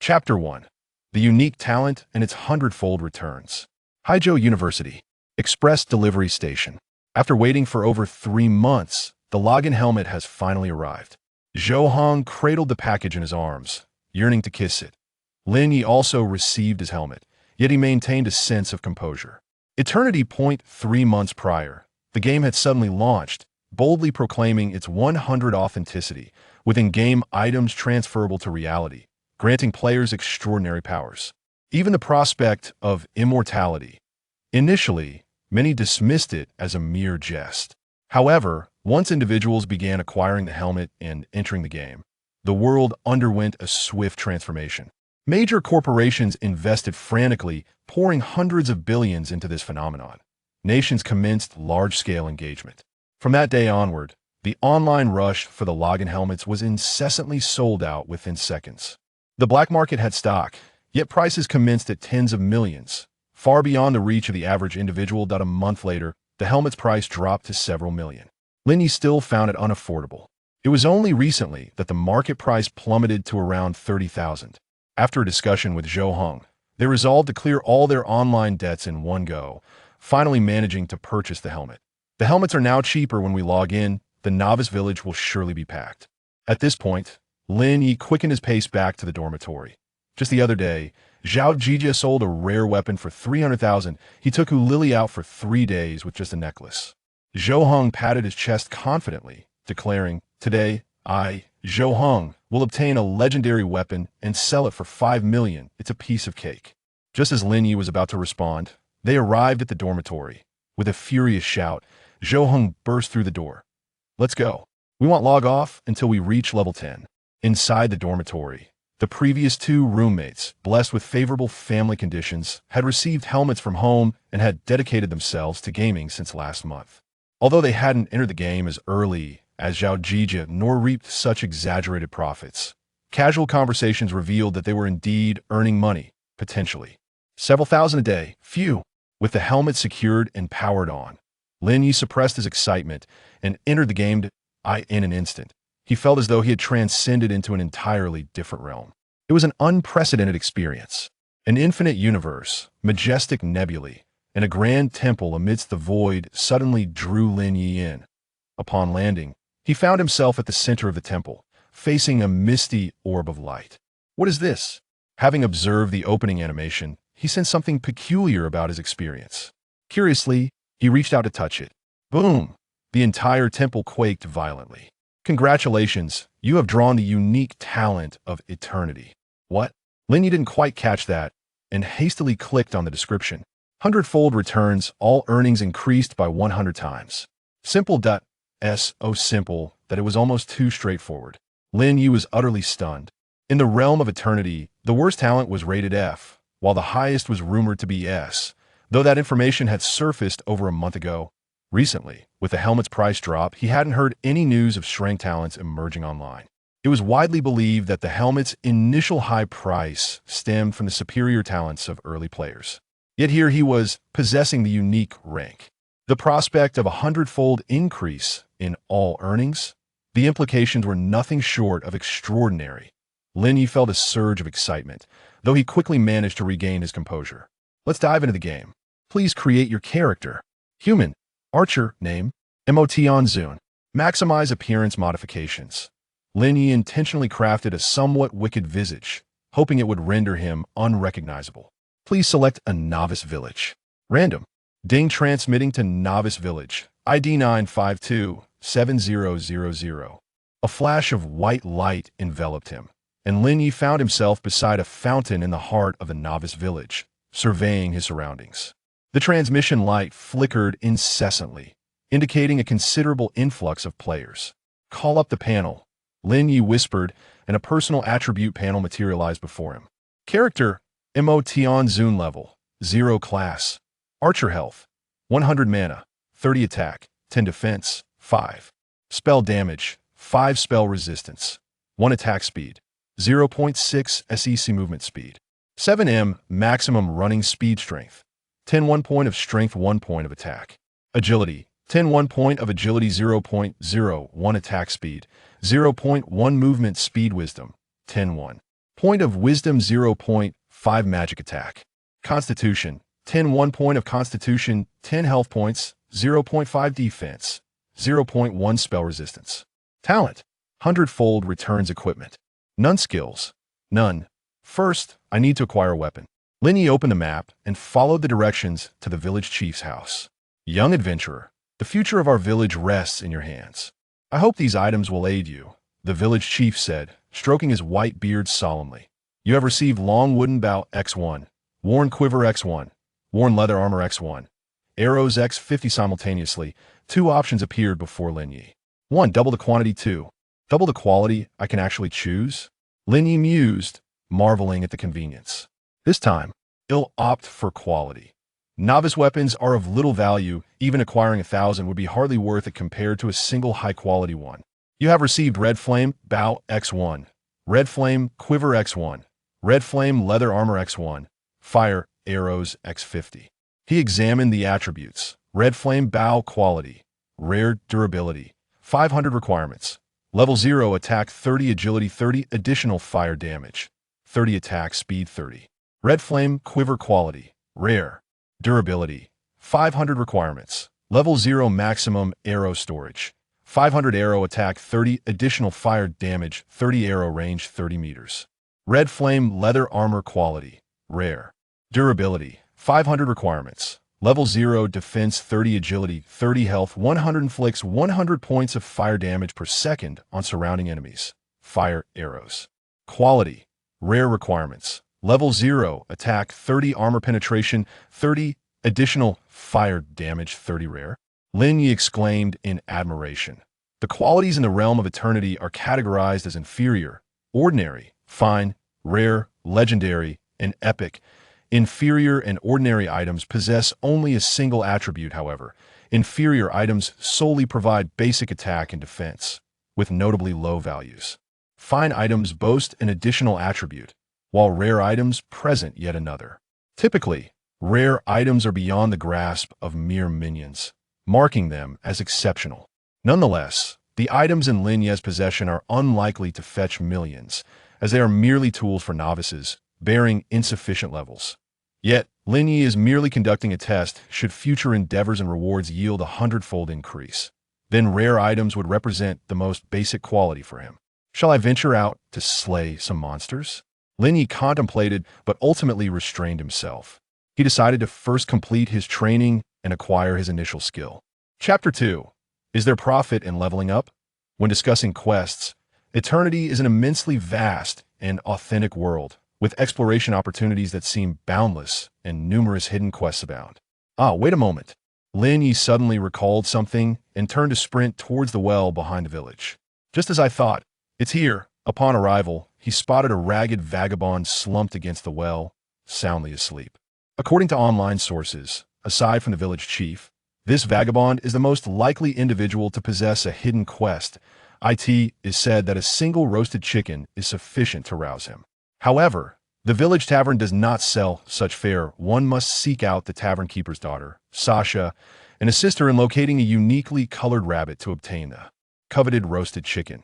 Chapter 1. The Unique Talent and Its Hundredfold Returns. Haijiu University. Express Delivery Station. After waiting for over 3 months, the login helmet has finally arrived. Zhou Hong cradled the package in his arms, yearning to kiss it. Lin Ye also received his helmet, yet he maintained a sense of composure. Eternity Point 3 months prior, the game had suddenly launched, boldly proclaiming its 100 authenticity, with in-game items transferable to reality, granting players extraordinary powers. Even the prospect of immortality. Initially, many dismissed it as a mere jest. However, once individuals began acquiring the helmet and entering the game, the world underwent a swift transformation. Major corporations invested frantically, pouring hundreds of billions into this phenomenon. Nations commenced large-scale engagement. From that day onward, the online rush for the login helmets was incessantly sold out within seconds. The black market had stock, yet prices commenced at tens of millions, far beyond the reach of the average individual. A month later, the helmet's price dropped to several million. Lin Ye still found it unaffordable. It was only recently that the market price plummeted to around 30,000. After a discussion with Zhou Hong, they resolved to clear all their online debts in one go, finally managing to purchase the helmet. The helmets are now cheaper when we log in. The novice village will surely be packed. At this point, Lin Ye quickened his pace back to the dormitory. Just the other day, Zhao Jijia sold a rare weapon for 300,000. He took Lily out for 3 days with just a necklace. Zhou Hong patted his chest confidently, declaring, "Today, Zhou Hong, will obtain a legendary weapon and sell it for 5 million. It's a piece of cake." Just as Lin Ye was about to respond, they arrived at the dormitory. With a furious shout, Zhou Hong burst through the door. "Let's go. We won't log off until we reach level 10. Inside the dormitory, the previous 2 roommates, blessed with favorable family conditions, had received helmets from home and had dedicated themselves to gaming since last month. Although they hadn't entered the game as early as Zhao Jijia nor reaped such exaggerated profits, casual conversations revealed that they were indeed earning money, potentially several thousand a day. Phew! With the helmet secured and powered on, Lin Ye suppressed his excitement and entered the game in an instant. He felt as though he had transcended into an entirely different realm. It was an unprecedented experience. An infinite universe, majestic nebulae, and a grand temple amidst the void suddenly drew Lin Ye in. Upon landing, he found himself at the center of the temple, facing a misty orb of light. What is this? Having observed the opening animation, he sensed something peculiar about his experience. Curiously, he reached out to touch it. Boom! The entire temple quaked violently. "Congratulations, you have drawn the unique talent of eternity." What? Lin Ye didn't quite catch that, and hastily clicked on the description. Hundredfold returns, all earnings increased by 100 times. Simple. So simple that it was almost too straightforward. Lin Ye was utterly stunned. In the realm of eternity, the worst talent was rated F, while the highest was rumored to be S, though that information had surfaced over a month ago. Recently, with the helmet's price drop, he hadn't heard any news of strength talents emerging online. It was widely believed that the helmet's initial high price stemmed from the superior talents of early players. Yet here he was, possessing the unique rank. The prospect of a hundredfold increase in all earnings? The implications were nothing short of extraordinary. Lin Ye felt a surge of excitement, though he quickly managed to regain his composure. Let's dive into the game. Please create your character. Human. Archer. Name. Emotion Zune. Maximize appearance modifications. Lin Ye intentionally crafted a somewhat wicked visage, hoping it would render him unrecognizable. Please select a novice village. Random. Ding transmitting to novice village. ID 9527000. A flash of white light enveloped him, and Lin Ye found himself beside a fountain in the heart of the novice village, surveying his surroundings. The transmission light flickered incessantly, indicating a considerable influx of players. "Call up the panel," Lin Ye whispered, and a personal attribute panel materialized before him. Character: Emotion Zune level, 0 class. Archer health, 100 mana, 30 attack, 10 defense, 5. Spell damage, 5 spell resistance, 1 attack speed, 0.6 SEC movement speed, 7 maximum running speed strength, 10 1 point of strength, 1 point of attack. Agility, 10 1 point of agility, 0.01 attack speed, 0.1 movement speed, wisdom, 10 1 Point of Wisdom 0.5 Magic Attack. Constitution 10 1 point of Constitution, 10 health points, 0.5 defense, 0.1 spell resistance. Talent hundredfold returns equipment. None skills. None. First, I need to acquire a weapon. Lin Ye opened the map and followed the directions to the village chief's house. Young adventurer, the future of our village rests in your hands. I hope these items will aid you, the village chief said, stroking his white beard solemnly. You have received long wooden bow X1, worn quiver X1, worn leather armor X1, arrows X50 simultaneously. Two options appeared before Lin Ye. 1. Double the quantity. 2. Double the quality. I can actually choose? Lin Ye mused, marveling at the convenience. This time, he'll opt for quality. Novice weapons are of little value. Even acquiring 1,000 would be hardly worth it compared to a single high-quality one. You have received Red Flame Bow X1, Red Flame Quiver X1, Red Flame Leather Armor X1, Fire Arrows X50. He examined the attributes. Red Flame Bow Quality, Rare Durability, 500 requirements. Level 0 Attack 30 Agility 30 Additional Fire Damage, 30 Attack Speed 30. Red Flame Quiver Quality, Rare Durability, 500 requirements. Level 0 Maximum Arrow Storage, 500 Arrow Attack 30 Additional Fire Damage 30 Arrow Range 30 meters. Red Flame Leather Armor Quality, Rare Durability, 500 requirements. Level 0 Defense 30 Agility 30 Health 100 inflicts 100 points of fire damage per second on surrounding enemies. Fire Arrows. Quality, Rare requirements. Level 0 Attack 30 Armor Penetration 30 Additional Fire Damage 30 Rare. Lin Ye exclaimed in admiration. The qualities in the realm of eternity are categorized as inferior, ordinary, fine, rare, legendary, and epic. Inferior and ordinary items possess only a single attribute, however. Inferior items solely provide basic attack and defense, with notably low values. Fine items boast an additional attribute, while rare items present yet another. Typically, rare items are beyond the grasp of mere minions, marking them as exceptional. Nonetheless, the items in Lin Ye's possession are unlikely to fetch millions, as they are merely tools for novices, bearing insufficient levels. Yet, Lin Ye is merely conducting a test should future endeavors and rewards yield a hundredfold increase. Then rare items would represent the most basic quality for him. Shall I venture out to slay some monsters? Lin Ye contemplated, but ultimately restrained himself. He decided to first complete his training and acquire his initial skill. Chapter 2. Is there profit in leveling up? When discussing quests, eternity is an immensely vast and authentic world, with exploration opportunities that seem boundless and numerous hidden quests abound. Wait a moment. Lin Ye suddenly recalled something and turned to sprint towards the well behind the village. Just as I thought, it's here. Upon arrival, he spotted a ragged vagabond slumped against the well, soundly asleep. According to online sources, aside from the village chief, this vagabond is the most likely individual to possess a hidden quest. It is said that a single roasted chicken is sufficient to rouse him. However, the village tavern does not sell such fare. One must seek out the tavern keeper's daughter, Sasha, and assist her in locating a uniquely colored rabbit to obtain the coveted roasted chicken.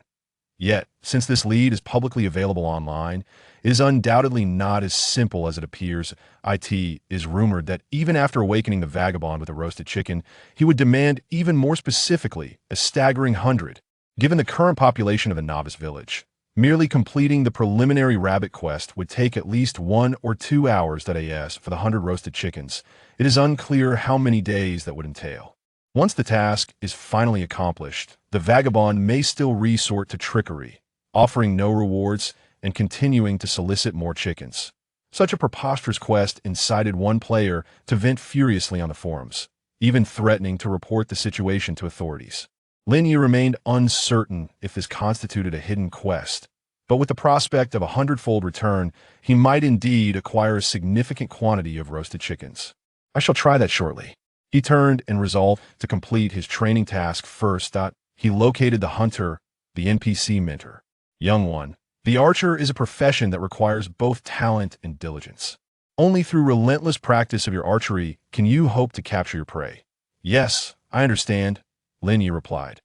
Yet, since this lead is publicly available online, it is undoubtedly not as simple as it appears. It is rumored that even after awakening the vagabond with a roasted chicken, he would demand even more specifically a staggering 100. Given the current population of a novice village, merely completing the preliminary rabbit quest would take at least 1 or 2 hours for the 100 roasted chickens. It is unclear how many days that would entail. Once the task is finally accomplished, the vagabond may still resort to trickery, offering no rewards and continuing to solicit more chickens. Such a preposterous quest incited one player to vent furiously on the forums, even threatening to report the situation to authorities. Lin Ye remained uncertain if this constituted a hidden quest, but with the prospect of a hundredfold return, he might indeed acquire a significant quantity of roasted chickens. I shall try that shortly. He turned and resolved to complete his training task first. He located the hunter, the NPC mentor. Young one, the archer is a profession that requires both talent and diligence. Only through relentless practice of your archery can you hope to capture your prey. Yes, I understand, Lin Ye replied.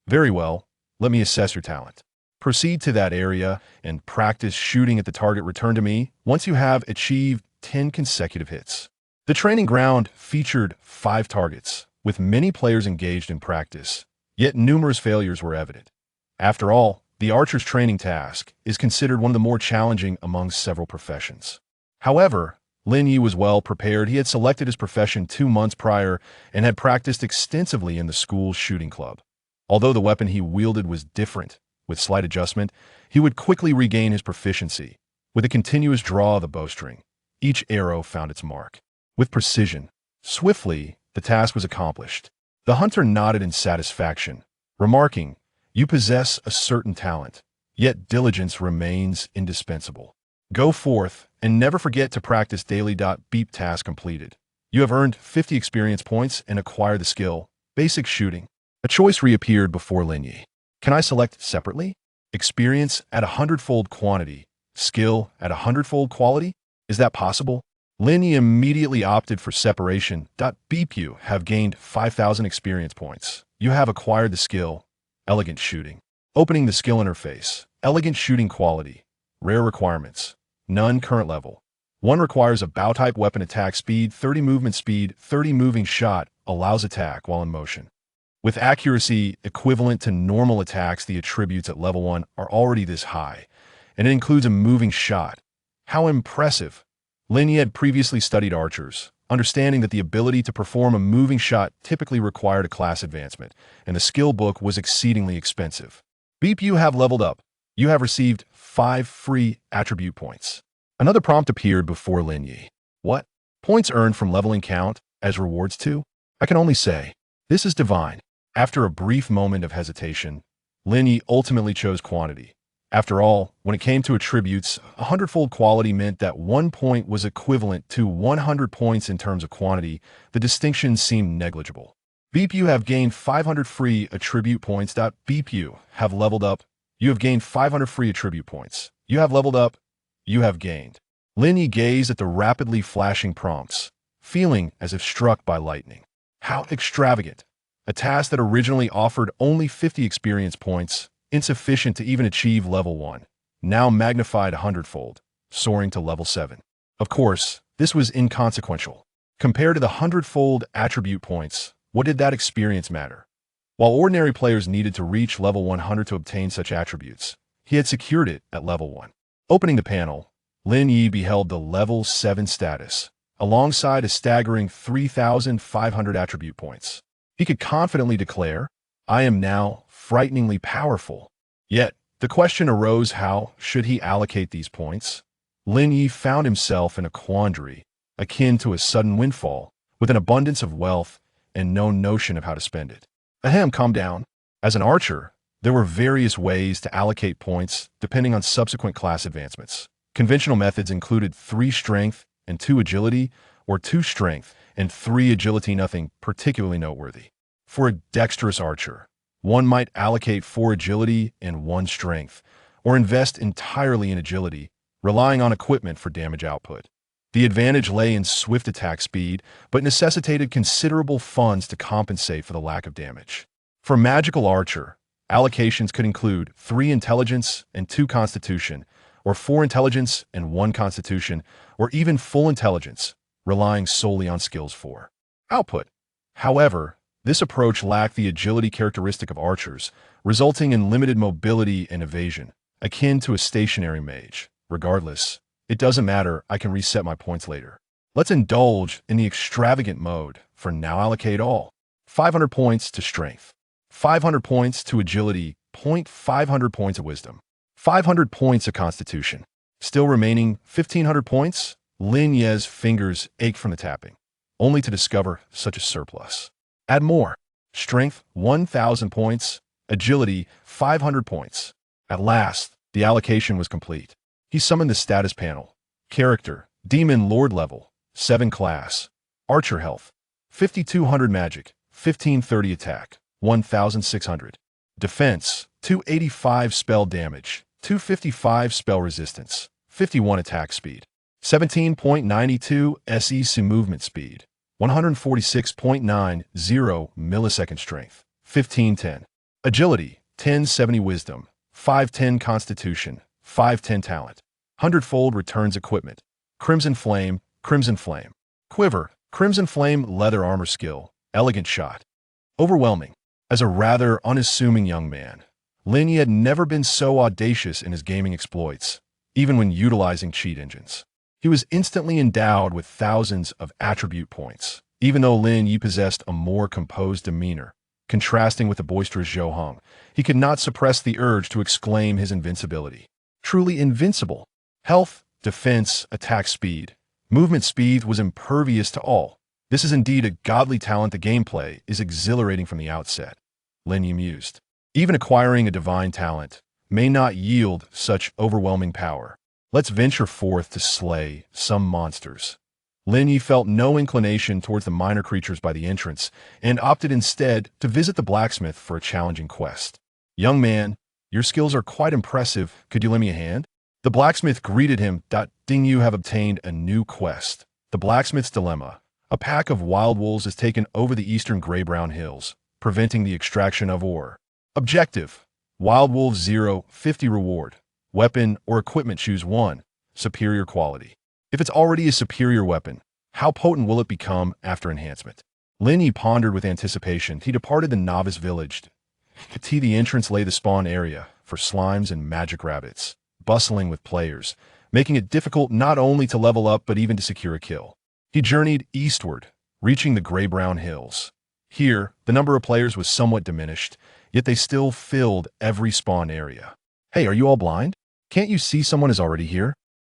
Very well, let me assess your talent. Proceed to that area and practice shooting at the target returned to me once you have achieved 10 consecutive hits. The training ground featured 5 targets, with many players engaged in practice, yet numerous failures were evident. After all, the archer's training task is considered one of the more challenging among several professions. However, Lin Ye was well prepared. He had selected his profession 2 months prior and had practiced extensively in the school's shooting club. Although the weapon he wielded was different, with slight adjustment, he would quickly regain his proficiency. With a continuous draw of the bowstring, each arrow found its mark. With precision, swiftly, the task was accomplished. The hunter nodded in satisfaction, remarking, "You possess a certain talent, yet diligence remains indispensable. Go forth and never forget to practice daily. Beep task completed. You have earned 50 experience points and acquired the skill, basic shooting." A choice reappeared before Lin Ye. Can I select separately? Experience at 100-fold quantity, skill at 100-fold quality? Is that possible? Lin Ye immediately opted for separation. Beep, you have gained 5,000 experience points. You have acquired the skill, elegant shooting. Opening the skill interface, elegant shooting quality, rare requirements, none current level. 1 requires a bow-type weapon attack speed, 30 movement speed, 30 moving shot, allows attack while in motion. With accuracy equivalent to normal attacks, the attributes at level 1 are already this high, and it includes a moving shot. How impressive! Lin Ye had previously studied archers, understanding that the ability to perform a moving shot typically required a class advancement, and the skill book was exceedingly expensive. Beep, you have leveled up. You have received 5 free attribute points. Another prompt appeared before Lin Ye. What? Points earned from leveling count as rewards too? I can only say, this is divine. After a brief moment of hesitation, Lin Ye ultimately chose quantity. After all, when it came to attributes, 100-fold quality meant that 1 point was equivalent to 100 points in terms of quantity. The distinction seemed negligible. Beep, you have gained 500 free attribute points. Beep, you have leveled up. You have gained 500 free attribute points. You have leveled up. You have gained. Lin Ye gazed at the rapidly flashing prompts, feeling as if struck by lightning. How extravagant! A task that originally offered only 50 experience points, insufficient to even achieve level 1, now magnified 100-fold, soaring to level 7. Of course, this was inconsequential. Compared to the 100-fold attribute points, what did that experience matter? While ordinary players needed to reach level 100 to obtain such attributes, he had secured it at level 1. Opening the panel, Lin Ye beheld the level 7 status, alongside a staggering 3,500 attribute points. He could confidently declare, "I am now frighteningly powerful." Yet, the question arose, how should he allocate these points? Lin Ye found himself in a quandary, akin to a sudden windfall, with an abundance of wealth and no notion of how to spend it. Ahem, calm down. As an archer, there were various ways to allocate points depending on subsequent class advancements. Conventional methods included 3 strength and 2 agility, or 2 strength and 3 agility, nothing particularly noteworthy. For a dexterous archer, one might allocate 4 agility and 1 strength, or invest entirely in agility, relying on equipment for damage output. The advantage lay in swift attack speed, but necessitated considerable funds to compensate for the lack of damage. For magical archer, allocations could include 3 intelligence and 2 constitution, or 4 intelligence and 1 constitution, or even full intelligence, relying solely on skills for output. However, this approach lacked the agility characteristic of archers, resulting in limited mobility and evasion, akin to a stationary mage. Regardless, it doesn't matter, I can reset my points later. Let's indulge in the extravagant mode. For now, allocate all. 500 points to strength, 500 points to agility, 500 points of wisdom, 500 points of constitution. Still remaining 1,500 points? Lin Ye's fingers ached from the tapping, only to discover such a surplus. Add more. Strength, 1,000 points. Agility, 500 points. At last, the allocation was complete. He summoned the status panel. Character, Demon Lord level, 7 class. Archer health, 5,200 magic, 1,530 attack, 1,600. Defense, 285 spell damage, 255 spell resistance, 51 attack speed. 17.92 SEC movement speed, 146.90 millisecond strength, 1510. Agility, 1070 wisdom, 510 constitution, 510 talent. Hundredfold returns equipment. Crimson flame, crimson flame. Quiver, crimson flame leather armor skill, elegant shot. Overwhelming. As a rather unassuming young man, Lin Ye had never been so audacious in his gaming exploits, even when utilizing cheat engines. He was instantly endowed with thousands of attribute points, even though Lin Ye possessed a more composed demeanor. Contrasting with the boisterous Zhou Hong, he could not suppress the urge to exclaim his invincibility. Truly invincible. Health, defense, attack speed. Movement speed was impervious to all. This is indeed a godly talent. The gameplay is exhilarating from the outset. Lin Ye mused. Even acquiring a divine talent may not yield such overwhelming power. Let's venture forth to slay some monsters. Lin Ye felt no inclination towards the minor creatures by the entrance and opted instead to visit the blacksmith for a challenging quest. Young man, your skills are quite impressive. Could you lend me a hand? The blacksmith greeted him. Ding, you have obtained a new quest. The blacksmith's dilemma. A pack of wild wolves has taken over the eastern gray-brown hills, preventing the extraction of ore. Objective. Wild wolves 0, 50 reward. Weapon or equipment, choose one. Superior quality. If it's already a superior weapon, how potent will it become after enhancement? Lin Ye pondered with anticipation. He departed the novice village. To the entrance lay the spawn area for slimes and magic rabbits, bustling with players, making it difficult not only to level up but even to secure a kill. He journeyed eastward, reaching the gray-brown hills. Here, the number of players was somewhat diminished, yet they still filled every spawn area. Hey, are you all blind? Can't you see someone is already here?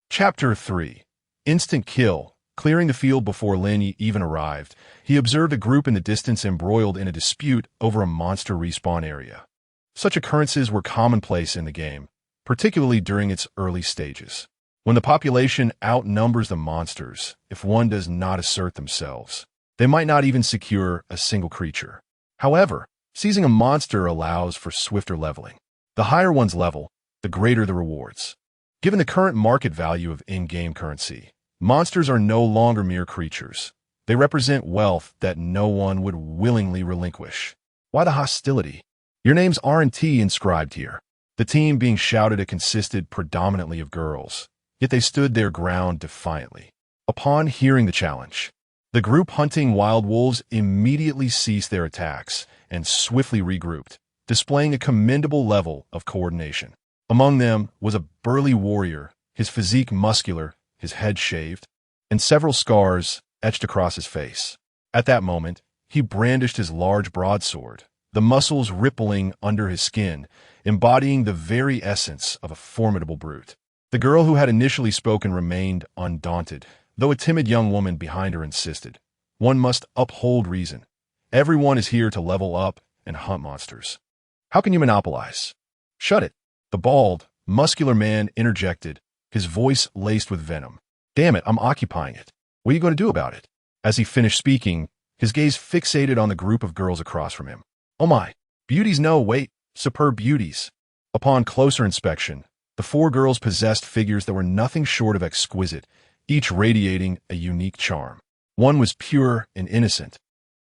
Chapter 3. Instant kill. Clearing the field before Lin Ye even arrived, he observed a group in the distance embroiled in a dispute over a monster respawn area. Such occurrences were commonplace in the game, particularly during its early stages. When the population outnumbers the monsters, if one does not assert themselves, they might not even secure a single creature. However, seizing a monster allows for swifter leveling. The higher one's level, the greater the rewards. Given the current market value of in-game currency, monsters are no longer mere creatures. They represent wealth that no one would willingly relinquish. Why the hostility? Your names aren't inscribed here. The team being shouted at consisted predominantly of girls, yet they stood their ground defiantly. Upon hearing the challenge, the group hunting wild wolves immediately ceased their attacks and swiftly regrouped, displaying a commendable level of coordination. Among them was a burly warrior, his physique muscular, his head shaved, and several scars etched across his face. At that moment, he brandished his large broadsword, the muscles rippling under his skin, embodying the very essence of a formidable brute. The girl who had initially spoken remained undaunted, though a timid young woman behind her insisted. One must uphold reason. Everyone is here to level up and hunt monsters. How can you monopolize? Shut it. The bald, muscular man interjected, his voice laced with venom. Damn it, I'm occupying it. What are you going to do about it? As he finished speaking, his gaze fixated on the group of girls across from him. Oh my, beauties, no, wait, superb beauties. Upon closer inspection, the four girls possessed figures that were nothing short of exquisite, each radiating a unique charm. One was pure and innocent.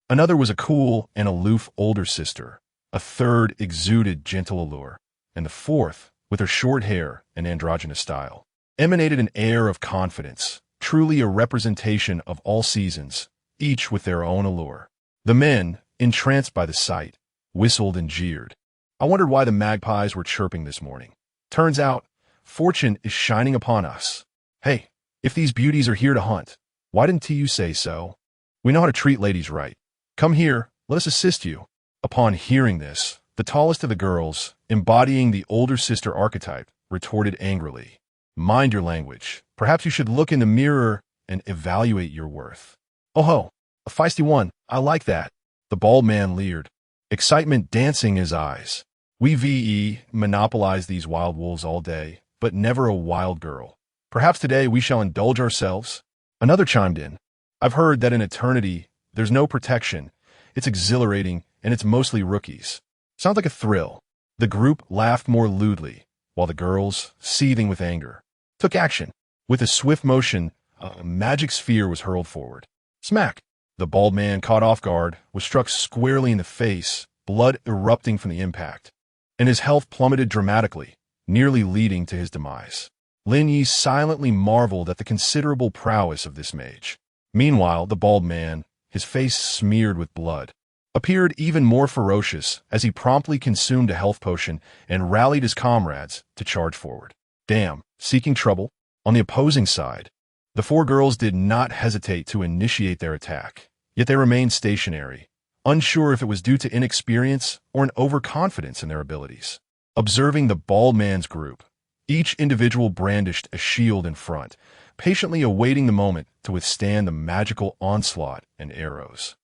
Another was a cool and aloof older sister. A third exuded gentle allure. And the fourth, with her short hair and androgynous style, emanated an air of confidence, truly a representation of all seasons, each with their own allure. The men, entranced by the sight, whistled and jeered. I wondered why the magpies were chirping this morning. Turns out, fortune is shining upon us. Hey, if these beauties are here to hunt, why didn't you say so? We know how to treat ladies right. Come here, let us assist you. Upon hearing this, the tallest of the girls, embodying the older sister archetype, retorted angrily. Mind your language. Perhaps you should look in the mirror and evaluate your worth. Oh ho, a feisty one. I like that. The bald man leered, excitement dancing in his eyes. We monopolize these wild wolves all day, but never a wild girl. Perhaps today we shall indulge ourselves. Another chimed in. I've heard that in eternity, there's no protection. It's exhilarating, and it's mostly rookies. Sounds like a thrill. The group laughed more lewdly, while the girls, seething with anger, took action. With a swift motion, a magic sphere was hurled forward. Smack! The bald man, caught off guard, was struck squarely in the face, blood erupting from the impact. and his health plummeted dramatically, nearly leading to his demise. Lin Ye silently marveled at the considerable prowess of this mage. Meanwhile, the bald man, his face smeared with blood, appeared even more ferocious as he promptly consumed a health potion and rallied his comrades to charge forward. Damn, seeking trouble? On the opposing side, the four girls did not hesitate to initiate their attack, yet they remained stationary, unsure if it was due to inexperience or an overconfidence in their abilities. Observing the bald man's group, each individual brandished a shield in front, patiently awaiting the moment to withstand the magical onslaught and arrows,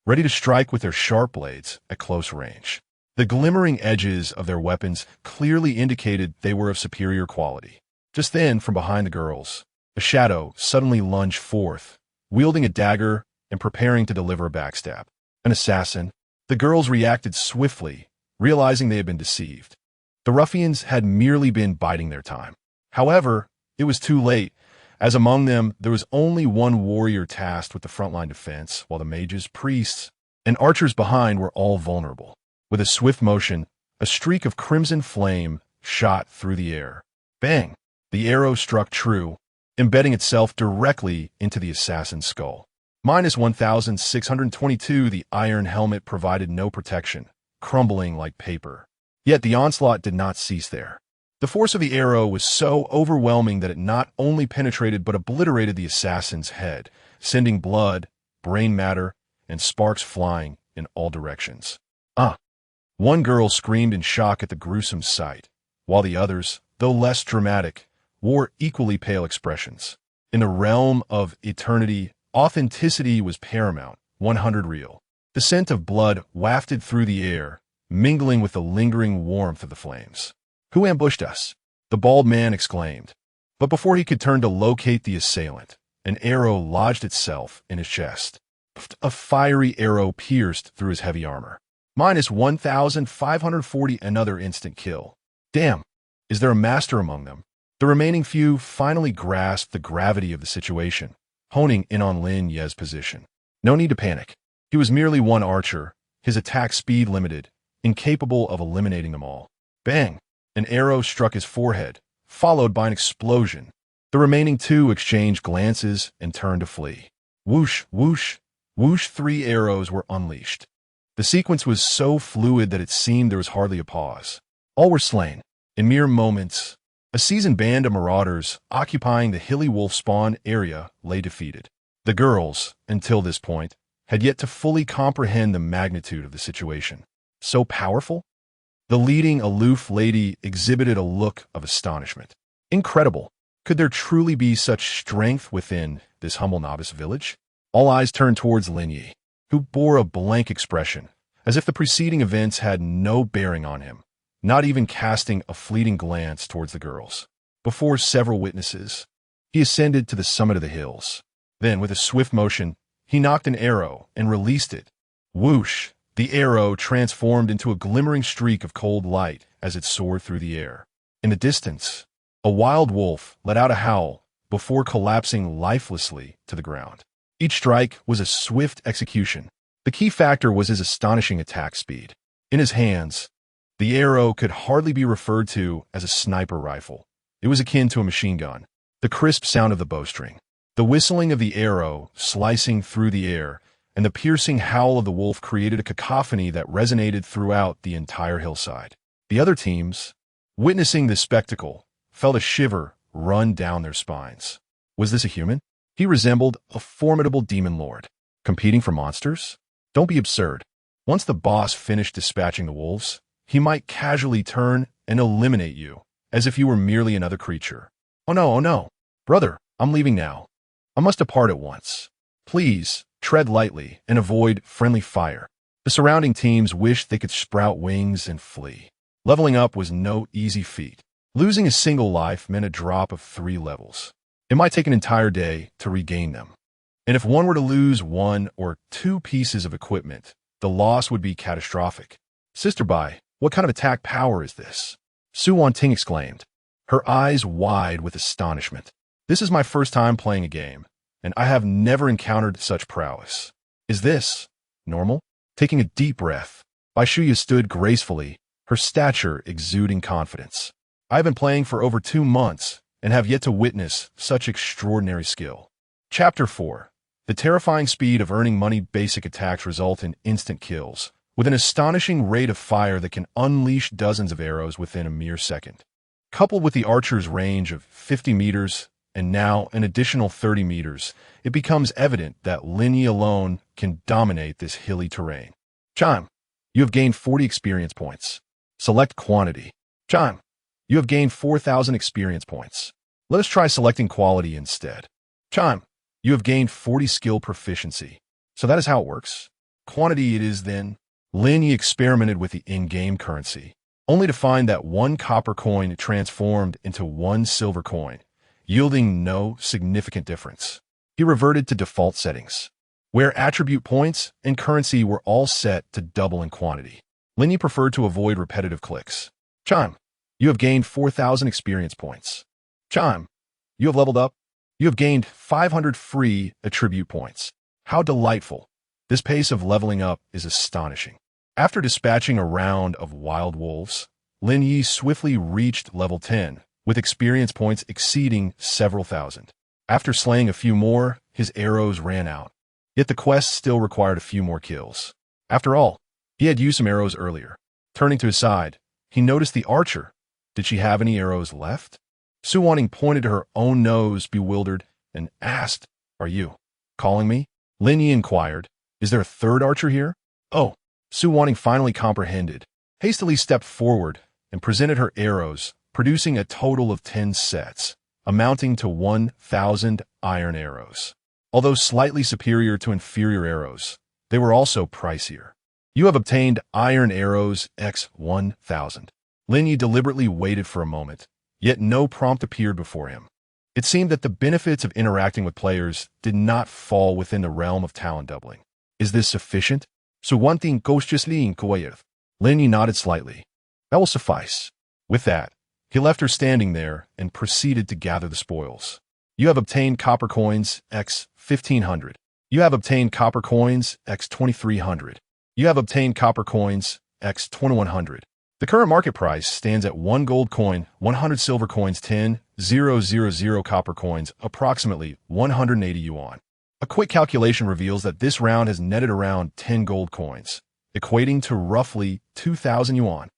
ready to strike with their sharp blades at close range. The glimmering edges of their weapons clearly indicated they were of superior quality. Just then, from behind the girls, a shadow suddenly lunged forth, wielding a dagger and preparing to deliver a backstab. An assassin. The girls reacted swiftly, realizing they had been deceived. The ruffians had merely been biding their time. However, it was too late, as among them there was only one warrior tasked with the frontline defense, while the mages, priests, and archers behind were all vulnerable. With a swift motion, a streak of crimson flame shot through the air. Bang! The arrow struck true, embedding itself directly into the assassin's skull. Minus 1,622, the iron helmet provided no protection, crumbling like paper. Yet the onslaught did not cease there. The force of the arrow was so overwhelming that it not only penetrated but obliterated the assassin's head, sending blood, brain matter, and sparks flying in all directions. One girl screamed in shock at the gruesome sight, while the others, though less dramatic, wore equally pale expressions. In the realm of eternity, authenticity was paramount, 100 real. The scent of blood wafted through the air, mingling with the lingering warmth of the flames. "Who ambushed us?" the bald man exclaimed. But before he could turn to locate the assailant, an arrow lodged itself in his chest. A fiery arrow pierced through his heavy armor. Minus 1,540, another instant kill. Damn, is there a master among them? The remaining few finally grasped the gravity of the situation, honing in on Lin Ye's position. No need to panic. He was merely one archer, his attack speed limited, incapable of eliminating them all. Bang! An arrow struck his forehead, followed by an explosion. The remaining two exchanged glances and turned to flee. Whoosh, whoosh, whoosh, 3 arrows were unleashed. The sequence was so fluid that it seemed there was hardly a pause. All were slain. In mere moments, a seasoned band of marauders occupying the hilly wolf spawn area lay defeated. The girls, until this point, had yet to fully comprehend the magnitude of the situation. So powerful? The leading aloof lady exhibited a look of astonishment. Incredible! Could there truly be such strength within this humble novice village? All eyes turned towards Lin Ye, who bore a blank expression, as if the preceding events had no bearing on him, not even casting a fleeting glance towards the girls. Before several witnesses, he ascended to the summit of the hills. Then, with a swift motion, he knocked an arrow and released it. Whoosh! The arrow transformed into a glimmering streak of cold light as it soared through the air. In the distance, a wild wolf let out a howl before collapsing lifelessly to the ground. Each strike was a swift execution. The key factor was his astonishing attack speed. In his hands, the arrow could hardly be referred to as a sniper rifle. It was akin to a machine gun. The crisp sound of the bowstring, the whistling of the arrow slicing through the air, and the piercing howl of the wolf created a cacophony that resonated throughout the entire hillside. The other teams, witnessing this spectacle, felt a shiver run down their spines. Was this a human? He resembled a formidable demon lord. Competing for monsters? Don't be absurd. Once the boss finished dispatching the wolves, he might casually turn and eliminate you, as if you were merely another creature. Oh no. Brother, I'm leaving now. I must depart at once. Please, tread lightly and avoid friendly fire. The surrounding teams wished they could sprout wings and flee. Leveling up was no easy feat. Losing a single life meant a drop of 3 levels. It might take an entire day to regain them. And if one were to lose 1 or 2 pieces of equipment, the loss would be catastrophic. Sister Bai, what kind of attack power is this? Su Wanting exclaimed, her eyes wide with astonishment. This is my first time playing a game, and I have never encountered such prowess. Is this normal? Taking a deep breath, Bai Shuya stood gracefully, her stature exuding confidence. "I have been playing for over 2 months and have yet to witness such extraordinary skill." Chapter 4. The terrifying speed of earning money. Basic attacks result in instant kills, with an astonishing rate of fire that can unleash dozens of arrows within a mere second. Coupled with the archer's range of 50 meters and now an additional 30 meters, it becomes evident that Lin Ye alone can dominate this hilly terrain. Chime. You have gained 40 experience points. Select quantity. Chime. You have gained 4,000 experience points. Let us try selecting quality instead. Chime. You have gained 40 skill proficiency. So that is how it works. Quantity it is then. Lin Ye experimented with the in-game currency, only to find that 1 copper coin transformed into 1 silver coin, yielding no significant difference. He reverted to default settings, where attribute points and currency were all set to double in quantity. Lin Ye preferred to avoid repetitive clicks. Chime. You have gained 4,000 experience points. Chime. You have leveled up. You have gained 500 free attribute points. How delightful. This pace of leveling up is astonishing. After dispatching a round of wild wolves, Lin Ye swiftly reached level 10, with experience points exceeding several thousand. After slaying a few more, his arrows ran out. Yet the quest still required a few more kills. After all, he had used some arrows earlier. Turning to his side, he noticed the archer. Did she have any arrows left? Su Wanting pointed to her own nose, bewildered, and asked, "Are you calling me?" Lin Ye inquired, "Is there a third archer here?" "Oh." Su Wanting finally comprehended, hastily stepped forward and presented her arrows, producing a total of 10 sets, amounting to 1,000 iron arrows. Although slightly superior to inferior arrows, they were also pricier. "You have obtained iron arrows x 1,000. Lin Ye deliberately waited for a moment, yet no prompt appeared before him. It seemed that the benefits of interacting with players did not fall within the realm of talent doubling. Is this sufficient? So one thing cautiously inquired. Lin Ye nodded slightly. That will suffice. With that, he left her standing there and proceeded to gather the spoils. You have obtained copper coins x 1,500. You have obtained copper coins x 2,300. You have obtained copper coins x 2,100. The current market price stands at 1 gold coin, 100 silver coins, 10,000 copper coins, approximately 180 yuan. A quick calculation reveals that this round has netted around 10 gold coins, equating to roughly 2,000 yuan.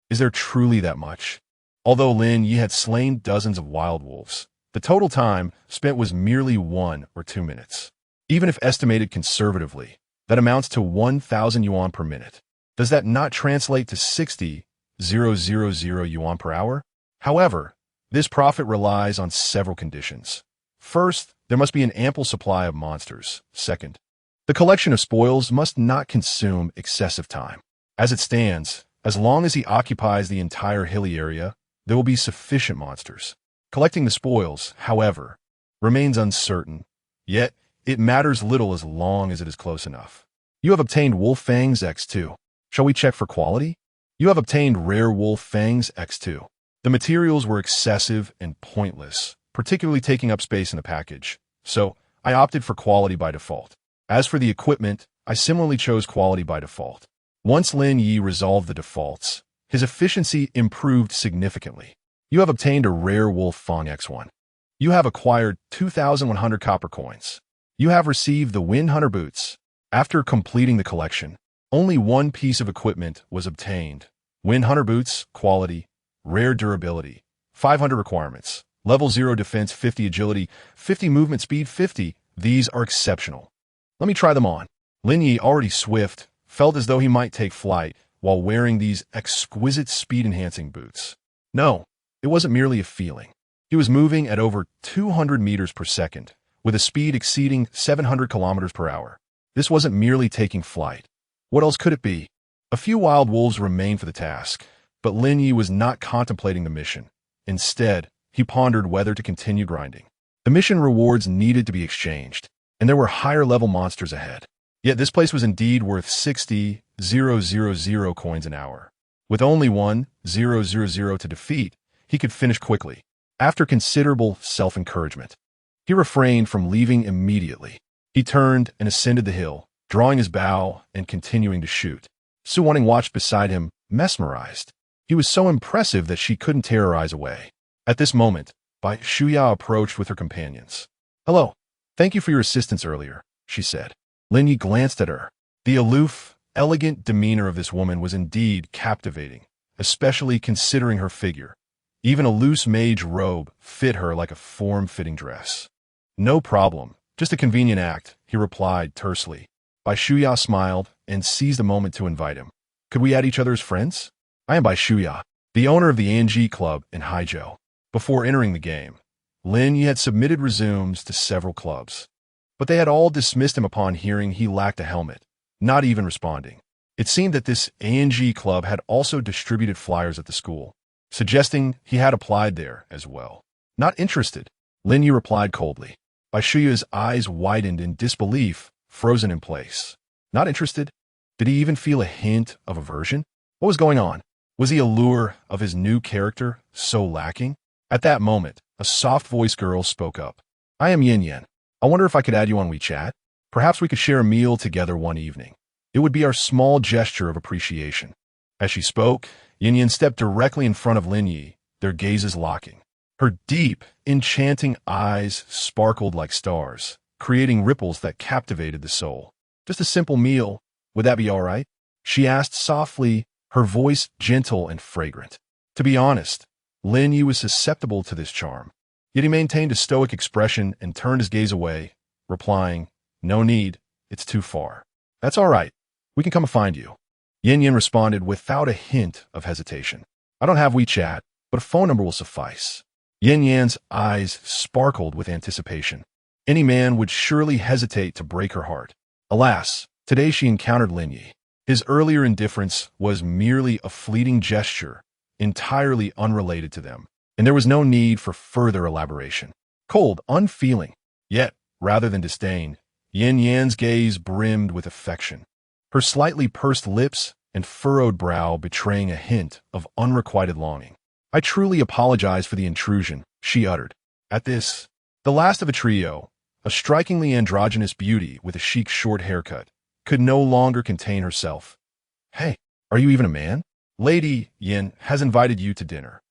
Is there truly that much? Although Lin Ye had slain dozens of wild wolves, the total time spent was merely 1 or 2 minutes. Even if estimated conservatively, that amounts to 1,000 yuan per minute. Does that not translate to 60,000 yuan per hour? However, this profit relies on several conditions. First, there must be an ample supply of monsters. Second, the collection of spoils must not consume excessive time. As it stands, as long as he occupies the entire hilly area, there will be sufficient monsters. Collecting the spoils, however, remains uncertain, yet it matters little as long as it is close enough. You have obtained wolf fangs x2. Shall we check for quality? You have obtained rare wolf fangs x2. The materials were excessive and pointless, particularly taking up space in the package, so I opted for quality by default. As for the equipment, I similarly chose quality by default. Once Lin Ye resolved the defaults, his efficiency improved significantly. You have obtained a rare wolf fang x1. You have acquired 2,100 copper coins. You have received the Wind Hunter boots. After completing the collection, only one piece of equipment was obtained. Wind Hunter boots, quality, rare durability, 500 requirements, level 0 defense, 50 agility, 50 movement speed, 50. These are exceptional. Let me try them on. Lin Ye, already swift, felt as though he might take flight while wearing these exquisite speed-enhancing boots. No, it wasn't merely a feeling. He was moving at over 200 meters per second, with a speed exceeding 700 kilometers per hour. This wasn't merely taking flight. What else could it be? A few wild wolves remained for the task, but Lin Ye was not contemplating the mission. Instead, he pondered whether to continue grinding. The mission rewards needed to be exchanged, and there were higher-level monsters ahead. Yet this place was indeed worth 60,000 coins an hour. With only 1,000 to defeat, he could finish quickly. After considerable self-encouragement, he refrained from leaving immediately. He turned and ascended the hill, drawing his bow and continuing to shoot. Su Wanting watched beside him, mesmerized. He was so impressive that she couldn't tear her eyes away. At this moment, Bai Shuya approached with her companions. "Hello. Thank you for your assistance earlier," she said. Lin Ye glanced at her. The aloof, elegant demeanor of this woman was indeed captivating, especially considering her figure. Even a loose mage robe fit her like a form-fitting dress. "No problem. Just a convenient act," he replied tersely. Bai Shuya smiled and seized a moment to invite him. "Could we add each other as friends? I am Bai Shuya, the owner of the ANG Club in Haizhou." Before entering the game, Lin Ye had submitted resumes to several clubs, but they had all dismissed him upon hearing he lacked a helmet, not even responding. It seemed that this ANG Club had also distributed flyers at the school, suggesting he had applied there as well. "Not interested," Lin Ye replied coldly. Bai Shuya's eyes widened in disbelief, frozen in place. Not interested? Did he even feel a hint of aversion? What was going on? Was the allure of his new character so lacking? At that moment, a soft-voiced girl spoke up. "I am Yin Yen. I wonder if I could add you on WeChat? Perhaps we could share a meal together one evening. It would be our small gesture of appreciation." As she spoke, Yin Yen stepped directly in front of Lin Ye, their gazes locking. Her deep, enchanting eyes sparkled like stars, creating ripples that captivated the soul. "Just a simple meal. Would that be all right?" she asked softly, her voice gentle and fragrant. To be honest, Lin Ye was susceptible to this charm, yet he maintained a stoic expression and turned his gaze away, replying, "No need, it's too far." "That's all right. We can come and find you." Yin Yin responded without a hint of hesitation. "I don't have WeChat, but a phone number will suffice." Yin Yan's eyes sparkled with anticipation. Any man would surely hesitate to break her heart. Alas, today she encountered Lin Ye. His earlier indifference was merely a fleeting gesture, entirely unrelated to them, and there was no need for further elaboration. Cold, unfeeling, yet, rather than disdain, Yin Yan's gaze brimmed with affection, her slightly pursed lips and furrowed brow betraying a hint of unrequited longing. "I truly apologize for the intrusion," she uttered. At this, the last of a trio, a strikingly androgynous beauty with a chic short haircut, could no longer contain herself. "Hey, are you even a man? Lady Yin has invited you to dinner,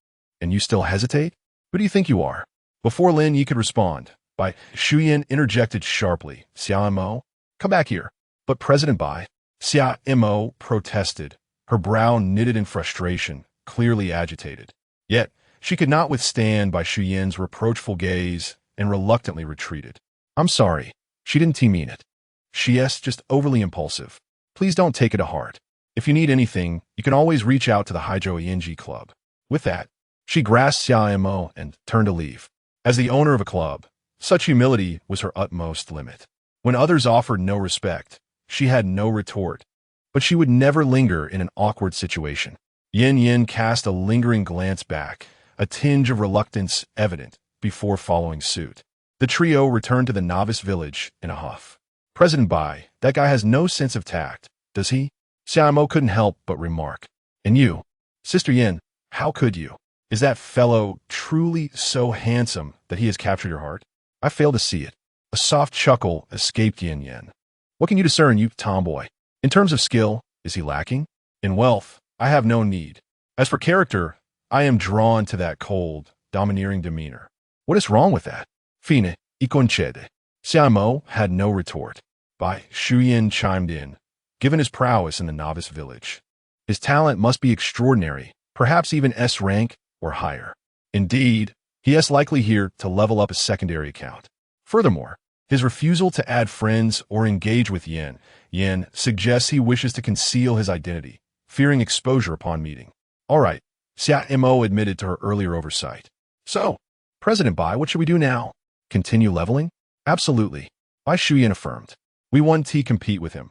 and you still hesitate? Who do you think you are?" Before Lin Ye could respond, Bai Shuyan interjected sharply, "Xia Mo, come back here." But President Bai Xia Mo protested, her brow knitted in frustration, clearly agitated. Yet, she could not withstand Bai Shuyan's reproachful gaze and reluctantly retreated. "I'm sorry. She didn't mean it. She's just overly impulsive. Please don't take it to heart. If you need anything, you can always reach out to the Haizhou ENG Club." With that, she grasped Xia Mo and turned to leave. As the owner of a club, such humility was her utmost limit. When others offered no respect, she had no retort, but she would never linger in an awkward situation. Yin Yin cast a lingering glance back, a tinge of reluctance evident, before following suit. The trio returned to the novice village in a huff. "President Bai, that guy has no sense of tact, does he?" Xiaomo couldn't help but remark. "And you, Sister Yin, how could you? Is that fellow truly so handsome that he has captured your heart?" "I fail to see it." A soft chuckle escaped Yin Yin. "What can you discern, you tomboy? In terms of skill, is he lacking? In wealth, I have no need. As for character, I am drawn to that cold, domineering demeanor." "What is wrong with that?" "Fine, y concede." Xiaomo had no retort. Bai Shuyan chimed in, given his prowess in the novice village. His talent must be extraordinary, perhaps even S rank or higher. Indeed, he is likely here to level up his secondary account. Furthermore, his refusal to add friends or engage with Yin suggests he wishes to conceal his identity, fearing exposure upon meeting. "All right," Xia Mo admitted to her earlier oversight. "So, President Bai, what should we do now? Continue leveling?" "Absolutely," Bai Shuyan affirmed. "We 1T compete with him.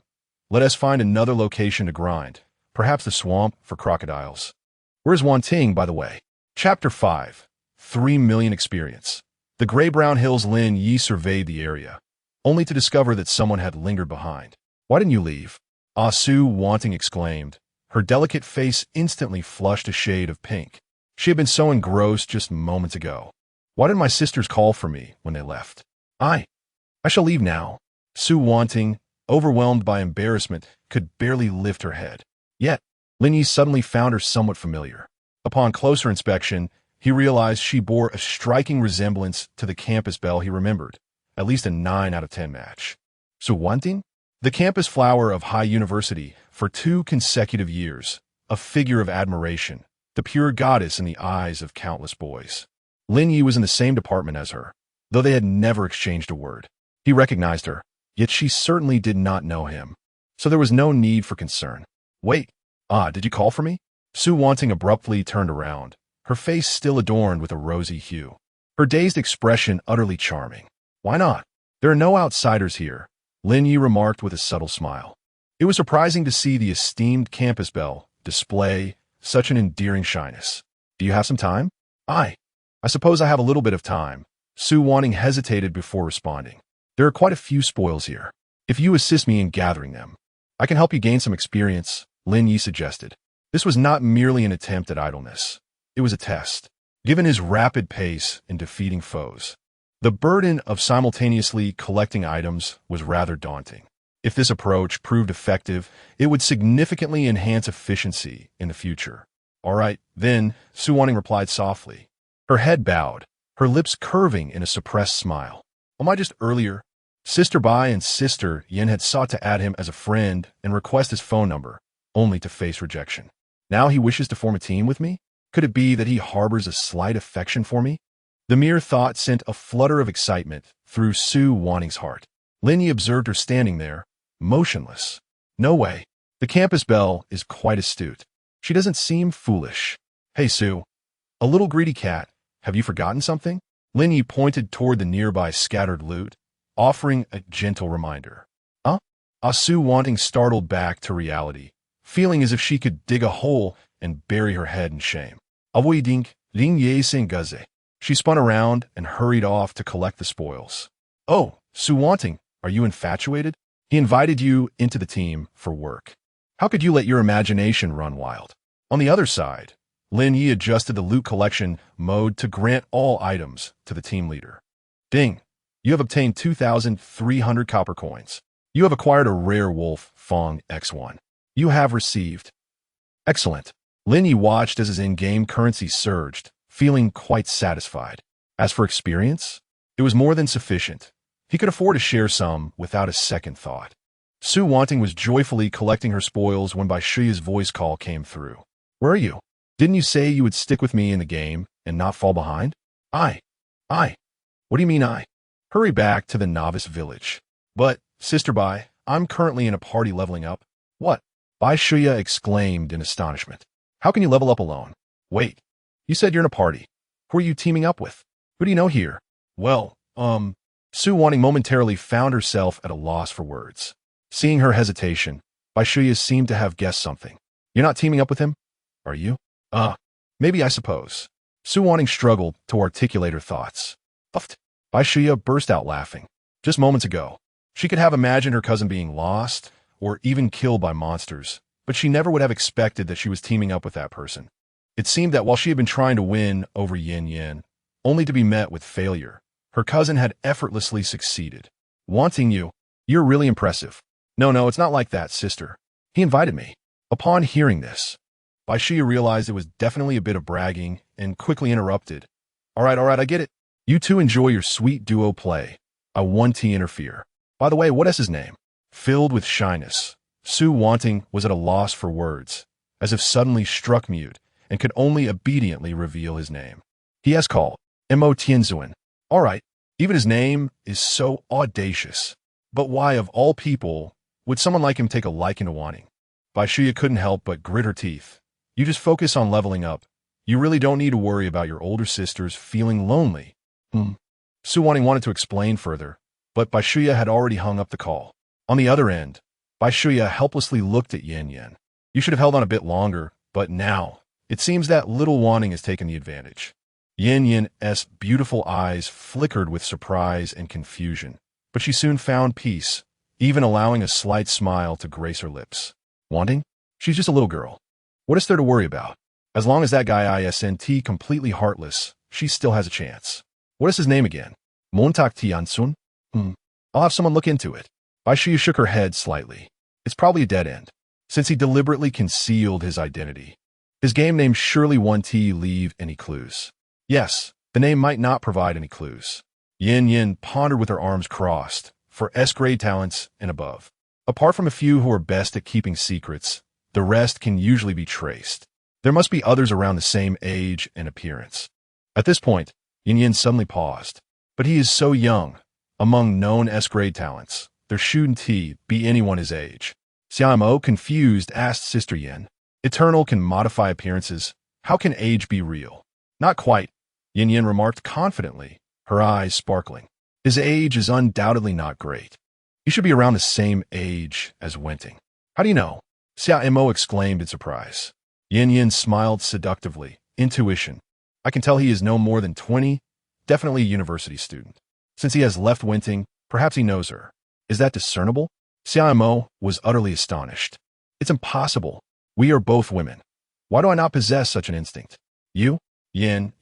Let us find another location to grind, perhaps the swamp for crocodiles." "Where's Wanting, by the way?" Chapter 5, 3 million experience. The gray-brown hills. Lin Ye surveyed the area, only to discover that someone had lingered behind. "Why didn't you leave?" Ah Su Wanting exclaimed. Her delicate face instantly flushed a shade of pink. She had been so engrossed just moments ago. "Why didn't my sisters call for me when they left?" I shall leave now." Su Wanting, overwhelmed by embarrassment, could barely lift her head. Yet, Lin Ye suddenly found her somewhat familiar. Upon closer inspection, he realized she bore a striking resemblance to the campus belle he remembered, at least a 9 out of 10 match. So wanting? The campus flower of High University for 2 consecutive years, a figure of admiration, the pure goddess in the eyes of countless boys. Lin Ye was in the same department as her, though they had never exchanged a word. He recognized her, yet she certainly did not know him. So there was no need for concern. Wait, did you call for me? Su Wanting abruptly turned around, her face still adorned with a rosy hue. Her dazed expression utterly charming. Why not? There are no outsiders here, Lin Ye remarked with a subtle smile. It was surprising to see the esteemed campus belle display such an endearing shyness. Do you have some time? I suppose I have a little bit of time. Su Wanting hesitated before responding. There are quite a few spoils here. If you assist me in gathering them, I can help you gain some experience, Lin Ye suggested. This was not merely an attempt at idleness. It was a test. Given his rapid pace in defeating foes, the burden of simultaneously collecting items was rather daunting. If this approach proved effective, it would significantly enhance efficiency in the future. All right, then, Su Wanting replied softly. Her head bowed, her lips curving in a suppressed smile. Am I just earlier? Sister Bai and Sister Yin had sought to add him as a friend and request his phone number, only to face rejection. Now he wishes to form a team with me? Could it be that he harbors a slight affection for me? The mere thought sent a flutter of excitement through Su Wanting's heart. Lin Ye observed her standing there, motionless. No way. The campus belle is quite astute. She doesn't seem foolish. Hey, Su. A little greedy cat. Have you forgotten something? Lin Ye pointed toward the nearby scattered loot, offering a gentle reminder. Su Wanting startled back to reality, feeling as if she could dig a hole and bury her head in shame. Avoiding Lin Ye Gaze. She spun around and hurried off to collect the spoils. Oh, Su Wanting, are you infatuated? He invited you into the team for work. How could you let your imagination run wild? On the other side, Lin Ye adjusted the loot collection mode to grant all items to the team leader. Ding! You have obtained 2,300 copper coins. You have acquired a rare wolf, Fong X1. You have received. Excellent. Lin Ye watched as his in-game currency surged, feeling quite satisfied. As for experience, it was more than sufficient. He could afford to share some without a second thought. Su Wanting was joyfully collecting her spoils when Bai Shuya's voice call came through. Where are you? Didn't you say you would stick with me in the game and not fall behind? I. What do you mean I? Hurry back to the novice village. But, Sister Bai, I'm currently in a party leveling up. What? Bai Shuya exclaimed in astonishment. How can you level up alone? Wait. You said you're in a party. Who are you teaming up with? Who do you know here? Well, Su Wanting momentarily found herself at a loss for words. Seeing her hesitation, Bai Shuya seemed to have guessed something. You're not teaming up with him? Are you? Maybe I suppose. Su Wanting struggled to articulate her thoughts. Puffed. Bai Shuya burst out laughing. Just moments ago, she could have imagined her cousin being lost or even killed by monsters, but she never would have expected that she was teaming up with that person. It seemed that while she had been trying to win over Yin Yin, only to be met with failure, her cousin had effortlessly succeeded. Wanting you. You're really impressive. No, it's not like that, sister. He invited me. Upon hearing this, Bai Shuya realized it was definitely a bit of bragging and quickly interrupted. All right, I get it. You two enjoy your sweet duo play. I want to interfere. By the way, what is his name? Filled with shyness, Su Wanting was at a loss for words, as if suddenly struck mute, and could only obediently reveal his name. He has called Mo Tianzuan. All right, even his name is so audacious. But why, of all people, would someone like him take a liking to Wanting? Bai Shuya couldn't help but grit her teeth. You just focus on leveling up. You really don't need to worry about your older sisters feeling lonely. Su Wanting wanted to explain further, but Bai Shuya had already hung up the call. On the other end, Bai Shuya helplessly looked at Yin Yin. You should have held on a bit longer, but now, it seems that little Wanting has taken the advantage. Yin Yin's beautiful eyes flickered with surprise and confusion, but she soon found peace, even allowing a slight smile to grace her lips. Wanting? She's just a little girl. What is there to worry about? As long as that guy isn't completely heartless, she still has a chance. What is his name again? Montak Tiansun? I'll have someone look into it. Bai Shuya shook her head slightly. It's probably a dead end, since he deliberately concealed his identity. His game name surely won't leave any clues. Yes, the name might not provide any clues. Lin Ye pondered with her arms crossed, for S-grade talents and above. Apart from a few who are best at keeping secrets, the rest can usually be traced. There must be others around the same age and appearance. At this point, Lin Ye suddenly paused. But he is so young. Among known S-grade talents, there shouldn't be anyone his age. Xiaomo, confused, asked Sister Yin. Eternal can modify appearances. How can age be real? Not quite, Lin Ye remarked confidently, her eyes sparkling. His age is undoubtedly not great. He should be around the same age as Wenting. How do you know? Xiaomo exclaimed in surprise. Lin Ye smiled seductively. Intuition. I can tell he is no more than 20, definitely a university student. Since he has left Wenting, perhaps he knows her. Is that discernible? Xiaomo was utterly astonished. It's impossible. We are both women. Why do I not possess such an instinct? You? Yin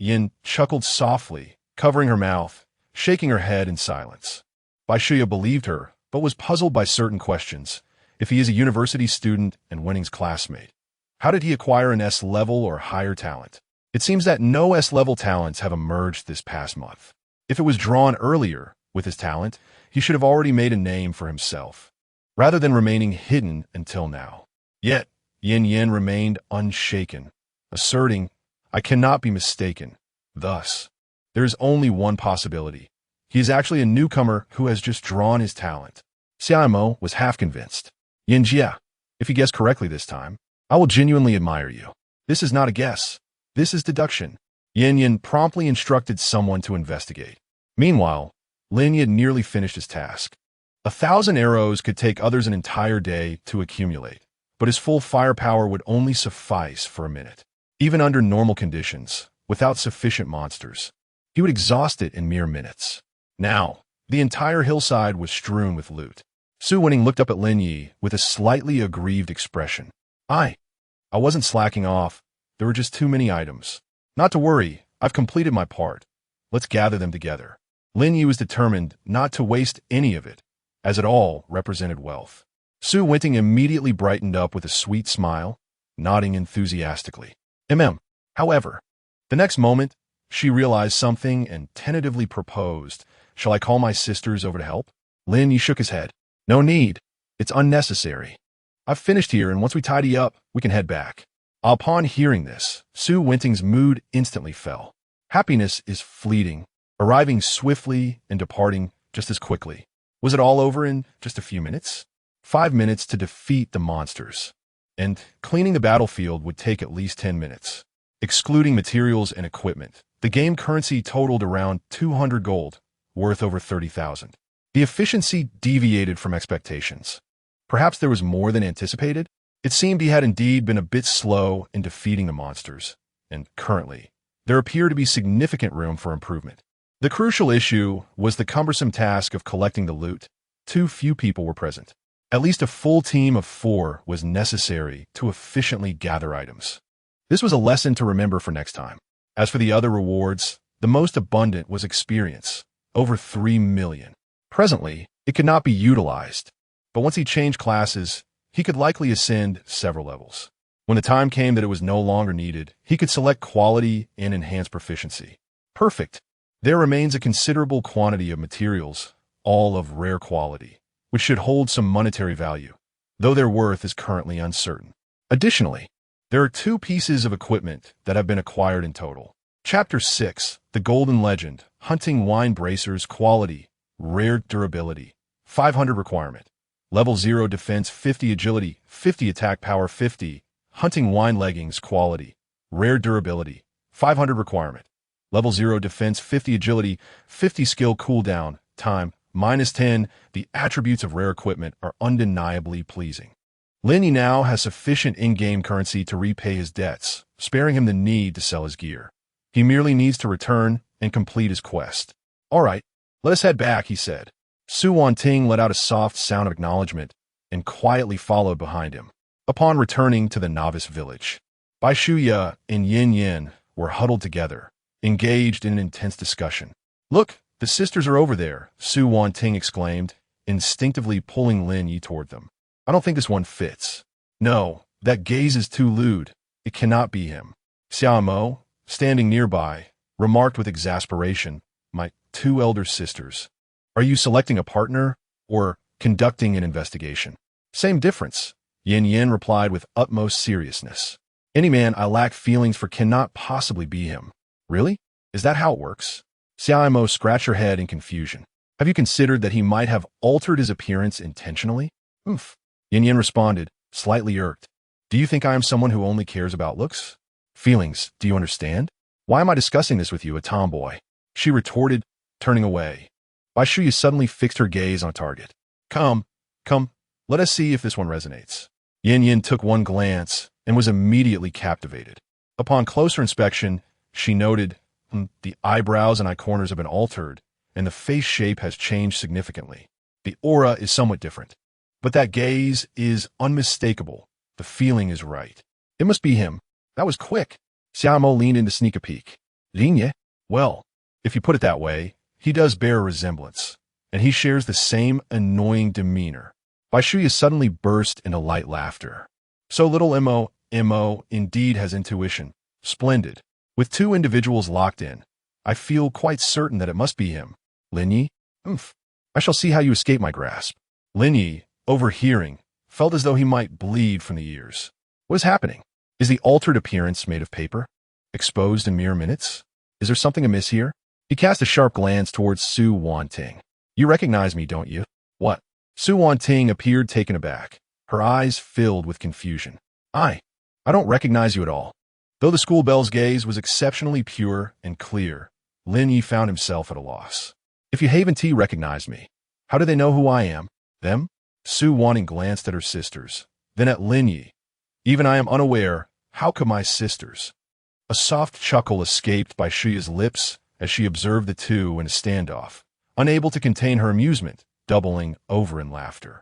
chuckled softly, covering her mouth, shaking her head in silence. Bai Shuya believed her, but was puzzled by certain questions. If he is a university student and Wenting's classmate, how did he acquire an S-level or higher talent? It seems that no S-level talents have emerged this past month. If it was drawn earlier with his talent, he should have already made a name for himself, rather than remaining hidden until now. Yet, Lin Ye remained unshaken, asserting, I cannot be mistaken. Thus, there is only one possibility. He is actually a newcomer who has just drawn his talent. Xiaomo was half convinced. Yin Jia, if you guess correctly this time, I will genuinely admire you. This is not a guess. This is deduction. Yin promptly instructed someone to investigate. Meanwhile, Lin Ye had nearly finished his task. 1,000 arrows could take others an entire day to accumulate, but his full firepower would only suffice for a minute. Even under normal conditions, without sufficient monsters, he would exhaust it in mere minutes. Now, the entire hillside was strewn with loot. Su Wenting looked up at Lin Ye with a slightly aggrieved expression. I wasn't slacking off. There were just too many items. Not to worry, I've completed my part. Let's gather them together. Lin Ye was determined not to waste any of it, as it all represented wealth. Su Wenting immediately brightened up with a sweet smile, nodding enthusiastically. However, the next moment, she realized something and tentatively proposed, Shall I call my sisters over to help? Lin Ye shook his head. No need. It's unnecessary. I've finished here, and once we tidy up, we can head back. Upon hearing this, Su Wenting's mood instantly fell. Happiness is fleeting, arriving swiftly and departing just as quickly. Was it all over in just a few minutes? 5 minutes to defeat the monsters. And cleaning the battlefield would take at least 10 minutes. Excluding materials and equipment, the game currency totaled around 200 gold, worth over 30,000. The efficiency deviated from expectations. Perhaps there was more than anticipated? It seemed he had indeed been a bit slow in defeating the monsters, and currently, there appeared to be significant room for improvement. The crucial issue was the cumbersome task of collecting the loot. Too few people were present. At least a full team of 4 was necessary to efficiently gather items. This was a lesson to remember for next time. As for the other rewards, the most abundant was experience, over 3 million. Presently, it could not be utilized, but once he changed classes, he could likely ascend several levels. When the time came that it was no longer needed, he could select quality and enhance proficiency. Perfect. There remains a considerable quantity of materials, all of rare quality, which should hold some monetary value, though their worth is currently uncertain. Additionally, there are 2 pieces of equipment that have been acquired in total. Chapter 6, The Golden Legend, Hunting Wine Bracers Quality, Rare Durability, 500 Requirement. Level 0 Defense 50 Agility, 50 Attack Power 50, Hunting Wine Leggings Quality, Rare Durability, 500 Requirement. Level 0 Defense 50 Agility, 50 Skill Cooldown, Time, -10. The attributes of rare equipment are undeniably pleasing. Lin Ye now has sufficient in-game currency to repay his debts, sparing him the need to sell his gear. He merely needs to return and complete his quest. All right, let us head back, he said. Su Wenting let out a soft sound of acknowledgement and quietly followed behind him. Upon returning to the novice village, Bai Shuya and Lin Ye were huddled together, engaged in an intense discussion. Look, the sisters are over there, Su Wenting exclaimed, instinctively pulling Lin Ye toward them. I don't think this one fits. No, that gaze is too lewd. It cannot be him. Xiaomo, standing nearby, remarked with exasperation, "My two elder sisters. Are you selecting a partner or conducting an investigation?" "Same difference," Lin Ye replied with utmost seriousness. "Any man I lack feelings for cannot possibly be him." "Really? Is that how it works?" Xiaomo scratched her head in confusion. "Have you considered that he might have altered his appearance intentionally?" "Oomph," Lin Ye responded, slightly irked. "Do you think I am someone who only cares about looks? Feelings, do you understand? Why am I discussing this with you, a tomboy?" she retorted, turning away. Bai Shuya suddenly fixed her gaze on a target. Come, let us see if this one resonates." Yin took one glance and was immediately captivated. Upon closer inspection, she noted, the eyebrows and eye corners have been altered, and the face shape has changed significantly. The aura is somewhat different. But that gaze is unmistakable. The feeling is right. It must be him. That was quick. Xiaomo leaned in to sneak a peek. Linye? Well, if you put it that way, he does bear a resemblance, and he shares the same annoying demeanor. Bai Shuya suddenly burst into light laughter. So little Mo indeed has intuition. Splendid. With two individuals locked in, I feel quite certain that it must be him. Linye? I shall see how you escape my grasp. Linye, overhearing, felt as though he might bleed from the ears. What is happening? Is the altered appearance made of paper? Exposed in mere minutes? Is there something amiss here? He cast a sharp glance towards Su Wanting. You recognize me, don't you? What? Su Wanting appeared taken aback, her eyes filled with confusion. I don't recognize you at all. Though the schoolbell's gaze was exceptionally pure and clear, Lin Ye found himself at a loss. If you haven't recognized me, how do they know who I am? Them? Su Wanting glanced at her sisters, then at Lin Ye. Even I am unaware. How could my sisters? A soft chuckle escaped Bai Shuya's lips as she observed the two in a standoff, unable to contain her amusement, doubling over in laughter.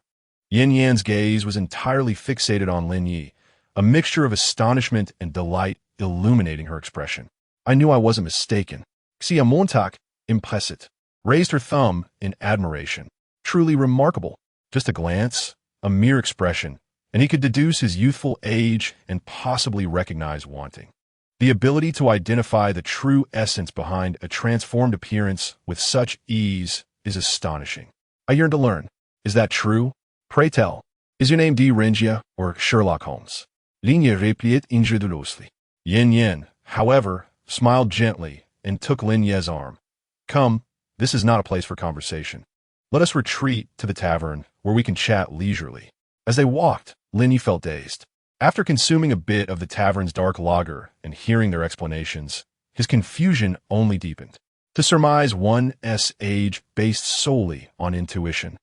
Yin Yan's gaze was entirely fixated on Lin Ye, a mixture of astonishment and delight illuminating her expression. I knew I wasn't mistaken. Xia Montauk, impressive, raised her thumb in admiration. Truly remarkable. Just a glance, a mere expression, and he could deduce his youthful age and possibly recognize Wanting. The ability to identify the true essence behind a transformed appearance with such ease is astonishing. I yearn to learn. Is that true? Pray tell. Is your name D. Rengia or Sherlock Holmes? Linye replied incredulously. Yin, however, smiled gently and took Lin Ye's arm. Come, this is not a place for conversation. Let us retreat to the tavern where we can chat leisurely. As they walked, Lin Ye felt dazed. After consuming a bit of the tavern's dark lager and hearing their explanations, his confusion only deepened. To surmise one's age based solely on intuition.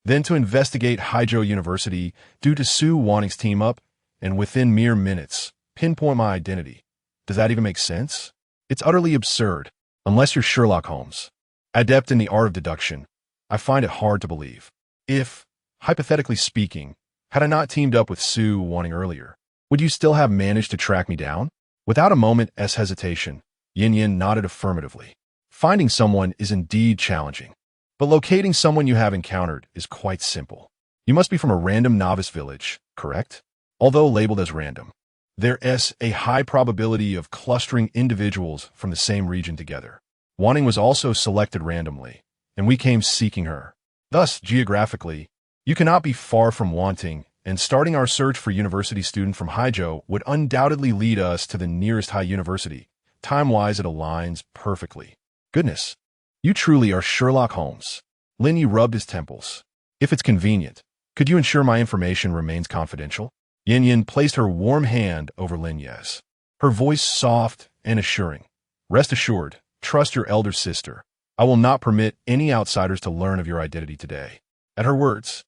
Then to investigate Haijiao University due to Su Wanting's team up, and within mere minutes, pinpoint my identity. Does that even make sense? It's utterly absurd, unless you're Sherlock Holmes. Adept in the art of deduction, I find it hard to believe. If, hypothetically speaking, had I not teamed up with Su Wanting earlier, would you still have managed to track me down? Without a moment's hesitation, Yin nodded affirmatively. Finding someone is indeed challenging, but locating someone you have encountered is quite simple. You must be from a random novice village, correct? Although labeled as random, there is a high probability of clustering individuals from the same region together. Wanting was also selected randomly, and we came seeking her. Thus, geographically, you cannot be far from Wanting, and starting our search for university student from Haijiao would undoubtedly lead us to the nearest high university. Time-wise, it aligns perfectly. Goodness, you truly are Sherlock Holmes. Lin Ye rubbed his temples. If it's convenient, could you ensure my information remains confidential? Yin placed her warm hand over Lin Ye's, her voice soft and assuring. Rest assured, trust your elder sister. I will not permit any outsiders to learn of your identity today. At her words,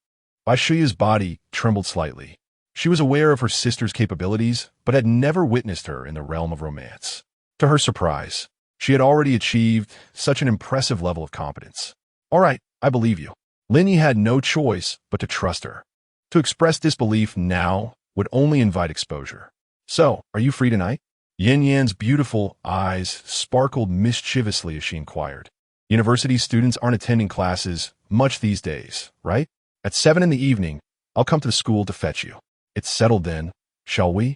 Bai Shuya's body trembled slightly. She was aware of her sister's capabilities, but had never witnessed her in the realm of romance. To her surprise, she had already achieved such an impressive level of competence. All right, I believe you. Lin Ye had no choice but to trust her. To express disbelief now would only invite exposure. So, are you free tonight? Yin Yan's beautiful eyes sparkled mischievously as she inquired. University students aren't attending classes much these days, right? At 7 in the evening, I'll come to the school to fetch you. It's settled then, shall we?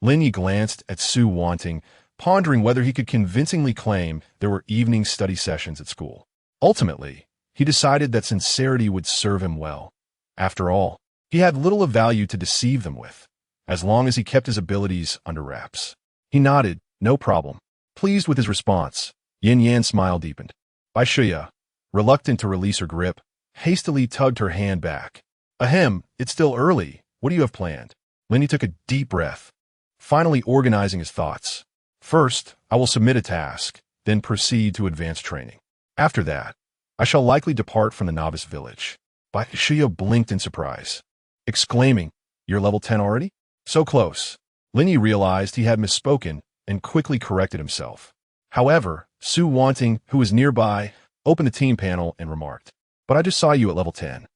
Lin Ye glanced at Su Wanting, pondering whether he could convincingly claim there were evening study sessions at school. Ultimately, he decided that sincerity would serve him well. After all, he had little of value to deceive them with, as long as he kept his abilities under wraps. He nodded, no problem. Pleased with his response, Yin Yan's smile deepened. Bai Shuya, reluctant to release her grip, hastily tugged her hand back. Ahem, it's still early. What do you have planned? Lin Ye took a deep breath, finally organizing his thoughts. First, I will submit a task, then proceed to advanced training. After that, I shall likely depart from the novice village. Bai Shuya blinked in surprise, exclaiming, You're level 10 already? So close. Lin Ye realized he had misspoken and quickly corrected himself. However, Su Wanting, who was nearby, opened the team panel and remarked, But I just saw you at level 10.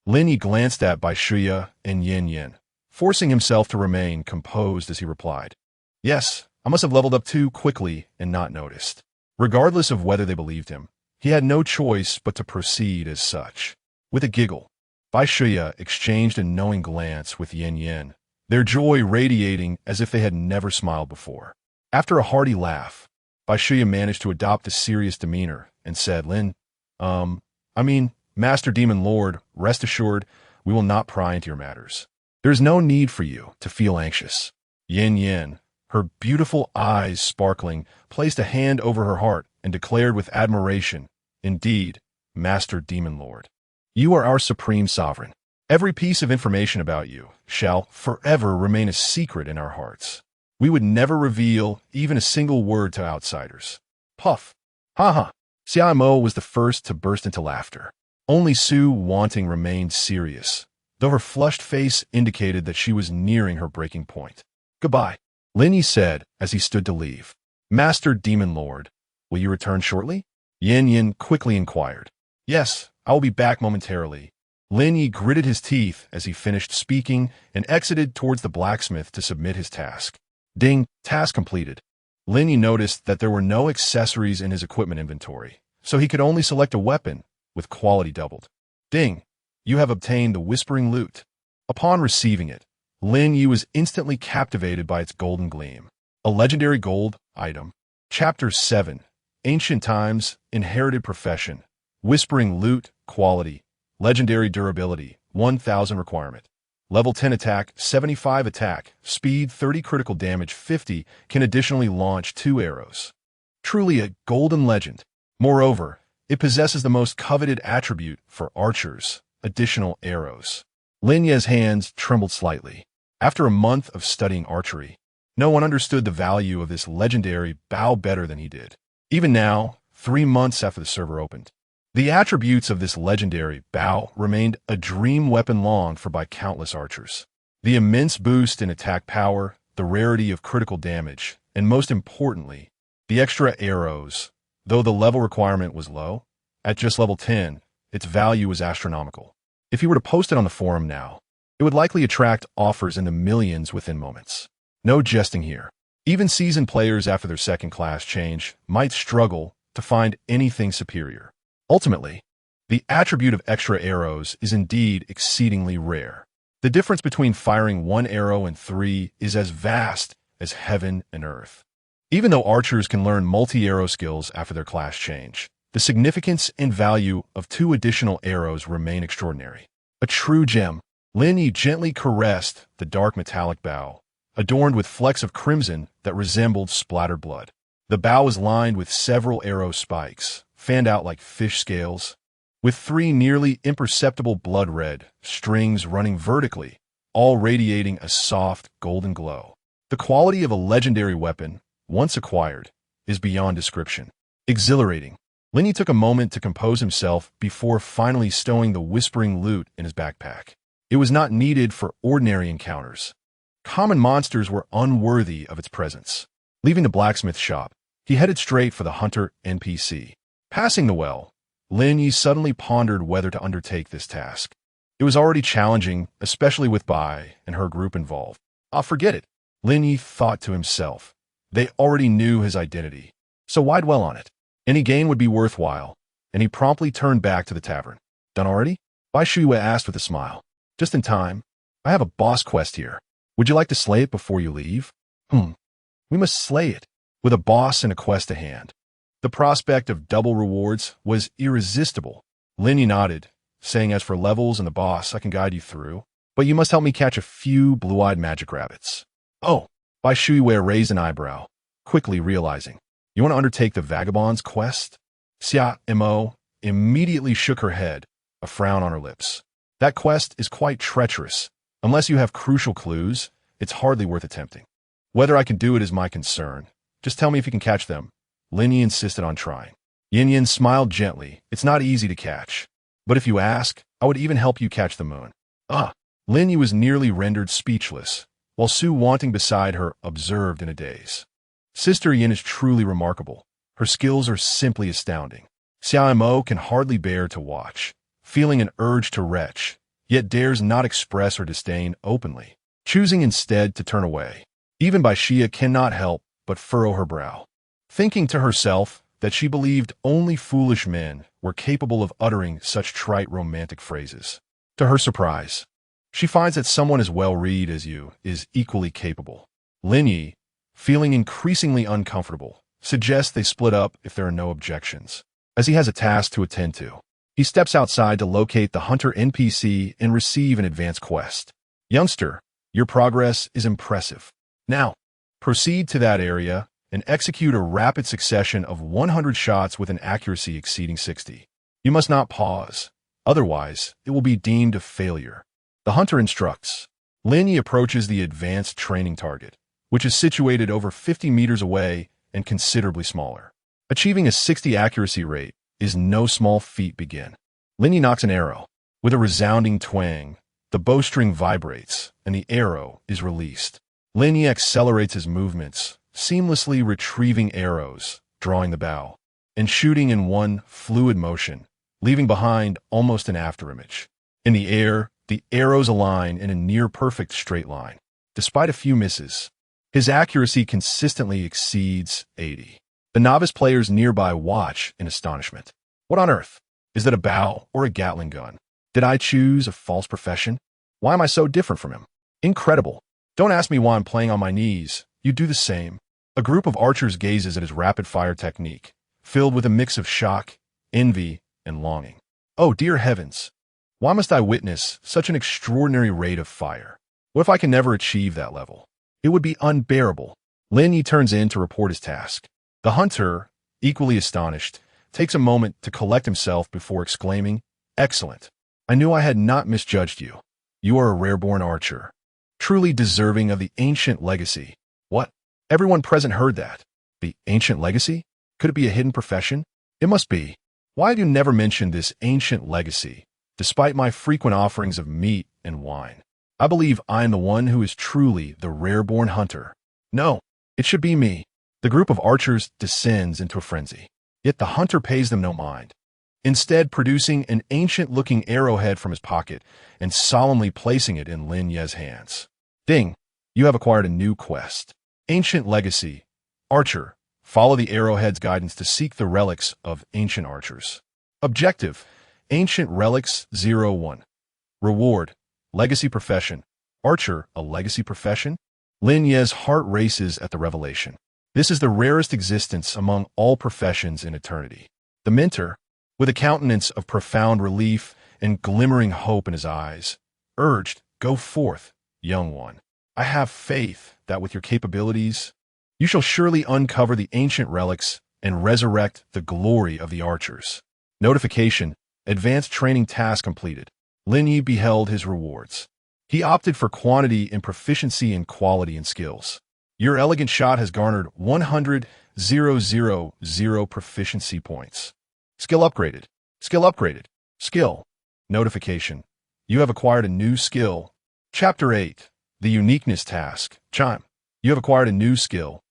Lin Ye glanced at Bai Shuya and Yin Yan, forcing himself to remain composed as he replied, Yes, I must have leveled up too quickly and not noticed. Regardless of whether they believed him, he had no choice but to proceed as such. With a giggle, Bai Shuya exchanged a knowing glance with Yin Yan, their joy radiating as if they had never smiled before. After a hearty laugh, Bai Shuya managed to adopt a serious demeanor and said, Master Demon Lord, rest assured, we will not pry into your matters. There is no need for you to feel anxious. Yin Yan, her beautiful eyes sparkling, placed a hand over her heart and declared with admiration, Indeed, Master Demon Lord, you are our supreme sovereign. Every piece of information about you shall forever remain a secret in our hearts. We would never reveal even a single word to outsiders. Puff. Ha. Xiao was the first to burst into laughter. Only Su Wanting remained serious, though her flushed face indicated that she was nearing her breaking point. Goodbye, Lin Ye said as he stood to leave. Master Demon Lord, will you return shortly? Yin Yan quickly inquired. Yes, I will be back momentarily. Lin Ye gritted his teeth as he finished speaking and exited towards the blacksmith to submit his task. Ding, task completed. Lin Ye noticed that there were no accessories in his equipment inventory, so he could only select a weapon with quality doubled. Ding, you have obtained the Whispering Lute. Upon receiving it, Lin Ye was instantly captivated by its golden gleam. A legendary gold item. Chapter 7. Ancient Times, Inherited Profession. Whispering Lute, Quality. Legendary Durability, 1000 requirement. Level 10 attack, 75 attack, speed 30 critical damage 50, can additionally launch 2 arrows. Truly a golden legend. Moreover, it possesses the most coveted attribute for archers, additional arrows. Lin Ye's hands trembled slightly. After a month of studying archery, no one understood the value of this legendary bow better than he did. Even now, 3 months after the server opened, the attributes of this legendary bow remained a dream weapon longed for by countless archers. The immense boost in attack power, the rarity of critical damage, and most importantly, the extra arrows. Though the level requirement was low, at just level 10, its value was astronomical. If he were to post it on the forum now, it would likely attract offers in the millions within moments. No jesting here. Even seasoned players after their second class change might struggle to find anything superior. Ultimately, the attribute of extra arrows is indeed exceedingly rare. The difference between firing 1 arrow and 3 is as vast as heaven and earth. Even though archers can learn multi-arrow skills after their class change, the significance and value of 2 additional arrows remain extraordinary. A true gem. Lin Ye gently caressed the dark metallic bow, adorned with flecks of crimson that resembled splattered blood. The bow was lined with several arrow spikes, fanned out like fish scales, with 3 nearly imperceptible blood-red strings running vertically, all radiating a soft golden glow. The quality of a legendary weapon, once acquired, is beyond description. Exhilarating. Lin Ye took a moment to compose himself before finally stowing the Whispering Lute in his backpack. It was not needed for ordinary encounters. Common monsters were unworthy of its presence. Leaving the blacksmith shop, he headed straight for the hunter NPC. Passing the well, Lin Ye suddenly pondered whether to undertake this task. It was already challenging, especially with Bai and her group involved. Forget it, Lin Ye thought to himself. They already knew his identity, so why dwell on it? Any gain would be worthwhile, and he promptly turned back to the tavern. Done already? Bai Shuya asked with a smile. Just in time. I have a boss quest here. Would you like to slay it before you leave? We must slay it, with a boss and a quest to hand. The prospect of double rewards was irresistible. Lin Ye nodded, saying, as for levels and the boss, I can guide you through, but you must help me catch a few blue-eyed magic rabbits. Oh, Bai Shuiwei raised an eyebrow, quickly realizing. You want to undertake the vagabond's quest? Xia Mo immediately shook her head, a frown on her lips. That quest is quite treacherous. Unless you have crucial clues, it's hardly worth attempting. Whether I can do it is my concern. Just tell me if you can catch them. Lin Ye insisted on trying. Yin smiled gently. It's not easy to catch. But if you ask, I would even help you catch the moon. Lin Ye was nearly rendered speechless, while Su, wanting beside her, observed in a daze. Sister Yin is truly remarkable. Her skills are simply astounding. Xia Mo can hardly bear to watch, feeling an urge to retch, yet dares not express her disdain openly, choosing instead to turn away. Even Bai Xia cannot help but furrow her brow, thinking to herself that she believed only foolish men were capable of uttering such trite romantic phrases. To her surprise, she finds that someone as well-read as you is equally capable. Lin Ye, feeling increasingly uncomfortable, suggests they split up if there are no objections, as he has a task to attend to. He steps outside to locate the hunter NPC and receive an advanced quest. Youngster, your progress is impressive. Now, proceed to that area and execute a rapid succession of 100 shots with an accuracy exceeding 60. You must not pause, otherwise it will be deemed a failure. The hunter instructs. Lin Ye approaches the advanced training target, which is situated over 50 meters away and considerably smaller. Achieving a 60 accuracy rate is no small feat. Lin Ye knocks an arrow. With a resounding twang, the bowstring vibrates, and the arrow is released. Lin Ye accelerates his movements, seamlessly retrieving arrows, drawing the bow, and shooting in one fluid motion, leaving behind almost an afterimage. In the air, the arrows align in a near-perfect straight line. Despite a few misses, his accuracy consistently exceeds 80. The novice players nearby watch in astonishment. What on earth? Is that a bow or a Gatling gun? Did I choose a false profession? Why am I so different from him? Incredible. Don't ask me why I'm playing on my knees. You do the same. A group of archers gazes at his rapid-fire technique, filled with a mix of shock, envy, and longing. Oh, dear heavens! Why must I witness such an extraordinary rate of fire? What if I can never achieve that level? It would be unbearable. Lin Ye turns in to report his task. The hunter, equally astonished, takes a moment to collect himself before exclaiming, Excellent. I knew I had not misjudged you. You are a rare-born archer, truly deserving of the ancient legacy. What? Everyone present heard that. The ancient legacy? Could it be a hidden profession? It must be. Why do you never mention this ancient legacy, despite my frequent offerings of meat and wine? I believe I am the one who is truly the rare-born hunter. No, it should be me. The group of archers descends into a frenzy. Yet the hunter pays them no mind, instead producing an ancient-looking arrowhead from his pocket and solemnly placing it in Lin Ye's hands. Ding! You have acquired a new quest. Ancient Legacy. Archer. Follow the arrowhead's guidance to seek the relics of ancient archers. Objective. Ancient Relics 01. Reward. Legacy Profession. Archer, a legacy profession? Lin Ye's heart races at the revelation. This is the rarest existence among all professions in eternity. The mentor, with a countenance of profound relief and glimmering hope in his eyes, urged, Go forth, young one. I have faith that with your capabilities, you shall surely uncover the ancient relics and resurrect the glory of the archers. Notification, advanced training task completed. Lin Ye beheld his rewards. He opted for quantity and proficiency in quality and skills. Your elegant shot has garnered 100,000 proficiency points. Skill upgraded. Skill upgraded. Skill. Notification. You have acquired a new skill. Chapter 8. The Uniqueness Task. Chime. You have acquired a new skill.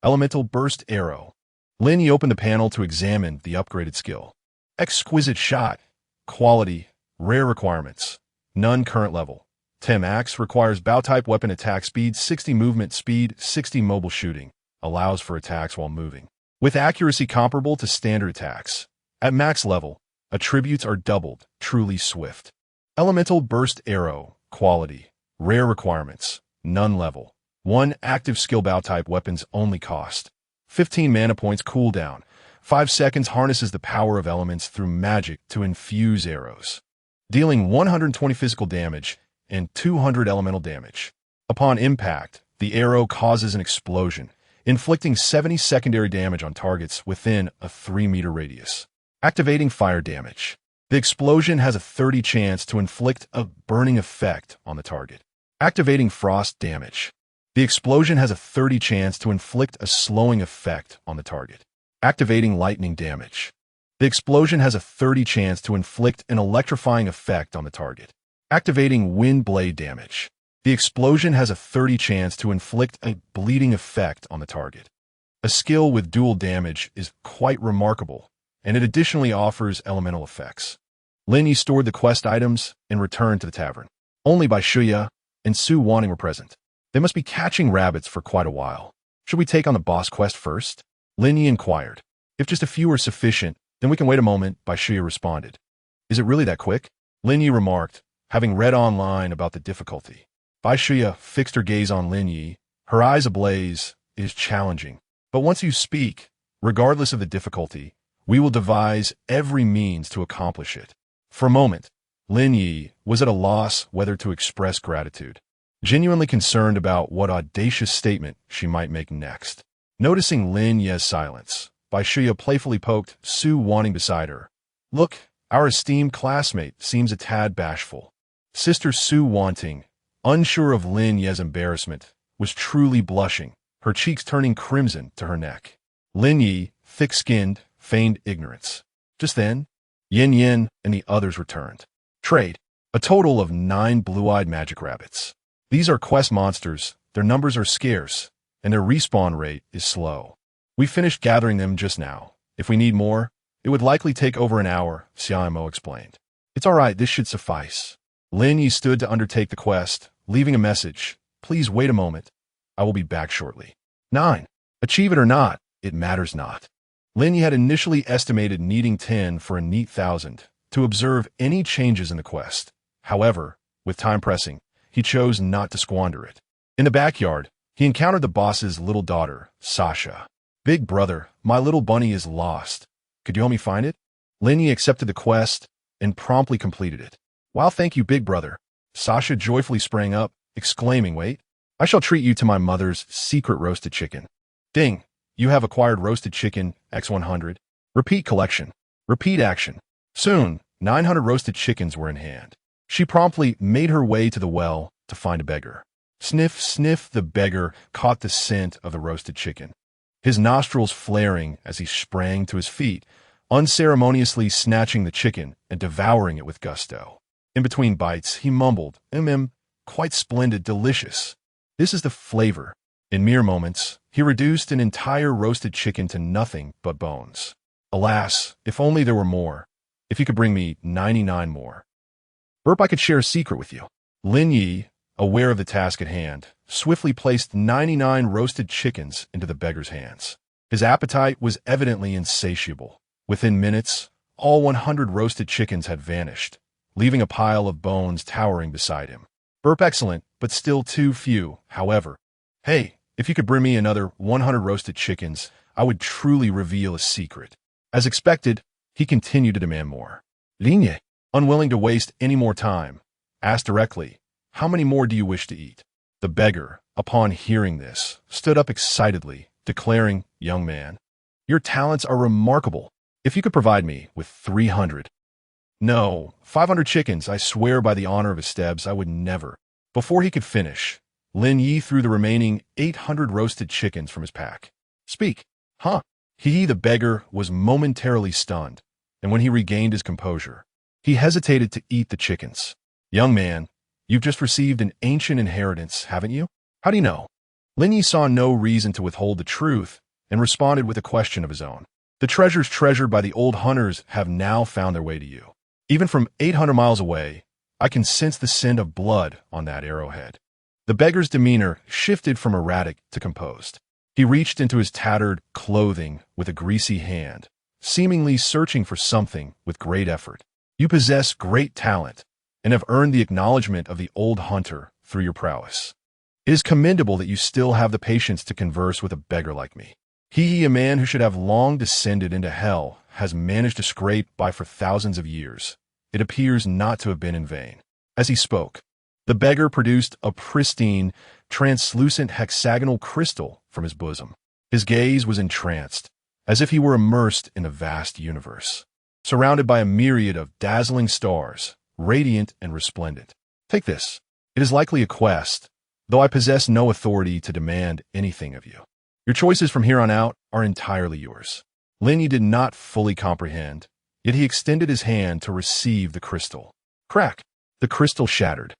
Elemental Burst Arrow. Lin Ye opened the panel to examine the upgraded skill. Exquisite Shot. Quality. Rare requirements. None current level. Tem Axe requires bow-type weapon attack speed 60 movement speed 60 mobile shooting. Allows for attacks while moving. With accuracy comparable to standard attacks. At max level, attributes are doubled, truly swift. Elemental Burst Arrow. Quality. Rare requirements. none level. 1 active skill bow type weapons only cost 15 mana points cooldown. 5 seconds harnesses the power of elements through magic to infuse arrows, dealing 120 physical damage and 200 elemental damage. Upon impact, the arrow causes an explosion, inflicting 70 secondary damage on targets within a 3-meter radius. Activating fire damage. The explosion has a 30% chance to inflict a burning effect on the target. Activating frost damage. The explosion has a 30% chance to inflict a slowing effect on the target. Activating lightning damage. The explosion has a 30% chance to inflict an electrifying effect on the target. Activating wind blade damage. The explosion has a 30% chance to inflict a bleeding effect on the target. A skill with dual damage is quite remarkable, and it additionally offers elemental effects. Lin Ye stored the quest items and returned to the tavern. Only Bai Shuya and Su Wanting were present. They must be catching rabbits for quite a while. Should we take on the boss quest first? Lin Ye inquired. If just a few are sufficient, then we can wait a moment, Bai Shuya responded. Is it really that quick? Lin Ye remarked, having read online about the difficulty. Bai Shuya fixed her gaze on Lin Ye, her eyes ablaze. It is challenging. But once you speak, regardless of the difficulty, we will devise every means to accomplish it. For a moment, Lin Ye was at a loss whether to express gratitude, genuinely concerned about what audacious statement she might make next. Noticing Lin Ye's silence, Bai Shuya playfully poked Su Wanting beside her. Look, our esteemed classmate seems a tad bashful. Sister Su Wanting, unsure of Lin Ye's embarrassment, was truly blushing, her cheeks turning crimson to her neck. Lin Ye, thick-skinned, feigned ignorance. Just then, Yin Yin and the others returned. Trade. A total of 9 blue-eyed magic rabbits. These are quest monsters, their numbers are scarce, and their respawn rate is slow. We finished gathering them just now. If we need more, it would likely take over an hour, Xiaomo explained. It's all right, this should suffice. Lin Yi stood to undertake the quest, leaving a message. Please wait a moment. I will be back shortly. 9. Achieve it or not, it matters not. Lin Yi had initially estimated needing 10 for a neat 1,000 to observe any changes in the quest. However, with time pressing, he chose not to squander it. In the backyard, he encountered the boss's little daughter, Sasha. Big brother, my little bunny is lost. Could you help me find it? Lin Yi accepted the quest and promptly completed it. Wow, thank you, big brother. Sasha joyfully sprang up, exclaiming, wait, I shall treat you to my mother's secret roasted chicken. Ding, you have acquired roasted chicken X100. Repeat collection. Repeat action. Soon, 900 roasted chickens were in hand. She promptly made her way to the well to find a beggar. Sniff, sniff, the beggar caught the scent of the roasted chicken, his nostrils flaring as he sprang to his feet, unceremoniously snatching the chicken and devouring it with gusto. In between bites, he mumbled, quite splendid, delicious. This is the flavor. In mere moments, he reduced an entire roasted chicken to nothing but bones. Alas, if only there were more. If you could bring me 99 more. Burp, I could share a secret with you. Lin Yi, aware of the task at hand, swiftly placed 99 roasted chickens into the beggar's hands. His appetite was evidently insatiable. Within minutes, all 100 roasted chickens had vanished, leaving a pile of bones towering beside him. Burp, excellent, but still too few, however. Hey, if you could bring me another 100 roasted chickens, I would truly reveal a secret. As expected, he continued to demand more. Linye, unwilling to waste any more time, asked directly, how many more do you wish to eat? The beggar, upon hearing this, stood up excitedly, declaring, young man, your talents are remarkable. If you could provide me with 300. No, 500 chickens, I swear by the honor of his stebs, I would never. Before he could finish, Lin Yi threw the remaining 800 roasted chickens from his pack. Speak. Huh? The beggar was momentarily stunned, and when he regained his composure, he hesitated to eat the chickens. Young man, you've just received an ancient inheritance, haven't you? How do you know? Lin Yi saw no reason to withhold the truth and responded with a question of his own. The treasures treasured by the old hunters have now found their way to you. Even from 800 miles away, I can sense the scent of blood on that arrowhead. The beggar's demeanor shifted from erratic to composed. He reached into his tattered clothing with a greasy hand, seemingly searching for something with great effort. You possess great talent and have earned the acknowledgement of the old hunter through your prowess. It is commendable that you still have the patience to converse with a beggar like me. He, a man who should have long descended into hell, has managed to scrape by for thousands of years. It appears not to have been in vain." As he spoke, the beggar produced a pristine, translucent hexagonal crystal from his bosom. His gaze was entranced, as if he were immersed in a vast universe, surrounded by a myriad of dazzling stars, radiant and resplendent. "Take this. It is likely a quest, though I possess no authority to demand anything of you. Your choices from here on out are entirely yours." Lin Ye did not fully comprehend, yet he extended his hand to receive the crystal. Crack! The crystal shattered,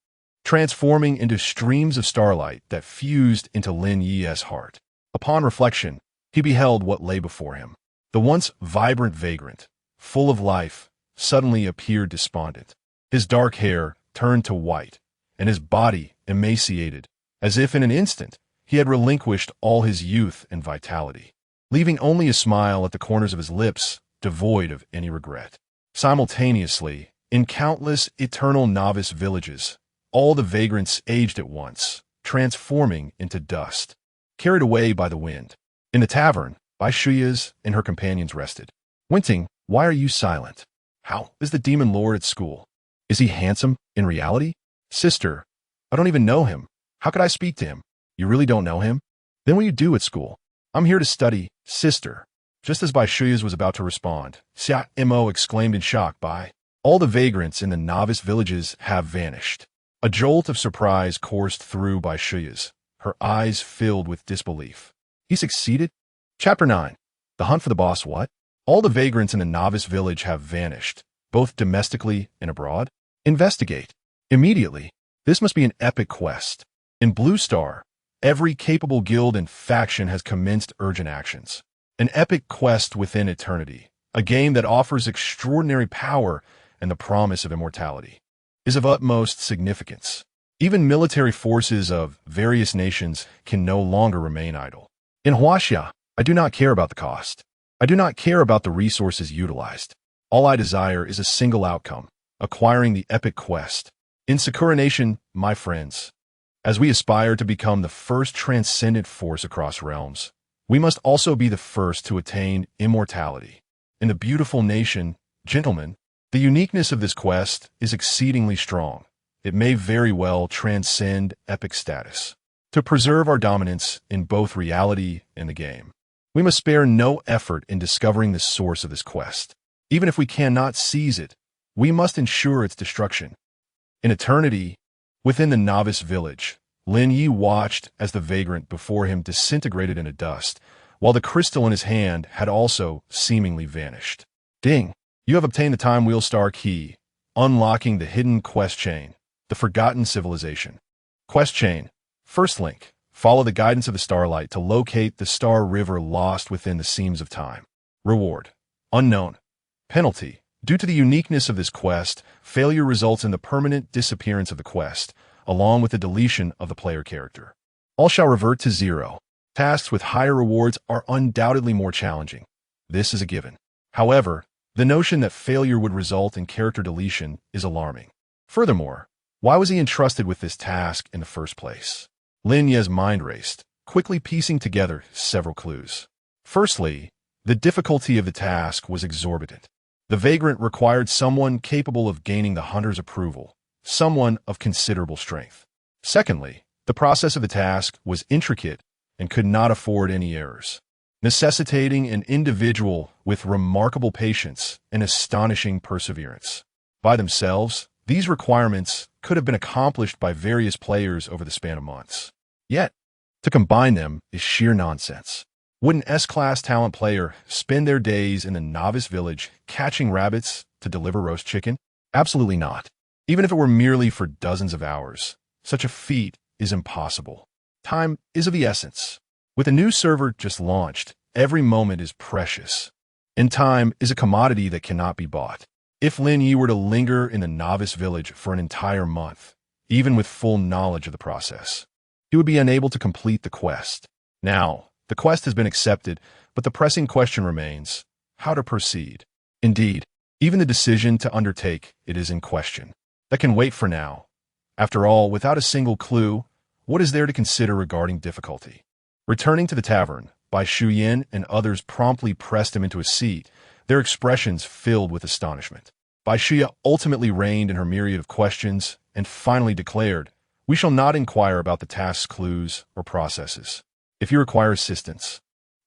transforming into streams of starlight that fused into Lin Ye's heart. Upon reflection, he beheld what lay before him. The once vibrant vagrant, full of life, suddenly appeared despondent. His dark hair turned to white, and his body emaciated, as if in an instant he had relinquished all his youth and vitality, leaving only a smile at the corners of his lips, devoid of any regret. Simultaneously, in countless eternal novice villages, all the vagrants aged at once, transforming into dust, carried away by the wind. In the tavern, Bai Shuya's and her companions rested. "Winting, why are you silent? How is the demon lord at school? Is he handsome in reality?" "Sister, I don't even know him. How could I speak to him?" "You really don't know him? Then what do you do at school?" "I'm here to study, sister." Just as Bai Shuya's was about to respond, Xia Mo exclaimed in shock, "Bai, all the vagrants in the novice villages have vanished." A jolt of surprise coursed through Bai Shuya's, her eyes filled with disbelief. He succeeded? Chapter 9. The Hunt for the Boss. What? All the vagrants in the novice village have vanished, both domestically and abroad? Investigate. Immediately. This must be an epic quest. In Blue Star, every capable guild and faction has commenced urgent actions. An epic quest within eternity, a game that offers extraordinary power and the promise of immortality, is of utmost significance. Even military forces of various nations can no longer remain idle. In Huaxia, I do not care about the cost. I do not care about the resources utilized. All I desire is a single outcome, acquiring the epic quest. In Sakura Nation, my friends, as we aspire to become the first transcendent force across realms, we must also be the first to attain immortality. In the beautiful nation, gentlemen, the uniqueness of this quest is exceedingly strong. It may very well transcend epic status. To preserve our dominance in both reality and the game, we must spare no effort in discovering the source of this quest. Even if we cannot seize it, we must ensure its destruction. In eternity, within the novice village, Lin Ye watched as the vagrant before him disintegrated into dust, while the crystal in his hand had also seemingly vanished. Ding! You have obtained the Time Wheel Star Key, unlocking the hidden quest chain, the Forgotten Civilization. Quest chain. First link. Follow the guidance of the starlight to locate the star river lost within the seams of time. Reward. Unknown. Penalty. Due to the uniqueness of this quest, failure results in the permanent disappearance of the quest, along with the deletion of the player character. All shall revert to zero. Tasks with higher rewards are undoubtedly more challenging. This is a given. However, the notion that failure would result in character deletion is alarming. Furthermore, why was he entrusted with this task in the first place? Lin Ye's mind raced, quickly piecing together several clues. Firstly, the difficulty of the task was exorbitant. The vagrant required someone capable of gaining the hunter's approval, someone of considerable strength. Secondly, the process of the task was intricate and could not afford any errors, necessitating an individual with remarkable patience and astonishing perseverance. By themselves, these requirements could have been accomplished by various players over the span of months. Yet, to combine them is sheer nonsense. Would an S-class talent player spend their days in the novice village catching rabbits to deliver roast chicken? Absolutely not. Even if it were merely for dozens of hours, such a feat is impossible. Time is of the essence. With a new server just launched, every moment is precious, and time is a commodity that cannot be bought. If Lin Ye were to linger in the novice village for an entire month, even with full knowledge of the process, he would be unable to complete the quest. Now, the quest has been accepted, but the pressing question remains, how to proceed. Indeed, even the decision to undertake it is in question. That can wait for now. After all, without a single clue, what is there to consider regarding difficulty? Returning to the tavern, Bai Shuyan and others promptly pressed him into a seat, their expressions filled with astonishment. Bai Shuya ultimately reigned in her myriad of questions and finally declared, "We shall not inquire about the task's clues or processes. If you require assistance,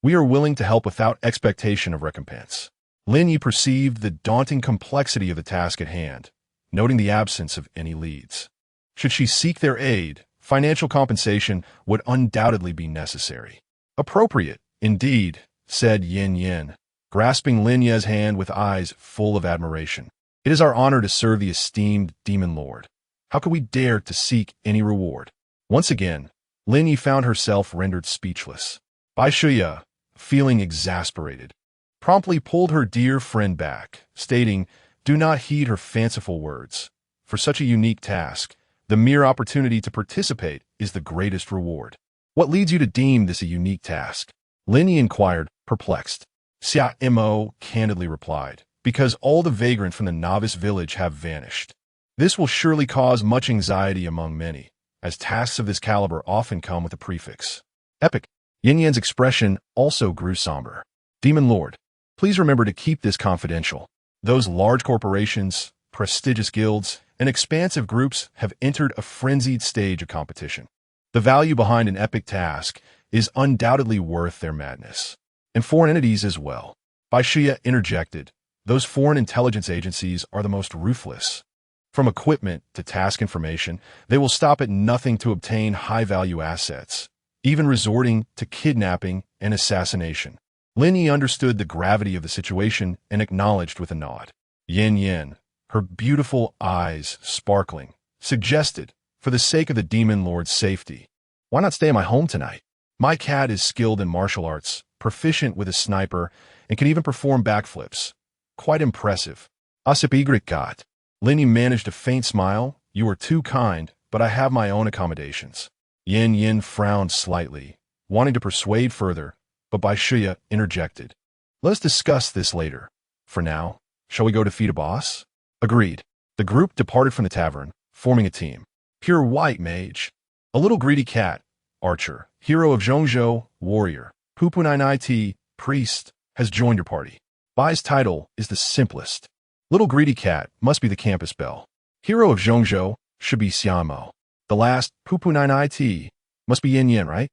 we are willing to help without expectation of recompense." Lin Ye perceived the daunting complexity of the task at hand, noting the absence of any leads. Should she seek their aid, financial compensation would undoubtedly be necessary. "Appropriate, indeed," said Yin Yin, grasping Lin Ye's hand with eyes full of admiration. "It is our honor to serve the esteemed Demon Lord. How could we dare to seek any reward?" Once again, Lin Ye found herself rendered speechless. Bai Shuya, feeling exasperated, promptly pulled her dear friend back, stating, "Do not heed her fanciful words. For such a unique task, the mere opportunity to participate is the greatest reward." "What leads you to deem this a unique task?" Lin Ye inquired, perplexed. Xia Mo candidly replied, "Because all the vagrants from the novice village have vanished. This will surely cause much anxiety among many, as tasks of this caliber often come with a prefix. Epic." Yin Yan's expression also grew somber. "Demon Lord, please remember to keep this confidential. Those large corporations, prestigious guilds, and expansive groups have entered a frenzied stage of competition. The value behind an epic task is undoubtedly worth their madness. And foreign entities as well." Bai Shuya interjected, "Those foreign intelligence agencies are the most ruthless. From equipment to task information, they will stop at nothing to obtain high-value assets, even resorting to kidnapping and assassination." Lin Ye understood the gravity of the situation and acknowledged with a nod. Yin Yin, her beautiful eyes sparkling, suggested, "For the sake of the Demon Lord's safety, why not stay at my home tonight? My cat is skilled in martial arts, proficient with a sniper, and can even perform backflips. Quite impressive." "Asipigrikat." Lin Ye managed a faint smile. "You are too kind, but I have my own accommodations." Yin Yin frowned slightly, wanting to persuade further, but Bai Shuya interjected, "Let us discuss this later. For now, shall we go defeat a boss?" Agreed. The group departed from the tavern, forming a team. Pure White Mage, a little greedy cat, Archer, hero of Zhongzhou, Warrior, Pupunainit, Priest, has joined your party. Bai's title is the simplest. Little Greedy Cat must be the campus belle. Hero of Zhongzhou should be Xiamo. The last, Pupunainit, must be Yin Yin, right?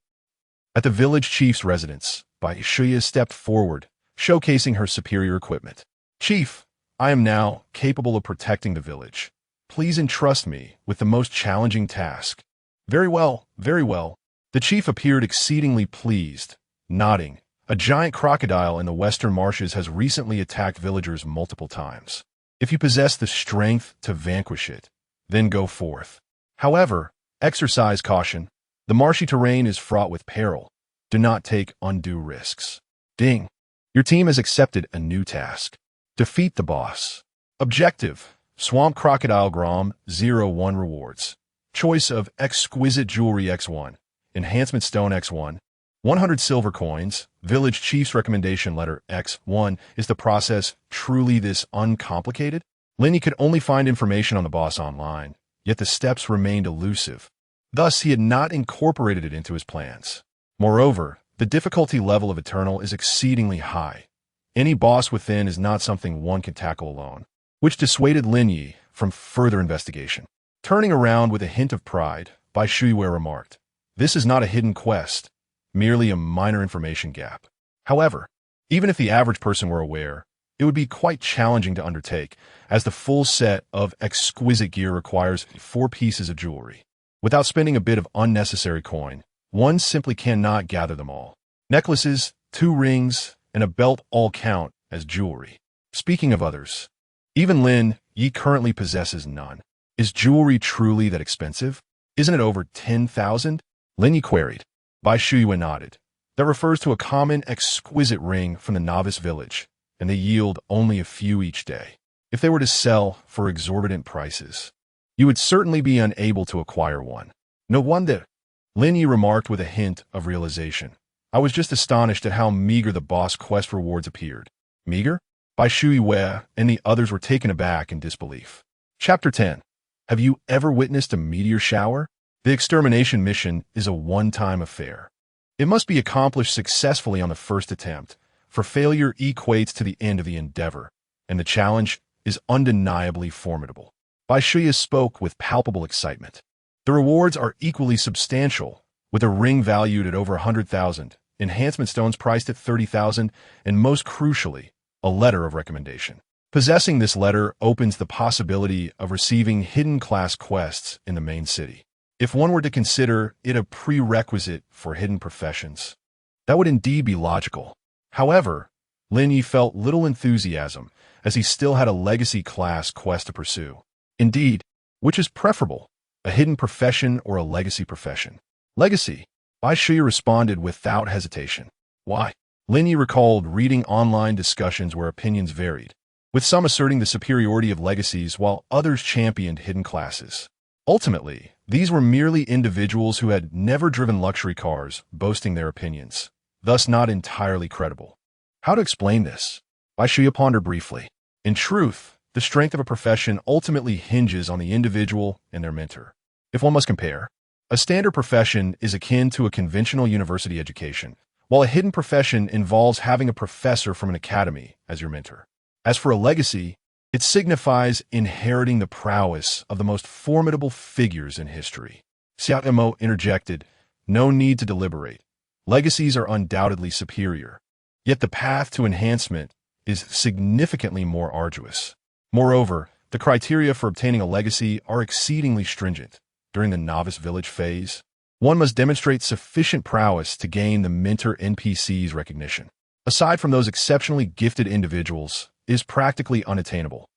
At the village chief's residence, Bai Shuya stepped forward, showcasing her superior equipment. "Chief, I am now capable of protecting the village. Please entrust me with the most challenging task." Very well, very well." The chief appeared exceedingly pleased, nodding. "A giant crocodile in the western marshes has recently attacked villagers multiple times. If you possess the strength to vanquish it, then go forth. However, exercise caution. The marshy terrain is fraught with peril. Do not take undue risks." Ding. Your team has accepted a new task. Defeat the boss. Objective: Swamp Crocodile Grom 01 rewards. Choice of Exquisite Jewelry X1, Enhancement Stone X1, 100 silver coins. Village Chief's recommendation letter X1. Is the process truly this uncomplicated? Lin Ye could only find information on the boss online, yet the steps remained elusive. Thus, he had not incorporated it into his plans. Moreover, the difficulty level of Eternal is exceedingly high. Any boss within is not something one can tackle alone, which dissuaded Lin Ye from further investigation. Turning around with a hint of pride, Bai Shuya remarked, "This is not a hidden quest, merely a minor information gap. However, even if the average person were aware, it would be quite challenging to undertake, as the full set of exquisite gear requires 4 pieces of jewelry. Without spending a bit of unnecessary coin, one simply cannot gather them all. Necklaces, 2 rings, and a belt all count as jewelry. Speaking of others, even Lin Ye currently possesses none. Is jewelry truly that expensive? Isn't it over 10,000? Lin Ye queried. Bai Shuya nodded. That refers to a common exquisite ring from the novice village, and they yield only a few each day. If they were to sell for exorbitant prices, you would certainly be unable to acquire one. No wonder, Lin Ye remarked with a hint of realization. I was just astonished at how meager the boss quest rewards appeared. Meager? Bai Shuya and the others were taken aback in disbelief. Chapter 10. Have you ever witnessed a meteor shower? The extermination mission is a one-time affair. It must be accomplished successfully on the first attempt, for failure equates to the end of the endeavor, and the challenge is undeniably formidable. Bai Shuya spoke with palpable excitement. The rewards are equally substantial, with a ring valued at over 100,000, enhancement stones priced at 30,000, and most crucially, a letter of recommendation. Possessing this letter opens the possibility of receiving hidden class quests in the main city. If one were to consider it a prerequisite for hidden professions, that would indeed be logical. However, Lin Ye felt little enthusiasm, as he still had a legacy class quest to pursue. Indeed, which is preferable, a hidden profession or a legacy profession? Legacy, Bai Shuya responded without hesitation. Why? Lin Ye recalled reading online discussions where opinions varied, with some asserting the superiority of legacies while others championed hidden classes. Ultimately, these were merely individuals who had never driven luxury cars boasting their opinions, thus not entirely credible. How to explain this? Bai Shuya pondered briefly. In truth, the strength of a profession ultimately hinges on the individual and their mentor. If one must compare, a standard profession is akin to a conventional university education, while a hidden profession involves having a professor from an academy as your mentor. As for a legacy, it signifies inheriting the prowess of the most formidable figures in history. Xiao interjected, no need to deliberate. Legacies are undoubtedly superior, yet the path to enhancement is significantly more arduous. Moreover, the criteria for obtaining a legacy are exceedingly stringent. During the novice village phase, one must demonstrate sufficient prowess to gain the mentor NPC's recognition. Aside from those exceptionally gifted individuals, is practically unattainable.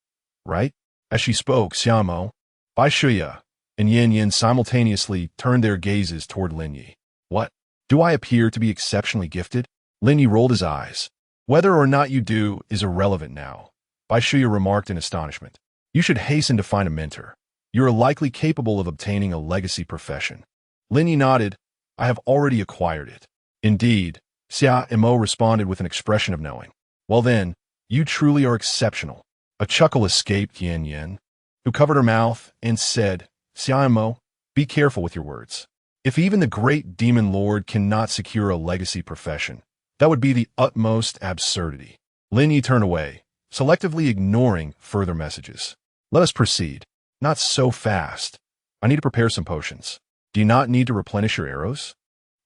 Right? As she spoke, Xiamo, Bai Shuya, and Yin simultaneously turned their gazes toward Lin Ye. What? Do I appear to be exceptionally gifted? Lin Ye rolled his eyes. Whether or not you do is irrelevant now, Bai Shuya remarked in astonishment. You should hasten to find a mentor. You are likely capable of obtaining a legacy profession. Lin Ye nodded. I have already acquired it. Indeed, Xia Mo responded with an expression of knowing. Well then, you truly are exceptional. A chuckle escaped Yin, who covered her mouth and said, Xia Mo, be careful with your words. If even the great demon lord cannot secure a legacy profession, that would be the utmost absurdity. Lin Ye turned away, selectively ignoring further messages. Let us proceed. Not so fast. I need to prepare some potions. Do you not need to replenish your arrows?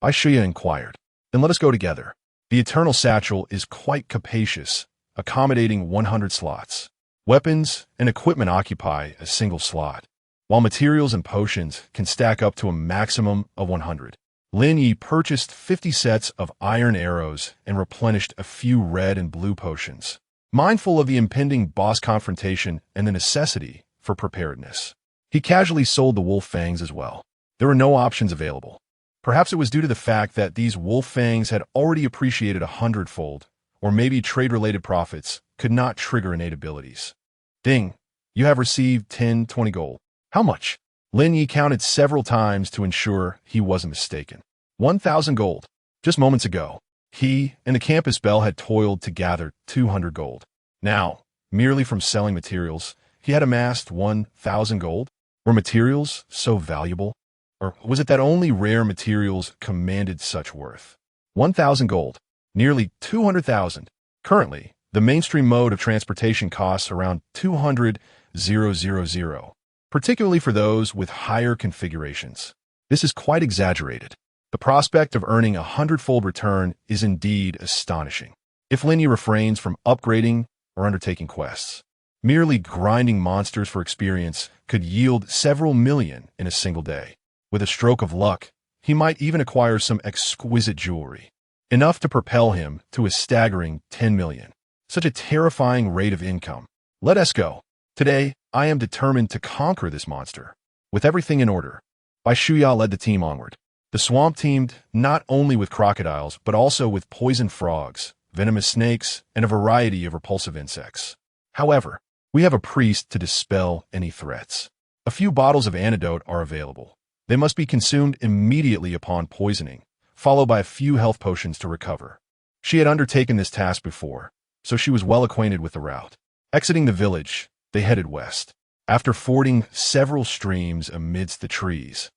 Bai Shuya inquired. Then let us go together. The eternal satchel is quite capacious, accommodating 100 slots. Weapons and equipment occupy a single slot, while materials and potions can stack up to a maximum of 100. Lin Ye purchased 50 sets of iron arrows and replenished a few red and blue potions, mindful of the impending boss confrontation and the necessity for preparedness. He casually sold the wolf fangs as well. There were no options available. Perhaps it was due to the fact that these wolf fangs had already appreciated 100-fold, or maybe trade-related profits could not trigger innate abilities. Ding, you have received 20 gold. How much? Lin Ye counted several times to ensure he wasn't mistaken. 1,000 gold. Just moments ago, he and the campus belle had toiled to gather 200 gold. Now, merely from selling materials, he had amassed 1,000 gold? Were materials so valuable? Or was it that only rare materials commanded such worth? 1,000 gold. Nearly 200,000. Currently, the mainstream mode of transportation costs around 200,000, particularly for those with higher configurations. This is quite exaggerated. The prospect of earning a 100-fold return is indeed astonishing. If Linye refrains from upgrading or undertaking quests, merely grinding monsters for experience could yield several million in a single day. With a stroke of luck, he might even acquire some exquisite jewelry, enough to propel him to a staggering 10 million. Such a terrifying rate of income. Let us go. Today, I am determined to conquer this monster. With everything in order, Bai Shuya led the team onward. The swamp teemed not only with crocodiles, but also with poison frogs, venomous snakes, and a variety of repulsive insects. However, we have a priest to dispel any threats. A few bottles of antidote are available. They must be consumed immediately upon poisoning, followed by a few health potions to recover. She had undertaken this task before, so she was well acquainted with the route. Exiting the village, they headed west. After fording several streams amidst the trees,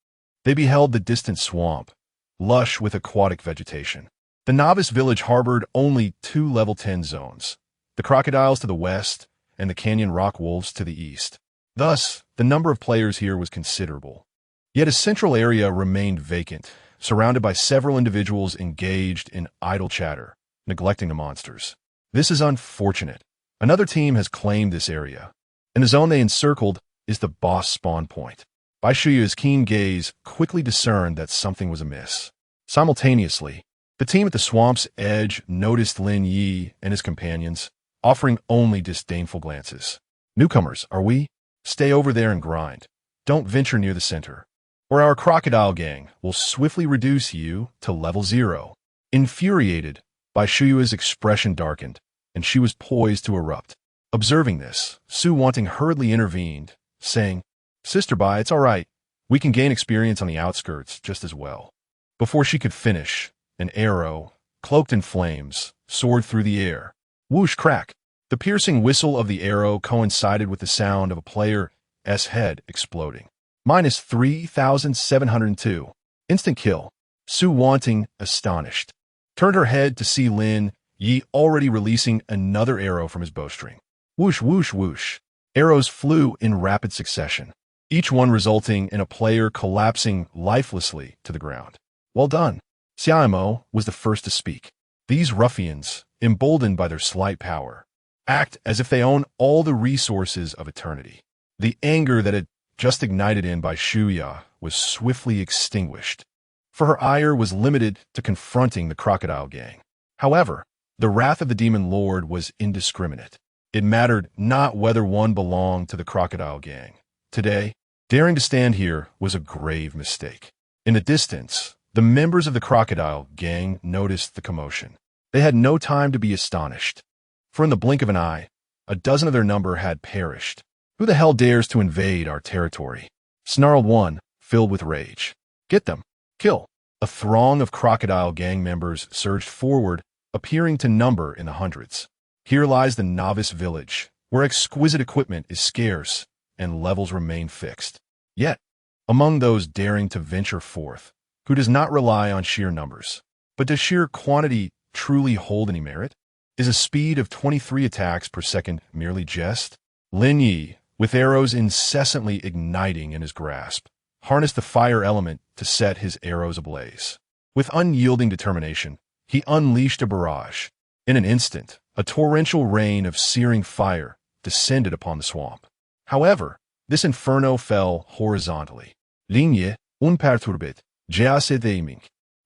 They beheld the distant swamp, lush with aquatic vegetation. The novice village harbored only 2 level 10 zones, the crocodiles to the west and the canyon rock wolves to the east. Thus, the number of players here was considerable. Yet a central area remained vacant, surrounded by several individuals engaged in idle chatter, neglecting the monsters. This is unfortunate. Another team has claimed this area. In the zone they encircled is the boss spawn point. Bai Shuyu's keen gaze quickly discerned that something was amiss. Simultaneously, the team at the swamp's edge noticed Lin Ye and his companions, offering only disdainful glances. Newcomers, are we? Stay over there and grind. Don't venture near the center, or our crocodile gang will swiftly reduce you to level 0. Infuriated, Bai Shuyu's expression darkened, and she was poised to erupt. Observing this, Su Wanting hurriedly intervened, saying, Sister Bai, it's all right. We can gain experience on the outskirts just as well. Before she could finish, an arrow, cloaked in flames, soared through the air. Whoosh crack! The piercing whistle of the arrow coincided with the sound of a player's head exploding. Minus 3,702. Instant kill. Su Wanting, astonished, turned her head to see Lin Ye already releasing another arrow from his bowstring. Whoosh, whoosh, whoosh. Arrows flew in rapid succession, each one resulting in a player collapsing lifelessly to the ground. Well done. Xiaomo was the first to speak. These ruffians, emboldened by their slight power, act as if they own all the resources of eternity. The anger that had just ignited in Bai Shuya was swiftly extinguished, for her ire was limited to confronting the crocodile gang. However, the wrath of the demon lord was indiscriminate. It mattered not whether one belonged to the crocodile gang. Today, daring to stand here was a grave mistake. In the distance, the members of the crocodile gang noticed the commotion. They had no time to be astonished, for in the blink of an eye, a dozen of their number had perished. Who the hell dares to invade our territory? Snarled one, filled with rage. Get them. Kill. A throng of crocodile gang members surged forward, appearing to number in the hundreds. Here lies the novice village, where exquisite equipment is scarce and levels remain fixed. Yet, among those daring to venture forth, who does not rely on sheer numbers, but does sheer quantity truly hold any merit? Is a speed of 23 attacks per second merely jest? Lin Ye, with arrows incessantly igniting in his grasp, harnessed the fire element to set his arrows ablaze. With unyielding determination, he unleashed a barrage. In an instant, a torrential rain of searing fire descended upon the swamp. However, this inferno fell horizontally. Lin Ye, unperturbed, jaset aiming.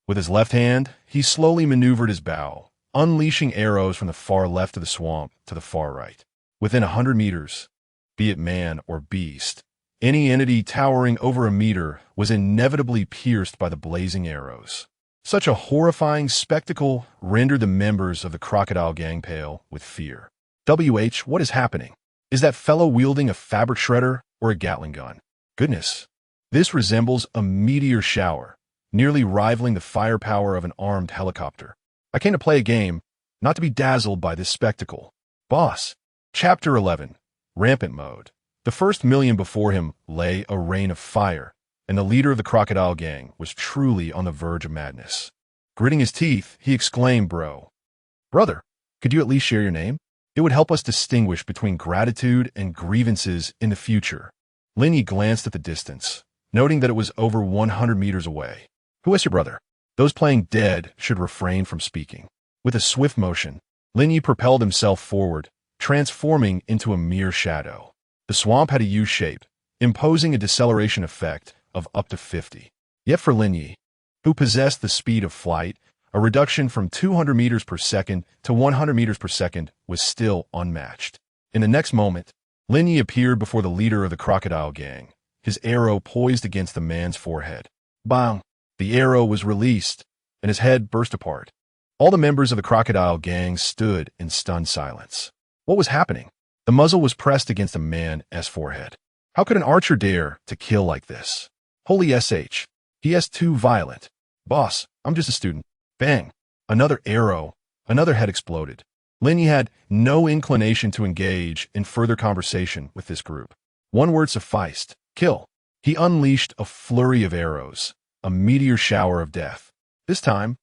With his left hand, he slowly maneuvered his bow, unleashing arrows from the far left of the swamp to the far right. Within 100 meters, be it man or beast, any entity towering over a meter was inevitably pierced by the blazing arrows. Such a horrifying spectacle rendered the members of the crocodile gang pale with fear. What is happening? Is that fellow wielding a fabric shredder or a Gatling gun? Goodness, this resembles a meteor shower, nearly rivaling the firepower of an armed helicopter. I came to play a game, not to be dazzled by this spectacle. Boss. Chapter 11. Rampant Mode. The first million before him lay a rain of fire, and the leader of the crocodile gang was truly on the verge of madness. Gritting his teeth, he exclaimed, Brother, could you at least share your name? It would help us distinguish between gratitude and grievances in the future. Lin Ye glanced at the distance, noting that it was over 100 meters away. Who is your brother? Those playing dead should refrain from speaking. With a swift motion, Lin Ye propelled himself forward, transforming into a mere shadow. The swamp had a U-shape, imposing a deceleration effect of up to 50. Yet for Lin Ye, who possessed the speed of flight, a reduction from 200 meters per second to 100 meters per second was still unmatched. In the next moment, Lin Ye appeared before the leader of the crocodile gang, his arrow poised against the man's forehead. Bang! The arrow was released, and his head burst apart. All the members of the crocodile gang stood in stunned silence. What was happening? The muzzle was pressed against a man's forehead. How could an archer dare to kill like this? Holy SH. He is too violent. Boss, I'm just a student. Bang! Another arrow. Another head exploded. Lin Ye had no inclination to engage in further conversation with this group. One word sufficed. Kill. He unleashed a flurry of arrows, a meteor shower of death. This time,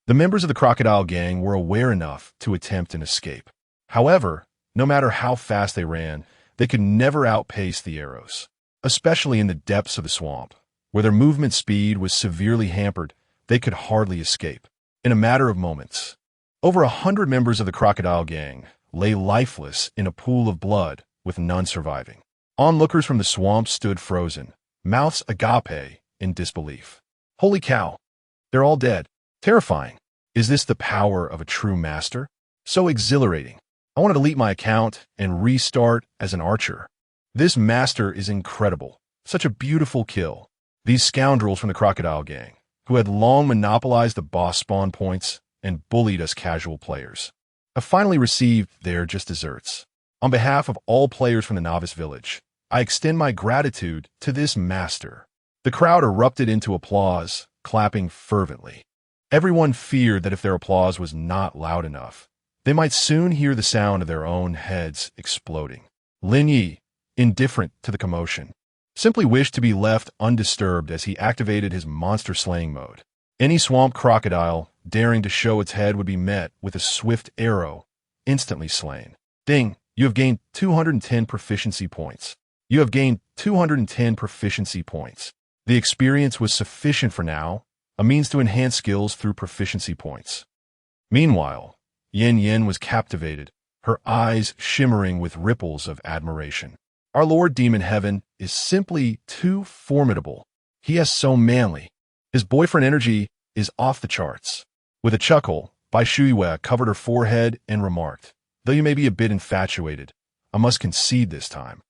the members of the crocodile gang were aware enough to attempt an escape. However, no matter how fast they ran, they could never outpace the arrows, especially in the depths of the swamp, where their movement speed was severely hampered. They could hardly escape. In a matter of moments, over 100 members of the crocodile gang lay lifeless in a pool of blood, with none surviving. Onlookers from the swamp stood frozen, mouths agape in disbelief. Holy cow! They're all dead. Terrifying. Is this the power of a true master? So exhilarating. I want to delete my account and restart as an archer. This master is incredible. Such a beautiful kill. These scoundrels from the crocodile gang, who had long monopolized the boss spawn points and bullied us casual players, have finally received their just desserts. On behalf of all players from the novice village, I extend my gratitude to this master. The crowd erupted into applause, clapping fervently. Everyone feared that if their applause was not loud enough, they might soon hear the sound of their own heads exploding. Lin Ye, indifferent to the commotion, simply wished to be left undisturbed as he activated his monster-slaying mode. Any swamp crocodile daring to show its head would be met with a swift arrow, instantly slain. Ding! You have gained 210 proficiency points. You have gained 210 proficiency points. The experience was sufficient for now, a means to enhance skills through proficiency points. Meanwhile, Lin Ye was captivated, her eyes shimmering with ripples of admiration. Our Lord Demon Heaven is simply too formidable. He is so manly. His boyfriend energy is off the charts. With a chuckle, Bai Shuiwei covered her forehead and remarked, "Though you may be a bit infatuated, I must concede this time.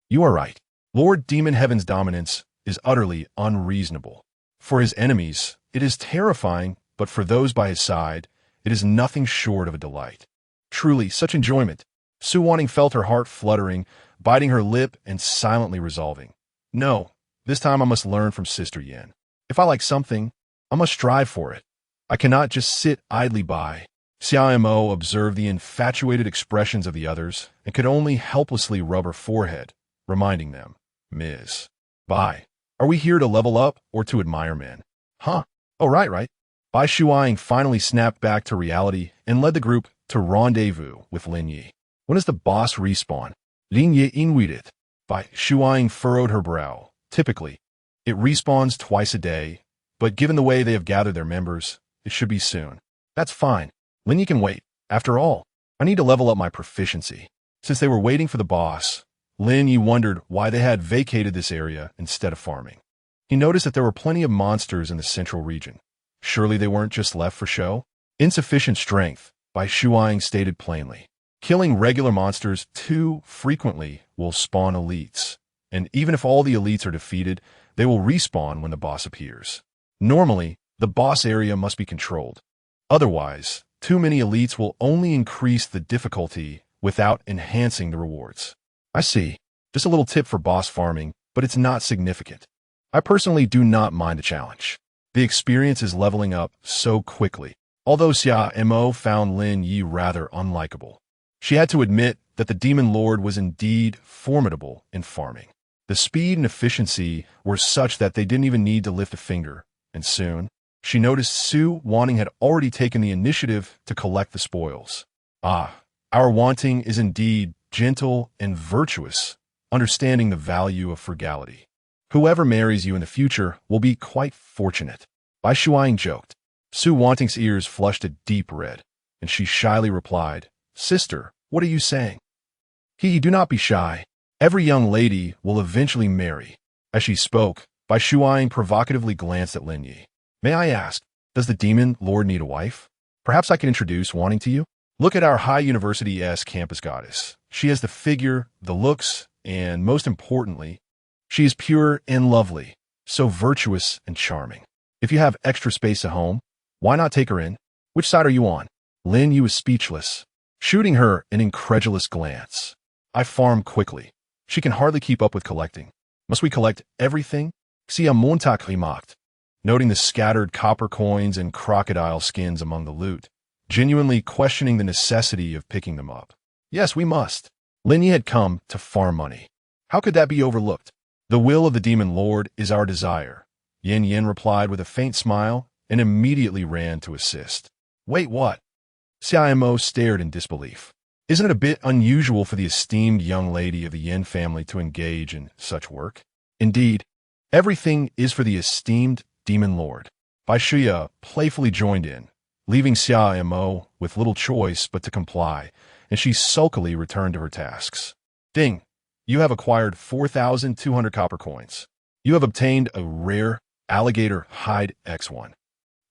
You are right. Lord Demon Heaven's dominance is utterly unreasonable. For his enemies, it is terrifying, but for those by his side, it is nothing short of a delight. Truly, such enjoyment." Su Wanting felt her heart fluttering, biting her lip and silently resolving, "No, this time I must learn from Sister Yin. If I like something, I must strive for it. I cannot just sit idly by." Xiao observed the infatuated expressions of the others and could only helplessly rub her forehead, reminding them, "Ms. Bai, are we here to level up or to admire men?" "Huh? Oh, right. Bai Shuang finally snapped back to reality and led the group to rendezvous with Lin Ye. "When does the boss respawn?" Lin Ye inwitted. Bai Shuang furrowed her brow. "Typically, it respawns twice a day, but given the way they have gathered their members, it should be soon." "That's fine. Lin Ye can wait. After all, I need to level up my proficiency." Since they were waiting for the boss, Lin Ye wondered why they had vacated this area instead of farming. He noticed that there were plenty of monsters in the central region. Surely they weren't just left for show? Insufficient strength, Bai Shuang stated plainly. Killing regular monsters too frequently will spawn elites, and even if all the elites are defeated, they will respawn when the boss appears. Normally, the boss area must be controlled. Otherwise, too many elites will only increase the difficulty without enhancing the rewards. I see. Just a little tip for boss farming, but it's not significant. I personally do not mind the challenge. The experience is leveling up so quickly. Although Xia Mo found Lin Ye rather unlikable, she had to admit that the Demon Lord was indeed formidable in farming. The speed and efficiency were such that they didn't even need to lift a finger, and soon, she noticed Su Wanting had already taken the initiative to collect the spoils. "Ah, our Wanting is indeed gentle and virtuous, understanding the value of frugality. Whoever marries you in the future will be quite fortunate." Bai Shuang joked. Su Wanting's ears flushed a deep red, and she shyly replied, "Sister, what are you saying?" Do not be shy. Every young lady will eventually marry." As she spoke, Bai Shuang provocatively glanced at Lin Ye. "May I ask, does the Demon Lord need a wife? Perhaps I can introduce Wanting to you? Look at our High University-S campus goddess. She has the figure, the looks, and most importantly, she is pure and lovely, so virtuous and charming. If you have extra space at home, why not take her in? Which side are you on?" Lin Ye was speechless, shooting her an incredulous glance. "I farm quickly. She can hardly keep up with collecting. Must we collect everything?" Xia Montak remarked, noting the scattered copper coins and crocodile skins among the loot, genuinely questioning the necessity of picking them up. "Yes, we must." Lin Ye had come to farm money. How could that be overlooked? The will of the demon lord is our desire. Lin Ye replied with a faint smile and immediately ran to assist. Wait, what? Xiaomo stared in disbelief. Isn't it a bit unusual for the esteemed young lady of the Yin family to engage in such work? Indeed, everything is for the esteemed demon lord. Bai Shuya playfully joined in, leaving Xiaomo with little choice but to comply, and she sulkily returned to her tasks. Ding! You have acquired 4,200 copper coins. You have obtained a rare alligator hide X1.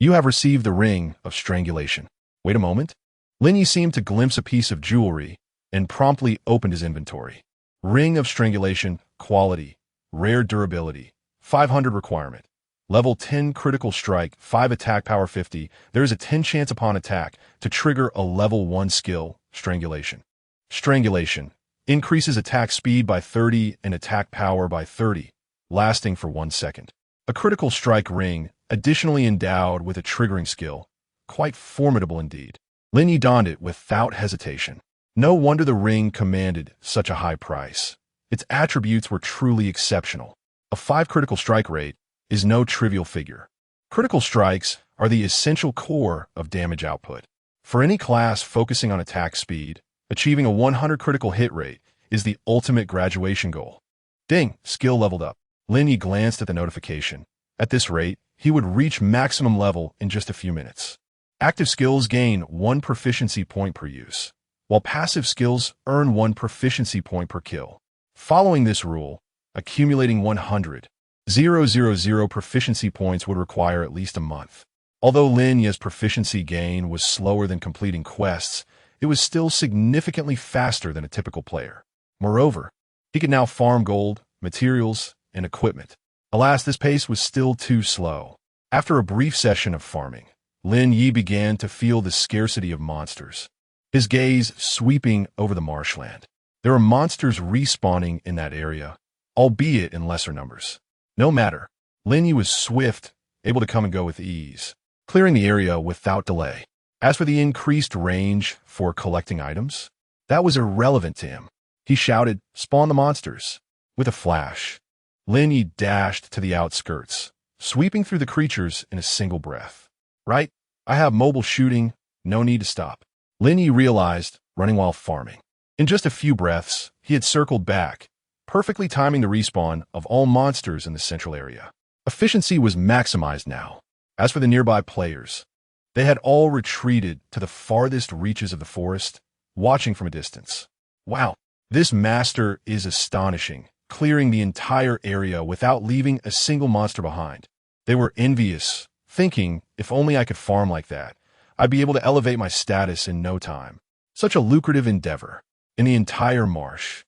You have received the ring of strangulation. Wait a moment. Lin Ye seemed to glimpse a piece of jewelry and promptly opened his inventory. Ring of strangulation, quality, rare durability, 500 requirement. Level 10 critical strike, 5 attack power 50. There is a 10 chance upon attack to trigger a level 1 skill, strangulation. Strangulation increases attack speed by 30 and attack power by 30, lasting for 1 second. A critical strike ring, additionally endowed with a triggering skill. Quite formidable indeed. Lin Ye donned it without hesitation. No wonder the ring commanded such a high price. Its attributes were truly exceptional. A 5 critical strike rate is no trivial figure. Critical strikes are the essential core of damage output. For any class focusing on attack speed, achieving a 100 critical hit rate is the ultimate graduation goal. Ding! Skill leveled up. Lin Ye glanced at the notification. At this rate, he would reach maximum level in just a few minutes. Active skills gain 1 proficiency point per use, while passive skills earn 1 proficiency point per kill. Following this rule, accumulating 100,000 proficiency points would require at least a month. Although Lin Ye's proficiency gain was slower than completing quests, it was still significantly faster than a typical player. Moreover, he could now farm gold, materials, and equipment. Alas, this pace was still too slow. After a brief session of farming, Lin Ye began to feel the scarcity of monsters, his gaze sweeping over the marshland. There were monsters respawning in that area, albeit in lesser numbers. No matter, Lin Ye was swift, able to come and go with ease, clearing the area without delay. As for the increased range for collecting items, that was irrelevant to him. He shouted, "Spawn the monsters!" With a flash, Lin Ye dashed to the outskirts, sweeping through the creatures in a single breath. Right? I have mobile shooting, no need to stop. Lin Ye realized, running while farming. In just a few breaths, he had circled back, perfectly timing the respawn of all monsters in the central area. Efficiency was maximized now. As for the nearby players, they had all retreated to the farthest reaches of the forest, watching from a distance. Wow, this master is astonishing, clearing the entire area without leaving a single monster behind. They were envious, thinking, if only I could farm like that, I'd be able to elevate my status in no time. Such a lucrative endeavor. In the entire marsh,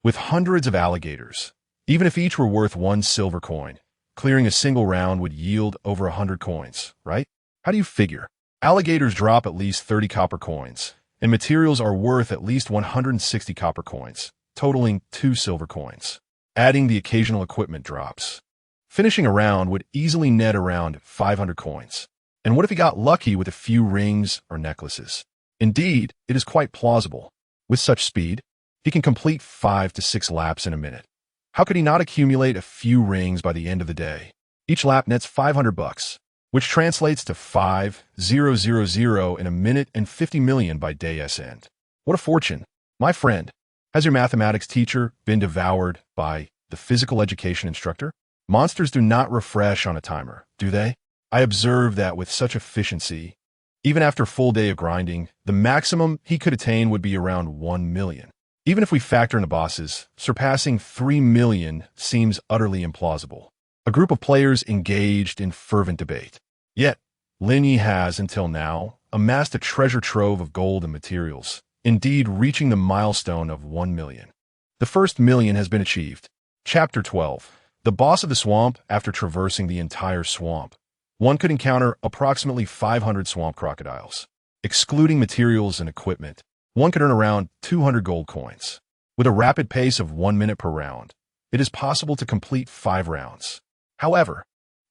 with hundreds of alligators, even if each were worth 1 silver coin, clearing a single round would yield over 100 coins, right? How do you figure? Alligators drop at least 30 copper coins, and materials are worth at least 160 copper coins, totaling 2 silver coins. Adding the occasional equipment drops. Finishing a round would easily net around 500 coins. And what if he got lucky with a few rings or necklaces? Indeed, it is quite plausible. With such speed, he can complete 5 to 6 laps in a minute. How could he not accumulate a few rings by the end of the day? Each lap nets 500 bucks, which translates to 5,000 in a minute and 50 million by day's end. What a fortune. My friend, has your mathematics teacher been devoured by the physical education instructor? Monsters do not refresh on a timer, do they? I observed that with such efficiency, even after a full day of grinding, the maximum he could attain would be around 1 million. Even if we factor in the bosses, surpassing 3 million seems utterly implausible. A group of players engaged in fervent debate. Yet, Lin Ye has, until now, amassed a treasure trove of gold and materials, indeed reaching the milestone of 1 million. The first million has been achieved. Chapter 12. The boss of the swamp. After traversing the entire swamp, one could encounter approximately 500 swamp crocodiles. Excluding materials and equipment, one could earn around 200 gold coins. With a rapid pace of 1 minute per round, it is possible to complete 5 rounds. However,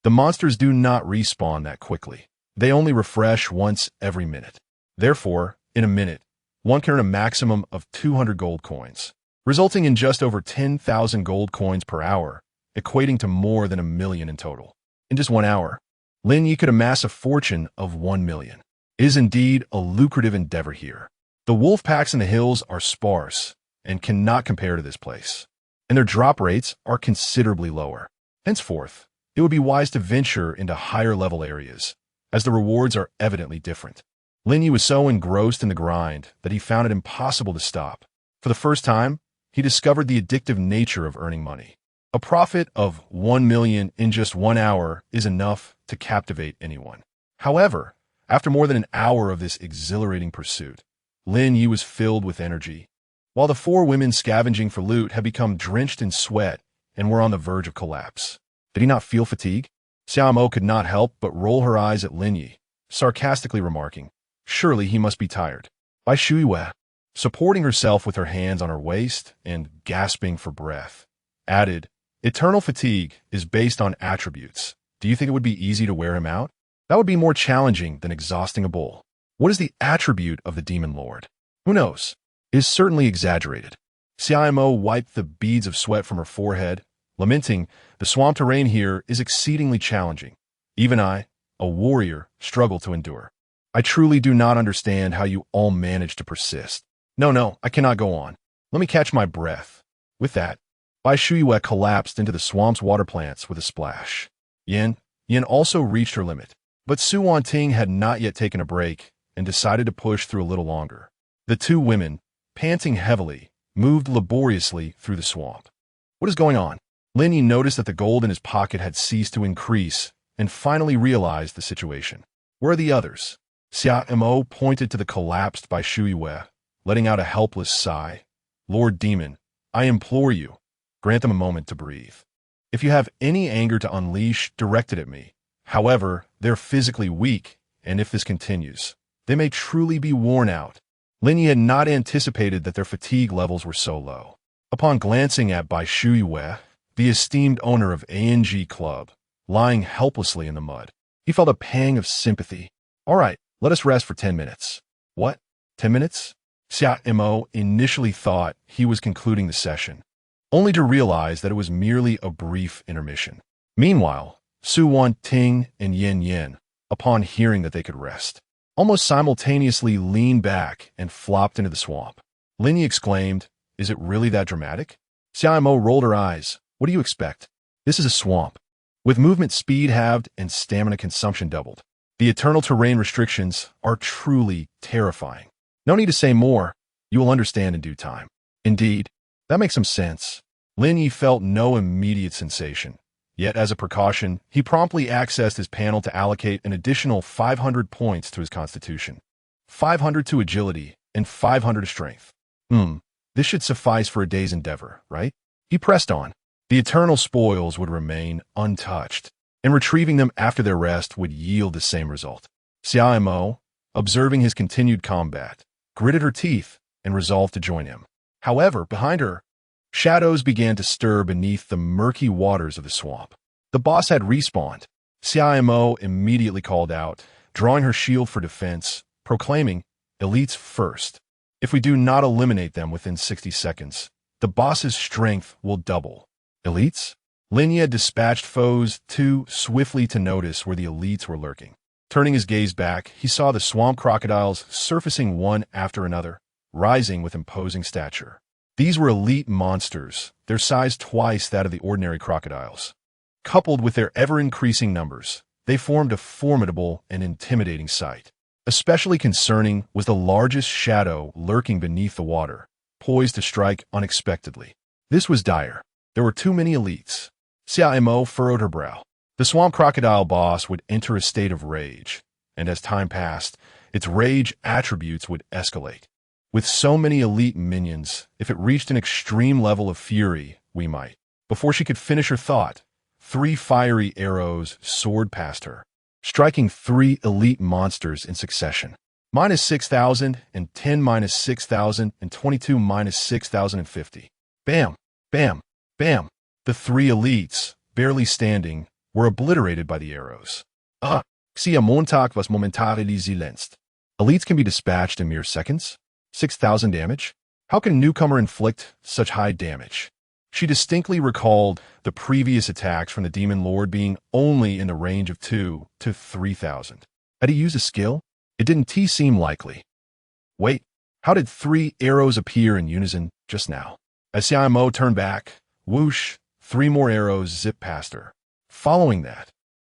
the monsters do not respawn that quickly. They only refresh once every minute. Therefore, in a minute, one can earn a maximum of 200 gold coins, resulting in just over 10,000 gold coins per hour, equating to more than 1 million in total. In just 1 hour, Lin Ye could amass a fortune of 1 million. It is indeed a lucrative endeavor here. The wolf packs in the hills are sparse and cannot compare to this place, and their drop rates are considerably lower. Henceforth, it would be wise to venture into higher-level areas, as the rewards are evidently different. Lin Ye was so engrossed in the grind that he found it impossible to stop. For the first time, he discovered the addictive nature of earning money. A profit of 1 million in just 1 hour is enough to captivate anyone. However, after more than an hour of this exhilarating pursuit, Lin Ye was filled with energy, while the 4 women scavenging for loot had become drenched in sweat and were on the verge of collapse. Did he not feel fatigue? Xiaomo could not help but roll her eyes at Lin Ye, sarcastically remarking, "Surely he must be tired." Bai Shuiwei, supporting herself with her hands on her waist and gasping for breath, added, "Eternal fatigue is based on attributes. Do you think it would be easy to wear him out? That would be more challenging than exhausting a bull. What is the attribute of the demon lord? Who knows? It is certainly exaggerated." Xiaomo wiped the beads of sweat from her forehead, lamenting, "The swamp terrain here is exceedingly challenging. Even I, a warrior, struggle to endure. I truly do not understand how you all manage to persist. No, I cannot go on. Let me catch my breath." With that, Bai Shuiwei collapsed into the swamp's water plants with a splash. Yin also reached her limit, but Su Wanting had not yet taken a break and decided to push through a little longer. The 2 women, panting heavily, moved laboriously through the swamp. What is going on? Lin Ye noticed that the gold in his pocket had ceased to increase and finally realized the situation. Where are the others? Xiaomo pointed to the collapsed Bai Shuiwei, letting out a helpless sigh. "Lord Demon, I implore you, grant them a moment to breathe. If you have any anger to unleash, direct it at me. However, they're physically weak, and if this continues, they may truly be worn out." Lin Ye had not anticipated that their fatigue levels were so low. Upon glancing at Bai Shuiwei, the esteemed owner of ANG Club, lying helplessly in the mud, he felt a pang of sympathy. "All right, let us rest for 10 minutes. "What? 10 minutes? Xiaomo initially thought he was concluding the session, only to realize that it was merely a brief intermission. Meanwhile, Su Wanting and Yin, upon hearing that they could rest, almost simultaneously leaned back and flopped into the swamp. Lin Ye exclaimed, "Is it really that dramatic?" Xiaomo rolled her eyes. "What do you expect? This is a swamp, with movement speed halved and stamina consumption doubled. The eternal terrain restrictions are truly terrifying. No need to say more. You will understand in due time." Indeed, that makes some sense. Lin Ye felt no immediate sensation. Yet, as a precaution, he promptly accessed his panel to allocate an additional 500 points to his constitution, 500 to agility, and 500 to strength. This should suffice for a day's endeavor, right? He pressed on. The eternal spoils would remain untouched, and retrieving them after their rest would yield the same result. Xiaomo, observing his continued combat, gritted her teeth and resolved to join him. However, behind her, shadows began to stir beneath the murky waters of the swamp. The boss had respawned. Xiaomo immediately called out, drawing her shield for defense, proclaiming, "Elites first. If we do not eliminate them within 60 seconds, the boss's strength will double." Elites? Lin Ye had dispatched foes too swiftly to notice where the elites were lurking. Turning his gaze back, he saw the swamp crocodiles surfacing one after another, rising with imposing stature. These were elite monsters, their size twice that of the ordinary crocodiles. Coupled with their ever-increasing numbers, they formed a formidable and intimidating sight. Especially concerning was the largest shadow lurking beneath the water, poised to strike unexpectedly. This was dire. There were too many elites. Xiaomo furrowed her brow. The swamp crocodile boss would enter a state of rage, and as time passed, its rage attributes would escalate. With so many elite minions, if it reached an extreme level of fury, we might. Before she could finish her thought, 3 fiery arrows soared past her, striking 3 elite monsters in succession. -6,000 and 10-6,000 and 22-6,050. Bam, bam, bam. The 3 elites, barely standing, were obliterated by the arrows. Xia Montag was momentarily silenced. Elites can be dispatched in mere seconds? 6,000 damage? How can a newcomer inflict such high damage? She distinctly recalled the previous attacks from the Demon Lord being only in the range of 2 to 3,000. Had he used a skill? It didn't seem likely. Wait, how did 3 arrows appear in unison just now? As Xiaomo turned back, whoosh, 3 more arrows zipped past her. Following that,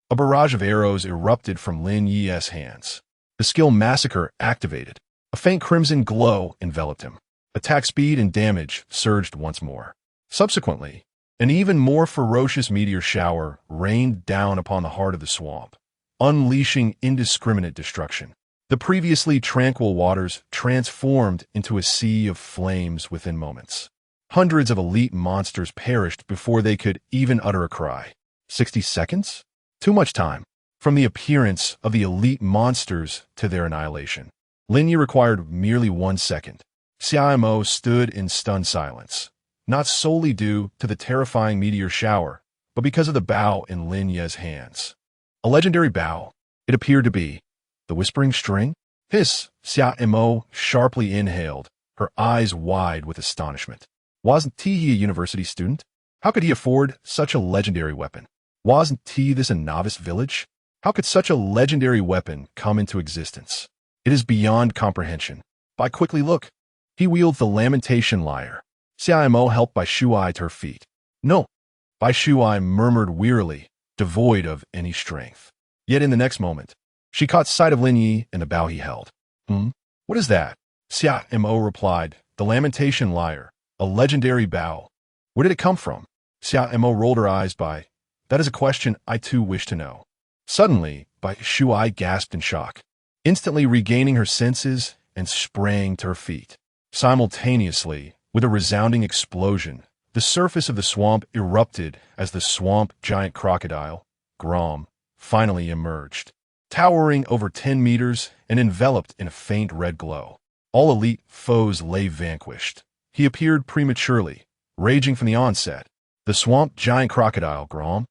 a barrage of arrows erupted from Lin Ye's hands. The skill Massacre activated. A faint crimson glow enveloped him. Attack speed and damage surged once more. Subsequently, an even more ferocious meteor shower rained down upon the heart of the swamp, unleashing indiscriminate destruction. The previously tranquil waters transformed into a sea of flames within moments. Hundreds of elite monsters perished before they could even utter a cry. 60 seconds? Too much time. From the appearance of the elite monsters to their annihilation, Lin Ye required merely 1 second. Xiaomo stood in stunned silence, not solely due to the terrifying meteor shower, but because of the bow in Lin Ye's hands. A legendary bow, it appeared to be. The whispering string? Hiss! Xiaomo sharply inhaled, her eyes wide with astonishment. Wasn't he a university student? How could he afford such a legendary weapon? Wasn't he this a novice village? How could such a legendary weapon come into existence? It is beyond comprehension. By quickly look, he wields the lamentation lyre. Xiaomo helped Bai Shuai to her feet. No, Bai Shuai murmured wearily, devoid of any strength. Yet in the next moment, she caught sight of Lin Ye and the bow he held. What is that? Xiaomo replied, the lamentation lyre, a legendary bow. Where did it come from? Xiaomo rolled her eyes by. That is a question I too wish to know. Suddenly, Bai Shuai gasped in shock, instantly regaining her senses and sprang to her feet. Simultaneously, with a resounding explosion, the surface of the swamp erupted as the swamp giant crocodile, Grom, finally emerged, towering over 10 meters and enveloped in a faint red glow. All elite foes lay vanquished. He appeared prematurely, raging from the onset. The swamp giant crocodile, Grom,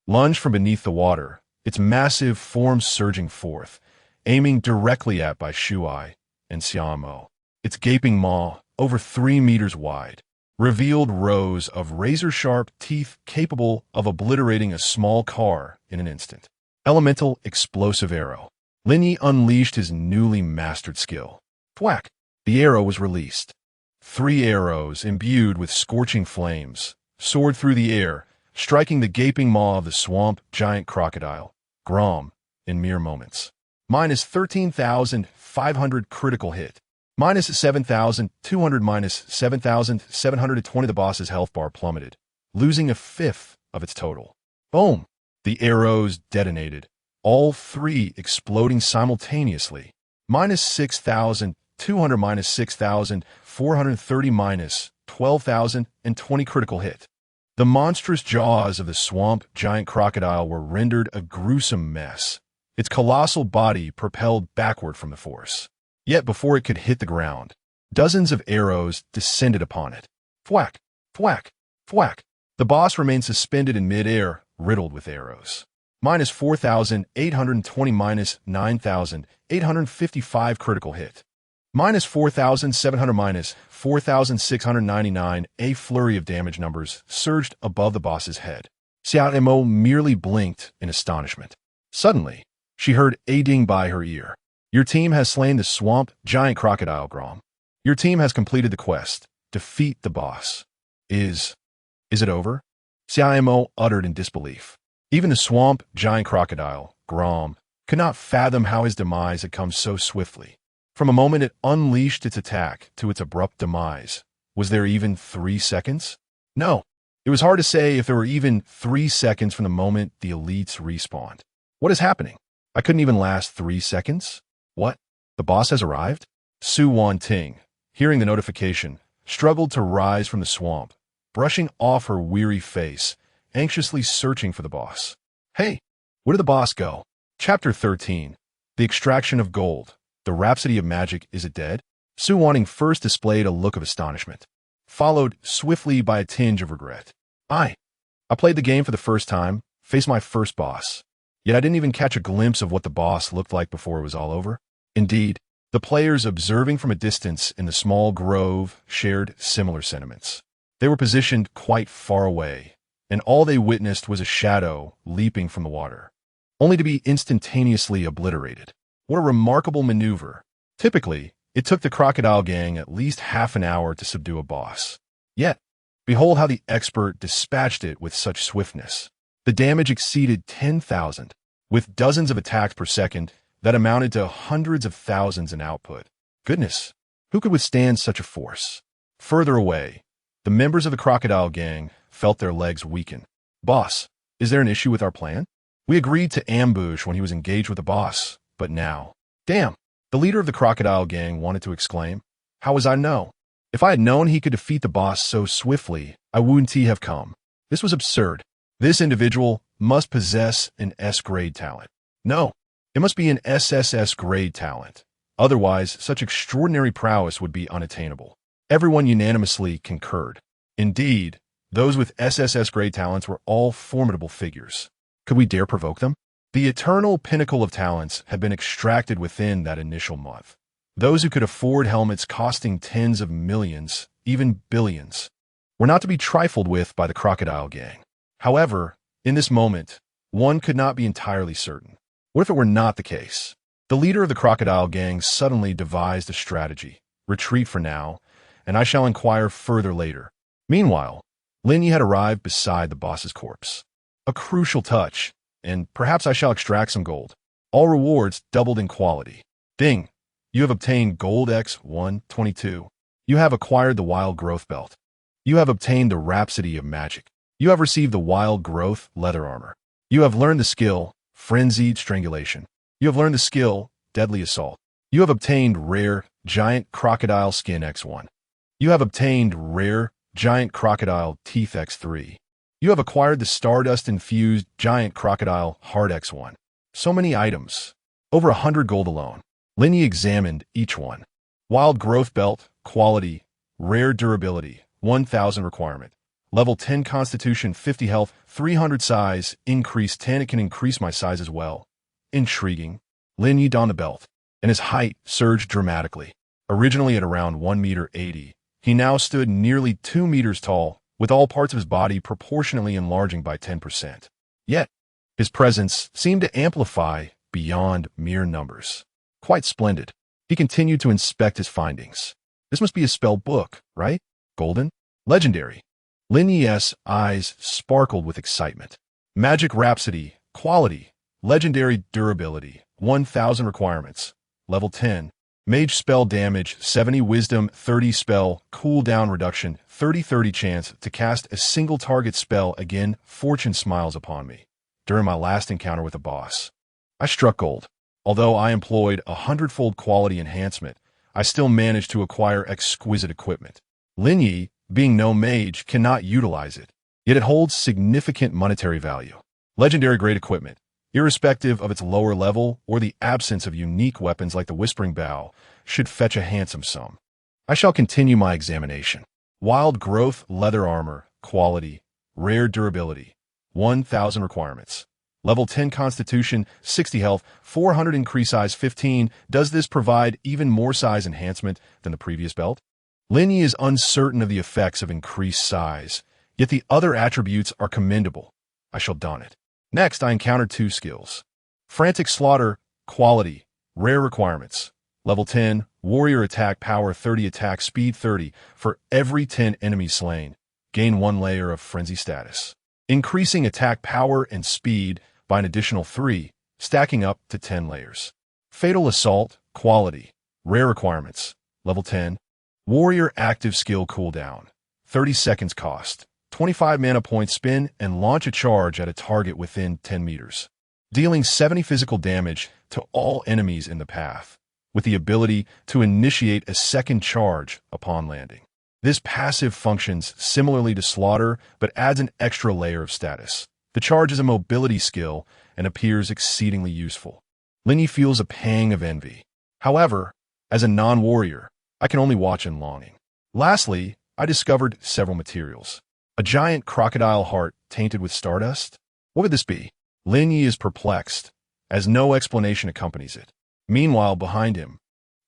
lunged from beneath the water, its massive form surging forth, aiming directly at Bai Shuai and Xiaomo. Its gaping maw, over 3 meters wide, revealed rows of razor-sharp teeth capable of obliterating a small car in an instant. Elemental explosive arrow. Lin Ye unleashed his newly mastered skill. Thwack! The arrow was released. 3 arrows, imbued with scorching flames, soared through the air, striking the gaping maw of the swamp giant crocodile, Grom, in mere moments. Minus 13,500 critical hit. Minus 7,200, minus 7,720. The boss's health bar plummeted, losing a fifth of its total. Boom! The arrows detonated, all 3 exploding simultaneously. Minus 6,200, minus 6,430, minus 12,020 critical hit. The monstrous jaws of the swamp giant crocodile were rendered a gruesome mess, its colossal body propelled backward from the force. Yet before it could hit the ground, dozens of arrows descended upon it. Thwack! Thwack! Thwack! The boss remained suspended in mid-air, riddled with arrows. Minus 4,820, minus 9,855 critical hit. Minus 4,700, minus 4,699. A flurry of damage numbers surged above the boss's head. Xiaomo merely blinked in astonishment. Suddenly, she heard a ding by her ear. Your team has slain the swamp giant crocodile, Grom. Your team has completed the quest. Defeat the boss. Is it over? Xiaomo uttered in disbelief. Even the swamp giant crocodile, Grom, could not fathom how his demise had come so swiftly. From a moment it unleashed its attack to its abrupt demise, was there even 3 seconds? No. It was hard to say if there were even 3 seconds from the moment the elites respawned. What is happening? I couldn't even last 3 seconds? What? The boss has arrived? Su Wanting, hearing the notification, struggled to rise from the swamp, brushing off her weary face, anxiously searching for the boss. Hey, where did the boss go? Chapter 13. The Extraction of Gold. The Rhapsody of Magic, is it dead? Su Wanting first displayed a look of astonishment, followed swiftly by a tinge of regret. I played the game for the first time, faced my first boss. Yet I didn't even catch a glimpse of what the boss looked like before it was all over. Indeed, the players observing from a distance in the small grove shared similar sentiments. They were positioned quite far away, and all they witnessed was a shadow leaping from the water, only to be instantaneously obliterated. What a remarkable maneuver. Typically, it took the crocodile gang at least half an hour to subdue a boss. Yet, behold how the expert dispatched it with such swiftness. The damage exceeded 10,000. With dozens of attacks per second, that amounted to hundreds of thousands in output. Goodness, who could withstand such a force? Further away, the members of the crocodile gang felt their legs weaken. Boss, is there an issue with our plan? We agreed to ambush when he was engaged with the boss, but now... Damn! The leader of the crocodile gang wanted to exclaim. How was I to know? If I had known he could defeat the boss so swiftly, I wouldn't have come. This was absurd. This individual must possess an S-grade talent. No, it must be an SSS-grade talent. Otherwise, such extraordinary prowess would be unattainable. Everyone unanimously concurred. Indeed, those with SSS-grade talents were all formidable figures. Could we dare provoke them? The eternal pinnacle of talents had been extracted within that initial month. Those who could afford helmets costing tens of millions, even billions, were not to be trifled with by the crocodile gang. However, in this moment, one could not be entirely certain. What if it were not the case? The leader of the crocodile gang suddenly devised a strategy. Retreat for now, and I shall inquire further later. Meanwhile, Lin Ye had arrived beside the boss's corpse. A crucial touch, and perhaps I shall extract some gold. All rewards doubled in quality. Ding! You have obtained Gold X122. You have acquired the Wild Growth Belt. You have obtained the Rhapsody of Magic. You have received the Wild Growth Leather Armor. You have learned the skill, Frenzied Strangulation. You have learned the skill, Deadly Assault. You have obtained Rare Giant Crocodile Skin X1. You have obtained Rare Giant Crocodile Teeth X3. You have acquired the Stardust-infused Giant Crocodile Heart X1. So many items. Over 100 gold alone. Lin Ye examined each one. Wild Growth Belt, Quality, Rare Durability, 1000 Requirement. Level 10 Constitution, 50 Health, 300 Size, Increase 10. It can increase my size as well. Intriguing. Lin Ye donned the belt, and his height surged dramatically. Originally at around 1 meter 80, he now stood nearly 2 meters tall, with all parts of his body proportionally enlarging by 10%. Yet, his presence seemed to amplify beyond mere numbers. Quite splendid. He continued to inspect his findings. This must be a spell book, right? Golden? Legendary. Lin Ye's eyes sparkled with excitement. Magic Rhapsody, Quality, Legendary Durability, 1000 Requirements, Level 10. Mage Spell Damage, 70 Wisdom, 30 Spell, Cooldown Reduction, 30-30 Chance to cast a single target spell again. Fortune smiles upon me. During my last encounter with a boss, I struck gold. Although I employed a hundredfold quality enhancement, I still managed to acquire exquisite equipment. Lin Ye, being no mage, cannot utilize it, yet it holds significant monetary value. Legendary grade equipment, irrespective of its lower level or the absence of unique weapons like the Whispering Bow, should fetch a handsome sum. I shall continue my examination. Wild Growth Leather Armor, Quality, Rare Durability, 1000 Requirements. Level 10 Constitution, 60 Health, 400 Increase Size 15. Does this provide even more size enhancement than the previous belt? Lin Ye is uncertain of the effects of increased size, yet the other attributes are commendable. I shall don it. Next, I encountered 2 skills. Frantic Slaughter, Quality, Rare Requirements. Level 10, Warrior Attack Power 30, Attack Speed 30. For every 10 enemies slain, gain 1 layer of Frenzy status. Increasing attack power and speed by an additional 3, stacking up to 10 layers. Fatal Assault, Quality, Rare Requirements. Level 10, Warrior Active Skill Cooldown, 30 seconds cost. 25 mana points, spin and launch a charge at a target within 10 meters, dealing 70 physical damage to all enemies in the path, with the ability to initiate a second charge upon landing. This passive functions similarly to Slaughter, but adds an extra layer of status. The charge is a mobility skill and appears exceedingly useful. Lin Ye feels a pang of envy. However, as a non-warrior, I can only watch in longing. Lastly, I discovered several materials. A giant crocodile heart tainted with stardust? What would this be? Lin Ye is perplexed, as no explanation accompanies it. Meanwhile, behind him,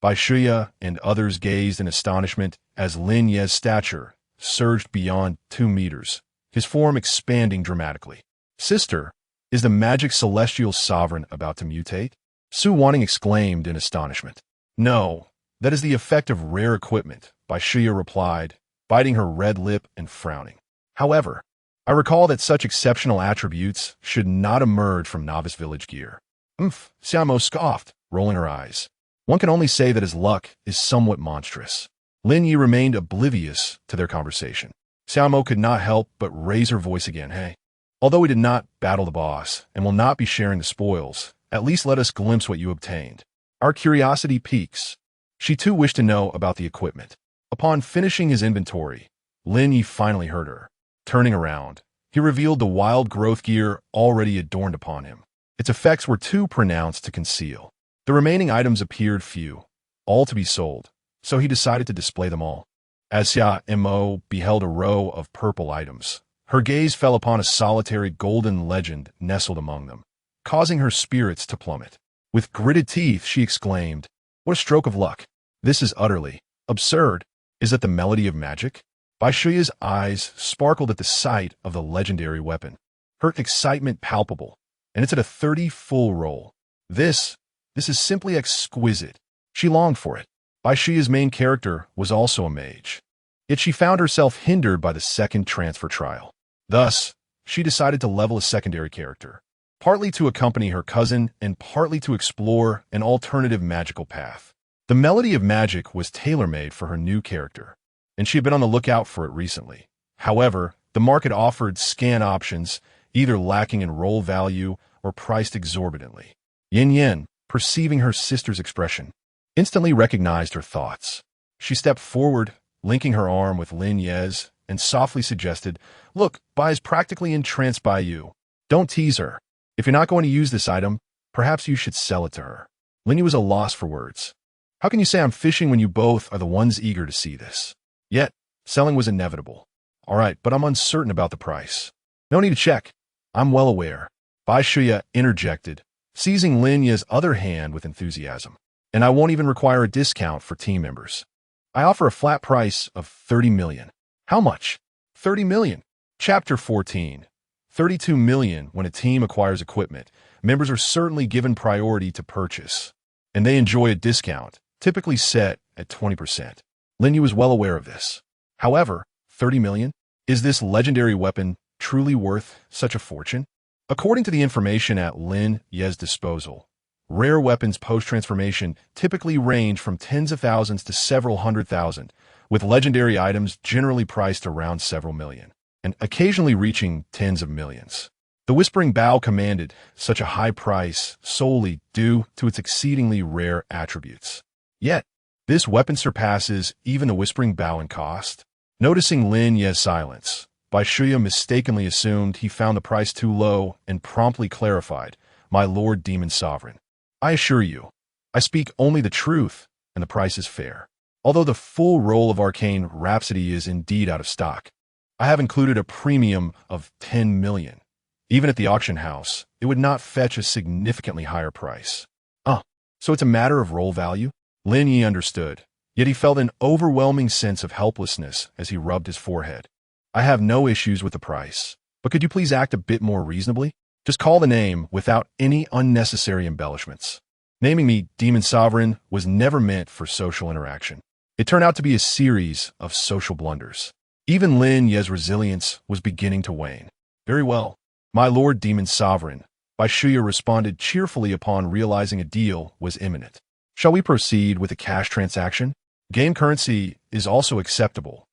Bai Shuya and others gazed in astonishment as Lin Ye's stature, surged beyond 2 meters, his form expanding dramatically. Sister, is the magic celestial sovereign about to mutate? Su Wanning exclaimed in astonishment. No, that is the effect of rare equipment, Bai Shiya replied, biting her red lip and frowning. However, I recall that such exceptional attributes should not emerge from novice village gear. Xiamo scoffed, rolling her eyes. One can only say that his luck is somewhat monstrous. Lin Ye remained oblivious to their conversation. Xiamo could not help but raise her voice again. Hey, although we did not battle the boss and will not be sharing the spoils, at least let us glimpse what you obtained. Our curiosity piques. She too wished to know about the equipment. Upon finishing his inventory, Lin Ye finally heard her. Turning around, he revealed the wild growth gear already adorned upon him. Its effects were too pronounced to conceal. The remaining items appeared few, all to be sold, so he decided to display them all. As Xia Mo beheld a row of purple items, her gaze fell upon a solitary golden legend nestled among them, causing her spirits to plummet. With gritted teeth, she exclaimed, "What a stroke of luck! This is utterly absurd. Is that the melody of magic?" Bai Shiya's eyes sparkled at the sight of the legendary weapon, her excitement palpable, and it's at a 30 full roll. This is simply exquisite. She longed for it. Bai Shiya's main character was also a mage, yet she found herself hindered by the second transfer trial. Thus, she decided to level a secondary character, partly to accompany her cousin and partly to explore an alternative magical path. The melody of magic was tailor-made for her new character, and she had been on the lookout for it recently. However, the market offered scan options, either lacking in roll value or priced exorbitantly. Yin, perceiving her sister's expression, instantly recognized her thoughts. She stepped forward, linking her arm with Lin Ye's, and softly suggested, "Look, Bai is practically entranced by you. Don't tease her. If you're not going to use this item, perhaps you should sell it to her." Lin Ye was a loss for words. How can you say I'm fishing when you both are the ones eager to see this? Yet, selling was inevitable. All right, but I'm uncertain about the price. No need to check. I'm well aware. Bai Shiya interjected, seizing Lin Ye's other hand with enthusiasm. And I won't even require a discount for team members. I offer a flat price of 30 million. How much? 30 million. Chapter 14. 32 million. When a team acquires equipment, members are certainly given priority to purchase, and they enjoy a discount, typically set at 20%. Lin Ye was well aware of this. However, 30 million? Is this legendary weapon truly worth such a fortune? According to the information at Lin Ye's disposal, rare weapons post-transformation typically range from tens of thousands to several 100,000, with legendary items generally priced around several million, and occasionally reaching tens of millions. The Whispering Bow commanded such a high price solely due to its exceedingly rare attributes. Yet, this weapon surpasses even the Whispering Bow in cost. Noticing Lin Ye's silence, Bai Shiya mistakenly assumed he found the price too low and promptly clarified, "My Lord Demon Sovereign, I assure you, I speak only the truth, and the price is fair. Although the full roll of Arcane Rhapsody is indeed out of stock, I have included a premium of 10 million. Even at the auction house, it would not fetch a significantly higher price." So it's a matter of roll value? Lin Ye understood, yet he felt an overwhelming sense of helplessness as he rubbed his forehead. "I have no issues with the price, but could you please act a bit more reasonably? Just call the name without any unnecessary embellishments." Naming me Demon Sovereign was never meant for social interaction. It turned out to be a series of social blunders. Even Lin Ye's resilience was beginning to wane. "Very well, my Lord Demon Sovereign," Bai Shiya responded cheerfully upon realizing a deal was imminent. "Shall we proceed with a cash transaction? Game currency is also acceptable,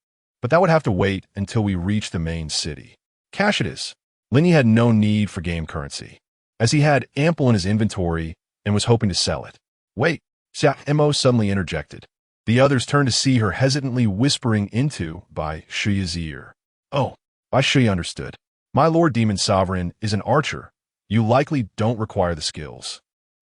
but that would have to wait until we reach the main city." Cash it is. Lin Ye had no need for game currency, as he had ample in his inventory and was hoping to sell it. "Wait," Xia Mo suddenly interjected. The others turned to see her hesitantly whispering into Bai Shiya's ear. "Oh," Bai Shiya understood. "My Lord Demon Sovereign is an archer. You likely don't require the skills."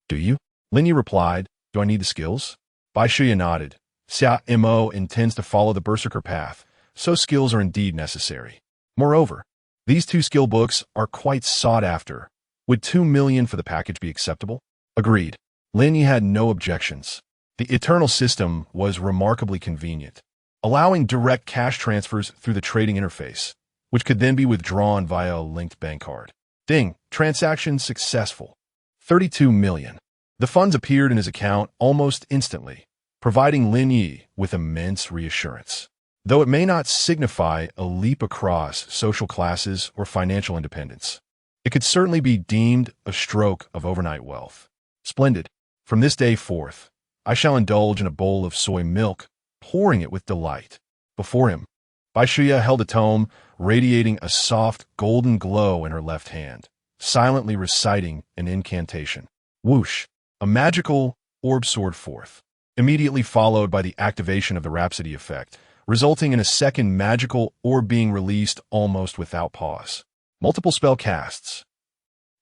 "Do you?" Lin Ye replied. "Do I need the skills?" Bai Shiya nodded. Xia Mo intends to follow the Berserker path, so skills are indeed necessary. Moreover, these 2 skill books are quite sought after. Would 2 million for the package be acceptable? Agreed. Lin Ye had no objections. The Eternal System was remarkably convenient. allowing direct cash transfers through the trading interface, which could then be withdrawn via a linked bank card. Ding, transaction successful. 32 million. The funds appeared in his account almost instantly, providing Lin Ye with immense reassurance. Though it may not signify a leap across social classes or financial independence, it could certainly be deemed a stroke of overnight wealth. Splendid. From this day forth, I shall indulge in a bowl of soy milk, pouring it with delight. Before him, Bai Shuya held a tome radiating a soft golden glow in her left hand, silently reciting an incantation. Whoosh! A magical orb soared forth, immediately followed by the activation of the Rhapsody effect, resulting in a second magical orb being released almost without pause. Multiple spell casts.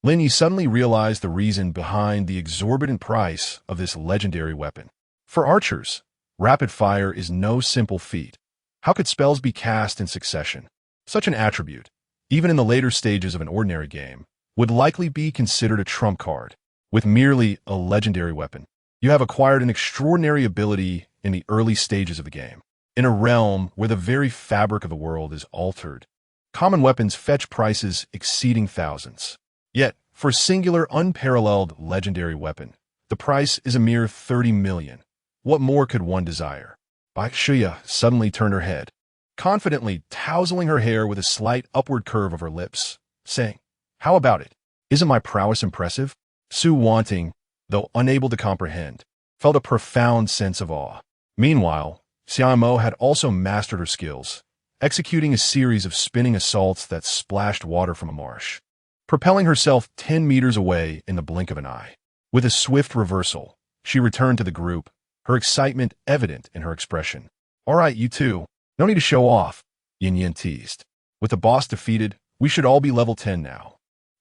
Lin Ye suddenly realized the reason behind the exorbitant price of this legendary weapon. For archers, rapid fire is no simple feat. How could spells be cast in succession? Such an attribute, even in the later stages of an ordinary game, would likely be considered a trump card. With merely a legendary weapon, you have acquired an extraordinary ability in the early stages of the game. In a realm where the very fabric of the world is altered, common weapons fetch prices exceeding thousands. Yet, for a singular, unparalleled legendary weapon, the price is a mere 30 million. What more could one desire? Bai Shuya suddenly turned her head, confidently tousling her hair with a slight upward curve of her lips, saying, "How about it? Isn't my prowess impressive?" Su Wanting, though unable to comprehend, felt a profound sense of awe. Meanwhile, Xiaomo had also mastered her skills, executing a series of spinning assaults that splashed water from a marsh, propelling herself 10 meters away in the blink of an eye. With a swift reversal, she returned to the group, her excitement evident in her expression. "All right, you two. No need to show off," Yin Yin teased. "With the boss defeated, we should all be level 10 now.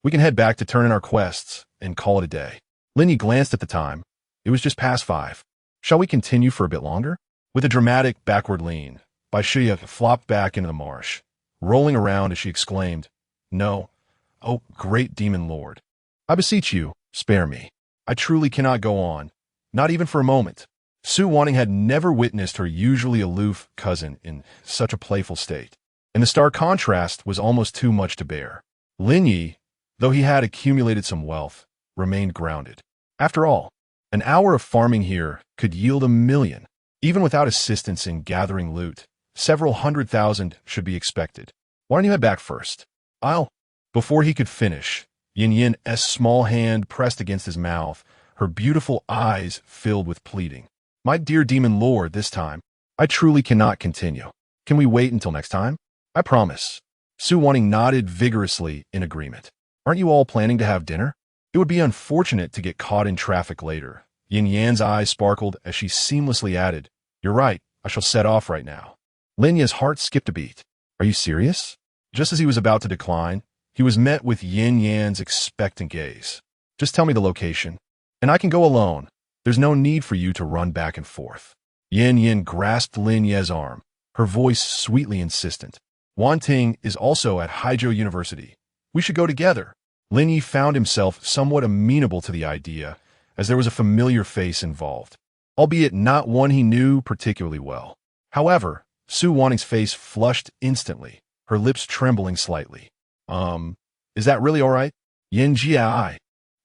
We can head back to turn in our quests and call it a day." Linye glanced at the time. It was just past 5. "Shall we continue for a bit longer?" With a dramatic backward lean, Bai Shuya flopped back into the marsh, rolling around as she exclaimed, "No, oh, great demon lord. I beseech you, spare me. I truly cannot go on, not even for a moment." Su Wanting had never witnessed her usually aloof cousin in such a playful state, and the stark contrast was almost too much to bear. Lin Ye, though he had accumulated some wealth, remained grounded. After all, an hour of farming here could yield 1 million. Even without assistance in gathering loot, several 100,000 should be expected. "Why don't you head back first?" "I'll—" Before he could finish, Yin Yin's small hand pressed against his mouth, her beautiful eyes filled with pleading. "My dear demon lord, this time, I truly cannot continue. Can we wait until next time?" "I promise." Su Wanting nodded vigorously in agreement. "Aren't you all planning to have dinner? It would be unfortunate to get caught in traffic later." Yin Yan's eyes sparkled as she seamlessly added, "You're right, I shall set off right now." Lin Ye's heart skipped a beat. "Are you serious?" Just as he was about to decline, he was met with Yin Yan's expectant gaze. "Just tell me the location, and I can go alone. There's no need for you to run back and forth." Yin Yin grasped Lin Ye's arm, her voice sweetly insistent. "Wanting is also at Haijiu University. We should go together." Lin Ye found himself somewhat amenable to the idea, as there was a familiar face involved, albeit not one he knew particularly well. However, Su Wanting's face flushed instantly, her lips trembling slightly. Is that really all right? Yin Jia,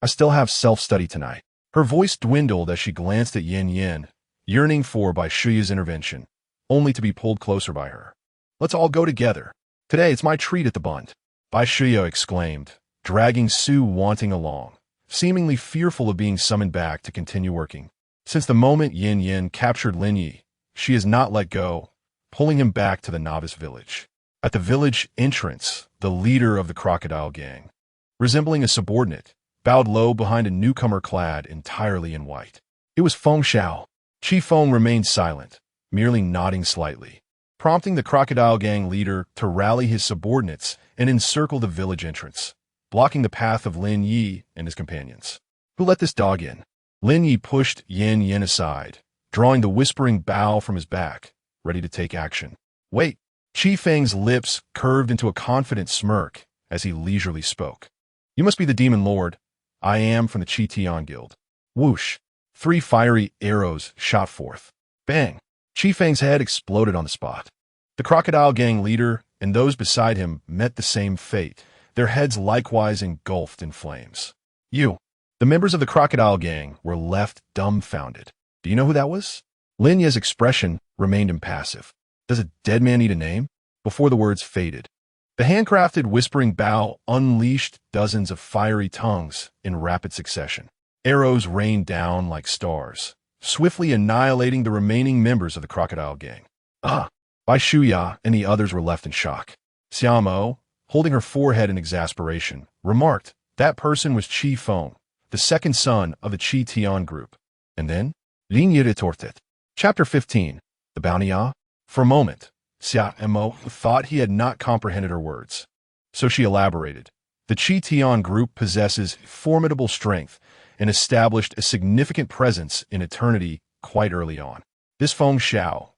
I still have self-study tonight." Her voice dwindled as she glanced at Yin Yin, yearning for Bai Shuya's intervention, only to be pulled closer by her. "Let's all go together. Today it's my treat at the Bund," Bai Shuya exclaimed, dragging Su Wanting along, seemingly fearful of being summoned back to continue working. Since the moment Yin Yin captured Lin Ye, she has not let go, pulling him back to the novice village. At the village entrance, the leader of the crocodile gang, resembling a subordinate, bowed low behind a newcomer clad entirely in white. It was Feng Xiao. Chi Feng remained silent, merely nodding slightly, prompting the crocodile gang leader to rally his subordinates and encircle the village entrance, blocking the path of Lin Ye and his companions. "Who let this dog in?" Lin Ye pushed Yin Yin aside, drawing the whispering bow from his back, ready to take action. "Wait." Chi Feng's lips curved into a confident smirk as he leisurely spoke. "You must be the demon lord. I am from the Chi Tian Guild." Whoosh! 3 fiery arrows shot forth. Bang! Chi Feng's head exploded on the spot. The crocodile gang leader and those beside him met the same fate, their heads likewise engulfed in flames. You. The members of the crocodile gang were left dumbfounded. Do you know who that was? Lin Ye's expression remained impassive. Does a dead man need a name? Before the words faded. The handcrafted whispering bow unleashed dozens of fiery tongues in rapid succession. Arrows rained down like stars, swiftly annihilating the remaining members of the crocodile gang. Bai Shuya and the others were left in shock. Xiaomo, holding her forehead in exasperation, remarked, that person was Qi Feng, the second son of the Qi Tian group. And then, Lin Ye retorted. Chapter 15. The Bounty Ah? For a moment, Xiaomo thought he had not comprehended her words. So she elaborated. The Qi Tian group possesses formidable strength and established a significant presence in eternity quite early on. This Feng Xiao,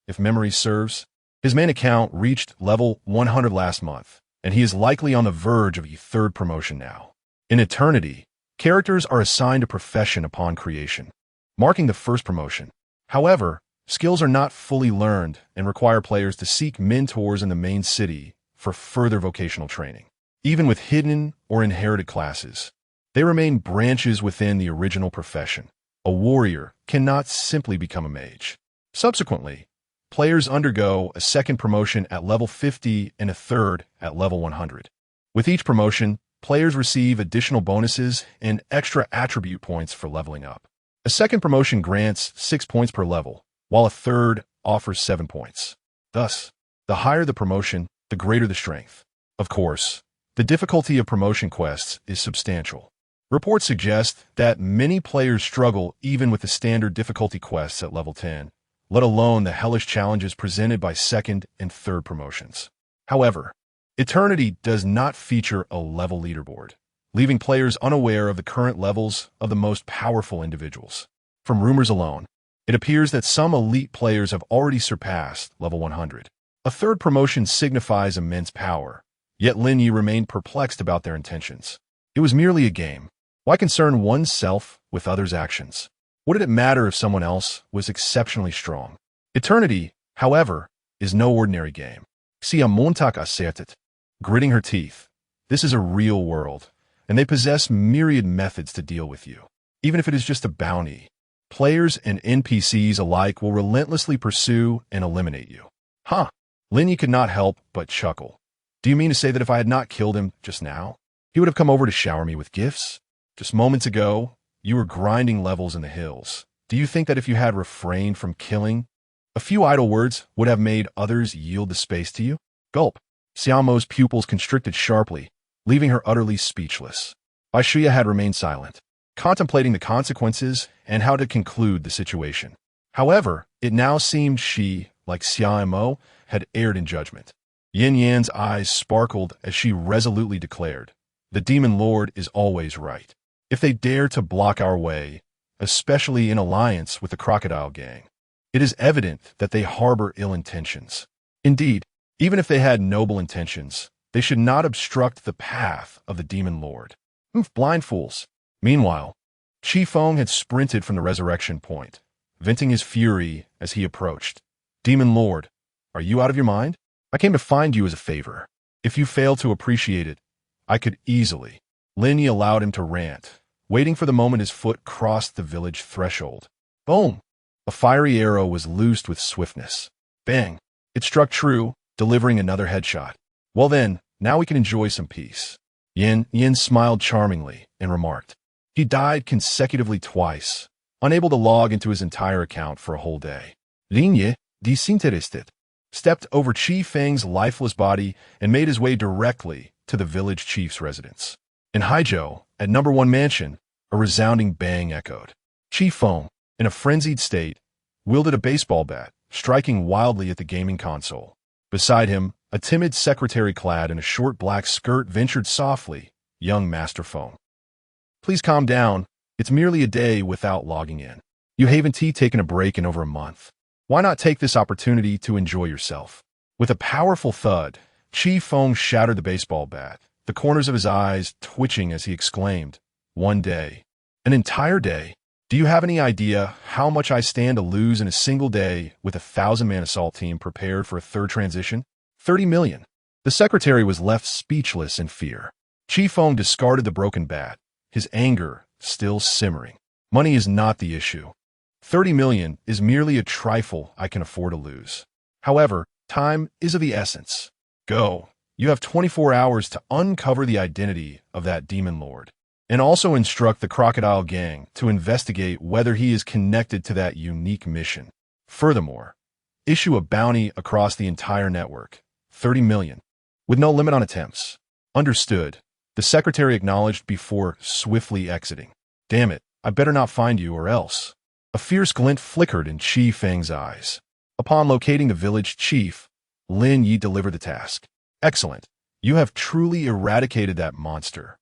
if memory serves, his main account reached level 100 last month, and he is likely on the verge of a third promotion now. In eternity, characters are assigned a profession upon creation, marking the first promotion. However, skills are not fully learned and require players to seek mentors in the main city for further vocational training. Even with hidden or inherited classes, they remain branches within the original profession. A warrior cannot simply become a mage. Subsequently, players undergo a second promotion at level 50 and a third at level 100. With each promotion, players receive additional bonuses and extra attribute points for leveling up. A second promotion grants 6 points per level, while a third offers 7 points. Thus, the higher the promotion, the greater the strength. Of course, the difficulty of promotion quests is substantial. Reports suggest that many players struggle even with the standard difficulty quests at level 10, let alone the hellish challenges presented by second and third promotions. However, Eternity does not feature a level leaderboard, leaving players unaware of the current levels of the most powerful individuals. From rumors alone, it appears that some elite players have already surpassed level 100. A third promotion signifies immense power, yet Lin Ye remained perplexed about their intentions. It was merely a game. Why concern oneself with others' actions? What did it matter if someone else was exceptionally strong? Eternity, however, is no ordinary game. Xia Montak asserted, gritting her teeth. This is a real world, and they possess myriad methods to deal with you. Even if it is just a bounty, players and NPCs alike will relentlessly pursue and eliminate you. Lin Ye could not help but chuckle. Do you mean to say that if I had not killed him just now, he would have come over to shower me with gifts? Just moments ago, you were grinding levels in the hills. Do you think that if you had refrained from killing, a few idle words would have made others yield the space to you? Gulp. Xiaomo's pupils constricted sharply, leaving her utterly speechless. Bai Shuya had remained silent, contemplating the consequences and how to conclude the situation. However, it now seemed she, like Xiaomo, had erred in judgment. Yin Yan's eyes sparkled as she resolutely declared, the Demon Lord is always right. If they dare to block our way, especially in alliance with the Crocodile Gang, it is evident that they harbor ill intentions. Indeed, even if they had noble intentions, they should not obstruct the path of the Demon Lord. Blind fools. Meanwhile, Qi Feng had sprinted from the resurrection point, venting his fury as he approached. Demon Lord, are you out of your mind? I came to find you as a favor. If you fail to appreciate it, I could easily. Lin Ye allowed him to rant, waiting for the moment his foot crossed the village threshold. Boom! A fiery arrow was loosed with swiftness. Bang! It struck true, delivering another headshot. Well then, now we can enjoy some peace. Yin smiled charmingly and remarked. He died consecutively twice, unable to log into his entire account for a whole day. Linye, disinterested, stepped over Qi Feng's lifeless body and made his way directly to the village chief's residence. In Haizhou, at number 1 mansion, a resounding bang echoed. Qi Feng, in a frenzied state, wielded a baseball bat, striking wildly at the gaming console. Beside him, a timid secretary clad in a short black skirt ventured softly, young Master Feng. Please calm down. It's merely a day without logging in. You haven't taken a break in over a month. Why not take this opportunity to enjoy yourself? With a powerful thud, Qi Feng shattered the baseball bat, the corners of his eyes twitching as he exclaimed, 1 day. An entire day? Do you have any idea how much I stand to lose in a single day with a 1,000-man assault team prepared for a third transition? 30 million. The secretary was left speechless in fear. Chief Feng discarded the broken bat, his anger still simmering. Money is not the issue. 30 million is merely a trifle I can afford to lose. However, time is of the essence. Go. You have 24 hours to uncover the identity of that demon lord, and also instruct the Crocodile Gang to investigate whether he is connected to that unique mission. Furthermore, issue a bounty across the entire network, 30 million, with no limit on attempts. Understood, the secretary acknowledged before swiftly exiting. Damn it, I better not find you or else. A fierce glint flickered in Chi Feng's eyes. Upon locating the village chief, Lin Ye delivered the task. Excellent. You have truly eradicated that monster.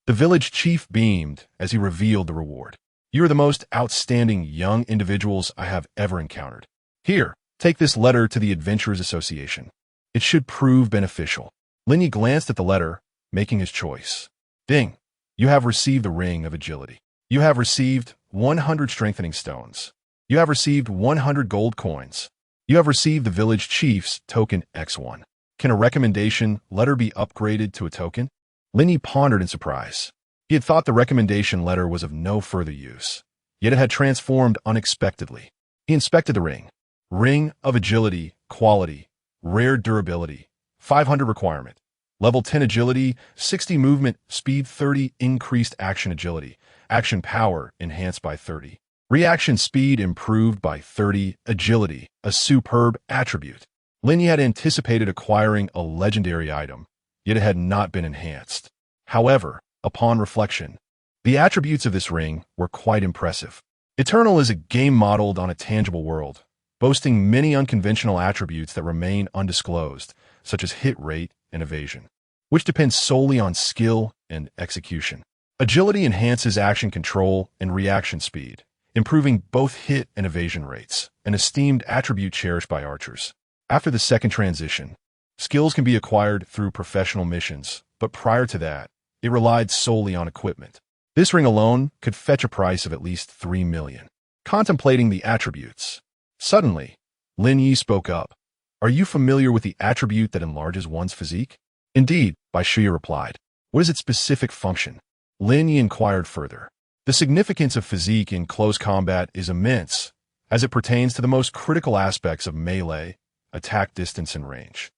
The village chief beamed as he revealed the reward. You are the most outstanding young individuals I have ever encountered. Here, take this letter to the Adventurers Association. It should prove beneficial. Lin Ye glanced at the letter, making his choice. Ding. You have received the Ring of Agility. You have received 100 strengthening stones. You have received 100 gold coins. You have received the village chief's token X1. Can a recommendation letter be upgraded to a token? Lin Ye pondered in surprise. He had thought the recommendation letter was of no further use, yet it had transformed unexpectedly. He inspected the ring. Ring of Agility, Quality, Rare Durability, 500 requirement. Level 10 Agility, 60 Movement, Speed 30, Increased Action Agility, Action Power enhanced by 30. Reaction Speed improved by 30, Agility, a superb attribute. Lin Ye had anticipated acquiring a legendary item, yet it had not been enhanced. However, upon reflection, the attributes of this ring were quite impressive. Eternal is a game modeled on a tangible world, boasting many unconventional attributes that remain undisclosed, such as hit rate and evasion, which depends solely on skill and execution. Agility enhances action control and reaction speed, improving both hit and evasion rates, an esteemed attribute cherished by archers. After the second transition, skills can be acquired through professional missions, but prior to that, it relied solely on equipment. This ring alone could fetch a price of at least 3 million. Contemplating the attributes. Suddenly, Lin Ye spoke up. Are you familiar with the attribute that enlarges one's physique? Indeed, Bai Shuya replied. What is its specific function? Lin Ye inquired further. The significance of physique in close combat is immense, as it pertains to the most critical aspects of melee, attack distance, and range.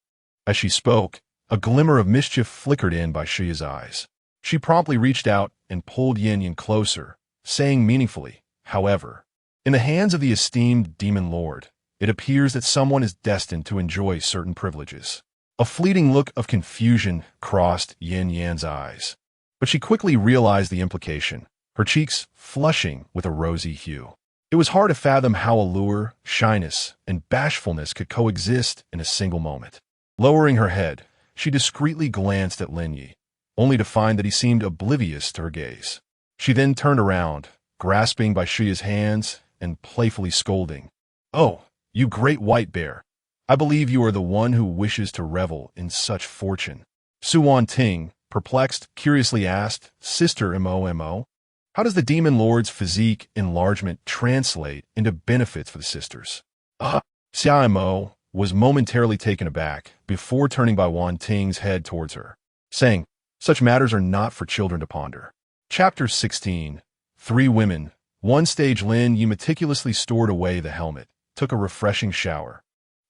As she spoke, a glimmer of mischief flickered in Bai Shuya's eyes. She promptly reached out and pulled Yin Yin closer, saying meaningfully, however, in the hands of the esteemed demon lord, it appears that someone is destined to enjoy certain privileges. A fleeting look of confusion crossed Yin Yan's eyes, but she quickly realized the implication, her cheeks flushing with a rosy hue. It was hard to fathom how allure, shyness, and bashfulness could coexist in a single moment. Lowering her head, she discreetly glanced at Lin Ye, only to find that he seemed oblivious to her gaze. She then turned around, grasping Bai Shuya's hands and playfully scolding. Oh, you great white bear! I believe you are the one who wishes to revel in such fortune. Su Wan Ting, perplexed, curiously asked, Sister Mo, how does the demon lord's physique enlargement translate into benefits for the sisters? Xia Mo was momentarily taken aback before turning Bai Wan Ting's head towards her, saying, such matters are not for children to ponder. Chapter 16. 3 Women. One stage. Lin Ye meticulously stored away the helmet, took a refreshing shower,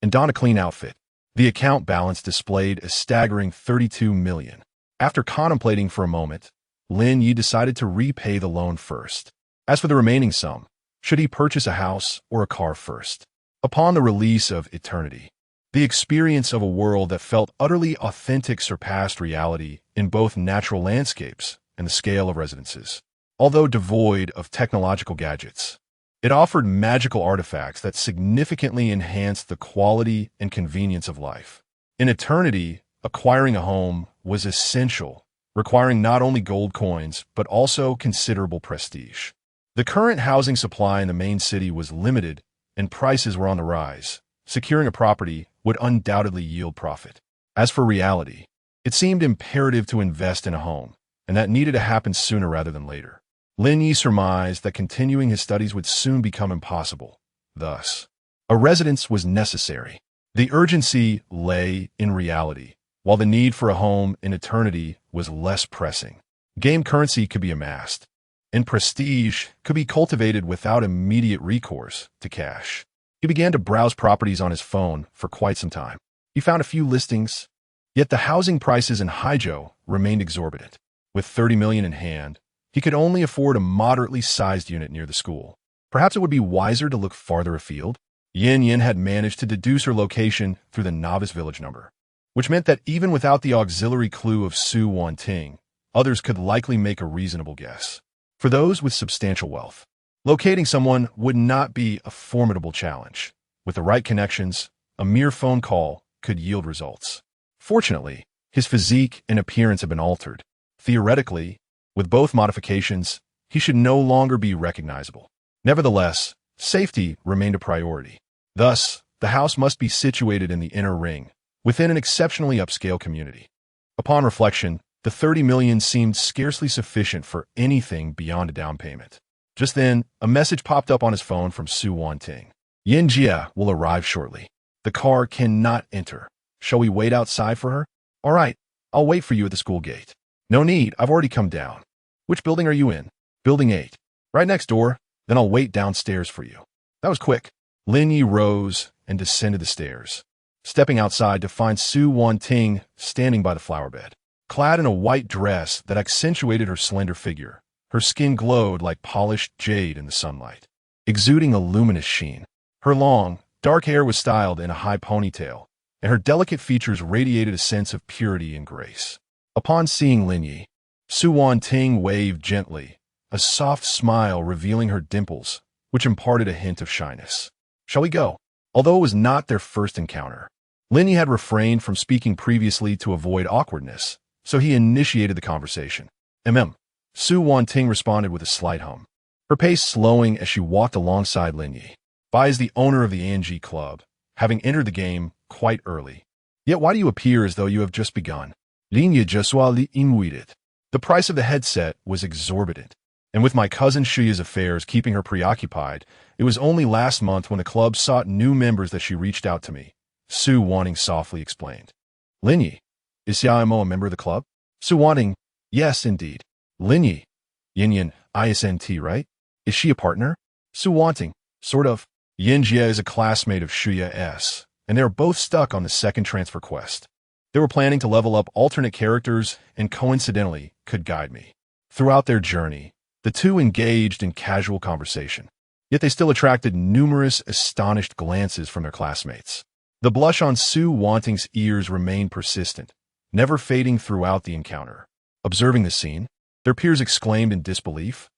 and donned a clean outfit. The account balance displayed a staggering 32 million. After contemplating for a moment, Lin Ye decided to repay the loan first. As for the remaining sum, should he purchase a house or a car first? Upon the release of Eternity, the experience of a world that felt utterly authentic surpassed reality in both natural landscapes and the scale of residences. Although devoid of technological gadgets, it offered magical artifacts that significantly enhanced the quality and convenience of life. In Eternity, acquiring a home was essential, requiring not only gold coins, but also considerable prestige. The current housing supply in the main city was limited, and prices were on the rise. Securing a property would undoubtedly yield profit. As for reality, it seemed imperative to invest in a home, and that needed to happen sooner rather than later. Lin Ye surmised that continuing his studies would soon become impossible. Thus, a residence was necessary. The urgency lay in reality, while the need for a home in eternity was less pressing. Game currency could be amassed, and prestige could be cultivated without immediate recourse to cash. He began to browse properties on his phone for quite some time. He found a few listings, yet the housing prices in Haijo remained exorbitant. With 30 million in hand, he could only afford a moderately sized unit near the school. Perhaps it would be wiser to look farther afield. Yin Yin had managed to deduce her location through the novice village number, which meant that even without the auxiliary clue of Su Wanting, others could likely make a reasonable guess. For those with substantial wealth, locating someone would not be a formidable challenge. With the right connections, a mere phone call could yield results. Fortunately, his physique and appearance had been altered. Theoretically, with both modifications, he should no longer be recognizable. Nevertheless, safety remained a priority. Thus, the house must be situated in the inner ring, within an exceptionally upscale community. Upon reflection, the 30 million seemed scarcely sufficient for anything beyond a down payment. Just then, a message popped up on his phone from Su Wanting. Yin Jia will arrive shortly. The car cannot enter. Shall we wait outside for her? All right, I'll wait for you at the school gate. No need, I've already come down. Which building are you in? Building 8. Right next door, then I'll wait downstairs for you. That was quick. Lin Ye rose and descended the stairs, stepping outside to find Su Wanting standing by the flower bed. Clad in a white dress that accentuated her slender figure, her skin glowed like polished jade in the sunlight, exuding a luminous sheen. Her long, dark hair was styled in a high ponytail, and her delicate features radiated a sense of purity and grace. Upon seeing Lin Ye, Su Wanting waved gently, a soft smile revealing her dimples, which imparted a hint of shyness. Shall we go? Although it was not their first encounter, Lin Ye had refrained from speaking previously to avoid awkwardness, so he initiated the conversation. Su Wanting responded with a slight hum, her pace slowing as she walked alongside Lin Ye. Bai is the owner of the Anji Club, having entered the game quite early. Yet why do you appear as though you have just begun? Linye Warehouse inuited. The price of the headset was exorbitant, and with my cousin Shuya's affairs keeping her preoccupied, it was only last month when the club sought new members that she reached out to me. Su Wanting softly explained. Linye, is Xiaomo a member of the club? Su Wanting, yes, indeed. Linye, Yin ISNT, right? Is she a partner? Su Wanting, sort of. Yin Jie is a classmate of Shuya S, and they are both stuck on the second transfer quest. They were planning to level up alternate characters and coincidentally could guide me. Throughout their journey, the two engaged in casual conversation, yet they still attracted numerous astonished glances from their classmates. The blush on Su Wanting's ears remained persistent, never fading throughout the encounter. Observing the scene, their peers exclaimed in disbelief.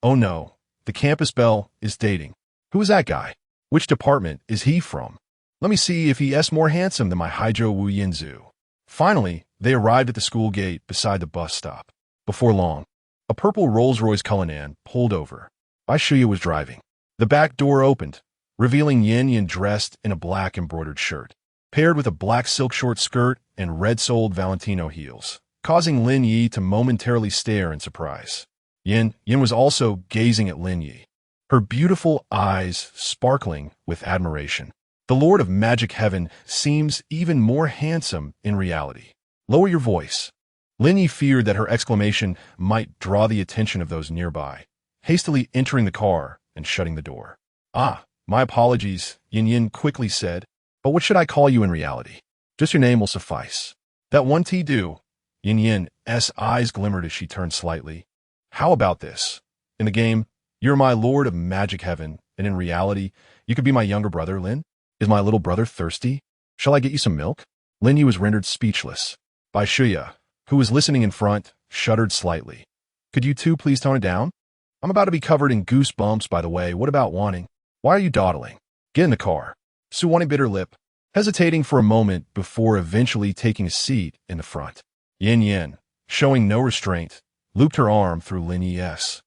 Oh no, the campus belle is dating. Who is that guy? Which department is he from? Let me see if he is more handsome than my Haijo Wu Yinzu. Finally, they arrived at the school gate beside the bus stop. Before long, a purple Rolls-Royce Cullinan pulled over. Bai Shuya was driving. The back door opened, revealing Yin Yin dressed in a black embroidered shirt, paired with a black silk short skirt and red-soled Valentino heels, causing Lin Ye to momentarily stare in surprise. Yin was also gazing at Lin Ye, her beautiful eyes sparkling with admiration. The Lord of Magic Heaven seems even more handsome in reality. Lower your voice. Lin Ye feared that her exclamation might draw the attention of those nearby, hastily entering the car and shutting the door. Ah, my apologies, Yin quickly said, but what should I call you in reality? Just your name will suffice. That one T do. Yin's eyes glimmered as she turned slightly. How about this? In the game, you're my Lord of Magic Heaven, and in reality, you could be my younger brother, Lin. Is my little brother thirsty? Shall I get you some milk? Lin Ye was rendered speechless. Bai Shuya, who was listening in front, shuddered slightly. Could you two please tone it down? I'm about to be covered in goosebumps, by the way. What about Wanting? Why are you dawdling? Get in the car. Su Wanting bit her lip, hesitating for a moment before eventually taking a seat in the front. Yin, showing no restraint, looped her arm through Lin Ye's,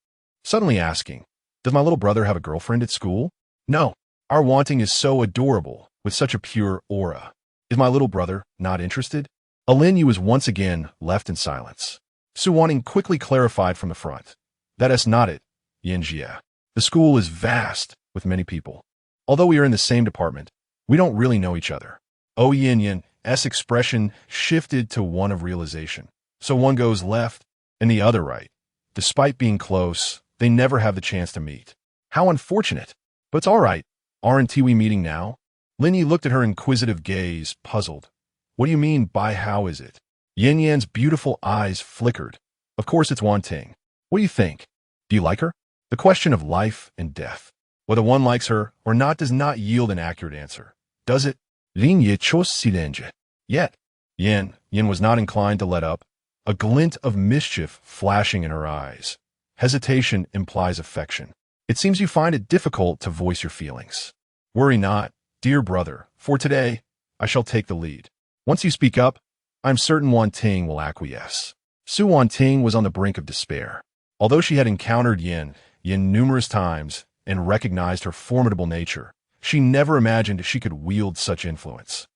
suddenly asking, does my little brother have a girlfriend at school? No. Our Wanting is so adorable, with such a pure aura. Is my little brother not interested? Lin Ye was once again left in silence. Su Wanting quickly clarified from the front. That is not it. Yin Ye. The school is vast, with many people. Although we are in the same department, we don't really know each other. Oh, Yin's expression shifted to one of realization. So one goes left and the other right. Despite being close, they never have the chance to meet. How unfortunate. But it's all right. Aren't we meeting now? Lin Ye looked at her inquisitive gaze, puzzled. What do you mean by how is it? Yin Yan's beautiful eyes flickered. Of course it's Wan Ting. What do you think? Do you like her? The question of life and death. Whether one likes her or not does not yield an accurate answer. Does it? Lin Ye chose silence. Yet, Yin was not inclined to let up, a glint of mischief flashing in her eyes. Hesitation implies affection. It seems you find it difficult to voice your feelings. Worry not, dear brother, for today, I shall take the lead. Once you speak up, I'm certain Wan Ting will acquiesce. Su Wan Ting was on the brink of despair. Although she had encountered Yin numerous times and recognized her formidable nature, she never imagined she could wield such influence.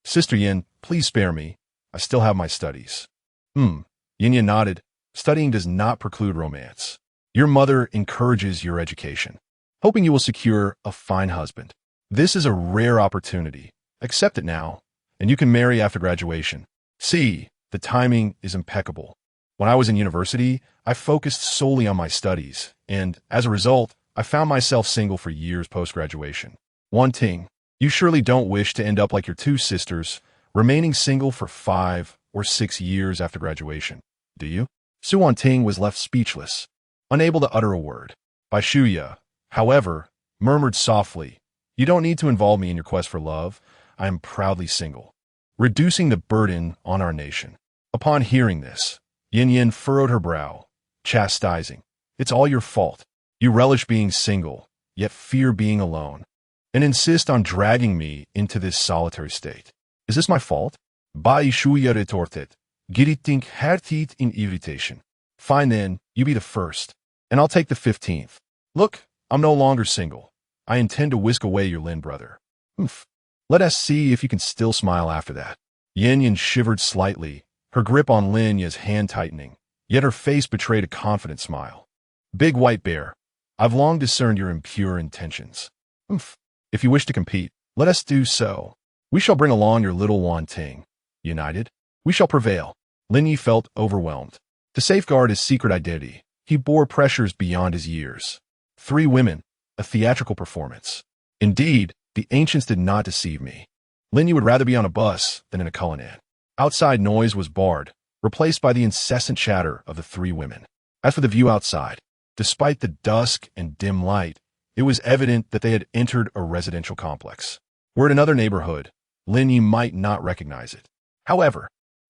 Sister Yin, please spare me. I still have my studies. Yin nodded. Studying does not preclude romance. Your mother encourages your education, hoping you will secure a fine husband. This is a rare opportunity. Accept it now, and you can marry after graduation. See, the timing is impeccable. When I was in university, I focused solely on my studies, and as a result, I found myself single for years post-graduation. Wan Ting, you surely don't wish to end up like your two sisters, remaining single for 5 or 6 years after graduation, do you? Su Wan Ting was left speechless, unable to utter a word. Bai Shuya, however, murmured softly, you don't need to involve me in your quest for love. I am proudly single, reducing the burden on our nation. Upon hearing this, Yin furrowed her brow, chastising. It's all your fault. You relish being single, yet fear being alone, and insist on dragging me into this solitary state. Is this my fault? Bai Shuya retorted, gritting her teeth in irritation. Fine then, you be the first, and I'll take the 15th. Look, I'm no longer single. I intend to whisk away your Lin brother. Let us see if you can still smile after that. Yin shivered slightly, her grip on Lin Ye's hand tightening, yet her face betrayed a confident smile. Big White Bear, I've long discerned your impure intentions. If you wish to compete, let us do so. We shall bring along your little Wan Ting. United, we shall prevail. Lin Ye felt overwhelmed. To safeguard his secret identity, he bore pressures beyond his years. 3 women, a theatrical performance. Indeed, the ancients did not deceive me. Lin Ye would rather be on a bus than in a colonnade. Outside noise was barred, replaced by the incessant chatter of the 3 women. As for the view outside, despite the dusk and dim light, it was evident that they had entered a residential complex. Were it another neighborhood, Lin Ye might not recognize it. However,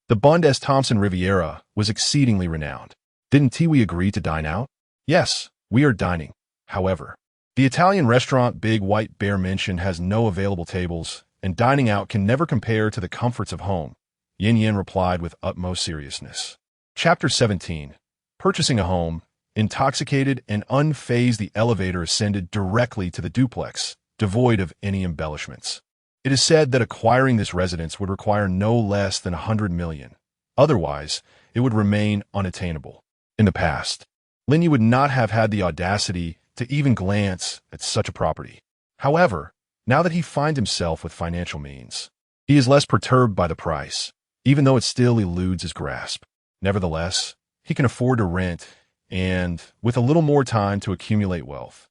the Bund S. Thompson Riviera was exceedingly renowned. Didn't we agree to dine out? Yes, we are dining. However, the Italian restaurant Big White Bear mentioned has no available tables, and dining out can never compare to the comforts of home. Yin replied with utmost seriousness. Chapter 17. Purchasing a home. Intoxicated and unfazed, the elevator ascended directly to the duplex, devoid of any embellishments. It is said that acquiring this residence would require no less than 100 million. Otherwise, it would remain unattainable. In the past, Lin Ye would not have had the audacity to even glance at such a property. However, now that he finds himself with financial means, he is less perturbed by the price, even though it still eludes his grasp. Nevertheless, he can afford to rent and, with a little more time, to accumulate wealth.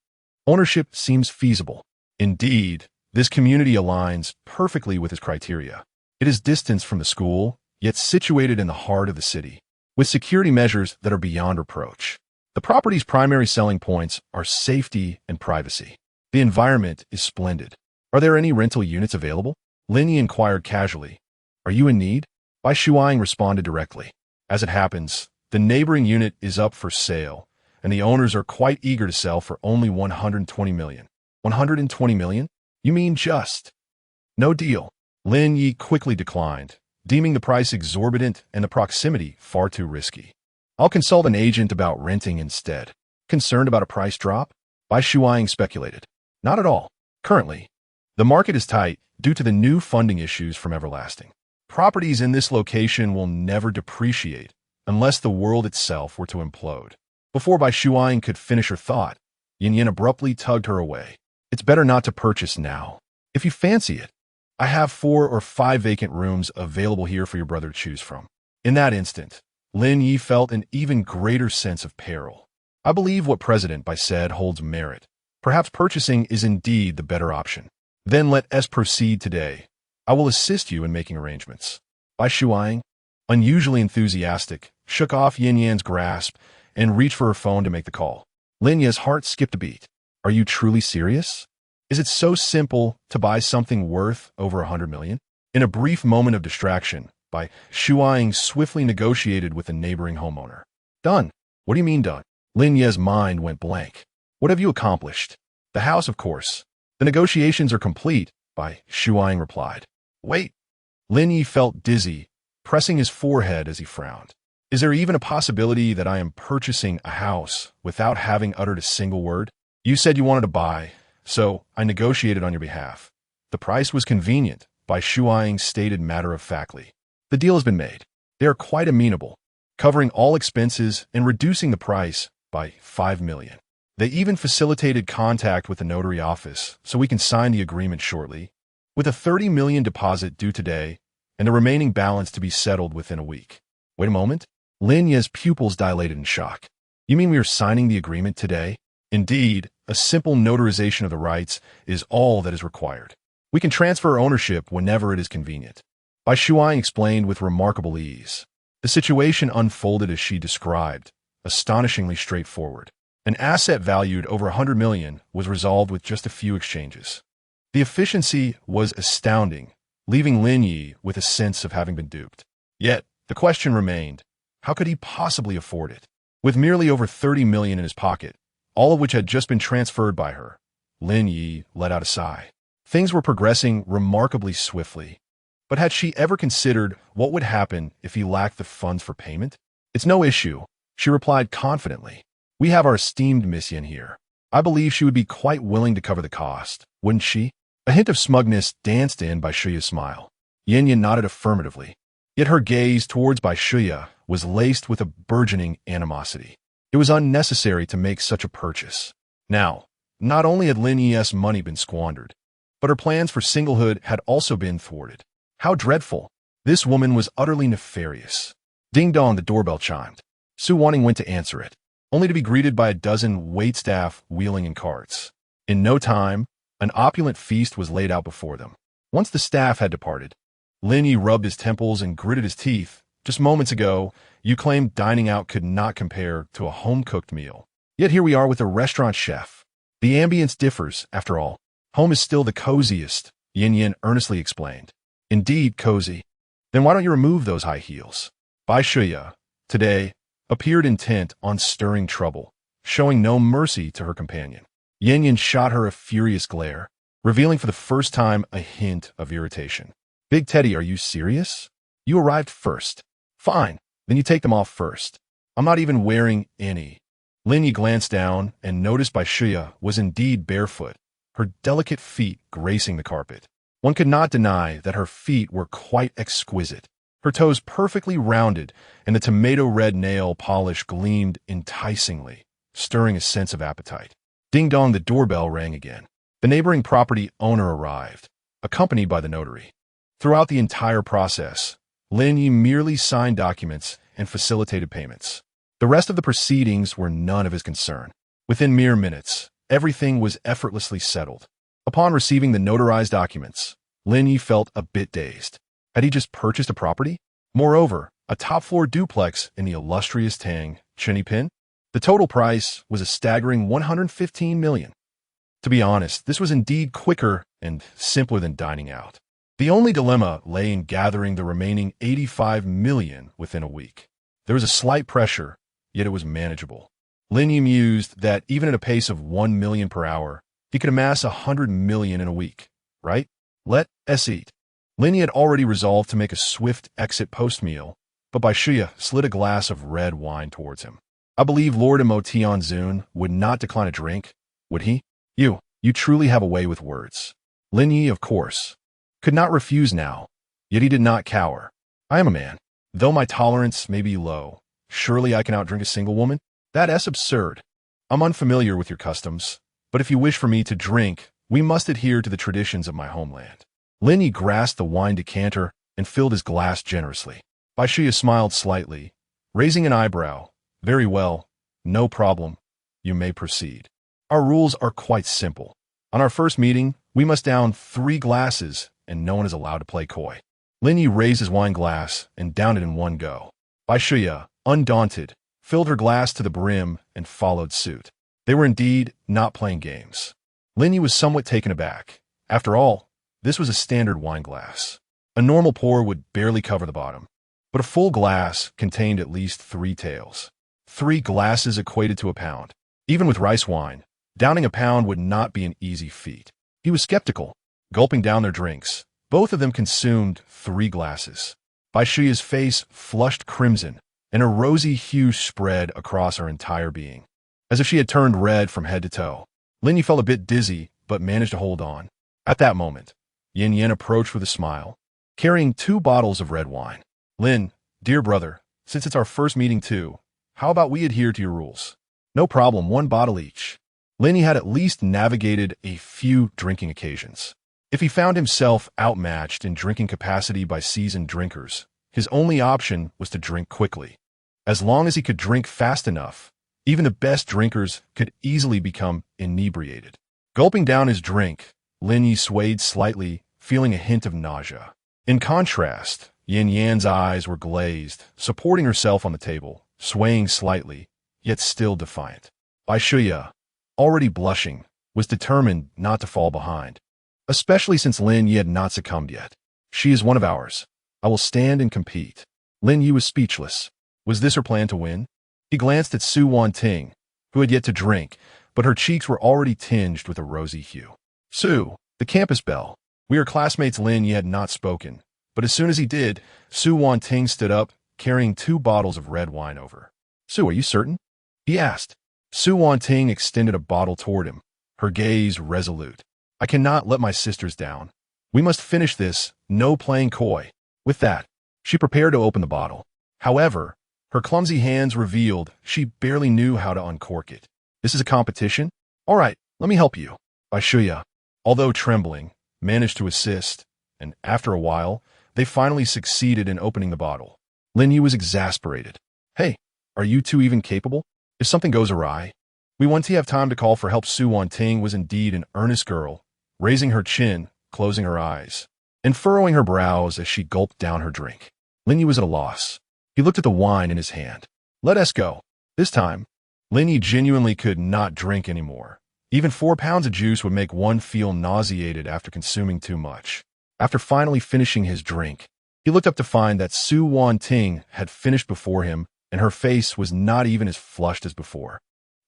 Ownership seems feasible. Indeed, this community aligns perfectly with his criteria. It is distanced from the school, yet situated in the heart of the city, with security measures that are beyond reproach. The property's primary selling points are safety and privacy. The environment is splendid. Are there any rental units available? Lin Ye inquired casually. Are you in need? Bai Shuang responded directly. As it happens, the neighboring unit is up for sale, and the owners are quite eager to sell for only 120 million. 120 million? You mean just? No deal. Lin Ye quickly declined, deeming the price exorbitant and the proximity far too risky. I'll consult an agent about renting instead. Concerned about a price drop? Bai Shuang speculated. Not at all. Currently, the market is tight due to the new funding issues from Everlasting. Properties in this location will never depreciate unless the world itself were to implode. Before Bai Shuang could finish her thought, Yin Yin abruptly tugged her away. It's better not to purchase now. If you fancy it, I have 4 or 5 vacant rooms available here for your brother to choose from. In that instant, Lin Ye felt an even greater sense of peril. I believe what President Bai said holds merit. Perhaps purchasing is indeed the better option. Then let us proceed today. I will assist you in making arrangements. Bai Shuang, unusually enthusiastic, shook off Yin Yan's grasp and reached for her phone to make the call. Lin Ye's heart skipped a beat. Are you truly serious? Is it so simple to buy something worth over 100 million? In a brief moment of distraction, Bai Shuang swiftly negotiated with a neighboring homeowner. Done. What do you mean done? Lin Ye's mind went blank. What have you accomplished? The house, of course. The negotiations are complete, Bai Shuang replied. Wait. Lin Ye felt dizzy, pressing his forehead as he frowned. Is there even a possibility that I am purchasing a house without having uttered a single word? You said you wanted to buy, so I negotiated on your behalf. The price was convenient, Bai Shuang stated matter-of-factly. The deal has been made. They are quite amenable, covering all expenses and reducing the price by 5 million. They even facilitated contact with the notary office so we can sign the agreement shortly, with a 30 million deposit due today and the remaining balance to be settled within a week. Wait a moment. Lin Ye's pupils dilated in shock. You mean we are signing the agreement today? Indeed, a simple notarization of the rights is all that is required. We can transfer ownership whenever it is convenient. Bai Shuang explained with remarkable ease. The situation unfolded as she described, astonishingly straightforward. An asset valued over 100 million was resolved with just a few exchanges. The efficiency was astounding, leaving Lin Ye with a sense of having been duped. Yet, the question remained, how could he possibly afford it? With merely over 30 million in his pocket, all of which had just been transferred by her, Lin Ye let out a sigh. Things were progressing remarkably swiftly. But had she ever considered what would happen if he lacked the funds for payment? It's no issue, she replied confidently. We have our esteemed Miss Yin here. I believe she would be quite willing to cover the cost, wouldn't she? A hint of smugness danced in Bai Shuya's smile. Yin Yin nodded affirmatively. Yet her gaze towards Bai Shuya was laced with a burgeoning animosity. It was unnecessary to make such a purchase. Now, not only had Lin Ye's money been squandered, but her plans for singlehood had also been thwarted. How dreadful! This woman was utterly nefarious. Ding-dong, the doorbell chimed. Su Wanning went to answer it, only to be greeted by a dozen waitstaff wheeling in carts. In no time, an opulent feast was laid out before them. Once the staff had departed, Lin Ye rubbed his temples and gritted his teeth. Just moments ago, you claimed dining out could not compare to a home-cooked meal. Yet here we are with a restaurant chef. The ambience differs, after all. Home is still the coziest, Yin Yin earnestly explained. Indeed, cozy. Then why don't you remove those high heels? Bai Shuya, today, appeared intent on stirring trouble, showing no mercy to her companion. Yin Yin shot her a furious glare, revealing for the first time a hint of irritation. Big Teddy, are you serious? You arrived first. Fine, then you take them off first. I'm not even wearing any. Lin Ye glanced down and noticed Bai Shuya was indeed barefoot, her delicate feet gracing the carpet. One could not deny that her feet were quite exquisite. Her toes perfectly rounded, and the tomato-red nail polish gleamed enticingly, stirring a sense of appetite. Ding-dong, the doorbell rang again. The neighboring property owner arrived, accompanied by the notary. Throughout the entire process, Lin Ye merely signed documents and facilitated payments. The rest of the proceedings were none of his concern. Within mere minutes, everything was effortlessly settled. Upon receiving the notarized documents, Lin Ye felt a bit dazed. Had he just purchased a property? Moreover, a top-floor duplex in the illustrious Tang, Chinipin? The total price was a staggering 115 million. To be honest, this was indeed quicker and simpler than dining out. The only dilemma lay in gathering the remaining 85 million within a week. There was a slight pressure, yet it was manageable. Lin Ye mused that even at a pace of 1 million per hour, he could amass 100 million in a week, right? Let us eat. Lin Ye had already resolved to make a swift exit post-meal, but Bai Shuya slid a glass of red wine towards him. I believe Lord Mo Tianzun would not decline a drink, would he? You truly have a way with words. Lin Ye, of course, could not refuse now, yet he did not cower. I am a man. Though my tolerance may be low, surely I can outdrink a single woman? That's absurd. I'm unfamiliar with your customs, but if you wish for me to drink, we must adhere to the traditions of my homeland. Lin Ye grasped the wine decanter and filled his glass generously. Bai Shuya smiled slightly, raising an eyebrow. Very well, no problem. You may proceed. Our rules are quite simple. On our first meeting, we must down 3 glasses, and no one is allowed to play coy. Lin Ye raised his wine glass and downed it in one go. Bai Shuya, undaunted, filled her glass to the brim and followed suit. They were indeed not playing games. Lin Ye was somewhat taken aback. After all, this was a standard wine glass. A normal pour would barely cover the bottom, but a full glass contained at least 3 taels. 3 glasses equated to a pound. Even with rice wine, downing a pound would not be an easy feat. He was skeptical. Gulping down their drinks, both of them consumed 3 glasses. Bai Shuya's face flushed crimson, and a rosy hue spread across her entire being, as if she had turned red from head to toe. Lin Ye felt a bit dizzy, but managed to hold on. At that moment, Yin Yin approached with a smile, carrying 2 bottles of red wine. Lin, dear brother, since it's our first meeting too, how about we adhere to your rules? No problem, 1 bottle each. Lin Ye had at least navigated a few drinking occasions. If he found himself outmatched in drinking capacity by seasoned drinkers, his only option was to drink quickly. As long as he could drink fast enough, even the best drinkers could easily become inebriated. Gulping down his drink, Lin Ye swayed slightly, feeling a hint of nausea. In contrast, Yin Yan's eyes were glazed, supporting herself on the table, swaying slightly, yet still defiant. Bai Shuya, already blushing, was determined not to fall behind, especially since Lin Ye had not succumbed yet. She is one of ours. I will stand and compete. Lin Ye was speechless. Was this her plan to win? He glanced at Su Wanting, who had yet to drink, but her cheeks were already tinged with a rosy hue. Su, the campus belle. We are classmates. Lin Ye had not spoken, but as soon as he did, Su Wanting stood up, carrying 2 bottles of red wine over. Su, are you certain? He asked. Su Wanting extended a bottle toward him, her gaze resolute. I cannot let my sisters down. We must finish this, no playing coy. With that, she prepared to open the bottle. However, her clumsy hands revealed she barely knew how to uncork it. This is a competition? All right, let me help you. Bai Shuya, although trembling, managed to assist, and after a while, they finally succeeded in opening the bottle. Lin Ye was exasperated. Hey, are you 2 even capable? If something goes awry, we won't have time to call for help. Su Wanting was indeed an earnest girl, raising her chin, closing her eyes, and furrowing her brows as she gulped down her drink. Lin Ye was at a loss. He looked at the wine in his hand. Let us go. This time, Lin Ye genuinely could not drink anymore. Even 4 pounds of juice would make one feel nauseated after consuming too much. After finally finishing his drink, he looked up to find that Su Wanting had finished before him, and her face was not even as flushed as before.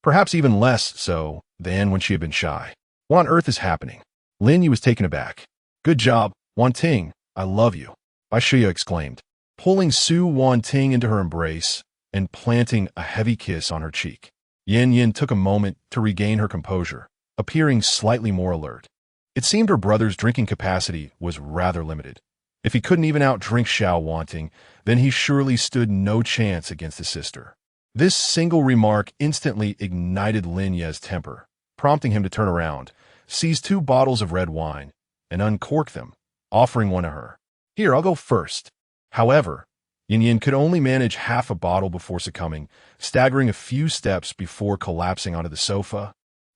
Perhaps even less so than when she had been shy. What on earth is happening? Lin Ye was taken aback. Good job, Wanting. I love you. Bai Shuya exclaimed, pulling Su Wanting into her embrace and planting a heavy kiss on her cheek. Yin Yin took a moment to regain her composure, appearing slightly more alert. It seemed her brother's drinking capacity was rather limited. If he couldn't even outdrink Xiao Wanting, then he surely stood no chance against his sister. This single remark instantly ignited Lin Ye's temper, prompting him to turn around, seize 2 bottles of red wine, and uncork them, offering one to her. Here, I'll go first. However, Yin Yin could only manage half a bottle before succumbing, staggering a few steps before collapsing onto the sofa,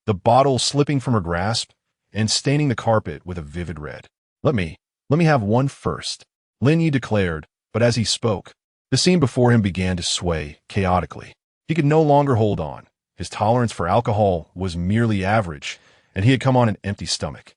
the bottle slipping from her grasp and staining the carpet with a vivid red. Let me have one first, Lin Ye declared, but as he spoke, the scene before him began to sway chaotically. He could no longer hold on. His tolerance for alcohol was merely average, and he had come on an empty stomach.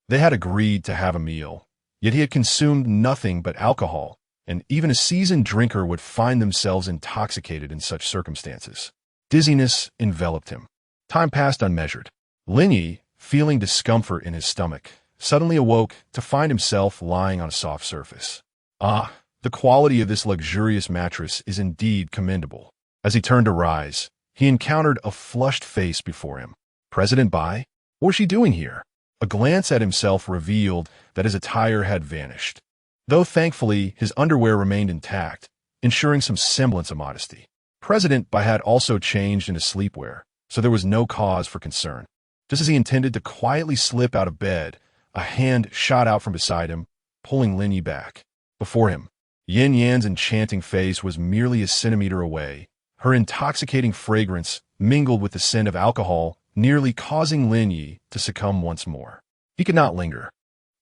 They had agreed to have a meal, yet he had consumed nothing but alcohol, and even a seasoned drinker would find themselves intoxicated in such circumstances. Dizziness enveloped him. Time passed unmeasured. Lin Ye, feeling discomfort in his stomach, suddenly awoke to find himself lying on a soft surface. Ah, the quality of this luxurious mattress is indeed commendable. As he turned to rise, he encountered a flushed face before him. President Bai? What was she doing here? A glance at himself revealed that his attire had vanished, though thankfully his underwear remained intact, ensuring some semblance of modesty. President Bai had also changed into sleepwear, so there was no cause for concern. Just as he intended to quietly slip out of bed, a hand shot out from beside him, pulling Lin Ye back. Before him, Yin Yan's enchanting face was merely a centimeter away, her intoxicating fragrance mingled with the scent of alcohol, nearly causing Lin Ye to succumb once more. He could not linger.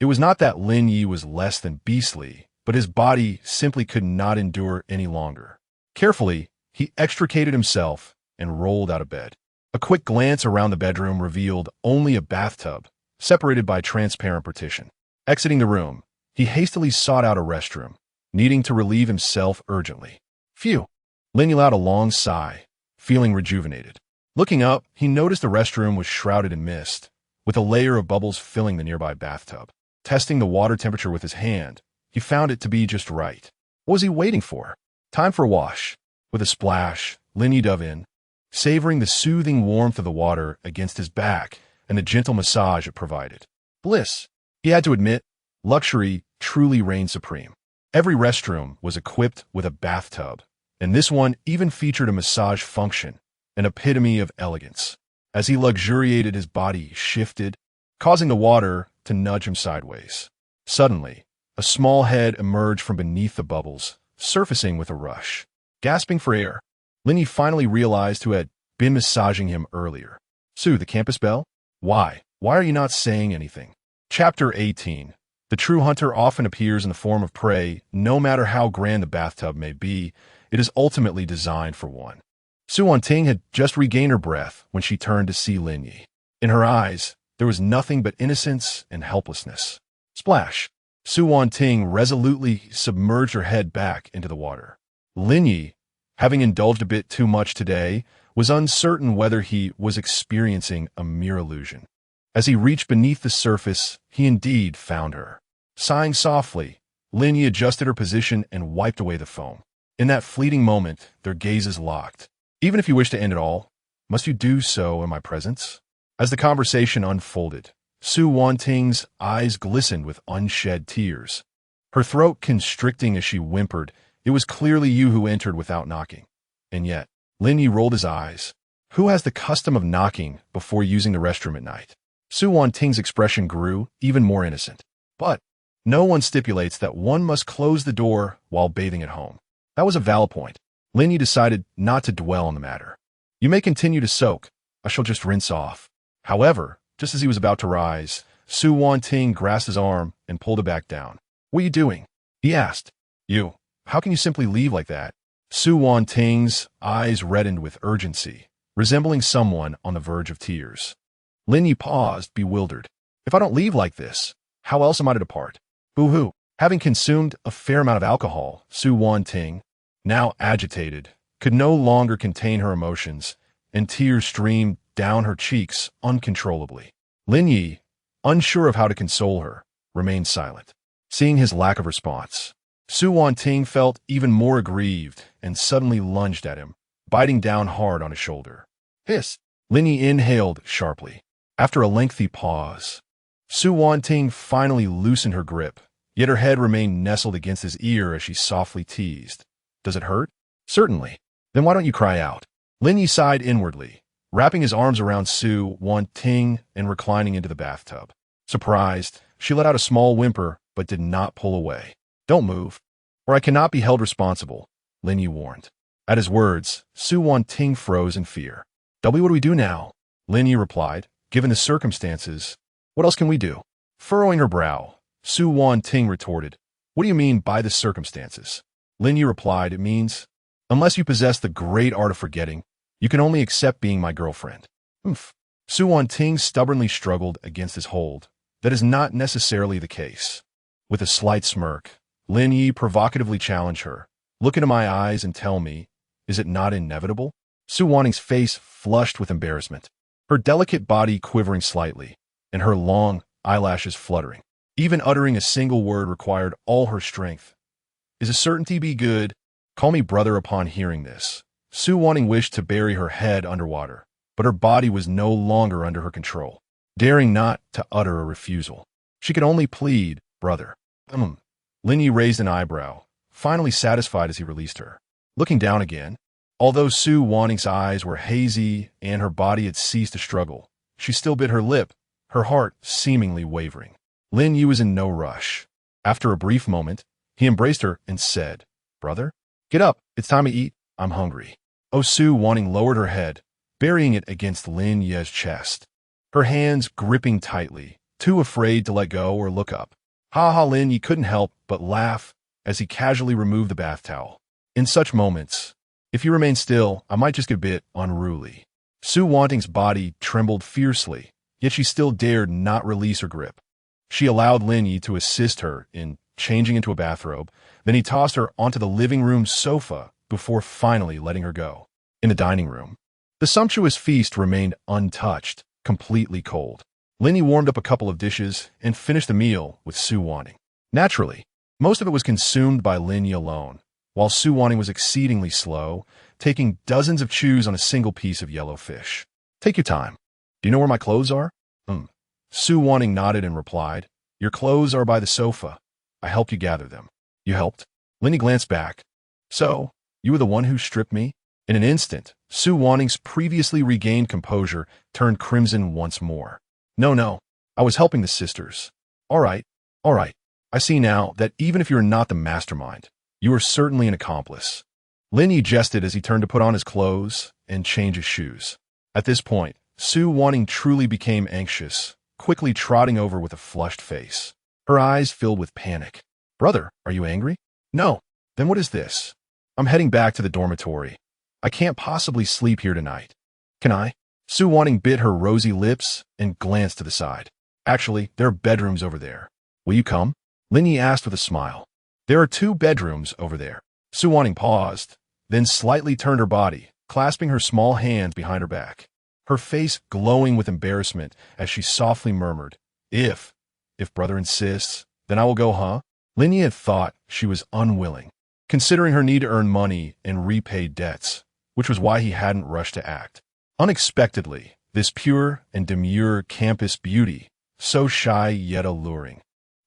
It was not that Lin Ye was less than beastly, but his body simply could not endure any longer. Carefully, he extricated himself and rolled out of bed. A quick glance around the bedroom revealed only a bathtub, separated by a transparent partition. Exiting the room, he hastily sought out a restroom, needing to relieve himself urgently. Phew! Lin Ye let out a long sigh, feeling rejuvenated. Looking up, he noticed the restroom was shrouded in mist, with a layer of bubbles filling the nearby bathtub. Testing the water temperature with his hand, he found it to be just right. What was he waiting for? Time for a wash. With a splash, Lin Ye dove in, savoring the soothing warmth of the water against his back and the gentle massage it provided. Bliss. He had to admit, luxury truly reigned supreme. Every restroom was equipped with a bathtub, and this one even featured a massage function, an epitome of elegance. As he luxuriated, his body shifted, causing the water to nudge him sideways. Suddenly, a small head emerged from beneath the bubbles, surfacing with a rush. Gasping for air, Lin Ye finally realized who had been massaging him earlier. Sue, the campus belle? Why? Why are you not saying anything? Chapter 18. The true hunter often appears in the form of prey. No matter how grand the bathtub may be, it is ultimately designed for one. Su Wanting had just regained her breath when she turned to see Lin Ye. In her eyes, there was nothing but innocence and helplessness. Splash! Su Wanting resolutely submerged her head back into the water. Lin Ye, having indulged a bit too much today, was uncertain whether he was experiencing a mere illusion. As he reached beneath the surface, he indeed found her. Sighing softly, Lin Ye adjusted her position and wiped away the foam. In that fleeting moment, their gazes locked. Even if you wish to end it all, must you do so in my presence? As the conversation unfolded, Su Wanting's eyes glistened with unshed tears. Her throat constricting as she whimpered, it was clearly you who entered without knocking. And yet, Lin Ye rolled his eyes. Who has the custom of knocking before using the restroom at night? Su Wanting's expression grew even more innocent. But no one stipulates that one must close the door while bathing at home. That was a valid point. Lin Ye decided not to dwell on the matter. You may continue to soak. I shall just rinse off. However, just as he was about to rise, Su Wanting grasped his arm and pulled it back down. What are you doing? He asked. You. How can you simply leave like that? Su Wanting's eyes reddened with urgency, resembling someone on the verge of tears. Lin Ye paused, bewildered. If I don't leave like this, how else am I to depart? Boo-hoo. Having consumed a fair amount of alcohol, Su Wanting, now agitated, could no longer contain her emotions, and tears streamed down her cheeks uncontrollably. Lin Ye, unsure of how to console her, remained silent. Seeing his lack of response, Su Wanting felt even more aggrieved and suddenly lunged at him, biting down hard on his shoulder. Hiss! Lin Ye inhaled sharply. After a lengthy pause, Su Wanting finally loosened her grip, yet her head remained nestled against his ear as she softly teased. Does it hurt? Certainly. Then why don't you cry out? Lin Ye sighed inwardly, wrapping his arms around Su Wanting and reclining into the bathtub. Surprised, she let out a small whimper but did not pull away. Don't move, or I cannot be held responsible, Lin Ye warned. At his words, Su Wanting froze in fear. What do we do now? Lin Ye replied. Given the circumstances, what else can we do? Furrowing her brow, Su Wanting retorted. What do you mean by the circumstances? Lin Ye replied, it means, unless you possess the great art of forgetting, you can only accept being my girlfriend. Oomph. Su Wanting stubbornly struggled against his hold. That is not necessarily the case. With a slight smirk, Lin Ye provocatively challenged her. Look into my eyes and tell me, is it not inevitable? Su Wanting's face flushed with embarrassment, her delicate body quivering slightly, and her long eyelashes fluttering. Even uttering a single word required all her strength. Is a certainty be good? Call me brother upon hearing this. Su Wanting wished to bury her head underwater, but her body was no longer under her control, daring not to utter a refusal. She could only plead, brother. Lin Ye raised an eyebrow, finally satisfied as he released her. Looking down again, Although Su Wanning's eyes were hazy and her body had ceased to struggle, she still bit her lip, her heart seemingly wavering. Lin Ye was in no rush. After a brief moment, he embraced her and said, "Brother, get up, it's time to eat, I'm hungry." Su Wanning lowered her head, burying it against Lin Ye's chest, her hands gripping tightly, too afraid to let go or look up. Lin Ye couldn't help but laugh as he casually removed the bath towel. In such moments, if you remain still, I might just get a bit unruly. Su Wanting's body trembled fiercely, yet she still dared not release her grip. She allowed Lin Ye to assist her in changing into a bathrobe, then he tossed her onto the living room sofa before finally letting her go. In the dining room, the sumptuous feast remained untouched, completely cold. Lin Ye warmed up a couple of dishes and finished the meal with Su Wanning. Naturally, most of it was consumed by Lin Ye alone, while Su Wanning was exceedingly slow, taking dozens of chews on a single piece of yellow fish. "Take your time. Do you know where my clothes are?" Su Wanning nodded and replied, "Your clothes are by the sofa. I helped you gather them." "You helped?" Lin Ye glanced back. "So, you were the one who stripped me?" In an instant, Su Wanning's previously regained composure turned crimson once more. No, I was helping the sisters." All right. I see now that even if you're not the mastermind, you are certainly an accomplice." Lin Ye jested as he turned to put on his clothes and change his shoes. At this point, Su Wanning truly became anxious, quickly trotting over with a flushed face. Her eyes filled with panic. "Brother, are you angry?" "No." "Then what is this?" "I'm heading back to the dormitory. I can't possibly sleep here tonight." "Can I?" Su Wanning bit her rosy lips and glanced to the side. "Actually, there are bedrooms over there. Will you come?" Lin Ye asked with a smile. "There are 2 bedrooms over there." Su Wanning paused, then slightly turned her body, clasping her small hands behind her back, her face glowing with embarrassment as she softly murmured, If brother insists, then I will go, huh?" Lin Ye had thought she was unwilling, considering her need to earn money and repay debts, which was why he hadn't rushed to act. Unexpectedly, this pure and demure campus beauty, so shy yet alluring,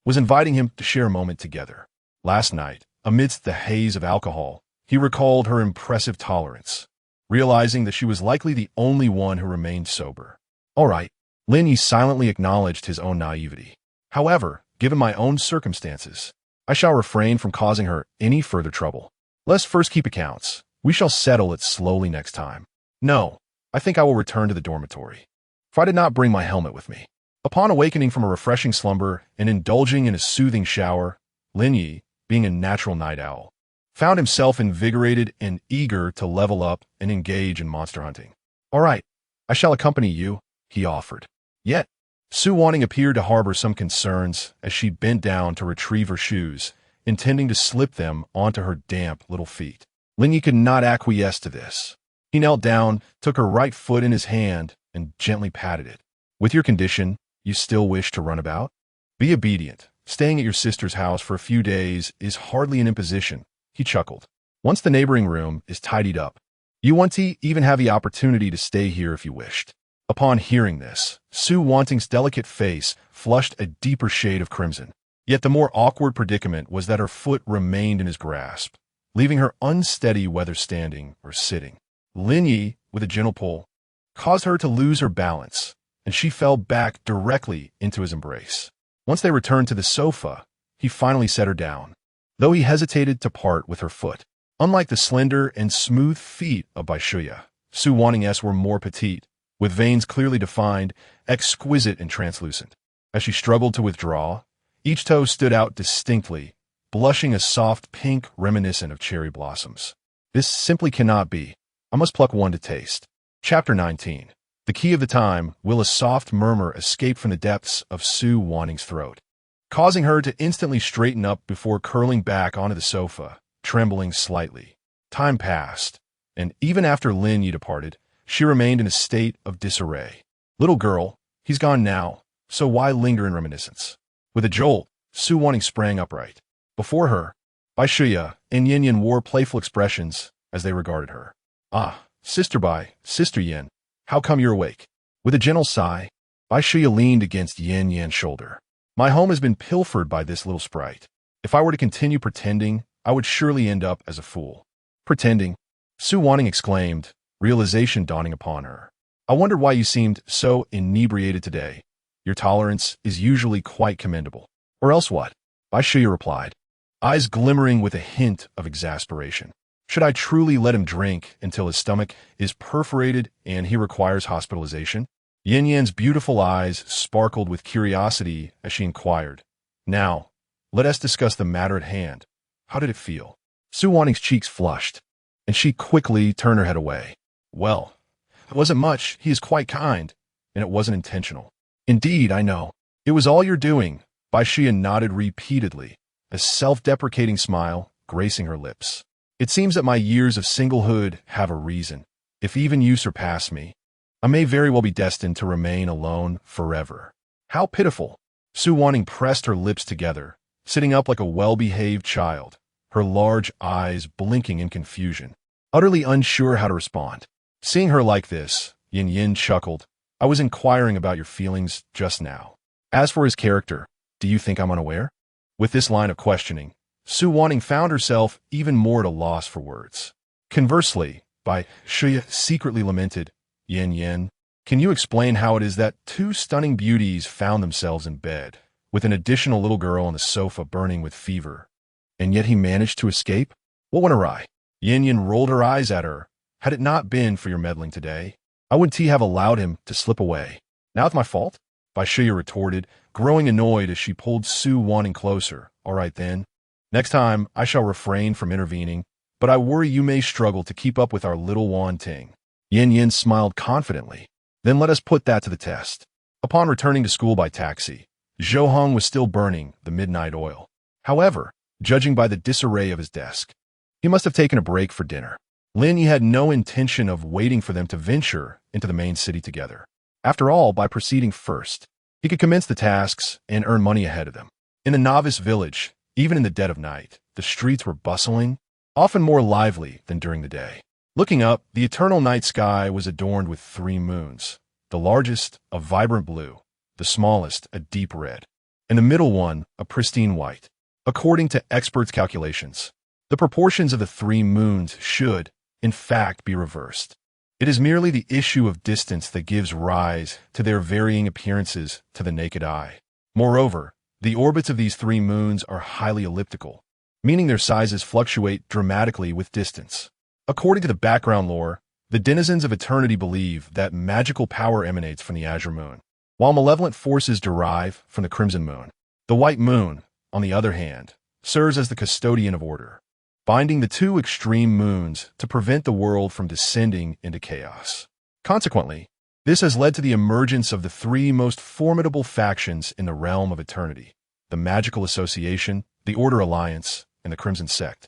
was inviting him to share a moment together. Last night, amidst the haze of alcohol, he recalled her impressive tolerance, realizing that she was likely the only one who remained sober. "All right," Lin Ye silently acknowledged his own naivety. "However, given my own circumstances, I shall refrain from causing her any further trouble. Let's first keep accounts. We shall settle it slowly next time." "No, I think I will return to the dormitory, for I did not bring my helmet with me." Upon awakening from a refreshing slumber and indulging in a soothing shower, Lin Ye, being a natural night owl, found himself invigorated and eager to level up and engage in monster hunting. "All right, I shall accompany you," he offered. Yet, Su Wanning appeared to harbor some concerns as she bent down to retrieve her shoes, intending to slip them onto her damp little feet. Lin Ye could not acquiesce to this. He knelt down, took her right foot in his hand, and gently patted it. "With your condition, you still wish to run about? Be obedient. Staying at your sister's house for a few days is hardly an imposition," he chuckled. "Once the neighboring room is tidied up, you want to even have the opportunity to stay here if you wished." Upon hearing this, Su Wanting's delicate face flushed a deeper shade of crimson. Yet the more awkward predicament was that her foot remained in his grasp, leaving her unsteady whether standing or sitting. Lin Ye, with a gentle pull, caused her to lose her balance, and she fell back directly into his embrace. Once they returned to the sofa, he finally set her down, though he hesitated to part with her foot. Unlike the slender and smooth feet of Baishuya, Su Wanning's were more petite, with veins clearly defined, exquisite and translucent. As she struggled to withdraw, each toe stood out distinctly, blushing a soft pink reminiscent of cherry blossoms. "This simply cannot be. I must pluck one to taste." Chapter 19. The key of the time, will a soft murmur escape from the depths of Su Wanning's throat, causing her to instantly straighten up before curling back onto the sofa, trembling slightly. Time passed, and even after Lin Ye departed, she remained in a state of disarray. "Little girl, he's gone now, so why linger in reminiscence?" With a jolt, Su Wanning sprang upright. Before her, Baishuya and Yin Yin wore playful expressions as they regarded her. "Ah, Sister Yin, how come you're awake?" With a gentle sigh, Baishuya leaned against Yin Yan's shoulder. "My home has been pilfered by this little sprite. If I were to continue pretending, I would surely end up as a fool." "Pretending? Su Wanting exclaimed, realization dawning upon her. I wondered why you seemed so inebriated today. Your tolerance is usually quite commendable. Or else what? Bai Shuya replied, eyes glimmering with a hint of exasperation. Should I truly let him drink until his stomach is perforated and he requires hospitalization? Yin Yan's beautiful eyes sparkled with curiosity as she inquired, now, let us discuss the matter at hand. How did it feel? Su Wanting's cheeks flushed, and she quickly turned her head away. Well, it wasn't much. He is quite kind, and it wasn't intentional. Indeed, I know. It was all your doing. Bai Shuya nodded repeatedly, a self-deprecating smile gracing her lips. It seems that my years of singlehood have a reason. If even you surpass me, I may very well be destined to remain alone forever. How pitiful. Su Wanting pressed her lips together, sitting up like a well-behaved child, her large eyes blinking in confusion, utterly unsure how to respond. Seeing her like this, Yin Yin chuckled. I was inquiring about your feelings just now. As for his character, do you think I'm unaware? With this line of questioning, Su Wanting found herself even more at a loss for words. Conversely, Bai Shuya secretly lamented, Yin Yin, can you explain how it is that two stunning beauties found themselves in bed, with an additional little girl on the sofa burning with fever, and yet he managed to escape? What went awry? Yin Yin rolled her eyes at her. Had it not been for your meddling today, I wouldn't have allowed him to slip away. Now it's my fault? Bai Shuya retorted, growing annoyed as she pulled Su Wanting closer. All right then. Next time, I shall refrain from intervening, but I worry you may struggle to keep up with our little Wan Ting. Yin Yin smiled confidently. Then let us put that to the test. Upon returning to school by taxi, Zhou Hong was still burning the midnight oil. However, judging by the disarray of his desk, he must have taken a break for dinner. Lin Ye had no intention of waiting for them to venture into the main city together. After all, by proceeding first, he could commence the tasks and earn money ahead of them. In the novice village, even in the dead of night, the streets were bustling, often more lively than during the day. Looking up, the eternal night sky was adorned with 3 moons, the largest a vibrant blue, the smallest a deep red, and the middle one a pristine white. According to experts' calculations, the proportions of the 3 moons should, in fact, be reversed. It is merely the issue of distance that gives rise to their varying appearances to the naked eye. Moreover, the orbits of these 3 moons are highly elliptical, meaning their sizes fluctuate dramatically with distance. According to the background lore, the denizens of eternity believe that magical power emanates from the azure moon, while malevolent forces derive from the crimson moon. The white moon, on the other hand, serves as the custodian of order, binding the 2 extreme moons to prevent the world from descending into chaos. Consequently, this has led to the emergence of the 3 most formidable factions in the realm of eternity: the Magical Association, the Order Alliance, and the Crimson Sect.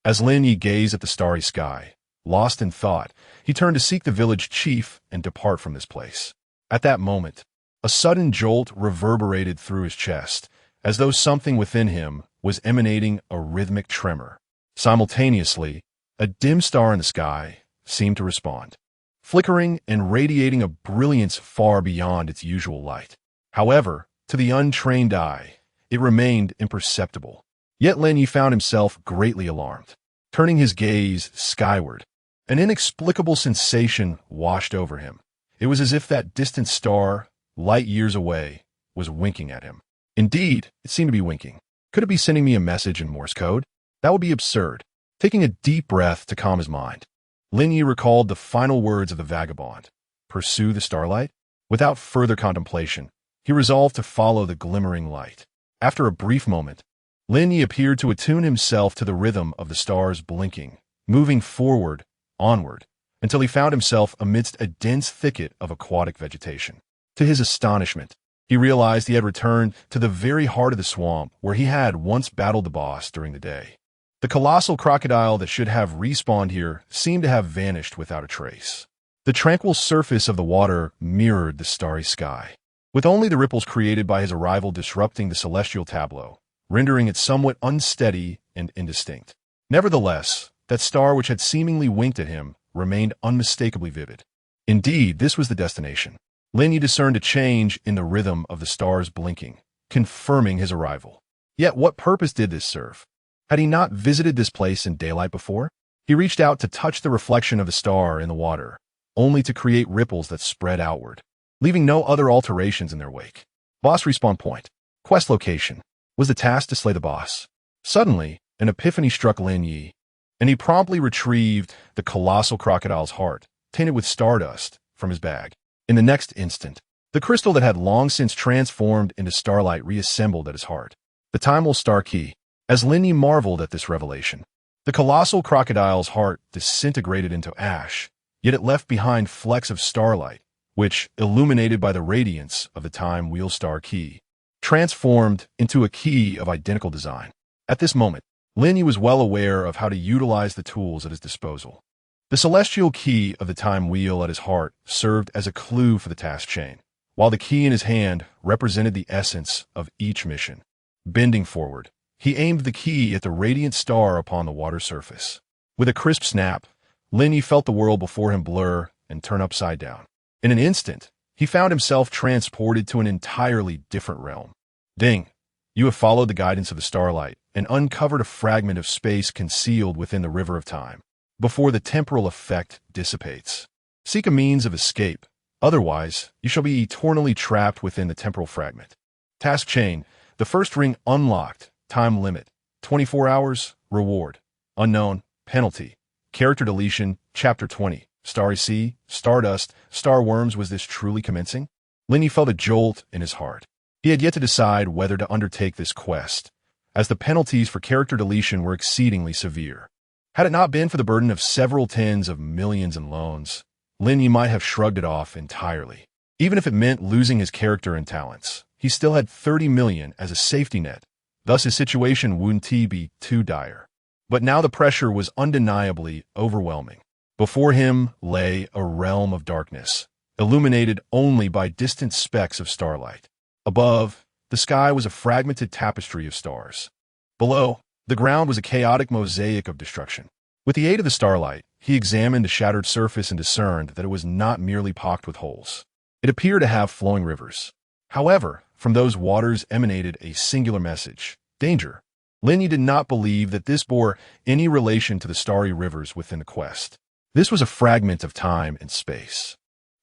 As Lin Ye gazed at the starry sky, lost in thought, he turned to seek the village chief and depart from this place. At that moment, a sudden jolt reverberated through his chest, as though something within him was emanating a rhythmic tremor. Simultaneously, a dim star in the sky seemed to respond, flickering and radiating a brilliance far beyond its usual light. However, to the untrained eye, it remained imperceptible. Yet Lin Ye found himself greatly alarmed. Turning his gaze skyward, an inexplicable sensation washed over him. It was as if that distant star, light years away, was winking at him. Indeed, it seemed to be winking. Could it be sending me a message in Morse code? That would be absurd. Taking a deep breath to calm his mind, Lin Ye recalled the final words of the vagabond. Pursue the starlight? Without further contemplation, he resolved to follow the glimmering light. After a brief moment, Lin Ye appeared to attune himself to the rhythm of the stars blinking, moving forward, onward, until he found himself amidst a dense thicket of aquatic vegetation. To his astonishment, he realized he had returned to the very heart of the swamp where he had once battled the boss during the day. The colossal crocodile that should have respawned here seemed to have vanished without a trace. The tranquil surface of the water mirrored the starry sky, with only the ripples created by his arrival disrupting the celestial tableau, rendering it somewhat unsteady and indistinct. Nevertheless, that star which had seemingly winked at him remained unmistakably vivid. Indeed, this was the destination. Lin Ye discerned a change in the rhythm of the stars blinking, confirming his arrival. Yet what purpose did this serve? Had he not visited this place in daylight before? He reached out to touch the reflection of the star in the water, only to create ripples that spread outward, leaving no other alterations in their wake. Boss respawn point. Quest location. Was the task to slay the boss. Suddenly, an epiphany struck Lin Ye, and he promptly retrieved the colossal crocodile's heart, tainted with stardust, from his bag. In the next instant, the crystal that had long since transformed into starlight reassembled at his heart. The Time-Will Star Key. As Lin Ye marveled at this revelation, the colossal crocodile's heart disintegrated into ash, yet it left behind flecks of starlight, which, illuminated by the radiance of the Time-Wheel Star Key, transformed into a key of identical design. At this moment, Lin Ye was well aware of how to utilize the tools at his disposal. The celestial key of the time wheel at his heart served as a clue for the task chain, while the key in his hand represented the essence of each mission. Bending forward, he aimed the key at the radiant star upon the water surface. With a crisp snap, Lin Ye felt the world before him blur and turn upside down. In an instant, he found himself transported to an entirely different realm. Ding! You have followed the guidance of the starlight and uncovered a fragment of space concealed within the river of time, before the temporal effect dissipates. Seek a means of escape, otherwise you shall be eternally trapped within the temporal fragment. Task chain. The first ring unlocked. Time limit. 24 hours. Reward. Unknown. Penalty. Character deletion. Chapter 20. Starry Sea. Stardust. Star Worms. Was this truly commencing? Lin Ye felt a jolt in his heart. He had yet to decide whether to undertake this quest, as the penalties for character deletion were exceedingly severe. Had it not been for the burden of several tens of millions in loans, Lin Ye might have shrugged it off entirely. Even if it meant losing his character and talents, he still had 30 million as a safety net, thus his situation wouldn't be too dire. But now the pressure was undeniably overwhelming. Before him lay a realm of darkness, illuminated only by distant specks of starlight. Above, the sky was a fragmented tapestry of stars. Below, the ground was a chaotic mosaic of destruction. With the aid of the starlight, he examined the shattered surface and discerned that it was not merely pocked with holes. It appeared to have flowing rivers. However, from those waters emanated a singular message: danger. Lin Ye did not believe that this bore any relation to the starry rivers within the quest. This was a fragment of time and space.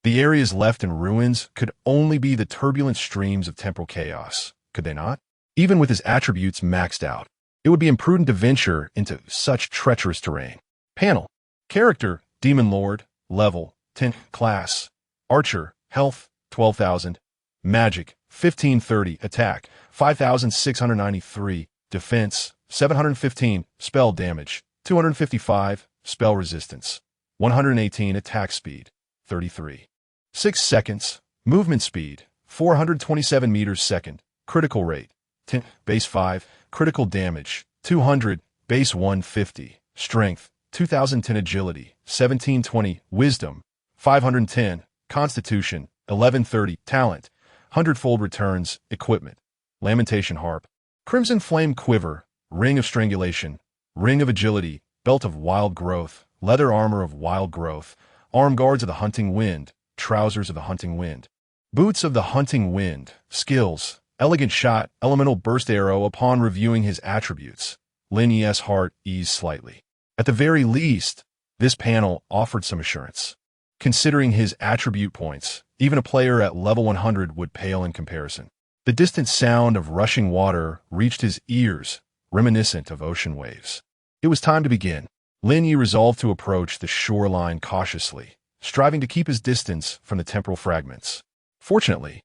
The areas left in ruins could only be the turbulent streams of temporal chaos, could they not? Even with his attributes maxed out, it would be imprudent to venture into such treacherous terrain. Panel. Character, Demon Lord. Level, 10. Class, Archer. Health, 12,000. Magic, 1530. Attack, 5,693. Defense, 715. Spell damage, 255. Spell resistance, 118. Attack speed, 33. 6 seconds. Movement speed, 427 meters second. Critical rate, 10. Base 5. Critical damage, 200. Base 150. Strength, 2010. Agility, 1720. Wisdom, 510. Constitution, 1130. Talent, hundredfold returns. Equipment, Lamentation Harp. Crimson Flame Quiver, Ring of Strangulation, Ring of Agility, Belt of Wild Growth, Leather Armor of Wild Growth, Arm Guards of the Hunting Wind, Trousers of the Hunting Wind, Boots of the Hunting Wind. Skills, Elegant Shot, Elemental Burst Arrow. Upon reviewing his attributes, Lin Ye's heart eased slightly. At the very least, this panel offered some assurance. Considering his attribute points, even a player at level 100 would pale in comparison. The distant sound of rushing water reached his ears, reminiscent of ocean waves. It was time to begin. Lin Ye resolved to approach the shoreline cautiously, striving to keep his distance from the temporal fragments. Fortunately,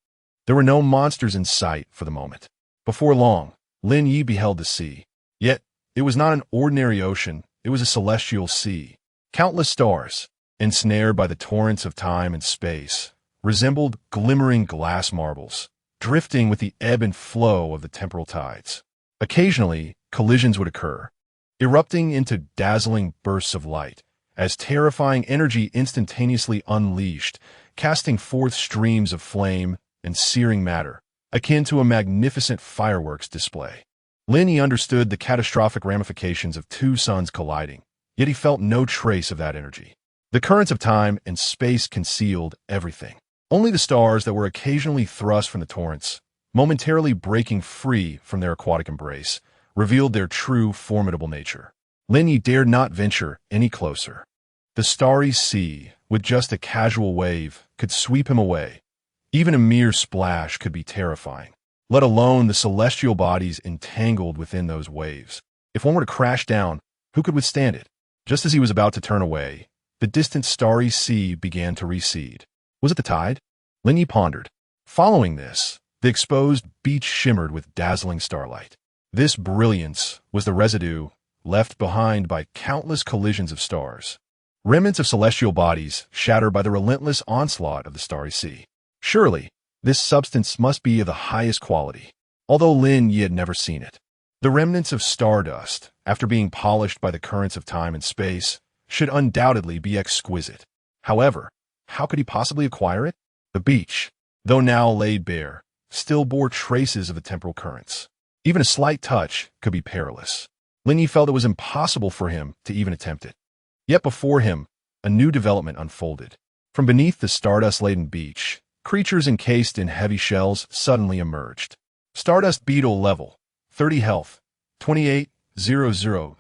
there were no monsters in sight for the moment. Before long, Lin Ye beheld the sea. Yet, it was not an ordinary ocean, it was a celestial sea. Countless stars, ensnared by the torrents of time and space, resembled glimmering glass marbles, drifting with the ebb and flow of the temporal tides. Occasionally, collisions would occur, erupting into dazzling bursts of light, as terrifying energy instantaneously unleashed, casting forth streams of flame and searing matter, akin to a magnificent fireworks display. Lin Ye understood the catastrophic ramifications of two suns colliding, yet he felt no trace of that energy. The currents of time and space concealed everything. Only the stars that were occasionally thrust from the torrents, momentarily breaking free from their aquatic embrace, revealed their true formidable nature. Lin Ye dared not venture any closer. The starry sea, with just a casual wave, could sweep him away. Even a mere splash could be terrifying, let alone the celestial bodies entangled within those waves. If one were to crash down, who could withstand it? Just as he was about to turn away, the distant starry sea began to recede. Was it the tide? Lin Ye pondered. Following this, the exposed beach shimmered with dazzling starlight. This brilliance was the residue left behind by countless collisions of stars, remnants of celestial bodies shattered by the relentless onslaught of the starry sea. Surely, this substance must be of the highest quality, although Lin Ye had never seen it. The remnants of stardust, after being polished by the currents of time and space, should undoubtedly be exquisite. However, how could he possibly acquire it? The beach, though now laid bare, still bore traces of the temporal currents. Even a slight touch could be perilous. Lin Ye felt it was impossible for him to even attempt it. Yet before him, a new development unfolded. From beneath the stardust-laden beach, creatures encased in heavy shells suddenly emerged. Stardust beetle level, 30 health, 28,000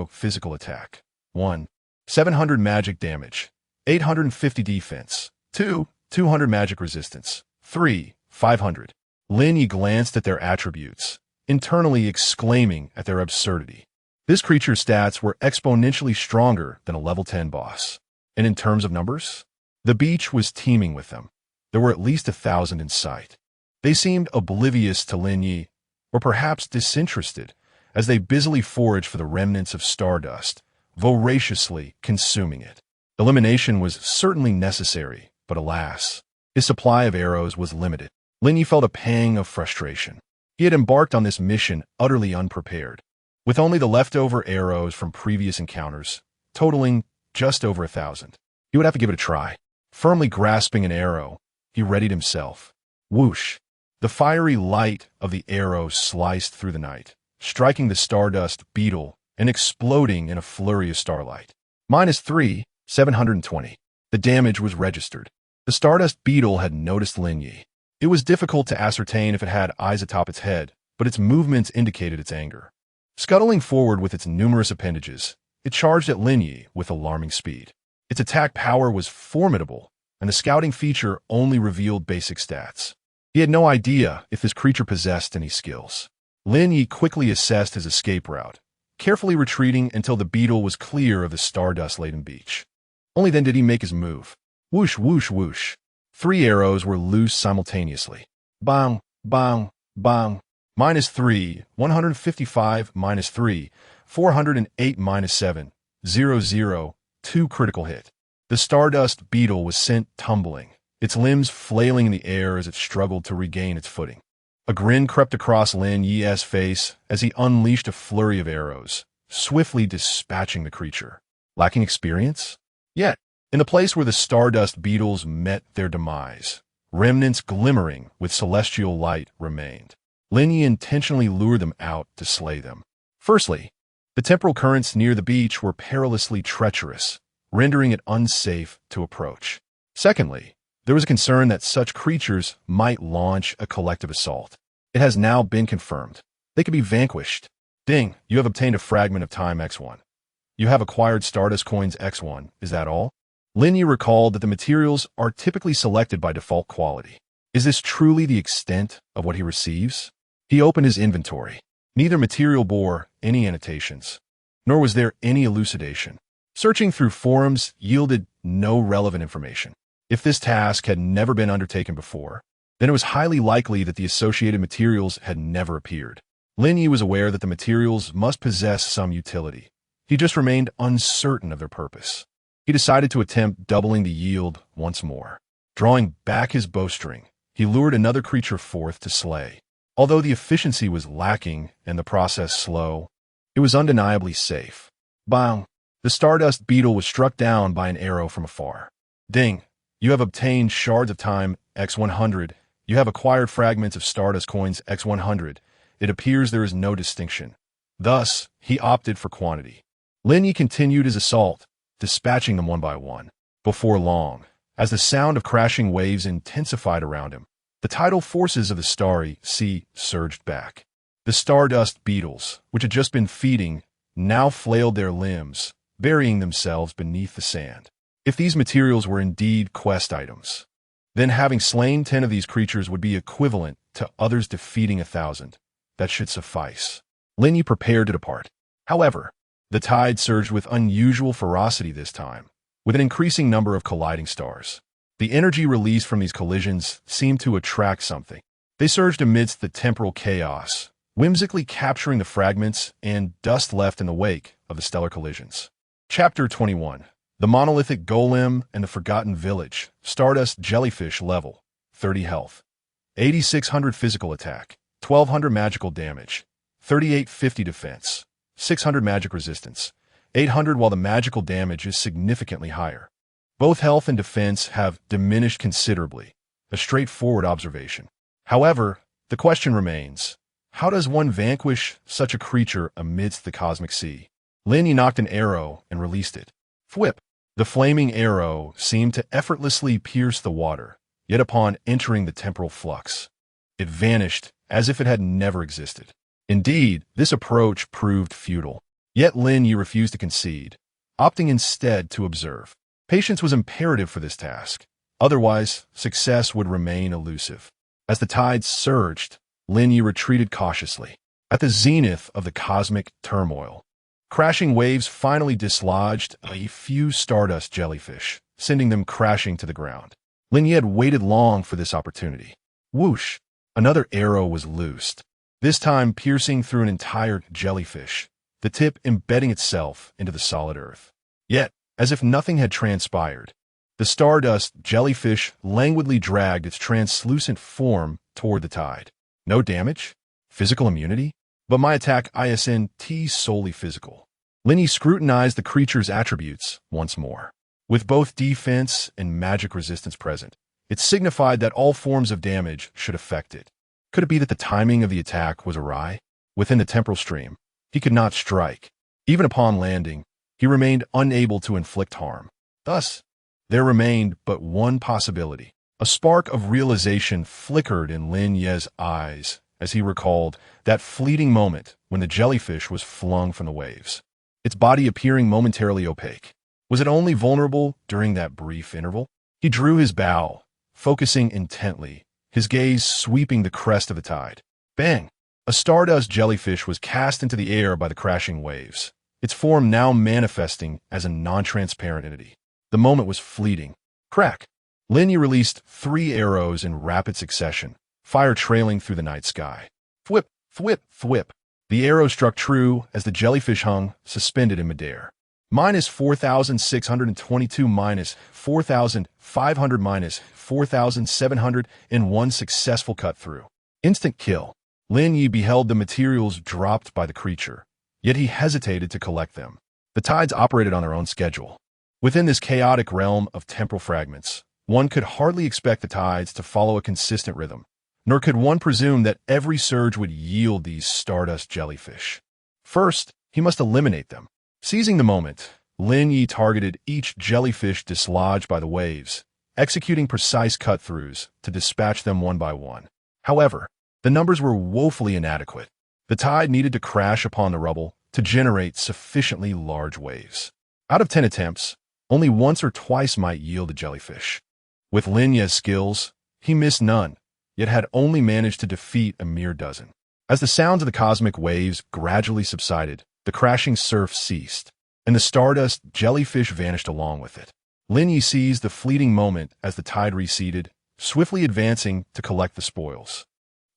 physical attack, 1, 700 magic damage, 850 defense, 2, 200 magic resistance, 3, 500. Lin Ye glanced at their attributes, internally exclaiming at their absurdity. This creature's stats were exponentially stronger than a level 10 boss. And in terms of numbers, the beach was teeming with them. There were at least 1,000 in sight. They seemed oblivious to Lin Ye, or perhaps disinterested, as they busily foraged for the remnants of stardust, voraciously consuming it. Elimination was certainly necessary, but alas, his supply of arrows was limited. Lin Ye felt a pang of frustration. He had embarked on this mission utterly unprepared, with only the leftover arrows from previous encounters, totaling just over 1,000. He would have to give it a try. Firmly grasping an arrow, he readied himself. Whoosh! The fiery light of the arrow sliced through the night, striking the stardust beetle and exploding in a flurry of starlight. -3, 720. The damage was registered. The stardust beetle had noticed Lin Ye. It was difficult to ascertain if it had eyes atop its head, but its movements indicated its anger. Scuttling forward with its numerous appendages, it charged at Lin Ye with alarming speed. Its attack power was formidable, and the scouting feature only revealed basic stats. He had no idea if this creature possessed any skills. Lin Ye quickly assessed his escape route, carefully retreating until the beetle was clear of the stardust-laden beach. Only then did he make his move. Whoosh, whoosh, whoosh. 3 arrows were loosed simultaneously. Bang, bang, bang. -3, 155, -3, 408, -7, 0, 2 critical hit. The stardust beetle was sent tumbling, its limbs flailing in the air as it struggled to regain its footing. A grin crept across Lin Ye's face as he unleashed a flurry of arrows, swiftly dispatching the creature. Lacking experience? Yet, in the place where the stardust beetles met their demise, remnants glimmering with celestial light remained. Lin Ye intentionally lured them out to slay them. Firstly, the temporal currents near the beach were perilously treacherous, rendering it unsafe to approach. Secondly, there was a concern that such creatures might launch a collective assault. It has now been confirmed. They could be vanquished. Ding, you have obtained a fragment of time X1. You have acquired Stardust Coins X1, is that all? Lin Ye recalled that the materials are typically selected by default quality. Is this truly the extent of what he receives? He opened his inventory. Neither material bore any annotations, nor was there any elucidation. Searching through forums yielded no relevant information. If this task had never been undertaken before, then it was highly likely that the associated materials had never appeared. Lin Ye was aware that the materials must possess some utility. He just remained uncertain of their purpose. He decided to attempt doubling the yield once more. Drawing back his bowstring, he lured another creature forth to slay. Although the efficiency was lacking and the process slow, it was undeniably safe. Bang! The stardust beetle was struck down by an arrow from afar. Ding! You have obtained Shards of Time X100. You have acquired fragments of Stardust Coins X100. It appears there is no distinction. Thus, he opted for quantity. Lin Ye continued his assault, dispatching them one by one. Before long, as the sound of crashing waves intensified around him, the tidal forces of the starry sea surged back. The stardust beetles, which had just been feeding, now flailed their limbs, burying themselves beneath the sand. If these materials were indeed quest items, then having slain 10 of these creatures would be equivalent to others defeating 1,000. That should suffice. Lin Ye prepared to depart. However, the tide surged with unusual ferocity this time, with an increasing number of colliding stars. The energy released from these collisions seemed to attract something. They surged amidst the temporal chaos, whimsically capturing the fragments and dust left in the wake of the stellar collisions. Chapter 21. The Monolithic Golem and the Forgotten Village. Stardust Jellyfish level. 30 health. 8,600 physical attack. 1,200 magical damage. 3,850 defense. 600 magic resistance. 800 while the magical damage is significantly higher. Both health and defense have diminished considerably. A straightforward observation. However, the question remains, how does one vanquish such a creature amidst the cosmic sea? Lin Ye knocked an arrow and released it. Thwip! The flaming arrow seemed to effortlessly pierce the water, yet upon entering the temporal flux, it vanished as if it had never existed. Indeed, this approach proved futile. Yet Lin Ye refused to concede, opting instead to observe. Patience was imperative for this task. Otherwise, success would remain elusive. As the tides surged, Lin Ye retreated cautiously. At the zenith of the cosmic turmoil, crashing waves finally dislodged a few stardust jellyfish, sending them crashing to the ground. Lin Ye had waited long for this opportunity. Whoosh! Another arrow was loosed, this time piercing through an entire jellyfish, the tip embedding itself into the solid earth. Yet, as if nothing had transpired, the stardust jellyfish languidly dragged its translucent form toward the tide. No damage? Physical immunity? But my attack isn't solely physical. Lin Ye scrutinized the creature's attributes once more. With both defense and magic resistance present, it signified that all forms of damage should affect it. Could it be that the timing of the attack was awry? Within the temporal stream, he could not strike. Even upon landing, he remained unable to inflict harm. Thus, there remained but one possibility. A spark of realization flickered in Lin Ye's eyes as he recalled that fleeting moment when the jellyfish was flung from the waves, its body appearing momentarily opaque. Was it only vulnerable during that brief interval? He drew his bow, focusing intently, his gaze sweeping the crest of the tide. Bang! A stardust jellyfish was cast into the air by the crashing waves, its form now manifesting as a non-transparent entity. The moment was fleeting. Crack! Lin Ye released 3 arrows in rapid succession, fire trailing through the night sky. Thwip, thwip, thwip. The arrow struck true as the jellyfish hung, suspended in midair. Minus 4,622 minus 4,500 minus 4,700 in one successful cut through. Instant kill. Lin Ye beheld the materials dropped by the creature, yet he hesitated to collect them. The tides operated on their own schedule. Within this chaotic realm of temporal fragments, one could hardly expect the tides to follow a consistent rhythm, nor could one presume that every surge would yield these stardust jellyfish. First, he must eliminate them. Seizing the moment, Lin Ye targeted each jellyfish dislodged by the waves, executing precise cut-throughs to dispatch them one by one. However, the numbers were woefully inadequate. The tide needed to crash upon the rubble to generate sufficiently large waves. Out of 10 attempts, only once or twice might yield a jellyfish. With Lin Ye's skills, he missed none, yet had only managed to defeat a mere dozen. As the sounds of the cosmic waves gradually subsided, the crashing surf ceased, and the stardust jellyfish vanished along with it. Lin Ye seized the fleeting moment as the tide receded, swiftly advancing to collect the spoils.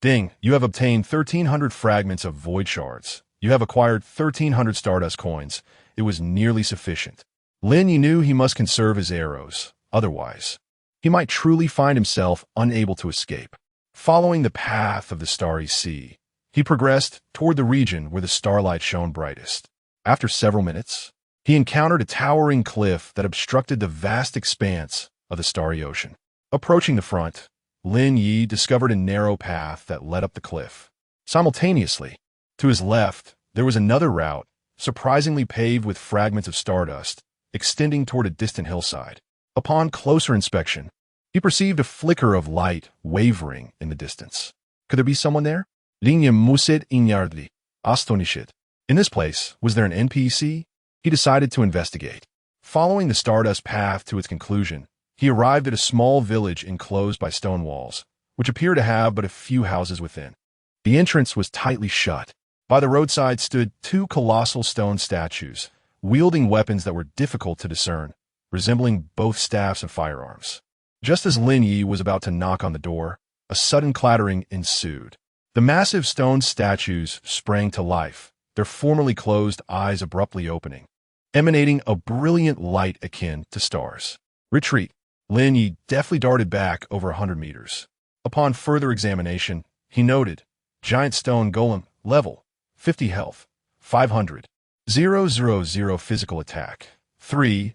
Ding, you have obtained 1,300 fragments of void shards. You have acquired 1,300 stardust coins. It was nearly sufficient. Lin Ye knew he must conserve his arrows. Otherwise, he might truly find himself unable to escape. Following the path of the starry sea, he progressed toward the region where the starlight shone brightest. After several minutes, he encountered a towering cliff that obstructed the vast expanse of the starry ocean. Approaching the front, Lin Ye discovered a narrow path that led up the cliff. Simultaneously, to his left, there was another route, surprisingly paved with fragments of stardust, extending toward a distant hillside. Upon closer inspection, he perceived a flicker of light wavering in the distance. Could there be someone there? Linye muset inyardli, astonished. In this place, was there an NPC? He decided to investigate. Following the stardust path to its conclusion, he arrived at a small village enclosed by stone walls, which appeared to have but a few houses within. The entrance was tightly shut. By the roadside stood two colossal stone statues, wielding weapons that were difficult to discern, resembling both staffs and firearms. Just as Lin Ye was about to knock on the door, a sudden clattering ensued. The massive stone statues sprang to life, their formerly closed eyes abruptly opening, emanating a brilliant light akin to stars. Retreat. Lin Ye deftly darted back over 100 meters. Upon further examination, he noted, giant stone golem, level, 50 health, 500. 000 physical attack, 3000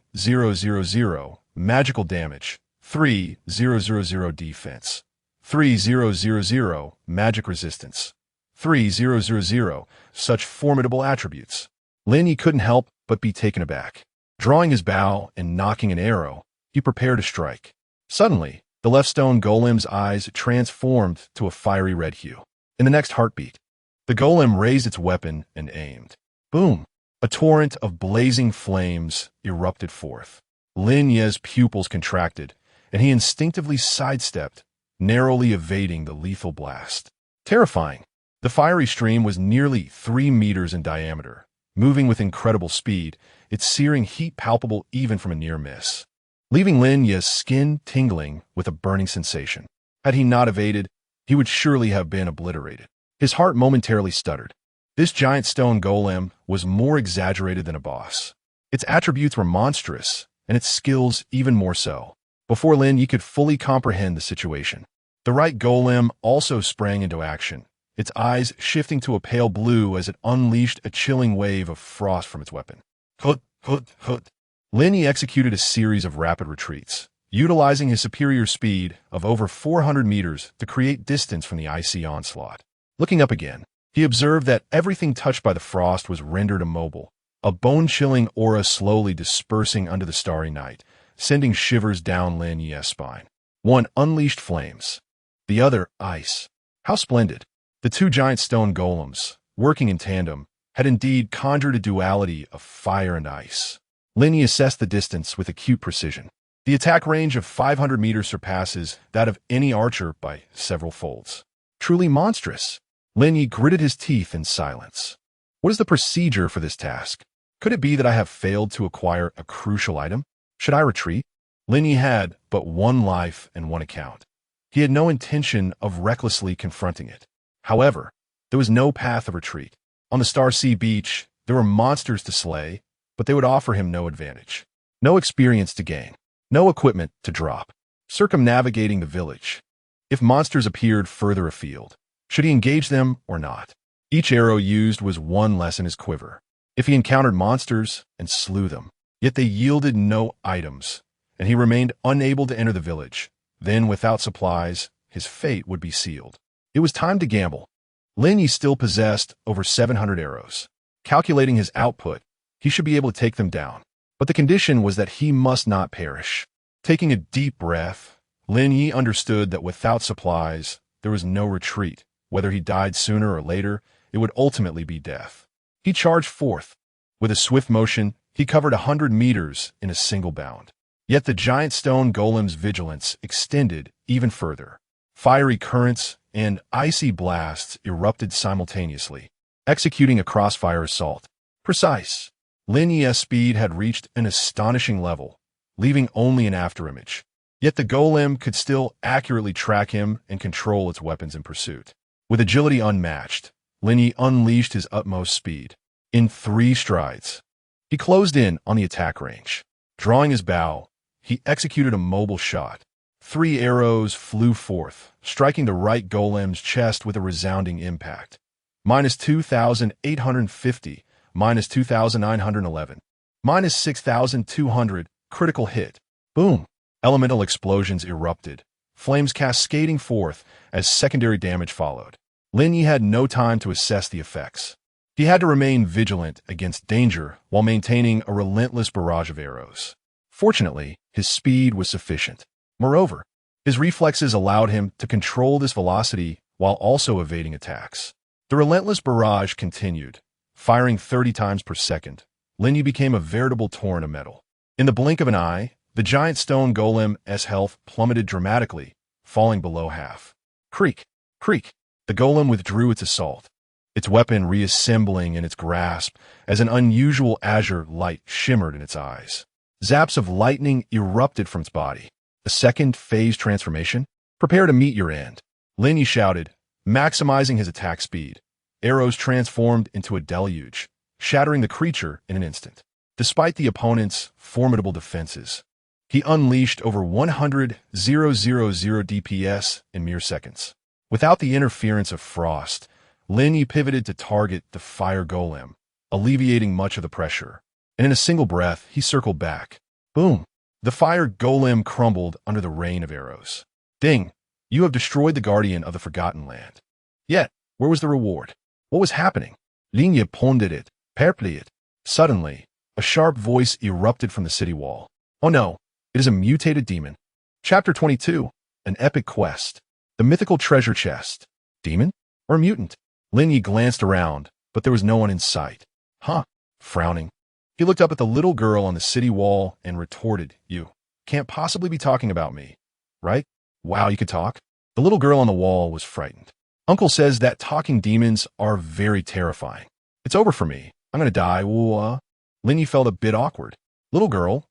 magical damage, 3000 defense, 3000 magic resistance, 3000 such formidable attributes. Lin Ye couldn't help but be taken aback. Drawing his bow and knocking an arrow, he prepared to strike. Suddenly, the left stone golem's eyes transformed to a fiery red hue. In the next heartbeat, the golem raised its weapon and aimed. Boom! A torrent of blazing flames erupted forth. Lin Ye's pupils contracted, and he instinctively sidestepped, narrowly evading the lethal blast. Terrifying. The fiery stream was nearly 3 meters in diameter, moving with incredible speed, its searing heat palpable even from a near miss, leaving Lin Ye's skin tingling with a burning sensation. Had he not evaded, he would surely have been obliterated. His heart momentarily stuttered. This giant stone golem was more exaggerated than a boss. Its attributes were monstrous, and its skills even more so. Before Lin Ye could fully comprehend the situation, the right golem also sprang into action, its eyes shifting to a pale blue as it unleashed a chilling wave of frost from its weapon. Hut, hut, hut. Lin Ye executed a series of rapid retreats, utilizing his superior speed of over 400 meters to create distance from the icy onslaught. Looking up again, he observed that everything touched by the frost was rendered immobile, a bone-chilling aura slowly dispersing under the starry night, sending shivers down Lin Ye's spine. One unleashed flames, the other ice. How splendid! The two giant stone golems, working in tandem, had indeed conjured a duality of fire and ice. Lin Ye assessed the distance with acute precision. The attack range of 500 meters surpasses that of any archer by several folds. Truly monstrous. Lin Ye gritted his teeth in silence. What is the procedure for this task? Could it be that I have failed to acquire a crucial item? Should I retreat? Lin Ye had but one life and one account. He had no intention of recklessly confronting it. However, there was no path of retreat. On the Star Sea beach, there were monsters to slay, but they would offer him no advantage. No experience to gain. No equipment to drop. Circumnavigating the village. If monsters appeared further afield, should he engage them or not? Each arrow used was one less in his quiver. If he encountered monsters and slew them, yet they yielded no items, and he remained unable to enter the village, then without supplies, his fate would be sealed. It was time to gamble. Lin Ye still possessed over 700 arrows. Calculating his output, he should be able to take them down. But the condition was that he must not perish. Taking a deep breath, Lin Ye understood that without supplies, there was no retreat. Whether he died sooner or later, it would ultimately be death. He charged forth. With a swift motion, he covered 100 meters in a single bound. Yet the giant stone golem's vigilance extended even further. Fiery currents and icy blasts erupted simultaneously, executing a crossfire assault. Precise. Lin Ye's speed had reached an astonishing level, leaving only an afterimage. Yet the golem could still accurately track him and control its weapons in pursuit. With agility unmatched, Lin Ye unleashed his utmost speed. In 3 strides, he closed in on the attack range. Drawing his bow, he executed a mobile shot. 3 arrows flew forth, striking the right golem's chest with a resounding impact. Minus 2,850, minus 2,911, minus 6,200, critical hit. Boom! Elemental explosions erupted, flames cascading forth as secondary damage followed. Lin Ye had no time to assess the effects. He had to remain vigilant against danger while maintaining a relentless barrage of arrows. Fortunately, his speed was sufficient. Moreover, his reflexes allowed him to control this velocity while also evading attacks. The relentless barrage continued, firing 30 times per second. Lin Ye became a veritable torrent of metal. In the blink of an eye, the giant stone golem's health plummeted dramatically, falling below half. Creak, creak. The golem withdrew its assault, its weapon reassembling in its grasp as an unusual azure light shimmered in its eyes. Zaps of lightning erupted from its body. A second phase transformation? Prepare to meet your end. Lin Ye shouted, maximizing his attack speed. Arrows transformed into a deluge, shattering the creature in an instant. Despite the opponent's formidable defenses, he unleashed over 100,000 DPS in mere seconds. Without the interference of frost, Lin Ye pivoted to target the fire golem, alleviating much of the pressure. And in a single breath, he circled back. Boom! The fire golem crumbled under the rain of arrows. Ding! You have destroyed the guardian of the Forgotten Land. Yet, where was the reward? What was happening? Lin Ye pondered it, perplexed. Suddenly, a sharp voice erupted from the city wall. Oh no, it is a mutated demon. Chapter 22, An Epic Quest. The mythical treasure chest. Demon? Or mutant? Lin Ye glanced around, but there was no one in sight. Huh? Frowning, he looked up at the little girl on the city wall and retorted, You can't possibly be talking about me, right? Wow, you could talk? The little girl on the wall was frightened. Uncle says that talking demons are very terrifying. It's over for me. I'm gonna die. Lin Ye felt a bit awkward. Little girl,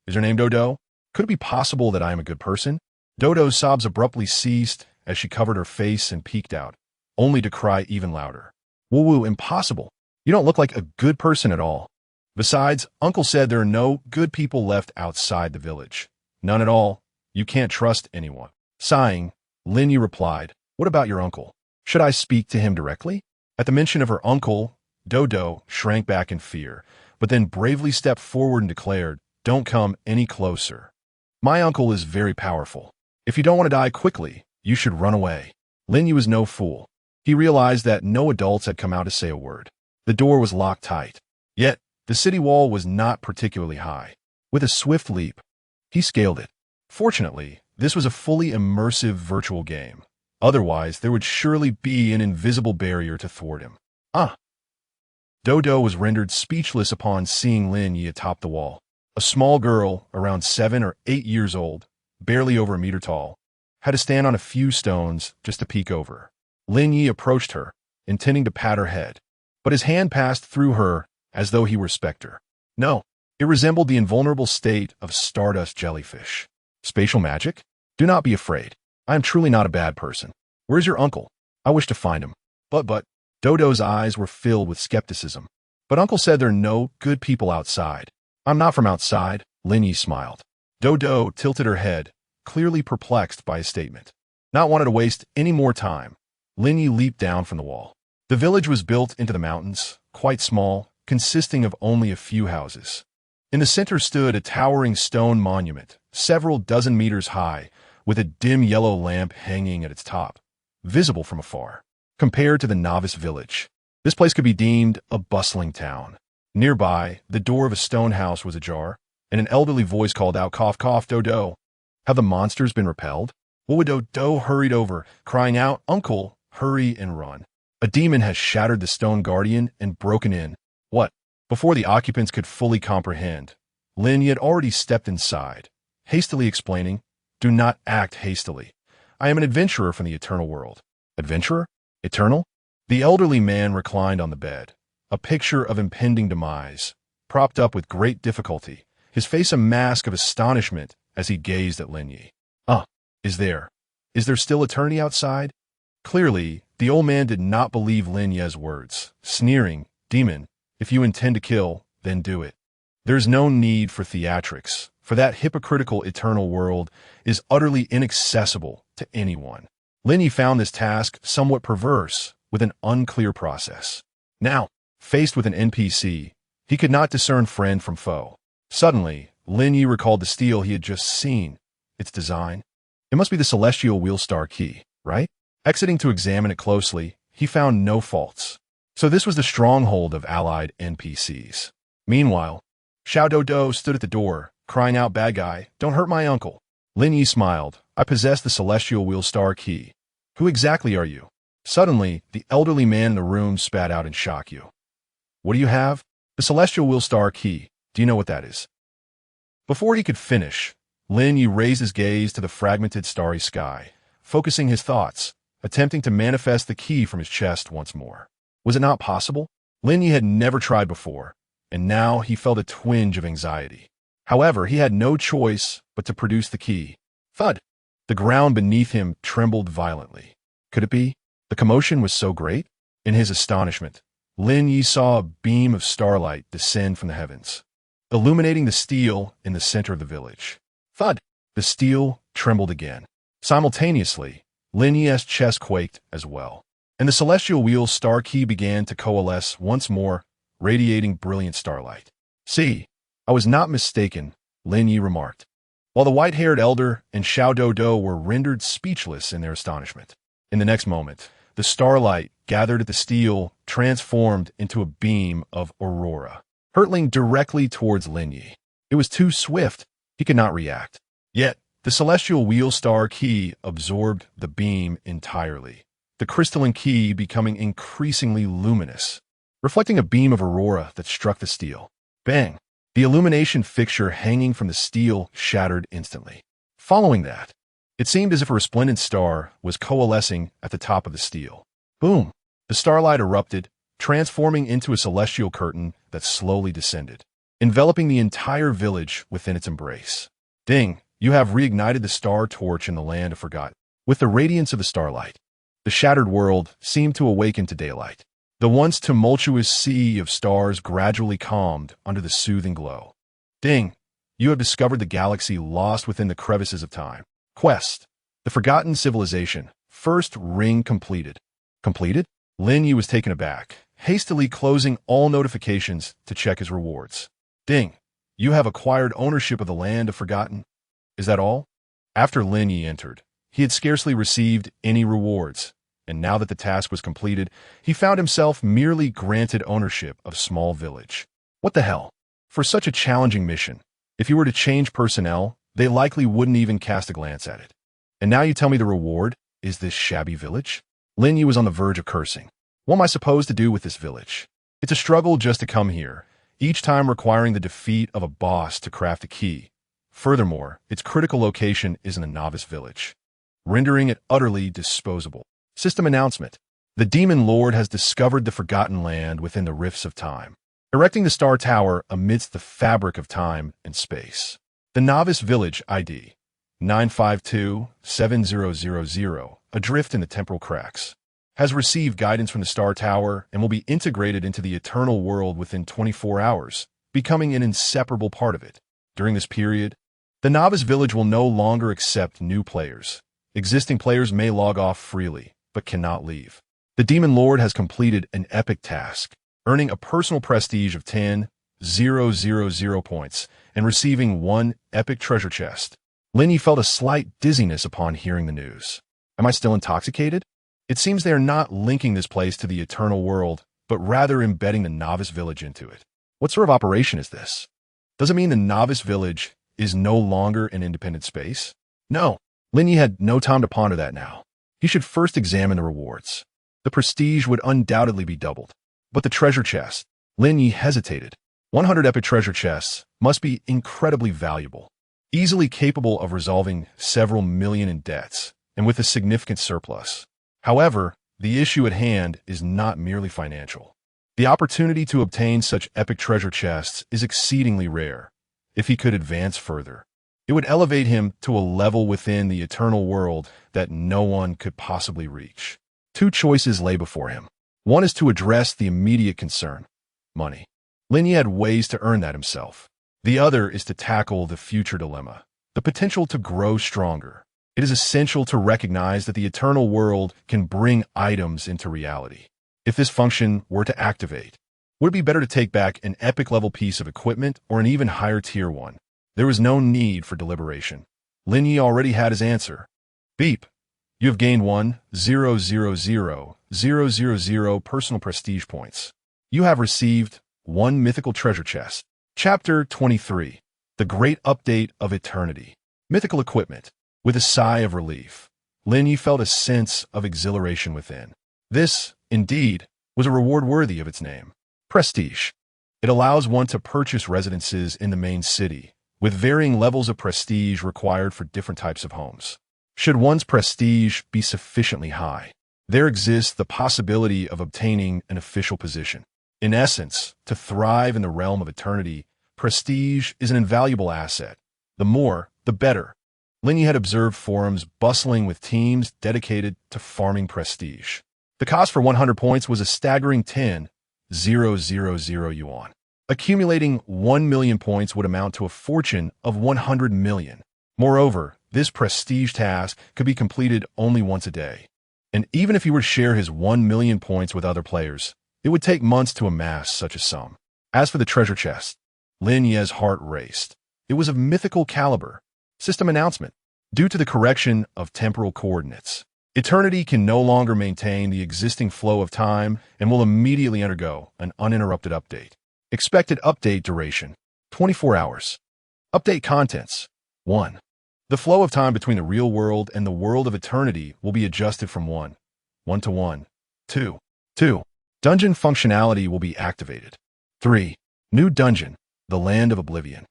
is her name Dodo? Could it be possible that I am a good person? Dodo's sobs abruptly ceased as she covered her face and peeked out, only to cry even louder. Woo, impossible. You don't look like a good person at all. Besides, Uncle said there are no good people left outside the village. None at all. You can't trust anyone. Sighing, Lin Ye replied, What about your uncle? Should I speak to him directly? At the mention of her uncle, Dodo shrank back in fear, but then bravely stepped forward and declared, Don't come any closer. My uncle is very powerful. If you don't want to die quickly, you should run away. Lin Ye was no fool. He realized that no adults had come out to say a word. The door was locked tight. Yet, the city wall was not particularly high. With a swift leap, he scaled it. Fortunately, this was a fully immersive virtual game. Otherwise, there would surely be an invisible barrier to thwart him. Dodo was rendered speechless upon seeing Lin Ye atop the wall. A small girl, around 7 or 8 years old, barely over a meter tall, had to stand on a few stones just to peek over. Lin Ye approached her, intending to pat her head, but his hand passed through her as though he were Spectre. No, it resembled the invulnerable state of stardust jellyfish. Spatial magic? Do not be afraid. I am truly not a bad person. Where is your uncle? I wish to find him. But, Dodo's eyes were filled with skepticism. But Uncle said there are no good people outside. I'm not from outside, Lin Ye smiled. Dodo tilted her head, clearly perplexed by his statement. Not wanting to waste any more time, Lin Ye leaped down from the wall. The village was built into the mountains, quite small, consisting of only a few houses. In the center stood a towering stone monument, several dozen meters high, with a dim yellow lamp hanging at its top, visible from afar. Compared to the novice village, this place could be deemed a bustling town. Nearby, the door of a stone house was ajar, and an elderly voice called out, Cough, cough, Dodo. Have the monsters been repelled? Dodo hurried over, crying out, Uncle, hurry and run. A demon has shattered the stone guardian and broken in. What? Before the occupants could fully comprehend, Lin Ye had already stepped inside, hastily explaining, Do not act hastily. I am an adventurer from the eternal world. Adventurer? Eternal? The elderly man reclined on the bed, a picture of impending demise, propped up with great difficulty, his face a mask of astonishment as he gazed at Lin Ye. Is there still eternity outside? Clearly, the old man did not believe Lin Ye's words, sneering, Demon, if you intend to kill, then do it. There's no need for theatrics, for that hypocritical eternal world is utterly inaccessible to anyone. Lin Ye found this task somewhat perverse, with an unclear process. Now, faced with an NPC, he could not discern friend from foe. Suddenly, Lin Ye recalled the steel he had just seen. Its design. It must be the celestial wheel star key, right? Exiting to examine it closely, he found no faults. So this was the stronghold of allied NPCs. Meanwhile, Xiao Dodo stood at the door, crying out, Bad guy, don't hurt my uncle. Lin Ye smiled. I possess the celestial wheel star key. Who exactly are you? Suddenly, the elderly man in the room spat out in shock. You. What do you have? The celestial wheel star key. Do you know what that is? Before he could finish, Lin Ye raised his gaze to the fragmented starry sky, focusing his thoughts, attempting to manifest the key from his chest once more. Was it not possible? Lin Ye had never tried before, and now he felt a twinge of anxiety. However, he had no choice but to produce the key. Thud! The ground beneath him trembled violently. Could it be? The commotion was so great. In his astonishment, Lin Ye saw a beam of starlight descend from the heavens, illuminating the steel in the center of the village. Thud! The steel trembled again. Simultaneously, Lin Ye's chest quaked as well, and the celestial wheel star key began to coalesce once more, radiating brilliant starlight. See, I was not mistaken, Lin Ye remarked, while the white-haired elder and Xiao Dodo were rendered speechless in their astonishment. In the next moment, the starlight gathered at the steel transformed into a beam of aurora, hurtling directly towards Lin Ye. It was too swift. He could not react. Yet, the celestial wheel star key absorbed the beam entirely, the crystalline key becoming increasingly luminous, reflecting a beam of aurora that struck the steel. Bang! The illumination fixture hanging from the steel shattered instantly. Following that, it seemed as if a resplendent star was coalescing at the top of the steel. Boom! The starlight erupted, transforming into a celestial curtain that slowly descended, enveloping the entire village within its embrace. Ding! You have reignited the star torch in the land of forgotten. With the radiance of the starlight, the shattered world seemed to awaken to daylight. The once tumultuous sea of stars gradually calmed under the soothing glow. Ding! You have discovered the galaxy lost within the crevices of time. Quest. The Forgotten Civilization. First ring completed. Completed? Lin Ye was taken aback, hastily closing all notifications to check his rewards. Ding! You have acquired ownership of the land of Forgotten. Is that all? After Lin Ye entered, he had scarcely received any rewards, and now that the task was completed, he found himself merely granted ownership of small village. What the hell? For such a challenging mission, if you were to change personnel, they likely wouldn't even cast a glance at it. And now you tell me the reward is this shabby village? Lin Ye was on the verge of cursing. What am I supposed to do with this village? It's a struggle just to come here, each time requiring the defeat of a boss to craft a key. Furthermore, its critical location is in a novice village, rendering it utterly disposable. System announcement. The Demon Lord has discovered the forgotten land within the rifts of time, erecting the Star Tower amidst the fabric of time and space. The novice village ID 952-7000, adrift in the temporal cracks, has received guidance from the Star Tower and will be integrated into the eternal world within 24 hours, becoming an inseparable part of it. During this period, the novice village will no longer accept new players. Existing players may log off freely, but cannot leave. The Demon Lord has completed an epic task, earning a personal prestige of 10,000 points and receiving 1 epic treasure chest. Lin Ye felt a slight dizziness upon hearing the news. Am I still intoxicated? It seems they are not linking this place to the eternal world, but rather embedding the novice village into it. What sort of operation is this? Does it mean the novice village is no longer an independent space? No. Lin Ye had no time to ponder that now. He should first examine the rewards. The prestige would undoubtedly be doubled. But the treasure chest. Lin Ye hesitated. 100 epic treasure chests must be incredibly valuable, easily capable of resolving several million in debts, and with a significant surplus. However, the issue at hand is not merely financial. The opportunity to obtain such epic treasure chests is exceedingly rare. If he could advance further, it would elevate him to a level within the eternal world that no one could possibly reach. 2 choices lay before him. One is to address the immediate concern, money. Lin Ye had ways to earn that himself. The other is to tackle the future dilemma, the potential to grow stronger. It is essential to recognize that the eternal world can bring items into reality. If this function were to activate, would it be better to take back an epic-level piece of equipment or an even higher tier one? There was no need for deliberation. Lin Ye already had his answer. Beep. You have gained 1,000,000 personal prestige points. You have received 1 mythical treasure chest. Chapter 23. The Great Update of Eternity. Mythical Equipment. With a sigh of relief, Lin Ye felt a sense of exhilaration within. This, indeed, was a reward worthy of its name. Prestige. It allows one to purchase residences in the main city, with varying levels of prestige required for different types of homes. Should one's prestige be sufficiently high, there exists the possibility of obtaining an official position. In essence, to thrive in the realm of eternity, prestige is an invaluable asset. The more, the better. Lin Ye had observed forums bustling with teams dedicated to farming prestige. The cost for 100 points was a staggering 10,000 yuan. Accumulating 1 million points would amount to a fortune of 100 million. Moreover, this prestige task could be completed only once a day. And even if he were to share his 1 million points with other players, it would take months to amass such a sum. As for the treasure chest, Lin Ye's heart raced. It was of mythical caliber. System announcement. Due to the correction of temporal coordinates, eternity can no longer maintain the existing flow of time and will immediately undergo an uninterrupted update. Expected update duration, 24 hours. Update contents, 1. The flow of time between the real world and the world of eternity will be adjusted from 1 to 1. 2. Dungeon functionality will be activated. 3. New dungeon, the Land of Oblivion.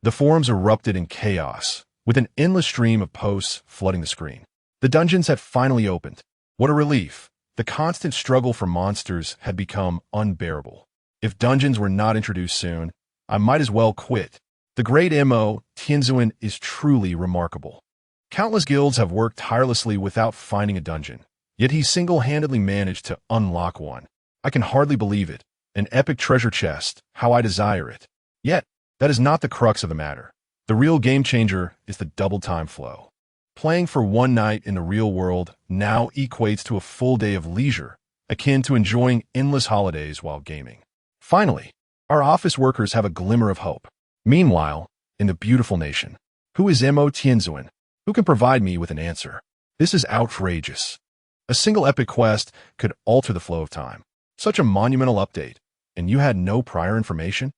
The forums erupted in chaos, with an endless stream of posts flooding the screen. The dungeons had finally opened. What a relief. The constant struggle for monsters had become unbearable. If dungeons were not introduced soon, I might as well quit. The great Mo Tianzuan is truly remarkable. Countless guilds have worked tirelessly without finding a dungeon, yet he single-handedly managed to unlock one. I can hardly believe it. An epic treasure chest, how I desire it. Yet, that is not the crux of the matter. The real game changer is the double time flow. Playing for one night in the real world now equates to a full day of leisure, akin to enjoying endless holidays while gaming. Finally, our office workers have a glimmer of hope. Meanwhile, in the beautiful nation, who is Mo Tianzuan? Who can provide me with an answer? This is outrageous. A single epic quest could alter the flow of time. Such a monumental update, and you had no prior information?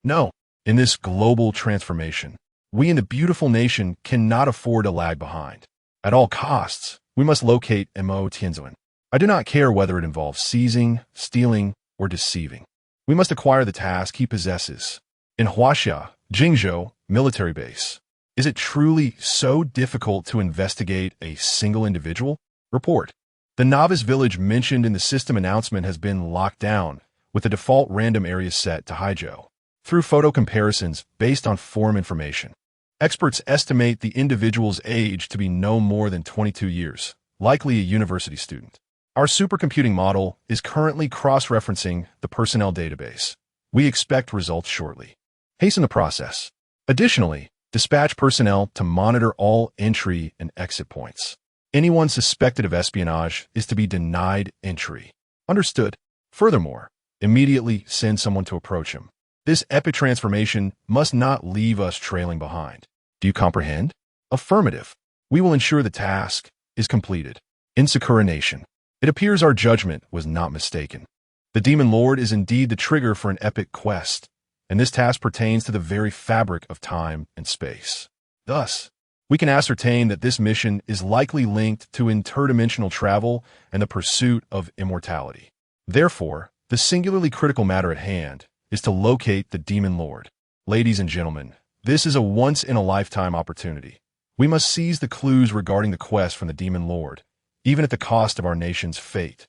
No. In this global transformation, we in the beautiful nation cannot afford to lag behind. At all costs, we must locate Mo Tianzuan. I do not care whether it involves seizing, stealing, or deceiving. We must acquire the task he possesses. In Huaxia, Jingzhou, military base. Is it truly so difficult to investigate a single individual? Report. The novice village mentioned in the system announcement has been locked down, with the default random area set to Haizhou. Through photo comparisons based on forum information, experts estimate the individual's age to be no more than 22 years, likely a university student. Our supercomputing model is currently cross-referencing the personnel database. We expect results shortly. Hasten the process. Additionally, dispatch personnel to monitor all entry and exit points. Anyone suspected of espionage is to be denied entry. Understood. Furthermore, immediately send someone to approach him. This epic transformation must not leave us trailing behind. Do you comprehend? Affirmative. We will ensure the task is completed. In Sakura Nation, it appears our judgment was not mistaken. The Demon Lord is indeed the trigger for an epic quest, and this task pertains to the very fabric of time and space. Thus, we can ascertain that this mission is likely linked to interdimensional travel and the pursuit of immortality. Therefore, the singularly critical matter at hand is to locate the Demon Lord. Ladies and gentlemen, this is a once-in-a-lifetime opportunity. We must seize the clues regarding the quest from the Demon Lord, even at the cost of our nation's fate.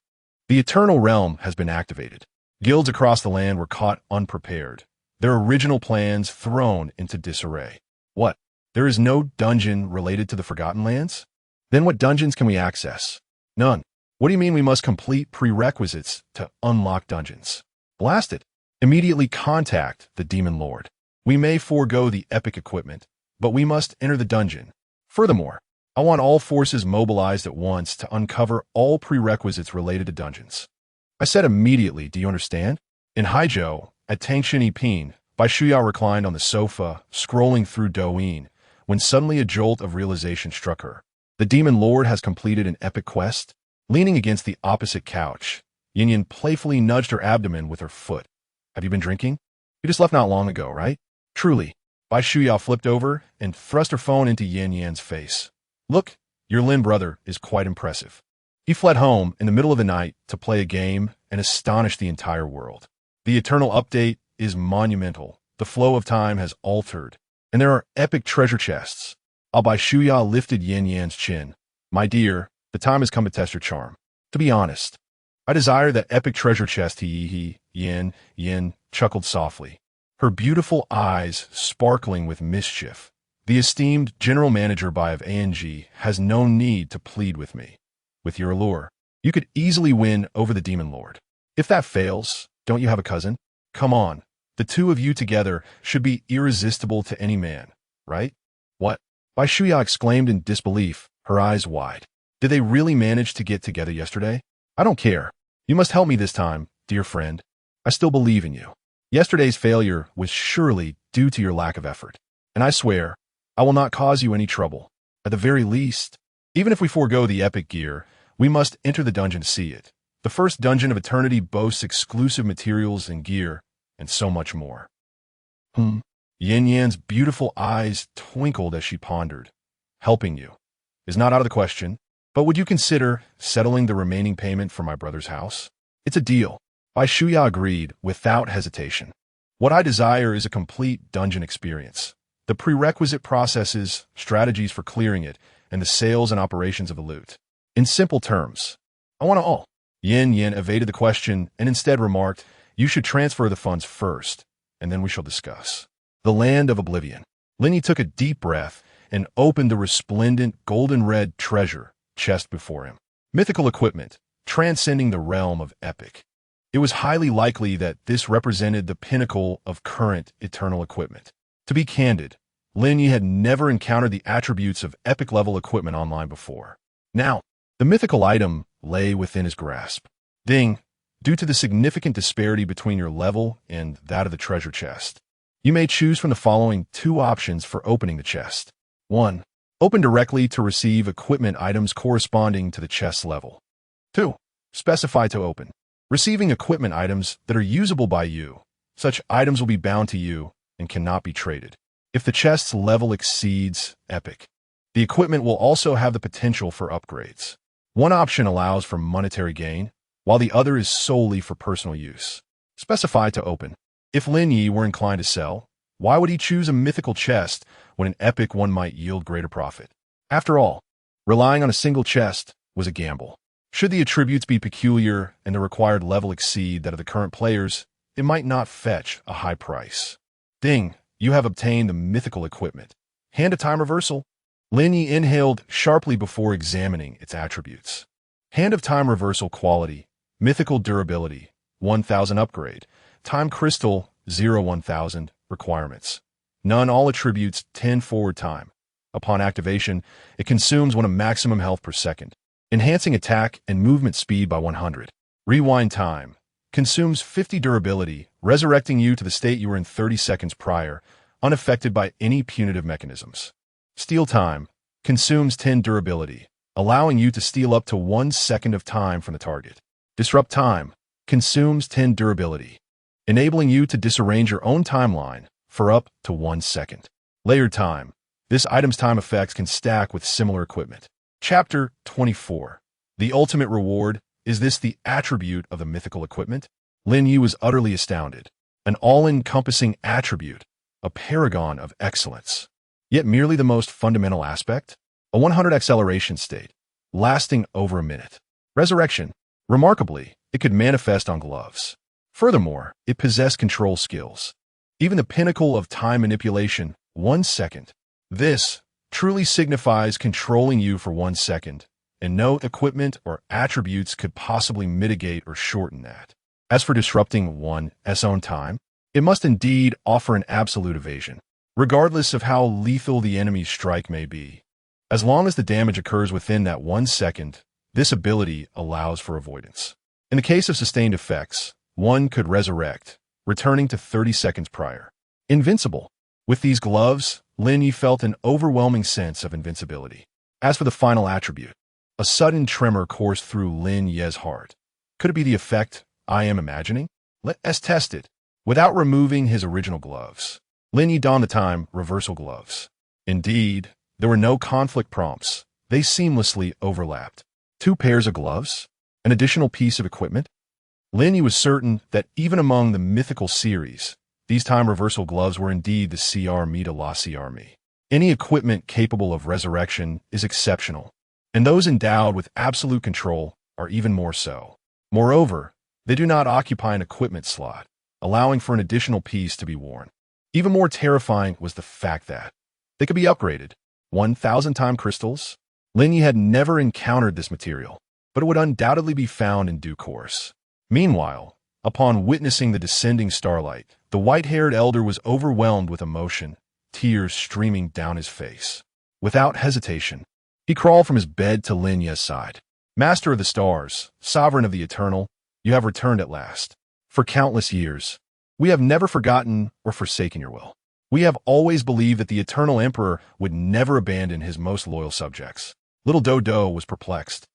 The Eternal Realm has been activated. Guilds across the land were caught unprepared, their original plans thrown into disarray. What? There is no dungeon related to the Forgotten Lands? Then what dungeons can we access? None. What do you mean we must complete prerequisites to unlock dungeons? Blast it. Immediately contact the Demon Lord. We may forego the epic equipment, but we must enter the dungeon. Furthermore, I want all forces mobilized at once to uncover all prerequisites related to dungeons. I said immediately, do you understand? In Haizhou, at Tangshan Yiping, Bai Shuya reclined on the sofa, scrolling through Douyin, when suddenly a jolt of realization struck her. The Demon Lord has completed an epic quest. Leaning against the opposite couch, Yin Yan playfully nudged her abdomen with her foot. Have you been drinking? You just left not long ago, right? Truly. Bai Shuya flipped over and thrust her phone into Yin Yan's face. Look, your Lin brother is quite impressive. He fled home in the middle of the night to play a game and astonish the entire world. The eternal update is monumental. The flow of time has altered, and there are epic treasure chests. Bai Shuya lifted Yin Yan's chin. My dear, the time has come to test your charm. To be honest, I desire that epic treasure chest. Yin chuckled softly, her beautiful eyes sparkling with mischief. The esteemed general manager of ANG has no need to plead with me. With your allure, you could easily win over the demon lord. If that fails, don't you have a cousin? Come on, the two of you together should be irresistible to any man, right? What? Bai Shuya exclaimed in disbelief, her eyes wide. Did they really manage to get together yesterday? I don't care. You must help me this time, dear friend. I still believe in you. Yesterday's failure was surely due to your lack of effort, and I swear, I will not cause you any trouble. At the very least, even if we forego the epic gear, we must enter the dungeon to see it. The first dungeon of eternity boasts exclusive materials and gear, and so much more. Yin Yan's beautiful eyes twinkled as she pondered. Helping you is not out of the question, but would you consider settling the remaining payment for my brother's house? It's a deal. Bai Shuya agreed without hesitation. What I desire is a complete dungeon experience. The prerequisite processes, strategies for clearing it, and the sales and operations of the loot. In simple terms, I want it all. Yin evaded the question and instead remarked, you should transfer the funds first, and then we shall discuss. The land of oblivion. Lin Ye took a deep breath and opened the resplendent golden-red treasure chest before him. Mythical equipment, transcending the realm of epic. It was highly likely that this represented the pinnacle of current eternal equipment. To be candid, Lin Ye had never encountered the attributes of epic-level equipment online before. Now, the mythical item lay within his grasp. Ding, due to the significant disparity between your level and that of the treasure chest, you may choose from the following two options for opening the chest. 1. Open directly to receive equipment items corresponding to the chest's level. 2. Specify to open. Receiving equipment items that are usable by you. Such items will be bound to you and cannot be traded. If the chest's level exceeds epic, the equipment will also have the potential for upgrades. One option allows for monetary gain, while the other is solely for personal use. Specify to open. If Lin Ye were inclined to sell, why would he choose a mythical chest when an epic one might yield greater profit? After all, relying on a single chest was a gamble. Should the attributes be peculiar and the required level exceed that of the current players, it might not fetch a high price. Ding, you have obtained the mythical equipment. Hand of time reversal. Lin Ye inhaled sharply before examining its attributes. Hand of time reversal quality, mythical durability, 1000 upgrade, time crystal, 1000 requirements. None all attributes 10 forward time. Upon activation, it consumes one of maximum health per second, enhancing attack and movement speed by 100. Rewind time, consumes 50 durability, resurrecting you to the state you were in 30 seconds prior, unaffected by any punitive mechanisms. Steal time, consumes 10 durability, allowing you to steal up to 1 second of time from the target. Disrupt time, consumes 10 durability, enabling you to disarrange your own timeline for up to 1 second. Layered time, this item's time effects can stack with similar equipment. Chapter 24. The ultimate reward. Is this the attribute of the mythical equipment? Lin Ye was utterly astounded. An all-encompassing attribute, a paragon of excellence. Yet merely the most fundamental aspect? A 100 acceleration state, lasting over a minute. Resurrection. Remarkably, it could manifest on gloves. Furthermore, it possessed control skills. Even the pinnacle of time manipulation, 1 second. This truly signifies controlling you for 1 second, and no equipment or attributes could possibly mitigate or shorten that. As for disrupting one's own time, it must indeed offer an absolute evasion, regardless of how lethal the enemy's strike may be. As long as the damage occurs within that 1 second, this ability allows for avoidance. In the case of sustained effects, one could resurrect, returning to 30 seconds prior. Invincible. With these gloves, Lin Ye felt an overwhelming sense of invincibility. As for the final attribute, a sudden tremor coursed through Lin Ye's heart. Could it be the effect I am imagining? Let's test it. Without removing his original gloves, Lin Ye donned the time reversal gloves. Indeed, there were no conflict prompts. They seamlessly overlapped. 2 pairs of gloves? An additional piece of equipment? Lin Ye was certain that even among the mythical series, these time reversal gloves were indeed the CR de la CR. Any equipment capable of resurrection is exceptional, and those endowed with absolute control are even more so. Moreover, they do not occupy an equipment slot, allowing for an additional piece to be worn. Even more terrifying was the fact that they could be upgraded. 1,000-time crystals? Lin Ye had never encountered this material, but it would undoubtedly be found in due course. Meanwhile, upon witnessing the descending starlight, the white-haired elder was overwhelmed with emotion, tears streaming down his face. Without hesitation, he crawled from his bed to Lin Ye's side. Master of the stars, sovereign of the eternal, you have returned at last. For countless years, we have never forgotten or forsaken your will. We have always believed that the eternal emperor would never abandon his most loyal subjects. Little Dodo was perplexed,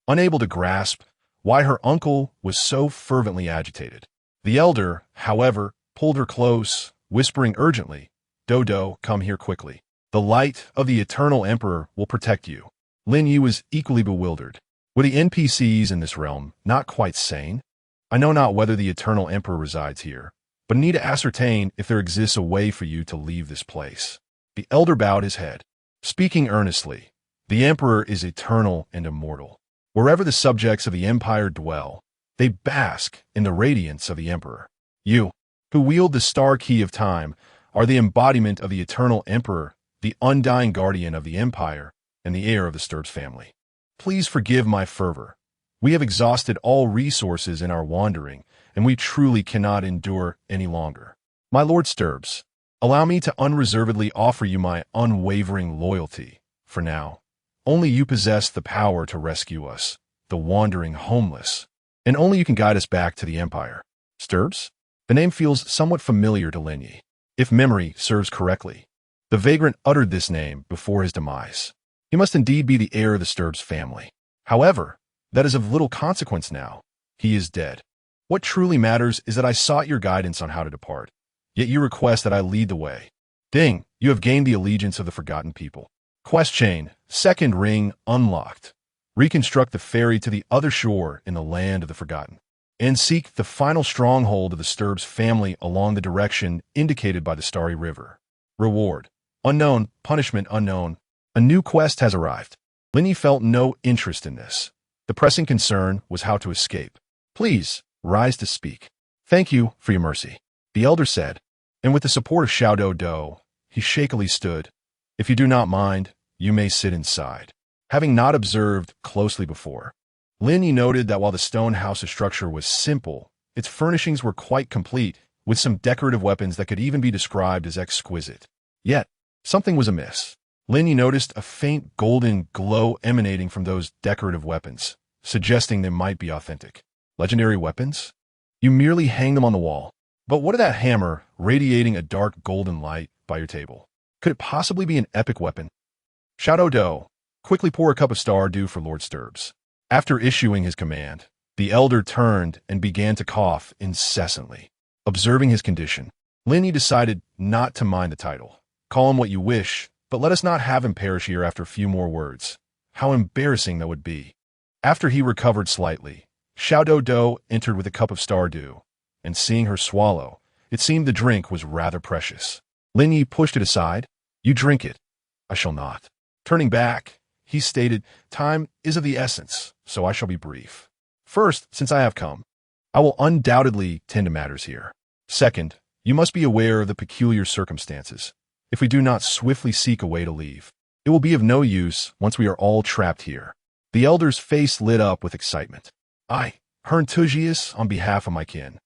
unable to grasp why her uncle was so fervently agitated. The elder, however, pulled her close, whispering urgently, "Dodo, come here quickly. The light of the eternal emperor will protect you." Lin Ye was equally bewildered. Were the NPCs in this realm not quite sane? I know not whether the eternal emperor resides here, but need to ascertain if there exists a way for you to leave this place. The elder bowed his head, speaking earnestly. The emperor is eternal and immortal. Wherever the subjects of the empire dwell, they bask in the radiance of the emperor. You, who wield the star key of time, are the embodiment of the eternal emperor, the undying guardian of the empire, and the heir of the Sturbs family. Please forgive my fervor. We have exhausted all resources in our wandering, and we truly cannot endure any longer. My Lord Sturbs, allow me to unreservedly offer you my unwavering loyalty. For now, only you possess the power to rescue us, the wandering homeless, and only you can guide us back to the Empire. Sturbs? The name feels somewhat familiar to Lin Ye. If memory serves correctly, the vagrant uttered this name before his demise. He must indeed be the heir of the Sturbs family. However, that is of little consequence now. He is dead. What truly matters is that I sought your guidance on how to depart, yet you request that I lead the way. Ding, you have gained the allegiance of the forgotten people. Quest chain, second ring unlocked. Reconstruct the ferry to the other shore in the land of the forgotten, and seek the final stronghold of the Sturbs family along the direction indicated by the Starry River. Reward: unknown, punishment unknown. A new quest has arrived. Lin Ye felt no interest in this. The pressing concern was how to escape. Please, rise to speak. Thank you for your mercy, the elder said, and with the support of Xiao Dodo, he shakily stood. If you do not mind, you may sit inside. Having not observed closely before, Lin Ye noted that while the stone house's structure was simple, its furnishings were quite complete, with some decorative weapons that could even be described as exquisite. Yet, something was amiss. Lin Ye noticed a faint golden glow emanating from those decorative weapons, suggesting they might be authentic. Legendary weapons? You merely hang them on the wall. But what of that hammer radiating a dark golden light by your table? Could it possibly be an epic weapon? Shadow Doe, quickly pour a cup of star dew for Lord Sturbs. After issuing his command, the elder turned and began to cough incessantly. Observing his condition, Lin Ye decided not to mind the title. Call him what you wish, but let us not have him perish here after a few more words. How embarrassing that would be. After he recovered slightly, Xiao Dodo entered with a cup of star dew, and seeing her swallow, it seemed the drink was rather precious. Lin Ye pushed it aside. You drink it. I shall not. Turning back, he stated, time is of the essence, so I shall be brief. First, since I have come, I will undoubtedly tend to matters here. Second, you must be aware of the peculiar circumstances. If we do not swiftly seek a way to leave, it will be of no use once we are all trapped here. The elder's face lit up with excitement. I, Herntugius, on behalf of my kin,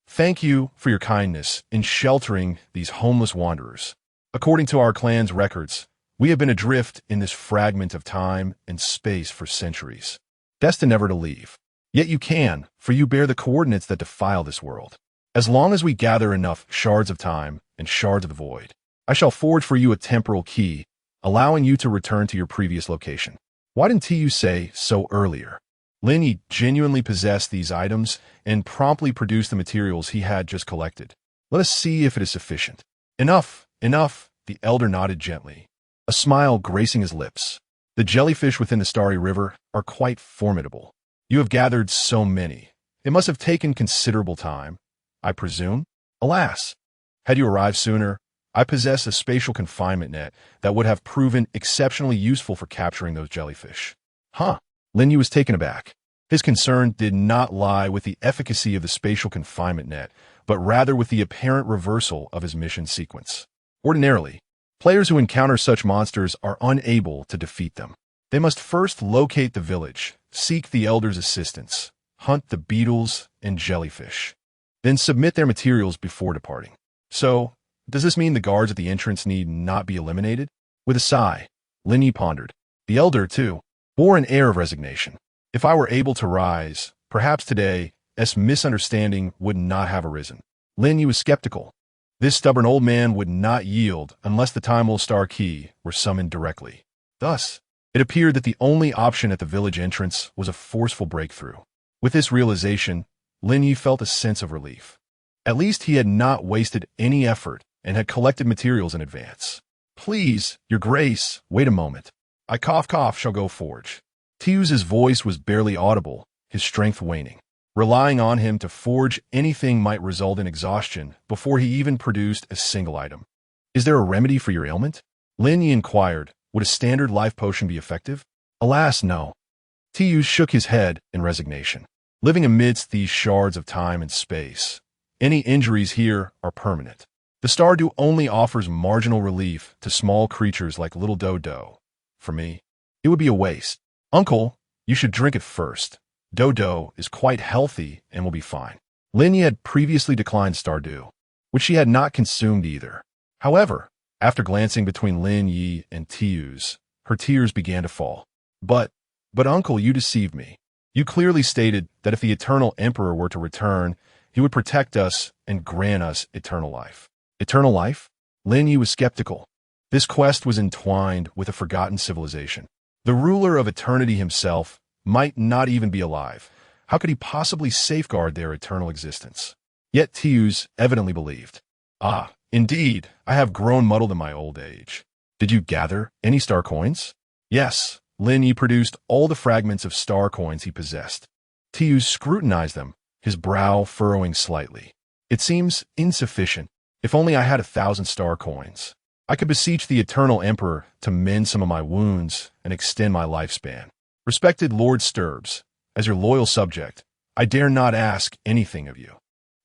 thank you for your kindness in sheltering these homeless wanderers. According to our clan's records, we have been adrift in this fragment of time and space for centuries, destined never to leave. Yet you can, for you bear the coordinates that defile this world. As long as we gather enough shards of time and shards of the void, I shall forge for you a temporal key, allowing you to return to your previous location. Why didn't you say so earlier? Lin Ye genuinely possessed these items and promptly produced the materials he had just collected. Let us see if it is sufficient. Enough, enough, the elder nodded gently, a smile gracing his lips. The jellyfish within the Starry River are quite formidable. You have gathered so many. It must have taken considerable time, I presume? Alas, had you arrived sooner, I possess a spatial confinement net that would have proven exceptionally useful for capturing those jellyfish. Huh. Lin Ye was taken aback. His concern did not lie with the efficacy of the spatial confinement net, but rather with the apparent reversal of his mission sequence. Ordinarily, players who encounter such monsters are unable to defeat them. They must first locate the village, seek the elders' assistance, hunt the beetles and jellyfish, then submit their materials before departing. So, does this mean the guards at the entrance need not be eliminated? With a sigh, Lin Ye pondered. The elder, too, bore an air of resignation. If I were able to rise, perhaps today, this misunderstanding would not have arisen. Lin Ye was skeptical. This stubborn old man would not yield unless the Time Star Key were summoned directly. Thus, it appeared that the only option at the village entrance was a forceful breakthrough. With this realization, Lin Ye felt a sense of relief. At least he had not wasted any effort and had collected materials in advance. Please, your grace, wait a moment. I shall go forge. Tiu's voice was barely audible, his strength waning. Relying on him to forge anything might result in exhaustion before he even produced a single item. Is there a remedy for your ailment? Lin Ye inquired. Would a standard life potion be effective? Alas, no. Tiu shook his head in resignation. Living amidst these shards of time and space, any injuries here are permanent. The Stardew only offers marginal relief to small creatures like little Dodo. For me, it would be a waste. Uncle, you should drink it first. Dodo is quite healthy and will be fine. Lin Ye had previously declined Stardew, which she had not consumed either. However, after glancing between Lin Ye and Tiu's, her tears began to fall. But Uncle, you deceived me. You clearly stated that if the Eternal Emperor were to return, he would protect us and grant us eternal life. Eternal life? Lin Ye was skeptical. This quest was entwined with a forgotten civilization. The ruler of eternity himself might not even be alive. How could he possibly safeguard their eternal existence? Yet Tiu's evidently believed. Ah, indeed, I have grown muddled in my old age. Did you gather any star coins? Yes, Lin Ye produced all the fragments of star coins he possessed. Tiu scrutinized them, his brow furrowing slightly. It seems insufficient. If only I had 1,000 star coins, I could beseech the Eternal Emperor to mend some of my wounds and extend my lifespan. Respected Lord Sturbs, as your loyal subject, I dare not ask anything of you.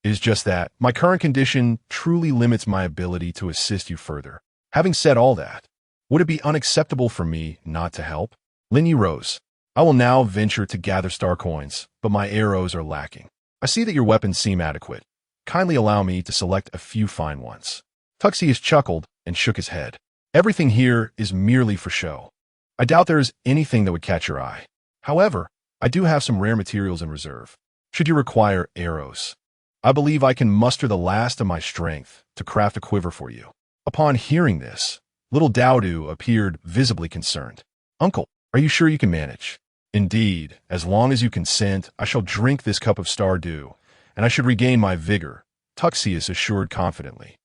It is just that my current condition truly limits my ability to assist you further. Having said all that, would it be unacceptable for me not to help? Lin Ye rose. I will now venture to gather star coins, but my arrows are lacking. I see that your weapons seem adequate. Kindly allow me to select a few fine ones. Tuxius chuckled and shook his head. Everything here is merely for show. I doubt there is anything that would catch your eye. However, I do have some rare materials in reserve. Should you require arrows, I believe I can muster the last of my strength to craft a quiver for you. Upon hearing this, little Dowdu appeared visibly concerned. Uncle, are you sure you can manage? Indeed, as long as you consent, I shall drink this cup of Stardew, and I should regain my vigor, Tuxius assured confidently.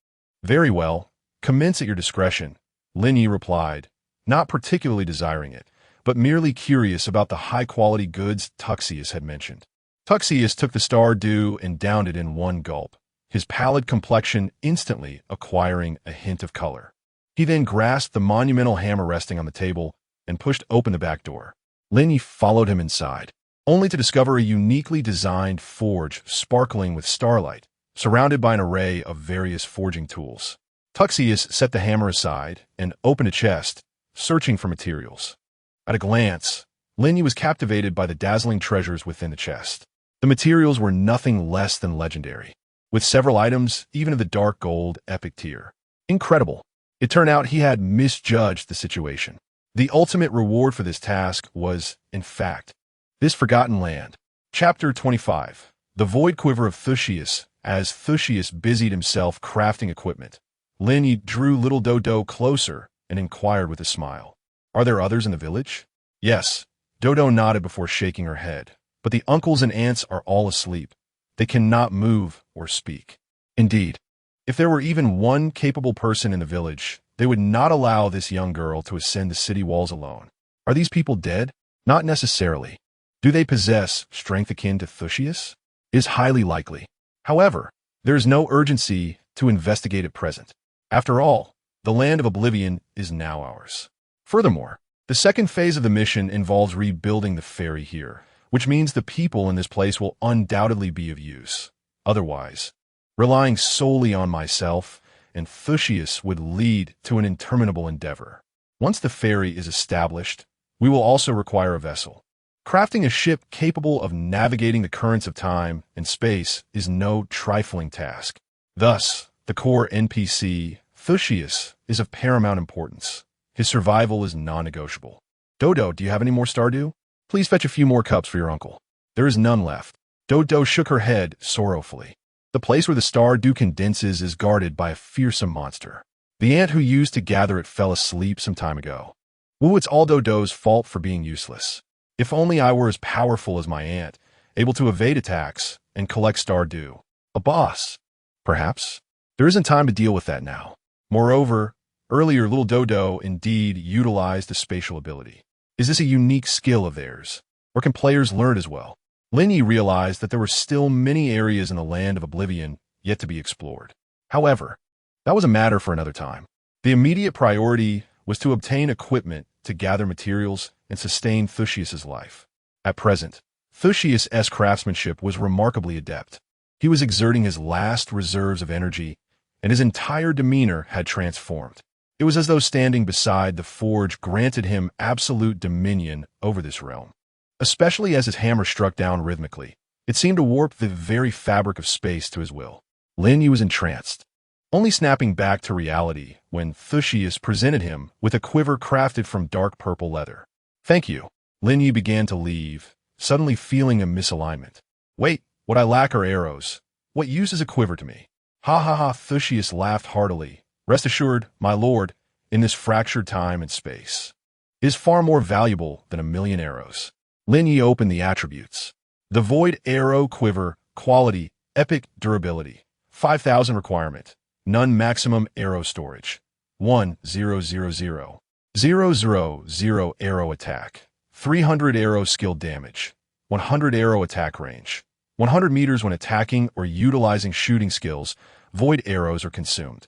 Very well, commence at your discretion, Lin Ye replied, not particularly desiring it, but merely curious about the high-quality goods Tuxius had mentioned. Tuxius took the Stardew and downed it in one gulp, his pallid complexion instantly acquiring a hint of color. He then grasped the monumental hammer resting on the table and pushed open the back door. Lin Ye followed him inside, only to discover a uniquely designed forge sparkling with starlight, surrounded by an array of various forging tools. Tuxius set the hammer aside and opened a chest, searching for materials. At a glance, Lin Ye was captivated by the dazzling treasures within the chest. The materials were nothing less than legendary, with several items even of the dark gold epic tier. Incredible. It turned out he had misjudged the situation. The ultimate reward for this task was, in fact, this forgotten land. Chapter 25. The Void Quiver of Thushius. As Thushius busied himself crafting equipment, Lin Ye drew little Dodo closer and inquired with a smile. Are there others in the village? Yes. Dodo nodded before shaking her head. But the uncles and aunts are all asleep. They cannot move or speak. Indeed, if there were even one capable person in the village, they would not allow this young girl to ascend the city walls alone. Are these people dead? Not necessarily. Do they possess strength akin to Thuscius? Is highly likely. However, there is no urgency to investigate at present. After all, the land of oblivion is now ours. Furthermore, the second phase of the mission involves rebuilding the ferry here, which means the people in this place will undoubtedly be of use. Otherwise, relying solely on myself and Thuscius would lead to an interminable endeavor. Once the ferry is established, we will also require a vessel. Crafting a ship capable of navigating the currents of time and space is no trifling task. Thus, the core NPC, Thuscius, is of paramount importance. His survival is non-negotiable. Dodo, do you have any more Stardew? Please fetch a few more cups for your uncle. There is none left. Dodo shook her head sorrowfully. The place where the Stardew condenses is guarded by a fearsome monster. The ant who used to gather it fell asleep some time ago. Woo, it's all Dodo's fault for being useless. If only I were as powerful as my aunt, able to evade attacks and collect Stardew. A boss. Perhaps. There isn't time to deal with that now. Moreover, earlier little Dodo indeed utilized a spatial ability. Is this a unique skill of theirs? Or can players learn as well? Lin Ye realized that there were still many areas in the land of oblivion yet to be explored. However, that was a matter for another time. The immediate priority was to obtain equipment to gather materials and sustain Thuscius's life. At present, Thuscius' craftsmanship was remarkably adept. He was exerting his last reserves of energy, and his entire demeanor had transformed. It was as though standing beside the forge granted him absolute dominion over this realm. Especially as his hammer struck down rhythmically, it seemed to warp the very fabric of space to his will. Lin Ye was entranced, only snapping back to reality when Thuscius presented him with a quiver crafted from dark purple leather. Thank you. Lin Ye began to leave, suddenly feeling a misalignment. Wait, what I lack are arrows. What use is a quiver to me? Ha ha ha, Thuscius laughed heartily. Rest assured, my lord, in this fractured time and space, is far more valuable than 1,000,000 arrows. Lin Ye opened the attributes. The Void Arrow Quiver, Quality, Epic Durability, 5,000 requirement, None maximum arrow storage, 1000, 000 arrow attack, 300 arrow skill damage, 100 arrow attack range, 100 meters when attacking or utilizing shooting skills, void arrows are consumed.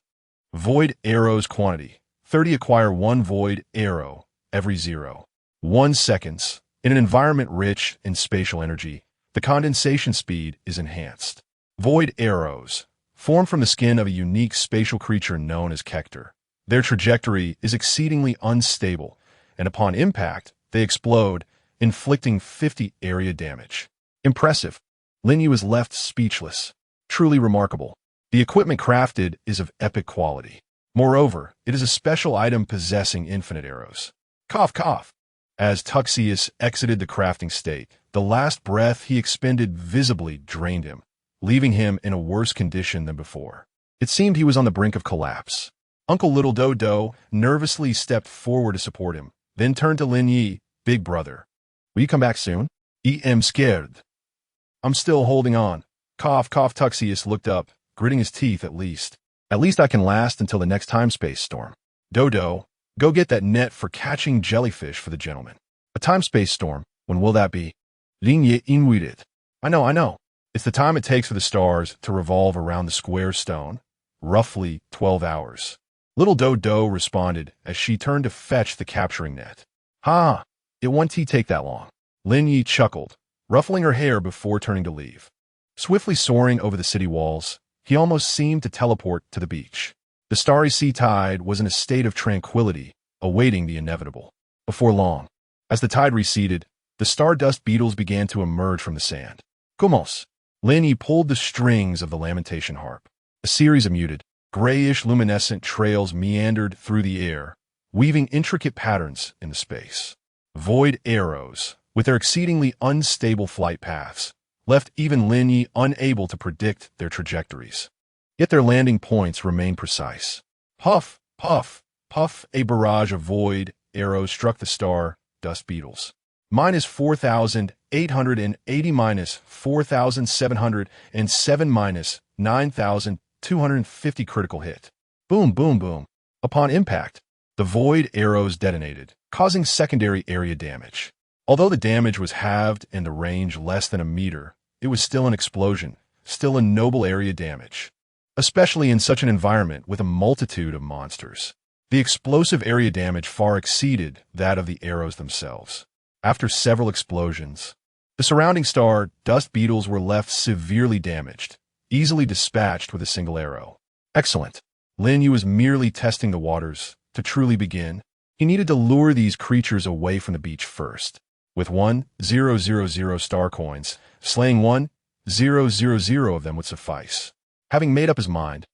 Void arrows quantity, 30 acquire 1 void arrow every 0.1 seconds. In an environment rich in spatial energy, the condensation speed is enhanced. Void arrows form from the skin of a unique spatial creature known as Kector. Their trajectory is exceedingly unstable, and upon impact, they explode, inflicting 50 area damage. Impressive. Lin Ye was left speechless. Truly remarkable. The equipment crafted is of epic quality. Moreover, it is a special item possessing infinite arrows. Cough, cough. As Tuxius exited the crafting state, the last breath he expended visibly drained him, leaving him in a worse condition than before. It seemed he was on the brink of collapse. Uncle Little Dodo nervously stepped forward to support him, then turned to Lin Ye, Big brother. Will you come back soon? I'm scared. I'm still holding on. Cough, cough. Tuxius looked up, gritting his teeth at least. At least I can last until the next time-space storm. Dodo, go get that net for catching jellyfish for the gentleman. A time-space storm? When will that be? Lin Ye inwitted. I know. It's the time it takes for the stars to revolve around the square stone. Roughly 12 hours. Little Dodo responded as she turned to fetch the capturing net. Ha! It won't take that long. Lin Ye chuckled, ruffling her hair before turning to leave. Swiftly soaring over the city walls, he almost seemed to teleport to the beach. The starry sea tide was in a state of tranquility, awaiting the inevitable. Before long, as the tide receded, the stardust beetles began to emerge from the sand. Kumos! Lin Ye pulled the strings of the lamentation harp. A series of muted, grayish luminescent trails meandered through the air, weaving intricate patterns in the space. Void arrows, with their exceedingly unstable flight paths, left even Lin Ye unable to predict their trajectories. Yet their landing points remained precise. Puff, puff, puff, a barrage of void arrows struck the star-dust beetles. Minus 4,880 minus 4,707 minus 9,250 critical hit. Boom, boom, boom. Upon impact, the void arrows detonated, causing secondary area damage. Although the damage was halved and the range less than a meter, it was still an explosion, still a noble area damage, especially in such an environment with a multitude of monsters. The explosive area damage far exceeded that of the arrows themselves. After several explosions, the surrounding star dust beetles were left severely damaged, easily dispatched with a single arrow. Excellent. Lin Ye was merely testing the waters. To truly begin, he needed to lure these creatures away from the beach first. With 1,000 star coins, slaying 1,000 of them would suffice. Having made up his mind,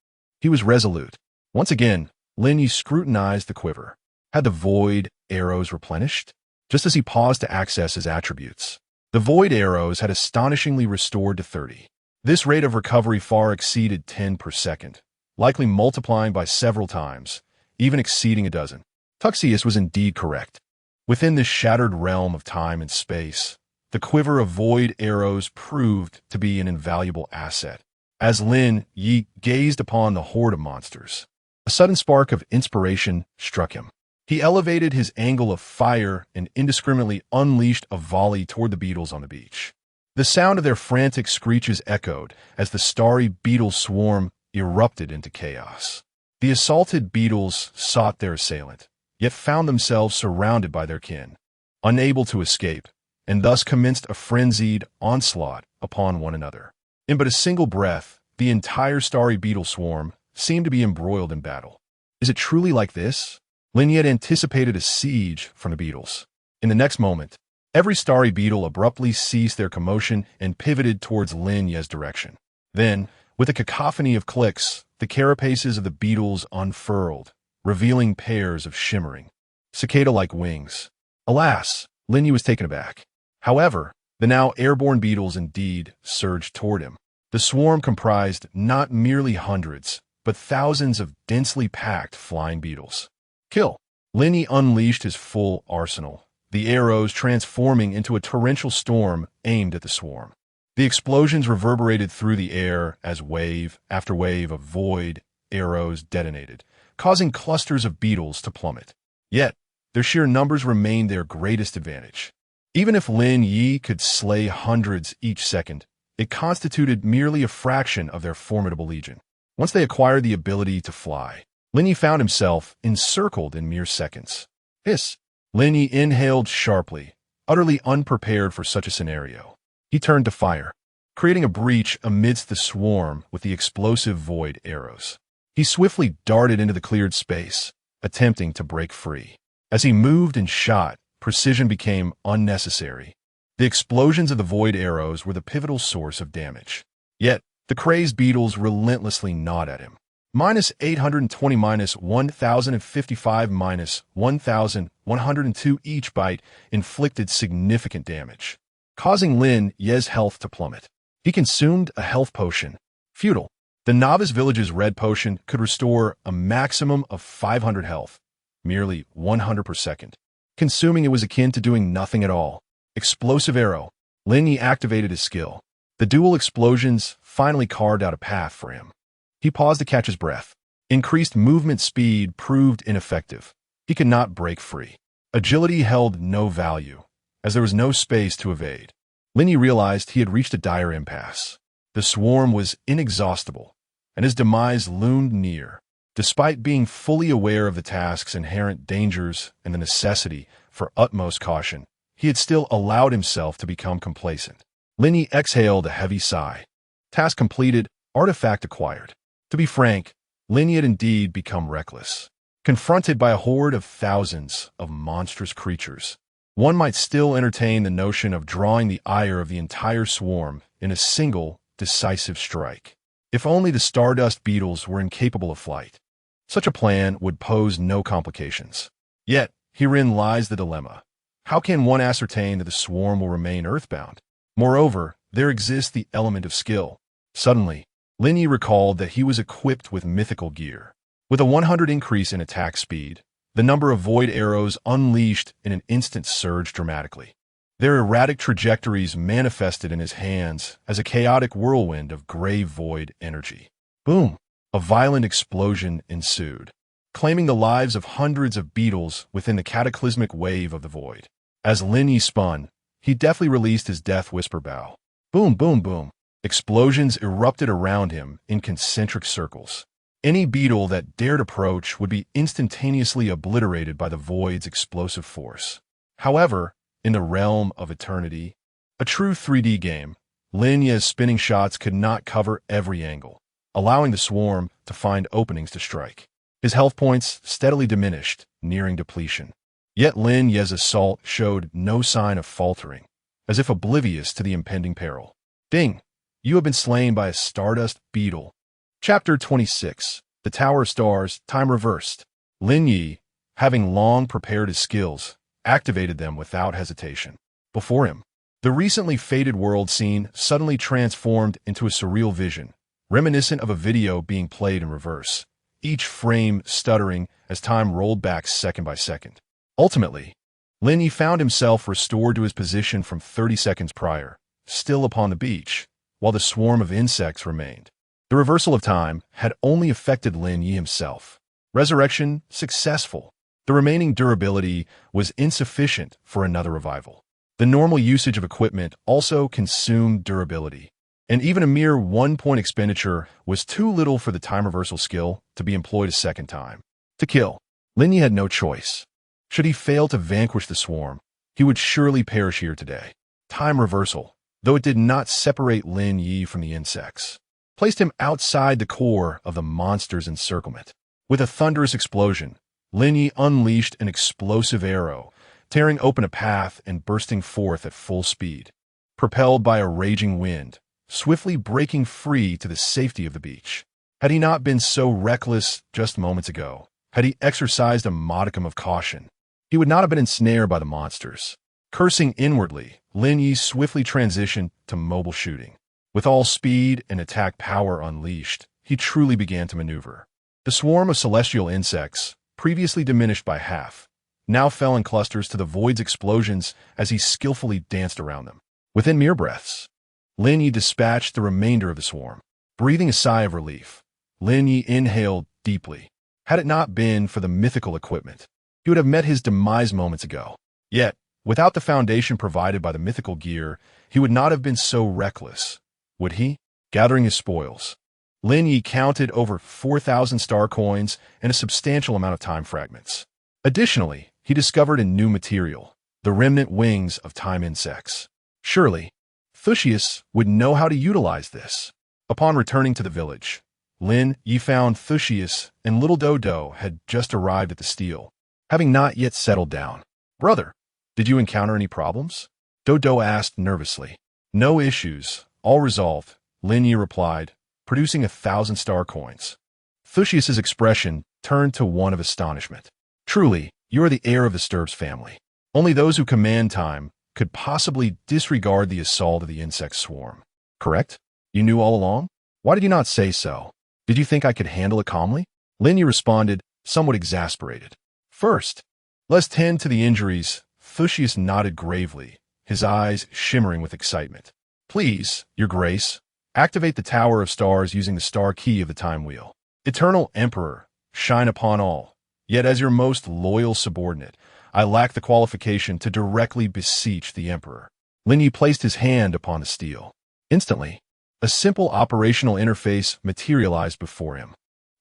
he was resolute. Once again, Lin Ye scrutinized the quiver. Had the void arrows replenished? Just as he paused to access his attributes, the void arrows had astonishingly restored to 30. This rate of recovery far exceeded 10 per second, likely multiplying by several times, even exceeding a dozen. Tuxius was indeed correct. Within this shattered realm of time and space, the quiver of void arrows proved to be an invaluable asset. As Lin Ye gazed upon the horde of monsters, a sudden spark of inspiration struck him. He elevated his angle of fire and indiscriminately unleashed a volley toward the beetles on the beach. The sound of their frantic screeches echoed as the starry beetle swarm erupted into chaos. The assaulted beetles sought their assailant, yet found themselves surrounded by their kin, unable to escape, and thus commenced a frenzied onslaught upon one another. In but a single breath, the entire starry beetle swarm seemed to be embroiled in battle. Is it truly like this? Lin Ye had anticipated a siege from the beetles. In the next moment, every starry beetle abruptly ceased their commotion and pivoted towards Lin Ye's direction. Then, with a cacophony of clicks, the carapaces of the beetles unfurled, revealing pairs of shimmering, cicada-like wings. Alas, Lin Ye was taken aback. However, the now airborne beetles indeed surged toward him. The swarm comprised not merely hundreds, but thousands of densely packed flying beetles. Kill! Lin Ye unleashed his full arsenal, the arrows transforming into a torrential storm aimed at the swarm. The explosions reverberated through the air as wave after wave of void arrows detonated, causing clusters of beetles to plummet. Yet, their sheer numbers remained their greatest advantage. Even if Lin Ye could slay hundreds each second, it constituted merely a fraction of their formidable legion. Once they acquired the ability to fly, Lin Ye found himself encircled in mere seconds. Hiss! Lin Ye inhaled sharply, utterly unprepared for such a scenario. He turned to fire, creating a breach amidst the swarm with the explosive void arrows. He swiftly darted into the cleared space, attempting to break free. As he moved and shot, precision became unnecessary. The explosions of the void arrows were the pivotal source of damage. Yet, the crazed beetles relentlessly gnawed at him. -820, -1055, -1102 each bite inflicted significant damage, causing Lin Ye's health to plummet. He consumed a health potion. Futile. The novice village's red potion could restore a maximum of 500 health, merely 100 per second. Consuming it was akin to doing nothing at all. Explosive arrow. Lin Ye activated his skill. The dual explosions finally carved out a path for him. He paused to catch his breath. Increased movement speed proved ineffective. He could not break free. Agility held no value, as there was no space to evade. Lin Ye realized he had reached a dire impasse. The swarm was inexhaustible, and his demise loomed near. Despite being fully aware of the task's inherent dangers and the necessity for utmost caution, he had still allowed himself to become complacent. Lin Ye exhaled a heavy sigh. Task completed, artifact acquired. To be frank, Lin Ye had indeed become reckless. Confronted by a horde of thousands of monstrous creatures, one might still entertain the notion of drawing the ire of the entire swarm in a single, decisive strike. If only the stardust beetles were incapable of flight, such a plan would pose no complications. Yet, herein lies the dilemma. How can one ascertain that the swarm will remain earthbound? Moreover, there exists the element of skill. Suddenly, Lin Ye recalled that he was equipped with mythical gear. With a 100 increase in attack speed, the number of void arrows unleashed in an instant surged dramatically. Their erratic trajectories manifested in his hands as a chaotic whirlwind of gray void energy. Boom! A violent explosion ensued. claiming the lives of hundreds of beetles within the cataclysmic wave of the void. As Lin Ye spun, he deftly released his death whisper bow. Boom, boom, boom. Explosions erupted around him in concentric circles. Any beetle that dared approach would be instantaneously obliterated by the void's explosive force. However, in the realm of eternity, a true 3D game, Lin Ye's spinning shots could not cover every angle, allowing the swarm to find openings to strike. His health points steadily diminished, nearing depletion. Yet Lin Ye's assault showed no sign of faltering, as if oblivious to the impending peril. Ding! You have been slain by a stardust beetle. Chapter 26. The Tower of Stars, Time Reversed. Lin Ye, having long prepared his skills, activated them without hesitation. Before him, the recently faded world scene suddenly transformed into a surreal vision, reminiscent of a video being played in reverse, each frame stuttering as time rolled back second by second. Ultimately, Lin Ye found himself restored to his position from 30 seconds prior, still upon the beach, while the swarm of insects remained. The reversal of time had only affected Lin Ye himself. Resurrection successful. The remaining durability was insufficient for another revival. The normal usage of equipment also consumed durability, and even a mere 1-point expenditure was too little for the time reversal skill to be employed a second time. To kill, Lin Ye had no choice. Should he fail to vanquish the swarm, he would surely perish here today. Time reversal, though it did not separate Lin Ye from the insects, placed him outside the core of the monster's encirclement. With a thunderous explosion, Lin Ye unleashed an explosive arrow, tearing open a path and bursting forth at full speed. Propelled by a raging wind, swiftly breaking free to the safety of the beach. Had he not been so reckless just moments ago, had he exercised a modicum of caution, he would not have been ensnared by the monsters. Cursing inwardly, Lin Ye swiftly transitioned to mobile shooting. With all speed and attack power unleashed, he truly began to maneuver. The swarm of celestial insects, previously diminished by half, now fell in clusters to the void's explosions as he skillfully danced around them. Within mere breaths, Lin Ye dispatched the remainder of the swarm. Breathing a sigh of relief, Lin Ye inhaled deeply. Had it not been for the mythical equipment, he would have met his demise moments ago. Yet, without the foundation provided by the mythical gear, he would not have been so reckless, would he? Gathering his spoils, Lin Ye counted over 4,000 star coins and a substantial amount of time fragments. Additionally, he discovered a new material, the remnant wings of time insects. Surely, Thuscius would know how to utilize this. Upon returning to the village, Lin Ye found Thuscius and little Dodo had just arrived at the steel, having not yet settled down. Brother, did you encounter any problems? Dodo asked nervously. No issues, all resolved, Lin Ye replied, producing 1,000 star coins. Thuscius's expression turned to one of astonishment. Truly, you are the heir of the Sturbs family. Only those who command time could possibly disregard the assault of the insect swarm. Correct? You knew all along? Why did you not say so? Did you think I could handle it calmly? Lin Ye responded, somewhat exasperated. First, let's tend to the injuries. Thuscius nodded gravely, his eyes shimmering with excitement. Please, Your Grace, activate the Tower of Stars using the star key of the time wheel. Eternal Emperor, shine upon all. Yet as your most loyal subordinate, I lack the qualification to directly beseech the Emperor. Lin Ye placed his hand upon the steel. Instantly, a simple operational interface materialized before him.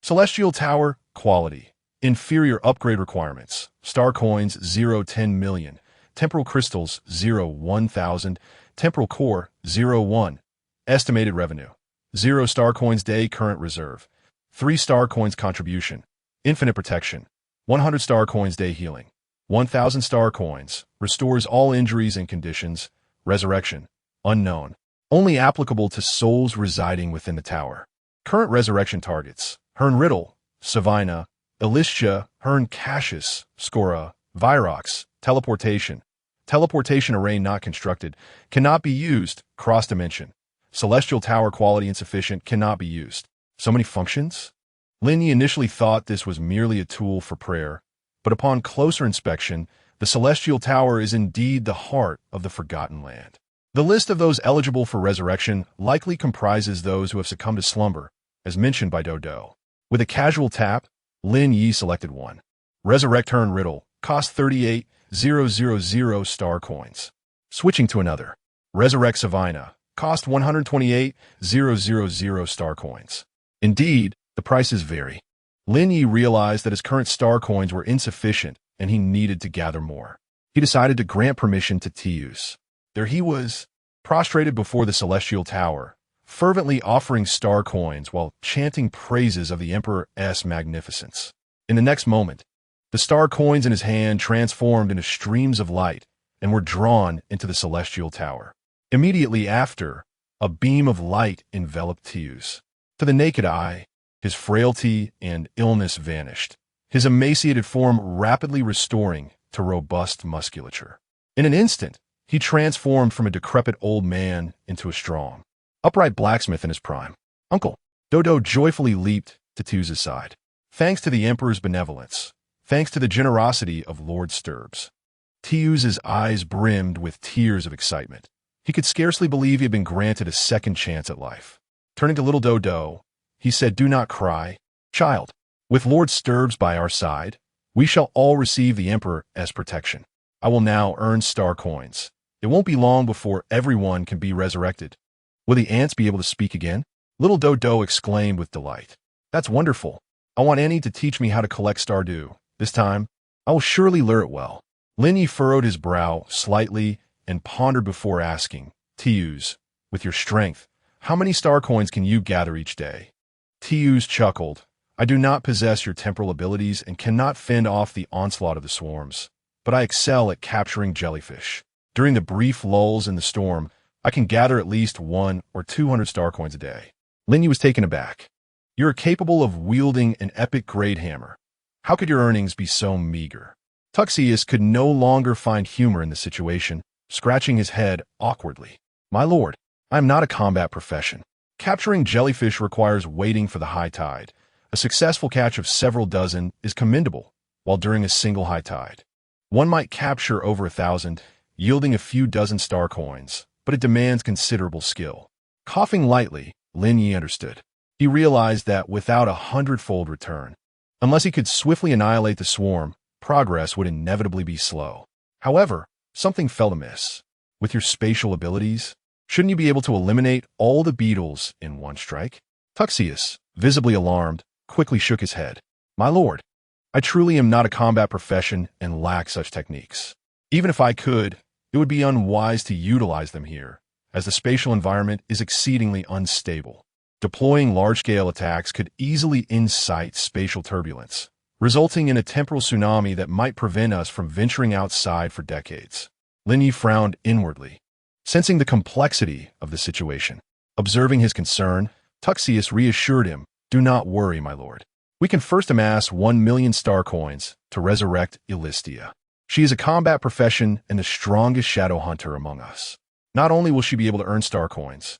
Celestial Tower, quality. Inferior upgrade requirements. Star coins 0-10 million. Temporal crystals 0-1,000. Temporal core 0-1. Estimated revenue. 0 star coins day current reserve. 3 star coins contribution. Infinite protection. 100 star coins day healing. 1,000 star coins. Restores all injuries and conditions. Resurrection. Unknown. Only applicable to souls residing within the tower. Current resurrection targets. Hern Riddle. Savina. Elisha. Hern Cassius. Scora. Virox. Teleportation. Teleportation array not constructed. Cannot be used. Cross dimension. Celestial Tower quality insufficient. Cannot be used. So many functions? Lin Ye initially thought this was merely a tool for prayer, but upon closer inspection, the Celestial Tower is indeed the heart of the Forgotten Land. The list of those eligible for resurrection likely comprises those who have succumbed to slumber, as mentioned by Dodo. With a casual tap, Lin Ye selected one. Resurrect Turn Riddle, cost 38,000 star coins. Switching to another. Resurrect Savina, cost 128,000 star coins. Indeed, the prices vary. Lin Ye realized that his current star coins were insufficient and he needed to gather more. He decided to grant permission to Tius. There he was, prostrated before the celestial tower, fervently offering star coins while chanting praises of the Emperor's magnificence. In the next moment, the star coins in his hand transformed into streams of light and were drawn into the celestial tower. Immediately after, a beam of light enveloped Tius. To the naked eye, his frailty and illness vanished, his emaciated form rapidly restoring to robust musculature. In an instant, he transformed from a decrepit old man into a strong, upright blacksmith in his prime. Uncle Dodo joyfully leaped to Tius's side. Thanks to the Emperor's benevolence, thanks to the generosity of Lord Sturbs. Tius's eyes brimmed with tears of excitement. He could scarcely believe he had been granted a second chance at life. Turning to little Dodo, he said, "Do not cry, child. With Lord Sturbs by our side, we shall all receive the Emperor's protection. I will now earn star coins. It won't be long before everyone can be resurrected." Will the ants be able to speak again? Little Dodo exclaimed with delight. That's wonderful. I want Annie to teach me how to collect Stardew. This time, I will surely learn it well. Lin Ye furrowed his brow slightly and pondered before asking, Tius, with your strength, how many star coins can you gather each day? Tius chuckled. I do not possess your temporal abilities and cannot fend off the onslaught of the swarms, but I excel at capturing jellyfish. During the brief lulls in the storm, I can gather at least 100 or 200 star coins a day. Lin Ye was taken aback. You are capable of wielding an epic great hammer. How could your earnings be so meager? Tuxius could no longer find humor in the situation, scratching his head awkwardly. My lord, I am not a combat profession. Capturing jellyfish requires waiting for the high tide. A successful catch of several dozen is commendable, while during a single high tide, one might capture over 1,000, yielding a few dozen star coins, but it demands considerable skill. Coughing lightly, Lin Ye understood. He realized that without a hundredfold return, unless he could swiftly annihilate the swarm, progress would inevitably be slow. However, something felt amiss. With your spatial abilities, shouldn't you be able to eliminate all the beetles in one strike? Tuxius, visibly alarmed, quickly shook his head. My lord, I truly am not a combat profession and lack such techniques. Even if I could, it would be unwise to utilize them here, as the spatial environment is exceedingly unstable. Deploying large-scale attacks could easily incite spatial turbulence, resulting in a temporal tsunami that might prevent us from venturing outside for decades. Lin Ye frowned inwardly, sensing the complexity of the situation. Observing his concern, Tuxius reassured him, Do not worry, my lord. We can first amass 1,000,000 star coins to resurrect Elistia. She is a combat profession and the strongest shadow hunter among us. Not only will she be able to earn star coins,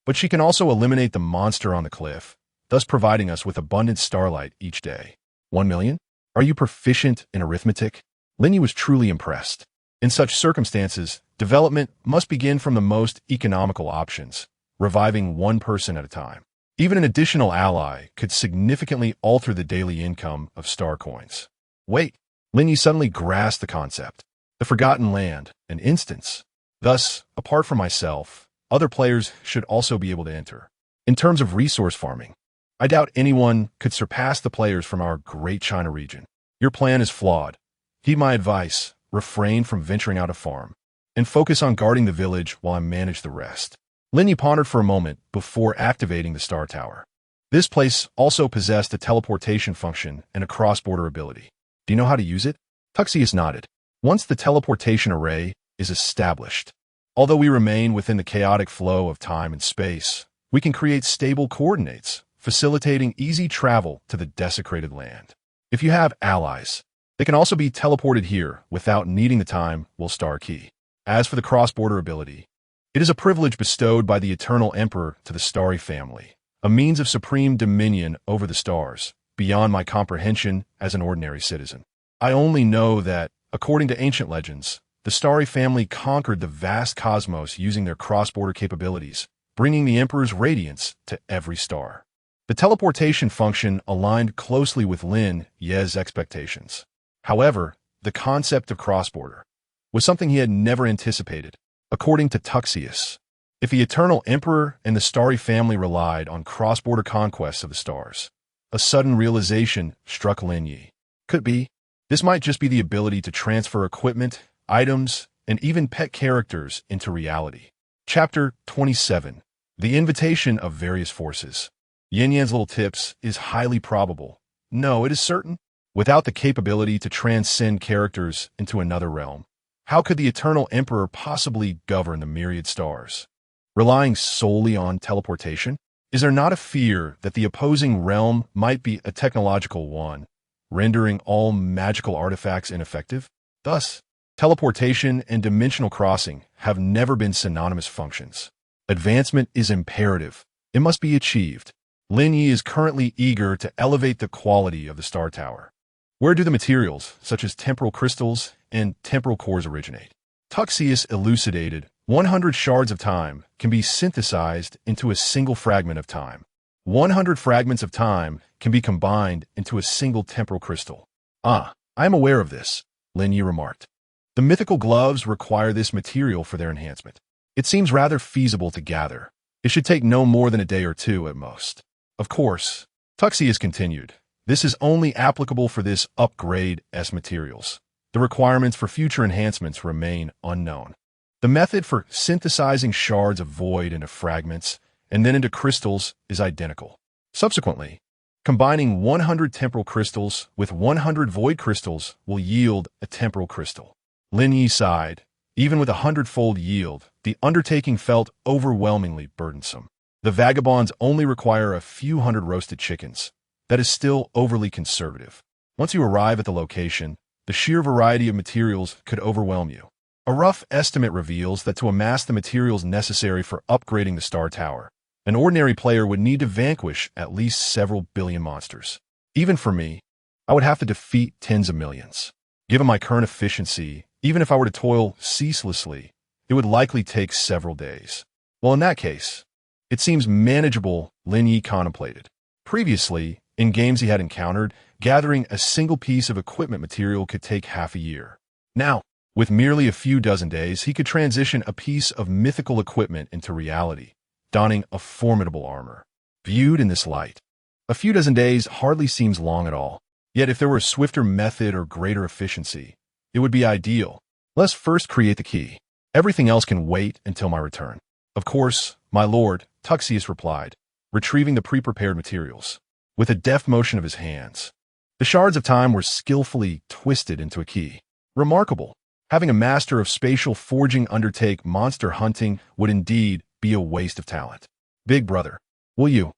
but she can also eliminate the monster on the cliff, thus providing us with abundant starlight each day. 1,000,000? Are you proficient in arithmetic? Lin Ye was truly impressed. In such circumstances, development must begin from the most economical options, reviving one person at a time. Even an additional ally could significantly alter the daily income of star coins. Wait, Lin Ye suddenly grasped the concept. The Forgotten Land, an instance. Thus, apart from myself, other players should also be able to enter. In terms of resource farming, I doubt anyone could surpass the players from our Great China region. Your plan is flawed. Heed my advice, refrain from venturing out to farm, and focus on guarding the village while I manage the rest. Lin Ye pondered for a moment before activating the Star Tower. This place also possessed a teleportation function and a cross-border ability. Do you know how to use it? Tuxius nodded. Once the teleportation array is established, although we remain within the chaotic flow of time and space, we can create stable coordinates, facilitating easy travel to the desecrated land. If you have allies, they can also be teleported here without needing the time will star key. As for the cross-border ability, it is a privilege bestowed by the Eternal Emperor to the Starry family, a means of supreme dominion over the stars, beyond my comprehension as an ordinary citizen. I only know that, according to ancient legends, the Starry family conquered the vast cosmos using their cross-border capabilities, bringing the Emperor's radiance to every star. The teleportation function aligned closely with Lin Ye's expectations. However, the concept of cross-border was something he had never anticipated. According to Tuxius, if the Eternal Emperor and the Starry family relied on cross-border conquests of the stars, a sudden realization struck Lin Ye. Could be, this might just be the ability to transfer equipment, items, and even pet characters into reality. Chapter 27. The Invitation of Various Forces. Yin Yan's little tips is highly probable. No, it is certain. Without the capability to transcend characters into another realm, how could the Eternal Emperor possibly govern the myriad stars? Relying solely on teleportation? Is there not a fear that the opposing realm might be a technological one, rendering all magical artifacts ineffective? Thus, teleportation and dimensional crossing have never been synonymous functions. Advancement is imperative. It must be achieved. Lin Ye is currently eager to elevate the quality of the Star Tower. Where do the materials, such as temporal crystals and temporal cores, originate? Tuxius elucidated, 100 shards of time can be synthesized into a single fragment of time. 100 fragments of time can be combined into a single temporal crystal. I am aware of this, Lin Ye remarked. The mythical gloves require this material for their enhancement. It seems rather feasible to gather. It should take no more than a day or two at most. Of course, Tuxius continued, this is only applicable for this upgrade-S materials. The requirements for future enhancements remain unknown. The method for synthesizing shards of void into fragments and then into crystals is identical. Subsequently, combining 100 temporal crystals with 100 void crystals will yield a temporal crystal. Lin Ye sighed. Even with a hundredfold yield, the undertaking felt overwhelmingly burdensome. The vagabonds only require a few hundred roasted chickens. That is still overly conservative. Once you arrive at the location, the sheer variety of materials could overwhelm you. A rough estimate reveals that to amass the materials necessary for upgrading the Star Tower, an ordinary player would need to vanquish at least several billion monsters. Even for me, I would have to defeat tens of millions. Given my current efficiency, even if I were to toil ceaselessly, it would likely take several days. Well, in that case, it seems manageable, Lin Ye contemplated. Previously, in games he had encountered, gathering a single piece of equipment material could take half a year. Now, with merely a few dozen days, he could transition a piece of mythical equipment into reality, donning a formidable armor. Viewed in this light, a few dozen days hardly seems long at all. Yet if there were a swifter method or greater efficiency, it would be ideal. Let's first create the key. Everything else can wait until my return. Of course, my lord, Tuxius replied, retrieving the pre-prepared materials. With a deft motion of his hands, the shards of time were skillfully twisted into a key. Remarkable. Having a master of spatial forging undertake monster hunting would indeed be a waste of talent. Big brother, will you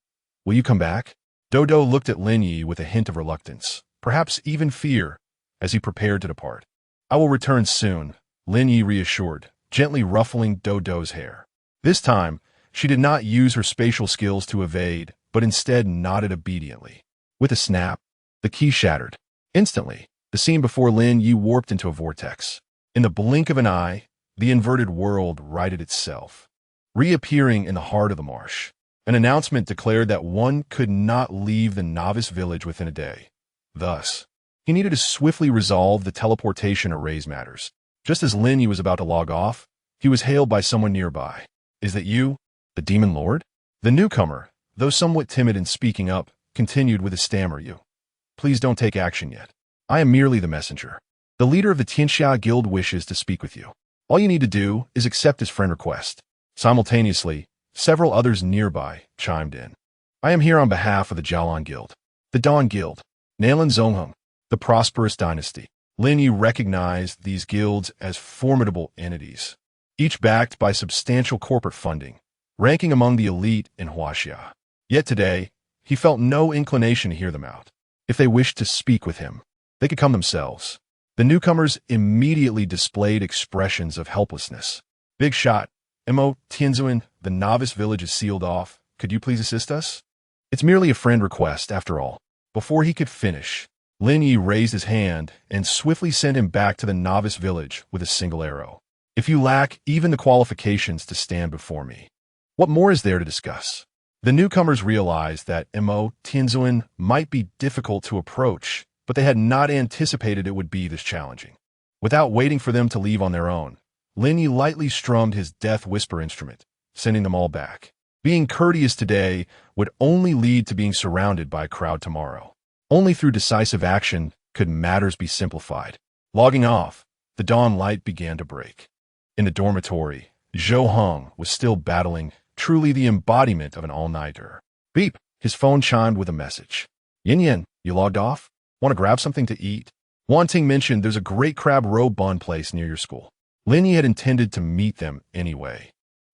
come back? Dodo looked at Lin Ye with a hint of reluctance, perhaps even fear, as he prepared to depart. I will return soon, Lin Ye reassured, gently ruffling Dodo's hair. This time, she did not use her spatial skills to evade, but instead nodded obediently. With a snap, the key shattered. Instantly, the scene before Lin Ye warped into a vortex. In the blink of an eye, the inverted world righted itself, reappearing in the heart of the marsh. An announcement declared that one could not leave the novice village within a day. Thus, he needed to swiftly resolve the teleportation arrays matters. Just as Lin Ye was about to log off, he was hailed by someone nearby. Is that you, the Demon Lord? The newcomer, though somewhat timid in speaking up, continued with a stammer. Please don't take action yet. I am merely the messenger. The leader of the Tianxia Guild wishes to speak with you. All you need to do is accept his friend request. Simultaneously, several others nearby chimed in. I am here on behalf of the Jialan Guild, the Dawn Guild, Nalan Zongheng, the Prosperous Dynasty. Lin Ye recognized these guilds as formidable entities, each backed by substantial corporate funding, ranking among the elite in Huaxia. Yet today, he felt no inclination to hear them out. If they wished to speak with him, they could come themselves. The newcomers immediately displayed expressions of helplessness. Big shot. Mo Tianzuan, the novice village is sealed off. Could you please assist us? It's merely a friend request, after all. Before he could finish, Lin Ye raised his hand and swiftly sent him back to the novice village with a single arrow. If you lack even the qualifications to stand before me, what more is there to discuss? The newcomers realized that Mo Tianzuan might be difficult to approach, but they had not anticipated it would be this challenging. Without waiting for them to leave on their own, Lin Ye lightly strummed his death whisper instrument, sending them all back. Being courteous today would only lead to being surrounded by a crowd tomorrow. Only through decisive action could matters be simplified. Logging off, the dawn light began to break. In the dormitory, Zhou Heng was still battling, truly the embodiment of an all-nighter. Beep! His phone chimed with a message. Yin, you logged off? Want to grab something to eat? Wan Ting mentioned there's a great crab roe bun place near your school. Lin Ye had intended to meet them anyway,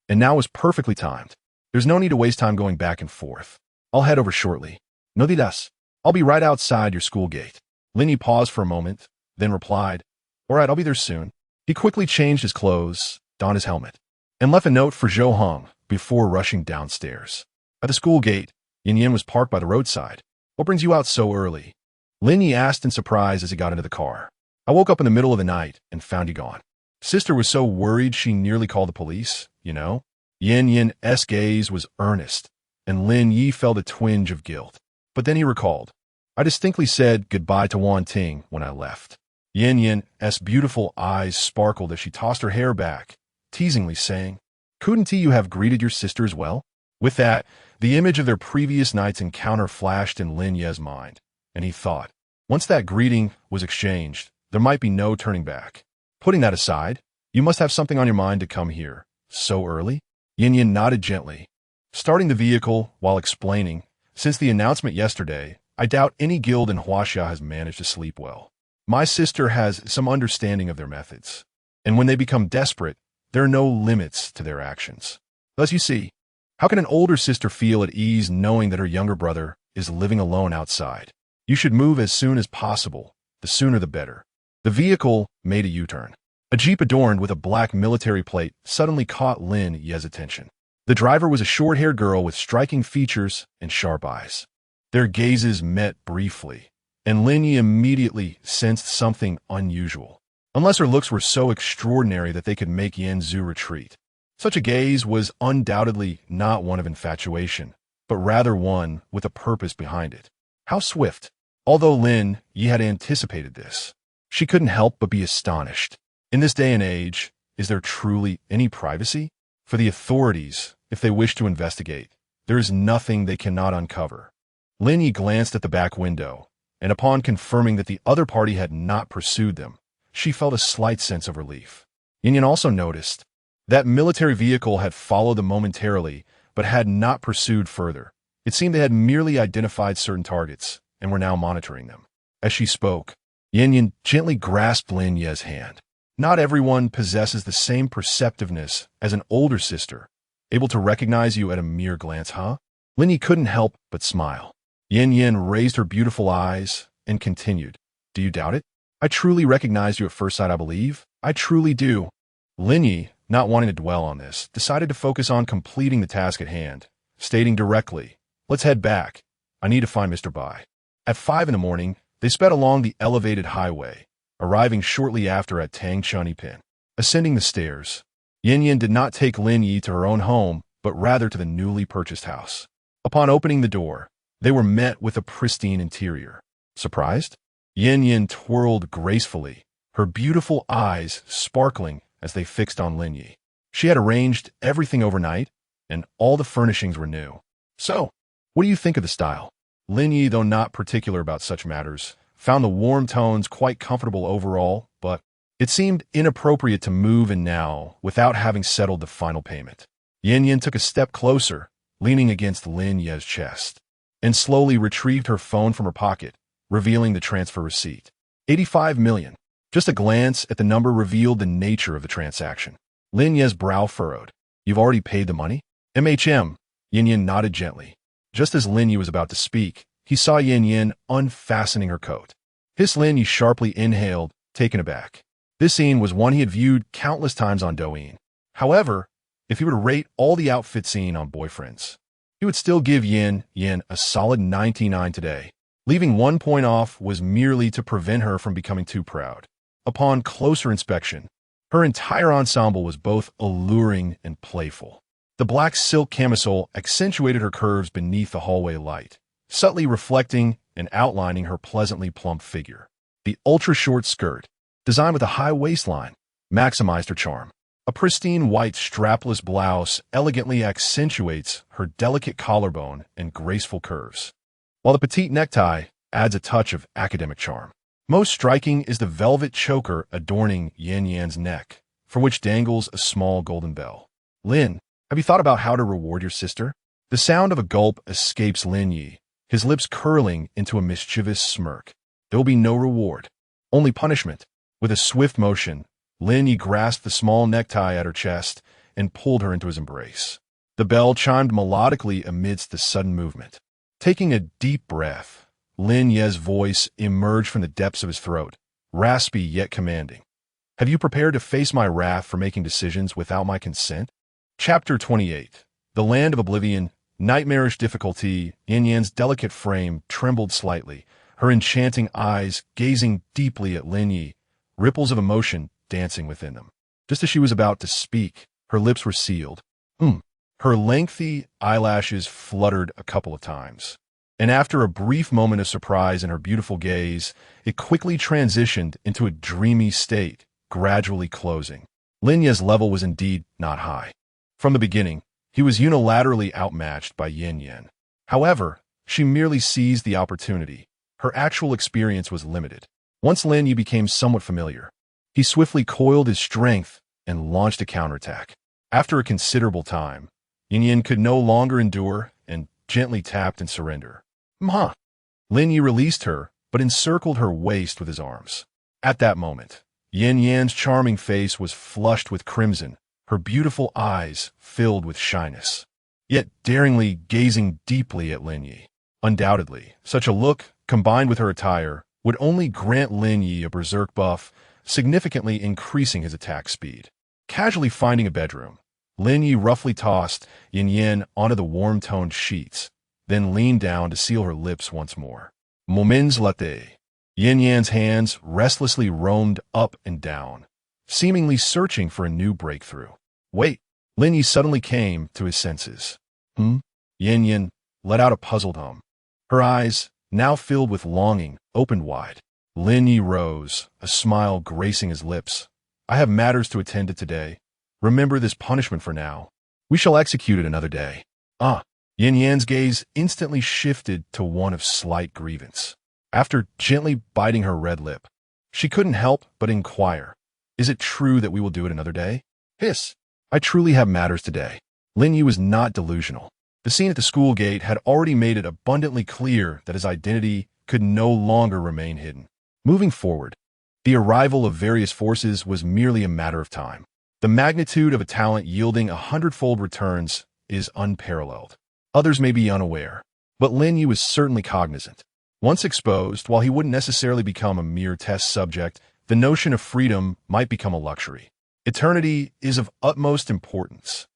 and now was perfectly timed. There's no need to waste time going back and forth. I'll head over shortly. No didas. I'll be right outside your school gate. Lin Ye paused for a moment, then replied, All right, I'll be there soon. He quickly changed his clothes, donned his helmet, and left a note for Zhou Heng before rushing downstairs. At the school gate, Yin was parked by the roadside. What brings you out so early? Lin Ye asked in surprise as he got into the car. I woke up in the middle of the night and found you gone. Sister was so worried she nearly called the police, you know? Yin's gaze was earnest, and Lin Ye felt a twinge of guilt. But then he recalled, I distinctly said goodbye to Wan Ting when I left. Yin's beautiful eyes sparkled as she tossed her hair back, teasingly saying, Couldn't you have greeted your sister as well? With that, the image of their previous night's encounter flashed in Lin Ye's mind, and he thought, once that greeting was exchanged, there might be no turning back. Putting that aside, you must have something on your mind to come here so early? Yin nodded gently, starting the vehicle while explaining, since the announcement yesterday, I doubt any guild in Huaxia has managed to sleep well. My sister has some understanding of their methods, and when they become desperate, there are no limits to their actions. Thus you see, how can an older sister feel at ease knowing that her younger brother is living alone outside? You should move as soon as possible, the sooner the better. The vehicle made a U-turn. A jeep adorned with a black military plate suddenly caught Lin Ye's attention. The driver was a short-haired girl with striking features and sharp eyes. Their gazes met briefly, and Lin Ye immediately sensed something unusual. Unless her looks were so extraordinary that they could make Yin Zhu retreat. Such a gaze was undoubtedly not one of infatuation, but rather one with a purpose behind it. How swift! Although Lin Ye had anticipated this, she couldn't help but be astonished. In this day and age, is there truly any privacy? For the authorities, if they wish to investigate, there is nothing they cannot uncover. Lin Ye glanced at the back window, and upon confirming that the other party had not pursued them, she felt a slight sense of relief. Yin also noticed that military vehicle had followed them momentarily, but had not pursued further. It seemed they had merely identified certain targets, and were now monitoring them. As she spoke, Yin gently grasped Lin Ye's hand. Not everyone possesses the same perceptiveness as an older sister, able to recognize you at a mere glance, huh? Lin Ye couldn't help but smile. Yin raised her beautiful eyes and continued, Do you doubt it? I truly recognized you at first sight, I believe. I truly do. Lin Ye, not wanting to dwell on this, decided to focus on completing the task at hand, stating directly, Let's head back. I need to find Mr. Bai. At 5 in the morning, they sped along the elevated highway, arriving shortly after at Tang Chunyi Pin. Ascending the stairs, Yin did not take Lin Ye to her own home, but rather to the newly purchased house. Upon opening the door, they were met with a pristine interior. Surprised? Yin twirled gracefully, her beautiful eyes sparkling as they fixed on Lin Ye. She had arranged everything overnight, and all the furnishings were new. So, what do you think of the style? Lin Ye, though not particular about such matters, found the warm tones quite comfortable overall, but it seemed inappropriate to move in now without having settled the final payment. Yin took a step closer, leaning against Lin Ye's chest, and slowly retrieved her phone from her pocket, revealing the transfer receipt. 85 million. Just a glance at the number revealed the nature of the transaction. Lin Ye's brow furrowed. You've already paid the money? Yin nodded gently. Just as Lin Ye was about to speak, he saw Yin unfastening her coat. Lin Ye sharply inhaled, taken aback. This scene was one he had viewed countless times on Douyin. However, if he were to rate all the outfits seen on Boyfriends, he would still give Yin a solid 99 today. Leaving 1 point off was merely to prevent her from becoming too proud. Upon closer inspection, her entire ensemble was both alluring and playful. The black silk camisole accentuated her curves beneath the hallway light, subtly reflecting and outlining her pleasantly plump figure. The ultra-short skirt, designed with a high waistline, maximized her charm. A pristine white strapless blouse elegantly accentuates her delicate collarbone and graceful curves, while the petite necktie adds a touch of academic charm. Most striking is the velvet choker adorning Lin Ye's neck, for which dangles a small golden bell. Lin, have you thought about how to reward your sister? The sound of a gulp escapes Lin Ye, his lips curling into a mischievous smirk. There will be no reward, only punishment. With a swift motion, Lin Ye grasped the small necktie at her chest and pulled her into his embrace. The bell chimed melodically amidst the sudden movement. Taking a deep breath, Lin Ye's voice emerged from the depths of his throat, raspy yet commanding. Have you prepared to face my wrath for making decisions without my consent? Chapter 28. The Land of Oblivion. Nightmarish difficulty. Lin Ye's delicate frame trembled slightly, her enchanting eyes gazing deeply at Lin Ye, ripples of emotion dancing within them. Just as she was about to speak, her lips were sealed. Her lengthy eyelashes fluttered a couple of times, and after a brief moment of surprise in her beautiful gaze, it quickly transitioned into a dreamy state, gradually closing. Lin Ye's level was indeed not high. From the beginning, he was unilaterally outmatched by Lin Ye. However, she merely seized the opportunity. Her actual experience was limited. Once Lin Ye became somewhat familiar, he swiftly coiled his strength and launched a counterattack. After a considerable time, Lin Ye could no longer endure and gently tapped in surrender. "Mha!" Lin Ye released her, but encircled her waist with his arms. At that moment, Lin Ye's charming face was flushed with crimson, her beautiful eyes filled with shyness, yet daringly gazing deeply at Lin Ye. Undoubtedly, such a look, combined with her attire, would only grant Lin Ye a berserk buff, significantly increasing his attack speed. Casually finding a bedroom, Lin Ye roughly tossed Lin Ye onto the warm-toned sheets, then leaned down to seal her lips once more. Moments later, Lin Ye's hands restlessly roamed up and down, seemingly searching for a new breakthrough. Wait, Lin Ye suddenly came to his senses. Lin Ye let out a puzzled hum. Her eyes, now filled with longing, opened wide. Lin Ye rose, a smile gracing his lips. I have matters to attend to today. Remember this punishment for now. We shall execute it another day. Lin Ye's gaze instantly shifted to one of slight grievance. After gently biting her red lip, she couldn't help but inquire, is it true that we will do it another day? Hiss. I truly have matters today. Lin Ye was not delusional. The scene at the school gate had already made it abundantly clear that his identity could no longer remain hidden. Moving forward, the arrival of various forces was merely a matter of time. The magnitude of a talent yielding 100-fold returns is unparalleled. Others may be unaware, but Lin Ye was certainly cognizant. Once exposed, while he wouldn't necessarily become a mere test subject, the notion of freedom might become a luxury. Eternity is of utmost importance.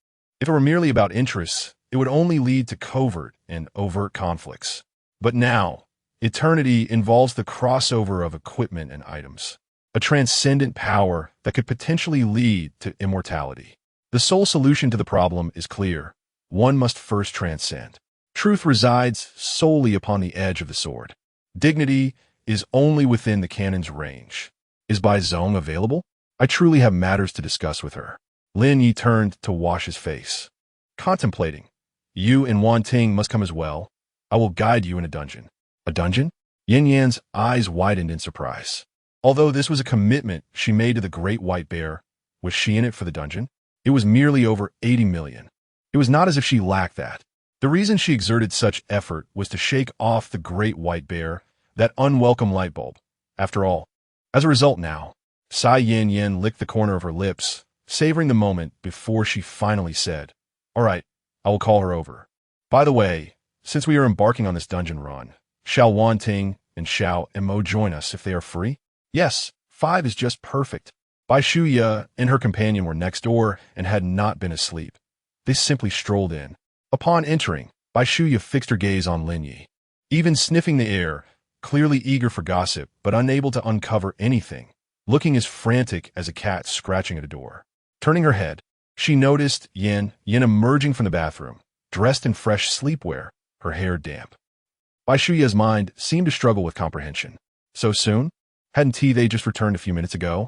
If it were merely about interests, it would only lead to covert and overt conflicts. But now, eternity involves the crossover of equipment and items, a transcendent power that could potentially lead to immortality. The sole solution to the problem is clear. One must first transcend. Truth resides solely upon the edge of the sword. Dignity is only within the cannon's range. Is Bai Zong available? I truly have matters to discuss with her. Lin Ye turned to wash his face, contemplating. You and Wan Ting must come as well. I will guide you in a dungeon. A dungeon? Lin Ye's eyes widened in surprise. Although this was a commitment she made to the Great White Bear, was she in it for the dungeon? It was merely over 80 million. It was not as if she lacked that. The reason she exerted such effort was to shake off the Great White Bear, that unwelcome light bulb. After all, as a result now, Lin Ye licked the corner of her lips, savoring the moment before she finally said, all right, I will call her over. By the way, since we are embarking on this dungeon run, shall Wan Ting and Xiao and Mo join us if they are free? Yes, 5 is just perfect. Bai Shuya and her companion were next door and had not been asleep. They simply strolled in. Upon entering, Bai Shuya fixed her gaze on Lin Ye, even sniffing the air, clearly eager for gossip but unable to uncover anything, looking as frantic as a cat scratching at a door. Turning her head, She noticed Yin emerging from the bathroom, dressed in fresh sleepwear, her hair damp. Bai Shuya's mind seemed to struggle with comprehension. So soon? Hadn't they just returned a few minutes ago?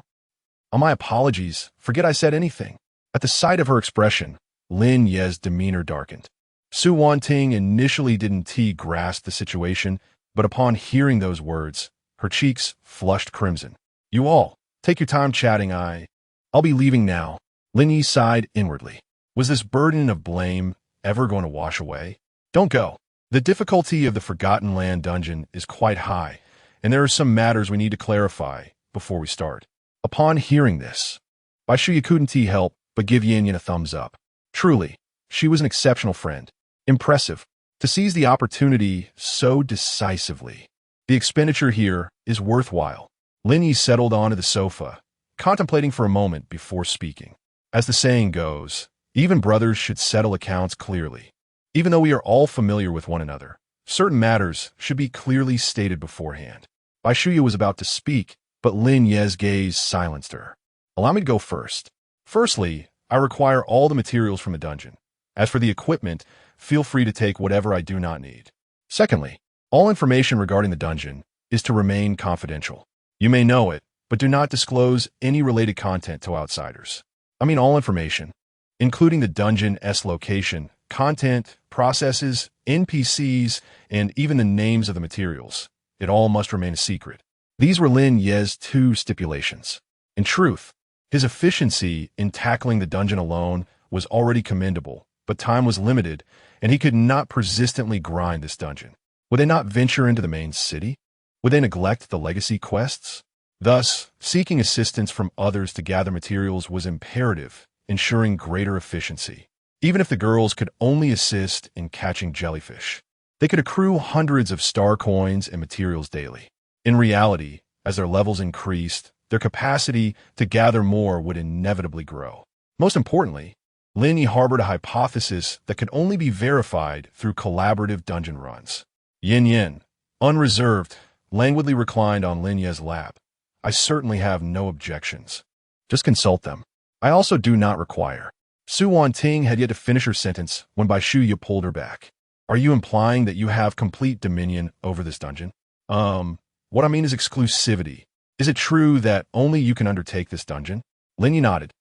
Oh, my apologies. Forget I said anything. At the sight of her expression, Lin Ye's demeanor darkened. Su Wanting initially didn't grasp the situation, but upon hearing those words, her cheeks flushed crimson. You all, take your time chatting. I'll be leaving now. Lin Ye sighed inwardly. Was this burden of blame ever going to wash away? Don't go. The difficulty of the Forgotten Land dungeon is quite high, and there are some matters we need to clarify before we start. Upon hearing this, Bai Shuya couldn't help but give Yin a thumbs up. Truly, she was an exceptional friend. Impressive to seize the opportunity so decisively. The expenditure here is worthwhile. Lin Ye settled onto the sofa, contemplating for a moment before speaking. As the saying goes, even brothers should settle accounts clearly. Even though we are all familiar with one another, certain matters should be clearly stated beforehand. Bai Shuya was about to speak, but Lin Ye's gaze silenced her. Allow me to go first. Firstly, I require all the materials from the dungeon. As for the equipment, feel free to take whatever I do not need. Secondly, all information regarding the dungeon is to remain confidential. You may know it, but do not disclose any related content to outsiders. I mean all information, including the dungeon's location, content, processes, NPCs, and even the names of the materials. It all must remain a secret. These were Lin Ye's two stipulations. In truth, his efficiency in tackling the dungeon alone was already commendable, but time was limited, and he could not persistently grind this dungeon. Would they not venture into the main city? Would they neglect the legacy quests? Thus, seeking assistance from others to gather materials was imperative, ensuring greater efficiency. Even if the girls could only assist in catching jellyfish, they could accrue hundreds of star coins and materials daily. In reality, as their levels increased, their capacity to gather more would inevitably grow. Most importantly, Lin Ye harbored a hypothesis that could only be verified through collaborative dungeon runs. Yin, unreserved, languidly reclined on Lin Ye's lap. I certainly have no objections. Just consult them. I also do not require. Su Wanting had yet to finish her sentence when Bai Shuya pulled her back. Are you implying that you have complete dominion over this dungeon? What I mean is exclusivity. Is it true that only you can undertake this dungeon? Lin Ye nodded.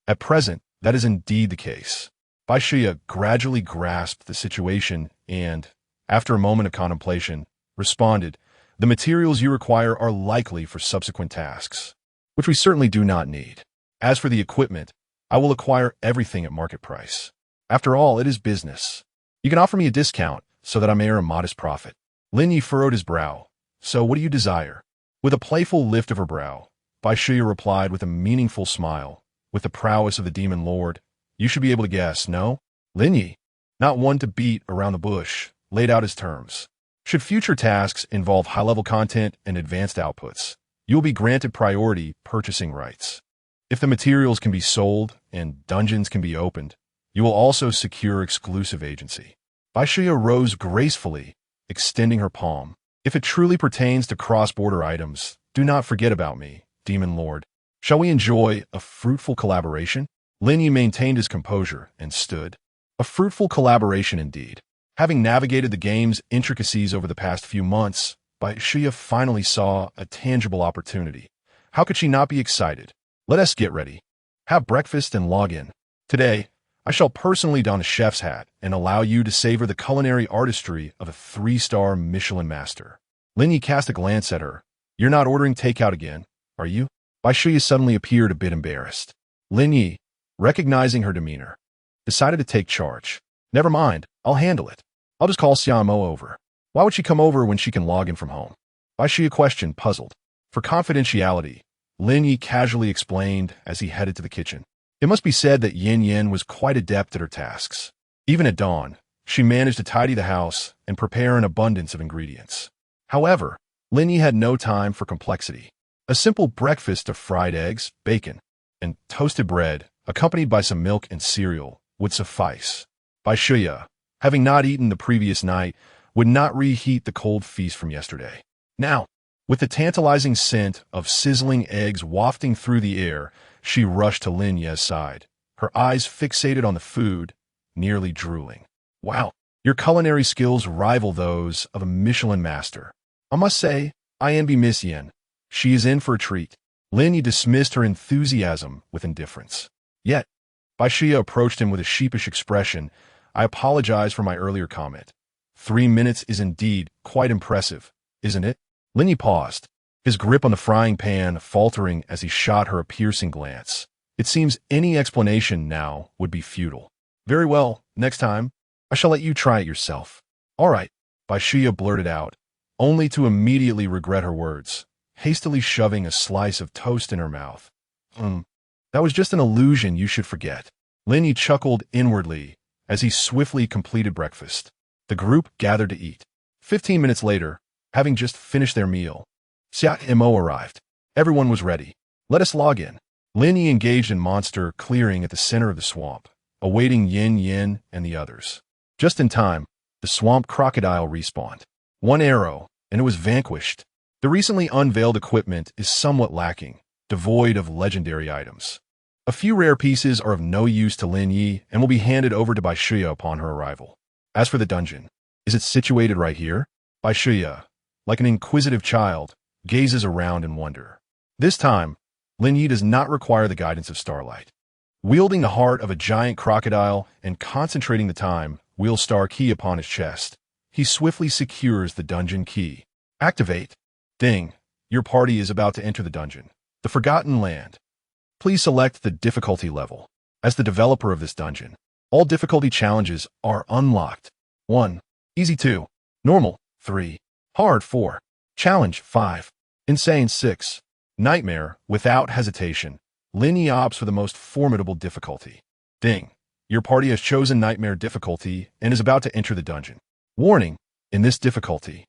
At present, that is indeed the case. Bai Shuya gradually grasped the situation and, after a moment of contemplation, responded, the materials you require are likely for subsequent tasks, which we certainly do not need. As for the equipment, I will acquire everything at market price. After all, it is business. You can offer me a discount so that I may earn a modest profit. Lin Ye furrowed his brow. So what do you desire? With a playful lift of her brow, Bai Shuya replied with a meaningful smile. With the prowess of the demon lord, you should be able to guess, no? Lin Ye, not one to beat around the bush, laid out his terms. Should future tasks involve high-level content and advanced outputs, you will be granted priority purchasing rights. If the materials can be sold and dungeons can be opened, you will also secure exclusive agency. Bai Shuya rose gracefully, extending her palm. If it truly pertains to cross-border items, do not forget about me, Demon Lord. Shall we enjoy a fruitful collaboration? Lin Ye maintained his composure and stood. A fruitful collaboration indeed. Having navigated the game's intricacies over the past few months, Bai Shuya finally saw a tangible opportunity. How could she not be excited? Let us get ready. Have breakfast and log in. Today, I shall personally don a chef's hat and allow you to savor the culinary artistry of a 3-star Michelin master. Lin Ye cast a glance at her. You're not ordering takeout again, are you? Bai Shuya suddenly appeared a bit embarrassed. Lin Ye, recognizing her demeanor, decided to take charge. Never mind, I'll handle it. I'll just call Xiamo over. Why would she come over when she can log in from home? Bai Shuya questioned, puzzled. For confidentiality, Lin Ye casually explained as he headed to the kitchen. It must be said that Yin was quite adept at her tasks. Even at dawn, she managed to tidy the house and prepare an abundance of ingredients. However, Lin Ye had no time for complexity. A simple breakfast of fried eggs, bacon, and toasted bread, accompanied by some milk and cereal, would suffice. Bai Shuya, having not eaten the previous night, would not reheat the cold feast from yesterday. Now, with the tantalizing scent of sizzling eggs wafting through the air, she rushed to Lin Ye's side. her eyes fixated on the food, nearly drooling. Wow, your culinary skills rival those of a Michelin master. I must say, I envy Miss Yen. She is in for a treat. Lin Ye dismissed her enthusiasm with indifference. Yet, Bai Shia approached him with a sheepish expression. I apologize for my earlier comment. 3 minutes is indeed quite impressive, isn't it? Lin Ye paused, his grip on the frying pan faltering as he shot her a piercing glance. It seems any explanation now would be futile. Very well, next time, I shall let you try it yourself. All right, Bai Shia blurted out, only to immediately regret her words, hastily shoving a slice of toast in her mouth. That was just an illusion you should forget. Lin Ye chuckled inwardly as he swiftly completed breakfast. The group gathered to eat. 15 minutes later, having just finished their meal, Xia Mo arrived. Everyone was ready. Let us log in. Lin Ye engaged in monster clearing at the center of the swamp, awaiting Yin Yin and the others. Just in time, the swamp crocodile respawned. 1 arrow, and it was vanquished. The recently unveiled equipment is somewhat lacking, devoid of legendary items. A few rare pieces are of no use to Lin Ye and will be handed over to Bai Shia upon her arrival. As for the dungeon, is it situated right here? Bai Shia, like an inquisitive child, gazes around in wonder. This time, Lin Ye does not require the guidance of Starlight. Wielding the heart of a giant crocodile and concentrating the time wheel star key upon his chest, he swiftly secures the dungeon key. Activate. Ding. Your party is about to enter the dungeon. The Forgotten Land. Please select the difficulty level. As the developer of this dungeon, all difficulty challenges are unlocked. 1. Easy 2. Normal 3. Hard 4. Challenge 5. Insane 6. Nightmare. Without hesitation, Lin Ye opts for the most formidable difficulty. Ding. Your party has chosen Nightmare difficulty and is about to enter the dungeon. Warning. In this difficulty,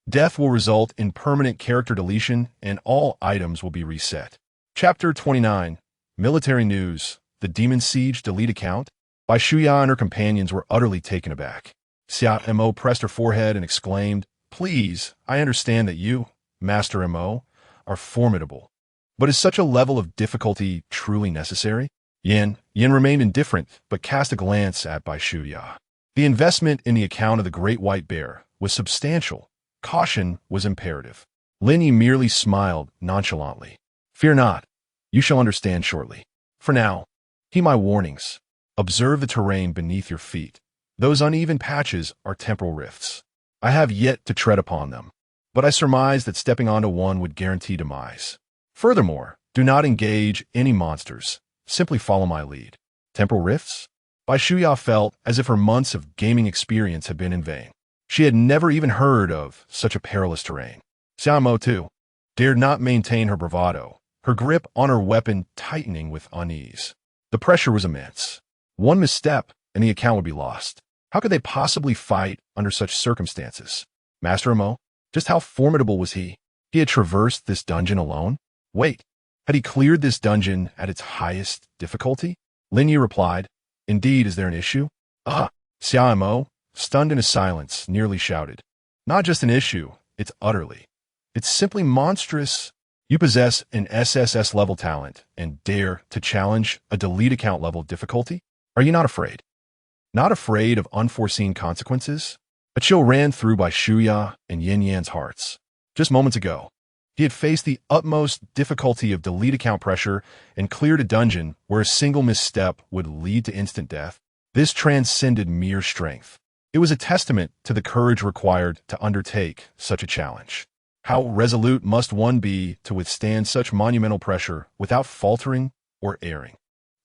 death will result in permanent character deletion and all items will be reset. Chapter 29. Military News. The Demon Siege Delete Account. Bai Shuya and her companions were utterly taken aback. Xia Mo pressed her forehead and exclaimed, Please, I understand that you, Master Mo, are formidable. But is such a level of difficulty truly necessary? Yin remained indifferent, but cast a glance at Bai Shuya. The investment in the account of the Great White Bear was substantial. Caution was imperative. Lin Ye merely smiled nonchalantly. Fear not. You shall understand shortly. For now, heed my warnings. Observe the terrain beneath your feet. Those uneven patches are temporal rifts. I have yet to tread upon them, but I surmise that stepping onto one would guarantee demise. Furthermore, do not engage any monsters. Simply follow my lead. Temporal rifts? Bai Shuya felt as if her months of gaming experience had been in vain. She had never even heard of such a perilous terrain. Xiao Mo, too, dared not maintain her bravado, her grip on her weapon tightening with unease. The pressure was immense. One misstep, and the account would be lost. How could they possibly fight under such circumstances? Master Mo, just how formidable was he? He had traversed this dungeon alone? Wait, had he cleared this dungeon at its highest difficulty? Lin Ye replied, Indeed, is there an issue? Xiao Mo, stunned into silence, nearly shouted. Not just an issue, it's utterly. It's simply monstrous. You possess an SSS level talent and dare to challenge a delete account level difficulty? Are you not afraid? Not afraid of unforeseen consequences? A chill ran through Bai Shuya and Yin Yan's hearts. Just moments ago, he had faced the utmost difficulty of delete account pressure and cleared a dungeon where a single misstep would lead to instant death. This transcended mere strength. It was a testament to the courage required to undertake such a challenge. How resolute must one be to withstand such monumental pressure without faltering or erring?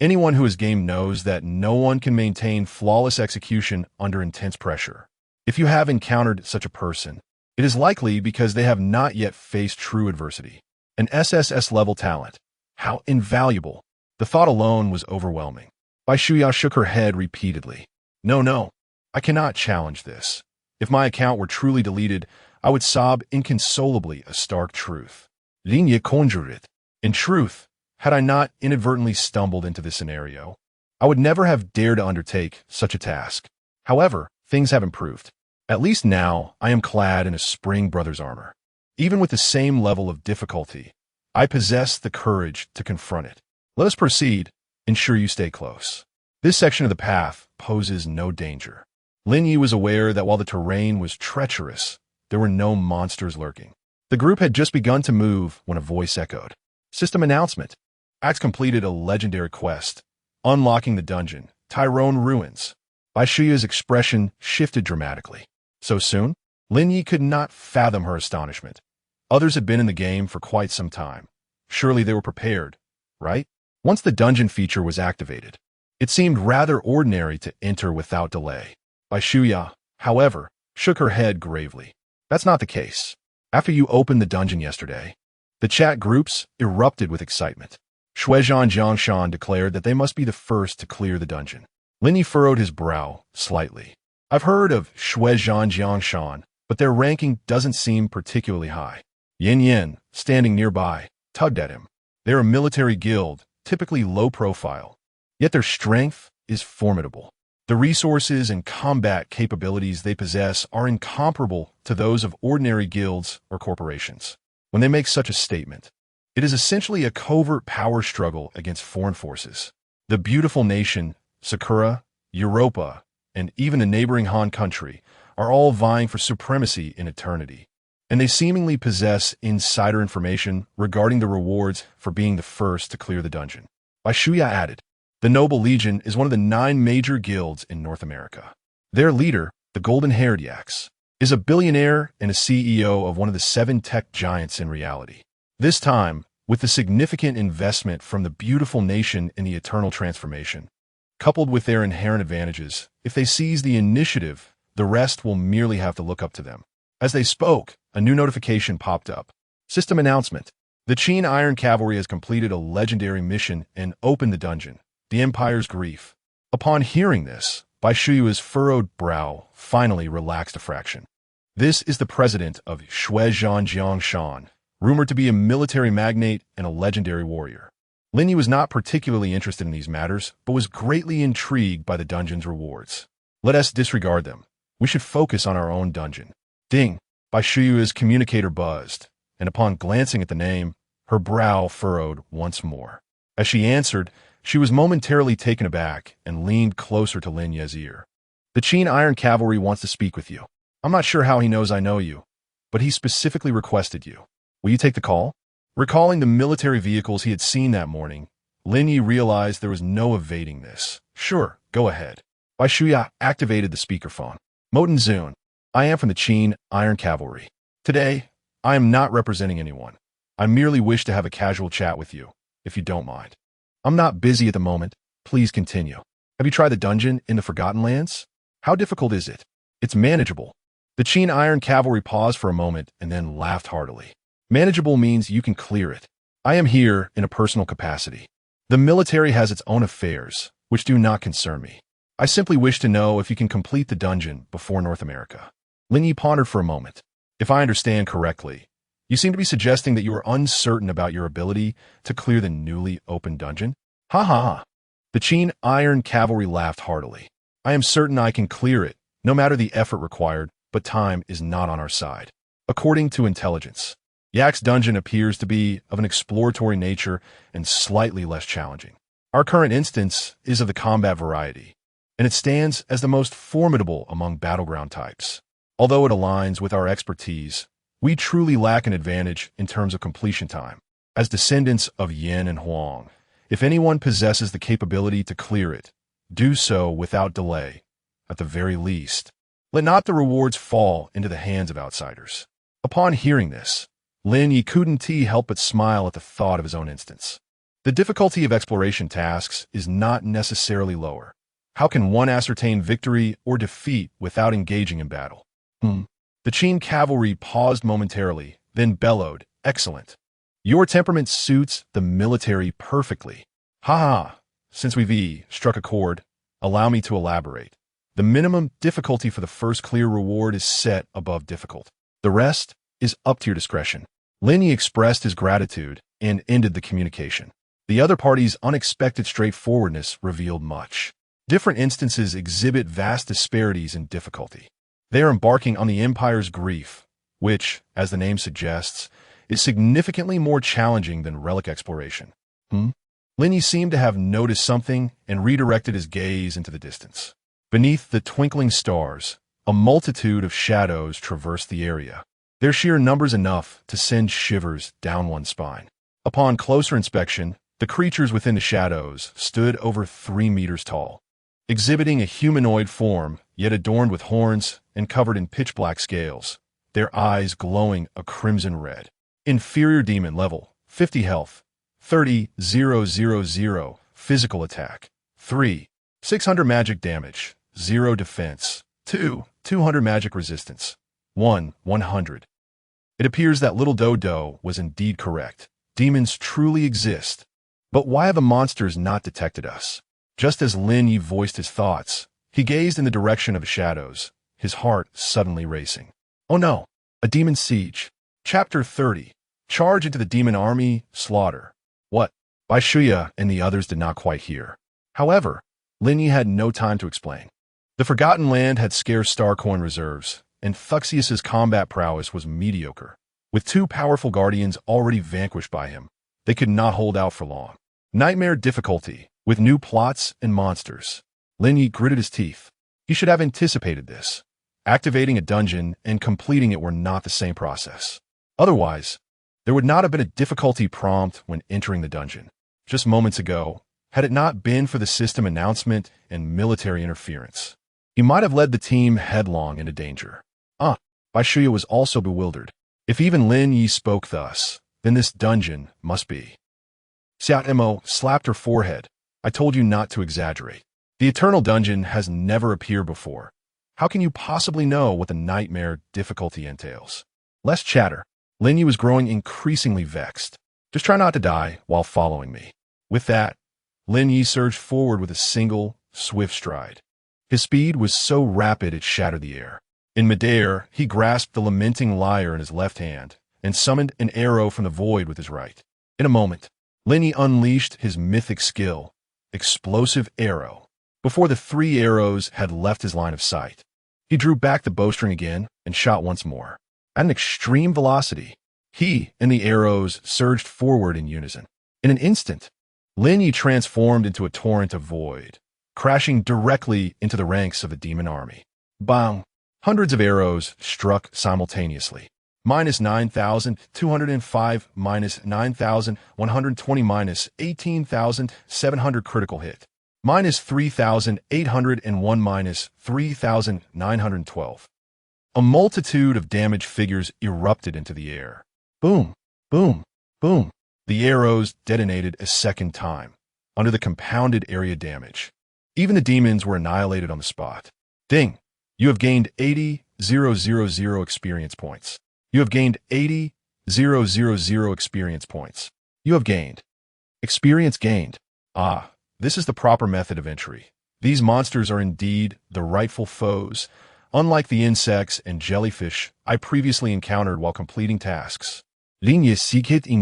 Anyone who has gamed knows that no one can maintain flawless execution under intense pressure. If you have encountered such a person, it is likely because they have not yet faced true adversity. An SSS-level talent. How invaluable. The thought alone was overwhelming. Bai Shuya shook her head repeatedly. No, I cannot challenge this. If my account were truly deleted, I would sob inconsolably a stark truth. Lin Ye conjured it. In truth, had I not inadvertently stumbled into this scenario, I would never have dared to undertake such a task. However, things have improved. At least now, I am clad in a Spring Brothers armor. Even with the same level of difficulty, I possess the courage to confront it. Let us proceed. ensure you stay close. This section of the path poses no danger. Lin Ye was aware that while the terrain was treacherous, there were no monsters lurking. The group had just begun to move when a voice echoed. System announcement. Axe completed a legendary quest, unlocking the dungeon, Tyrone Ruins. Bai Shuya's expression shifted dramatically. So soon? Lin Ye could not fathom her astonishment. Others had been in the game for quite some time. Surely they were prepared, right? Once the dungeon feature was activated, it seemed rather ordinary to enter without delay. Bai Shuya, however, shook her head gravely. That's not the case. After you opened the dungeon yesterday, the chat groups erupted with excitement. Shuezhan Jiangshan declared that they must be the first to clear the dungeon. Lin Ye furrowed his brow slightly. I've heard of Shuezhan Jiangshan, but their ranking doesn't seem particularly high. Yin Yin, standing nearby, tugged at him. They're a military guild, typically low profile, yet their strength is formidable. The resources and combat capabilities they possess are incomparable to those of ordinary guilds or corporations. When they make such a statement, it is essentially a covert power struggle against foreign forces. The beautiful nation, Sakura, Europa, and even a neighboring Han country are all vying for supremacy in eternity, and they seemingly possess insider information regarding the rewards for being the first to clear the dungeon. Bai Shuya added, the Noble Legion is one of the 9 major guilds in North America. Their leader, the golden-haired Yax, is a billionaire and a CEO of one of the 7 tech giants in reality. This time, with the significant investment from the beautiful nation in the eternal transformation, coupled with their inherent advantages, if they seize the initiative, the rest will merely have to look up to them. As they spoke, a new notification popped up. System announcement. The Qin Iron Cavalry has completed a legendary mission and opened the dungeon, the Empire's Grief. Upon hearing this, Bai Shuya's furrowed brow finally relaxed a fraction. This is the president of Shuezhan Jiangshan, rumored to be a military magnate and a legendary warrior. Lin Ye was not particularly interested in these matters, but was greatly intrigued by the dungeon's rewards. Let us disregard them. We should focus on our own dungeon. Ding! Bai Shuya's communicator buzzed, and upon glancing at the name, her brow furrowed once more. As she answered, she was momentarily taken aback and leaned closer to Lin Ye's ear. The Qin Iron Cavalry wants to speak with you. I'm not sure how he knows I know you, but he specifically requested you. Will you take the call? Recalling the military vehicles he had seen that morning, Lin Ye realized there was no evading this. Sure, go ahead. Bai Shuya activated the speakerphone. Moten Zun, I am from the Qin Iron Cavalry. Today, I am not representing anyone. I merely wish to have a casual chat with you, if you don't mind. I'm not busy at the moment. Please continue. Have you tried the dungeon in the Forgotten Lands? How difficult is it? It's manageable. The Qin Iron Cavalry paused for a moment and then laughed heartily. Manageable means you can clear it. I am here in a personal capacity. The military has its own affairs, which do not concern me. I simply wish to know if you can complete the dungeon before North America. Lin Ye pondered for a moment. If I understand correctly, you seem to be suggesting that you are uncertain about your ability to clear the newly opened dungeon? Ha ha ha. The Qin Iron Cavalry laughed heartily. I am certain I can clear it, no matter the effort required, but time is not on our side. According to intelligence, Yak's dungeon appears to be of an exploratory nature and slightly less challenging. Our current instance is of the combat variety, and it stands as the most formidable among battleground types. Although it aligns with our expertise, we truly lack an advantage in terms of completion time. As descendants of Yin and Huang, if anyone possesses the capability to clear it, do so without delay, at the very least. Let not the rewards fall into the hands of outsiders. Upon hearing this, Lin Ye couldn't help but smile at the thought of his own instance. The difficulty of exploration tasks is not necessarily lower. How can one ascertain victory or defeat without engaging in battle? The Qin cavalry paused momentarily, then bellowed, excellent. Your temperament suits the military perfectly. Ha ha, since we've struck a chord, allow me to elaborate. The minimum difficulty for the first clear reward is set above difficult. The rest is up to your discretion. Lin Ye expressed his gratitude and ended the communication. The other party's unexpected straightforwardness revealed much. Different instances exhibit vast disparities in difficulty. They are embarking on the Empire's Grief, which, as the name suggests, is significantly more challenging than relic exploration. Lin Lin Ye seemed to have noticed something and redirected his gaze into the distance. Beneath the twinkling stars, a multitude of shadows traversed the area, their sheer numbers enough to send shivers down one's spine. Upon closer inspection, the creatures within the shadows stood over 3 meters tall, exhibiting a humanoid form, yet adorned with horns and covered in pitch-black scales, their eyes glowing a crimson red. Inferior demon level, 50 health, 30,000, physical attack, 3, 600 magic damage, 0 defense, 2, 200 magic resistance, 1, 100. It appears that Little Dodo was indeed correct. Demons truly exist. But why have the monsters not detected us? Just as Lin Ye voiced his thoughts, he gazed in the direction of the shadows, his heart suddenly racing. Oh no! A demon siege. Chapter 30. Charge into the demon army, slaughter. What? Bai Shuya and the others did not quite hear. However, Lin Ye had no time to explain. The Forgotten Land had scarce star coin reserves, and Thuxius's combat prowess was mediocre. With 2 powerful guardians already vanquished by him, they could not hold out for long. Nightmare difficulty, with new plots and monsters. Lin Ye gritted his teeth. He should have anticipated this. Activating a dungeon and completing it were not the same process. Otherwise, there would not have been a difficulty prompt when entering the dungeon. Just moments ago, had it not been for the system announcement and military interference, he might have led the team headlong into danger. Bai Shuya was also bewildered. If even Lin Ye spoke thus, then this dungeon must be. Xiao Mo slapped her forehead. I told you not to exaggerate. The Eternal Dungeon has never appeared before. How can you possibly know what the nightmare difficulty entails? Less chatter. Lin Ye was growing increasingly vexed. Just try not to die while following me. With that, Lin Ye surged forward with a single, swift stride. His speed was so rapid it shattered the air. In midair, he grasped the lamenting lyre in his left hand and summoned an arrow from the void with his right. In a moment, Lin Ye unleashed his mythic skill, Explosive Arrow. Before the 3 arrows had left his line of sight, he drew back the bowstring again and shot once more. At an extreme velocity, he and the arrows surged forward in unison. In an instant, Lin Ye transformed into a torrent of void, crashing directly into the ranks of the demon army. Bang! Hundreds of arrows struck simultaneously. Minus 9,205, minus 9,120, minus 18,700 critical hit. Minus 3,801, minus 3,912. A multitude of damage figures erupted into the air. Boom, boom, boom. The arrows detonated a second time, under the compounded area damage. Even the demons were annihilated on the spot. Ding! You have gained 80,000 experience points. You have gained 80,000 experience points. You have gained. Experience gained. This is the proper method of entry. These monsters are indeed the rightful foes, unlike the insects and jellyfish I previously encountered while completing tasks. Linye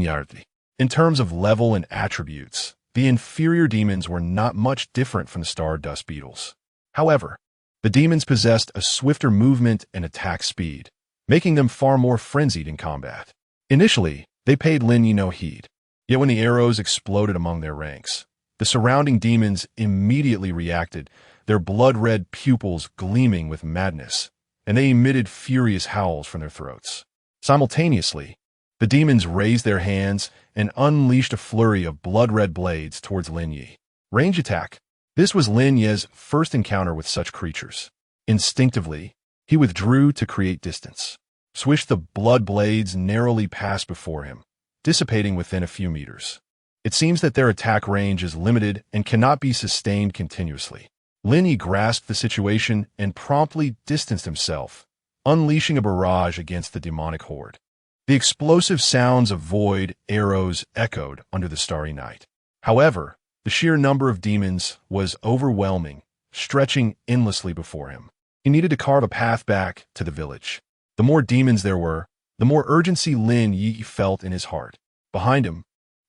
Warehouse. In terms of level and attributes, the inferior demons were not much different from the stardust beetles. However, the demons possessed a swifter movement and attack speed, making them far more frenzied in combat. Initially, they paid Lin Ye no heed. Yet when the arrows exploded among their ranks, the surrounding demons immediately reacted, their blood-red pupils gleaming with madness, and they emitted furious howls from their throats. Simultaneously, the demons raised their hands and unleashed a flurry of blood-red blades towards Lin Ye. Range attack. This was Lin Ye's first encounter with such creatures. Instinctively, he withdrew to create distance. Swish the blood blades narrowly passed before him, dissipating within a few meters. It seems that their attack range is limited and cannot be sustained continuously. Lin Ye grasped the situation and promptly distanced himself, unleashing a barrage against the demonic horde. The explosive sounds of void arrows echoed under the starry night. However, the sheer number of demons was overwhelming, stretching endlessly before him. He needed to carve a path back to the village. The more demons there were, the more urgency Lin Ye felt in his heart. Behind him,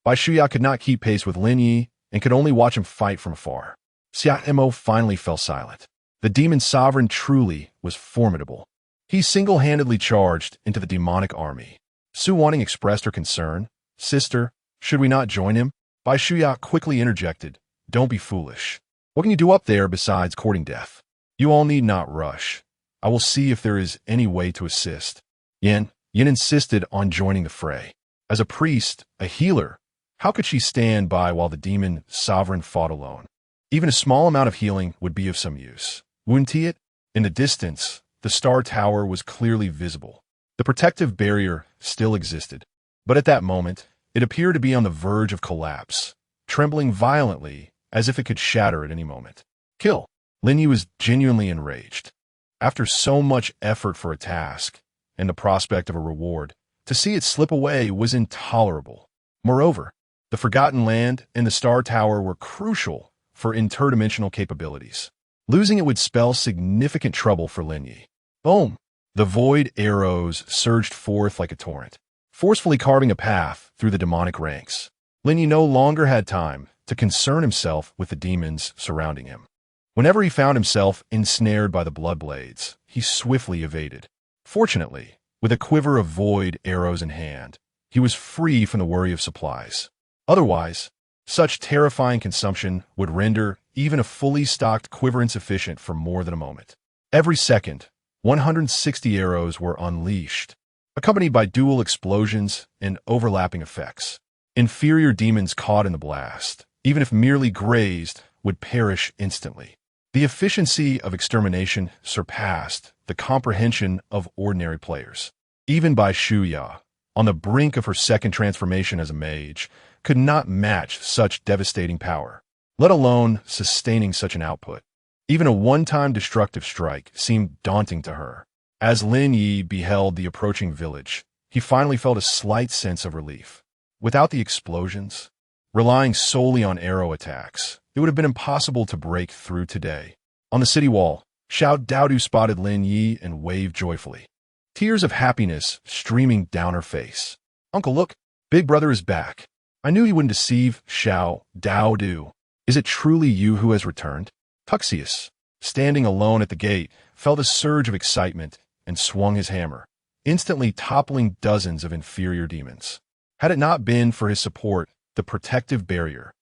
Bai Shuya could not keep pace with Lin Ye and could only watch him fight from afar. Xiao Mo finally fell silent. The demon sovereign truly was formidable. He single-handedly charged into the demonic army. Su Wanning expressed her concern. Sister, should we not join him? Bai Shuya quickly interjected, "Don't be foolish. What can you do up there besides courting death? You all need not rush. I will see if there is any way to assist." Yin insisted on joining the fray. As a priest, a healer, how could she stand by while the demon sovereign fought alone? Even a small amount of healing would be of some use, wouldn't it? In the distance, the star tower was clearly visible. The protective barrier still existed, but at that moment, it appeared to be on the verge of collapse, trembling violently as if it could shatter at any moment. Kill! Lin Ye was genuinely enraged. After so much effort for a task, and the prospect of a reward, to see it slip away was intolerable. Moreover, the Forgotten Land and the Star Tower were crucial for interdimensional capabilities. Losing it would spell significant trouble for Lin Ye. Boom! The void arrows surged forth like a torrent, forcefully carving a path through the demonic ranks. Lin Ye no longer had time to concern himself with the demons surrounding him. Whenever he found himself ensnared by the blood blades, he swiftly evaded. Fortunately, with a quiver of void arrows in hand, he was free from the worry of supplies. Otherwise, such terrifying consumption would render even a fully stocked quiver insufficient for more than a moment. Every second, 160 arrows were unleashed, accompanied by dual explosions and overlapping effects. Inferior demons caught in the blast, even if merely grazed, would perish instantly. The efficiency of extermination surpassed the comprehension of ordinary players. Even Bai Shuya, on the brink of her second transformation as a mage, could not match such devastating power, let alone sustaining such an output. Even a one-time destructive strike seemed daunting to her. As Lin Ye beheld the approaching village, he finally felt a slight sense of relief. Without the explosions, relying solely on arrow attacks, it would have been impossible to break through today. On the city wall, Xiao Daodu spotted Lin Ye and waved joyfully, tears of happiness streaming down her face. "Uncle, look, Big Brother is back. I knew he wouldn't deceive." "Xiao Daodu, is it truly you who has returned?" Tuxius, standing alone at the gate, felt a surge of excitement and swung his hammer, instantly toppling dozens of inferior demons. Had it not been for his support, the protective barrier,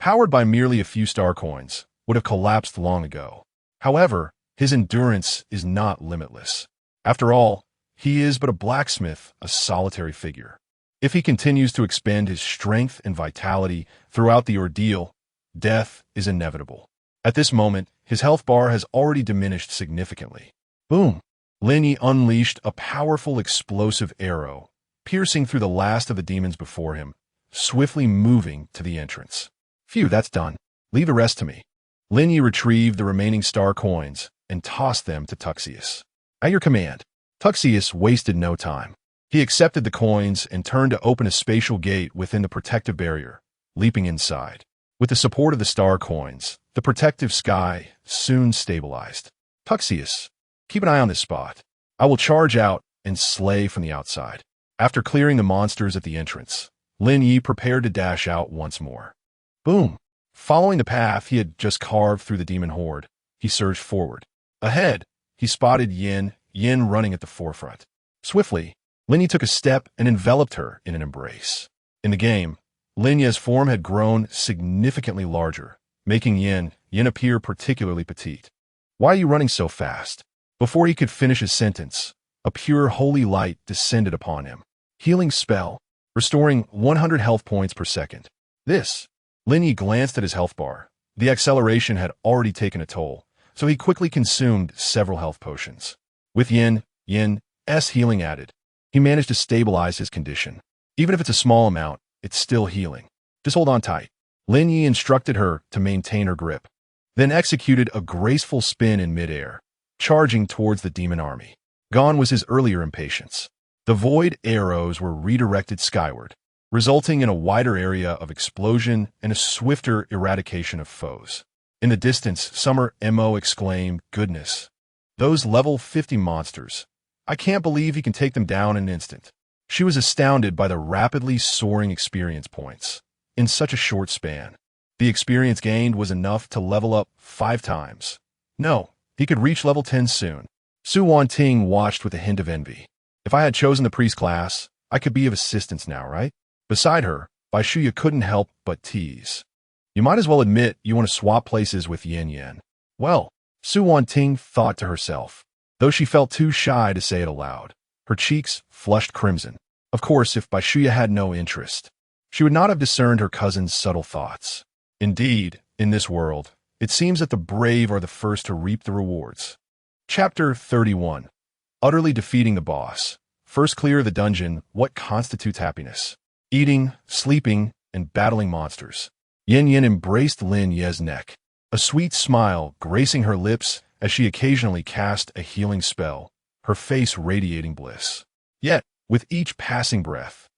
powered by merely a few star coins, would have collapsed long ago. However, his endurance is not limitless. After all, he is but a blacksmith, a solitary figure. If he continues to expend his strength and vitality throughout the ordeal, death is inevitable. At this moment, his health bar has already diminished significantly. Boom! Lin Ye unleashed a powerful explosive arrow, piercing through the last of the demons before him, swiftly moving to the entrance. "Phew, that's done. Leave the rest to me." Lin Ye retrieved the remaining star coins and tossed them to Tuxius. "At your command." Tuxius wasted no time. He accepted the coins and turned to open a spatial gate within the protective barrier, leaping inside. With the support of the star coins, the protective sky soon stabilized. "Tuxius, keep an eye on this spot. I will charge out and slay from the outside." After clearing the monsters at the entrance, Lin Ye prepared to dash out once more. Boom! Following the path he had just carved through the demon horde, he surged forward. Ahead, he spotted Yin running at the forefront. Swiftly, Lin Ye took a step and enveloped her in an embrace. In the game, Lin Ye's form had grown significantly larger, making Yin appear particularly petite. "Why are you running so fast?" Before he could finish his sentence, a pure holy light descended upon him. Healing spell, restoring 100 health points per second. This. Lin Ye glanced at his health bar. The acceleration had already taken a toll, so he quickly consumed several health potions. With Yin's healing added, he managed to stabilize his condition. Even if it's a small amount, it's still healing. "Just hold on tight." Lin Ye instructed her to maintain her grip, then executed a graceful spin in midair, charging towards the demon army. Gone was his earlier impatience. The void arrows were redirected skyward, resulting in a wider area of explosion and a swifter eradication of foes. In the distance, Summer Mo exclaimed, "Goodness, those level 50 monsters. I can't believe he can take them down in an instant." She was astounded by the rapidly soaring experience points in such a short span. The experience gained was enough to level up 5 times. No, he could reach level 10 soon. Su Wanting watched with a hint of envy. "If I had chosen the priest class, I could be of assistance now, right?" Beside her, Bai Shuya couldn't help but tease. You might as well admit you want to swap places with Yin Yan. Well, Su Wanting thought to herself, though she felt too shy to say it aloud. Her cheeks flushed crimson. Of course, if Bai Shuya had no interest, she would not have discerned her cousin's subtle thoughts. Indeed, in this world, it seems that the brave are the first to reap the rewards. Chapter 31. Utterly defeating the boss. First clear the dungeon. What constitutes happiness? Eating, sleeping, and battling monsters. Yin Yin embraced Lin Ye's neck, a sweet smile gracing her lips as she occasionally cast a healing spell, her face radiating bliss. Yet, with each passing breath,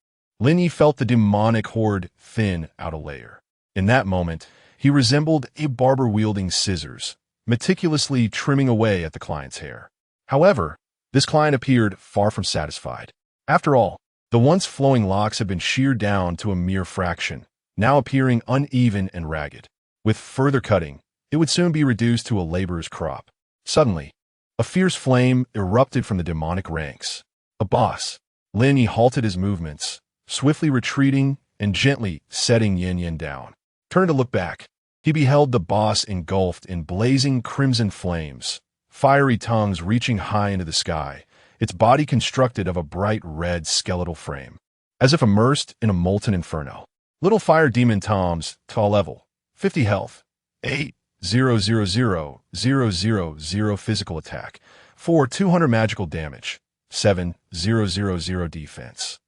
Lin Ye felt the demonic horde thin out a layer. In that moment, he resembled a barber wielding scissors, meticulously trimming away at the client's hair. However, this client appeared far from satisfied. After all, the once flowing locks had been sheared down to a mere fraction, now appearing uneven and ragged. With further cutting, it would soon be reduced to a laborer's crop. Suddenly, a fierce flame erupted from the demonic ranks. A boss. Lin Ye halted his movements, swiftly retreating and gently setting Yin Yin down. Turned to look back. He beheld the boss engulfed in blazing crimson flames, fiery tongues reaching high into the sky, its body constructed of a bright red skeletal frame, as if immersed in a molten inferno. Little fire demon Tom's, tall level, 50 health, 8,000,000 physical attack, 200 magical damage, 7,000 defense,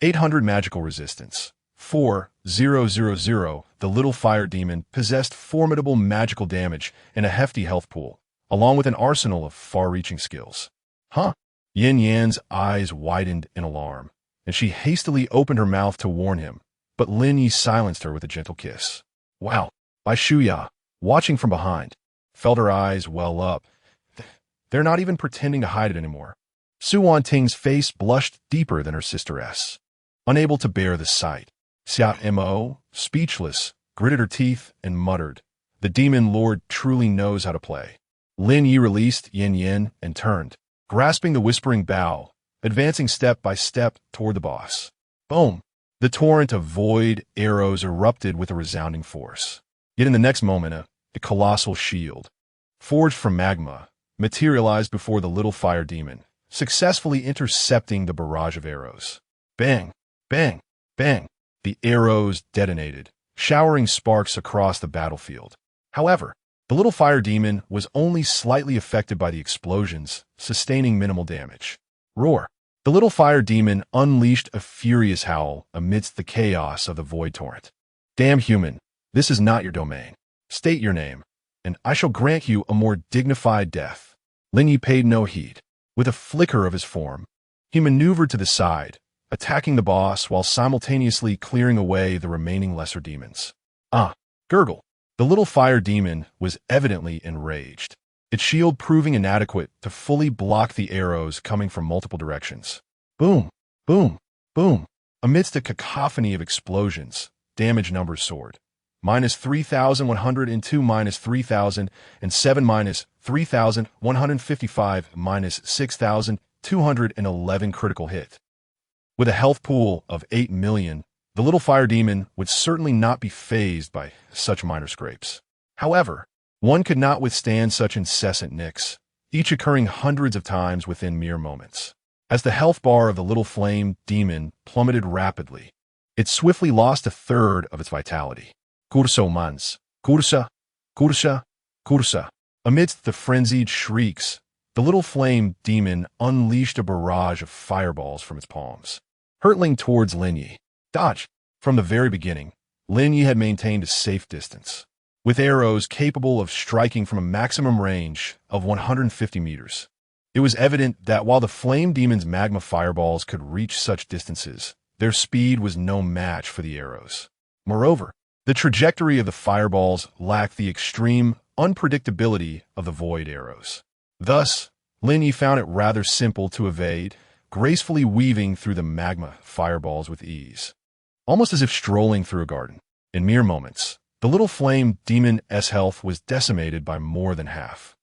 800 magical resistance, 4,000. The little fire demon possessed formidable magical damage and a hefty health pool, along with an arsenal of far-reaching skills. Huh? Yin Yan's eyes widened in alarm, and she hastily opened her mouth to warn him, but Lin Ye silenced her with a gentle kiss. Wow! Bai Shuya, watching from behind, felt her eyes well up. They're not even pretending to hide it anymore. Su Wanting's face blushed deeper than her sister's. Unable to bear the sight, Xia Mo, speechless, gritted her teeth and muttered, "The demon lord truly knows how to play." Lin Ye released Yin Yin and turned, grasping the whispering bow, advancing step by step toward the boss. Boom! The torrent of void arrows erupted with a resounding force. Yet in the next moment, a colossal shield, forged from magma, materialized before the little fire demon, successfully intercepting the barrage of arrows. Bang! Bang! Bang! The arrows detonated, showering sparks across the battlefield. However, the little fire demon was only slightly affected by the explosions, sustaining minimal damage. Roar! The little fire demon unleashed a furious howl amidst the chaos of the void torrent. Damn human, this is not your domain. State your name, and I shall grant you a more dignified death. Lin Ye paid no heed. With a flicker of his form, he maneuvered to the side, attacking the boss while simultaneously clearing away the remaining lesser demons. Gurgle! The little fire demon was evidently enraged, its shield proving inadequate to fully block the arrows coming from multiple directions. Boom! Boom! Boom! Amidst a cacophony of explosions, damage numbers soared. -3,102, -3,007, -3,155, -6,211 critical hit. With a health pool of 8 million, the little fire demon would certainly not be fazed by such minor scrapes. However, one could not withstand such incessant nicks, each occurring hundreds of times within mere moments. As the health bar of the little flame demon plummeted rapidly, it swiftly lost a third of its vitality. Curso mans, cursa, cursa, cursa. Amidst the frenzied shrieks, the little flame demon unleashed a barrage of fireballs from its palms, hurtling towards Lin Ye. Dodge! From the very beginning, Lin Ye had maintained a safe distance, with arrows capable of striking from a maximum range of 150 meters. It was evident that while the flame demon's magma fireballs could reach such distances, their speed was no match for the arrows. Moreover, the trajectory of the fireballs lacked the extreme unpredictability of the void arrows. Thus, Lin Ye found it rather simple to evade, gracefully weaving through the magma fireballs with ease, almost as if strolling through a garden. In mere moments, the little flame demon's health was decimated by more than half.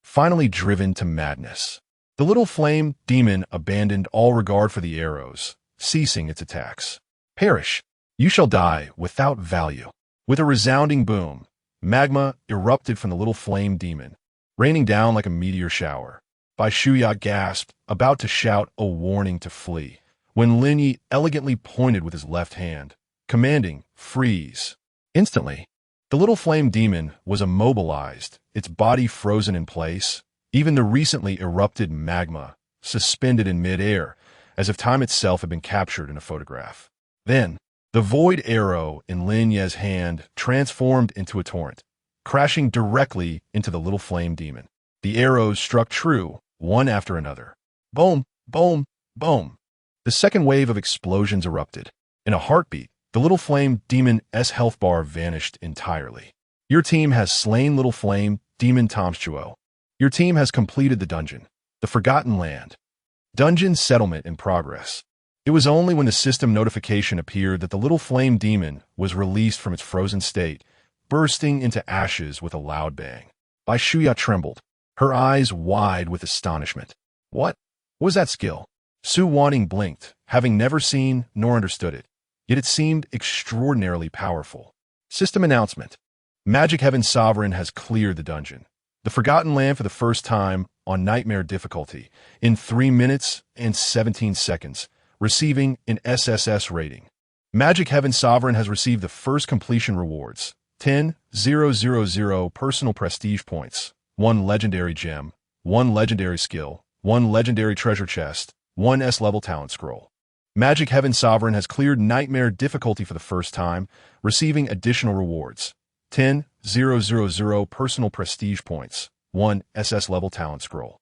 Finally driven to madness, the little flame demon abandoned all regard for the arrows, ceasing its attacks. Perish! You shall die without value. With a resounding boom, magma erupted from the little flame demon, raining down like a meteor shower. Bai Shuya gasped, about to shout a warning to flee, when Lin Ye elegantly pointed with his left hand, commanding, freeze. Instantly, the little flame demon was immobilized, its body frozen in place, even the recently erupted magma suspended in mid-air, as if time itself had been captured in a photograph. Then, the void arrow in Lin Ye's hand transformed into a torrent, crashing directly into the little flame demon. The arrows struck true, one after another. Boom, boom, boom. The second wave of explosions erupted. In a heartbeat, the little flame demon's health bar vanished entirely. Your team has slain little flame demon Tomschuo. Your team has completed the dungeon. The Forgotten Land. Dungeon settlement in progress. It was only when the system notification appeared that the little flame demon was released from its frozen state, bursting into ashes with a loud bang. Bai Shuya trembled, her eyes wide with astonishment. What was that skill? Su Wanting blinked, having never seen nor understood it, yet it seemed extraordinarily powerful. System announcement. Magic Heaven Sovereign has cleared the dungeon. The Forgotten Land for the first time on Nightmare difficulty in 3 minutes and 17 seconds, receiving an SSS rating. Magic Heaven Sovereign has received the first completion rewards: 10,000 personal prestige points, 1 legendary gem, 1 legendary skill, 1 legendary treasure chest, 1 S-level talent scroll. Magic Heaven Sovereign has cleared Nightmare difficulty for the first time, receiving additional rewards: 10,000 personal prestige points, 1 SS-level talent scroll.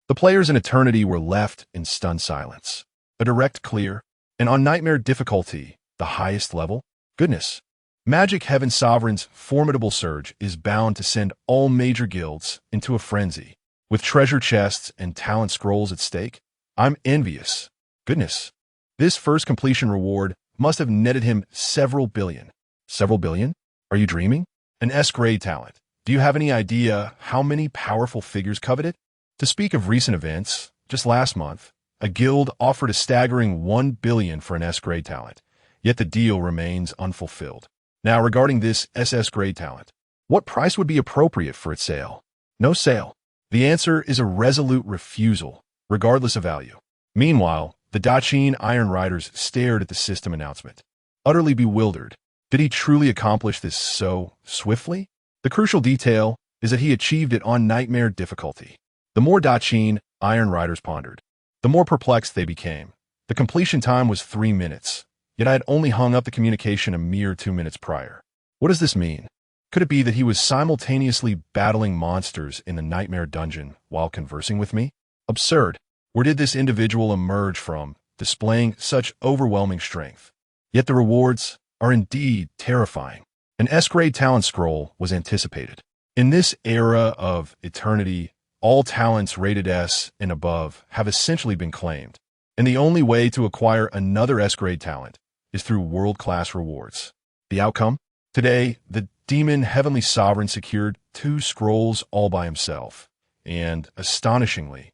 The players in Eternity were left in stunned silence. A direct clear, and on Nightmare difficulty, the highest level? Goodness. Magic Heaven Sovereign's formidable surge is bound to send all major guilds into a frenzy. With treasure chests and talent scrolls at stake, I'm envious. Goodness. This first completion reward must have netted him several billion. Several billion? Are you dreaming? An S-grade talent. Do you have any idea how many powerful figures covet it? To speak of recent events, just last month, a guild offered a staggering 1 billion for an S-grade talent, yet the deal remains unfulfilled. Now, regarding this SS-grade talent, what price would be appropriate for its sale? No sale. The answer is a resolute refusal, regardless of value. Meanwhile, the Daqin Iron Riders stared at the system announcement, utterly bewildered. Did he truly accomplish this so swiftly? The crucial detail is that he achieved it on Nightmare difficulty. The more Daqin Iron Riders pondered, the more perplexed they became. The completion time was 3 minutes, yet I had only hung up the communication a mere 2 minutes prior. What does this mean? Could it be that he was simultaneously battling monsters in the Nightmare dungeon while conversing with me? Absurd. Where did this individual emerge from, displaying such overwhelming strength? Yet the rewards are indeed terrifying. An S-grade talent scroll was anticipated. In this era of Eternity, all talents rated S and above have essentially been claimed, and the only way to acquire another S-grade talent is through world-class rewards. The outcome? Today, the Demon Heavenly Sovereign secured 2 scrolls all by himself, and, astonishingly,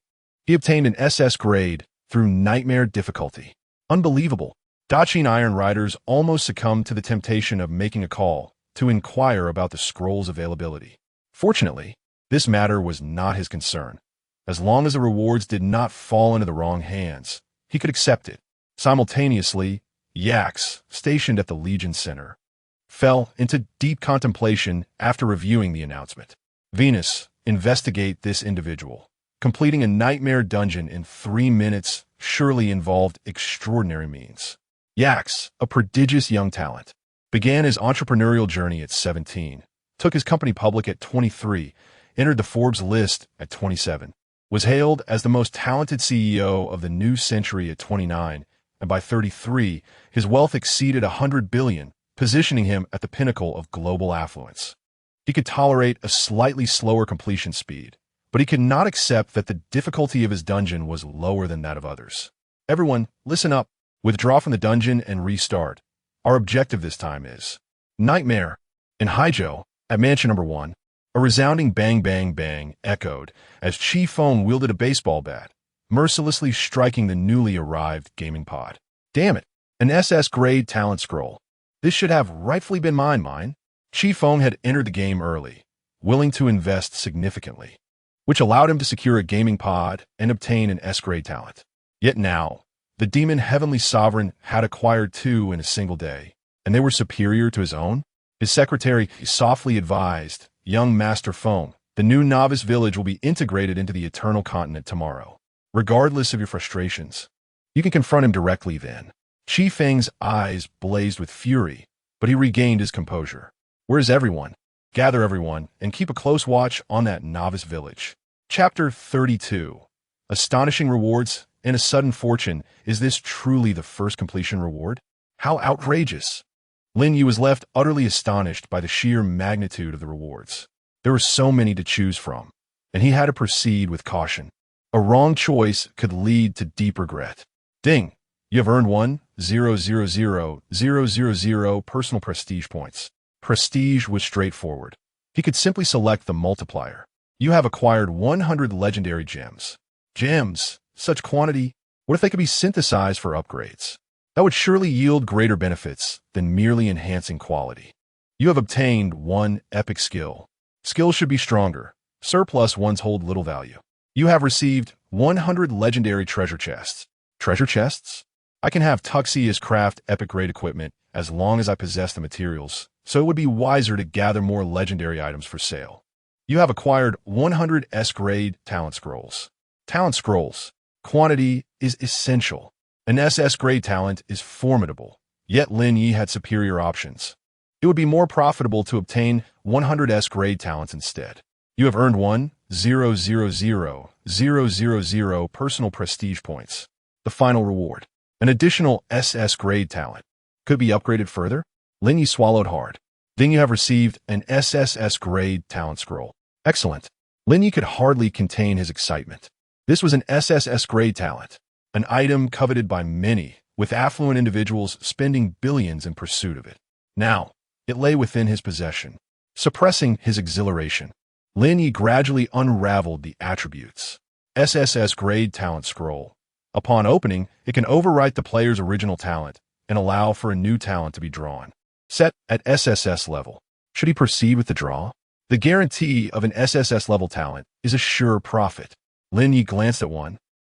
he obtained an SS grade through Nightmare difficulty. Unbelievable. Daqin Iron Riders almost succumbed to the temptation of making a call to inquire about the scroll's availability. Fortunately, this matter was not his concern. As long as the rewards did not fall into the wrong hands, he could accept it. Simultaneously, Yax, stationed at the Legion Center, fell into deep contemplation after reviewing the announcement. Venus, investigate this individual. Completing a Nightmare dungeon in 3 minutes surely involved extraordinary means. Yax, a prodigious young talent, began his entrepreneurial journey at 17, took his company public at 23, entered the Forbes list at 27, was hailed as the most talented CEO of the new century at 29, and by 33, his wealth exceeded 100 billion, positioning him at the pinnacle of global affluence. He could tolerate a slightly slower completion speed, but he could not accept that the difficulty of his dungeon was lower than that of others. Everyone, listen up. Withdraw from the dungeon and restart. Our objective this time is Nightmare. In Haijo, at Mansion Number 1, a resounding bang bang bang echoed as Chi Feng wielded a baseball bat, mercilessly striking the newly arrived gaming pod. Damn it, an SS-grade talent scroll. This should have rightfully been mine. Chi Feng had entered the game early, willing to invest significantly, which allowed him to secure a gaming pod and obtain an S-grade talent. Yet now, the demon Heavenly Sovereign had acquired 2 in a single day, and they were superior to his own? His secretary softly advised, "Young Master Feng, the new novice village will be integrated into the Eternal Continent tomorrow. Regardless of your frustrations, you can confront him directly then." Chi Feng's eyes blazed with fury, but he regained his composure. "Where's everyone? Gather everyone and keep a close watch on that novice village." Chapter 32. Astonishing rewards and a sudden fortune. Is this truly the first completion reward? How outrageous! Lin Ye was left utterly astonished by the sheer magnitude of the rewards. There were so many to choose from, and he had to proceed with caution. A wrong choice could lead to deep regret. Ding! You have earned 1,000,000 personal prestige points. Prestige was straightforward. He could simply select the multiplier. You have acquired 100 legendary gems. Gems! Such quantity! What if they could be synthesized for upgrades? That would surely yield greater benefits than merely enhancing quality. You have obtained 1 epic skill. Skills should be stronger. Surplus ones hold little value. You have received 100 legendary treasure chests. Treasure chests? I can have Tuxius craft epic-grade equipment as long as I possess the materials, so it would be wiser to gather more legendary items for sale. You have acquired 100 S-grade talent scrolls. Talent scrolls. Quantity is essential. An SS-grade talent is formidable, yet Lin Ye had superior options. It would be more profitable to obtain 100 S-grade talents instead. You have earned 1,000,000 personal prestige points. The final reward. An additional SS-grade talent. Could be upgraded further? Lin Ye swallowed hard. Then you have received an SSS-grade talent scroll. Excellent. Lin Ye could hardly contain his excitement. This was an SSS-grade talent, an item coveted by many, with affluent individuals spending billions in pursuit of it. Now, it lay within his possession. Suppressing his exhilaration, Lin Ye gradually unraveled the attributes. SSS-grade talent scroll. Upon opening, it can overwrite the player's original talent and allow for a new talent to be drawn. Set at SSS level. Should he proceed with the draw? The guarantee of an SSS level talent is a sure profit. Lin Ye glanced at one,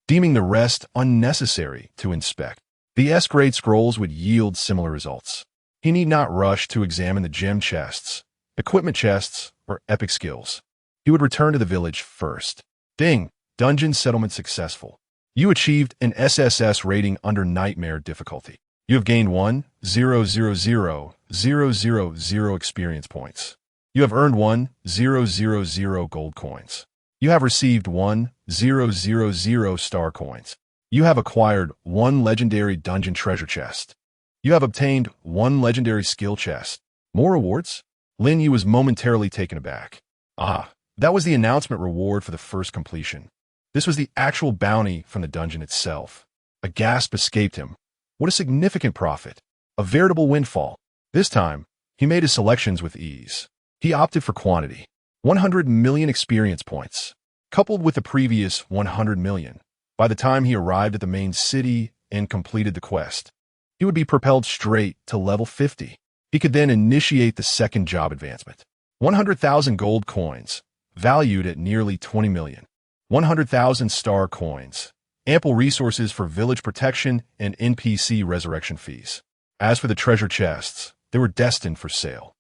deeming the rest unnecessary to inspect. The S-grade scrolls would yield similar results. He need not rush to examine the gem chests, equipment chests, or epic skills. He would return to the village first. Ding! Dungeon settlement successful. You achieved an SSS rating under nightmare difficulty. You have gained 1,000,000 experience points. You have earned 1,000 gold coins. You have received 1,000 star coins. You have acquired 1 legendary dungeon treasure chest. You have obtained 1 legendary skill chest. More rewards? Lin Ye was momentarily taken aback. Ah, that was the announcement reward for the first completion. This was the actual bounty from the dungeon itself. A gasp escaped him. What a significant profit. A veritable windfall. This time, he made his selections with ease. He opted for quantity. 100 million experience points, coupled with the previous 100 million. By the time he arrived at the main city and completed the quest, he would be propelled straight to level 50. He could then initiate the second job advancement. 100,000 gold coins, valued at nearly 20 million. 100,000 star coins, ample resources for village protection and NPC resurrection fees. As for the treasure chests, they were destined for sale.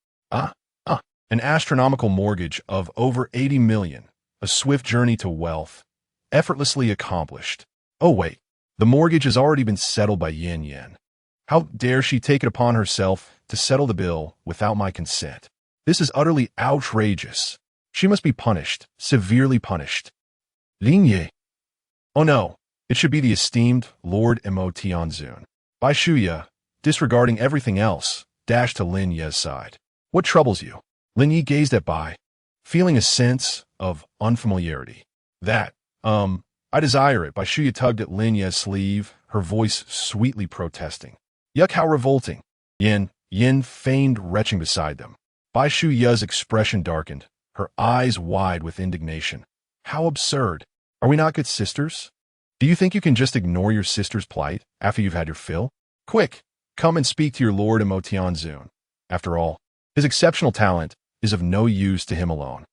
An astronomical mortgage of over 80 million, a swift journey to wealth, effortlessly accomplished. Oh wait, the mortgage has already been settled by Lin Ye. How dare she take it upon herself to settle the bill without my consent? This is utterly outrageous. She must be punished, severely punished. Lin Ye. Oh no, it should be the esteemed Lord Mo Tianzun. Bai Shuya, disregarding everything else, dashed to Lin Ye's side. What troubles you? Lin Ye gazed at Bai, feeling a sense of unfamiliarity. I desire it. Bai Shuya tugged at Lin Ye's sleeve, her voice sweetly protesting. Yuck, how revolting. Yin feigned retching beside them. Bai Shuya's expression darkened, her eyes wide with indignation. How absurd. Are we not good sisters? Do you think you can just ignore your sister's plight after you've had your fill? Quick, come and speak to your lord Emotianzun. After all, his exceptional talent is of no use to him alone.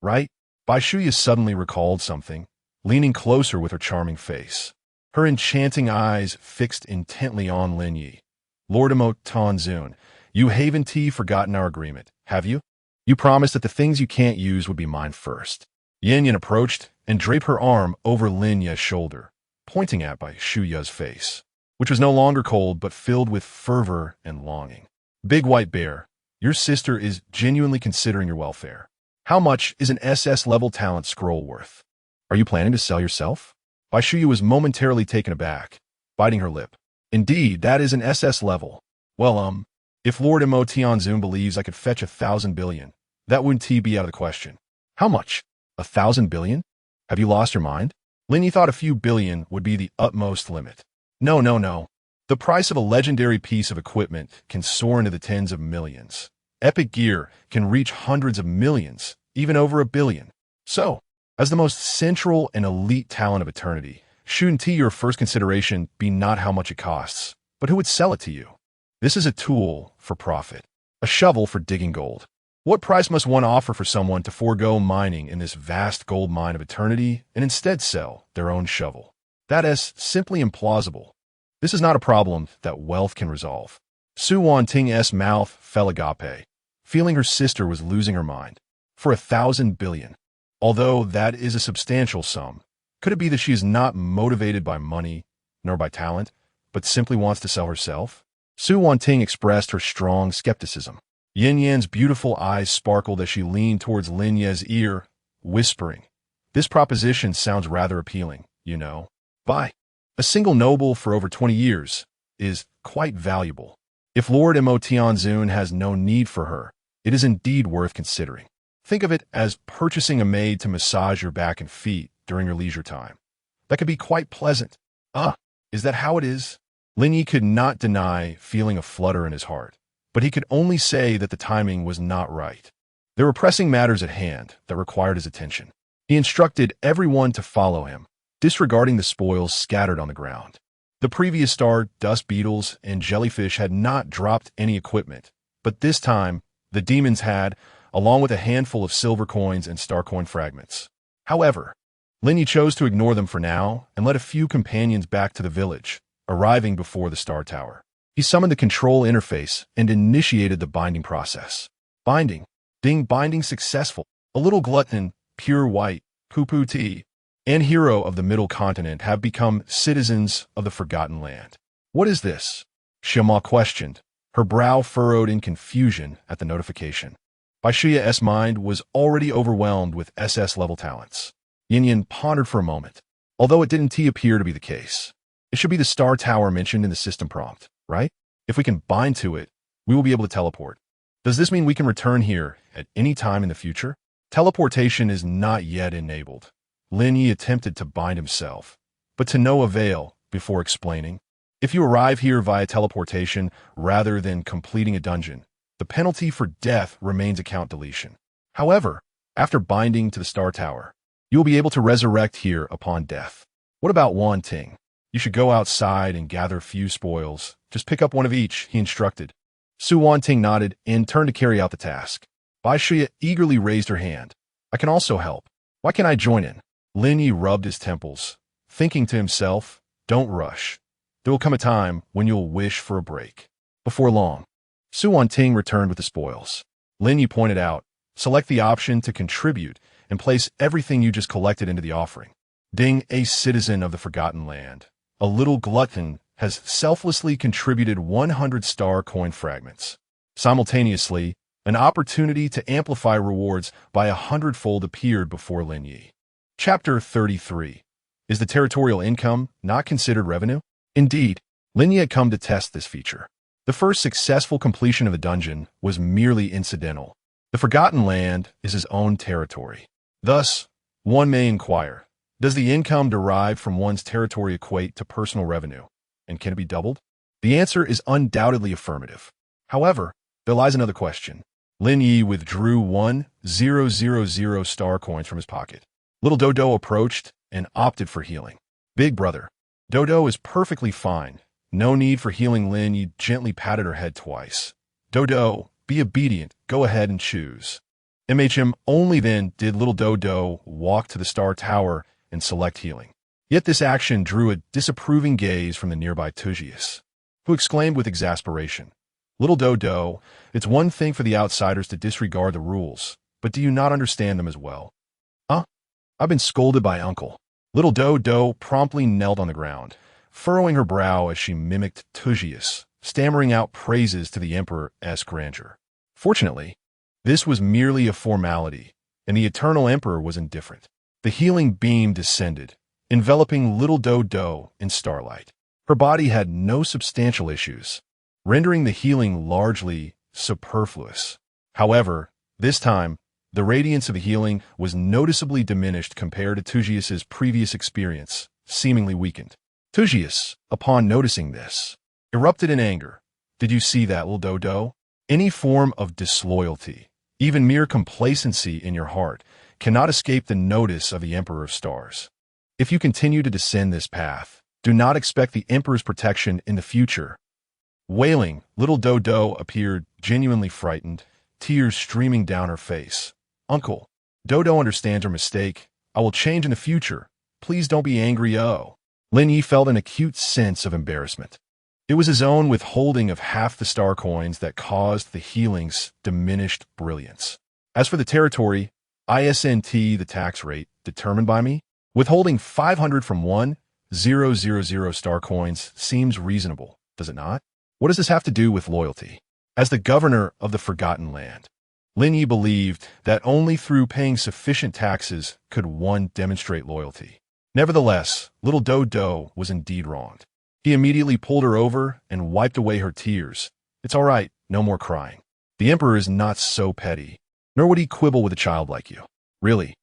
Right? Bai Shuya suddenly recalled something, leaning closer with her charming face. Her enchanting eyes fixed intently on Lin Ye. Lord Emotianzun, you haven't forgotten our agreement, have you? You promised that the things you can't use would be mine first. Yin approached and draped her arm over Lin Ye's shoulder, pointing at Bai Shuya's face, which was no longer cold but filled with fervor and longing. Big White Bear, your sister is genuinely considering your welfare. How much is an SS-level talent scroll worth? Are you planning to sell yourself? Bai Shuya was momentarily taken aback, biting her lip. Indeed, that is an SS level. Well, if Lord Emotianzun believes I could fetch 1,000 billion, that wouldn't be out of the question. How much? 1,000 billion? Have you lost your mind? Lin Ye thought a few billion would be the utmost limit. No. The price of a legendary piece of equipment can soar into the tens of millions. Epic gear can reach hundreds of millions, even over 1 billion. So, as the most central and elite talent of eternity, shouldn't your first consideration be not how much it costs, but who would sell it to you? This is a tool for profit, a shovel for digging gold. What price must one offer for someone to forego mining in this vast gold mine of eternity and instead sell their own shovel? That is simply implausible. This is not a problem that wealth can resolve. Su Wanting's mouth fell agape, feeling her sister was losing her mind. For 1,000 billion. Although that is a substantial sum, could it be that she is not motivated by money, nor by talent, but simply wants to sell herself? Su Wanting expressed her strong skepticism. Yin Yan's beautiful eyes sparkled as she leaned towards Lin Ye's ear, whispering, "This proposition sounds rather appealing, you know. Bai, a single noble for over 20 years, is quite valuable. If Lord Emotianzun has no need for her, it is indeed worth considering. Think of it as purchasing a maid to massage your back and feet during your leisure time. That could be quite pleasant. Is that how it is?" Lin Ye could not deny feeling a flutter in his heart, but he could only say that the timing was not right. There were pressing matters at hand that required his attention. He instructed everyone to follow him, disregarding the spoils scattered on the ground. The previous star, dust beetles, and jellyfish had not dropped any equipment, but this time, the demons had, along with a handful of silver coins and star coin fragments. However, Lin Ye chose to ignore them for now and led a few companions back to the village, arriving before the star tower. He summoned the control interface and initiated the binding process. Binding. Ding binding successful. A little glutton, pure white, poo-poo tea, and hero of the middle continent have become citizens of the Forgotten Land. What is this? Xiaoma questioned, her brow furrowed in confusion at the notification. Bai Shuya's mind was already overwhelmed with SS-level talents. Yin pondered for a moment, although it didn't appear to be the case. It should be the star tower mentioned in the system prompt, right? If we can bind to it, we will be able to teleport. Does this mean we can return here at any time in the future? Teleportation is not yet enabled. Lin Ye attempted to bind himself, but to no avail before explaining. If you arrive here via teleportation rather than completing a dungeon, the penalty for death remains account deletion. However, after binding to the star tower, you will be able to resurrect here upon death. What about Wanting? You should go outside and gather a few spoils. Just pick up one of each, he instructed. Su Wanting nodded and turned to carry out the task. Bai Shuya eagerly raised her hand. I can also help. Why can't I join in? Lin Ye rubbed his temples, thinking to himself, don't rush. There will come a time when you'll wish for a break. Before long, Su Wanting returned with the spoils. Lin Ye pointed out, select the option to contribute and place everything you just collected into the offering. Ding, a citizen of the Forgotten Land, a little glutton, has selflessly contributed 100 star coin fragments. Simultaneously, an opportunity to amplify rewards by 100-fold appeared before Lin Ye. Chapter 33. Is the territorial income not considered revenue? Indeed, Lin Ye had come to test this feature. The first successful completion of the dungeon was merely incidental. The Forgotten Land is his own territory. Thus, one may inquire, does the income derived from one's territory equate to personal revenue, and can it be doubled? The answer is undoubtedly affirmative. However, there lies another question. Lin Ye withdrew 1,000 star coins from his pocket. Little Dodo approached and opted for healing. Big brother, Dodo is perfectly fine. No need for healing. Lin Ye gently patted her head twice. Dodo, be obedient. Go ahead and choose. Only then did little Dodo walk to the Star Tower and select healing. Yet this action drew a disapproving gaze from the nearby Tugius, who exclaimed with exasperation, "Little Dodo, it's one thing for the outsiders to disregard the rules, but do you not understand them as well?" "Huh? I've been scolded by Uncle." Little Dodo promptly knelt on the ground, furrowing her brow as she mimicked Tugius, stammering out praises to the Emperor's grandeur. Fortunately, this was merely a formality, and the Eternal Emperor was indifferent. The healing beam descended, enveloping little Dodo in starlight. Her body had no substantial issues, rendering the healing largely superfluous. However, this time, the radiance of the healing was noticeably diminished compared to Tugius's previous experience, seemingly weakened. Tugius, upon noticing this, erupted in anger. "Did you see that, little Dodo? Any form of disloyalty, even mere complacency in your heart, cannot escape the notice of the Emperor of Stars. If you continue to descend this path, do not expect the Emperor's protection in the future." Wailing, little Dodo appeared genuinely frightened, tears streaming down her face. "Uncle, Dodo understands her mistake. I will change in the future. Please don't be angry, oh." Lin Ye felt an acute sense of embarrassment. It was his own withholding of half the star coins that caused the healing's diminished brilliance. As for the territory, ISNT, the tax rate, determined by me, withholding 500 from 1,000 star coins seems reasonable, does it not? What does this have to do with loyalty? As the governor of the Forgotten Land, Lin Ye believed that only through paying sufficient taxes could one demonstrate loyalty. Nevertheless, little Dodo was indeed wronged. He immediately pulled her over and wiped away her tears. "It's all right, no more crying. The Emperor is not so petty, nor would he quibble with a child like you." "Really?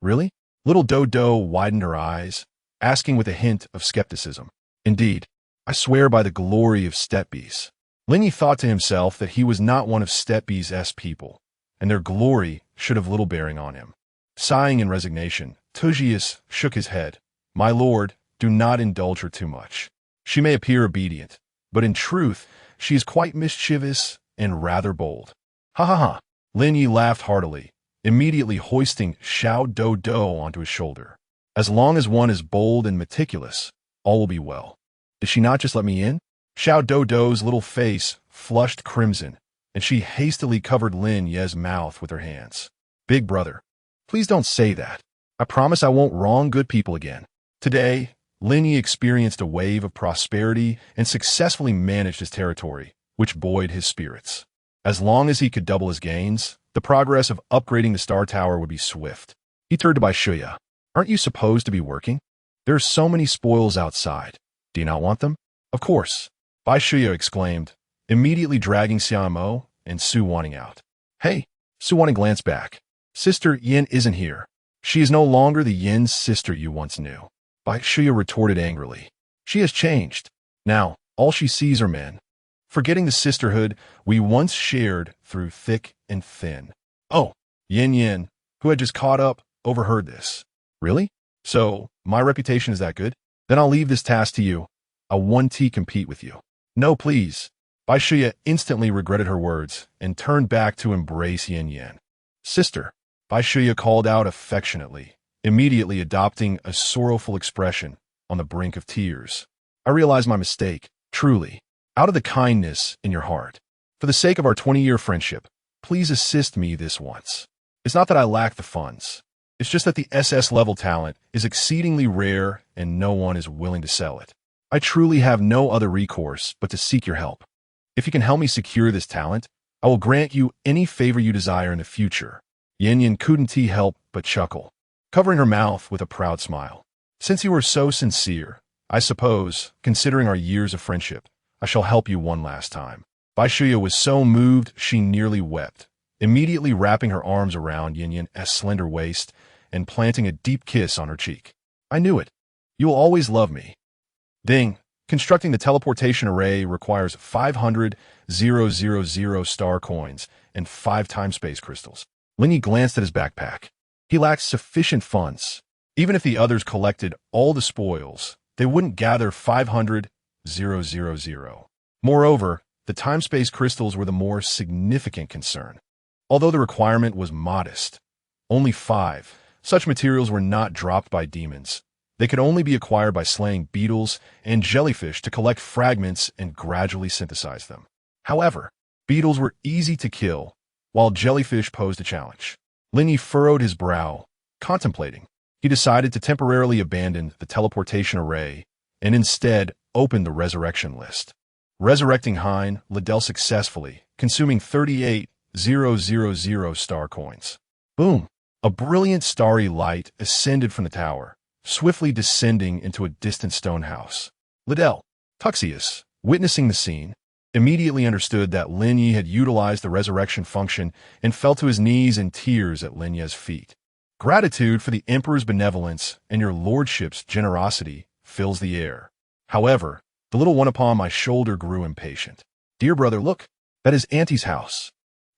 Really?" Little Dodo widened her eyes, asking with a hint of skepticism. "Indeed, I swear by the glory of Stetbees." Lin Ye thought to himself that he was not one of Stetbees' people, and their glory should have little bearing on him. Sighing in resignation, Tugius shook his head. "My lord, do not indulge her too much. She may appear obedient, but in truth, she is quite mischievous and rather bold." "Ha ha ha!" Lin Ye laughed heartily, immediately hoisting Xiao Dodo onto his shoulder. "As long as one is bold and meticulous, all will be well. Did she not just let me in?" Xiao Dodo's little face flushed crimson, and she hastily covered Lin Ye's mouth with her hands. "Big brother, please don't say that. I promise I won't wrong good people again." Today, Lin Ye experienced a wave of prosperity and successfully managed his territory, which buoyed his spirits. As long as he could double his gains, the progress of upgrading the Star Tower would be swift. He turned to Bai Shuya. "Aren't you supposed to be working? There are so many spoils outside. Do you not want them?" "Of course," Bai Shuya exclaimed, immediately dragging Xiaomo and Su Wanting out. "Hey!" Su Wanting glanced back. "Sister Yin isn't here. She is no longer the Yin's sister you once knew." Bai Shuya retorted angrily. "She has changed. Now, all she sees are men, forgetting the sisterhood we once shared through thick and thin." "Oh!" Yin, who had just caught up, overheard this. "Really? So, my reputation is that good? Then I'll leave this task to you. I'll 1T compete with you." "No, please." Bai Shuya instantly regretted her words and turned back to embrace Yin. "Sister," Bai Shuya called out affectionately, immediately adopting a sorrowful expression on the brink of tears. "I realize my mistake, truly, out of the kindness in your heart. For the sake of our 20-year friendship, please assist me this once. It's not that I lack the funds. It's just that the SS-level talent is exceedingly rare and no one is willing to sell it. I truly have no other recourse but to seek your help. If you can help me secure this talent, I will grant you any favor you desire in the future." Yin couldn't help but chuckle, covering her mouth with a proud smile. "Since you are so sincere, I suppose, considering our years of friendship, I shall help you one last time." Bai Shuya was so moved she nearly wept, immediately wrapping her arms around Yin's slender waist and planting a deep kiss on her cheek. "I knew it. You will always love me." Ding. Constructing the teleportation array requires 500,000 star coins and 5 time-space crystals. Lin Ye glanced at his backpack. He lacked sufficient funds. Even if the others collected all the spoils, they wouldn't gather 500,000 Moreover, the time-space crystals were the more significant concern. Although the requirement was modest, only 5, such materials were not dropped by demons. They could only be acquired by slaying beetles and jellyfish to collect fragments and gradually synthesize them. However, beetles were easy to kill, while jellyfish posed a challenge. Lin Ye furrowed his brow, contemplating. He decided to temporarily abandon the teleportation array and instead open the resurrection list. Resurrecting Hein Liddell successfully, consuming 38,000 star coins. Boom! A brilliant starry light ascended from the tower, swiftly descending into a distant stone house. Liddell, Tuxius, witnessing the scene, immediately understood that Lin Ye had utilized the resurrection function and fell to his knees in tears at Lin Ye's feet. Gratitude for the Emperor's benevolence and your lordship's generosity fills the air. However, the little one upon my shoulder grew impatient. Dear brother, look, that is Auntie's house.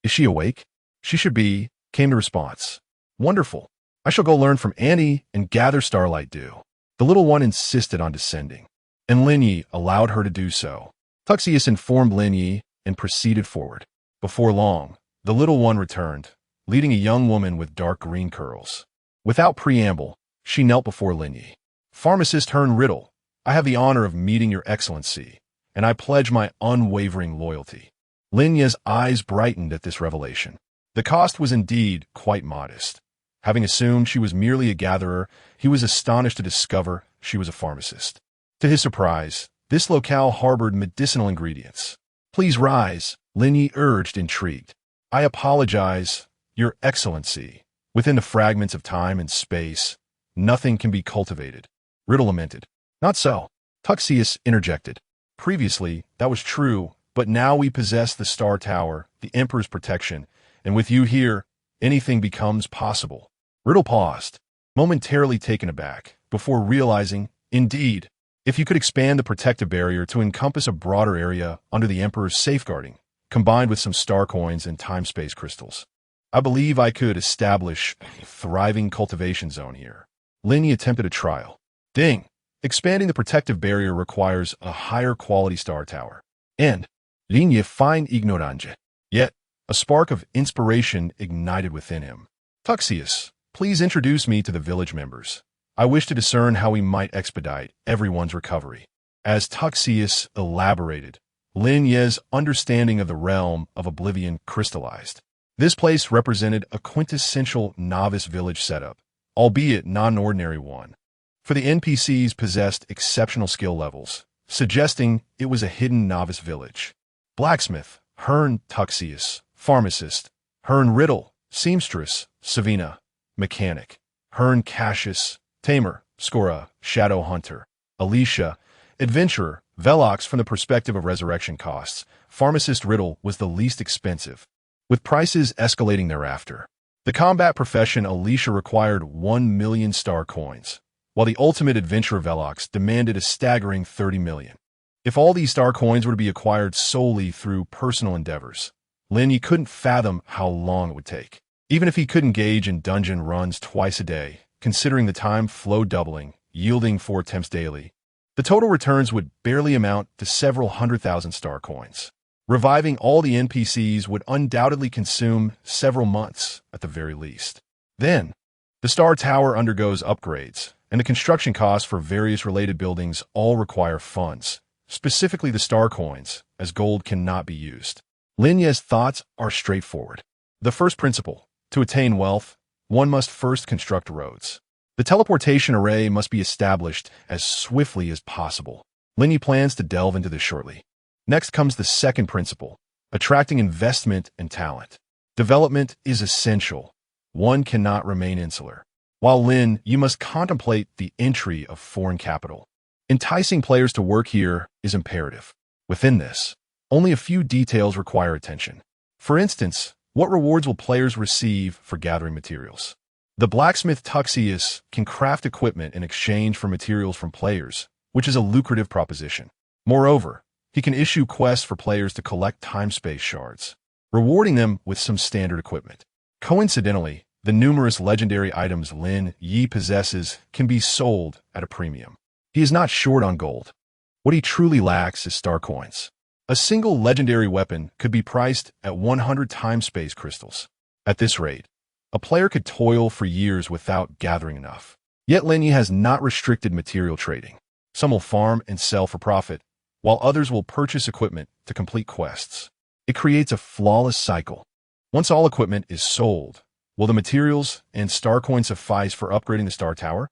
Is she awake? She should be, came the response. Wonderful. I shall go learn from Auntie and gather starlight dew. The little one insisted on descending, and Lin Ye allowed her to do so. Tuxius informed Lin Ye and proceeded forward. Before long, the little one returned, leading a young woman with dark green curls. Without preamble, she knelt before Lin Ye. Pharmacist Hern Riddle, I have the honor of meeting your excellency, and I pledge my unwavering loyalty. Lin Ye's eyes brightened at this revelation. The cost was indeed quite modest. Having assumed she was merely a gatherer, he was astonished to discover she was a pharmacist. To his surprise, this locale harbored medicinal ingredients. Please rise, Lin Ye urged, intrigued. I apologize, Your Excellency. Within the fragments of time and space, nothing can be cultivated. Riddle lamented. Not so. Tuxius interjected. Previously, that was true, but now we possess the Star Tower, the Emperor's protection, and with you here, anything becomes possible. Riddle paused, momentarily taken aback, before realizing, indeed, if you could expand the protective barrier to encompass a broader area under the Emperor's safeguarding, combined with some star coins and time-space crystals, I believe I could establish a thriving cultivation zone here. Lin Ye attempted a trial. Ding! Expanding the protective barrier requires a higher quality star tower. And Lin Ye fine ignorante. Yet, a spark of inspiration ignited within him. Tuxius, please introduce me to the village members. I wish to discern how we might expedite everyone's recovery. As Tuxius elaborated, Lin Ye's understanding of the realm of oblivion crystallized. This place represented a quintessential novice village setup, albeit not an ordinary one. For the NPCs possessed exceptional skill levels, suggesting it was a hidden novice village. Blacksmith, Hern Tuxius. Pharmacist, Hern Riddle. Seamstress, Savina. Mechanic, Hern Cassius. Tamer, Scora. Shadow Hunter, Alicia. Adventurer, Velox. From the perspective of resurrection costs, Pharmacist Riddle was the least expensive, with prices escalating thereafter. The combat profession Alicia required 1 million star coins, while the ultimate adventurer Velox demanded a staggering 30 million. If all these star coins were to be acquired solely through personal endeavors, Lin Ye couldn't fathom how long it would take. Even if he could engage in dungeon runs twice a day, considering the time flow doubling, yielding 4 attempts daily, the total returns would barely amount to several 100,000 star coins. Reviving all the NPCs would undoubtedly consume several months at the very least. Then, the Star Tower undergoes upgrades, and the construction costs for various related buildings all require funds, specifically the star coins, as gold cannot be used. Lin Ye's thoughts are straightforward. The first principle, to attain wealth, one must first construct roads. The teleportation array must be established as swiftly as possible. Lin Ye plans to delve into this shortly. Next comes the second principle, attracting investment and talent. Development is essential. One cannot remain insular. While Lin, you must contemplate the entry of foreign capital. Enticing players to work here is imperative. Within this, only a few details require attention. For instance, what rewards will players receive for gathering materials? The blacksmith Tuxius can craft equipment in exchange for materials from players, which is a lucrative proposition. Moreover, he can issue quests for players to collect time-space shards, rewarding them with some standard equipment. Coincidentally, the numerous legendary items Lin Ye possesses can be sold at a premium. He is not short on gold. What he truly lacks is star coins. A single legendary weapon could be priced at 100 time space crystals. At this rate, a player could toil for years without gathering enough. Yet Lin Ye has not restricted material trading. Some will farm and sell for profit, while others will purchase equipment to complete quests. It creates a flawless cycle. Once all equipment is sold, will the materials and star coins suffice for upgrading the Star Tower?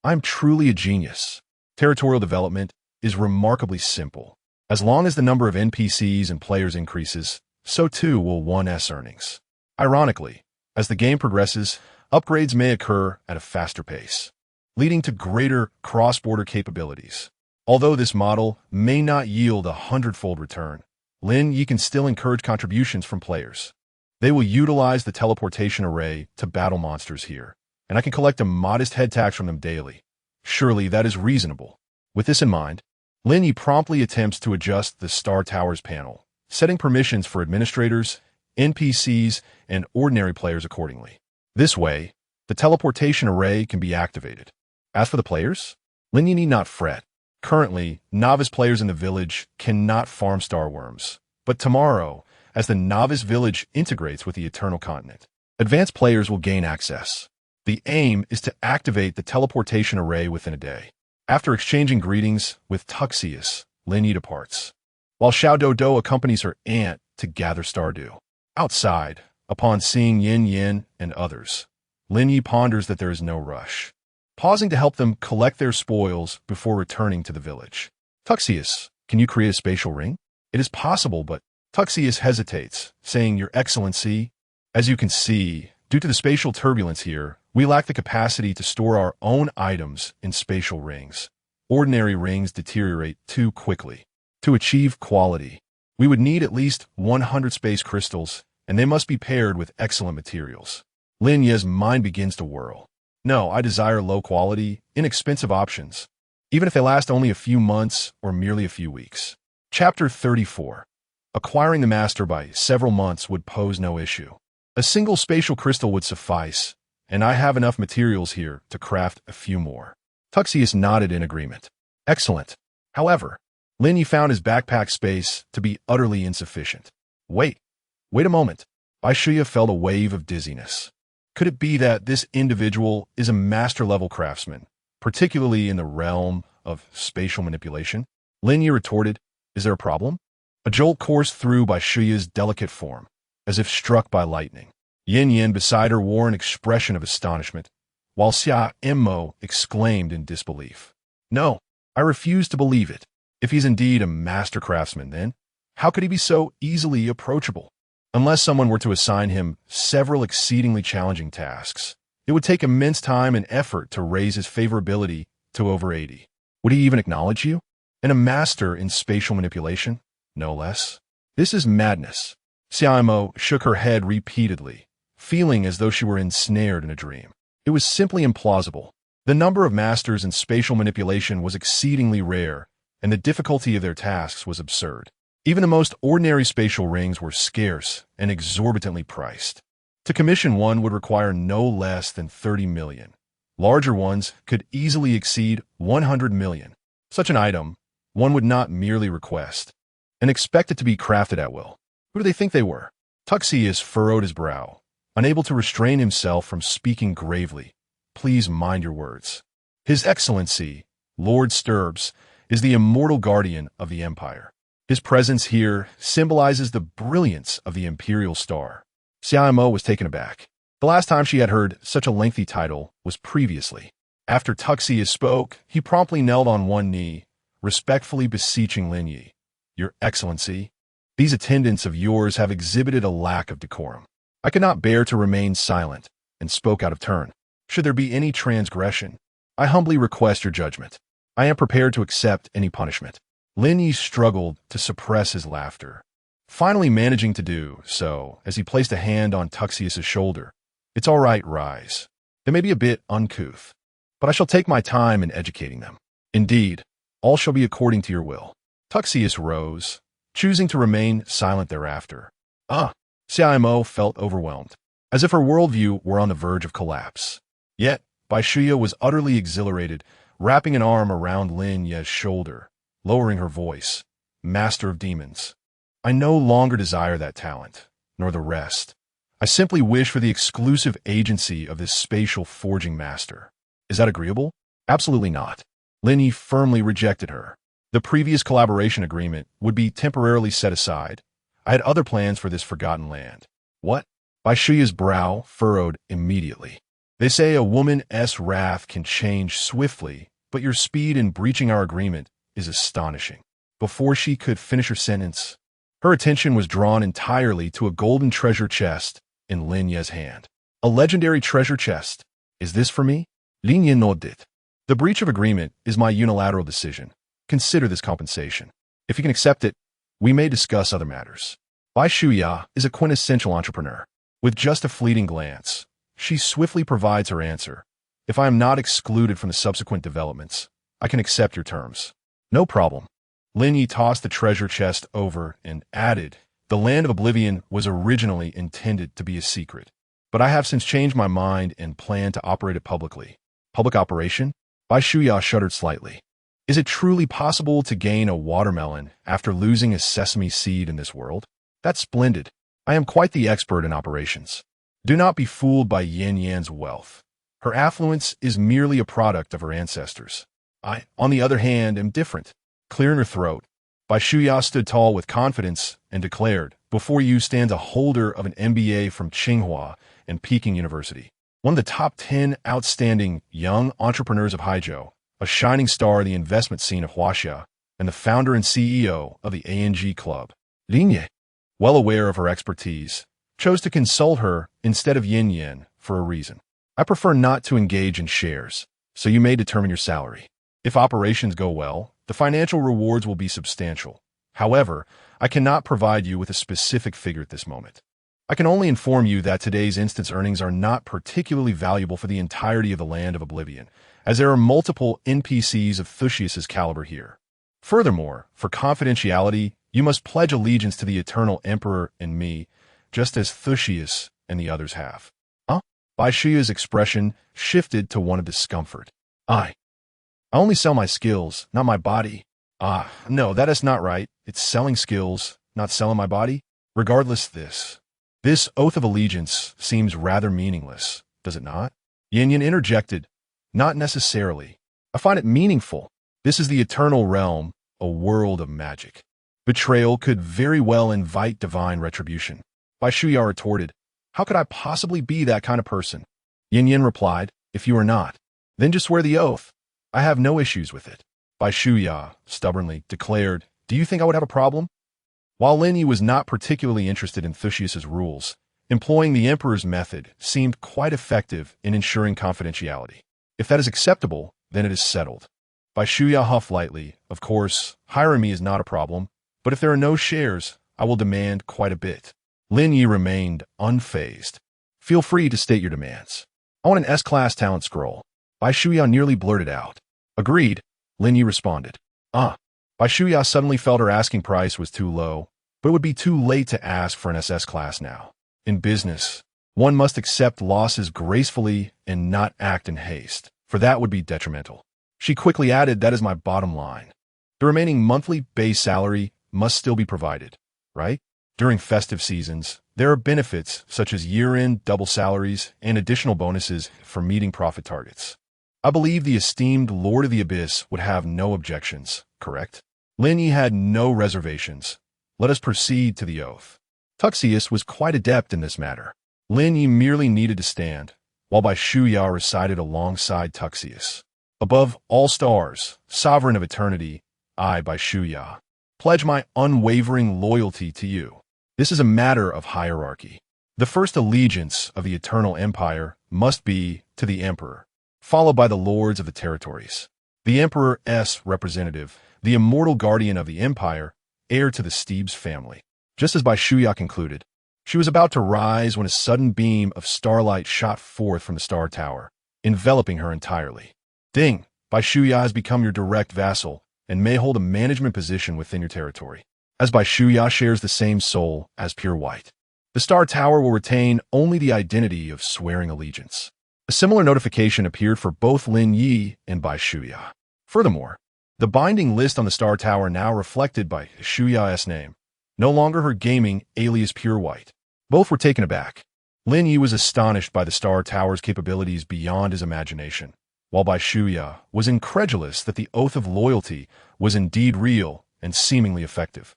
I'm truly a genius. Territorial development is remarkably simple. As long as the number of NPCs and players increases, so too will 1's earnings. Ironically, as the game progresses, upgrades may occur at a faster pace, leading to greater cross-border capabilities. Although this model may not yield a hundredfold return, Lin Ye can still encourage contributions from players. They will utilize the teleportation array to battle monsters here, and I can collect a modest head tax from them daily. Surely that is reasonable. With this in mind, Lin Ye promptly attempts to adjust the Star Tower's panel, setting permissions for administrators, NPCs, and ordinary players accordingly. This way, the teleportation array can be activated. As for the players, Lin Ye need not fret. Currently, novice players in the village cannot farm star worms, but tomorrow, as the novice village integrates with the Eternal Continent, advanced players will gain access. The aim is to activate the teleportation array within a day. After exchanging greetings with Tuxius, Lin Ye departs, while Xiao Dodo accompanies her aunt to gather Stardew. Outside, upon seeing Yin Yin and others, Lin Ye ponders that there is no rush, pausing to help them collect their spoils before returning to the village. Tuxius, can you create a spatial ring? It is possible, but Tuxius hesitates, saying, Your Excellency, as you can see, due to the spatial turbulence here, we lack the capacity to store our own items in spatial rings. Ordinary rings deteriorate too quickly. To achieve quality, we would need at least 100 space crystals, and they must be paired with excellent materials. Lin Ye's mind begins to whirl. No, I desire low-quality, inexpensive options, even if they last only a few months or merely a few weeks. Chapter 34. Acquiring the master by several months would pose no issue. A single spatial crystal would suffice, and I have enough materials here to craft a few more. Tuxius nodded in agreement. Excellent. However, Lin Ye found his backpack space to be utterly insufficient. Wait a moment. Bai Shuya felt a wave of dizziness. Could it be that this individual is a master-level craftsman, particularly in the realm of spatial manipulation? Lin Ye retorted, Is there a problem? A jolt coursed through Bai Shuya's delicate form, as if struck by lightning. Yin Yin beside her wore an expression of astonishment, while Xia Immo exclaimed in disbelief. No, I refuse to believe it. If he's indeed a master craftsman, then how could he be so easily approachable? Unless someone were to assign him several exceedingly challenging tasks, it would take immense time and effort to raise his favorability to over 80. Would he even acknowledge you? And a master in spatial manipulation? No less. This is madness. Xiaomo shook her head repeatedly, feeling as though she were ensnared in a dream. It was simply implausible. The number of masters in spatial manipulation was exceedingly rare, and the difficulty of their tasks was absurd. Even the most ordinary spatial rings were scarce and exorbitantly priced. To commission one would require no less than 30 million. Larger ones could easily exceed 100 million. Such an item, one would not merely request, and expect it to be crafted at will. Who do they think they were? Tuxius furrowed his brow, unable to restrain himself from speaking gravely. Please mind your words. His Excellency, Lord Sturbs, is the immortal guardian of the Empire. His presence here symbolizes the brilliance of the Imperial Star. Xiaomo was taken aback. The last time she had heard such a lengthy title was previously. After Tuxius spoke, he promptly knelt on one knee, respectfully beseeching Lin Ye. Your Excellency, these attendants of yours have exhibited a lack of decorum. I could not bear to remain silent, and spoke out of turn. Should there be any transgression, I humbly request your judgment. I am prepared to accept any punishment. Lin Ye struggled to suppress his laughter, finally managing to do so as he placed a hand on Tuxius's shoulder. It's all right, rise. They may be a bit uncouth, but I shall take my time in educating them. Indeed, all shall be according to your will. Tuxius rose, choosing to remain silent thereafter. Xiaomo felt overwhelmed, as if her worldview were on the verge of collapse. Yet, Bai Shuya was utterly exhilarated, wrapping an arm around Lin Ye's shoulder, lowering her voice. Master of demons. I no longer desire that talent, nor the rest. I simply wish for the exclusive agency of this spatial forging master. Is that agreeable? Absolutely not. Lin Ye firmly rejected her. The previous collaboration agreement would be temporarily set aside. I had other plans for this forgotten land. What? Bai Shuya's brow furrowed immediately. They say a woman's wrath can change swiftly, but your speed in breaching our agreement is astonishing. Before she could finish her sentence, her attention was drawn entirely to a golden treasure chest in Lin Ye's hand. A legendary treasure chest. Is this for me? Lin Ye nodded. The breach of agreement is my unilateral decision. Consider this compensation. If you can accept it, we may discuss other matters. Bai Shuya is a quintessential entrepreneur. With just a fleeting glance, she swiftly provides her answer. If I am not excluded from the subsequent developments, I can accept your terms. No problem. Lin Ye tossed the treasure chest over and added, the land of oblivion was originally intended to be a secret, but I have since changed my mind and plan to operate it publicly. Public operation? Bai Shuya shuddered slightly. Is it truly possible to gain a watermelon after losing a sesame seed in this world? That's splendid. I am quite the expert in operations. Do not be fooled by Yin Yan's wealth. Her affluence is merely a product of her ancestors. I, on the other hand, am different. Clearing her throat, Bai Shuya stood tall with confidence and declared, before you stands a holder of an MBA from Tsinghua and Peking University, one of the top 10 outstanding young entrepreneurs of Haizhou, a shining star in the investment scene of Huaxia, and the founder and CEO of the ANG Club. Linye, well aware of her expertise, chose to consult her instead of Yin Yan for a reason. I prefer not to engage in shares, so you may determine your salary. If operations go well, the financial rewards will be substantial. However, I cannot provide you with a specific figure at this moment. I can only inform you that today's instance earnings are not particularly valuable for the entirety of the land of oblivion, as there are multiple NPCs of Thuscius's caliber here. Furthermore, for confidentiality, you must pledge allegiance to the Eternal Emperor and me, just as Thuscius and the others have. Bai Shuya's expression shifted to one of discomfort. I only sell my skills, not my body. No, that is not right. It's selling skills, not selling my body. Regardless, this oath of allegiance seems rather meaningless, does it not? Yin Yan interjected, not necessarily. I find it meaningful. This is the eternal realm, a world of magic. Betrayal could very well invite divine retribution. Bai Shuya retorted, how could I possibly be that kind of person? Yin Yan replied, if you are not, then just swear the oath. I have no issues with it. Bai Shuya stubbornly declared, do you think I would have a problem? While Lin Ye was not particularly interested in Thuscius's rules, employing the Emperor's method seemed quite effective in ensuring confidentiality. If that is acceptable, then it is settled. Bai Shuya huffed lightly, of course, hiring me is not a problem, but if there are no shares, I will demand quite a bit. Lin Ye remained unfazed. Feel free to state your demands. I want an S-class talent scroll. Bai Shuya nearly blurted out. Agreed, Lin Ye responded. Bai Shuya suddenly felt her asking price was too low, but it would be too late to ask for an SS class now. In business, one must accept losses gracefully and not act in haste, for that would be detrimental. She quickly added, that is my bottom line. The remaining monthly base salary must still be provided, right? During festive seasons, there are benefits such as year-end double salaries and additional bonuses for meeting profit targets. I believe the esteemed Lord of the Abyss would have no objections, correct? Lin Ye had no reservations. Let us proceed to the oath. Tuxius was quite adept in this matter. Lin Ye merely needed to stand, while Bai Shuya recited alongside Tuxius. Above all stars, sovereign of eternity, I, Bai Shuya, pledge my unwavering loyalty to you. This is a matter of hierarchy. The first allegiance of the Eternal Empire must be to the Emperor, followed by the lords of the territories. The Emperor's representative, the immortal guardian of the Empire, heir to the Stebes family. Just as Bai Shuya concluded, she was about to rise when a sudden beam of starlight shot forth from the Star Tower, enveloping her entirely. Ding! Bai Shuya has become your direct vassal and may hold a management position within your territory, as Bai Shuya shares the same soul as Pure White. The Star Tower will retain only the identity of swearing allegiance. A similar notification appeared for both Lin Ye and Bai Shuya. Furthermore, The binding list on the Star Tower now reflected by Shuya's name, no longer her gaming alias Pure White. Both were taken aback. Lin Ye was astonished by the Star Tower's capabilities beyond his imagination, while Bai Shuya was incredulous that the oath of loyalty was indeed real and seemingly effective.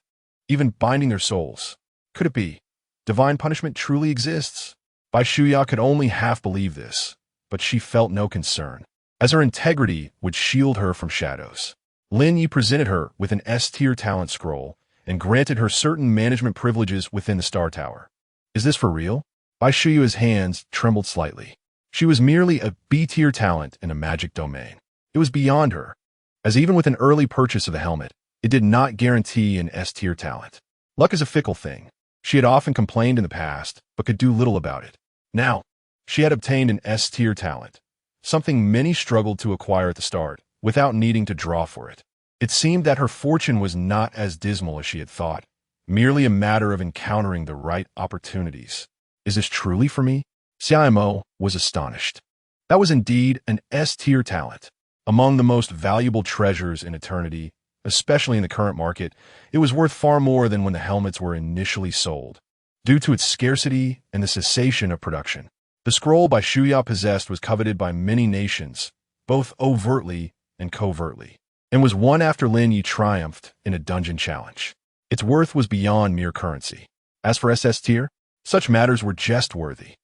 Even binding their souls. Could it be? Divine punishment truly exists? Bai Shuya could only half believe this, but she felt no concern, as her integrity would shield her from shadows. Lin Ye presented her with an S-tier talent scroll and granted her certain management privileges within the Star Tower. Is this for real? Bai Shuya's hands trembled slightly. She was merely a B-tier talent in a magic domain. It was beyond her, as even with an early purchase of the helmet, it did not guarantee an S-tier talent. Luck is a fickle thing. She had often complained in the past, but could do little about it. Now, she had obtained an S-tier talent, something many struggled to acquire at the start, without needing to draw for it. It seemed that her fortune was not as dismal as she had thought, merely a matter of encountering the right opportunities. Is this truly for me? Xiaomo was astonished. That was indeed an S-tier talent. Among the most valuable treasures in eternity, especially in the current market, it was worth far more than when the helmets were initially sold, due to its scarcity and the cessation of production. The scroll Bai Shuya possessed was coveted by many nations, both overtly and covertly, and was won after Lin Ye triumphed in a dungeon challenge. Its worth was beyond mere currency. As for SS tier, such matters were jest-worthy.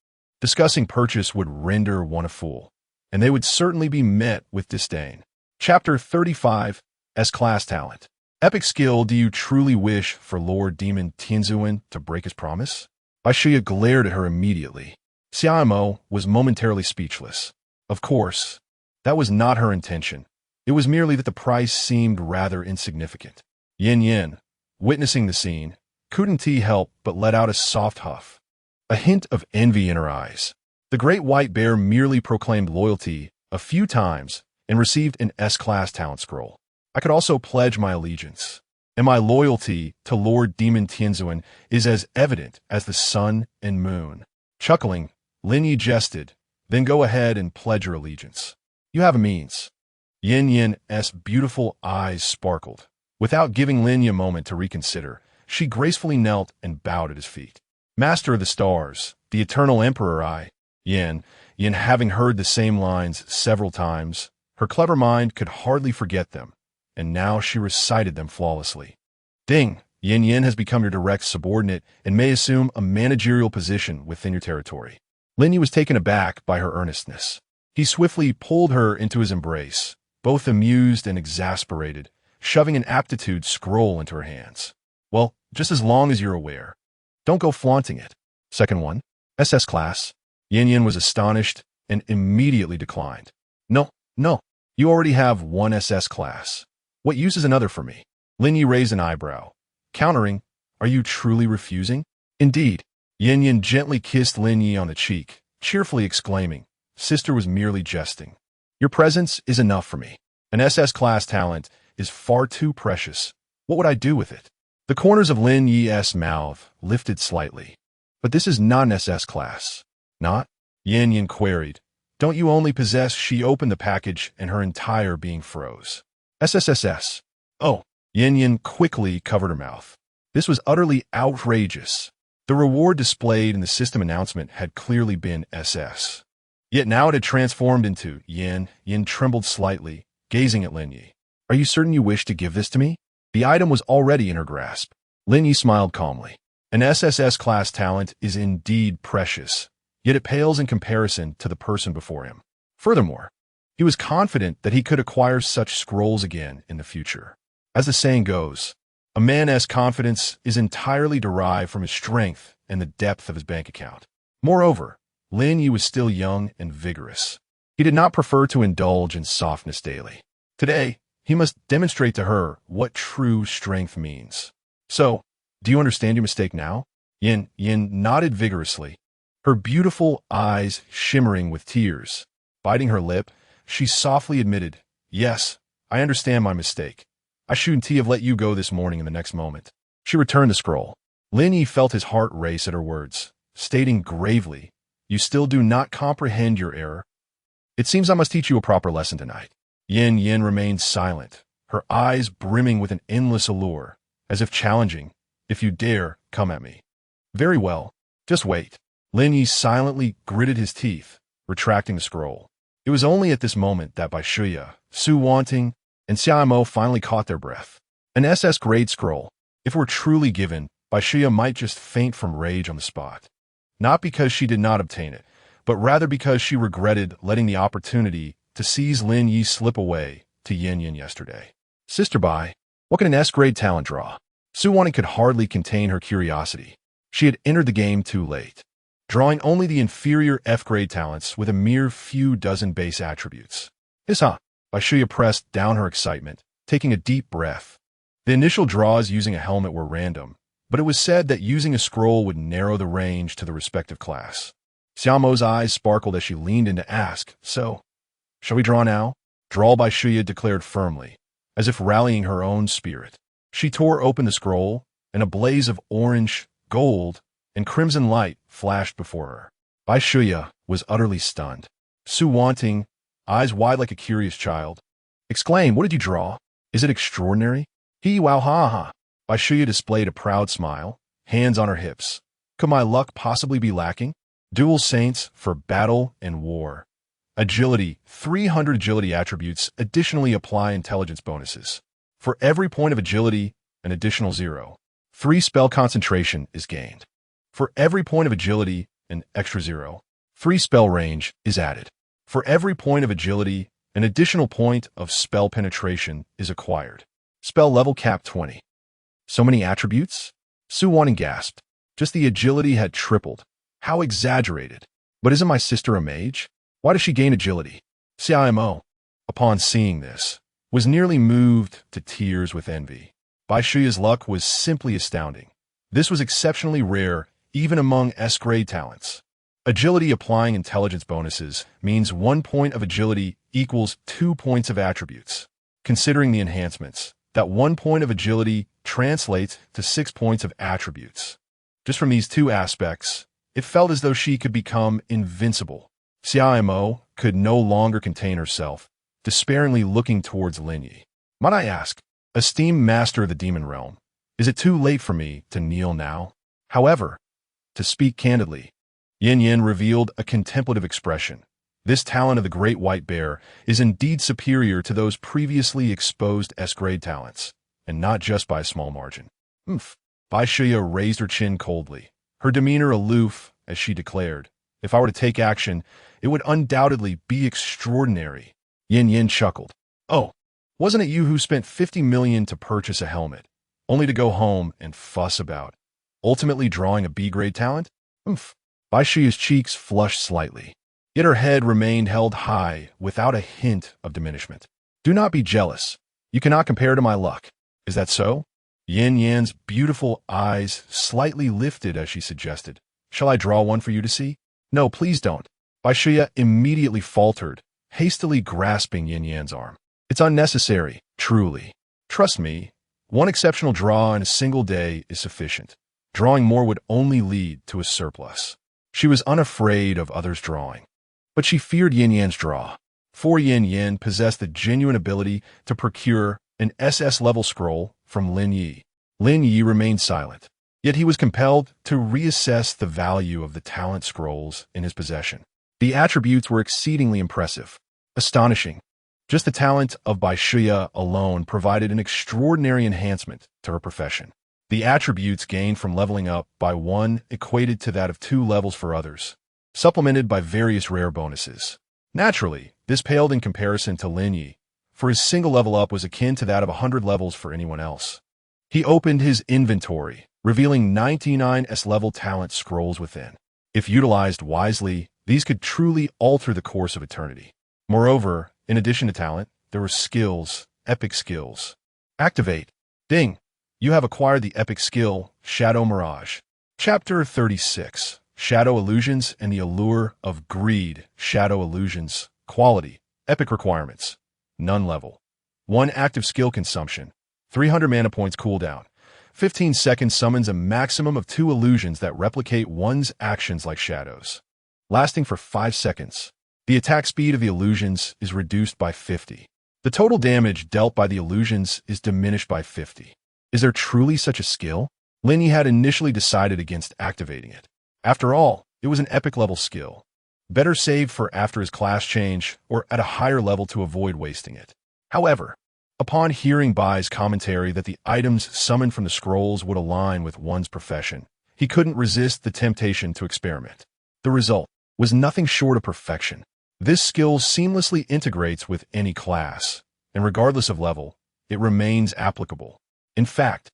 Discussing purchase would render one a fool, and they would certainly be met with disdain. Chapter 35, S-Class Talent. Epic skill. Do you truly wish for Lord Demon Tianzuan to break his promise? Bai Shuya glared at her immediately. Xiaomo was momentarily speechless. Of course, that was not her intention. It was merely that the price seemed rather insignificant. Yin, witnessing the scene, couldn't help but let out a soft huff, a hint of envy in her eyes. The great white bear merely proclaimed loyalty a few times and received an S-Class talent scroll. I could also pledge my allegiance, and my loyalty to Lord Demon Tianzuan is as evident as the sun and moon. Chuckling, Lin Ye jested, then go ahead and pledge your allegiance. You have a means. Yin's beautiful eyes sparkled. Without giving Lin Ye a moment to reconsider, she gracefully knelt and bowed at his feet. Master of the stars, the eternal emperor Yin having heard the same lines several times, her clever mind could hardly forget them, and now she recited them flawlessly. Ding! Yin has become your direct subordinate and may assume a managerial position within your territory. Lin Ye was taken aback by her earnestness. He swiftly pulled her into his embrace, both amused and exasperated, shoving an aptitude scroll into her hands. Well, just as long as you're aware. Don't go flaunting it. Second one, SS class. Yin was astonished and immediately declined. No, you already have one SS class. What use is another for me? Lin Ye raised an eyebrow, countering, are you truly refusing? Indeed. Yin gently kissed Lin Ye on the cheek, cheerfully exclaiming, sister was merely jesting. Your presence is enough for me. An SS class talent is far too precious. What would I do with it? The corners of Lin Ye's mouth lifted slightly. But this is not an SS class. Not? Yin queried. Don't you only possess? She opened the package and her entire being froze. SSSS. Oh. Yin quickly covered her mouth. This was utterly outrageous. The reward displayed in the system announcement had clearly been SS. Yet now it had transformed into Yin. Yin trembled slightly, gazing at Lin Ye. Are you certain you wish to give this to me? The item was already in her grasp. Lin Ye smiled calmly. An SSS class talent is indeed precious, yet it pales in comparison to the person before him. Furthermore, he was confident that he could acquire such scrolls again in the future. As the saying goes, a man's confidence is entirely derived from his strength and the depth of his bank account. Moreover, Lin Ye was still young and vigorous. He did not prefer to indulge in softness daily. Today, he must demonstrate to her what true strength means. So, do you understand your mistake now? Yin nodded vigorously, her beautiful eyes shimmering with tears. Biting her lip, she softly admitted, yes, I understand my mistake. I shouldn't have let you go this morning in the next moment. She returned the scroll. Lin Ye felt his heart race at her words, stating gravely, you still do not comprehend your error. It seems I must teach you a proper lesson tonight. Yin remained silent, her eyes brimming with an endless allure, as if challenging, "If you dare, come at me." "Very well. Just wait." Lin Ye silently gritted his teeth, retracting the scroll. It was only at this moment that Bai Shuya, Su Wanting, and Xiaomo finally caught their breath. An SS-grade scroll. If it were truly given, Bai Shuya might just faint from rage on the spot. Not because she did not obtain it, but rather because she regretted letting the opportunity to seize Lin Ye slip away to Yin Yin yesterday. "Sister Bai, what can an S-grade talent draw?" Su Wanting could hardly contain her curiosity. She had entered the game too late, drawing only the inferior F-grade talents with a mere few dozen base attributes. "Huh?" Bai Shuya pressed down her excitement, taking a deep breath. The initial draws using a helmet were random, but it was said that using a scroll would narrow the range to the respective class. Xiaomo's eyes sparkled as she leaned in to ask, "So, shall we draw now?" "Draw," Bai Shuya declared firmly, as if rallying her own spirit. She tore open the scroll, and a blaze of orange, gold, and crimson light flashed before her. Bai Shuya was utterly stunned. Su Wanting, eyes wide like a curious child, exclaimed, "What did you draw? Is it extraordinary?" "He wow ha ha." Bai Shuya displayed a proud smile, hands on her hips. "Could my luck possibly be lacking?" "Dual Saints for battle and war. Agility, 300 agility attributes additionally apply intelligence bonuses. For every point of agility, an additional 0. 3 spell concentration is gained. For every point of agility, an extra 0. 3 spell range is added. For every point of agility, an additional point of spell penetration is acquired. Spell level cap 20. So many attributes? Su Wanting gasped. Just the agility had tripled. How exaggerated. But isn't my sister a mage? Why does she gain agility? Xiaomo, upon seeing this, was nearly moved to tears with envy. Bai Shuya's luck was simply astounding. This was exceptionally rare, even among S-grade talents. Agility applying intelligence bonuses means 1 point of agility equals 2 points of attributes. Considering the enhancements, that 1 point of agility translates to 6 points of attributes. Just from these two aspects, it felt as though she could become invincible. Xiaomo could no longer contain herself, despairingly looking towards Lin Ye. "Might I ask, esteemed master of the demon realm, is it too late for me to kneel now?" However, to speak candidly, Yin Yin revealed a contemplative expression. This talent of the Great White Bear is indeed superior to those previously exposed S-grade talents, and not just by a small margin. Bai Shuya raised her chin coldly, her demeanor aloof as she declared, "If I were to take action, it would undoubtedly be extraordinary." Yin Yin chuckled. "Oh, wasn't it you who spent 50 million to purchase a helmet, only to go home and fuss about, ultimately drawing a B-grade talent?" Bai Shuya's cheeks flushed slightly, yet her head remained held high without a hint of diminishment. "Do not be jealous. You cannot compare to my luck. Is that so?" Yin Yan's beautiful eyes slightly lifted as she suggested, "Shall I draw one for you to see?" "No, please don't." Bai Shuya immediately faltered, hastily grasping Yin Yan's arm. "It's unnecessary, truly. Trust me, one exceptional draw in a single day is sufficient. Drawing more would only lead to a surplus." She was unafraid of others drawing, but she feared Yin Yan's draw. For Yin Yan possessed the genuine ability to procure an SS-level scroll from Lin Ye. Lin Ye remained silent, yet he was compelled to reassess the value of the talent scrolls in his possession. The attributes were exceedingly impressive, astonishing. Just the talent of Bai Shuya alone provided an extraordinary enhancement to her profession. The attributes gained from leveling up by 1 equated to that of 2 levels for others, supplemented by various rare bonuses. Naturally, this paled in comparison to Lin Ye, for his single level up was akin to that of 100 levels for anyone else. He opened his inventory, revealing 99 S-level talent scrolls within. If utilized wisely, these could truly alter the course of eternity. Moreover, in addition to talent, there were skills, epic skills. Activate. Ding. You have acquired the epic skill, Shadow Mirage. Chapter 36. Shadow Illusions and the Allure of Greed. Shadow Illusions. Quality. Epic requirements. None level. 1 active skill consumption. 300 mana points cooldown. 15 seconds summons a maximum of 2 illusions that replicate one's actions like shadows. Lasting for 5 seconds. The attack speed of the illusions is reduced by 50. The total damage dealt by the illusions is diminished by 50. Is there truly such a skill? Lin Ye had initially decided against activating it. After all, it was an epic-level skill. Better saved for after his class change or at a higher level to avoid wasting it. However, upon hearing Bai's commentary that the items summoned from the scrolls would align with one's profession, he couldn't resist the temptation to experiment. The result was nothing short of perfection. This skill seamlessly integrates with any class, and regardless of level, it remains applicable. In fact,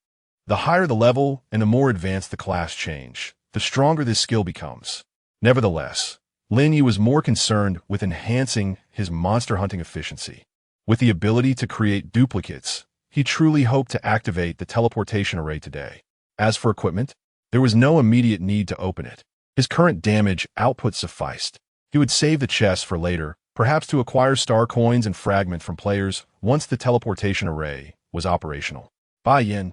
the higher the level and the more advanced the class change, the stronger this skill becomes. Nevertheless, Lin Ye was more concerned with enhancing his monster hunting efficiency. With the ability to create duplicates, he truly hoped to activate the teleportation array today. As for equipment, there was no immediate need to open it. His current damage output sufficed. He would save the chests for later, perhaps to acquire star coins and fragment from players once the teleportation array was operational. Bai Yin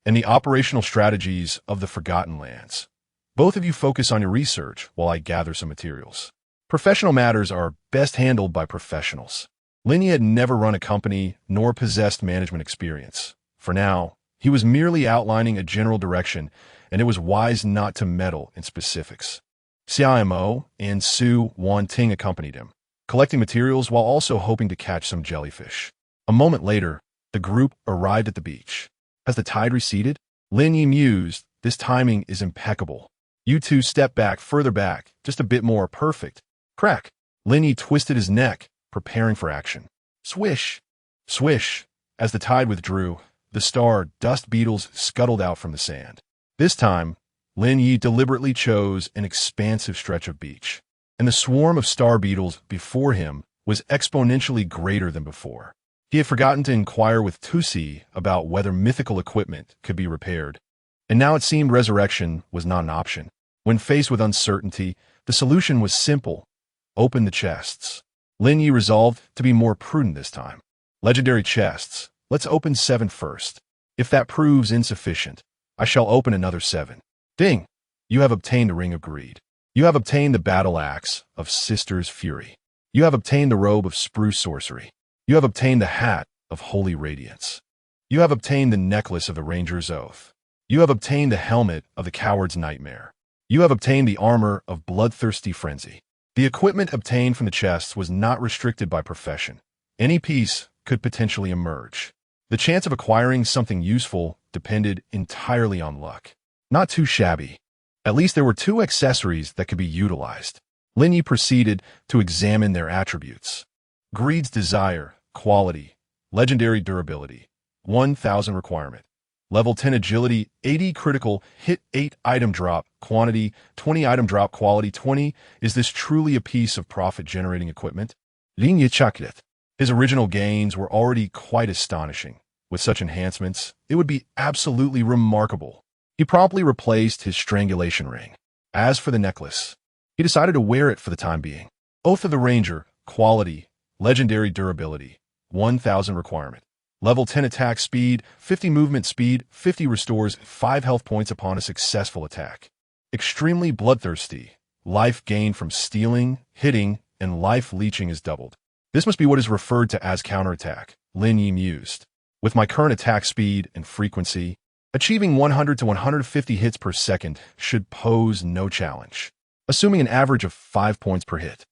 and the operational strategies of the Forgotten Lands. Both of you focus on your research while I gather some materials. Professional matters are best handled by professionals. Lin Ye had never run a company nor possessed management experience. For now, he was merely outlining a general direction, and it was wise not to meddle in specifics. Xiao and Su Wanting accompanied him, collecting materials while also hoping to catch some jellyfish. A moment later, the group arrived at the beach. Has the tide receded? Lin Ye mused, this timing is impeccable. You two step back, further back, just a bit more, perfect. Crack. Lin Ye twisted his neck, preparing for action. Swish! Swish! As the tide withdrew, the star dust beetles scuttled out from the sand. This time, Lin Ye deliberately chose an expansive stretch of beach, and the swarm of star beetles before him was exponentially greater than before. He had forgotten to inquire with Tusi about whether mythical equipment could be repaired, and now it seemed resurrection was not an option. When faced with uncertainty, the solution was simple. Open the chests. Lin Ye resolved to be more prudent this time. Legendary chests. Let's open 7 first. If that proves insufficient, I shall open another 7. Ding! You have obtained a Ring of Greed. You have obtained the Battle Axe of Sister's Fury. You have obtained the Robe of Spruce Sorcery. You have obtained the Hat of Holy Radiance. You have obtained the Necklace of the Ranger's Oath. You have obtained the Helmet of the Coward's Nightmare. You have obtained the Armor of Bloodthirsty Frenzy. The equipment obtained from the chests was not restricted by profession. Any piece could potentially emerge. The chance of acquiring something useful depended entirely on luck. Not too shabby. At least there were 2 accessories that could be utilized. Lin Ye proceeded to examine their attributes. Greed's Desire, Quality, Legendary Durability, 1000 Requirement, Level 10 Agility, 80 Critical, Hit 8 Item Drop, Quantity, 20 Item Drop, Quality 20. Is this truly a piece of profit-generating equipment? Lin Ye chuckled. His original gains were already quite astonishing. With such enhancements, it would be absolutely remarkable. He promptly replaced his strangulation ring. As for the necklace, he decided to wear it for the time being. Oath of the Ranger, Quality, Legendary Durability, 1000 Requirement, Level 10 Attack Speed, 50 Movement Speed, 50 Restores 5 health points upon a successful attack. Extremely Bloodthirsty, life gained from stealing, hitting, and life leeching is doubled. This must be what is referred to as counterattack, Lin Ye mused. With my current attack speed and frequency, achieving 100 to 150 hits per second should pose no challenge, assuming an average of 5 points per hit.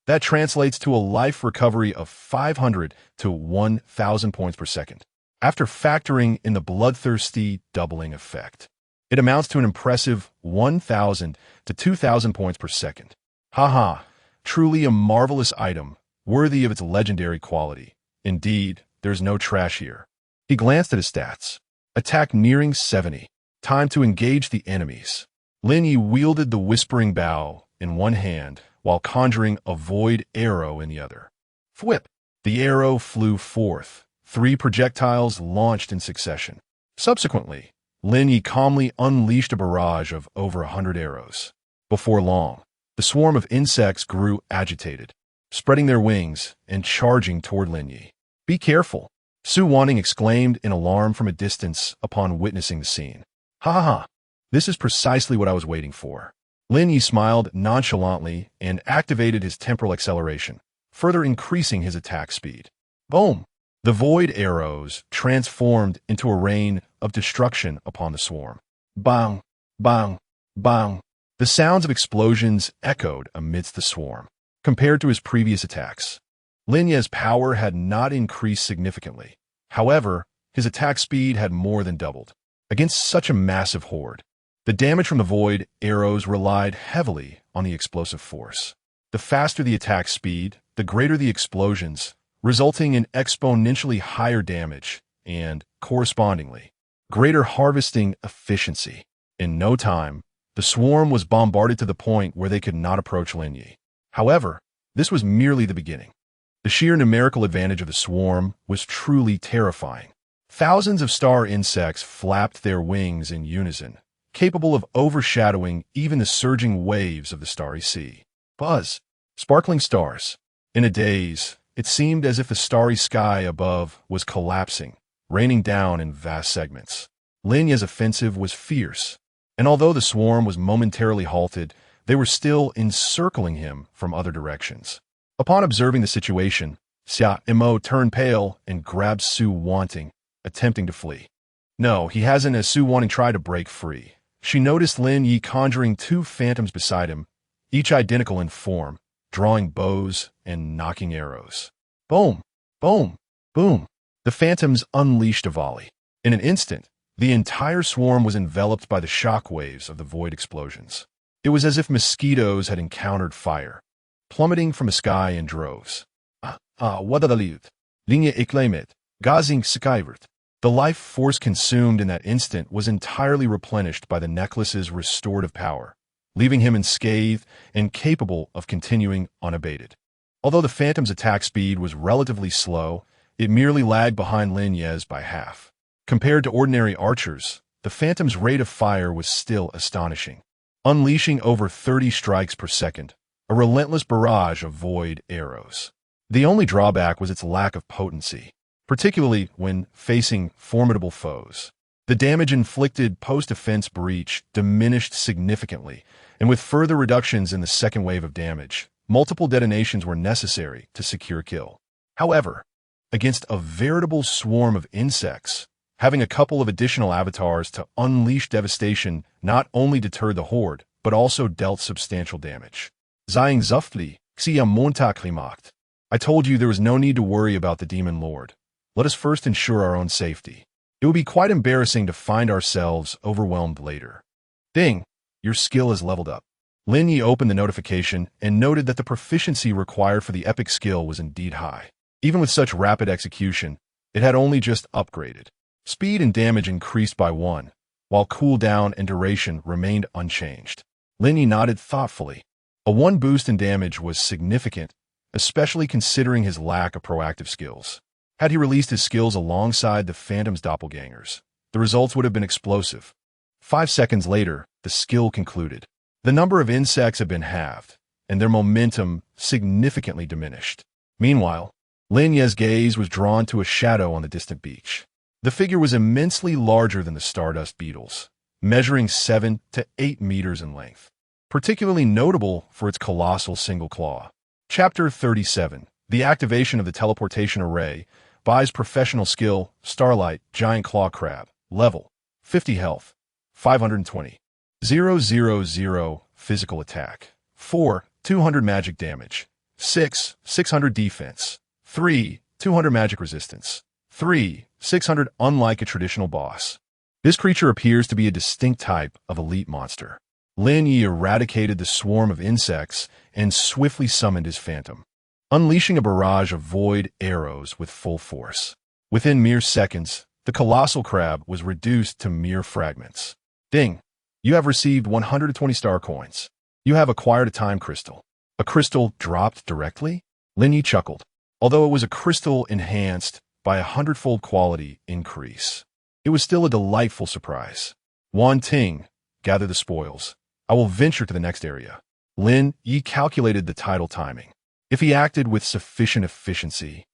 That translates to a life recovery of 500 to 1,000 points per second. After factoring in the bloodthirsty doubling effect, it amounts to an impressive 1,000 to 2,000 points per second. Haha, truly a marvelous item, worthy of its legendary quality. Indeed, there's no trash here. He glanced at his stats. Attack nearing 70. Time to engage the enemies. Lin Ye wielded the Whispering Bow in one hand while conjuring a void arrow in the other. Thwip! The arrow flew forth. 3 projectiles launched in succession. Subsequently, Lin Ye calmly unleashed a barrage of over 100 arrows. Before long, the swarm of insects grew agitated, spreading their wings and charging toward Lin Ye. Be careful! Su Wanting exclaimed in alarm from a distance upon witnessing the scene. Ha ha ha! This is precisely what I was waiting for. Lin Ye smiled nonchalantly and activated his temporal acceleration, further increasing his attack speed. Boom! The void arrows transformed into a rain of destruction upon the swarm. Bang, bang, bang. The sounds of explosions echoed amidst the swarm. Compared to his previous attacks, Lin Ye's power had not increased significantly. However, his attack speed had more than doubled. Against such a massive horde, the damage from the void arrows relied heavily on the explosive force. The faster the attack speed, the greater the explosions, resulting in exponentially higher damage and, correspondingly, greater harvesting efficiency. In no time, the swarm was bombarded to the point where they could not approach Lin Ye. However, this was merely the beginning. The sheer numerical advantage of the swarm was truly terrifying. Thousands of star insects flapped their wings in unison, capable of overshadowing even the surging waves of the starry sea. Buzz, sparkling stars. In a daze, it seemed as if the starry sky above was collapsing, raining down in vast segments. Lin Ye's offensive was fierce, and although the swarm was momentarily halted, they were still encircling him from other directions. Upon observing the situation, Xia Imo turned pale and grabbed Su Wanting, attempting to flee. No, he hasn't, as Su Wanting tried to break free. She noticed Lin Ye conjuring two phantoms beside him, each identical in form, drawing bows and knocking arrows. Boom! Boom! Boom! The phantoms unleashed a volley. In an instant, the entire swarm was enveloped by the shock waves of the void explosions. It was as if mosquitoes had encountered fire, plummeting from the sky in droves. What a lift! Linye Eklemet, Gazing Skyward. The life force consumed in that instant was entirely replenished by the necklace's restorative power, leaving him unscathed and capable of continuing unabated. Although the Phantom's attack speed was relatively slow, it merely lagged behind Lin Ye's by half. Compared to ordinary archers, the Phantom's rate of fire was still astonishing, unleashing over 30 strikes per second, a relentless barrage of void arrows. The only drawback was its lack of potency, particularly when facing formidable foes. The damage inflicted post-offense breach diminished significantly, and with further reductions in the second wave of damage, multiple detonations were necessary to secure kill. However, against a veritable swarm of insects, having a couple of additional avatars to unleash devastation not only deterred the horde, but also dealt substantial damage. Zaying Zuftli, Xia Montag gemacht. I told you there was no need to worry about the Demon Lord. Let us first ensure our own safety. It would be quite embarrassing to find ourselves overwhelmed later. Ding! Your skill is leveled up. Lin Ye opened the notification and noted that the proficiency required for the epic skill was indeed high. Even with such rapid execution, it had only just upgraded. Speed and damage increased by 1, while cooldown and duration remained unchanged. Lin Ye nodded thoughtfully. A 1 boost in damage was significant, especially considering his lack of proactive skills. Had he released his skills alongside the Phantom's doppelgangers, the results would have been explosive. 5 seconds later, the skill concluded. The number of insects had been halved, and their momentum significantly diminished. Meanwhile, Lin Ye's gaze was drawn to a shadow on the distant beach. The figure was immensely larger than the stardust beetles, measuring 7 to 8 meters in length, particularly notable for its colossal single claw. Chapter 37. The activation of the teleportation array buys professional skill, Starlight, Giant Claw Crab, level, 50 health, 520. 000 physical attack, 4, 200 magic damage, 6, 600 defense, 3, 200 magic resistance, 3, 600. Unlike a traditional boss, this creature appears to be a distinct type of elite monster. Lin Ye eradicated the swarm of insects and swiftly summoned his phantom, unleashing a barrage of void arrows with full force. Within mere seconds, the colossal crab was reduced to mere fragments. Ding! You have received 120 star coins. You have acquired a time crystal. A crystal dropped directly? Lin Ye chuckled. Although it was a crystal enhanced by a hundredfold quality increase, it was still a delightful surprise. Wan Ting, gather the spoils. I will venture to the next area. Lin Ye calculated the tidal timing. If he acted with sufficient efficiency,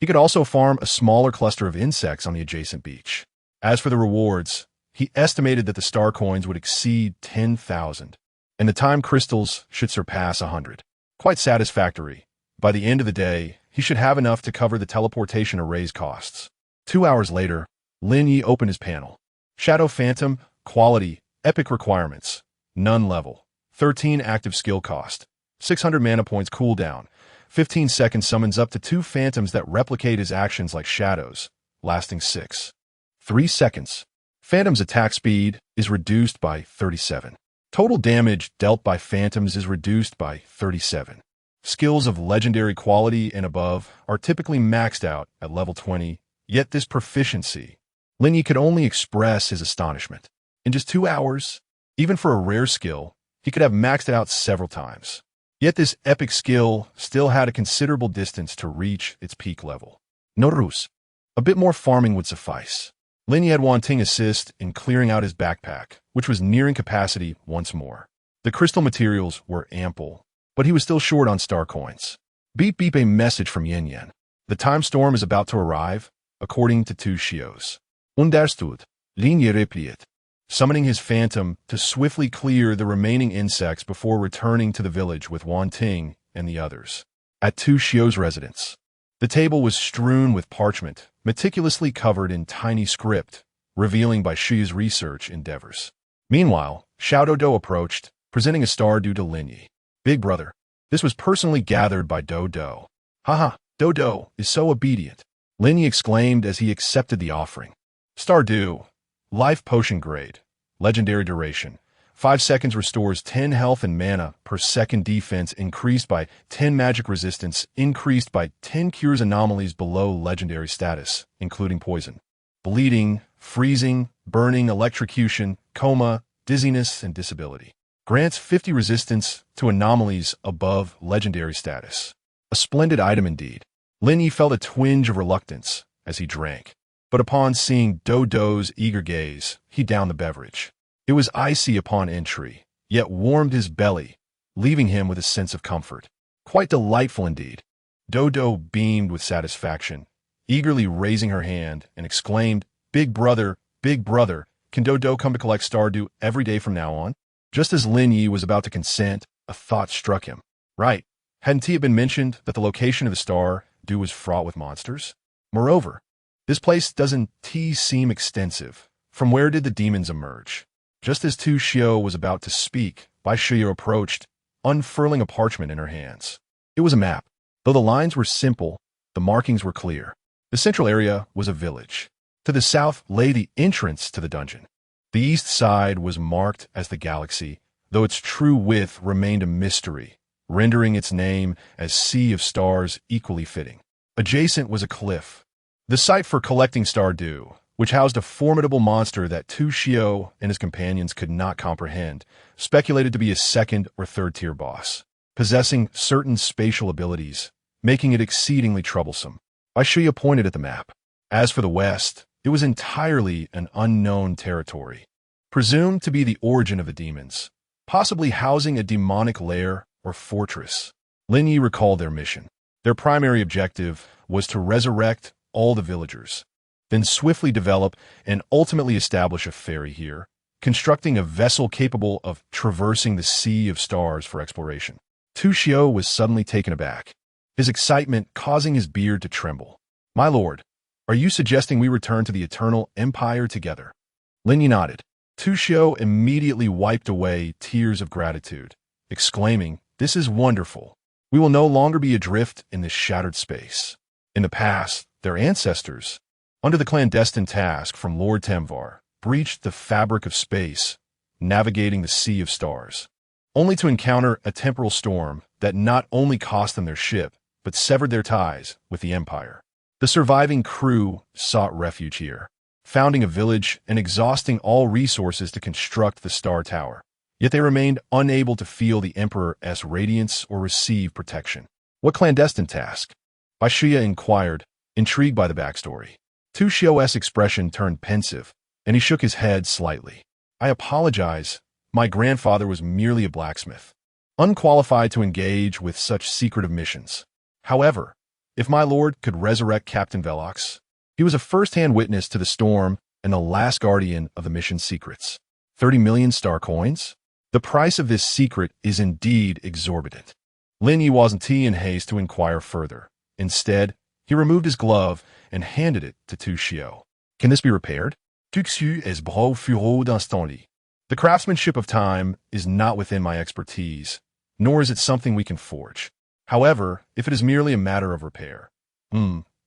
he could also farm a smaller cluster of insects on the adjacent beach. As for the rewards, he estimated that the star coins would exceed 10,000, and the time crystals should surpass 100. Quite satisfactory. By the end of the day, he should have enough to cover the teleportation array's costs. 2 hours later, Lin Ye opened his panel. Shadow Phantom, quality, epic requirements, none level, 13 active skill cost, 600 mana points cooldown, 15 seconds summons up to 2 phantoms that replicate his actions like shadows, lasting 3 seconds. Phantom's attack speed is reduced by 37. Total damage dealt by phantoms is reduced by 37. Skills of legendary quality and above are typically maxed out at level 20, yet this proficiency, Lin Ye could only express his astonishment. In just 2 hours, even for a rare skill, he could have maxed it out several times. Yet this epic skill still had a considerable distance to reach its peak level. Notarus. A bit more farming would suffice. Lin Ye had wanting assist in clearing out his backpack, which was nearing capacity once more. The crystal materials were ample, but he was still short on star coins. Beep beep, a message from Yin Yen. The time storm is about to arrive, according to 2 Shios. Understood. Lin Ye replied, summoning his phantom to swiftly clear the remaining insects before returning to the village with Wan Ting and the others. At 2 Shio's residence, the table was strewn with parchment, meticulously covered in tiny script, revealing by Shi's research endeavors. Meanwhile, Xiao Dodo approached, presenting a star due to Lin Ye. Big brother, this was personally gathered by Dodo. Haha, Dodo is so obedient, Lin Ye exclaimed as he accepted the offering. Stardew, life potion grade, legendary duration. 5 seconds restores 10 health and mana per second, defense increased by 10, magic resistance increased by 10, cures anomalies below legendary status, including poison, bleeding, freezing, burning, electrocution, coma, dizziness, and disability. Grants 50 resistance to anomalies above legendary status. A splendid item indeed. Lin Ye felt a twinge of reluctance as he drank, but upon seeing Dodo's eager gaze, he downed the beverage. It was icy upon entry, yet warmed his belly, leaving him with a sense of comfort. Quite delightful indeed. Dodo beamed with satisfaction, eagerly raising her hand, and exclaimed, Big brother, can Dodo come to collect Stardew every day from now on? Just as Lin Ye was about to consent, a thought struck him. Right, hadn't it been mentioned that the location of the Stardew was fraught with monsters? Moreover, this place doesn't seem extensive. From where did the demons emerge? Just as 2 Shio was about to speak, Bai Shio approached, unfurling a parchment in her hands. It was a map. Though the lines were simple, the markings were clear. The central area was a village. To the south lay the entrance to the dungeon. The east side was marked as the galaxy, though its true width remained a mystery, rendering its name as Sea of Stars equally fitting. Adjacent was a cliff, the site for collecting Stardew, which housed a formidable monster that 2 Shio and his companions could not comprehend, speculated to be a 2nd or 3rd tier boss, possessing certain spatial abilities, making it exceedingly troublesome. Bai Shio pointed at the map. As for the west, it was entirely an unknown territory, presumed to be the origin of the demons, possibly housing a demonic lair or fortress. Lin Ye recalled their mission. Their primary objective was to resurrect all the villagers, then swiftly develop and ultimately establish a ferry here, constructing a vessel capable of traversing the Sea of Stars for exploration. 2 Shio was suddenly taken aback, his excitement causing his beard to tremble. My lord, are you suggesting we return to the Eternal Empire together? Lin Ye nodded. 2 Shio immediately wiped away tears of gratitude, exclaiming, This is wonderful. We will no longer be adrift in this shattered space. In the past, their ancestors, under the clandestine task from Lord Temvar, breached the fabric of space, navigating the Sea of Stars, only to encounter a temporal storm that not only cost them their ship, but severed their ties with the Empire. The surviving crew sought refuge here, founding a village and exhausting all resources to construct the Star Tower. Yet they remained unable to feel the Emperor's radiance or receive protection. What clandestine task? Bai Shio inquired, intrigued by the backstory. 2 Shio's expression turned pensive, and he shook his head slightly. I apologize. My grandfather was merely a blacksmith, unqualified to engage with such secretive missions. However, if my lord could resurrect Captain Velox, he was a first-hand witness to the storm and the last guardian of the mission's secrets. 30 million star coins? The price of this secret is indeed exorbitant. Lin Ye wasn't in haste to inquire further, Instead, he removed his glove and handed it to Tu Xiao. Can this be repaired? Tu Xiu es bras fureux d'instant. The craftsmanship of time is not within my expertise, nor is it something we can forge. However, if it is merely a matter of repair.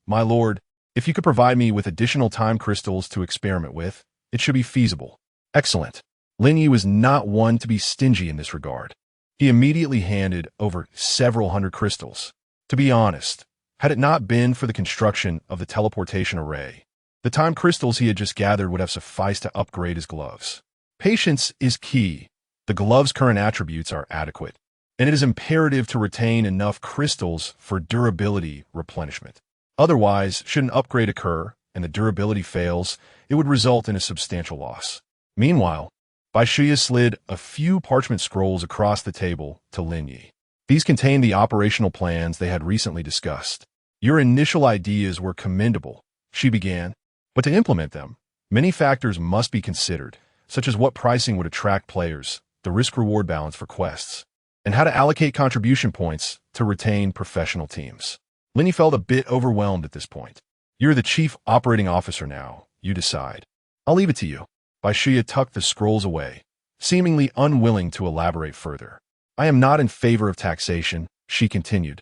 My lord, if you could provide me with additional time crystals to experiment with, it should be feasible. Excellent. Lin Ye was not one to be stingy in this regard. He immediately handed over several hundred crystals. To be honest, had it not been for the construction of the teleportation array, the time crystals he had just gathered would have sufficed to upgrade his gloves. Patience is key. The glove's current attributes are adequate, and it is imperative to retain enough crystals for durability replenishment. Otherwise, should an upgrade occur and the durability fails, it would result in a substantial loss. Meanwhile, Bai Shuya slid a few parchment scrolls across the table to Lin Ye. These contained the operational plans they had recently discussed. Your initial ideas were commendable, she began, but to implement them, many factors must be considered, such as what pricing would attract players, the risk-reward balance for quests, and how to allocate contribution points to retain professional teams. Lin Ye felt a bit overwhelmed at this point. You're the chief operating officer now, you decide. I'll leave it to you. Bai Shuya tucked the scrolls away, seemingly unwilling to elaborate further. I am not in favor of taxation, she continued,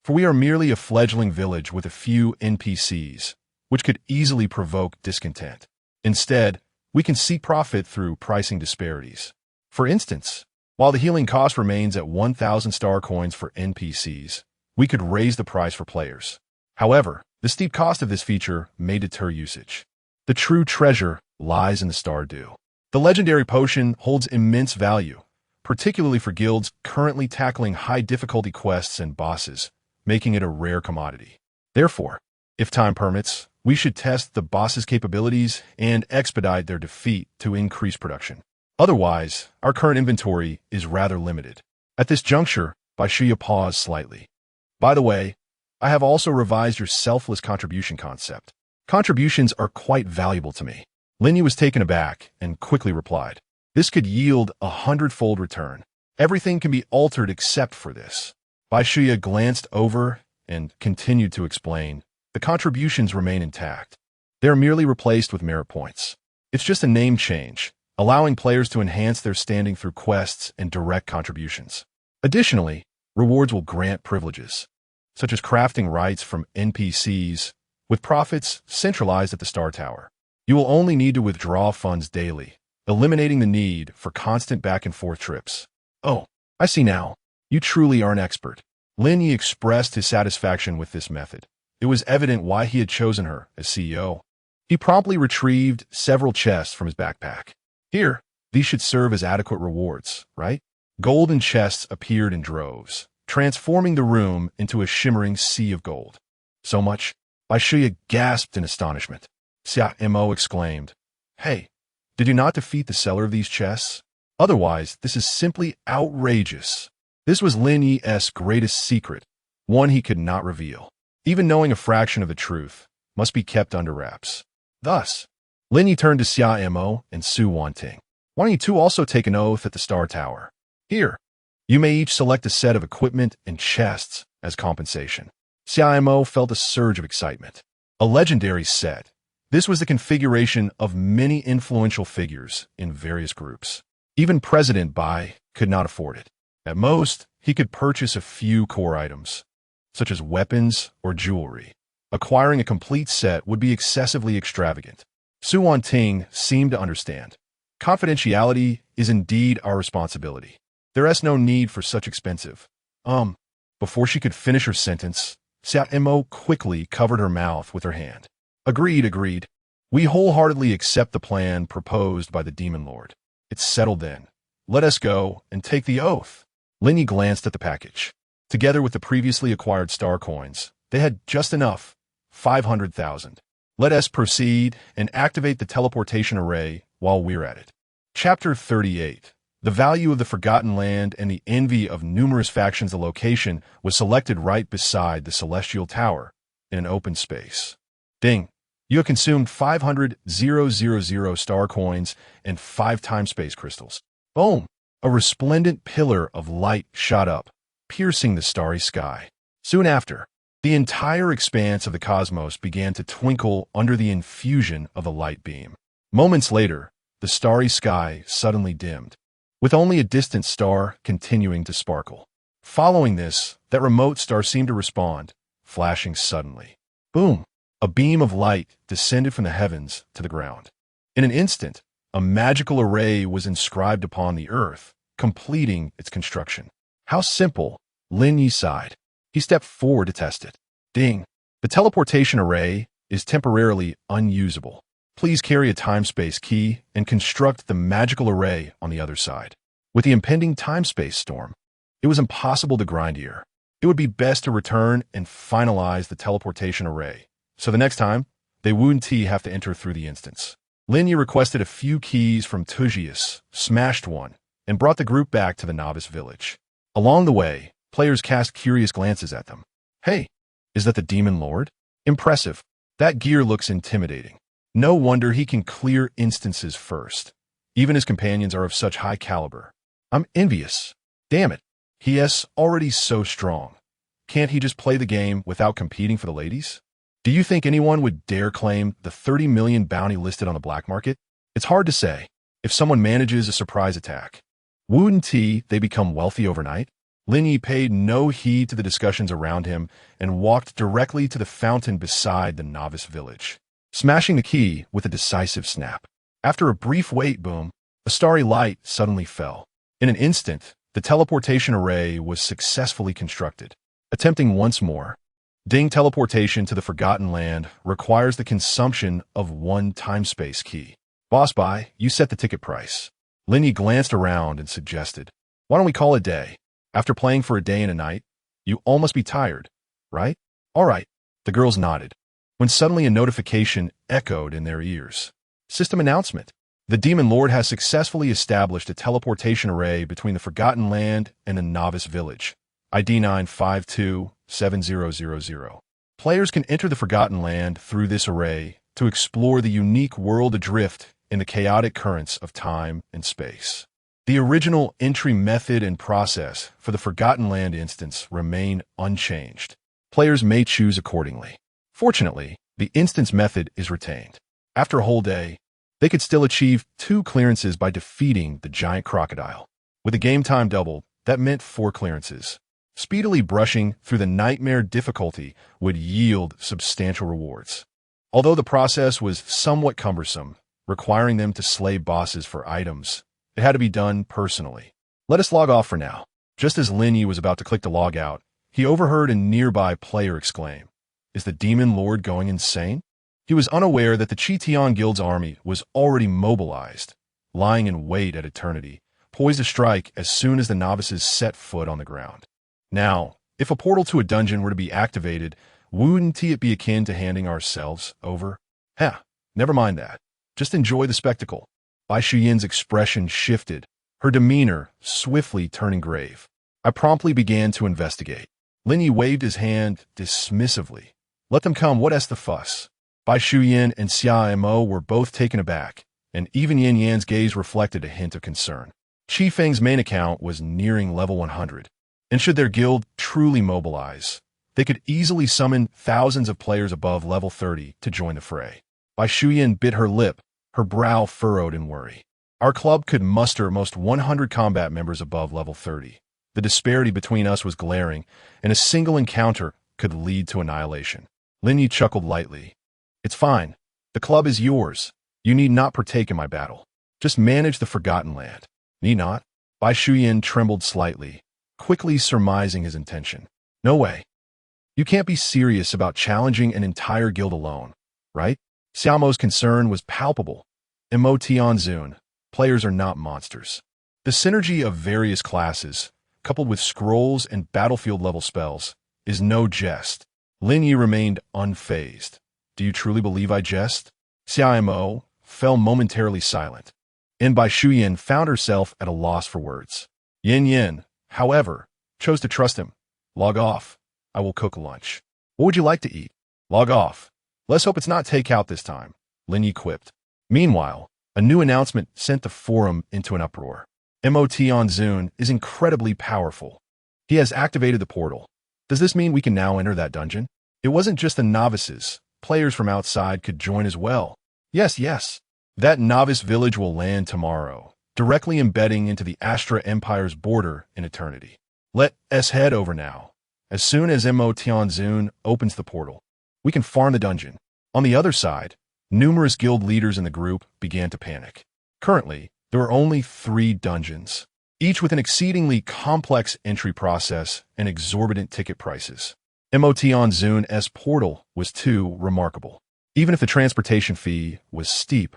for we are merely a fledgling village with a few NPCs, which could easily provoke discontent. Instead, we can seek profit through pricing disparities. For instance, while the healing cost remains at 1,000 star coins for NPCs, we could raise the price for players. However, the steep cost of this feature may deter usage. The true treasure lies in the star dew. The legendary potion holds immense value, particularly for guilds currently tackling high-difficulty quests and bosses, making it a rare commodity. Therefore, if time permits, we should test the boss's capabilities and expedite their defeat to increase production. Otherwise, our current inventory is rather limited. At this juncture, Bai Shuya paused slightly. By the way, I have also revised your selfless contribution concept. Contributions are quite valuable to me. Lin Ye was taken aback and quickly replied, this could yield a hundredfold return. Everything can be altered except for this. Bai Shuya glanced over and continued to explain, the contributions remain intact. They are merely replaced with merit points. It's just a name change, allowing players to enhance their standing through quests and direct contributions. Additionally, rewards will grant privileges, such as crafting rights from NPCs, with profits centralized at the Star Tower. You will only need to withdraw funds daily, eliminating the need for constant back-and-forth trips. Oh, I see now. You truly are an expert. Lin Ye expressed his satisfaction with this method. It was evident why he had chosen her as CEO. He promptly retrieved several chests from his backpack. Here, these should serve as adequate rewards, right? Golden chests appeared in droves, transforming the room into a shimmering sea of gold. So much? Bai Shuya gasped in astonishment. Xia Mo exclaimed, Hey, did you not defeat the seller of these chests? Otherwise, this is simply outrageous. This was Lin Ye's greatest secret, one he could not reveal. Even knowing a fraction of the truth must be kept under wraps. Thus, Lin Ye turned to Xia Mo and Su Wanting. Why don't you two also take an oath at the Star Tower? Here, you may each select a set of equipment and chests as compensation. Xia Mo felt a surge of excitement. A legendary set. This was the configuration of many influential figures in various groups. Even President Bai could not afford it. At most, he could purchase a few core items, such as weapons or jewelry. Acquiring a complete set would be excessively extravagant. Su Wanting seemed to understand. Confidentiality is indeed our responsibility. There is no need for such expensive. Before she could finish her sentence, Xia Mo quickly covered her mouth with her hand. Agreed. We wholeheartedly accept the plan proposed by the Demon Lord. It's settled then. Let us go and take the oath. Lin Ye glanced at the package. Together with the previously acquired star coins, they had just enough, 500,000. Let us proceed and activate the teleportation array while we're at it. Chapter 38. The value of the Forgotten Land and the envy of numerous factions. The location was selected right beside the Celestial Tower, in an open space. Ding. You have consumed 500,000 star coins and 5 time space crystals. Boom! A resplendent pillar of light shot up, piercing the starry sky. Soon after, The entire expanse of the cosmos began to twinkle under the infusion of a light beam. Moments later, the starry sky suddenly dimmed, with only a distant star continuing to sparkle. Following this, that remote star seemed to respond, flashing suddenly. Boom! A beam of light descended from the heavens to the ground. In an instant, a magical array was inscribed upon the earth, completing its construction. How simple, Lin Ye sighed. He stepped forward to test it. Ding! The teleportation array is temporarily unusable. Please carry a time-space key and construct the magical array on the other side. With the impending time-space storm, it was impossible to grind here. It would be best to return and finalize the teleportation array, so the next time, they wouldn't have to enter through the instance. Lin Ye requested a few keys from Tugius, smashed one, and brought the group back to the novice village. Along the way, players cast curious glances at them. Hey, is that the Demon Lord? Impressive. That gear looks intimidating. No wonder he can clear instances first. Even his companions are of such high caliber. I'm envious. Damn it. He is already so strong. Can't he just play the game without competing for the ladies? Do you think anyone would dare claim the 30 million bounty listed on the black market? It's hard to say. If someone manages a surprise attack, wouldn't they become wealthy overnight? Lin Ye paid no heed to the discussions around him and walked directly to the fountain beside the novice village, smashing the key with a decisive snap. After a brief wait boom, a starry light suddenly fell. In an instant, the teleportation array was successfully constructed. Attempting once more, Ding teleportation to the Forgotten Land requires the consumption of one time-space key. Boss Bai, you set the ticket price. Lin Ye glanced around and suggested, why don't we call it a day? After playing for a day and a night, you all must be tired, right? All right, the girls nodded, when suddenly a notification echoed in their ears. System announcement. The Demon Lord has successfully established a teleportation array between the Forgotten Land and the Novice Village. ID 9527000. Players can enter the Forgotten Land through this array to explore the unique world adrift in the chaotic currents of time and space. The original entry method and process for the Forgotten Land instance remain unchanged. Players may choose accordingly. Fortunately, the instance method is retained. After a whole day, they could still achieve 2 clearances by defeating the giant crocodile. With the game time doubled, that meant 4 clearances. Speedily brushing through the nightmare difficulty would yield substantial rewards. Although the process was somewhat cumbersome, requiring them to slay bosses for items, it had to be done personally. Let us log off for now. Just as Lin Ye was about to click to log out, he overheard a nearby player exclaim, "Is the Demon Lord going insane?" He was unaware that the Chitian Guild's army was already mobilized, lying in wait at eternity, poised to strike as soon as the novices set foot on the ground. Now, if a portal to a dungeon were to be activated, wouldn't it be akin to handing ourselves over? Never mind that. Just enjoy the spectacle. Bai Shuyin's expression shifted, her demeanor swiftly turning grave. I promptly began to investigate. Lin Ye waved his hand dismissively. Let them come, what is the fuss? Bai Shuyin and Xia Mo were both taken aback, and even Yin Yan's gaze reflected a hint of concern. Qi Feng's main account was nearing level 100, and should their guild truly mobilize, they could easily summon thousands of players above level 30 to join the fray. Bai Shuyin bit her lip, her brow furrowed in worry. Our club could muster most 100 combat members above level 30. The disparity between us was glaring, and a single encounter could lead to annihilation. Lin Ye chuckled lightly. It's fine. The club is yours. You need not partake in my battle. Just manage the Forgotten Land. Need not? Bai Shuyin trembled slightly, quickly surmising his intention. No way. You can't be serious about challenging an entire guild alone, right? Xiaomo's concern was palpable. Mo Tianzun, players are not monsters. The synergy of various classes, coupled with scrolls and battlefield-level spells, is no jest. Lin Ye remained unfazed. Do you truly believe I jest? Xia Mo fell momentarily silent, and Bai Shuyin found herself at a loss for words. Yin Yin, however, chose to trust him. Log off. I will cook lunch. What would you like to eat? Log off. Let's hope it's not takeout this time, Lin Ye quipped. Meanwhile, a new announcement sent the forum into an uproar. Mo Tianzun is incredibly powerful. He has activated the portal. Does this mean we can now enter that dungeon? It wasn't just the novices. Players from outside could join as well. Yes, yes. That novice village will land tomorrow, directly embedding into the Astra Empire's border in eternity. Let us head over now. As soon as Mo Tianzun opens the portal, we can farm the dungeon. On the other side, numerous guild leaders in the group began to panic. Currently, there are only 3 dungeons, each with an exceedingly complex entry process and exorbitant ticket prices. Mo Tianzun's portal was too remarkable. Even if the transportation fee was steep,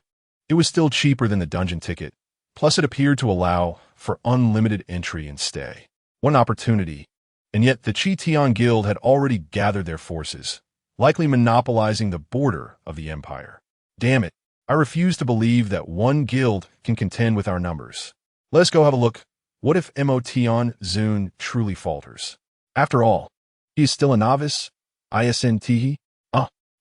it was still cheaper than the dungeon ticket, plus it appeared to allow for unlimited entry and stay. One opportunity, and yet the Qi Tian Guild had already gathered their forces, likely monopolizing the border of the empire. Damn it, I refuse to believe that one guild can contend with our numbers. Let's go have a look. What if Mo Tianzun truly falters? After all, he is still a novice? ISNT?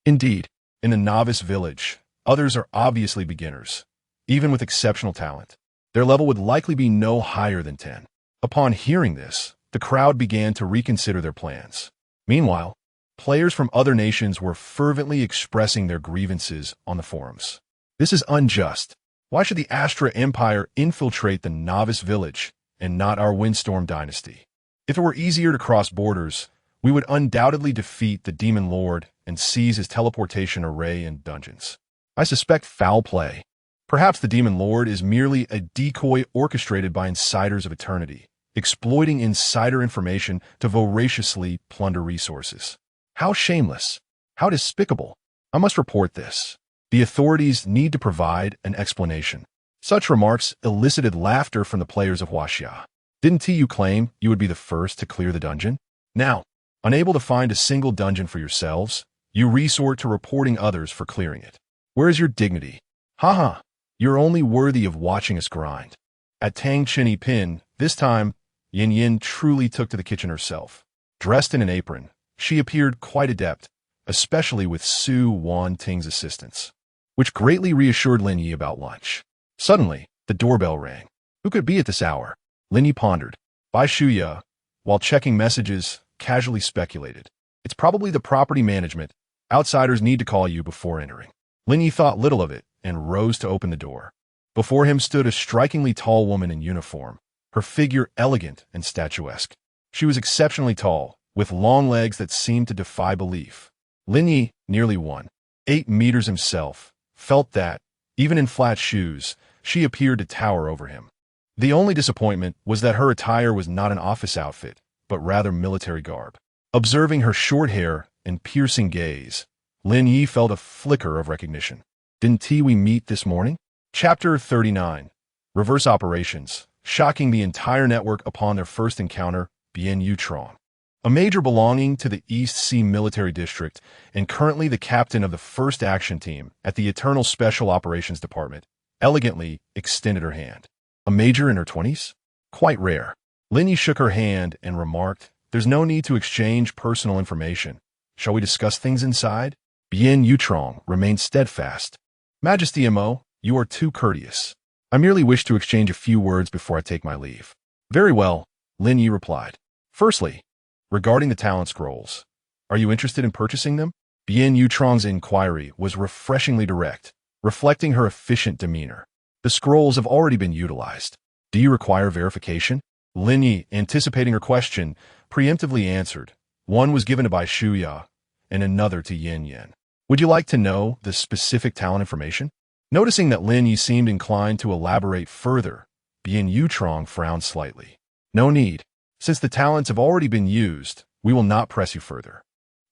Indeed. In the novice village, others are obviously beginners, even with exceptional talent. Their level would likely be no higher than 10. Upon hearing this, the crowd began to reconsider their plans. Meanwhile, players from other nations were fervently expressing their grievances on the forums. This is unjust. Why should the Astra Empire infiltrate the novice village and not our Windstorm dynasty? If it were easier to cross borders, we would undoubtedly defeat the Demon Lord and seize his teleportation array and dungeons. I suspect foul play. Perhaps the Demon Lord is merely a decoy orchestrated by insiders of eternity, exploiting insider information to voraciously plunder resources. How shameless! How despicable! I must report this. The authorities need to provide an explanation. Such remarks elicited laughter from the players of Huaxia. Didn't you claim you would be the first to clear the dungeon? Now, unable to find a single dungeon for yourselves, you resort to reporting others for clearing it. Where is your dignity? Haha, you're only worthy of watching us grind. At Tang Chinny Pin, this time, Yin Yin truly took to the kitchen herself. Dressed in an apron, she appeared quite adept, especially with Su Wan Ting's assistance, which greatly reassured Lin Ye about lunch. Suddenly, the doorbell rang. Who could be at this hour? Lin Ye pondered. Bai Shuya, while checking messages, casually speculated. It's probably the property management. Outsiders need to call you before entering. Lin Ye thought little of it and rose to open the door. Before him stood a strikingly tall woman in uniform, her figure elegant and statuesque. She was exceptionally tall, with long legs that seemed to defy belief. Lin Ye, nearly 1.8 meters himself, felt that, even in flat shoes, she appeared to tower over him. The only disappointment was that her attire was not an office outfit, but rather military garb. Observing her short hair and piercing gaze, Lin Ye felt a flicker of recognition. Didn't we meet this morning? Chapter 39. Reverse Operations, shocking the entire network upon their first encounter, Bien Yutrong. A major belonging to the East Sea Military District and currently the captain of the 1st Action Team at the Eternal Special Operations Department, elegantly extended her hand. A major in her 20s? Quite rare. Lin Ye shook her hand and remarked, "There's no need to exchange personal information. Shall we discuss things inside?" Bien Yutrong remained steadfast. "Majesty Mo, you are too courteous. I merely wish to exchange a few words before I take my leave." "Very well," Lin Ye replied. "Firstly, regarding the talent scrolls, are you interested in purchasing them?" Bien Yutrong's inquiry was refreshingly direct, reflecting her efficient demeanor. "The scrolls have already been utilized. Do you require verification?" Lin Ye, anticipating her question, preemptively answered. One was given to Bai Shuya, and another to Yin Yin. "Would you like to know the specific talent information?" Noticing that Lin Ye seemed inclined to elaborate further, Bien Yutrong frowned slightly. "No need. Since the talents have already been used, we will not press you further.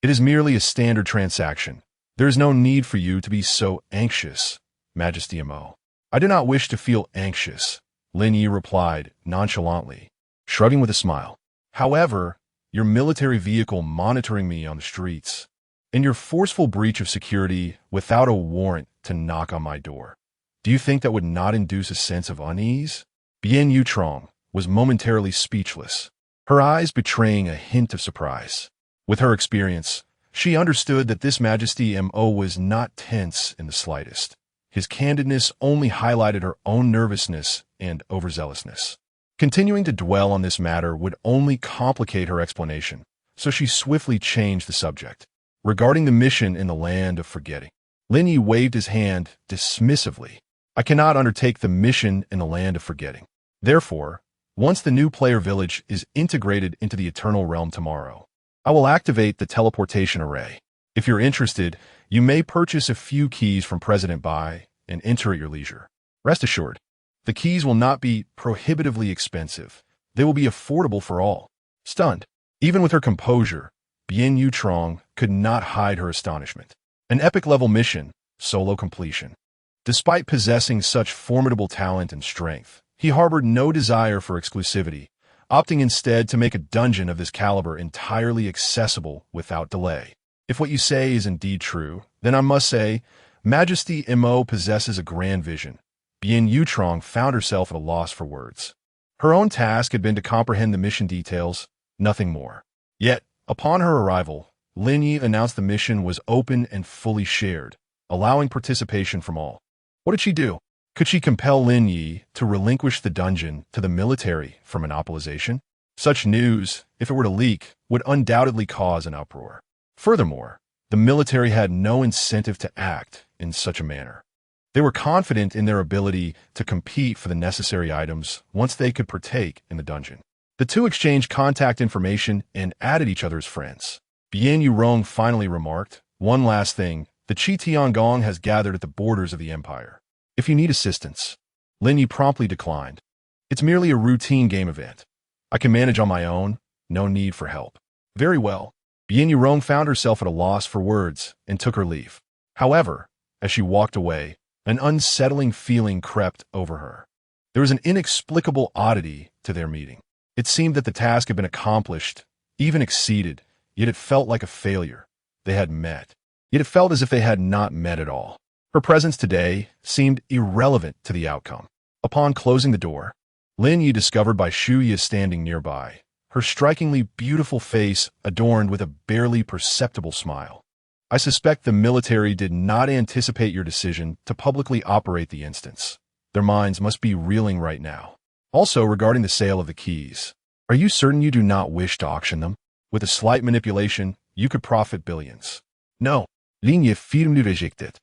It is merely a standard transaction. There is no need for you to be so anxious, Majesty Mo." "I do not wish to feel anxious," Lin Ye replied nonchalantly, shrugging with a smile. "However, your military vehicle monitoring me on the streets, and your forceful breach of security without a warrant to knock on my door, do you think that would not induce a sense of unease?" Bien Yutrong was momentarily speechless, her eyes betraying a hint of surprise. With her experience, she understood that this Majesty Mo was not tense in the slightest. His candidness only highlighted her own nervousness and overzealousness. Continuing to dwell on this matter would only complicate her explanation, so she swiftly changed the subject. Regarding the mission in the land of forgetting, Lin Ye waved his hand dismissively. I cannot undertake the mission in the land of forgetting. Therefore, once the new player village is integrated into the Eternal Realm tomorrow, I will activate the teleportation array. If you're interested, you may purchase a few keys from President Bai and enter at your leisure. Rest assured, the keys will not be prohibitively expensive. They will be affordable for all. Stunned, even with her composure, Bien Yu Trong could not hide her astonishment. An epic-level mission, solo completion. Despite possessing such formidable talent and strength, he harbored no desire for exclusivity, opting instead to make a dungeon of this caliber entirely accessible without delay. If what you say is indeed true, then I must say, Majesty Mo possesses a grand vision. Bien Yu Trong found herself at a loss for words. Her own task had been to comprehend the mission details, nothing more. Yet, upon her arrival, Lin Ye announced the mission was open and fully shared, allowing participation from all. What did she do? Could she compel Lin Ye to relinquish the dungeon to the military for monopolization? Such news, if it were to leak, would undoubtedly cause an uproar. Furthermore, the military had no incentive to act in such a manner. They were confident in their ability to compete for the necessary items once they could partake in the dungeon. The two exchanged contact information and added each other as friends. Bien Yu Rong finally remarked, "One last thing, the Qi Tiangong has gathered at the borders of the empire. If you need assistance." Lin Ye promptly declined. "It's merely a routine game event. I can manage on my own, no need for help." Very well. Bien Yu Rong found herself at a loss for words and took her leave. However, as she walked away, an unsettling feeling crept over her. There was an inexplicable oddity to their meeting. It seemed that the task had been accomplished, even exceeded, yet it felt like a failure. They had met, yet it felt as if they had not met at all. Her presence today seemed irrelevant to the outcome. Upon closing the door, Lin Ye discovered Bai Shuya standing nearby, her strikingly beautiful face adorned with a barely perceptible smile. "I suspect the military did not anticipate your decision to publicly operate the instance. Their minds must be reeling right now. Also, regarding the sale of the keys, are you certain you do not wish to auction them? With a slight manipulation, you could profit billions." "No," Lin Ye firmly rejected.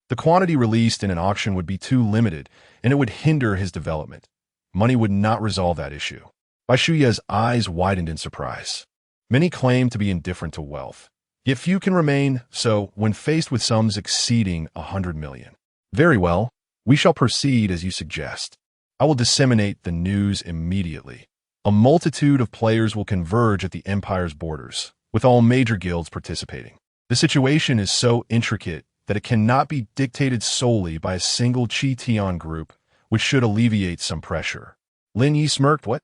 The quantity released in an auction would be too limited, and it would hinder his development. Money would not resolve that issue. Bai Shuya's eyes widened in surprise. Many claim to be indifferent to wealth, yet few can remain so when faced with sums exceeding 100 million. "Very well, we shall proceed as you suggest. I will disseminate the news immediately. A multitude of players will converge at the Empire's borders, with all major guilds participating. The situation is so intricate that it cannot be dictated solely by a single Qi Tian group, which should alleviate some pressure." Lin Ye smirked. "What?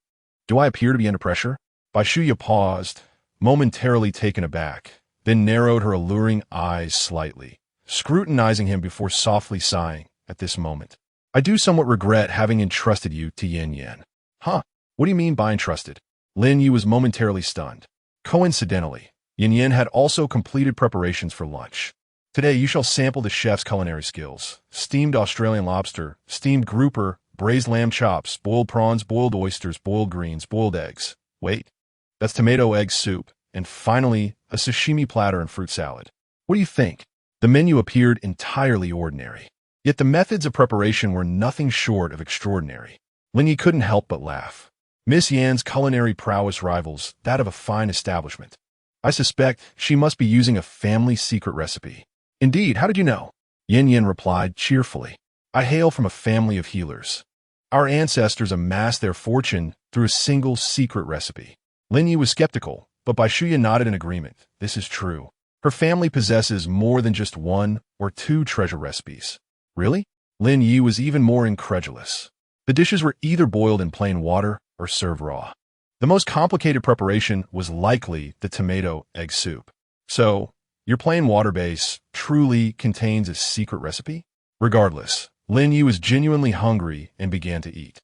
Do I appear to be under pressure?" Bai Shuya paused, momentarily taken aback, then narrowed her alluring eyes slightly, scrutinizing him before softly sighing. "At this moment, I do somewhat regret having entrusted you to Yin Yan." "Huh? What do you mean by entrusted?" Lin Ye was momentarily stunned. Coincidentally, Yin Yan had also completed preparations for lunch. "Today you shall sample the chef's culinary skills. Steamed Australian lobster, steamed grouper, braised lamb chops, boiled prawns, boiled oysters, boiled greens, boiled eggs. Wait, that's tomato egg soup. And finally, a sashimi platter and fruit salad. What do you think?" The menu appeared entirely ordinary. Yet the methods of preparation were nothing short of extraordinary. Lin Ye couldn't help but laugh. Miss Yan's culinary prowess rivals that of a fine establishment. "I suspect she must be using a family secret recipe." "Indeed, how did you know?" Yin Yin replied cheerfully. "I hail from a family of healers. Our ancestors amassed their fortune through a single secret recipe." Lin Ye was skeptical, but Bai Shuya nodded in agreement. "This is true. Her family possesses more than just one or two treasure recipes." "Really?" Lin Ye was even more incredulous. The dishes were either boiled in plain water or served raw. The most complicated preparation was likely the tomato egg soup. "So, your plain water base truly contains a secret recipe?" Regardless, Lin Ye was genuinely hungry and began to eat.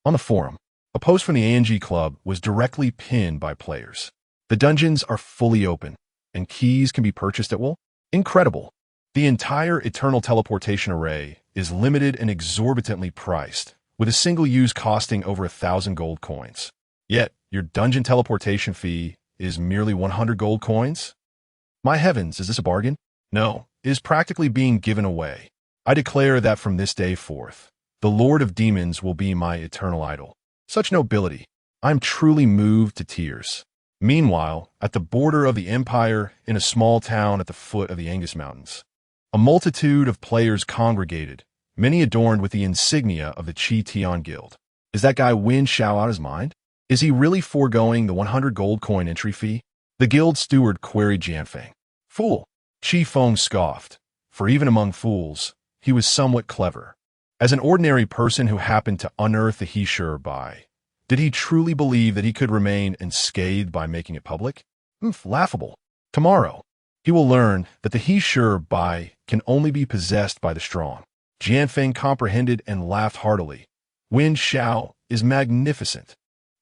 On the forum, a post from the ANG Club was directly pinned by players. "The dungeons are fully open, and keys can be purchased at will." Incredible! The entire Eternal Teleportation Array is limited and exorbitantly priced, with a single use costing over 1,000 gold coins. Yet, your dungeon teleportation fee is merely 100 gold coins? My heavens, is this a bargain? No, it is practically being given away. I declare that from this day forth, the Lord of Demons will be my eternal idol. Such nobility. I am truly moved to tears. Meanwhile, at the border of the Empire, in a small town at the foot of the Angus Mountains, a multitude of players congregated, many adorned with the insignia of the Chi Tian Guild. Is that guy Win Xiao out his mind? Is he really foregoing the 100 gold coin entry fee? The guild steward queried Jianfeng. Fool! Chi Feng scoffed, for even among fools, he was somewhat clever. As an ordinary person who happened to unearth the He Sure Bai, did he truly believe that he could remain unscathed by making it public? Laughable. Tomorrow, he will learn that the He Sure Bai can only be possessed by the strong. Jianfeng comprehended and laughed heartily. Win Xiao is magnificent.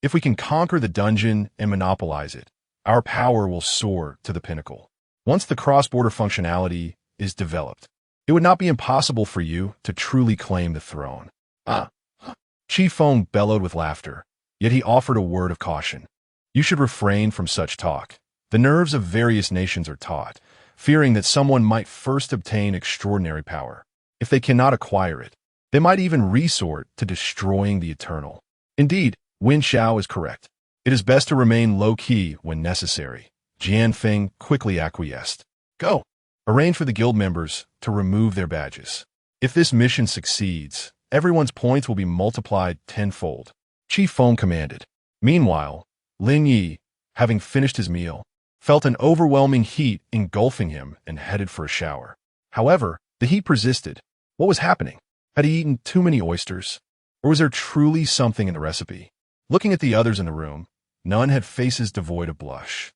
If we can conquer the dungeon and monopolize it, our power will soar to the pinnacle. Once the cross-border functionality is developed, it would not be impossible for you to truly claim the throne. Chi Feng bellowed with laughter, yet he offered a word of caution. You should refrain from such talk. The nerves of various nations are taut, fearing that someone might first obtain extraordinary power. If they cannot acquire it, they might even resort to destroying the eternal. Indeed, Win Xiao is correct. It is best to remain low-key when necessary. Jianfeng quickly acquiesced. Go! Arrange for the guild members to remove their badges. If this mission succeeds, everyone's points will be multiplied tenfold. Chi Feng commanded. Meanwhile, Lin Ye, having finished his meal, felt an overwhelming heat engulfing him and headed for a shower. However, the heat persisted. What was happening? Had he eaten too many oysters? Or was there truly something in the recipe? Looking at the others in the room, none had faces devoid of blush.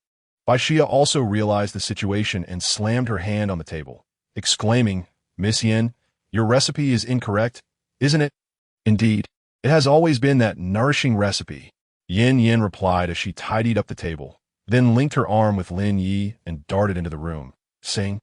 Bai Xia also realized the situation and slammed her hand on the table, exclaiming, Miss Yin, your recipe is incorrect, isn't it? Indeed, it has always been that nourishing recipe. Yin replied as she tidied up the table, then linked her arm with Lin Ye and darted into the room, saying,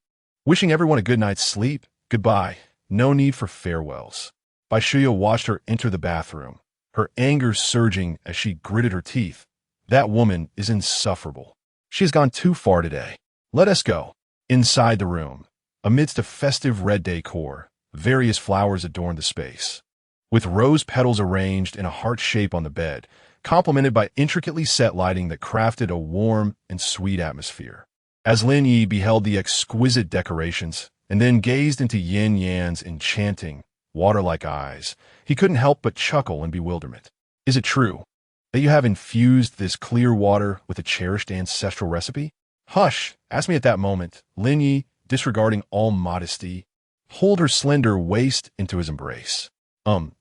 wishing everyone a good night's sleep, goodbye, no need for farewells. Bai Xia watched her enter the bathroom, her anger surging as she gritted her teeth. That woman is insufferable. She has gone too far today. Let us go. Inside the room, amidst a festive red decor, various flowers adorned the space. With rose petals arranged in a heart shape on the bed, complemented by intricately set lighting that crafted a warm and sweet atmosphere. As Lin Yi beheld the exquisite decorations and then gazed into Yin Yan's enchanting, water-like eyes, he couldn't help but chuckle in bewilderment. Is it true that you have infused this clear water with a cherished ancestral recipe? Hush, asked me at that moment. Lin Ye, disregarding all modesty, pulled her slender waist into his embrace.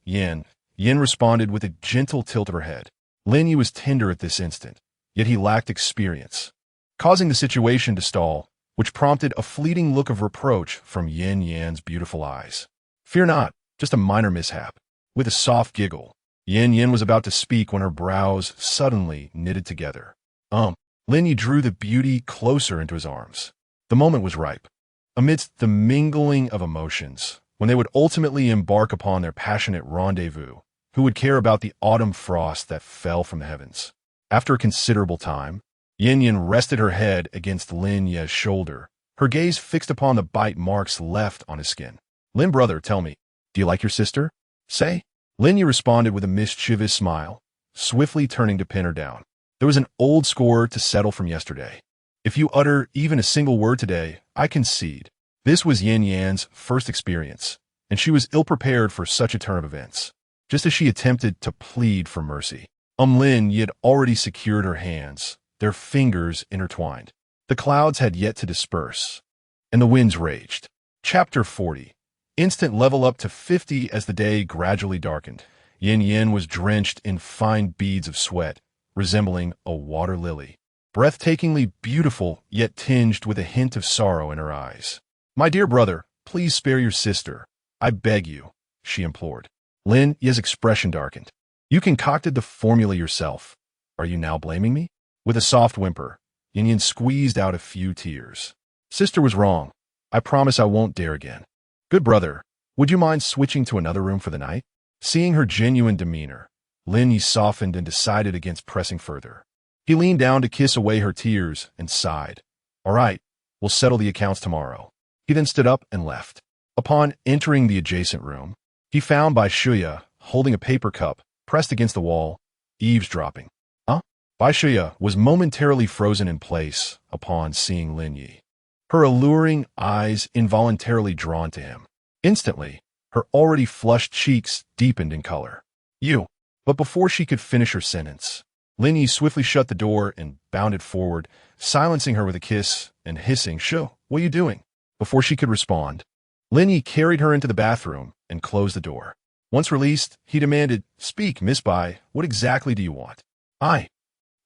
Yin. Yin responded with a gentle tilt of her head. Lin Ye was tender at this instant, yet he lacked experience, causing the situation to stall, which prompted a fleeting look of reproach from Yin Yan's beautiful eyes. Fear not, just a minor mishap. With a soft giggle, Yin was about to speak when her brows suddenly knitted together. Lin Ye drew the beauty closer into his arms. The moment was ripe. Amidst the mingling of emotions, when they would ultimately embark upon their passionate rendezvous, who would care about the autumn frost that fell from the heavens? After a considerable time, Yin rested her head against Lin Ye's shoulder, her gaze fixed upon the bite marks left on his skin. Lin brother, tell me, do you like your sister? Say. Lin Ye responded with a mischievous smile, swiftly turning to pin her down. There was an old score to settle from yesterday. If you utter even a single word today, I concede. This was Yin Yan's first experience, and she was ill-prepared for such a turn of events. Just as she attempted to plead for mercy, Lin Ye had already secured her hands, their fingers intertwined. The clouds had yet to disperse, and the winds raged. Chapter 40. Instant level up to 50 as the day gradually darkened. Yin was drenched in fine beads of sweat, resembling a water lily. Breathtakingly beautiful, yet tinged with a hint of sorrow in her eyes. My dear brother, please spare your sister. I beg you, she implored. Lin Ye's expression darkened. You concocted the formula yourself. Are you now blaming me? With a soft whimper, Yin squeezed out a few tears. Sister was wrong. I promise I won't dare again. Good brother, would you mind switching to another room for the night? Seeing her genuine demeanor, Lin Ye softened and decided against pressing further. He leaned down to kiss away her tears and sighed. All right, We'll settle the accounts tomorrow. He then stood up and left. Upon entering the adjacent room, he found Bai Shuya holding a paper cup pressed against the wall, eavesdropping. Huh? Bai Shuya was momentarily frozen in place upon seeing Lin Ye, her alluring eyes involuntarily drawn to him. Instantly, her already flushed cheeks deepened in color. You. But before she could finish her sentence, Lin Ye swiftly shut the door and bounded forward, silencing her with a kiss and hissing, "Shoo, what are you doing?" Before she could respond, Lin Ye carried her into the bathroom and closed the door. Once released, he demanded, "Speak, Miss Bai, what exactly do you want?" I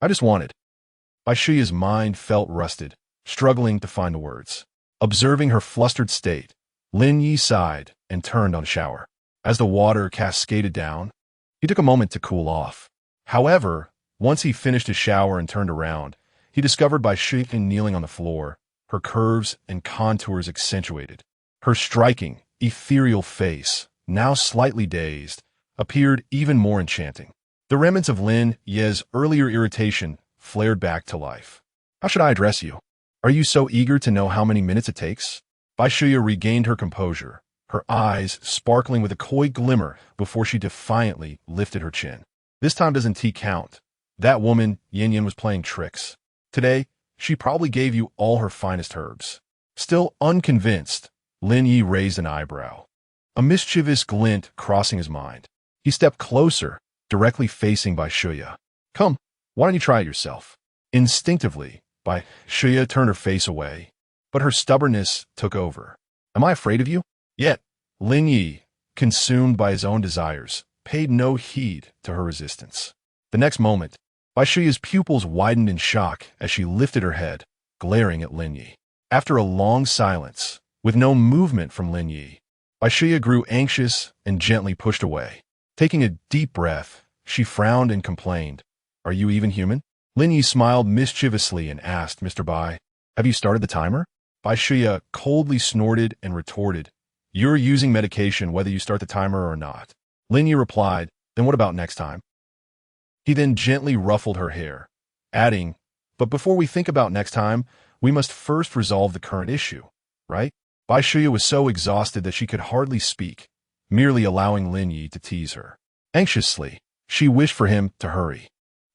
just wanted. Bai Shuya's mind felt rusted, struggling to find the words. Observing her flustered state, Lin Ye sighed and turned on a shower. As the water cascaded down, he took a moment to cool off. However, once he finished his shower and turned around, he discovered Bai Shuya kneeling on the floor, her curves and contours accentuated. Her striking, ethereal face, now slightly dazed, appeared even more enchanting. The remnants of Lin Ye's earlier irritation flared back to life. "How should I address you? Are you so eager to know how many minutes it takes?" Bai Shuya regained her composure, her eyes sparkling with a coy glimmer before she defiantly lifted her chin. "This time doesn't tea count. That woman, Lin Ye, was playing tricks. Today, she probably gave you all her finest herbs." Still unconvinced, Lin Ye raised an eyebrow, a mischievous glint crossing his mind. He stepped closer, directly facing Bai Shuya. "Come, why don't you try it yourself?" Instinctively, Bai Shuya turned her face away, but her stubbornness took over. "Am I afraid of you?" Yet, Lin Ye, consumed by his own desires, paid no heed to her resistance. The next moment, Bai Shuya's pupils widened in shock as she lifted her head, glaring at Lin Ye. After a long silence, with no movement from Lin Ye, Bai Shuya grew anxious and gently pushed away. Taking a deep breath, she frowned and complained, "Are you even human?" Lin Ye smiled mischievously and asked, "Mr. Bai, have you started the timer?" Bai Shuya coldly snorted and retorted, "You're using medication whether you start the timer or not." Lin Ye replied, "Then what about next time?" He then gently ruffled her hair, adding, "But before we think about next time, we must first resolve the current issue, right?" Bai Shuya was so exhausted that she could hardly speak, merely allowing Lin Ye to tease her. Anxiously, she wished for him to hurry.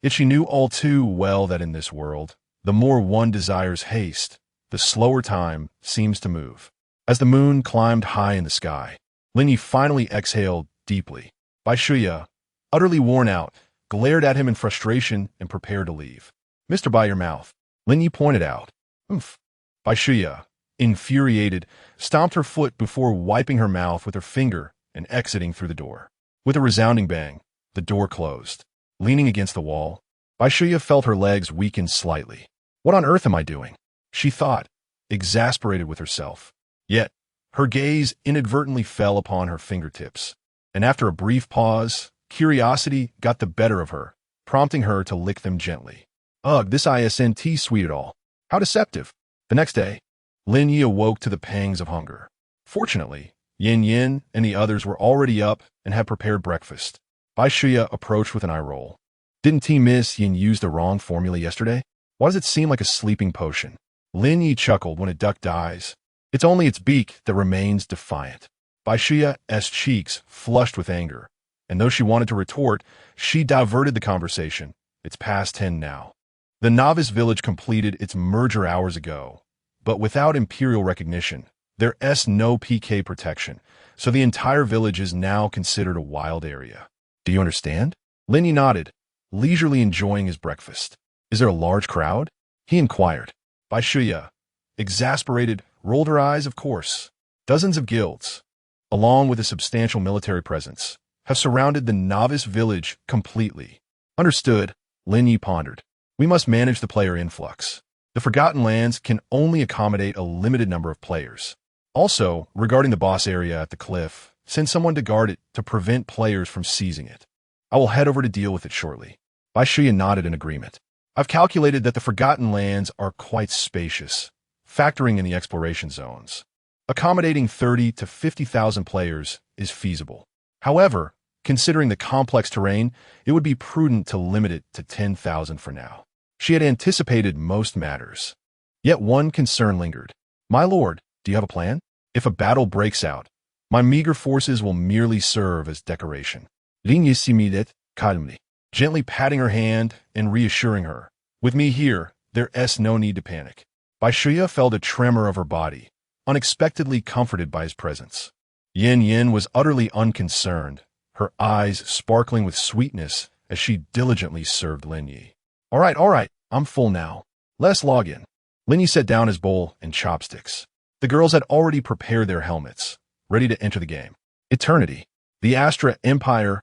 Yet she knew all too well that in this world, the more one desires haste, the slower time seems to move. As the moon climbed high in the sky, Lin Ye finally exhaled deeply. Bai Shuya, utterly worn out, glared at him in frustration and prepared to leave. "Mr. Bai, your mouth," Lin Ye pointed out. "Oomph." Bai Shuya, infuriated, stomped her foot before wiping her mouth with her finger and exiting through the door. With a resounding bang, the door closed. Leaning against the wall, Bai Shuya felt her legs weaken slightly. "What on earth am I doing?" she thought, exasperated with herself. Yet, her gaze inadvertently fell upon her fingertips, and after a brief pause, curiosity got the better of her, prompting her to lick them gently. Ugh, this isn't sweet at all. How deceptive. The next day, Lin Ye awoke to the pangs of hunger. Fortunately, Yin Yin and the others were already up and had prepared breakfast. Bai Shuya approached with an eye roll. "Didn't Team Miss Yin use the wrong formula yesterday? Why does it seem like a sleeping potion?" Lin Ye chuckled. "When a duck dies, it's only its beak that remains defiant." Bai Shuya's cheeks flushed with anger, and though she wanted to retort, she diverted the conversation. "It's past 10 now. The novice village completed its merger hours ago, but without imperial recognition, there's no PK protection, so the entire village is now considered a wild area. Do you understand?" Lin Ye nodded, leisurely enjoying his breakfast. "Is there a large crowd?" he inquired. Bai Shuya, exasperated, rolled her eyes. "Of course. Dozens of guilds, along with a substantial military presence, have surrounded the novice village completely." "Understood," Lin Ye pondered. "We must manage the player influx. The Forgotten Lands can only accommodate a limited number of players. Also, regarding the boss area at the cliff, send someone to guard it to prevent players from seizing it. I will head over to deal with it shortly." Bai Shuya nodded in agreement. "I've calculated that the Forgotten Lands are quite spacious, factoring in the exploration zones. Accommodating 30 to 50,000 players is feasible. However, considering the complex terrain, it would be prudent to limit it to 10,000 for now." She had anticipated most matters. Yet one concern lingered. My lord, do you have a plan? If a battle breaks out, my meager forces will merely serve as decoration. Lin Ye similed calmly, gently patting her hand and reassuring her. With me here, there's no need to panic. Bai Shuya felt a tremor of her body, unexpectedly comforted by his presence. Yin was utterly unconcerned, her eyes sparkling with sweetness as she diligently served Lin Ye. All right, I'm full now. Let's log in. Lin Ye set down his bowl and chopsticks. The girls had already prepared their helmets, ready to enter the game. Eternity, the Astra Empire's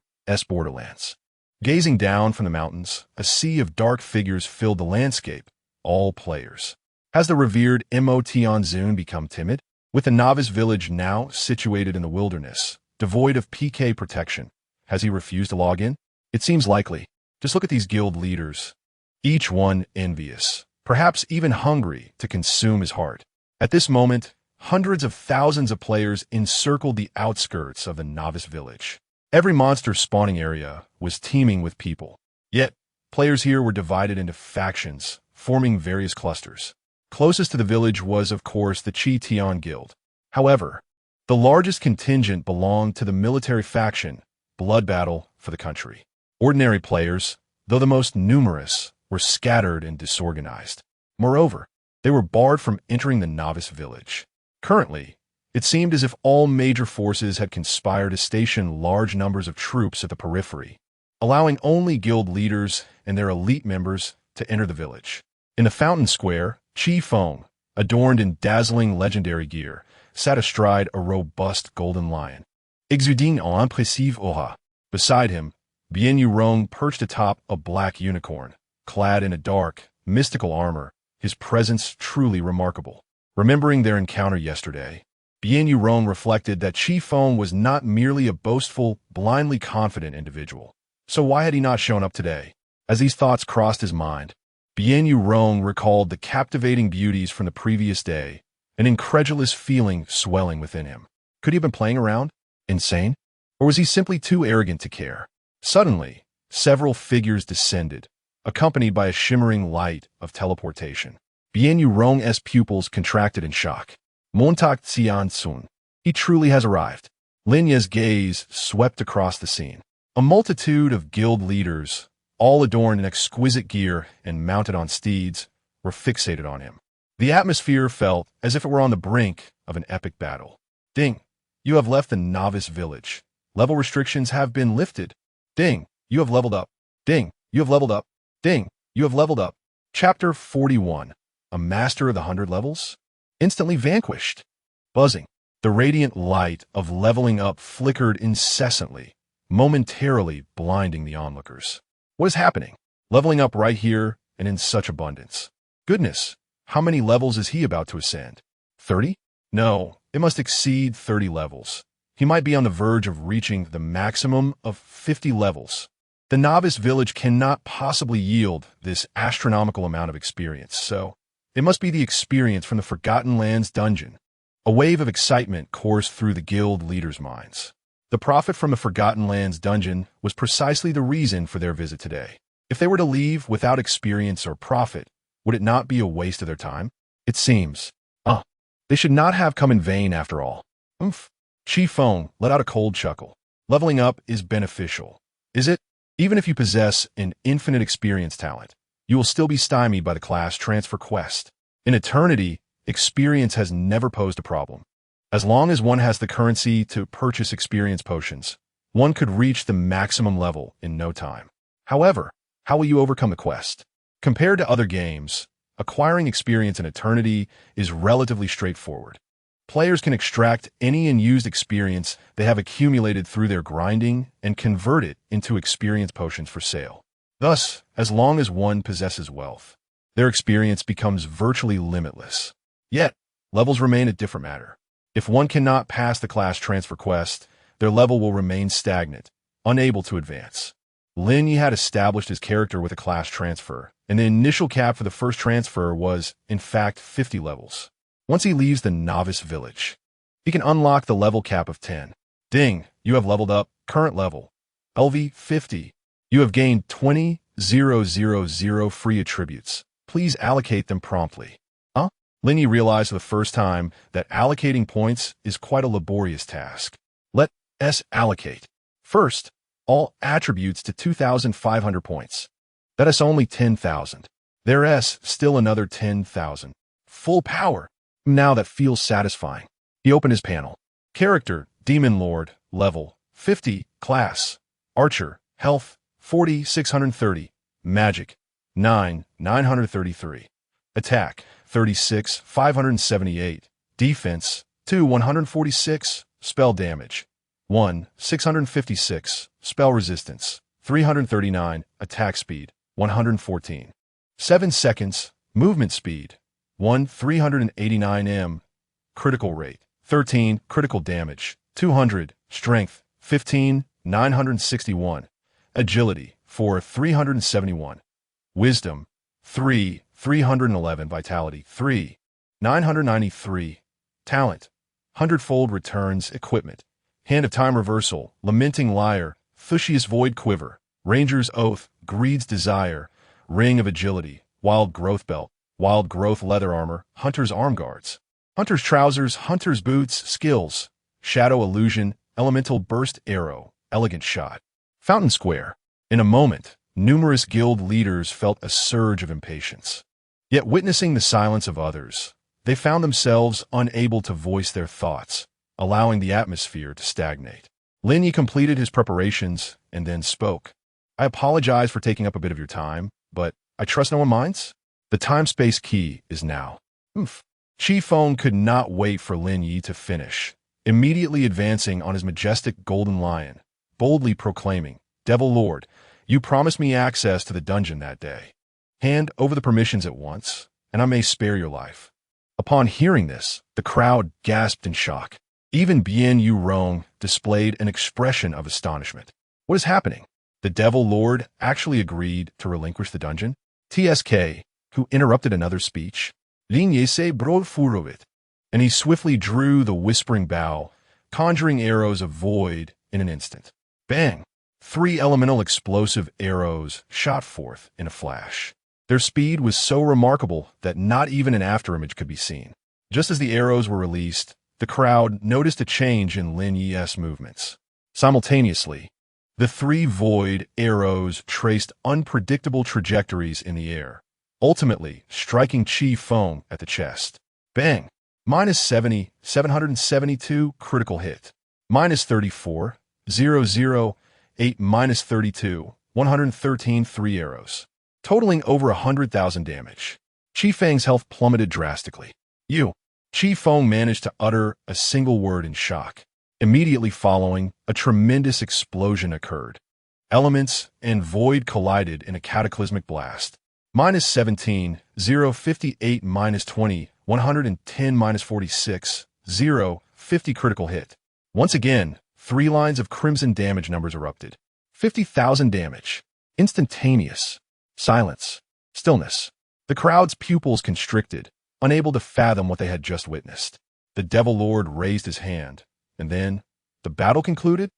borderlands. Gazing down from the mountains, a sea of dark figures filled the landscape, all players. Has the revered Mo Tianzun become timid? With the novice village now situated in the wilderness, devoid of PK protection, has he refused to log in? It seems likely. Just look at these guild leaders. Each one envious, perhaps even hungry to consume his heart. At this moment, hundreds of thousands of players encircled the outskirts of the novice village. Every monster spawning area was teeming with people. Yet, players here were divided into factions, forming various clusters. Closest to the village was, of course, the Chi Tian Guild. However, the largest contingent belonged to the military faction, Blood Battle for the country. Ordinary players, though the most numerous, were scattered and disorganized. Moreover, they were barred from entering the novice village. Currently, it seemed as if all major forces had conspired to station large numbers of troops at the periphery, allowing only guild leaders and their elite members to enter the village. In the fountain square, Chi Feng, adorned in dazzling legendary gear, sat astride a robust golden lion, exuding en impressive aura. Beside him, Bien Yurong perched atop a black unicorn, clad in a dark, mystical armor, his presence truly remarkable. Remembering their encounter yesterday, Bien Yurong reflected that Chi Feng was not merely a boastful, blindly confident individual. So why had he not shown up today? As these thoughts crossed his mind, Bien Yurong recalled the captivating beauties from the previous day, an incredulous feeling swelling within him. Could he have been playing around? Insane? Or was he simply too arrogant to care? Suddenly, several figures descended, accompanied by a shimmering light of teleportation. Bien Yurong's pupils contracted in shock. Montak Xian Sun. He truly has arrived. Lin Ye's gaze swept across the scene. A multitude of guild leaders, all adorned in exquisite gear and mounted on steeds, were fixated on him. The atmosphere felt as if it were on the brink of an epic battle. Ding, you have left the novice village. Level restrictions have been lifted. Ding, you have leveled up. Ding, you have leveled up. Ding, you have leveled up. Chapter 41. A Master of the 100 Levels? Instantly vanquished. Buzzing. The radiant light of leveling up flickered incessantly, momentarily blinding the onlookers. What is happening? Leveling up right here and in such abundance. Goodness, how many levels is he about to ascend? 30? No, it must exceed 30 levels. He might be on the verge of reaching the maximum of 50 levels. The novice village cannot possibly yield this astronomical amount of experience, so it must be the experience from the Forgotten Lands dungeon. A wave of excitement coursed through the guild leaders' minds. The profit from the Forgotten Lands dungeon was precisely the reason for their visit today. If they were to leave without experience or profit, would it not be a waste of their time? It seems. They should not have come in vain after all. Chi Feng let out a cold chuckle. Leveling up is beneficial. Is it? Even if you possess an infinite experience talent, you will still be stymied by the class transfer quest. In eternity, experience has never posed a problem. As long as one has the currency to purchase experience potions, one could reach the maximum level in no time. However, how will you overcome the quest? Compared to other games, acquiring experience in eternity is relatively straightforward. Players can extract any unused experience they have accumulated through their grinding and convert it into experience potions for sale. Thus, as long as one possesses wealth, their experience becomes virtually limitless. Yet, levels remain a different matter. If one cannot pass the class transfer quest, their level will remain stagnant, unable to advance. Lin Ye had established his character with a class transfer, and the initial cap for the first transfer was, in fact, 50 levels. Once he leaves the novice village, he can unlock the level cap of 10. Ding, you have leveled up. Current level, LV 50. You have gained 20,000 free attributes. Please allocate them promptly. Lin Ye realized for the first time that allocating points is quite a laborious task. Let S allocate. First, all attributes to 2,500 points. That is only 10,000. There S, still another 10,000. Full power. Now that feels satisfying. He opened his panel. Character, Demon Lord, level 50, class, Archer, health 40, 630, magic 9, 933, attack 36, 578, defense 2, 146, spell damage 1, 656, spell resistance 339, attack speed 114, 7 seconds, movement speed 1, 389 m, critical rate 13, critical damage 200, strength 15, 961, agility 4, 371, wisdom 3, 311, vitality 3, 993, talent, hundredfold returns, equipment, hand of time reversal, lamenting lyre, Thushius void quiver, ranger's oath, greed's desire, ring of agility, wild growth belt, wild growth leather armor, hunter's arm guards, hunter's trousers, hunter's boots, skills, shadow illusion, elemental burst arrow, elegant shot, fountain square. In a moment, numerous guild leaders felt a surge of impatience. Yet witnessing the silence of others, they found themselves unable to voice their thoughts, allowing the atmosphere to stagnate. Lin Ye completed his preparations and then spoke. I apologize for taking up a bit of your time, but I trust no one minds? The time-space key is now. Chi Feng could not wait for Lin Ye to finish, immediately advancing on his majestic golden lion, boldly proclaiming, Devil Lord, you promised me access to the dungeon that day. Hand over the permissions at once, and I may spare your life. Upon hearing this, the crowd gasped in shock. Even Bien Yu Rong displayed an expression of astonishment. What is happening? The Devil Lord actually agreed to relinquish the dungeon? TSK, who interrupted another speech, Lin Ye se bro furovit, and he swiftly drew the whispering bow, conjuring arrows of void in an instant. Bang! 3 elemental explosive arrows shot forth in a flash. Their speed was so remarkable that not even an afterimage could be seen. Just as the arrows were released, the crowd noticed a change in Lin Ye's movements. Simultaneously, the 3 void arrows traced unpredictable trajectories in the air, ultimately striking Chi Feng at the chest. Bang! Minus 70, 772 critical hit. Minus 34, 008, minus 32, 113 3 arrows, totaling over 100,000 damage. Chi Feng's health plummeted drastically. Chi Feng managed to utter a single word in shock. Immediately following, a tremendous explosion occurred. Elements and void collided in a cataclysmic blast. Minus 17, 058, minus 20, 110, minus 46, 50 critical hit. Once again, 3 lines of crimson damage numbers erupted. 50,000 damage. Instantaneous. Silence. Stillness. The crowd's pupils constricted, unable to fathom what they had just witnessed. The Devil Lord raised his hand, and then, the battle concluded?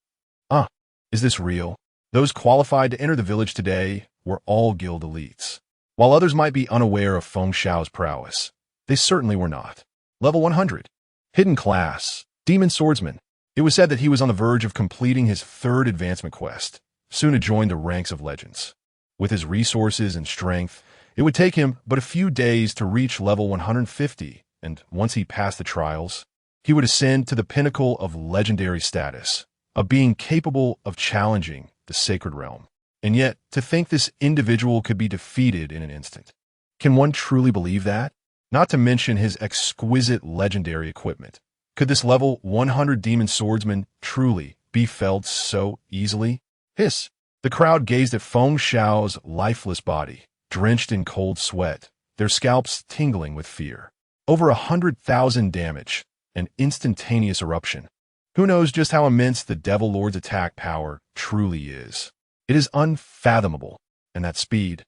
Is this real? Those qualified to enter the village today were all guild elites. While others might be unaware of Feng Shao's prowess, they certainly were not. Level 100. Hidden class. Demon Swordsman. It was said that he was on the verge of completing his 3rd advancement quest, soon to join the ranks of legends. With his resources and strength, it would take him but a few days to reach level 150, and once he passed the trials, he would ascend to the pinnacle of legendary status, a being capable of challenging the sacred realm. And yet, to think this individual could be defeated in an instant. Can one truly believe that? Not to mention his exquisite legendary equipment. Could this level 100 demon swordsman truly be felled so easily? Hiss! The crowd gazed at Feng Shao's lifeless body, drenched in cold sweat, their scalps tingling with fear. Over 100,000 damage, an instantaneous eruption. Who knows just how immense the Devil Lord's attack power truly is? It is unfathomable, and that speed,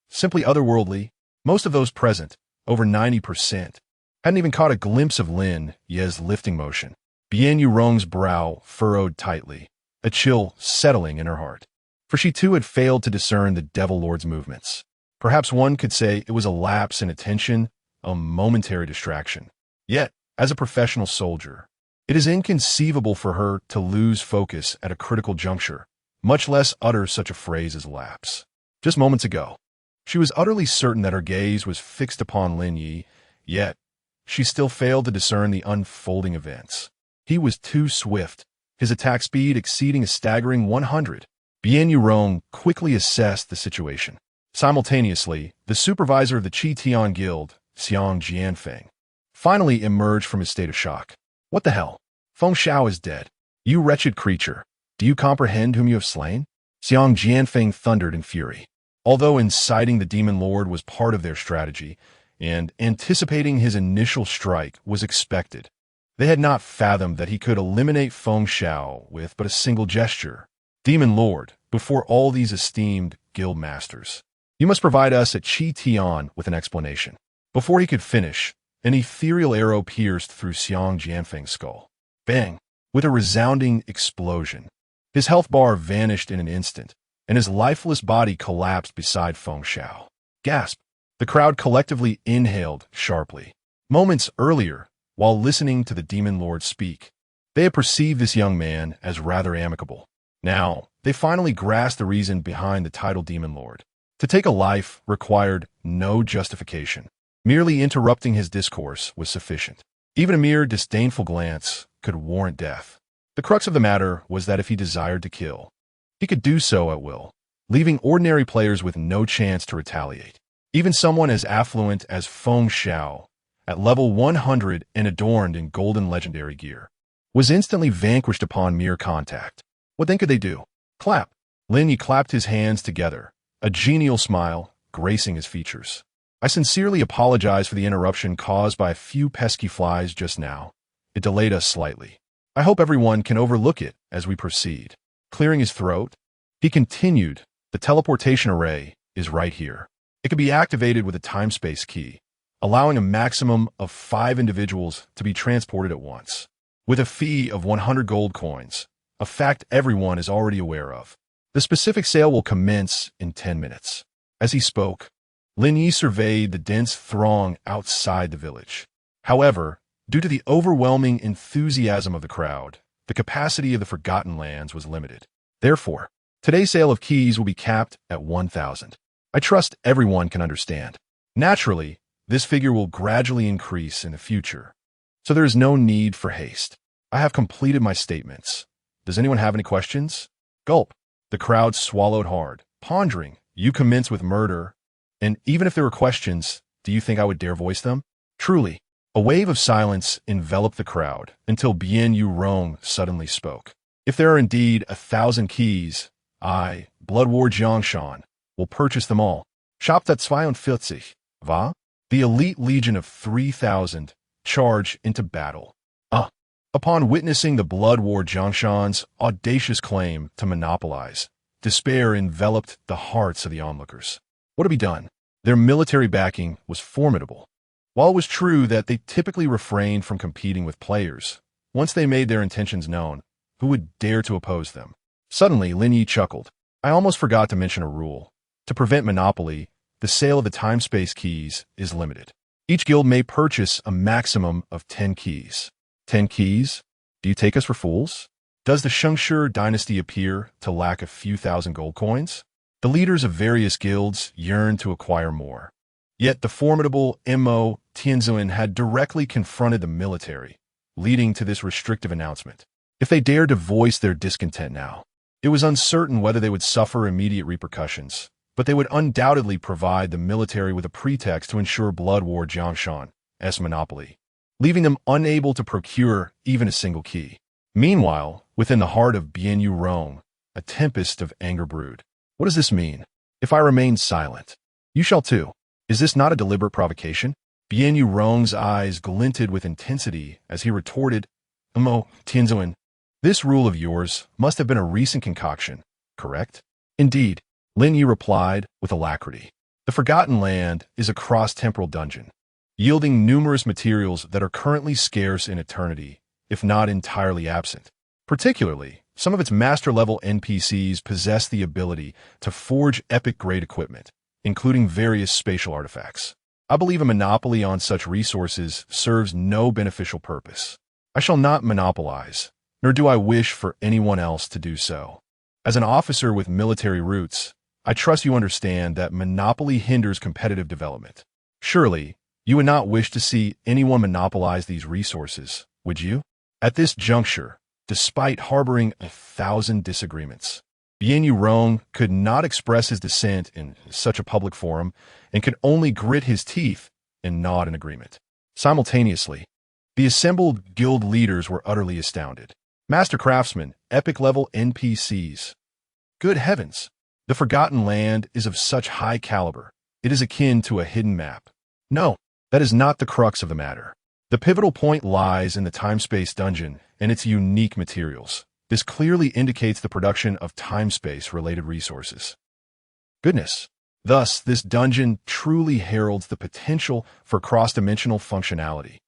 simply otherworldly. Most of those present, over 90%, hadn't even caught a glimpse of Lin Ye's lifting motion. Bien Yu Rong's brow furrowed tightly, a chill settling in her heart. For she too had failed to discern the Devil Lord's movements. Perhaps one could say it was a lapse in attention, a momentary distraction. Yet, as a professional soldier, it is inconceivable for her to lose focus at a critical juncture, much less utter such a phrase as lapse. Just moments ago, she was utterly certain that her gaze was fixed upon Lin Ye, yet she still failed to discern the unfolding events. He was too swift, his attack speed exceeding a staggering 100. Bien Yurong quickly assessed the situation. Simultaneously, the supervisor of the Qi Tian Guild, Xiang Jianfeng, finally emerged from his state of shock. What the hell? Feng Xiao is dead. You wretched creature. Do you comprehend whom you have slain? Xiang Jianfeng thundered in fury. Although inciting the Demon Lord was part of their strategy, and anticipating his initial strike was expected, they had not fathomed that he could eliminate Feng Xiao with but a single gesture. Demon Lord, before all these esteemed guild masters, you must provide us at Qi Tian with an explanation. Before he could finish, an ethereal arrow pierced through Xiang Jianfeng's skull. Bang! With a resounding explosion, his health bar vanished in an instant, and his lifeless body collapsed beside Feng Xiao. Gasp! The crowd collectively inhaled sharply. Moments earlier, while listening to the Demon Lord speak, they had perceived this young man as rather amicable. Now, they finally grasped the reason behind the title Demon Lord. To take a life required no justification. Merely interrupting his discourse was sufficient. Even a mere disdainful glance could warrant death. The crux of the matter was that if he desired to kill, he could do so at will, leaving ordinary players with no chance to retaliate. Even someone as affluent as Feng Xiao, at level 100 and adorned in golden legendary gear, was instantly vanquished upon mere contact. What then could they do? Clap! Lin Ye clapped his hands together, a genial smile gracing his features. I sincerely apologize for the interruption caused by a few pesky flies just now. It delayed us slightly. I hope everyone can overlook it as we proceed. Clearing his throat, he continued, the teleportation array is right here. It can be activated with a time-space key, allowing a maximum of 5 individuals to be transported at once, with a fee of 100 gold coins, a fact everyone is already aware of. The specific sale will commence in 10 minutes. As he spoke, Lin Ye surveyed the dense throng outside the village. However, due to the overwhelming enthusiasm of the crowd, the capacity of the Forgotten Lands was limited. Therefore, today's sale of keys will be capped at 1,000. I trust everyone can understand. Naturally, this figure will gradually increase in the future, so there is no need for haste. I have completed my statements. Does anyone have any questions? Gulp. The crowd swallowed hard, pondering. You commence with murder, and even if there were questions, do you think I would dare voice them? Truly. A wave of silence enveloped the crowd until Bien Yurong suddenly spoke. If there are indeed 1,000 keys, I, Blood War Jiangshan, will purchase them all. Shop at 42, va? The elite legion of 3,000 charge into battle. Upon witnessing the Blood War Jiangshan's audacious claim to monopolize, despair enveloped the hearts of the onlookers. What to be done? Their military backing was formidable. While it was true that they typically refrained from competing with players, once they made their intentions known, who would dare to oppose them? Suddenly, Lin Ye chuckled. I almost forgot to mention a rule. To prevent monopoly, the sale of the time-space keys is limited. Each guild may purchase a maximum of 10 keys. 10 keys? Do you take us for fools? Does the Shengshi dynasty appear to lack a few thousand gold coins? The leaders of various guilds yearned to acquire more. Yet the formidable Mo Tianzuan had directly confronted the military, leading to this restrictive announcement. If they dared to voice their discontent now, it was uncertain whether they would suffer immediate repercussions, but they would undoubtedly provide the military with a pretext to ensure Blood War Jiangshan's monopoly, leaving them unable to procure even a single key. Meanwhile, within the heart of Bien Yurong, a tempest of anger brewed. What does this mean? If I remain silent, you shall too. Is this not a deliberate provocation? Bien Yurong's eyes glinted with intensity as he retorted, Mo Tianzuan, this rule of yours must have been a recent concoction, correct? Indeed, Lin Ye replied with alacrity. The Forgotten Land is a cross-temporal dungeon, yielding numerous materials that are currently scarce in eternity, if not entirely absent. Particularly, some of its master-level NPCs possess the ability to forge epic-grade equipment, including various spatial artifacts. I believe a monopoly on such resources serves no beneficial purpose. I shall not monopolize, nor do I wish for anyone else to do so. As an officer with military roots, I trust you understand that monopoly hinders competitive development. Surely, you would not wish to see anyone monopolize these resources, would you? At this juncture, despite harboring 1,000 disagreements, Lin Ye could not express his dissent in such a public forum and could only grit his teeth and nod in agreement. Simultaneously, the assembled guild leaders were utterly astounded. Master craftsmen, epic-level NPCs. Good heavens! The Forgotten Land is of such high caliber. It is akin to a hidden map. No, that is not the crux of the matter. The pivotal point lies in the time-space dungeon and its unique materials. This clearly indicates the production of time-space-related resources. Goodness! Thus, this dungeon truly heralds the potential for cross-dimensional functionality.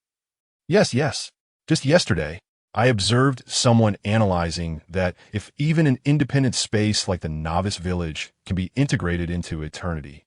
Yes. Just yesterday, I observed someone analyzing that if even an independent space like the Novice Village can be integrated into eternity,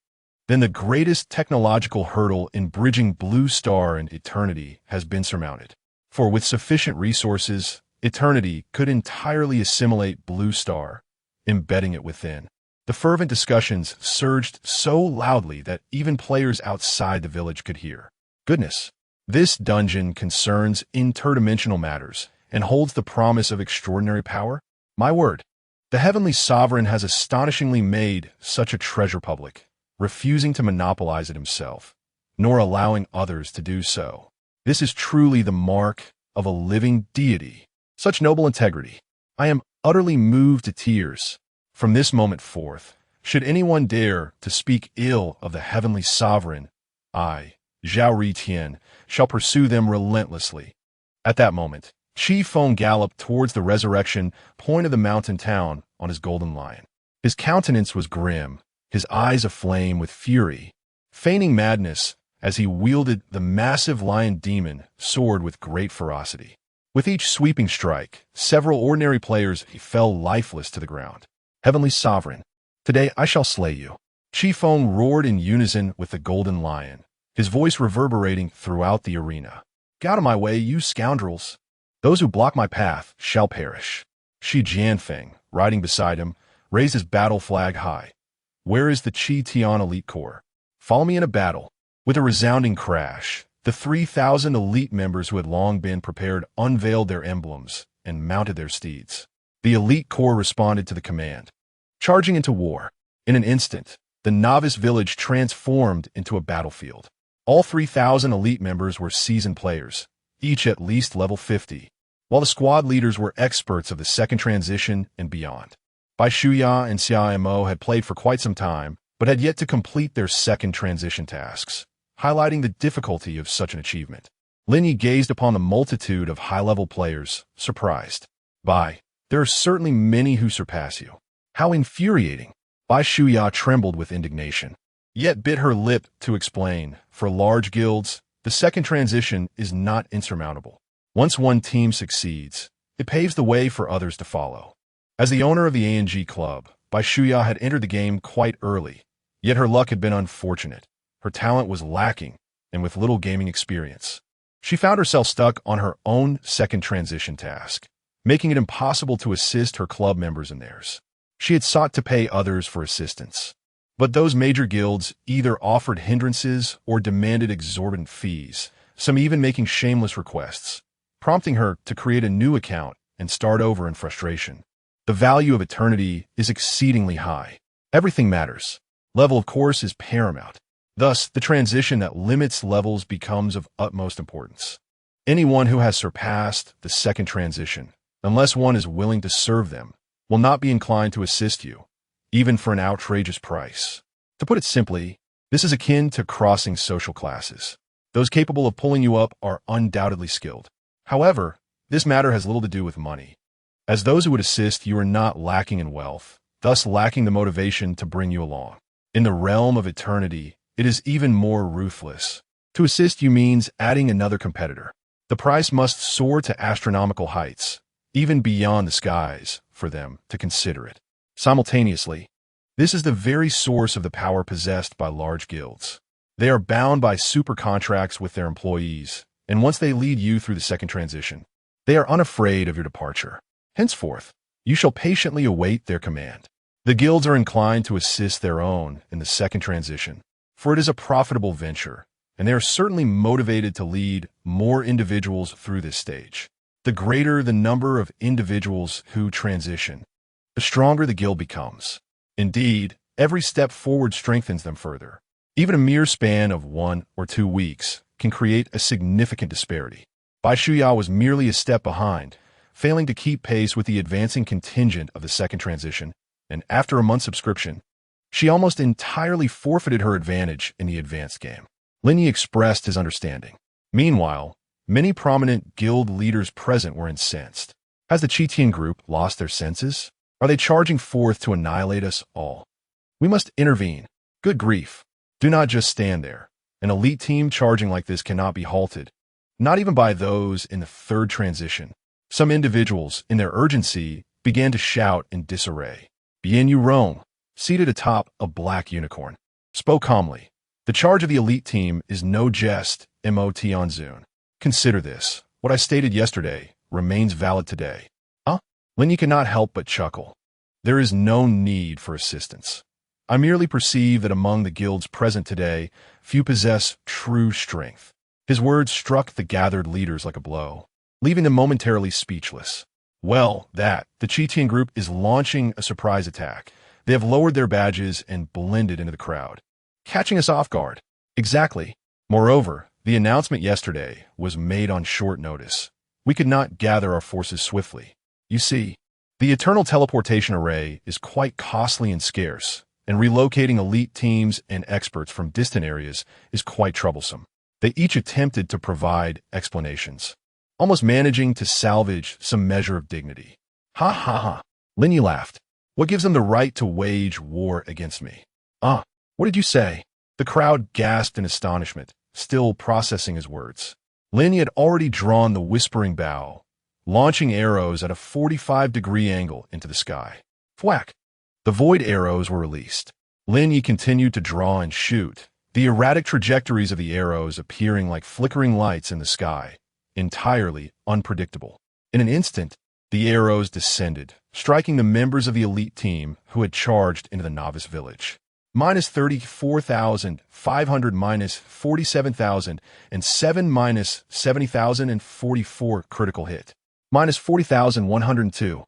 then the greatest technological hurdle in bridging Blue Star and eternity has been surmounted. For with sufficient resources, eternity could entirely assimilate Blue Star, embedding it within. The fervent discussions surged so loudly that even players outside the village could hear. Goodness! This dungeon concerns interdimensional matters and holds the promise of extraordinary power? My word! The Heavenly Sovereign has astonishingly made such a treasure public, refusing to monopolize it himself, nor allowing others to do so. This is truly the mark of a living deity. Such noble integrity. I am utterly moved to tears. From this moment forth, should anyone dare to speak ill of the Heavenly Sovereign, I, Zhao Ritian, shall pursue them relentlessly. At that moment, Chi Feng galloped towards the resurrection point of the mountain town on his golden lion. His countenance was grim, his eyes aflame with fury, feigning madness as he wielded the massive lion demon sword with great ferocity. With each sweeping strike, several ordinary players fell lifeless to the ground. Heavenly Sovereign, today I shall slay you. Chi Feng roared in unison with the golden lion, his voice reverberating throughout the arena. Get out of my way, you scoundrels! Those who block my path shall perish. Shi Jianfeng, riding beside him, raised his battle flag high. Where is the Qi Tian Elite Corps? Follow me in a battle. With a resounding crash, the 3,000 elite members who had long been prepared unveiled their emblems and mounted their steeds. The elite corps responded to the command, charging into war. In an instant, the Novice Village transformed into a battlefield. All 3,000 elite members were seasoned players, each at least level 50, while the squad leaders were experts of the second transition and beyond. Bai Shuya and Xia Mo had played for quite some time, but had yet to complete their second transition tasks, highlighting the difficulty of such an achievement. Lin Ye gazed upon the multitude of high-level players, surprised. Bai, there are certainly many who surpass you. How infuriating! Bai Shuya trembled with indignation, yet bit her lip to explain. For large guilds, the second transition is not insurmountable. Once one team succeeds, it paves the way for others to follow. As the owner of the ANG club, Bai Shuya had entered the game quite early, yet her luck had been unfortunate. Her talent was lacking, and with little gaming experience, she found herself stuck on her own second transition task, making it impossible to assist her club members in theirs. She had sought to pay others for assistance, but those major guilds either offered hindrances or demanded exorbitant fees, some even making shameless requests, prompting her to create a new account and start over in frustration. The value of eternity is exceedingly high. Everything matters. Level, of course, is paramount. Thus, the transition that limits levels becomes of utmost importance. Anyone who has surpassed the second transition, unless one is willing to serve them, will not be inclined to assist you, even for an outrageous price. To put it simply, this is akin to crossing social classes. Those capable of pulling you up are undoubtedly skilled. However, this matter has little to do with money. As those who would assist you are not lacking in wealth, thus lacking the motivation to bring you along. In the realm of eternity, it is even more ruthless. To assist you means adding another competitor. The price must soar to astronomical heights, even beyond the skies, for them to consider it. Simultaneously, this is the very source of the power possessed by large guilds. They are bound by super contracts with their employees, and once they lead you through the second transition, they are unafraid of your departure. Henceforth, you shall patiently await their command. The guilds are inclined to assist their own in the second transition, for it is a profitable venture, and they are certainly motivated to lead more individuals through this stage. The greater the number of individuals who transition, the stronger the guild becomes. Indeed, every step forward strengthens them further. Even a mere span of 1 or 2 weeks can create a significant disparity. Bai Shuya was merely a step behind, failing to keep pace with the advancing contingent of the second transition, and after a month's subscription, she almost entirely forfeited her advantage in the advanced game. Lin Ye expressed his understanding. Meanwhile, many prominent guild leaders present were incensed. Has the Qitian group lost their senses? Are they charging forth to annihilate us all? We must intervene. Good grief. Do not just stand there. An elite team charging like this cannot be halted, not even by those in the third transition. Some individuals, in their urgency, began to shout in disarray. Bien Yu Rong, seated atop a black unicorn, spoke calmly. The charge of the elite team is no jest, Mot on Zune. Consider this. What I stated yesterday remains valid today. Lin Ye cannot help but chuckle. There is no need for assistance. I merely perceive that among the guilds present today, few possess true strength. His words struck the gathered leaders like a blow, leaving them momentarily speechless. Well, the Qitian group is launching a surprise attack. They have lowered their badges and blended into the crowd, catching us off guard. Exactly. Moreover, the announcement yesterday was made on short notice. We could not gather our forces swiftly. You see, the eternal teleportation array is quite costly and scarce, and relocating elite teams and experts from distant areas is quite troublesome. They each attempted to provide explanations, almost managing to salvage some measure of dignity. Ha ha ha. Lin Ye laughed. What gives them the right to wage war against me? What did you say? The crowd gasped in astonishment, still processing his words. Lin Ye had already drawn the whispering bow, launching arrows at a 45-degree angle into the sky. Thwack! The void arrows were released. Lin Ye continued to draw and shoot, the erratic trajectories of the arrows appearing like flickering lights in the sky, entirely unpredictable. In an instant, the arrows descended, striking the members of the elite team who had charged into the novice village. Minus 34,500 minus 47,000 and 7 minus 70,044 critical hit. Minus 40,102.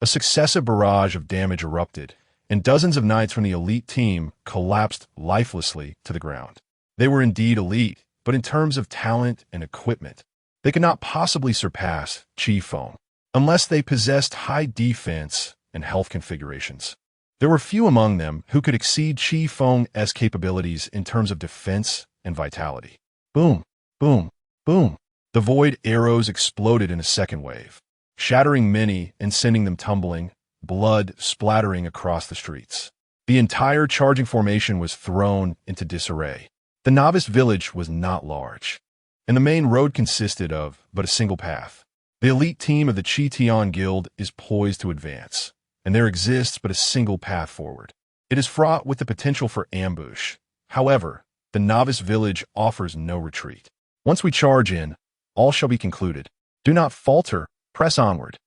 A successive barrage of damage erupted, and dozens of knights from the elite team collapsed lifelessly to the ground. They were indeed elite, but in terms of talent and equipment, they could not possibly surpass Qi Feng, unless they possessed high defense and health configurations. There were few among them who could exceed Qi Feng's capabilities in terms of defense and vitality. Boom, boom, boom. The void arrows exploded in a second wave, shattering many and sending them tumbling, blood splattering across the streets. The entire charging formation was thrown into disarray. The novice village was not large, and the main road consisted of but a single path. The elite team of the Qitian Guild is poised to advance, and there exists but a single path forward. It is fraught with the potential for ambush. However, the novice village offers no retreat. Once we charge in, all shall be concluded. Do not falter, press onward.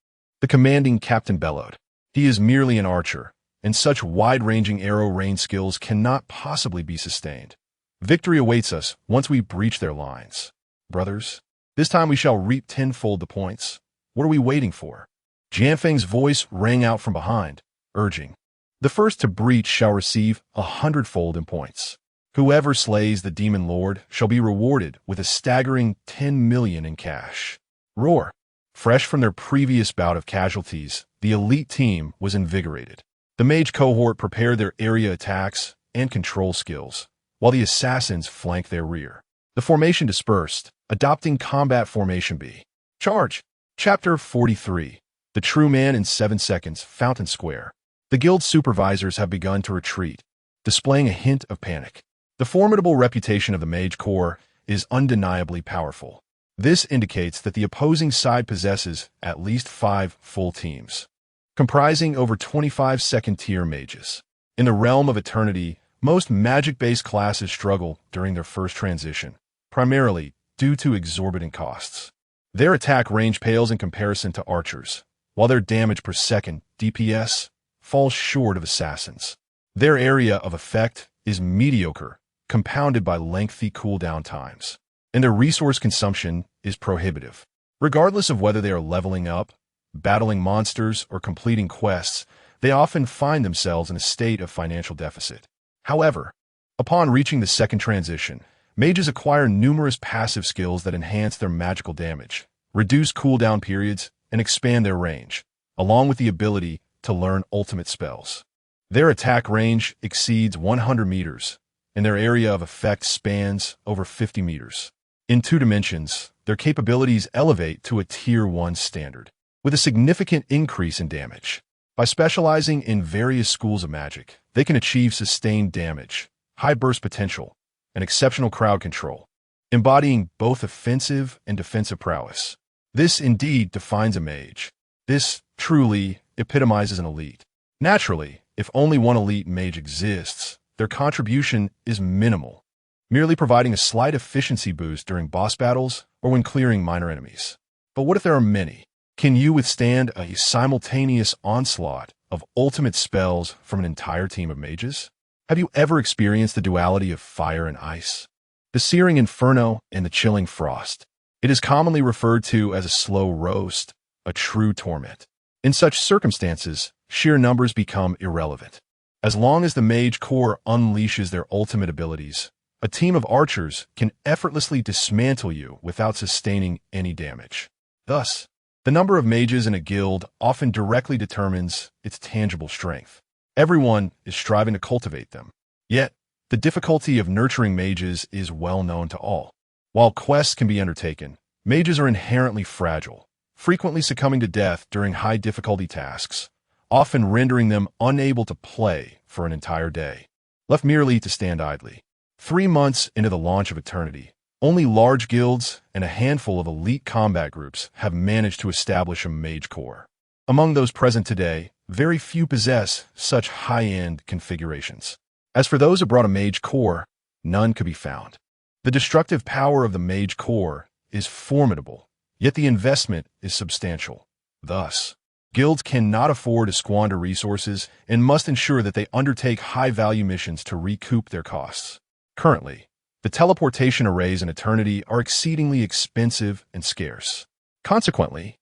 The commanding captain bellowed. He is merely an archer, and such wide-ranging arrow range skills cannot possibly be sustained. Victory awaits us once we breach their lines. Brothers, this time we shall reap tenfold the points. What are we waiting for? Jianfeng's voice rang out from behind, urging. The first to breach shall receive 100-fold in points. Whoever slays the demon lord shall be rewarded with a staggering 10 million in cash. Roar! Fresh from their previous bout of casualties, the elite team was invigorated. The mage cohort prepared their area attacks and control skills, while the assassins flanked their rear. The formation dispersed, adopting combat formation B. Charge! Chapter 43. The True Man in 7 Seconds, Fountain Square. The guild supervisors have begun to retreat, displaying a hint of panic. The formidable reputation of the Mage Corps is undeniably powerful. This indicates that the opposing side possesses at least 5 full teams, comprising over 25 second-tier mages. In the realm of eternity, Most magic-based classes struggle during their first transition, primarily due to exorbitant costs. Their attack range pales in comparison to archers, while their damage per second (DPS) falls short of assassins. Their area of effect is mediocre, compounded by lengthy cooldown times, and their resource consumption is prohibitive. Regardless of whether they are leveling up, battling monsters, or completing quests, they often find themselves in a state of financial deficit. However, upon reaching the second transition, mages acquire numerous passive skills that enhance their magical damage, reduce cooldown periods, and expand their range, along with the ability to learn ultimate spells. Their attack range exceeds 100 meters, and their area of effect spans over 50 meters. In 2 dimensions, their capabilities elevate to a Tier 1 standard, with a significant increase in damage. By specializing in various schools of magic, they can achieve sustained damage, high burst potential, and exceptional crowd control, embodying both offensive and defensive prowess. This indeed defines a mage. This truly epitomizes an elite. Naturally, if only one elite mage exists, their contribution is minimal, merely providing a slight efficiency boost during boss battles or when clearing minor enemies. But what if there are many? Can you withstand a simultaneous onslaught of ultimate spells from an entire team of mages? Have you ever experienced the duality of fire and ice? The searing inferno and the chilling frost. It is commonly referred to as a slow roast, a true torment. In such circumstances, sheer numbers become irrelevant. As long as the mage core unleashes their ultimate abilities, a team of archers can effortlessly dismantle you without sustaining any damage. Thus, the number of mages in a guild often directly determines its tangible strength. Everyone is striving to cultivate them. Yet, the difficulty of nurturing mages is well known to all. While quests can be undertaken, mages are inherently fragile, frequently succumbing to death during high-difficulty tasks, often rendering them unable to play for an entire day, left merely to stand idly. 3 months into the launch of Eternity, only large guilds and a handful of elite combat groups have managed to establish a mage core. Among those present today, very few possess such high-end configurations. As for those who brought a mage core, none could be found. The destructive power of the mage core is formidable, yet the investment is substantial. Thus, guilds cannot afford to squander resources and must ensure that they undertake high-value missions to recoup their costs. Currently, the teleportation arrays in Eternity are exceedingly expensive and scarce. Consequently,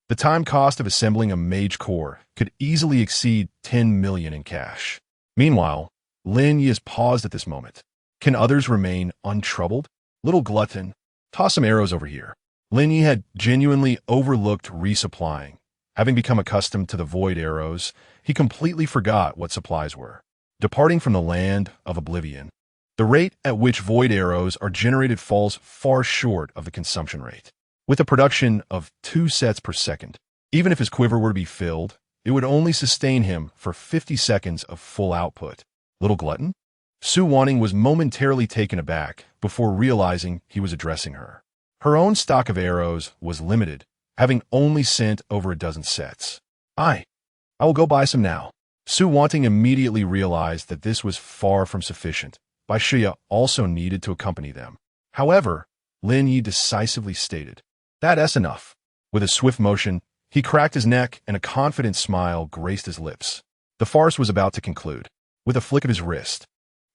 the time cost of assembling a mage core could easily exceed 10 million in cash. Meanwhile, Lin Ye is paused at this moment. Can others remain untroubled? Little glutton, toss some arrows over here. Lin Ye had genuinely overlooked resupplying. Having become accustomed to the void arrows, he completely forgot what supplies were. Departing from the land of oblivion, the rate at which void arrows are generated falls far short of the consumption rate. With a production of 2 sets per second, even if his quiver were to be filled, it would only sustain him for 50 seconds of full output. Little glutton? Su Wanting was momentarily taken aback before realizing he was addressing her. Her own stock of arrows was limited, having only sent over a dozen sets. I will go buy some now. Su Wanting immediately realized that this was far from sufficient. Bai Shiya also needed to accompany them. However, Lin Ye decisively stated, "That's enough." With a swift motion, he cracked his neck and a confident smile graced his lips. The farce was about to conclude. With a flick of his wrist,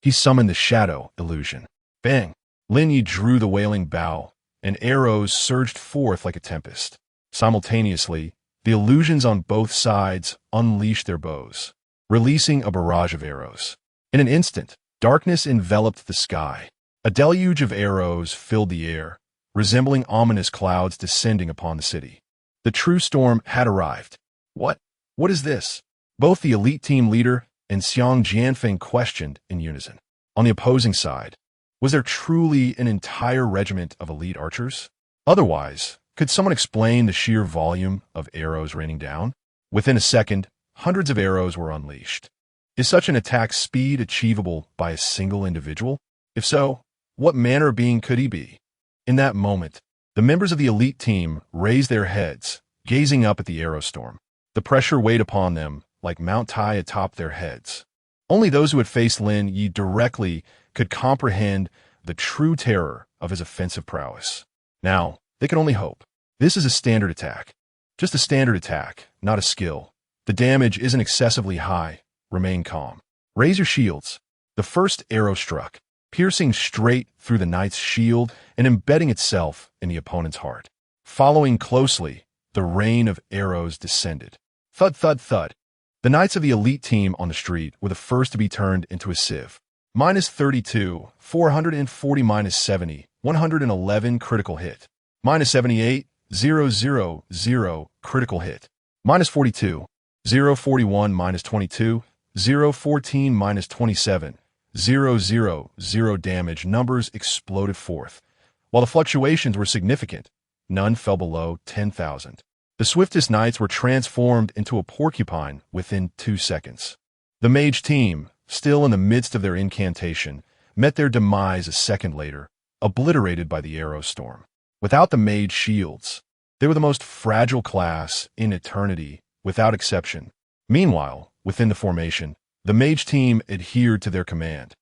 he summoned the shadow illusion. Bang! Lin Ye drew the wailing bow, and arrows surged forth like a tempest. Simultaneously, the illusions on both sides unleashed their bows, releasing a barrage of arrows. In an instant, darkness enveloped the sky. A deluge of arrows filled the air, resembling ominous clouds descending upon the city. The true storm had arrived. What is this? Both the elite team leader and Xiang Jianfeng questioned in unison. On the opposing side, was there truly an entire regiment of elite archers? Otherwise, could someone explain the sheer volume of arrows raining down? Within a second, hundreds of arrows were unleashed. Is such an attack speed achievable by a single individual? If so, what manner of being could he be? In that moment, the members of the elite team raised their heads, gazing up at the arrow storm. The pressure weighed upon them like Mount Tai atop their heads. Only those who had faced Lin Ye directly could comprehend the true terror of his offensive prowess. Now, they could only hope. This is a standard attack. Just a standard attack, not a skill. The damage isn't excessively high. Remain calm. Raise your shields. The first arrow struck, piercing straight through the knight's shield and embedding itself in the opponent's heart. Following closely, the rain of arrows descended. Thud, thud, thud. The knights of the elite team on the street were the first to be turned into a sieve. -32, 440 -70, 111 critical hit. -78, 000 critical hit. -42, 041 -22, 014 -27, 000 damage numbers exploded forth. While the fluctuations were significant, none fell below 10,000. The swiftest knights were transformed into a porcupine within 2 seconds. The mage team, still in the midst of their incantation, met their demise a second later, obliterated by the arrow storm. Without the mage shields, they were the most fragile class in eternity, without exception. Meanwhile, within the formation, the mage team adhered to their command,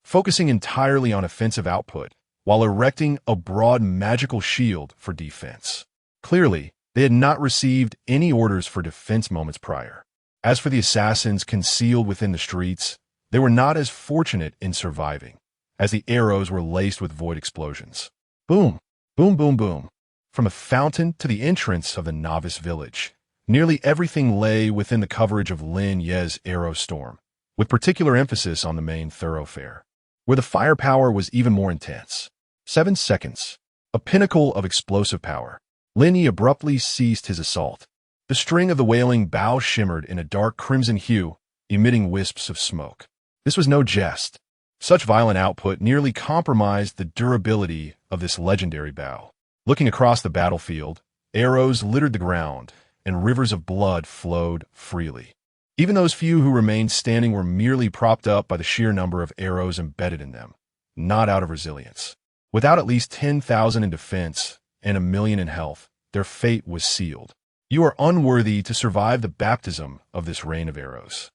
focusing entirely on offensive output, while erecting a broad magical shield for defense. Clearly, they had not received any orders for defense moments prior. As for the assassins concealed within the streets, they were not as fortunate in surviving, as the arrows were laced with void explosions. Boom, boom, boom, boom. From a fountain to the entrance of the novice village, nearly everything lay within the coverage of Lin Ye's arrow storm, with particular emphasis on the main thoroughfare, where the firepower was even more intense. 7 seconds, a pinnacle of explosive power. Lin Ye abruptly ceased his assault. The string of the wailing bow shimmered in a dark crimson hue, emitting wisps of smoke. This was no jest. Such violent output nearly compromised the durability of this legendary bow. Looking across the battlefield, arrows littered the ground, and rivers of blood flowed freely. Even those few who remained standing were merely propped up by the sheer number of arrows embedded in them, not out of resilience. Without at least 10,000 in defense and 1,000,000 in health, their fate was sealed. You are unworthy to survive the baptism of this rain of arrows.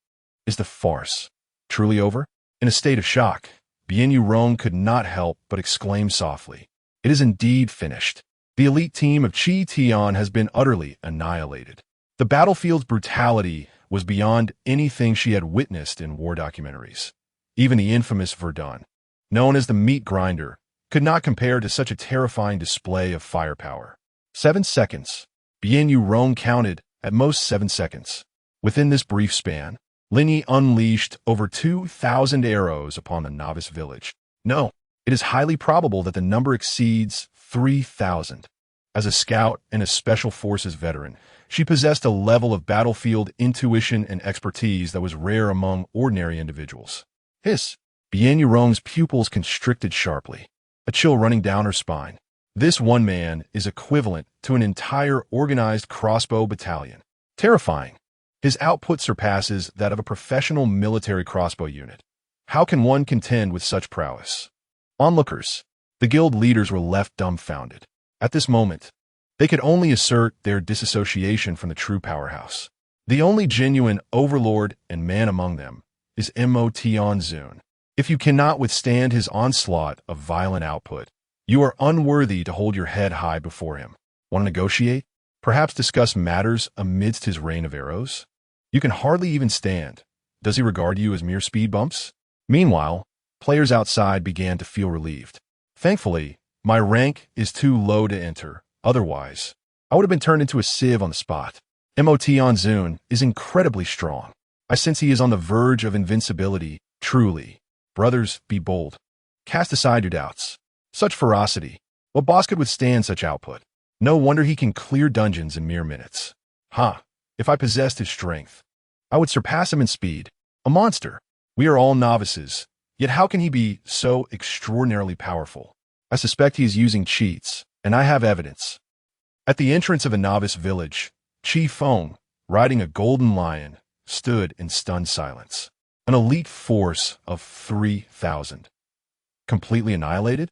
Is the farce truly over? In a state of shock, Bien Yurong could not help but exclaim softly, "It is indeed finished. The elite team of Qi Tian has been utterly annihilated." The battlefield's brutality was beyond anything she had witnessed in war documentaries. Even the infamous Verdun, known as the meat grinder, could not compare to such a terrifying display of firepower. 7 seconds. Bien Yurong counted, at most 7 seconds. Within this brief span, Lin Ye unleashed over 2,000 arrows upon the novice village. No, it is highly probable that the number exceeds 3,000. As a scout and a special forces veteran, she possessed a level of battlefield intuition and expertise that was rare among ordinary individuals. Hiss! Bien Yurong's pupils constricted sharply, a chill running down her spine. This one man is equivalent to an entire organized crossbow battalion. Terrifying. His output surpasses that of a professional military crossbow unit. How can one contend with such prowess? Onlookers, the guild leaders were left dumbfounded. At this moment, they could only assert their disassociation from the true powerhouse. The only genuine overlord and man among them is Mo Tianzun. If you cannot withstand his onslaught of violent output, you are unworthy to hold your head high before him. Want to negotiate? Perhaps discuss matters amidst his rain of arrows? You can hardly even stand. Does he regard you as mere speed bumps? Meanwhile, players outside began to feel relieved. Thankfully, my rank is too low to enter. Otherwise, I would have been turned into a sieve on the spot. Mo Tianzun is incredibly strong. I sense he is on the verge of invincibility. Truly. Brothers, be bold. Cast aside your doubts. Such ferocity. What boss could withstand such output? No wonder he can clear dungeons in mere minutes. If I possessed his strength, I would surpass him in speed. A monster. We are all novices. Yet how can he be so extraordinarily powerful? I suspect he is using cheats, and I have evidence. At the entrance of a novice village, Chi Feng, riding a golden lion, stood in stunned silence. An elite force of 3,000. Completely annihilated?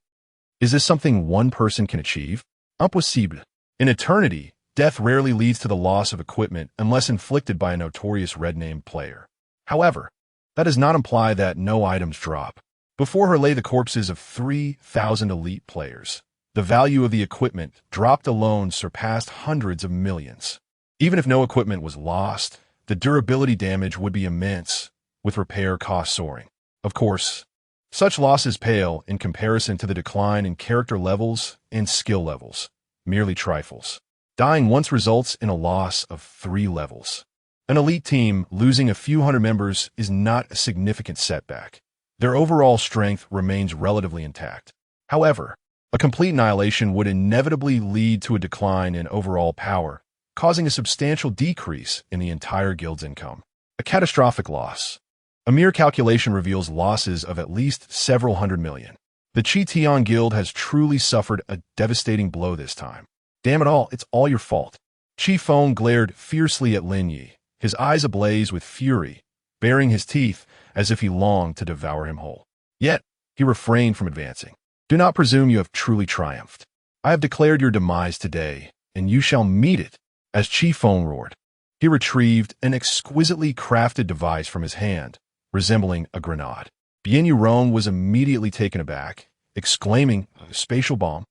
Is this something one person can achieve? Impossible. In eternity, death rarely leads to the loss of equipment unless inflicted by a notorious red-named player. However, That does not imply that no items drop. Before her lay the corpses of 3,000 elite players. The value of the equipment dropped alone surpassed hundreds of millions. Even if no equipment was lost, the durability damage would be immense, with repair costs soaring. Of course, such losses pale in comparison to the decline in character levels and skill levels, merely trifles. Dying once results in a loss of 3 levels. An elite team losing a few hundred members is not a significant setback. Their overall strength remains relatively intact. However, a complete annihilation would inevitably lead to a decline in overall power, causing a substantial decrease in the entire guild's income. A catastrophic loss. A mere calculation reveals losses of at least several hundred million. The Chi-Tian Guild has truly suffered a devastating blow this time. Damn it all, it's all your fault. Chi-Feng glared fiercely at Lin Ye, his eyes ablaze with fury, baring his teeth as if he longed to devour him whole. Yet, he refrained from advancing. Do not presume you have truly triumphed. I have declared your demise today, and you shall meet it, as Chi-Feng roared. He retrieved an exquisitely crafted device from his hand, resembling a grenade. Bien Yurong was immediately taken aback, exclaiming, "Spatial bomb?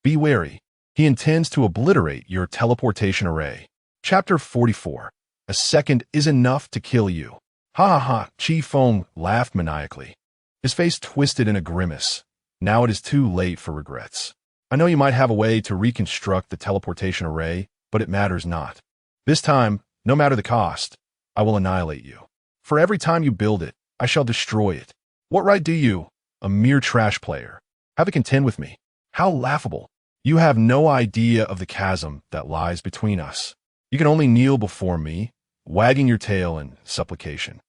Be wary. He intends to obliterate your teleportation array." Chapter 44. A second is enough to kill you. Ha ha ha, Chi-Feng laughed maniacally. His face twisted in a grimace. Now it is too late for regrets. I know you might have a way to reconstruct the teleportation array, but it matters not. This time, no matter the cost, I will annihilate you. For every time you build it, I shall destroy it. What right do you, a mere trash player, have to contend with me? How laughable. You have no idea of the chasm that lies between us. You can only kneel before me, wagging your tail in supplication.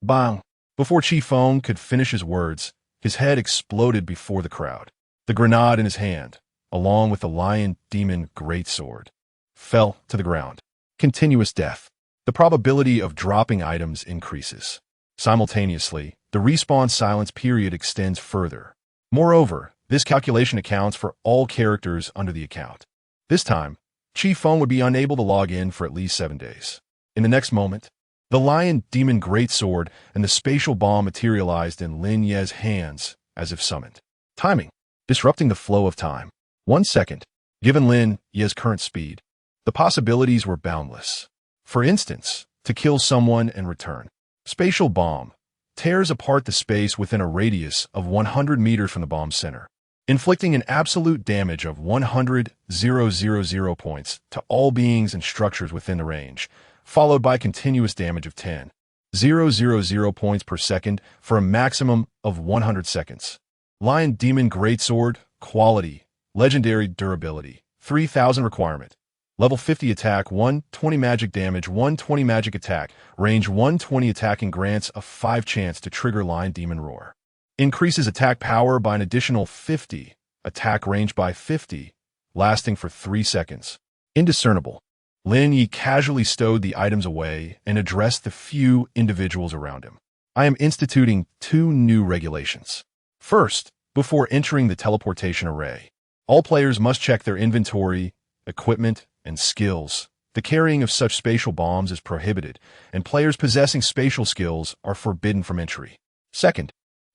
Bang! Before Chi-Feng could finish his words, his head exploded before the crowd. The grenade in his hand, along with the lion demon greatsword, fell to the ground. Continuous death. The probability of dropping items increases. Simultaneously, the respawn silence period extends further. Moreover, this calculation accounts for all characters under the account. This time, Chi-Feng would be unable to log in for at least 7 days. In the next moment, the lion demon greatsword and the spatial bomb materialized in Lin Ye's hands as if summoned. Timing. Disrupting the flow of time. 1 second. Given Lin Ye's current speed, the possibilities were boundless. For instance, to kill someone and return. Spatial bomb tears apart the space within a radius of 100 meters from the bomb's center, inflicting an absolute damage of 100,000 points to all beings and structures within the range, followed by continuous damage of 10,000 points per second for a maximum of 100 seconds. Lion Demon Greatsword, quality, legendary durability, 3000 requirement. Level 50 attack, 120 magic damage, 120 magic attack, range 120 attacking grants a 5 chance to trigger Lion Demon Roar. Increases attack power by an additional 50, attack range by 50, lasting for 3 seconds. Indiscernible. Lin Ye casually stowed the items away and addressed the few individuals around him. I am instituting 2 new regulations. First, before entering the teleportation array, all players must check their inventory, equipment, and skills. The carrying of such spatial bombs is prohibited, and players possessing spatial skills are forbidden from entry. Second,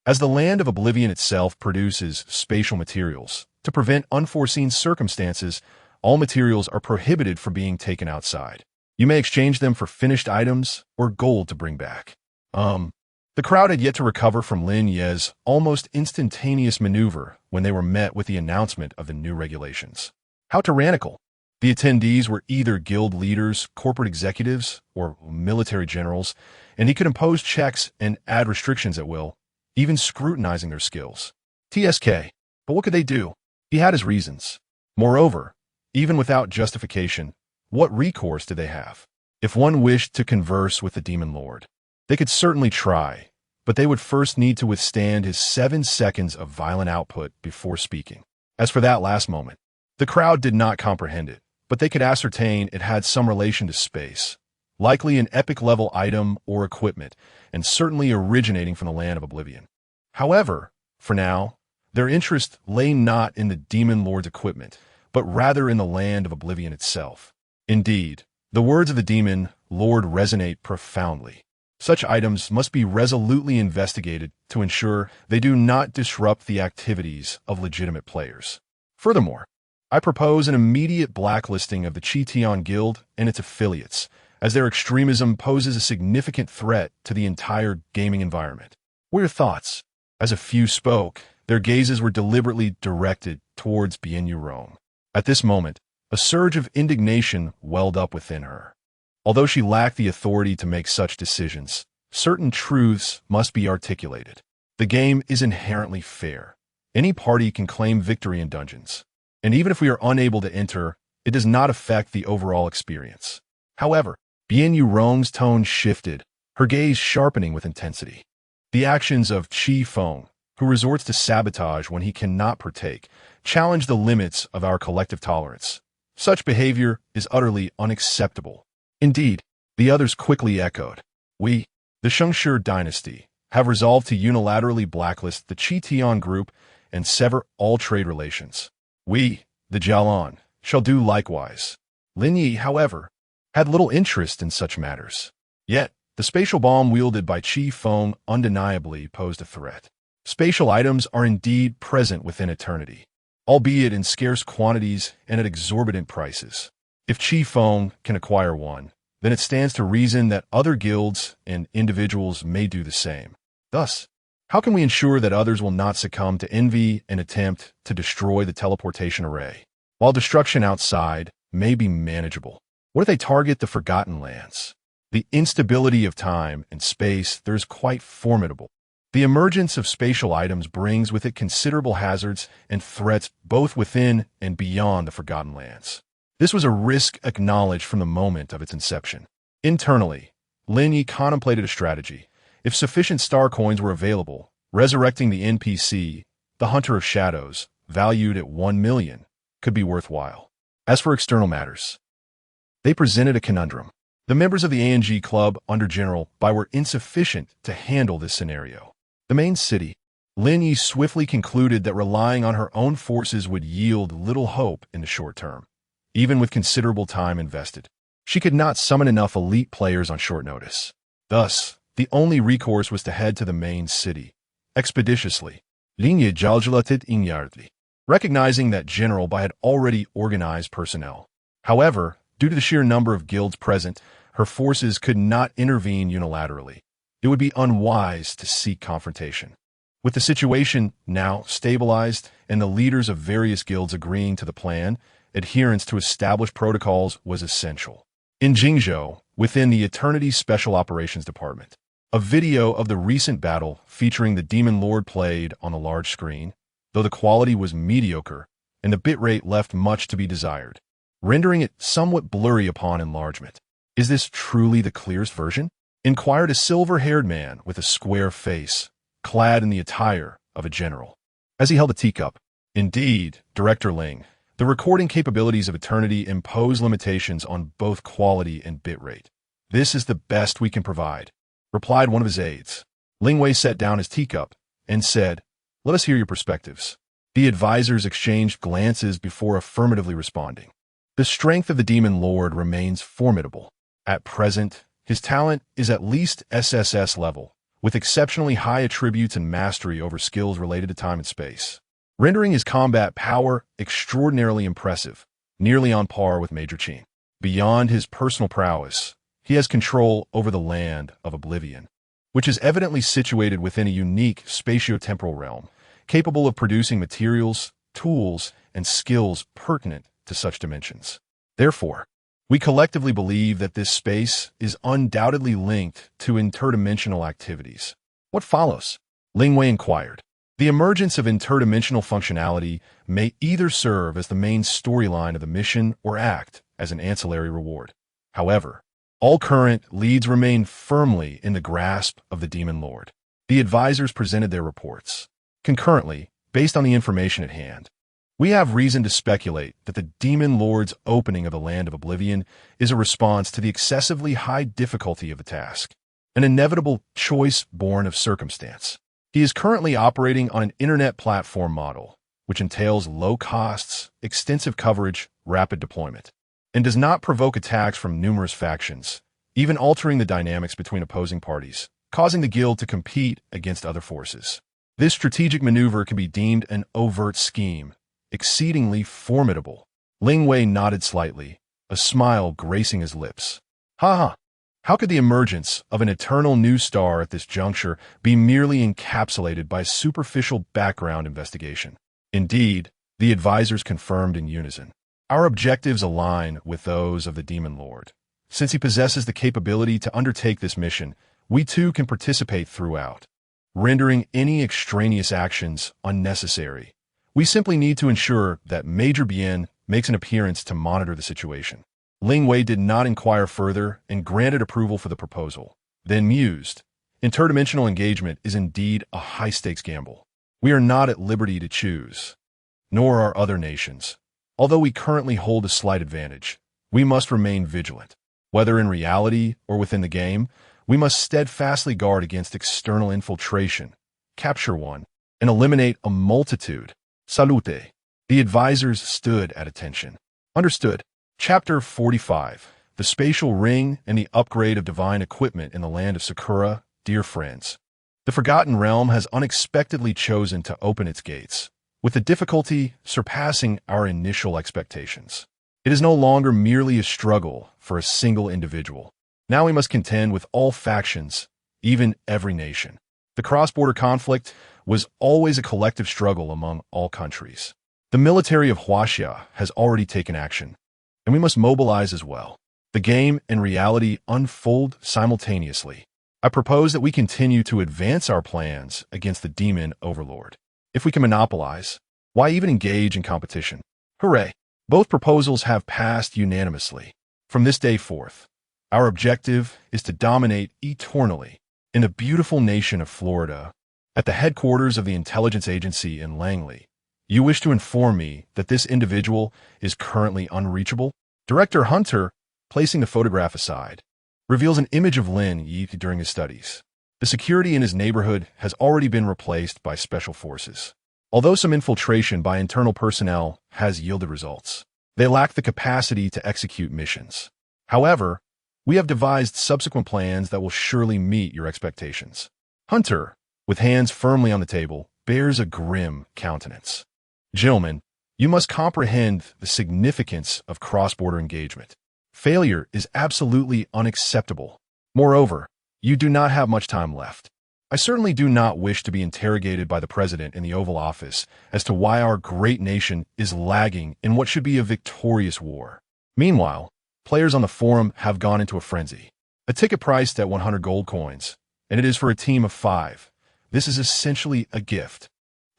as the Land of Oblivion itself produces spatial materials, to prevent unforeseen circumstances, all materials are prohibited from being taken outside. You may exchange them for finished items or gold to bring back. The crowd had yet to recover from Lin Ye's almost instantaneous maneuver when they were met with the announcement of the new regulations. How tyrannical. The attendees were either guild leaders, corporate executives, or military generals, and he could impose checks and add restrictions at will, even scrutinizing their skills. TSK. But what could they do? He had his reasons. Moreover, even without justification, what recourse did they have? If one wished to converse with the Demon Lord, they could certainly try, but they would first need to withstand his 7 seconds of violent output before speaking. As for that last moment, the crowd did not comprehend it, but they could ascertain it had some relation to space, likely an epic-level item or equipment, and certainly originating from the Land of Oblivion. However, for now, their interest lay not in the Demon Lord's equipment, but rather in the Land of Oblivion itself. Indeed, the words of the Demon Lord resonate profoundly. Such items must be resolutely investigated to ensure they do not disrupt the activities of legitimate players. Furthermore, I propose an immediate blacklisting of the Cheetion Guild and its affiliates, as their extremism poses a significant threat to the entire gaming environment. What are your thoughts? As a few spoke, their gazes were deliberately directed towards Bien Yurong. At this moment, a surge of indignation welled up within her. Although she lacked the authority to make such decisions, certain truths must be articulated. The game is inherently fair. Any party can claim victory in dungeons, and even if we are unable to enter, it does not affect the overall experience. However, Bien Yurong's tone shifted, her gaze sharpening with intensity. The actions of Qi Feng, who resorts to sabotage when he cannot partake, challenge the limits of our collective tolerance. Such behavior is utterly unacceptable. Indeed, the others quickly echoed. We, the Shengshi dynasty, have resolved to unilaterally blacklist the Cheetion group and sever all trade relations. We, the Jialan, shall do likewise. Lin Ye, however, had little interest in such matters. Yet, the spatial bomb wielded by Qi Feng undeniably posed a threat. Spatial items are indeed present within eternity, albeit in scarce quantities and at exorbitant prices. If Qi Feng can acquire one, then it stands to reason that other guilds and individuals may do the same. Thus, how can we ensure that others will not succumb to envy and attempt to destroy the teleportation array? While destruction outside may be manageable, what if they target the Forgotten Lands? The instability of time and space there is quite formidable. The emergence of spatial items brings with it considerable hazards and threats both within and beyond the Forgotten Lands. This was a risk acknowledged from the moment of its inception. Internally, Lin Ye contemplated a strategy. If sufficient star coins were available, resurrecting the NPC, the Hunter of Shadows, valued at 1 million, could be worthwhile. As for external matters, they presented a conundrum. The members of the ANG Club under General Bai were insufficient to handle this scenario. The main city, Lin Ye swiftly concluded that relying on her own forces would yield little hope in the short term, even with considerable time invested. She could not summon enough elite players on short notice. Thus, the only recourse was to head to the main city, expeditiously. Linye Warehouse, recognizing that General Bai had already organized personnel. However, due to the sheer number of guilds present, her forces could not intervene unilaterally. It would be unwise to seek confrontation. With the situation now stabilized and the leaders of various guilds agreeing to the plan, adherence to established protocols was essential. In Jingzhou, within the Eternity Special Operations Department, a video of the recent battle featuring the Demon Lord played on a large screen, though the quality was mediocre and the bitrate left much to be desired, rendering it somewhat blurry upon enlargement. Is this truly the clearest version? Inquired a silver-haired man with a square face, clad in the attire of a general, as he held a teacup. Indeed, Director Ling, the recording capabilities of Eternity impose limitations on both quality and bitrate. This is the best we can provide, replied one of his aides. Ling Wei set down his teacup and said, "Let us hear your perspectives." The advisors exchanged glances before affirmatively responding. The strength of the Demon Lord remains formidable. At present, his talent is at least SSS level, with exceptionally high attributes and mastery over skills related to time and space, rendering his combat power extraordinarily impressive, nearly on par with Major Qin. Beyond his personal prowess, he has control over the land of Oblivion, which is evidently situated within a unique spatio-temporal realm, capable of producing materials, tools, and skills pertinent to such dimensions. Therefore, we collectively believe that this space is undoubtedly linked to interdimensional activities. What follows? Ling Wei inquired. The emergence of interdimensional functionality may either serve as the main storyline of the mission or act as an ancillary reward. However, all current leads remain firmly in the grasp of the Demon Lord. The advisors presented their reports. Concurrently, based on the information at hand, we have reason to speculate that the Demon Lord's opening of the Land of Oblivion is a response to the excessively high difficulty of the task, an inevitable choice born of circumstance. He is currently operating on an internet platform model, which entails low costs, extensive coverage, rapid deployment, and does not provoke attacks from numerous factions, even altering the dynamics between opposing parties, causing the guild to compete against other forces. This strategic maneuver can be deemed an overt scheme, exceedingly formidable. Lin Ye nodded slightly, a smile gracing his lips. Ha ha! How could the emergence of an eternal new star at this juncture be merely encapsulated by a superficial background investigation? Indeed, the advisors confirmed in unison. Our objectives align with those of the Demon Lord. Since he possesses the capability to undertake this mission, we too can participate throughout, rendering any extraneous actions unnecessary. We simply need to ensure that Major Bien makes an appearance to monitor the situation. Lin Ye did not inquire further and granted approval for the proposal, then mused. Interdimensional engagement is indeed a high-stakes gamble. We are not at liberty to choose, nor are other nations. Although we currently hold a slight advantage, we must remain vigilant. Whether in reality or within the game, we must steadfastly guard against external infiltration, capture one, and eliminate a multitude. Salute. The advisors stood at attention. Understood. Chapter 45. The Spatial Ring and the Upgrade of Divine Equipment in the Land of Sakura. Dear friends, the Forgotten Realm has unexpectedly chosen to open its gates, with the difficulty surpassing our initial expectations. It is no longer merely a struggle for a single individual. Now we must contend with all factions, even every nation. The cross-border conflict was always a collective struggle among all countries. The military of Huaxia has already taken action, and we must mobilize as well. The game and reality unfold simultaneously. I propose that we continue to advance our plans against the demon overlord. If we can monopolize, why even engage in competition? Hooray! Both proposals have passed unanimously. From this day forth, our objective is to dominate eternally in the beautiful nation of Florida. At the headquarters of the intelligence agency in Langley, you wish to inform me that this individual is currently unreachable? Director Hunter, placing the photograph aside, reveals an image of Lin Ye during his studies. The security in his neighborhood has already been replaced by special forces. Although some infiltration by internal personnel has yielded results, they lack the capacity to execute missions. However, we have devised subsequent plans that will surely meet your expectations. Hunter, with hands firmly on the table, bears a grim countenance. Gentlemen, you must comprehend the significance of cross-border engagement. Failure is absolutely unacceptable. Moreover, you do not have much time left. I certainly do not wish to be interrogated by the President in the Oval Office as to why our great nation is lagging in what should be a victorious war. Meanwhile, players on the forum have gone into a frenzy. A ticket priced at 100 gold coins, and it is for a team of 5. This is essentially a gift.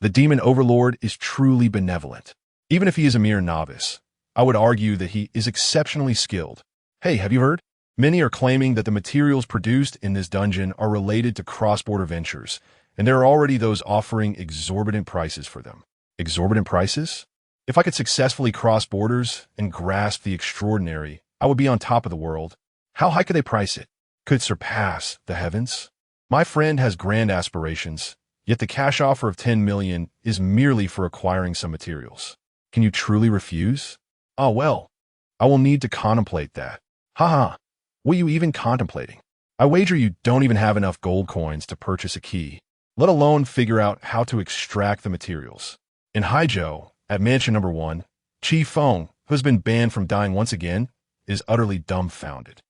The Demon Overlord is truly benevolent. Even if he is a mere novice, I would argue that he is exceptionally skilled. Hey, have you heard? Many are claiming that the materials produced in this dungeon are related to cross-border ventures, and there are already those offering exorbitant prices for them. Exorbitant prices? If I could successfully cross borders and grasp the extraordinary, I would be on top of the world. How high could they price it? Could it surpass the heavens? My friend has grand aspirations, yet the cash offer of 10 million is merely for acquiring some materials. Can you truly refuse? Ah, well, I will need to contemplate that. Haha. What are you even contemplating? I wager you don't even have enough gold coins to purchase a key, let alone figure out how to extract the materials. In Haizhou, at Mansion Number 1, Chi Feng, who has been banned from dying once again, is utterly dumbfounded.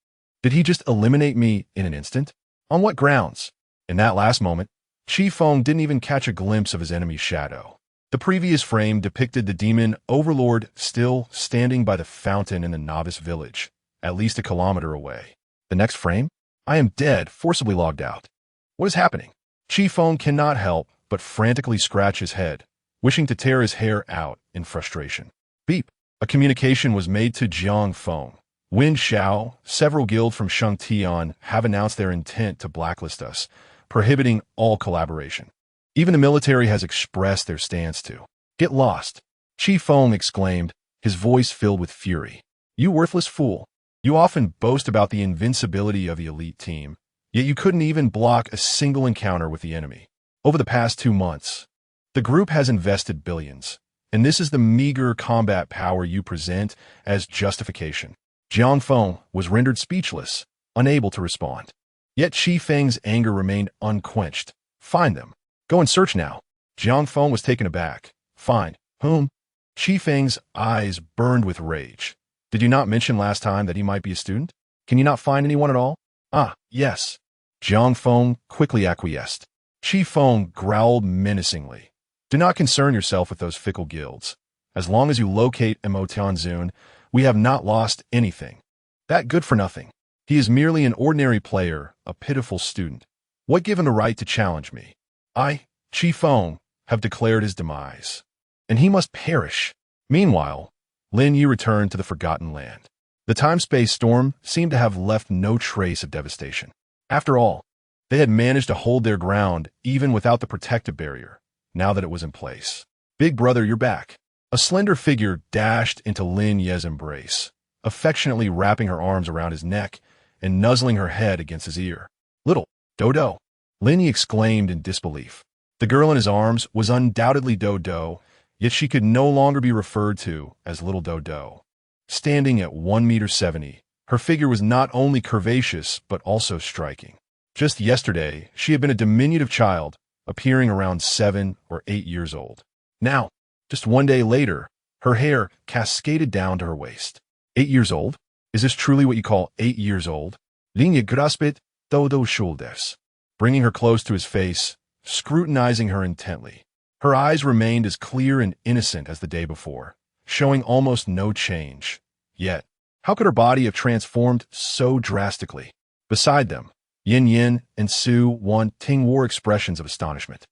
Did he just eliminate me in an instant? On what grounds? In that last moment, Chi Feng didn't even catch a glimpse of his enemy's shadow. The previous frame depicted the demon overlord still standing by the fountain in the novice village, at least a kilometer away. The next frame? I am dead, forcibly logged out. What is happening? Chi Feng cannot help but frantically scratch his head, wishing to tear his hair out in frustration. Beep. A communication was made to Jiang Feng. Wen Xiao, several guilds from Shengtian have announced their intent to blacklist us, prohibiting all collaboration. Even the military has expressed their stance to get lost. Chi Feng exclaimed, his voice filled with fury. You worthless fool. You often boast about the invincibility of the elite team, yet you couldn't even block a single encounter with the enemy. Over the past 2 months, the group has invested billions, and this is the meager combat power you present as justification. Jiang Feng was rendered speechless, unable to respond. Yet Qi Feng's anger remained unquenched. Find them. Go and search now. Jiang Feng was taken aback. Find whom? Qi Feng's eyes burned with rage. Did you not mention last time that he might be a student? Can you not find anyone at all? Ah, yes. Jiang Feng quickly acquiesced. Qi Feng growled menacingly. Do not concern yourself with those fickle guilds. As long as you locate Mo Tianzun, we have not lost anything. That good for nothing. He is merely an ordinary player, a pitiful student. What give him the right to challenge me? I, Qi Feng, have declared his demise, and he must perish. Meanwhile, Lin Ye returned to the Forgotten Land. The time-space storm seemed to have left no trace of devastation. After all, they had managed to hold their ground even without the protective barrier, now that it was in place. Big brother, you're back. A slender figure dashed into Lin Ye's embrace, affectionately wrapping her arms around his neck and nuzzling her head against his ear. Little Dodo, Lin Ye exclaimed in disbelief. The girl in his arms was undoubtedly Dodo, yet she could no longer be referred to as Little Dodo. Standing at 1.70 meters, her figure was not only curvaceous but also striking. Just yesterday, she had been a diminutive child, appearing around 7 or 8 years old. Now, just one day later, her hair cascaded down to her waist. 8 years old? Is this truly what you call 8 years old? Linye grasped Dodo shoulders, bringing her close to his face, scrutinizing her intently. Her eyes remained as clear and innocent as the day before, showing almost no change. Yet, how could her body have transformed so drastically? Beside them, Yin and Su Wan Ting wore expressions of astonishment.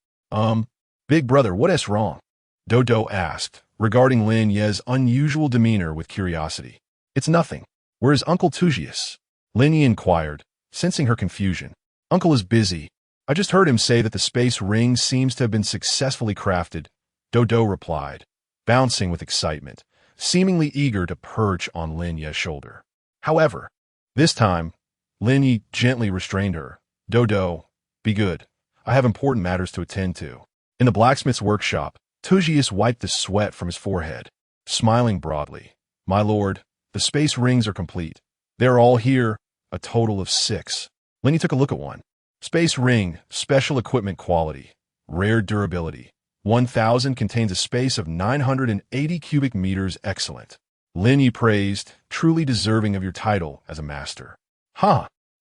Big brother, what is wrong? Dodo asked, regarding Lin Ye's unusual demeanor with curiosity. It's nothing. Where is Uncle Tugius? Lin Ye inquired, sensing her confusion. Uncle is busy. I just heard him say that the space ring seems to have been successfully crafted, Dodo replied, bouncing with excitement, seemingly eager to perch on Lin Ye's shoulder. However, this time, Lin Ye gently restrained her. Dodo, be good. I have important matters to attend to. In the blacksmith's workshop, Tugius wiped the sweat from his forehead, smiling broadly. My lord, the space rings are complete. They are all here, a total of 6. Lin Ye took a look at one. Space ring, special equipment quality, rare durability. 1000 contains a space of 980 cubic meters. Excellent. Lin Ye praised, truly deserving of your title as a master.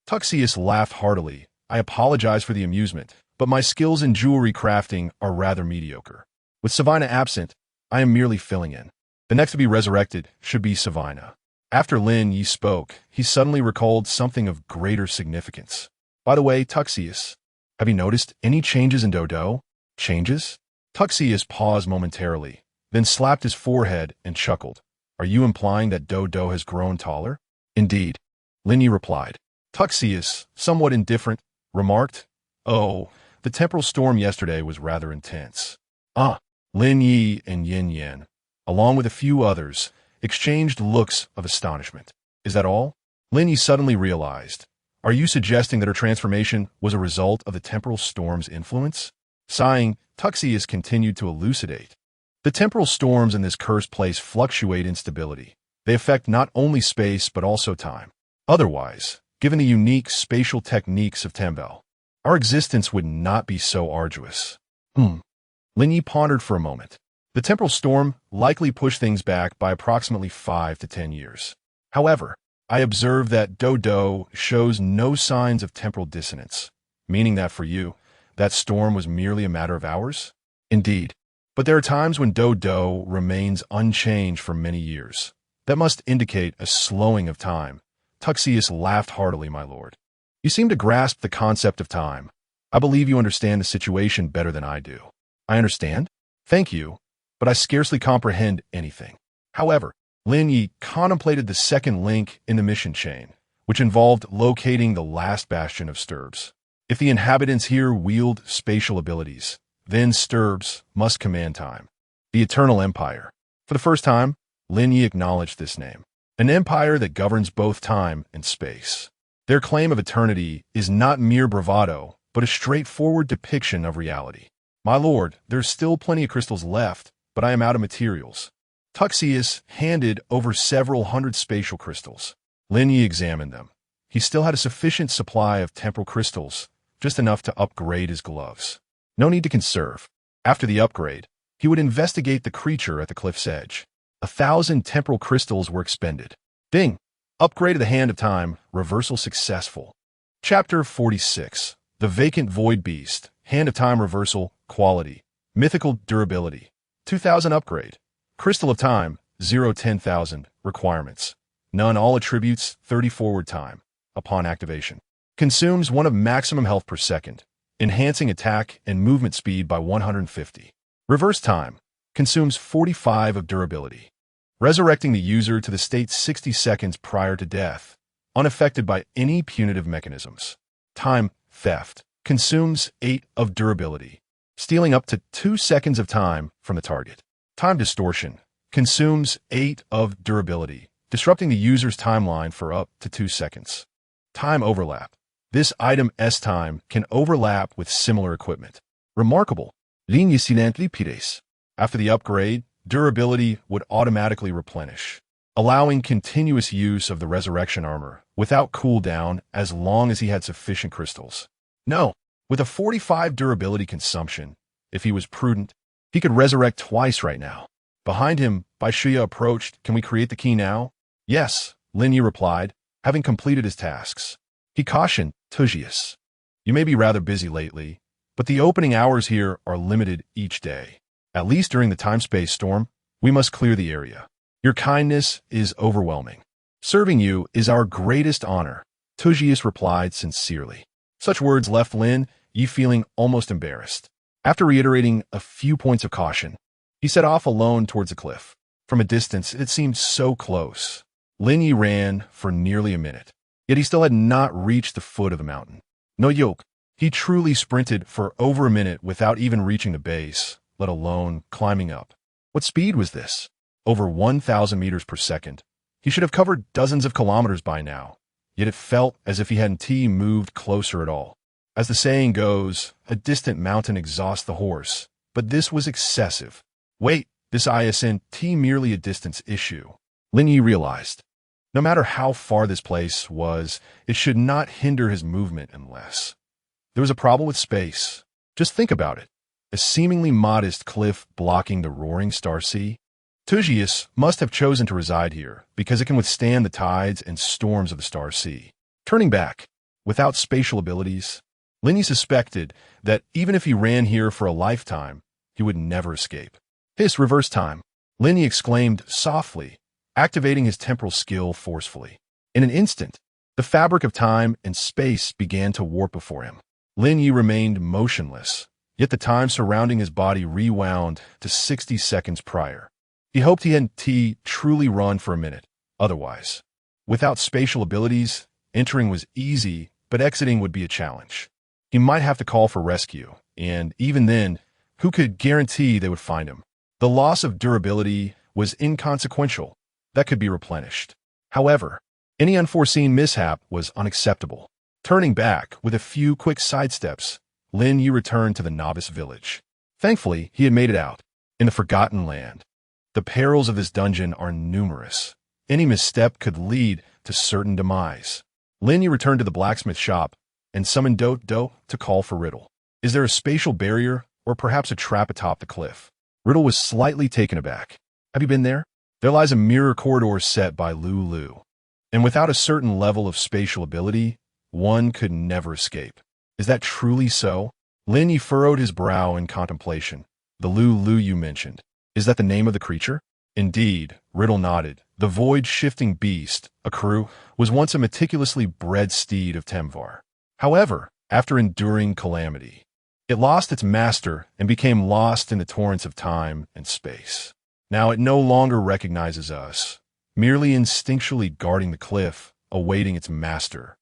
Tuxius laughed heartily. I apologize for the amusement, but my skills in jewelry crafting are rather mediocre. With Savina absent, I am merely filling in. The next to be resurrected should be Savina. After Lin Ye spoke, he suddenly recalled something of greater significance. By the way, Tuxius, have you noticed any changes in Dodo? Changes? Tuxius paused momentarily, then slapped his forehead and chuckled. Are you implying that Dodo has grown taller? Indeed, Lin Ye replied. Tuxius, somewhat indifferent, remarked, Oh, the temporal storm yesterday was rather intense. Lin Ye and Yin Yan, along with a few others, exchanged looks of astonishment. Is that all? Lin Ye suddenly realized. Are you suggesting that her transformation was a result of the temporal storm's influence? Sighing, Tuxius continued to elucidate. The temporal storms in this cursed place fluctuate in stability. They affect not only space but also time. Otherwise, given the unique spatial techniques of Tembel, our existence would not be so arduous. Lin Ye pondered for a moment. The temporal storm likely pushed things back by approximately 5 to 10 years. However, I observed that Dodo shows no signs of temporal dissonance, meaning that for you, that storm was merely a matter of hours? Indeed. But there are times when Dodo remains unchanged for many years. That must indicate a slowing of time. Tuxius laughed heartily, my lord. You seem to grasp the concept of time. I believe you understand the situation better than I do. I understand? Thank you, but I scarcely comprehend anything. However, Lin Ye contemplated the second link in the mission chain, which involved locating the last bastion of Sturbs. If the inhabitants here wield spatial abilities, then Sturbs must command time. The Eternal Empire. For the first time, Lin Ye acknowledged this name. An empire that governs both time and space. Their claim of eternity is not mere bravado, but a straightforward depiction of reality. My lord, there's still plenty of crystals left, but I am out of materials. Tuxius handed over several hundred spatial crystals. Lin Ye examined them. he still had a sufficient supply of temporal crystals, just enough to upgrade his gloves. No need to conserve. After the upgrade, he would investigate the creature at the cliff's edge. 1,000 temporal crystals were expended. Ding! Upgrade of the Hand of Time, reversal successful. Chapter 46. The Vacant Void Beast, Hand of Time reversal, quality, mythical durability. 2,000 upgrade. Crystal of Time, 0-10,000, requirements. None all attributes, 30 forward time. Upon activation. Consumes 1 of maximum health per second, enhancing attack and movement speed by 150. Reverse time. Consumes 45 of durability. Resurrecting the user to the state 60 seconds prior to death, unaffected by any punitive mechanisms. Time theft. Consumes 8 of durability, stealing up to 2 seconds of time from the target. Time distortion. Consumes 8 of durability, disrupting the user's timeline for up to 2 seconds. Time overlap. This item's time can overlap with similar equipment. Remarkable. Lin Ye silently pires. After the upgrade, durability would automatically replenish, allowing continuous use of the resurrection armor without cooldown as long as he had sufficient crystals. No, with a 45 durability consumption, if he was prudent, he could resurrect twice right now. Behind him, Bai Shuya approached. Can we create the key now? Yes, Lin Ye replied, having completed his tasks. He cautioned, Tujius. You may be rather busy lately, but the opening hours here are limited each day. At least during the time-space storm, we must clear the area. Your kindness is overwhelming. Serving you is our greatest honor, Tujius replied sincerely. Such words left Lin Ye feeling almost embarrassed. After reiterating a few points of caution, he set off alone towards the cliff. From a distance, it seemed so close. Lin Ye ran for nearly a minute, yet he still had not reached the foot of the mountain. No yoke. He truly sprinted for over a minute without even reaching the base, let alone climbing up. What speed was this? Over 1,000 meters per second. He should have covered dozens of kilometers by now, yet it felt as if he hadn't moved closer at all. As the saying goes, a distant mountain exhausts the horse, but this was excessive. Wait, this isn't merely a distance issue. Lin Ye realized. No matter how far this place was, it should not hinder his movement unless there was a problem with space. Just think about it. A seemingly modest cliff blocking the roaring Star Sea. Tujius must have chosen to reside here because it can withstand the tides and storms of the Star Sea. Turning back, without spatial abilities, Lin Ye suspected that even if he ran here for a lifetime, he would never escape. His reverse time, Lin Ye exclaimed softly, activating his temporal skill forcefully. In an instant, the fabric of time and space began to warp before him. Lin Ye remained motionless, yet the time surrounding his body rewound to 60 seconds prior. He hoped he hadn't truly run for a minute. Otherwise, without spatial abilities, entering was easy, but exiting would be a challenge. He might have to call for rescue, and even then, who could guarantee they would find him? The loss of durability was inconsequential. That could be replenished. However, any unforeseen mishap was unacceptable. Turning back with a few quick sidesteps, Lin Ye returned to the novice village. Thankfully, he had made it out. In the Forgotten Land, the perils of this dungeon are numerous. Any misstep could lead to certain demise. Lin Ye returned to the blacksmith shop and summoned Do to call for Riddle. Is there a spatial barrier or perhaps a trap atop the cliff? Riddle was slightly taken aback. Have you been there? There lies a mirror corridor set by Lulu, and without a certain level of spatial ability, one could never escape. Is that truly so? Lin Ye furrowed his brow in contemplation. The Lulu you mentioned, is that the name of the creature? Indeed, Riddle nodded. The void-shifting beast, Akru, was once a meticulously bred steed of Temvar. However, after enduring calamity, it lost its master and became lost in the torrents of time and space. Now it no longer recognizes us, merely instinctually guarding the cliff, awaiting its master,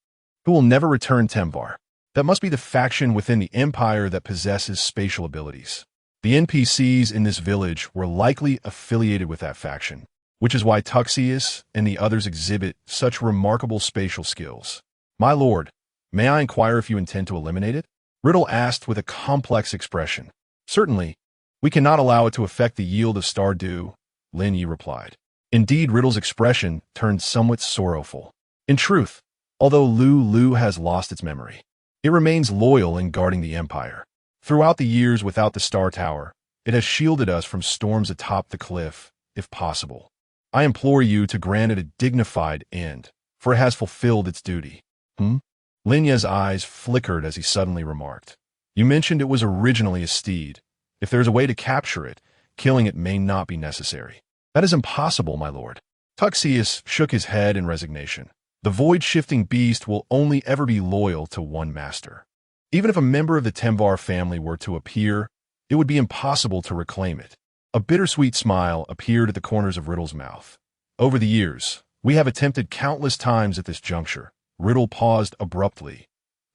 who will never return Temvar. That must be the faction within the Empire that possesses spatial abilities. The NPCs in this village were likely affiliated with that faction, which is why Tuxius and the others exhibit such remarkable spatial skills. My lord, may I inquire if you intend to eliminate it? Riddle asked with a complex expression. Certainly. We cannot allow it to affect the yield of Stardew, Lin Ye replied. Indeed, Riddle's expression turned somewhat sorrowful. In truth, Although Lu has lost its memory, it remains loyal in guarding the Empire. Throughout the years without the Star Tower, it has shielded us from storms atop the cliff, if possible. I implore you to grant it a dignified end, for it has fulfilled its duty. Lin Ye's eyes flickered as he suddenly remarked. You mentioned it was originally a steed. If there is a way to capture it, killing it may not be necessary. That is impossible, my lord. Tuxius shook his head in resignation. The void-shifting beast will only ever be loyal to one master. Even if a member of the Temvar family were to appear, it would be impossible to reclaim it. A bittersweet smile appeared at the corners of Riddle's mouth. Over the years, we have attempted countless times at this juncture. Riddle paused abruptly.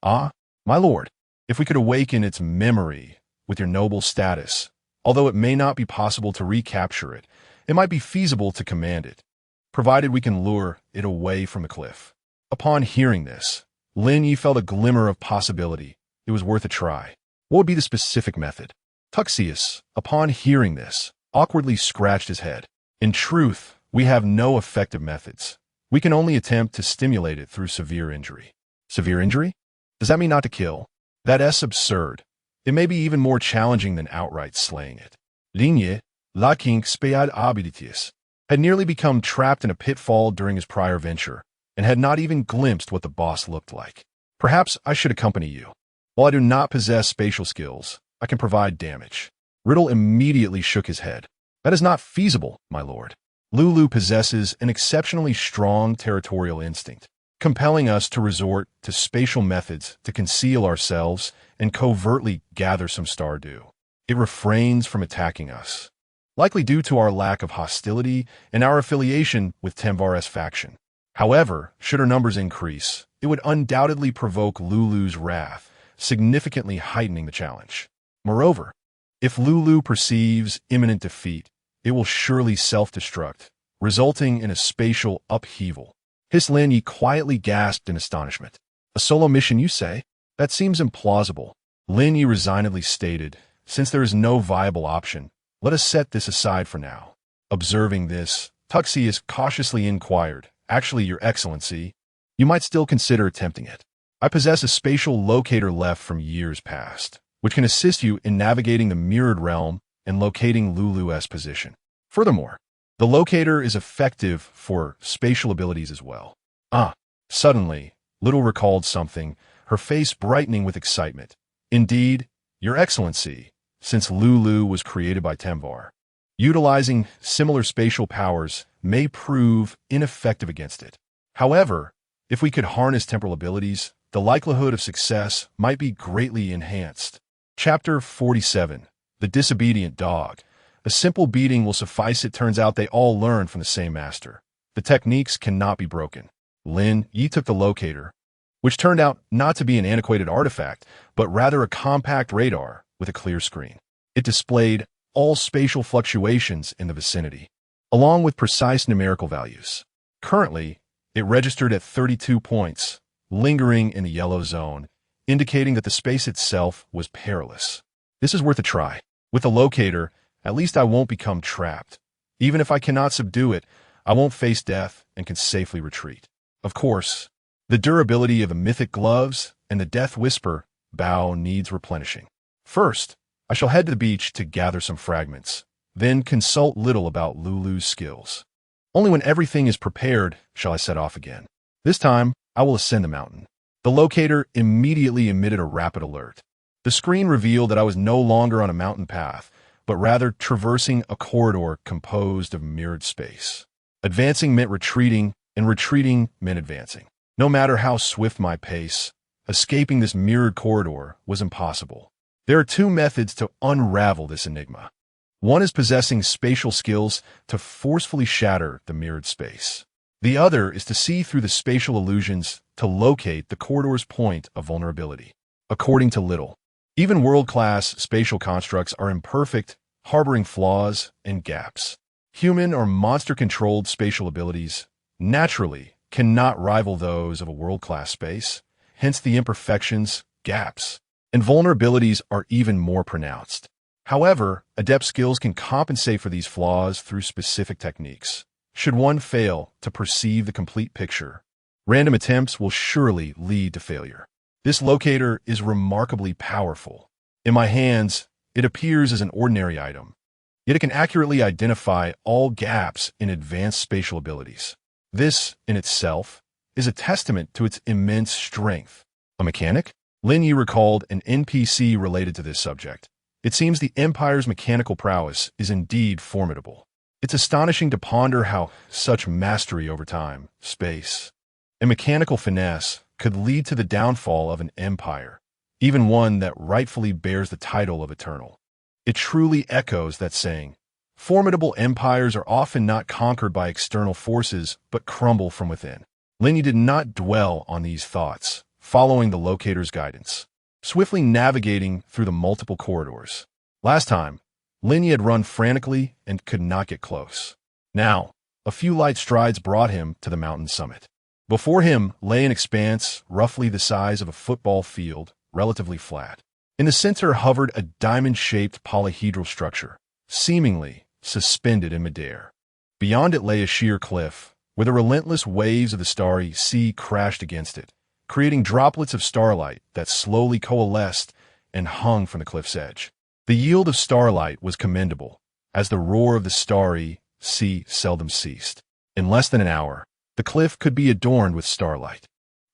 Ah, my lord, if we could awaken its memory with your noble status, although it may not be possible to recapture it, it might be feasible to command it, provided we can lure it away from the cliff. Upon hearing this, Lin Ye felt a glimmer of possibility. It was worth a try. What would be the specific method? Tuxius, upon hearing this, awkwardly scratched his head. In truth, we have no effective methods. We can only attempt to stimulate it through severe injury. Severe injury? Does that mean not to kill? That's absurd. It may be even more challenging than outright slaying it. Linye, la king spead abilities, had nearly become trapped in a pitfall during his prior venture, and had not even glimpsed what the boss looked like. Perhaps I should accompany you. While I do not possess spatial skills, I can provide damage. Riddle immediately shook his head. That is not feasible, my lord. Lulu possesses an exceptionally strong territorial instinct, compelling us to resort to spatial methods to conceal ourselves and covertly gather some Stardew. It refrains from attacking us, likely due to our lack of hostility and our affiliation with Temvar's faction. However, should our numbers increase, it would undoubtedly provoke Lulu's wrath, significantly heightening the challenge. Moreover, if Lulu perceives imminent defeat, it will surely self-destruct, resulting in a spatial upheaval. Lin Ye quietly gasped in astonishment. A solo mission, you say? That seems implausible. Lin Ye resignedly stated, since there is no viable option, let us set this aside for now. Observing this, Tuxius cautiously inquired, actually, Your Excellency, you might still consider attempting it. I possess a spatial locator left from years past, which can assist you in navigating the mirrored realm and locating Lulu's position. Furthermore, the locator is effective for spatial abilities as well. Suddenly, Little recalled something, her face brightening with excitement. Indeed, Your Excellency, since Lulu was created by Temvar, utilizing similar spatial powers may prove ineffective against it. However, if we could harness temporal abilities, the likelihood of success might be greatly enhanced. Chapter 47. The Disobedient Dog. A simple beating will suffice. It turns out they all learn from the same master. The techniques cannot be broken. Lin Ye took the locator, which turned out not to be an antiquated artifact, but rather a compact radar with a clear screen. It displayed all spatial fluctuations in the vicinity, along with precise numerical values. Currently, it registered at 32 points, lingering in the yellow zone, indicating that the space itself was perilous. This is worth a try. With the locator, at least I won't become trapped. Even if I cannot subdue it, I won't face death and can safely retreat. Of course, the durability of the mythic gloves and the death whisper bow needs replenishing. First, I shall head to the beach to gather some fragments, then consult Little about Lulu's skills. Only when everything is prepared shall I set off again. This time, I will ascend the mountain. The locator immediately emitted a rapid alert. The screen revealed that I was no longer on a mountain path, but rather traversing a corridor composed of mirrored space. Advancing meant retreating, and retreating meant advancing. No matter how swift my pace, escaping this mirrored corridor was impossible. There are two methods to unravel this enigma. One is possessing spatial skills to forcefully shatter the mirrored space. The other is to see through the spatial illusions to locate the corridor's point of vulnerability. According to Little, even world-class spatial constructs are imperfect, harboring flaws and gaps. Human or monster-controlled spatial abilities, naturally, cannot rival those of a world-class space, hence the imperfections, gaps, and vulnerabilities are even more pronounced. However, adept skills can compensate for these flaws through specific techniques. Should one fail to perceive the complete picture, Random attempts will surely lead to failure. This locator is remarkably powerful. In my hands, it appears as an ordinary item, yet it can accurately identify all gaps in advanced spatial abilities. This, in itself, is a testament to its immense strength. A mechanic? Lin Ye recalled an NPC related to this subject. It seems the Empire's mechanical prowess is indeed formidable. It's astonishing to ponder how such mastery over time, space, and mechanical finesse could lead to the downfall of an empire, even one that rightfully bears the title of eternal. It truly echoes that saying, formidable empires are often not conquered by external forces, but crumble from within. Lin Ye did not dwell on these thoughts, following the locator's guidance, swiftly navigating through the multiple corridors. Last time, Lin Ye had run frantically and could not get close. Now, a few light strides brought him to the mountain summit. Before him lay an expanse roughly the size of a football field, relatively flat. In the center hovered a diamond-shaped polyhedral structure, seemingly suspended in midair. Beyond it lay a sheer cliff, where the relentless waves of the starry sea crashed against it, creating droplets of starlight that slowly coalesced and hung from the cliff's edge. The yield of starlight was commendable, as the roar of the starry sea seldom ceased. In less than an hour, the cliff could be adorned with starlight.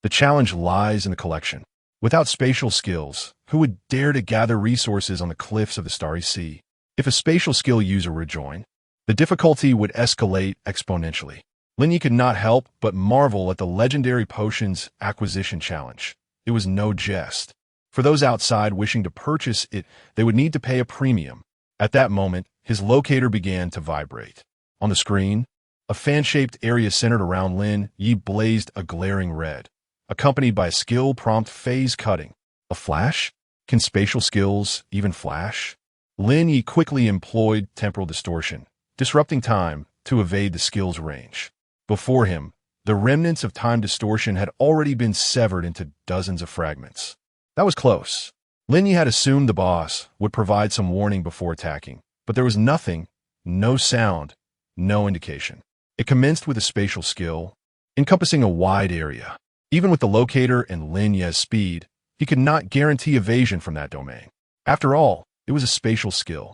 The challenge lies in the collection. Without spatial skills, who would dare to gather resources on the cliffs of the starry sea? If a spatial skill user were to join, the difficulty would escalate exponentially. Lin Ye could not help but marvel at the legendary potions acquisition challenge. It was no jest. For those outside wishing to purchase it, they would need to pay a premium. At that moment, his locator began to vibrate. On the screen, a fan-shaped area centered around Lin Ye blazed a glaring red, accompanied by a skill prompt phase cutting. A flash? Can spatial skills even flash? Lin Ye quickly employed temporal distortion, disrupting time to evade the skill's range. Before him, the remnants of time distortion had already been severed into dozens of fragments. That was close. Lin Ye had assumed the boss would provide some warning before attacking, but there was nothing, no sound, no indication. It commenced with a spatial skill, encompassing a wide area. Even with the locator and Lin Ye's speed, he could not guarantee evasion from that domain. After all, it was a spatial skill.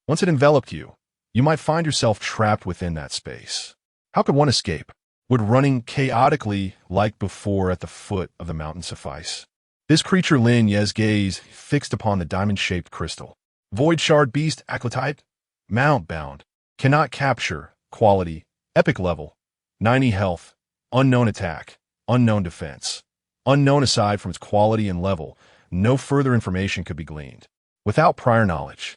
Once it enveloped you, you might find yourself trapped within that space. How could one escape? Would running chaotically like before at the foot of the mountain suffice? This creature Lin Ye's gaze fixed upon the diamond-shaped crystal. Void Shard Beast Aclotite? Mount bound. Cannot capture. Quality. Epic level. 90 health. Unknown attack. Unknown defense. Unknown aside from its quality and level, no further information could be gleaned. Without prior knowledge,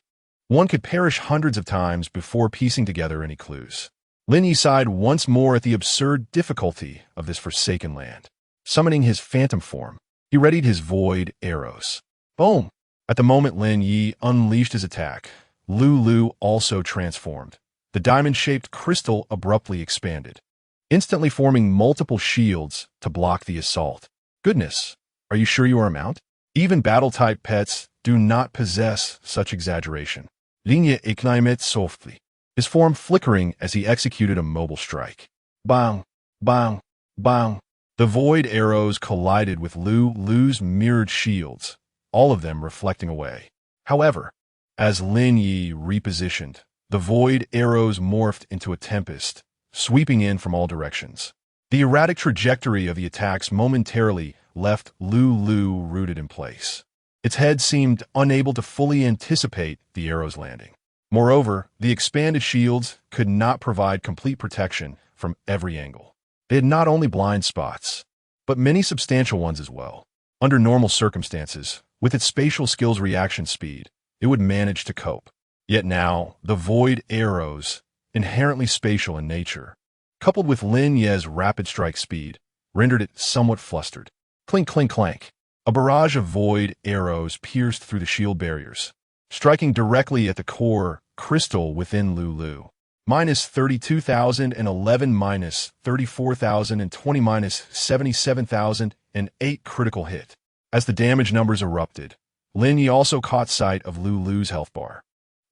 one could perish hundreds of times before piecing together any clues. Lin Ye sighed once more at the absurd difficulty of this forsaken land. Summoning his phantom form, he readied his void arrows. Boom! At the moment Lin Ye unleashed his attack, Lu also transformed. The diamond-shaped crystal abruptly expanded, instantly forming multiple shields to block the assault. Goodness, are you sure you are a mount? Even battle-type pets do not possess such exaggeration. Linye ignited softly, his form flickering as he executed a mobile strike. Bang! Bang! Bang! The void arrows collided with Lu's mirrored shields, all of them reflecting away. However, as Lin Ye repositioned, the void arrows morphed into a tempest, sweeping in from all directions. The erratic trajectory of the attacks momentarily left Lu rooted in place. Its head seemed unable to fully anticipate the arrow's landing. Moreover, the expanded shields could not provide complete protection from every angle. They had not only blind spots, but many substantial ones as well. Under normal circumstances, with its spatial skills reaction speed, it would manage to cope. Yet now, the void arrows, inherently spatial in nature, coupled with Lin Ye's rapid strike speed, rendered it somewhat flustered. Clink, clink, clank. A barrage of void arrows pierced through the shield barriers, striking directly at the core crystal within Lu. Minus 32,011, minus 34,020, minus 77,008 critical hit. As the damage numbers erupted, Lin Ye also caught sight of Lu's health bar,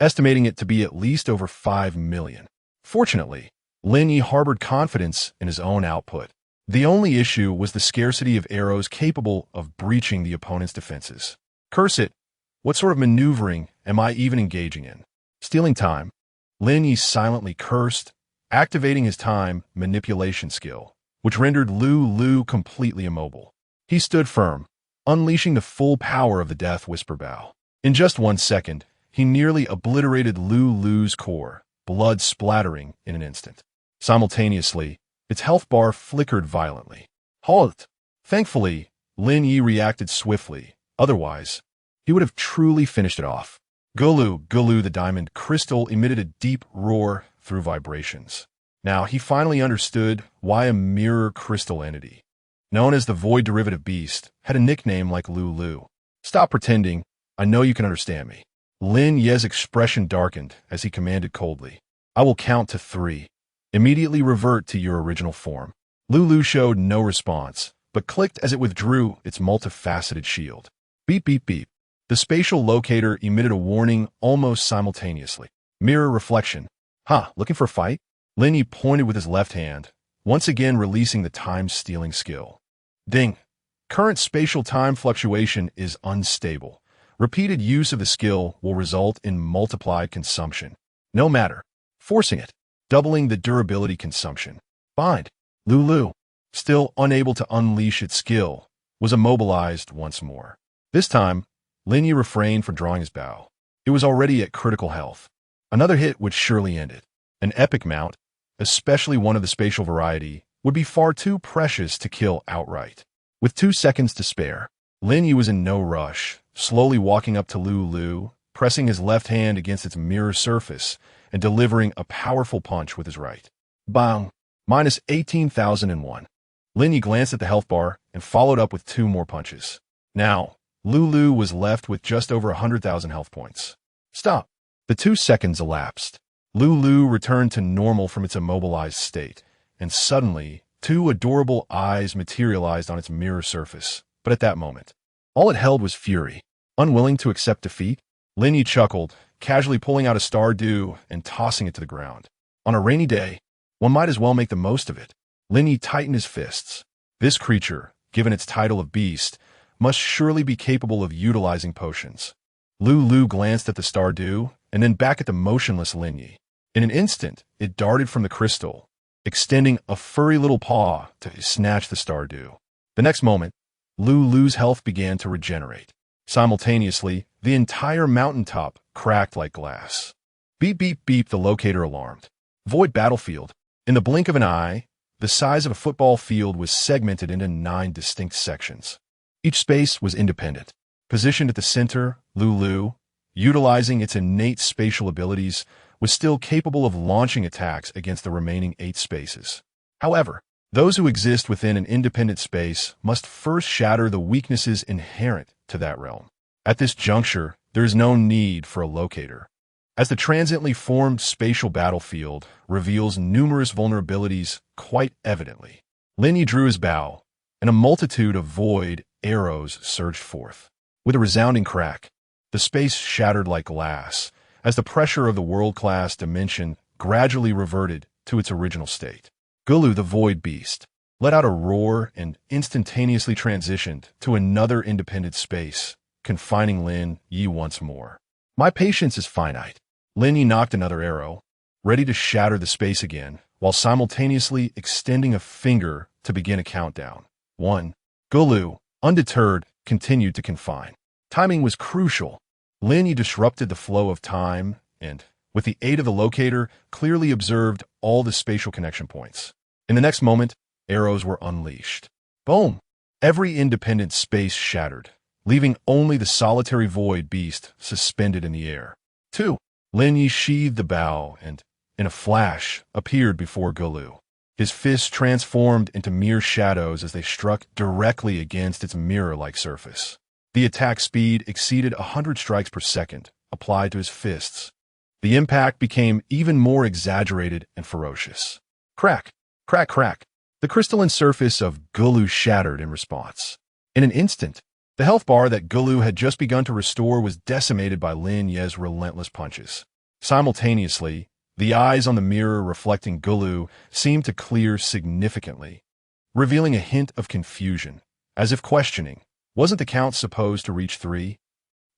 estimating it to be at least over 5 million. Fortunately, Lin Ye harbored confidence in his own output. The only issue was the scarcity of arrows capable of breaching the opponent's defenses. Curse it! What sort of maneuvering am I even engaging in? Stealing time. Lin Ye silently cursed, activating his time manipulation skill, which rendered Lu completely immobile. He stood firm, unleashing the full power of the Death Whisper Bow. In just 1 second, he nearly obliterated Lu's core, blood splattering in an instant. Simultaneously, its health bar flickered violently. Halt! Thankfully, Lin Ye reacted swiftly. Otherwise, he would have truly finished it off. Gulu, the diamond crystal emitted a deep roar through vibrations. Now he finally understood why a mirror crystal entity, known as the Void Derivative Beast, had a nickname like Lu. Stop pretending. I know you can understand me. Lin Ye's expression darkened as he commanded coldly. I will count to 3. Immediately revert to your original form. Lu showed no response, but clicked as it withdrew its multifaceted shield. Beep, beep, beep. The spatial locator emitted a warning almost simultaneously. Mirror reflection. Looking for a fight? Lin Ye pointed with his left hand, once again releasing the time-stealing skill. Ding. Current spatial time fluctuation is unstable. Repeated use of the skill will result in multiplied consumption. No matter. Forcing it. Doubling the durability consumption. Bind. Lu, still unable to unleash its skill, was immobilized once more. This time, Lin Ye refrained from drawing his bow. It was already at critical health. Another hit would surely end it. An epic mount, especially one of the spatial variety, would be far too precious to kill outright. With 2 seconds to spare, Lin Ye was in no rush, slowly walking up to Lu, pressing his left hand against its mirror surface and delivering a powerful punch with his right. Bang! Minus 18,001. Lin Ye glanced at the health bar and followed up with 2 more punches. Now, Lu was left with just over 100,000 health points. Stop! The 2 seconds elapsed. Lu returned to normal from its immobilized state, and suddenly, 2 adorable eyes materialized on its mirror surface. But at that moment, all it held was fury. Unwilling to accept defeat, Lin Ye chuckled, casually pulling out a Stardew and tossing it to the ground. On a rainy day, one might as well make the most of it. Lin Ye tightened his fists. This creature, given its title of beast, must surely be capable of utilizing potions. Lu glanced at the Stardew and then back at the motionless Lin Ye. In an instant, it darted from the crystal, extending a furry little paw to snatch the Stardew. The next moment, Lu's health began to regenerate. Simultaneously, the entire mountaintop cracked like glass. Beep, beep, beep, the locator alarmed. Void battlefield. In the blink of an eye, the size of a football field was segmented into 9 distinct sections. Each space was independent. Positioned at the center, Lu, utilizing its innate spatial abilities, was still capable of launching attacks against the remaining 8 spaces. However, those who exist within an independent space must first shatter the weaknesses inherent to that realm. At this juncture, there is no need for a locator, as the transiently formed spatial battlefield reveals numerous vulnerabilities quite evidently. Lin Ye drew his bow, and a multitude of void arrows surged forth. With a resounding crack, the space shattered like glass, as the pressure of the world-class dimension gradually reverted to its original state. Gulu, the void beast, let out a roar and instantaneously transitioned to another independent space, confining Lin Ye once more. My patience is finite. Lin Ye knocked another arrow, ready to shatter the space again, while simultaneously extending a finger to begin a countdown. 1. Gulu, undeterred, continued to confine. Timing was crucial. Lin Ye disrupted the flow of time and, with the aid of the locator, clearly observed all the spatial connection points. In the next moment, arrows were unleashed. Boom! Every independent space shattered, leaving only the solitary void beast suspended in the air. 2. Lin Ye sheathed the bow and, in a flash, appeared before Gulu. His fists transformed into mere shadows as they struck directly against its mirror-like surface. The attack speed exceeded 100 strikes per second, applied to his fists. The impact became even more exaggerated and ferocious. Crack! Crack, crack! The crystalline surface of Gulu shattered in response. In an instant, the health bar that Gulu had just begun to restore was decimated by Lin Ye's relentless punches. Simultaneously, the eyes on the mirror reflecting Gulu seemed to clear significantly. revealing a hint of confusion, as if questioning, wasn't the count supposed to reach 3?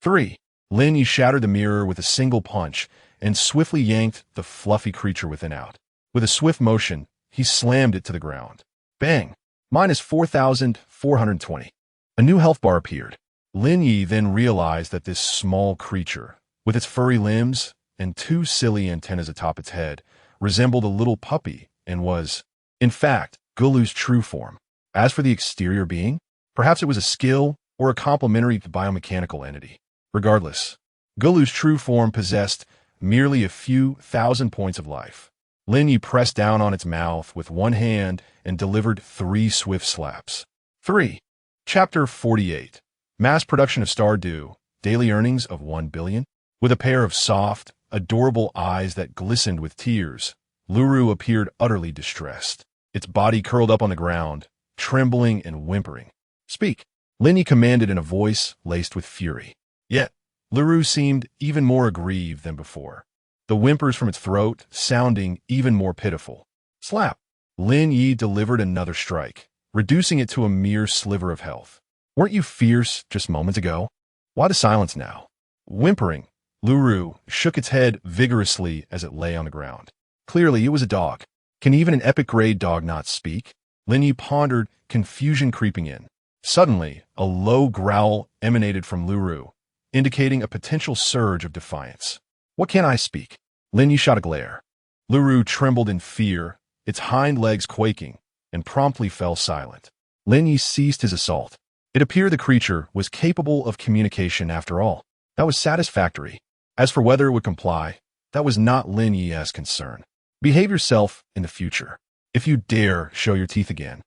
3. Lin Ye shattered the mirror with a single punch and swiftly yanked the fluffy creature within out. With a swift motion, he slammed it to the ground. Bang! Minus 4,420. A new health bar appeared. Lin Ye then realized that this small creature, with its furry limbs and 2 silly antennas atop its head, resembled a little puppy and was, in fact, Gulu's true form. As for the exterior being, perhaps it was a skill or a complementary biomechanical entity. Regardless, Gulu's true form possessed merely a few thousand points of life. Lin Ye pressed down on its mouth with one hand and delivered 3 swift slaps. 3. Chapter 48. Mass production of Stardew, daily earnings of 1 billion. With a pair of soft, adorable eyes that glistened with tears, Luru appeared utterly distressed. Its body curled up on the ground, trembling and whimpering. Speak, Lin Ye commanded in a voice laced with fury. Yet, Luru seemed even more aggrieved than before, the whimpers from its throat sounding even more pitiful. Slap! Lin Ye delivered another strike, reducing it to a mere sliver of health. Weren't you fierce just moments ago? Why the silence now? Whimpering, Luru shook its head vigorously as it lay on the ground. Clearly, it was a dog. Can even an epic-grade dog not speak? Lin Ye pondered, confusion creeping in. Suddenly, a low growl emanated from Luru, indicating a potential surge of defiance. What can I speak? Lin Ye shot a glare. Luru trembled in fear, its hind legs quaking, and promptly fell silent. Lin Ye ceased his assault. It appeared the creature was capable of communication after all. That was satisfactory. As for whether it would comply, that was not Lin Ye's concern. Behave yourself in the future. If you dare show your teeth again.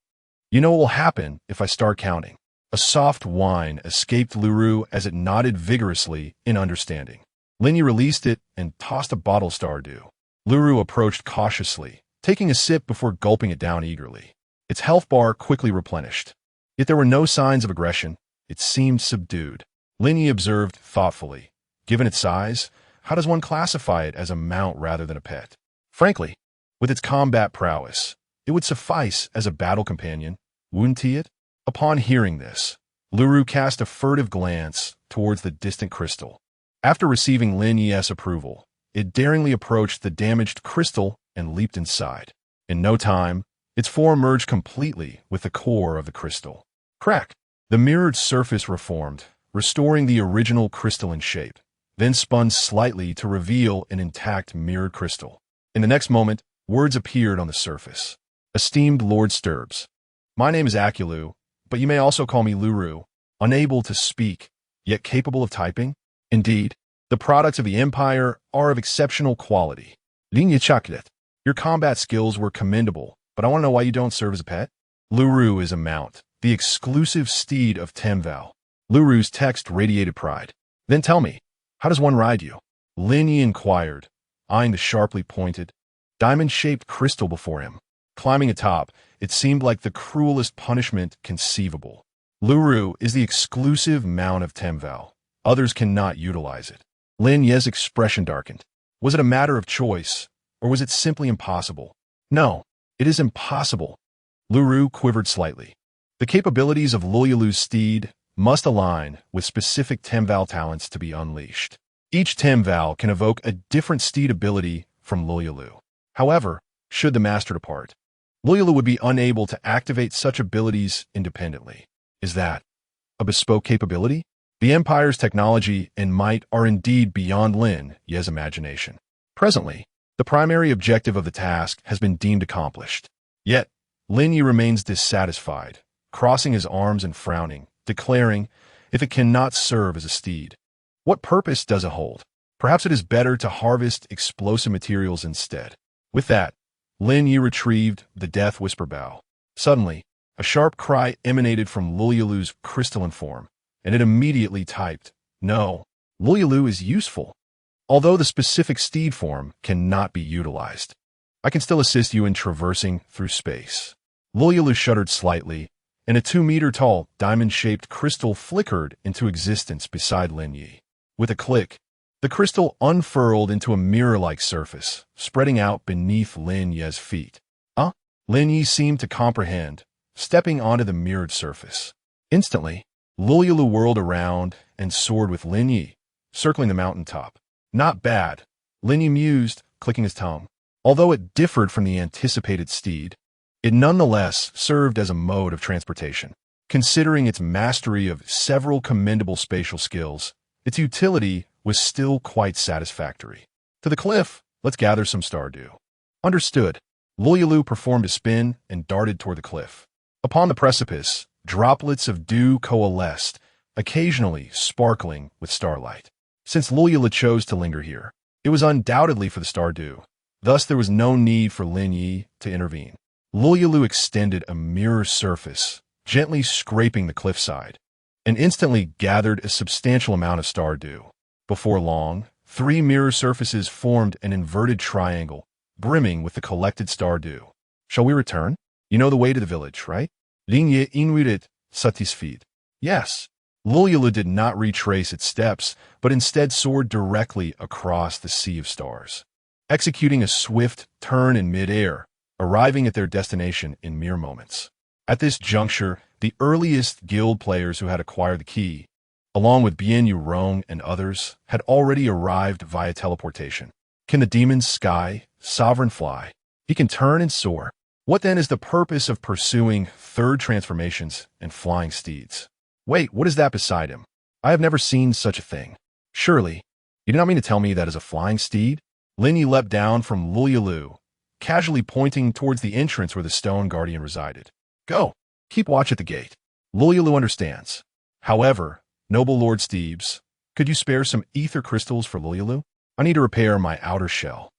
You know what will happen if I start counting. A soft whine escaped Luru as it nodded vigorously in understanding. Lin Ye released it and tossed a bottle Stardew. Luru approached cautiously, taking a sip before gulping it down eagerly. Its health bar quickly replenished. Yet there were no signs of aggression. It seemed subdued. Lin Ye observed thoughtfully. Given its size, how does one classify it as a mount rather than a pet? Frankly, with its combat prowess, it would suffice as a battle companion, wouldn't it? Upon hearing this, Luru cast a furtive glance towards the distant crystal. After receiving Lin Ye's approval, it daringly approached the damaged crystal and leaped inside. In no time, its form merged completely with the core of the crystal. Crack! The mirrored surface reformed, restoring the original crystalline shape, then spun slightly to reveal an intact mirrored crystal. In the next moment, words appeared on the surface. Esteemed Lord Sturbs, my name is Akulu, but you may also call me Luru, unable to speak, yet capable of typing. Indeed, the products of the Empire are of exceptional quality. Linye Warehouse, your combat skills were commendable, but I want to know why you don't serve as a pet? Luru is a mount, the exclusive steed of Temval. Luru's text radiated pride. Then tell me, how does one ride you? Linye inquired, eyeing the sharply pointed, diamond-shaped crystal before him. Climbing atop, it seemed like the cruelest punishment conceivable. Luru is the exclusive mount of Temval. Others cannot utilize it. Lin Ye's expression darkened. Was it a matter of choice, or was it simply impossible? No, it is impossible. Luru quivered slightly. The capabilities of Loyalu's steed must align with specific Temval talents to be unleashed. Each Temval can evoke a different steed ability from Loyalu. However, should the master depart, Loyalu would be unable to activate such abilities independently. Is that a bespoke capability? The Empire's technology and might are indeed beyond Lin Ye's imagination. Presently, the primary objective of the task has been deemed accomplished. Yet, Lin Ye remains dissatisfied, crossing his arms and frowning, declaring, if it cannot serve as a steed, what purpose does it hold? Perhaps it is better to harvest explosive materials instead. With that, Lin Ye retrieved the Death Whisper Bow. Suddenly, a sharp cry emanated from Loyalu's crystalline form, and it immediately typed, no, Loyalu is useful. Although the specific steed form cannot be utilized, I can still assist you in traversing through space. Loyalu shuddered slightly, and a 2-meter-tall, diamond-shaped crystal flickered into existence beside Lin Ye. With a click, the crystal unfurled into a mirror-like surface, spreading out beneath Lin Ye's feet. Lin Ye seemed to comprehend, stepping onto the mirrored surface. Instantly, Lululu whirled around and soared with Lin Ye, circling the mountaintop. Not bad, Lin Ye mused, clicking his tongue. Although it differed from the anticipated steed, it nonetheless served as a mode of transportation. Considering its mastery of several commendable spatial skills, its utility was still quite satisfactory. To the cliff, let's gather some stardew. Understood. Lululu performed a spin and darted toward the cliff. Upon the precipice, droplets of dew coalesced, occasionally sparkling with starlight. Since Lululu chose to linger here, it was undoubtedly for the stardew. Thus, there was no need for Lin Ye to intervene. Lululu extended a mirror surface, gently scraping the cliffside, and instantly gathered a substantial amount of stardew. Before long, 3 mirror surfaces formed an inverted triangle, brimming with the collected stardew. Shall we return? You know the way to the village, right? Lin Ye invited, satisfied. Yes. Lululu did not retrace its steps, but instead soared directly across the sea of stars, executing a swift turn in midair, arriving at their destination in mere moments. At this juncture, the earliest guild players who had acquired the key, along with Bien Yu Rong and others, had already arrived via teleportation. Can the demon's sky sovereign fly? He can turn and soar. What then is the purpose of pursuing third transformations and flying steeds? Wait, what is that beside him? I have never seen such a thing. Surely, you do not mean to tell me that is a flying steed? Lin Ye leapt down from Lululu, casually pointing towards the entrance where the stone guardian resided. Go, keep watch at the gate. Lululu understands. However, noble Lord Steebs, could you spare some ether crystals for Lululu? I need to repair my outer shell.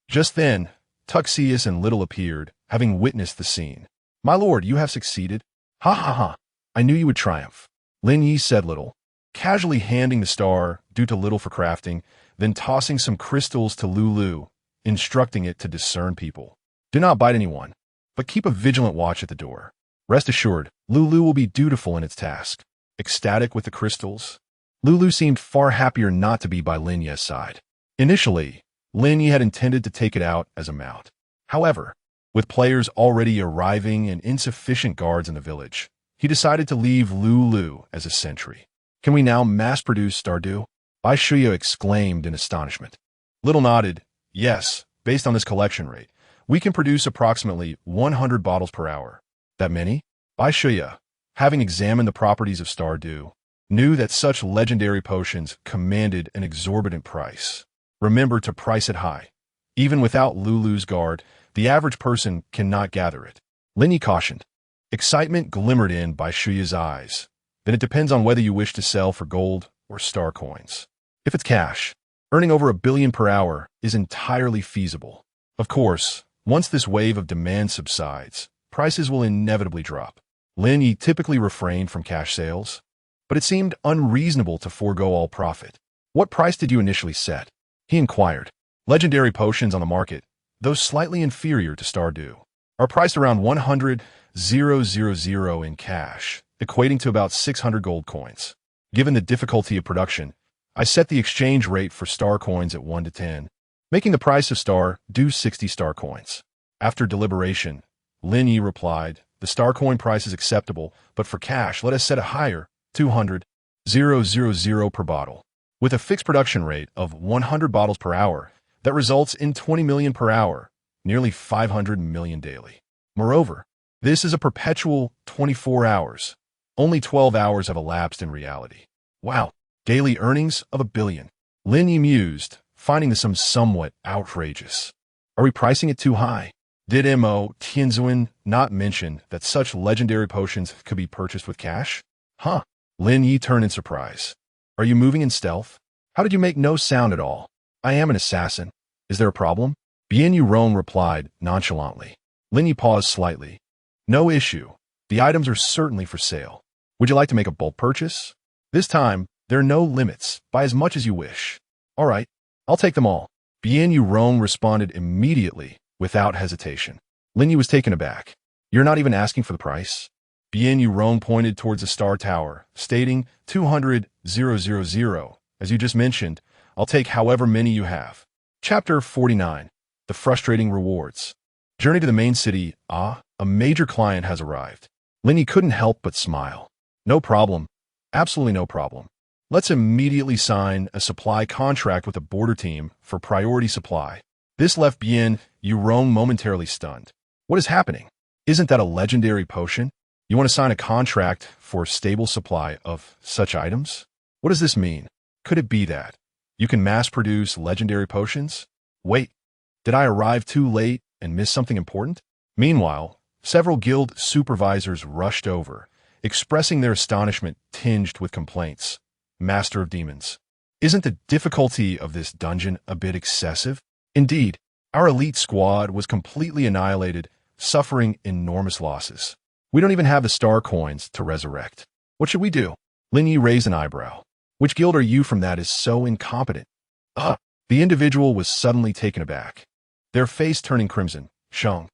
Just then, Tuxius and Little appeared, having witnessed the scene. My lord, you have succeeded. Ha ha ha, I knew you would triumph. Lin Ye said Little, casually handing the star due to Little for crafting, then tossing some crystals to Lulu, instructing it to discern people. Do not bite anyone, but keep a vigilant watch at the door. Rest assured, Lulu will be dutiful in its task. Ecstatic with the crystals, Lulu seemed far happier not to be by Lin Ye's side. Initially, Lin Ye had intended to take it out as a mount. However, with players already arriving and insufficient guards in the village, he decided to leave Lulu as a sentry. Can we now mass-produce stardew? Bai Shuya exclaimed in astonishment. Little nodded. Yes, based on this collection rate, we can produce approximately 100 bottles per hour. That many? Bai Shuya, having examined the properties of stardew, knew that such legendary potions commanded an exorbitant price. Remember to price it high. Even without Lulu's guard, the average person cannot gather it. Lin Ye cautioned. Excitement glimmered in Bai Shuya's eyes. Then it depends on whether you wish to sell for gold or star coins. If it's cash, earning over 1 billion per hour is entirely feasible. Of course, once this wave of demand subsides, prices will inevitably drop. Lin Ye typically refrained from cash sales, but it seemed unreasonable to forego all profit. What price did you initially set? He inquired. Legendary potions on the market, though slightly inferior to stardew, are priced around 100,000 in cash, equating to about 600 gold coins. Given the difficulty of production, I set the exchange rate for star coins at 1 to 10, making the price of stardew 60 star coins. After deliberation, Lin Ye replied, the star coin price is acceptable, but for cash, let us set it higher, 200,000 per bottle. With a fixed production rate of 100 bottles per hour, that results in 20 million per hour, nearly 500 million daily. Moreover, this is a perpetual 24 hours. Only 12 hours have elapsed in reality. Wow, daily earnings of 1 billion. Lin Ye mused, finding the sum somewhat outrageous. Are we pricing it too high? Did Mo Tianzuan not mention that such legendary potions could be purchased with cash? Huh. Lin Ye turned in surprise. Are you moving in stealth? How did you make no sound at all? I am an assassin. Is there a problem? Bien Yu Rong replied nonchalantly. Lin Ye paused slightly. No issue. The items are certainly for sale. Would you like to make a bulk purchase? This time, there are no limits. Buy as much as you wish. All right, I'll take them all. Bien Yu Rong responded immediately, without hesitation. Lin Ye was taken aback. You're not even asking for the price? Bien Yu Rong pointed towards the star tower, stating 200,000. As you just mentioned, I'll take however many you have. Chapter 49. The Frustrating Rewards. Journey to the main city. A major client has arrived. Linye couldn't help but smile. No problem. Absolutely no problem. Let's immediately sign a supply contract with the border team for priority supply. This left Bien Yurong momentarily stunned. What is happening? Isn't that a legendary potion? You want to sign a contract for a stable supply of such items? What does this mean? Could it be that you can mass-produce legendary potions? Wait, did I arrive too late and miss something important? Meanwhile, several guild supervisors rushed over, expressing their astonishment tinged with complaints. Master of Demons, isn't the difficulty of this dungeon a bit excessive? Indeed, our elite squad was completely annihilated, suffering enormous losses. We don't even have the star coins to resurrect. What should we do? Lin Ye raised an eyebrow. Which guild are you from that is so incompetent? The individual was suddenly taken aback, their face turning crimson. Sheng,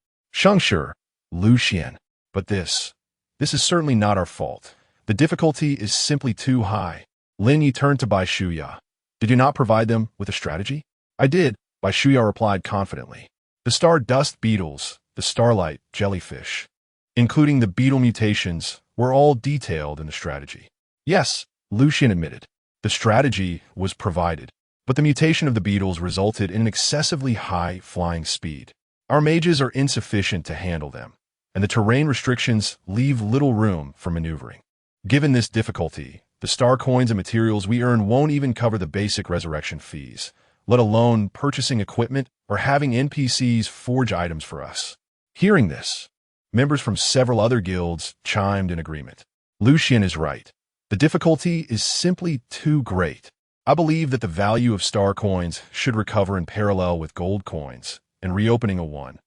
sure, Lu Xian. But this is certainly not our fault. The difficulty is simply too high. Lin Ye turned to Bai Shuya. Did you not provide them with a strategy? I did, Bai Shuya replied confidently. The star dust beetles, the starlight jellyfish, including the beetle mutations, were all detailed in the strategy. Yes, Lu Xian admitted. The strategy was provided, but the mutation of the beetles resulted in an excessively high flying speed. Our mages are insufficient to handle them, and the terrain restrictions leave little room for maneuvering. Given this difficulty, the star coins and materials we earn won't even cover the basic resurrection fees, let alone purchasing equipment or having NPCs forge items for us. Hearing this, members from several other guilds chimed in agreement. Lu Xian is right. The difficulty is simply too great. I believe that the value of star coins should recover in parallel with gold coins, and reopening a one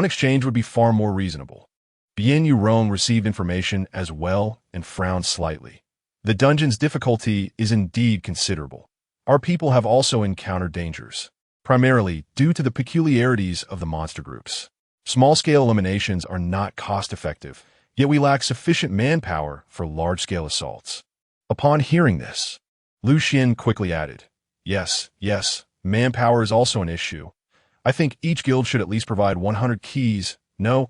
exchange would be far more reasonable. Bien Yurong received information as well and frowned slightly. The dungeon's difficulty is indeed considerable. Our people have also encountered dangers, primarily due to the peculiarities of the monster groups. Small-scale eliminations are not cost-effective, yet we lack sufficient manpower for large-scale assaults. Upon hearing this, Lu Xian quickly added, Yes, manpower is also an issue. I think each guild should at least provide 100 keys. No,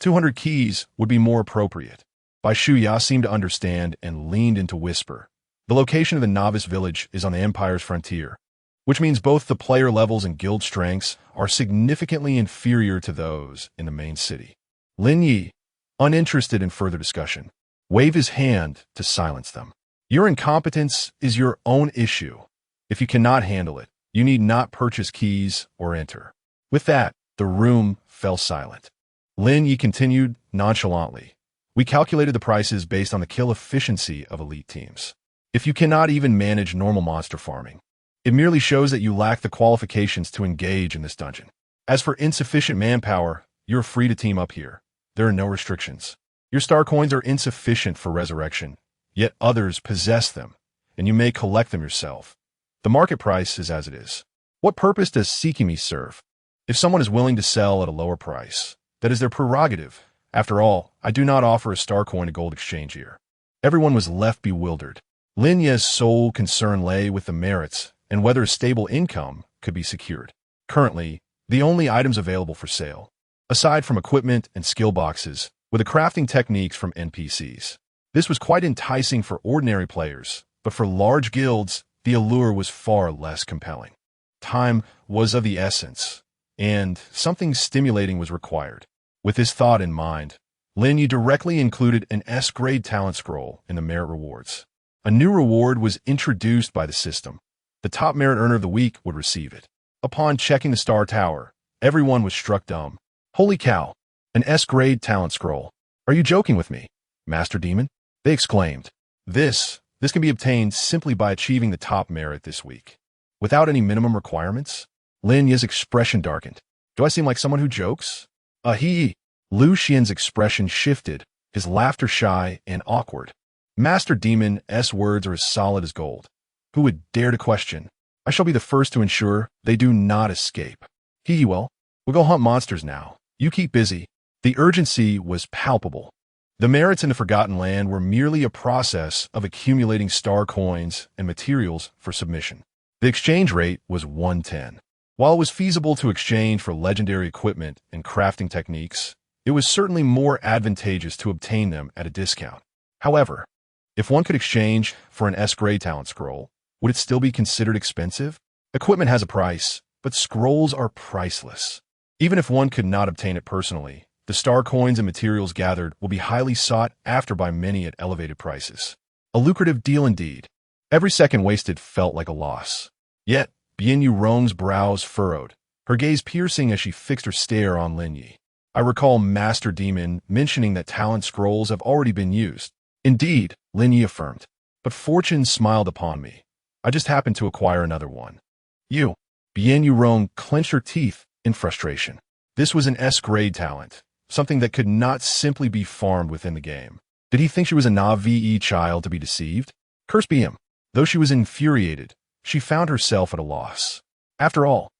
200 keys would be more appropriate. Bai Shuya seemed to understand and leaned in to whisper. The location of the novice village is on the Empire's frontier, which means both the player levels and guild strengths are significantly inferior to those in the main city. Lin Ye, uninterested in further discussion, waved his hand to silence them. Your incompetence is your own issue. If you cannot handle it, you need not purchase keys or enter. With that, the room fell silent. Lin Ye continued nonchalantly. We calculated the prices based on the kill efficiency of elite teams. If you cannot even manage normal monster farming, it merely shows that you lack the qualifications to engage in this dungeon. As for insufficient manpower, you're free to team up here. There are no restrictions. Your star coins are insufficient for resurrection, yet others possess them, and you may collect them yourself. The market price is as it is. What purpose does seeking me serve? If someone is willing to sell at a lower price, that is their prerogative. After all, I do not offer a star coin to gold exchange here. Everyone was left bewildered. Lin Ye's sole concern lay with the merits and whether a stable income could be secured. Currently, the only items available for sale, aside from equipment and skill boxes, were the crafting techniques from NPCs. This was quite enticing for ordinary players, but for large guilds, the allure was far less compelling. Time was of the essence, and something stimulating was required. With this thought in mind, Lin Ye directly included an S-grade talent scroll in the merit rewards. A new reward was introduced by the system. The top merit earner of the week would receive it. Upon checking the Star Tower, everyone was struck dumb. Holy cow! An S-grade talent scroll. Are you joking with me, Master Demon? They exclaimed. This can be obtained simply by achieving the top merit this week. Without any minimum requirements? Lin Ye's expression darkened. Do I seem like someone who jokes? Lu Xian's expression shifted, his laughter shy and awkward. Master Demon's words are as solid as gold. Who would dare to question? I shall be the first to ensure they do not escape. Well, we'll go hunt monsters now. You keep busy. The urgency was palpable. The merits in the Forgotten Land were merely a process of accumulating star coins and materials for submission. The exchange rate was 110. While it was feasible to exchange for legendary equipment and crafting techniques, It was certainly more advantageous to obtain them at a discount. However, if one could exchange for an S-grade talent scroll, would it still be considered expensive? Equipment has a price, but scrolls are priceless. Even if one could not obtain it personally, the star coins and materials gathered will be highly sought after by many at elevated prices. A lucrative deal indeed. Every second wasted felt like a loss. Yet, Bien Yu Rong's brows furrowed, her gaze piercing as she fixed her stare on Lin Ye. I recall Master Demon mentioning that talent scrolls have already been used. Indeed, Lin Ye affirmed. But fortune smiled upon me. I just happened to acquire another one. You. Bien Yu Rong clenched her teeth in frustration. This was an S-grade talent, something that could not simply be farmed within the game. Did he think she was a Na'vi child to be deceived? Curse be him. Though she was infuriated, she found herself at a loss. After all,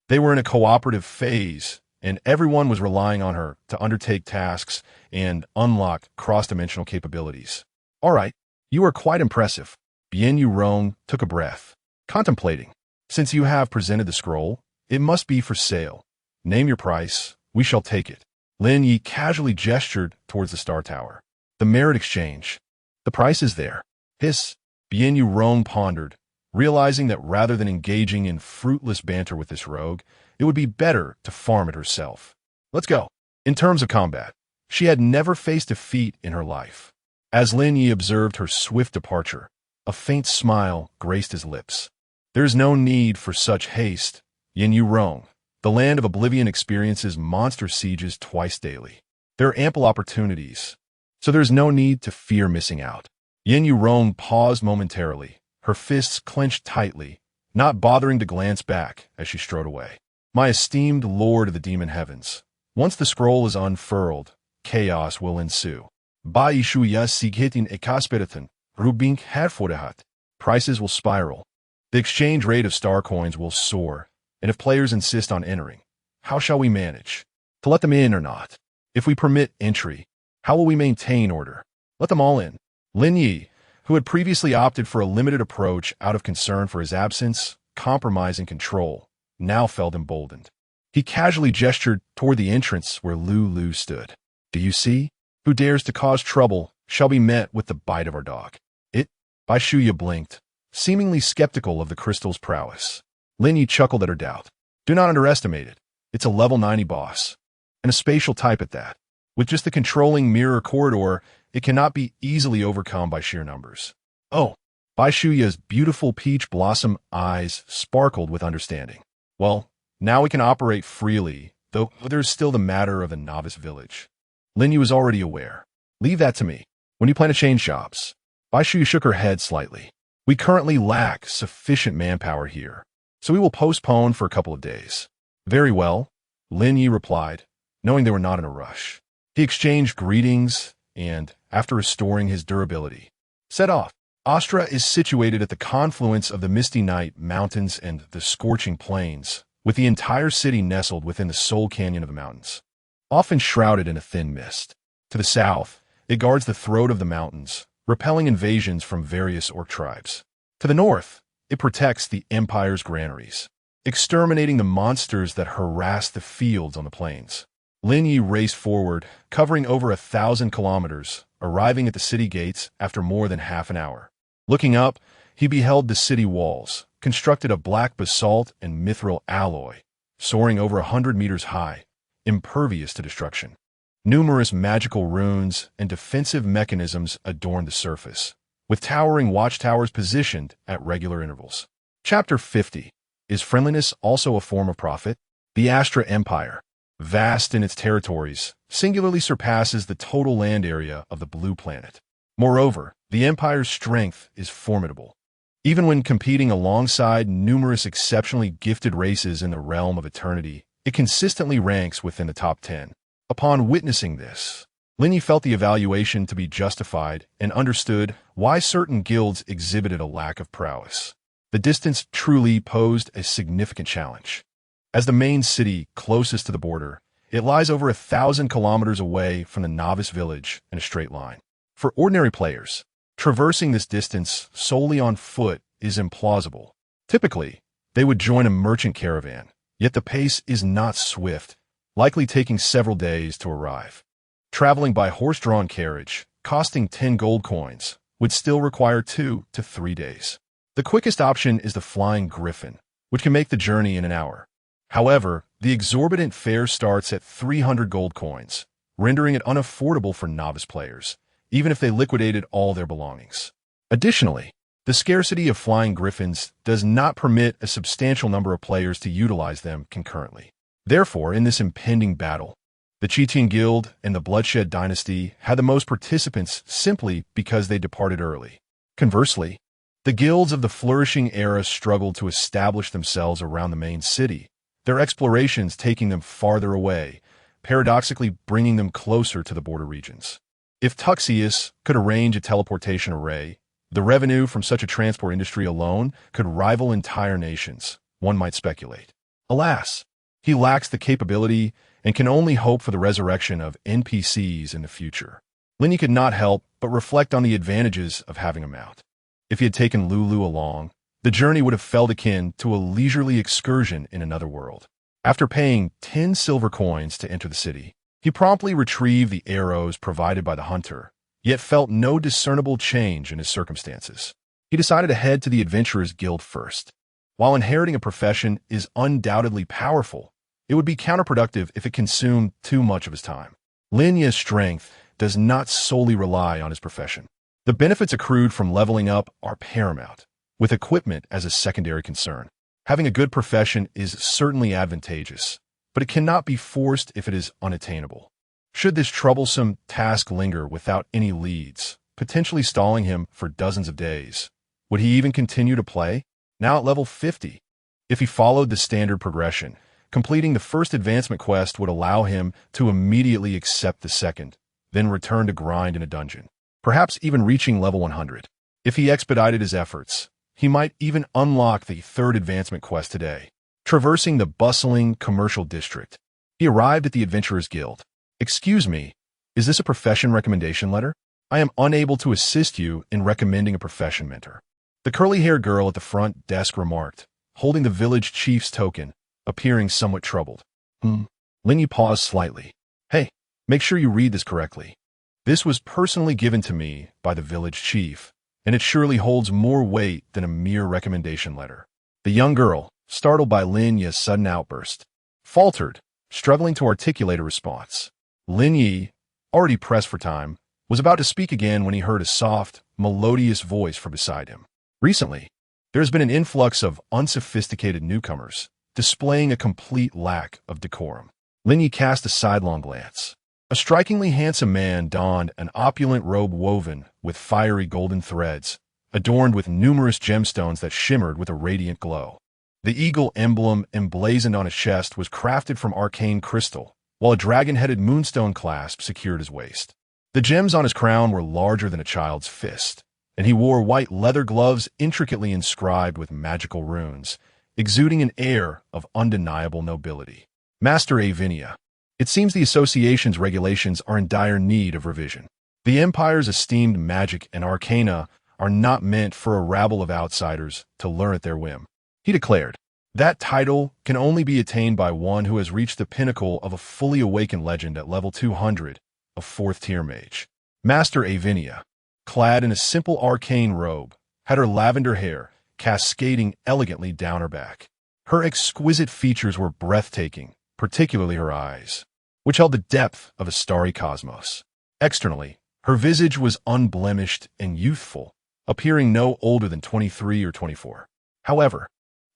they were in a cooperative phase, and everyone was relying on her to undertake tasks and unlock cross-dimensional capabilities. All right, you are quite impressive. Bien Yu Rong took a breath, contemplating. Since you have presented the scroll, it must be for sale. Name your price, we shall take it. Lin Ye casually gestured towards the star tower. The merit exchange. The price is there. Hiss. Bien Yu Rong pondered, realizing that rather than engaging in fruitless banter with this rogue, it would be better to farm it herself. Let's go. In terms of combat, she had never faced defeat in her life. As Lin Ye observed her swift departure, a faint smile graced his lips. There is no need for such haste. Yin Yu Rong, the land of oblivion experiences monster sieges twice daily. There are ample opportunities, so there is no need to fear missing out. Yin Yu Rong paused momentarily, her fists clenched tightly, not bothering to glance back as she strode away. My esteemed lord of the demon heavens, once the scroll is unfurled, chaos will ensue. Ba ishu ya sighitin ekasperitan, rubink herforehat. Prices will spiral. The exchange rate of star coins will soar, and if players insist on entering, how shall we manage? To let them in or not? If we permit entry, how will we maintain order? Let them all in. Lin Ye, who had previously opted for a limited approach out of concern for his absence, compromise, and control, now felt emboldened. He casually gestured toward the entrance where Lu stood. Do you see? Who dares to cause trouble shall be met with the bite of our dog. Bai Shuya blinked, seemingly skeptical of the crystal's prowess. Lin Ye chuckled at her doubt. Do not underestimate it. It's a level 90 boss, and a spatial type at that. With just the controlling mirror corridor, it cannot be easily overcome by sheer numbers. Oh, Bai Shuya's beautiful peach blossom eyes sparkled with understanding. Well, now we can operate freely, though there's still the matter of the novice village. Lin Ye was already aware. Leave that to me. When you plan to change jobs? Bai Shuya shook her head slightly. We currently lack sufficient manpower here, so we will postpone for a couple of days. Very well, Lin Ye replied, knowing they were not in a rush. He exchanged greetings and, after restoring his durability, set off. Astra is situated at the confluence of the Misty Night Mountains and the Scorching Plains, with the entire city nestled within the Soul Canyon of the mountains, often shrouded in a thin mist. To the south, it guards the throat of the mountains, repelling invasions from various orc tribes. To the north, it protects the Empire's granaries, exterminating the monsters that harass the fields on the plains. Lin Ye raced forward, covering over 1,000 kilometers, arriving at the city gates after more than half an hour. Looking up, he beheld the city walls, constructed of black basalt and mithril alloy, soaring over 100 meters high, impervious to destruction. Numerous magical runes and defensive mechanisms adorned the surface, with towering watchtowers positioned at regular intervals. Chapter 50. Is friendliness also a form of profit? The Astra Empire, vast in its territories, singularly surpasses the total land area of the Blue Planet. Moreover, the Empire's strength is formidable. Even when competing alongside numerous exceptionally gifted races in the realm of eternity, it consistently ranks within the top 10. Upon witnessing this, Lin Ye felt the evaluation to be justified and understood why certain guilds exhibited a lack of prowess. The distance truly posed a significant challenge. As the main city closest to the border, it lies over 1,000 kilometers away from the novice village in a straight line. For ordinary players, traversing this distance solely on foot is implausible. Typically, they would join a merchant caravan, yet the pace is not swift, likely taking several days to arrive. Traveling by horse-drawn carriage, costing 10 gold coins, would still require 2 to 3 days. The quickest option is the flying griffin, which can make the journey in an hour. However, the exorbitant fare starts at 300 gold coins, rendering it unaffordable for novice players, even if they liquidated all their belongings. Additionally, the scarcity of flying griffins does not permit a substantial number of players to utilize them concurrently. Therefore, in this impending battle, the Cheetian Guild and the Bloodshed Dynasty had the most participants simply because they departed early. Conversely, the guilds of the flourishing era struggled to establish themselves around the main city, their explorations taking them farther away, paradoxically bringing them closer to the border regions. If Tuxius could arrange a teleportation array, the revenue from such a transport industry alone could rival entire nations, one might speculate. Alas, he lacks the capability and can only hope for the resurrection of NPCs in the future. Linye could not help but reflect on the advantages of having a mount. If he had taken Lulu along, the journey would have felt akin to a leisurely excursion in another world. After paying 10 silver coins to enter the city, he promptly retrieved the arrows provided by the hunter, yet felt no discernible change in his circumstances. He decided to head to the Adventurers Guild first. While inheriting a profession is undoubtedly powerful, it would be counterproductive if it consumed too much of his time. Lin Ye's strength does not solely rely on his profession. The benefits accrued from leveling up are paramount, with equipment as a secondary concern. Having a good profession is certainly advantageous, but it cannot be forced if it is unattainable. Should this troublesome task linger without any leads, potentially stalling him for dozens of days, would he even continue to play? Now at level 50. If he followed the standard progression, completing the first advancement quest would allow him to immediately accept the second, then return to grind in a dungeon, perhaps even reaching level 100. If he expedited his efforts, he might even unlock the third advancement quest today. Traversing the bustling commercial district, he arrived at the Adventurers Guild. "Excuse me, is this a profession recommendation letter? I am unable to assist you in recommending a profession mentor." The curly-haired girl at the front desk remarked, holding the village chief's token, appearing somewhat troubled. Linye paused slightly. "Hey, make sure you read this correctly. This was personally given to me by the village chief, and it surely holds more weight than a mere recommendation letter." The young girl, startled by Lin Ye's sudden outburst, faltered, struggling to articulate a response. Lin Ye, already pressed for time, was about to speak again when he heard a soft, melodious voice from beside him. Recently, there has been an influx of unsophisticated newcomers, displaying a complete lack of decorum. Lin Ye cast a sidelong glance. A strikingly handsome man donned an opulent robe woven with fiery golden threads, adorned with numerous gemstones that shimmered with a radiant glow. The eagle emblem emblazoned on his chest was crafted from arcane crystal, while a dragon-headed moonstone clasp secured his waist. The gems on his crown were larger than a child's fist, and he wore white leather gloves intricately inscribed with magical runes, exuding an air of undeniable nobility. Master Avinia. It seems the association's regulations are in dire need of revision. The Empire's esteemed magic and arcana are not meant for a rabble of outsiders to learn at their whim, he declared. That title can only be attained by one who has reached the pinnacle of a fully awakened legend at level 200, a 4th-tier mage. Master Avinia, clad in a simple arcane robe, had her lavender hair cascading elegantly down her back. Her exquisite features were breathtaking, particularly her eyes, which held the depth of a starry cosmos. Externally, her visage was unblemished and youthful, appearing no older than 23 or 24. However,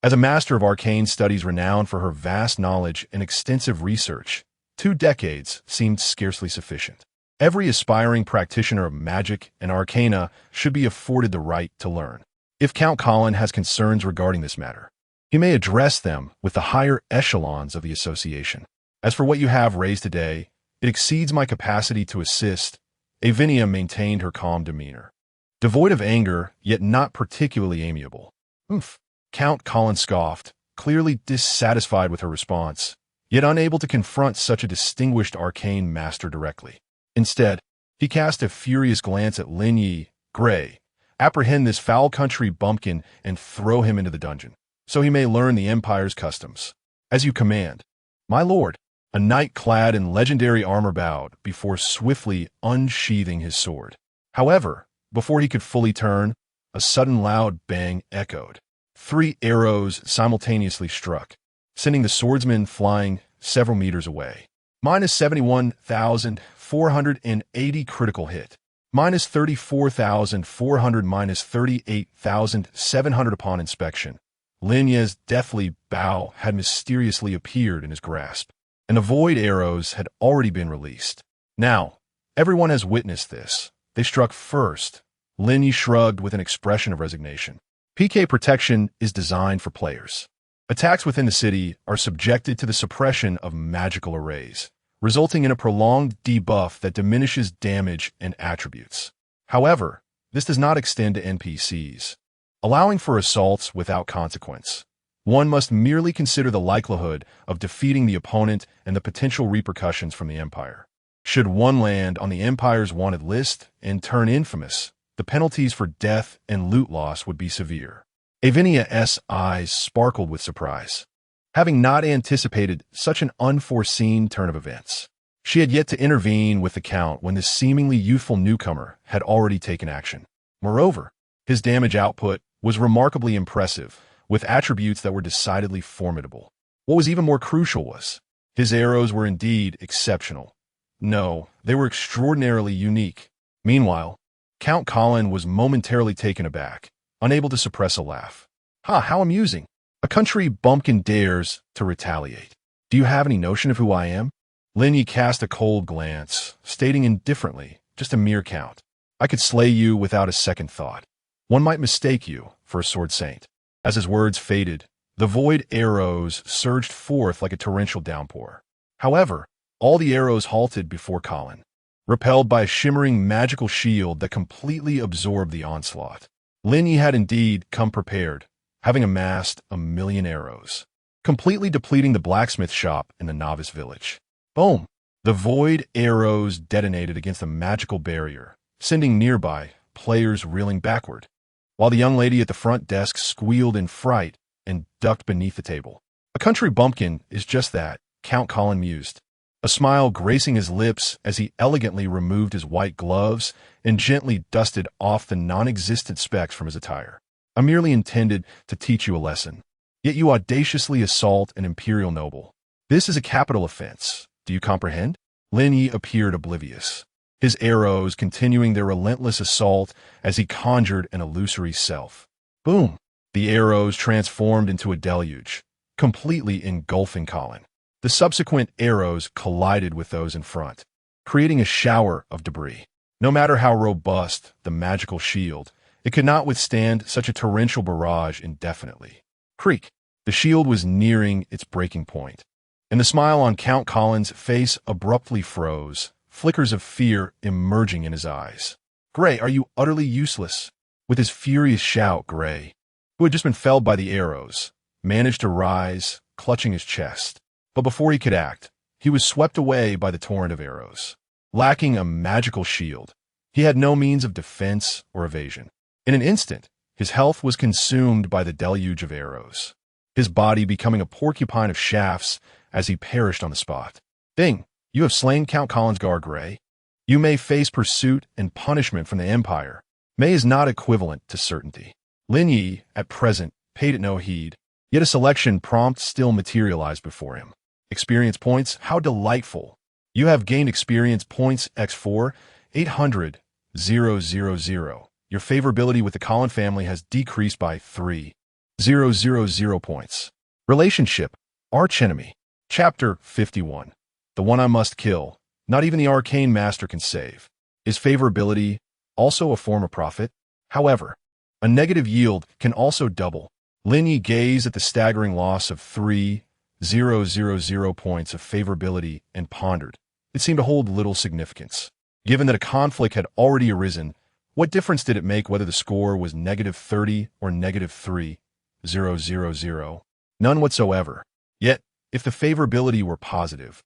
as a master of arcane studies renowned for her vast knowledge and extensive research, 2 decades seemed scarcely sufficient. Every aspiring practitioner of magic and arcana should be afforded the right to learn. If Count Colin has concerns regarding this matter, he may address them with the higher echelons of the association. As for what you have raised today, it exceeds my capacity to assist. Avinia maintained her calm demeanor, devoid of anger, yet not particularly amiable. Count Colin scoffed, clearly dissatisfied with her response, yet unable to confront such a distinguished arcane master directly. Instead, he cast a furious glance at Lin Ye. "Gray, apprehend this foul country bumpkin and throw him into the dungeon, so he may learn the Empire's customs." "As you command, my lord." A knight clad in legendary armor bowed before swiftly unsheathing his sword. However, before he could fully turn, a sudden loud bang echoed. 3 arrows simultaneously struck, sending the swordsman flying several meters away. Minus 71,480 critical hit. Minus 34,400 minus 38,700 upon inspection. Lin Ye's deathly bow had mysteriously appeared in his grasp, and the void arrows had already been released. Now, everyone has witnessed this. They struck first. Lin Ye shrugged with an expression of resignation. PK protection is designed for players. Attacks within the city are subjected to the suppression of magical arrays, resulting in a prolonged debuff that diminishes damage and attributes. However, this does not extend to NPCs, allowing for assaults without consequence. One must merely consider the likelihood of defeating the opponent and the potential repercussions from the Empire. Should one land on the Empire's wanted list and turn infamous, the penalties for death and loot loss would be severe. Avinia's eyes sparkled with surprise, having not anticipated such an unforeseen turn of events. She had yet to intervene with the Count when this seemingly youthful newcomer had already taken action. Moreover, his damage output was remarkably impressive, with attributes that were decidedly formidable. What was even more crucial was, his arrows were indeed exceptional. No, they were extraordinarily unique. Meanwhile, Count Colin was momentarily taken aback, unable to suppress a laugh. Ha, how amusing. A country bumpkin dares to retaliate. Do you have any notion of who I am? Lin Ye cast a cold glance, stating indifferently, just a mere count. I could slay you without a second thought. One might mistake you for a sword saint. As his words faded, the void arrows surged forth like a torrential downpour. However, all the arrows halted before Colin, repelled by a shimmering magical shield that completely absorbed the onslaught. Lin Ye had indeed come prepared, having amassed 1,000,000 arrows, completely depleting the blacksmith shop in the novice village. Boom! The void arrows detonated against a magical barrier, sending nearby players reeling backward, while the young lady at the front desk squealed in fright and ducked beneath the table. A country bumpkin is just that, Count Colin mused, a smile gracing his lips as he elegantly removed his white gloves and gently dusted off the non-existent specks from his attire. I merely intended to teach you a lesson. Yet you audaciously assault an imperial noble. This is a capital offense. Do you comprehend? Lin Ye appeared oblivious, his arrows continuing their relentless assault as he conjured an illusory self. Boom! The arrows transformed into a deluge, completely engulfing Colin. The subsequent arrows collided with those in front, creating a shower of debris. No matter how robust the magical shield, it could not withstand such a torrential barrage indefinitely. Creak! The shield was nearing its breaking point, and the smile on Count Colin's face abruptly froze, flickers of fear emerging in his eyes. Gray, are you utterly useless? With his furious shout, Gray, who had just been felled by the arrows, managed to rise, clutching his chest. But before he could act, he was swept away by the torrent of arrows. Lacking a magical shield, he had no means of defense or evasion. In an instant, his health was consumed by the deluge of arrows, his body becoming a porcupine of shafts as he perished on the spot. Ding! You have slain Count Collinsgar Gray. You may face pursuit and punishment from the Empire. May is not equivalent to certainty. Lin Ye, at present, paid it no heed, yet a selection prompt still materialized before him. Experience points, how delightful. You have gained experience points X4, 800,000. Your favorability with the Colin family has decreased by 3,000 points. Relationship, archenemy. Chapter 51. The one I must kill, not even the arcane master can save. Is favorability also a form of profit? However, a negative yield can also double. Lin Ye gazed at the staggering loss of 3,000 points of favorability and pondered. It seemed to hold little significance. Given that a conflict had already arisen, what difference did it make whether the score was -30 or -3,000? None whatsoever. Yet, if the favorability were positive,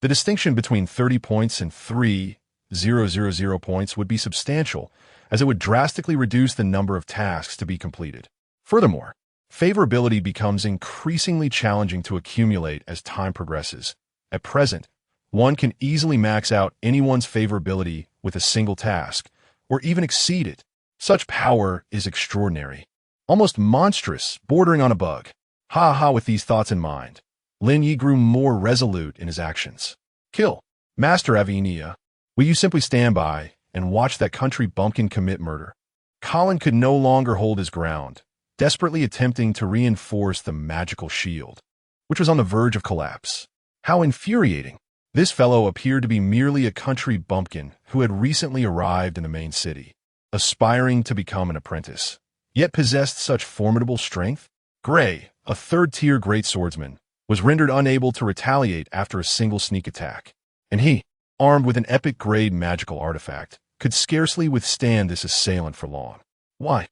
the distinction between 30 points and 3,000 points would be substantial, as it would drastically reduce the number of tasks to be completed. Furthermore, favorability becomes increasingly challenging to accumulate as time progresses, At present, one can easily max out anyone's favorability with a single task, or even exceed it. Such power is extraordinary, almost monstrous, bordering on a bug. Ha ha! With these thoughts in mind, Lin Ye grew more resolute in his actions. Kill. Master Avinia, will you simply stand by and watch that country bumpkin commit murder? Colin could no longer hold his ground, desperately attempting to reinforce the magical shield, which was on the verge of collapse. How infuriating! This fellow appeared to be merely a country bumpkin who had recently arrived in the main city, aspiring to become an apprentice, yet possessed such formidable strength. Gray, a third-tier great swordsman, was rendered unable to retaliate after a single sneak attack, and he, armed with an epic-grade magical artifact, could scarcely withstand this assailant for long. Why?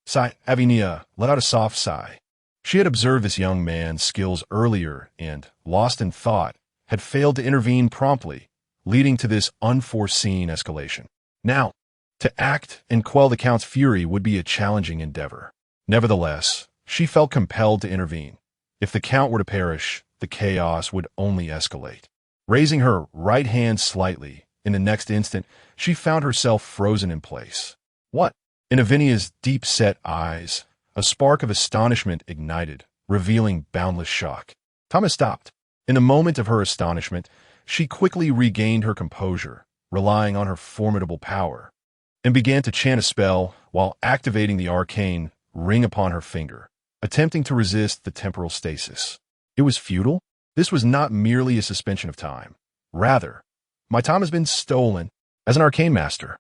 Avinia let out a soft sigh. She had observed this young man's skills earlier and, lost in thought, had failed to intervene promptly, leading to this unforeseen escalation. Now, to act and quell the Count's fury would be a challenging endeavor. Nevertheless, she felt compelled to intervene. If the Count were to perish, the chaos would only escalate. Raising her right hand slightly, in the next instant, she found herself frozen in place. What? In Avinia's deep-set eyes, a spark of astonishment ignited, revealing boundless shock. Thomas stopped. In the moment of her astonishment, she quickly regained her composure, relying on her formidable power, and began to chant a spell while activating the arcane ring upon her finger, attempting to resist the temporal stasis. It was futile. This was not merely a suspension of time. Rather, my time has been stolen. As an arcane master,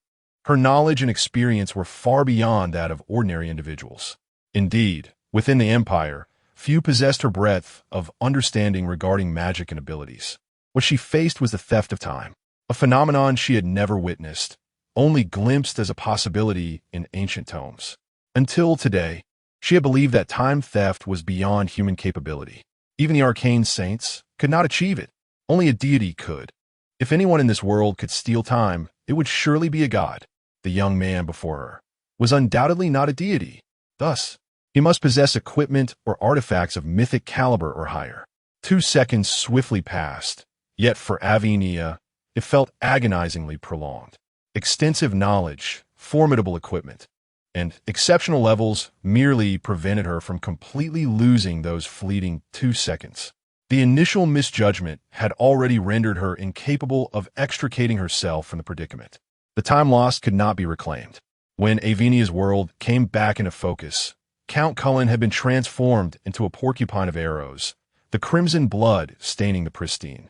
her knowledge and experience were far beyond that of ordinary individuals. Indeed, within the Empire, few possessed her breadth of understanding regarding magic and abilities. What she faced was the theft of time, a phenomenon she had never witnessed, only glimpsed as a possibility in ancient tomes. Until today, she had believed that time theft was beyond human capability. Even the arcane saints could not achieve it. Only a deity could. If anyone in this world could steal time, it would surely be a god. The young man before her was undoubtedly not a deity. Thus, he must possess equipment or artifacts of mythic caliber or higher. 2 seconds swiftly passed, yet for Avinia, it felt agonizingly prolonged. Extensive knowledge, formidable equipment, and exceptional levels merely prevented her from completely losing those fleeting 2 seconds. The initial misjudgment had already rendered her incapable of extricating herself from the predicament. The time lost could not be reclaimed. When Avinia's world came back into focus, Count Cullen had been transformed into a porcupine of arrows, the crimson blood staining the pristine,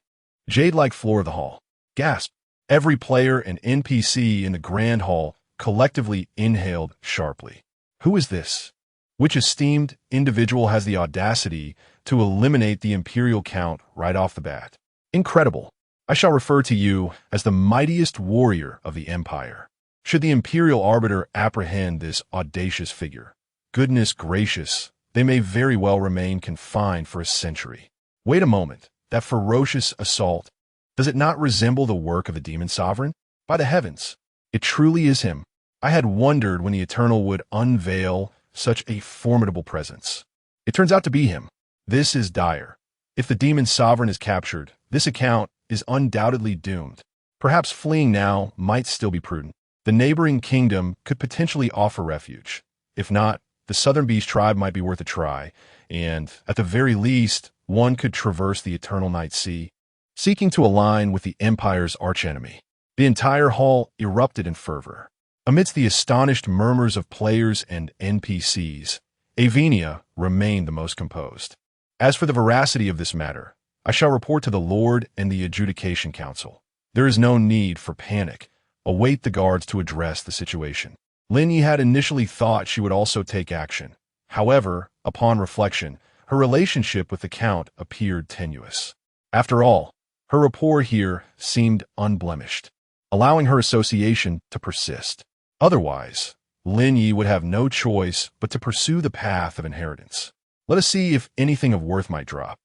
jade-like floor of the hall. Gasp! Every player and NPC in the Grand Hall collectively inhaled sharply. Who is this? Which esteemed individual has the audacity to eliminate the Imperial Count right off the bat? Incredible. I shall refer to you as the mightiest warrior of the Empire. Should the Imperial Arbiter apprehend this audacious figure, goodness gracious, they may very well remain confined for a century. Wait a moment. That ferocious assault, does it not resemble the work of the Demon Sovereign? By the heavens, it truly is him. I had wondered when the Eternal would unveil such a formidable presence. It turns out to be him. This is dire. If the Demon Sovereign is captured, this account is undoubtedly doomed. Perhaps fleeing now might still be prudent. The neighboring kingdom could potentially offer refuge. If not, the Southern Beast tribe might be worth a try, and, at the very least, one could traverse the Eternal Night Sea, seeking to align with the Empire's archenemy. The entire hall erupted in fervor. Amidst the astonished murmurs of players and NPCs, Avinia remained the most composed. As for the veracity of this matter, I shall report to the Lord and the Adjudication Council. There is no need for panic. Await the guards to address the situation. Lin Ye had initially thought she would also take action. However, upon reflection, her relationship with the Count appeared tenuous. After all, her rapport here seemed unblemished, allowing her association to persist. Otherwise, Lin Ye would have no choice but to pursue the path of inheritance. Let us see if anything of worth might drop.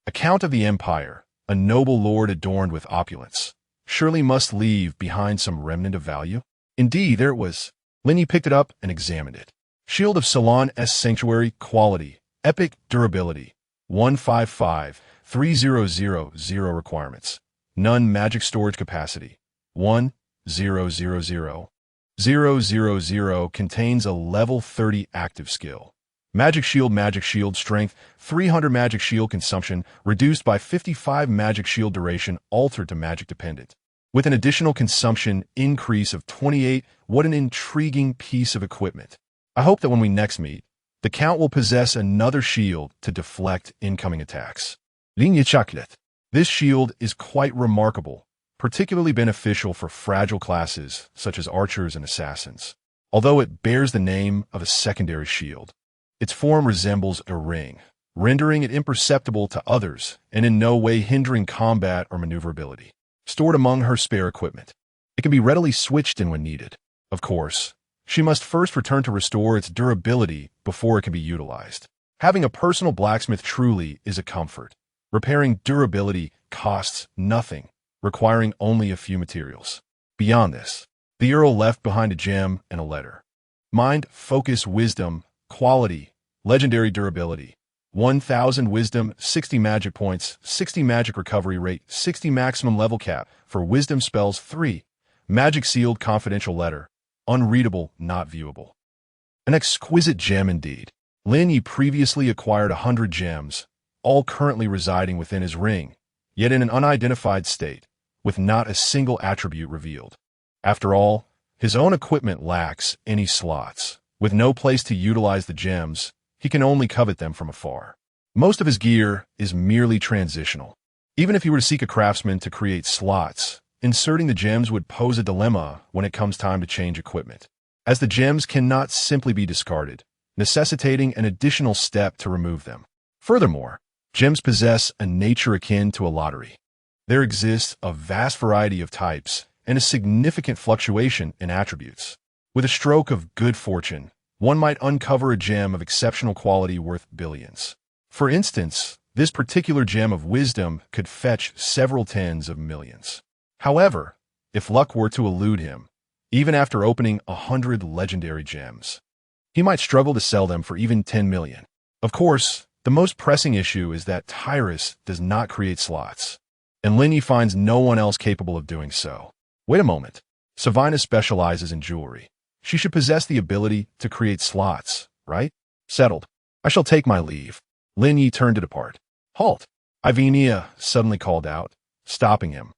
A Count of the Empire, a noble lord adorned with opulence, surely must leave behind some remnant of value. Indeed, there it was. Lin Ye picked it up and examined it. Shield of Salon S Sanctuary, quality, epic durability, 155, 3000 requirements. None magic storage capacity. 1000. 000 contains a level 30 active skill. Magic shield strength, 300 magic shield consumption, reduced by 55 magic shield duration, altered to magic dependent. With an additional consumption increase of 28, what an intriguing piece of equipment. I hope that when we next meet, the Count will possess another shield to deflect incoming attacks. Linye Chocolate. This shield is quite remarkable, particularly beneficial for fragile classes such as archers and assassins. Although it bears the name of a secondary shield, its form resembles a ring, rendering it imperceptible to others and in no way hindering combat or maneuverability. Stored among her spare equipment, it can be readily switched in when needed. Of course, she must first return to restore its durability before it can be utilized. Having a personal blacksmith truly is a comfort. Repairing durability costs nothing, requiring only a few materials. Beyond this, the Earl left behind a gem and a letter. Mind, focus, wisdom, quality, legendary durability. 1000 wisdom, 60 magic points, 60 magic recovery rate, 60 maximum level cap for wisdom spells 3. Magic sealed confidential letter. Unreadable, not viewable. An exquisite gem indeed. Lin Ye previously acquired 100 gems, all currently residing within his ring, yet in an unidentified state, with not a single attribute revealed. After all, his own equipment lacks any slots. With no place to utilize the gems, he can only covet them from afar. Most of his gear is merely transitional. Even if he were to seek a craftsman to create slots, inserting the gems would pose a dilemma when it comes time to change equipment, as the gems cannot simply be discarded, necessitating an additional step to remove them. Furthermore, gems possess a nature akin to a lottery. There exists a vast variety of types and a significant fluctuation in attributes. With a stroke of good fortune, one might uncover a gem of exceptional quality worth billions. For instance, this particular gem of wisdom could fetch several tens of millions. However, if luck were to elude him, even after opening 100 legendary gems, he might struggle to sell them for even 10 million. Of course, the most pressing issue is that Tyrus does not create slots, and Lin Ye finds no one else capable of doing so. Wait a moment. Savina specializes in jewelry. She should possess the ability to create slots, right? Settled. I shall take my leave. Lin Ye turned to depart. Halt! Ivenia suddenly called out, stopping him.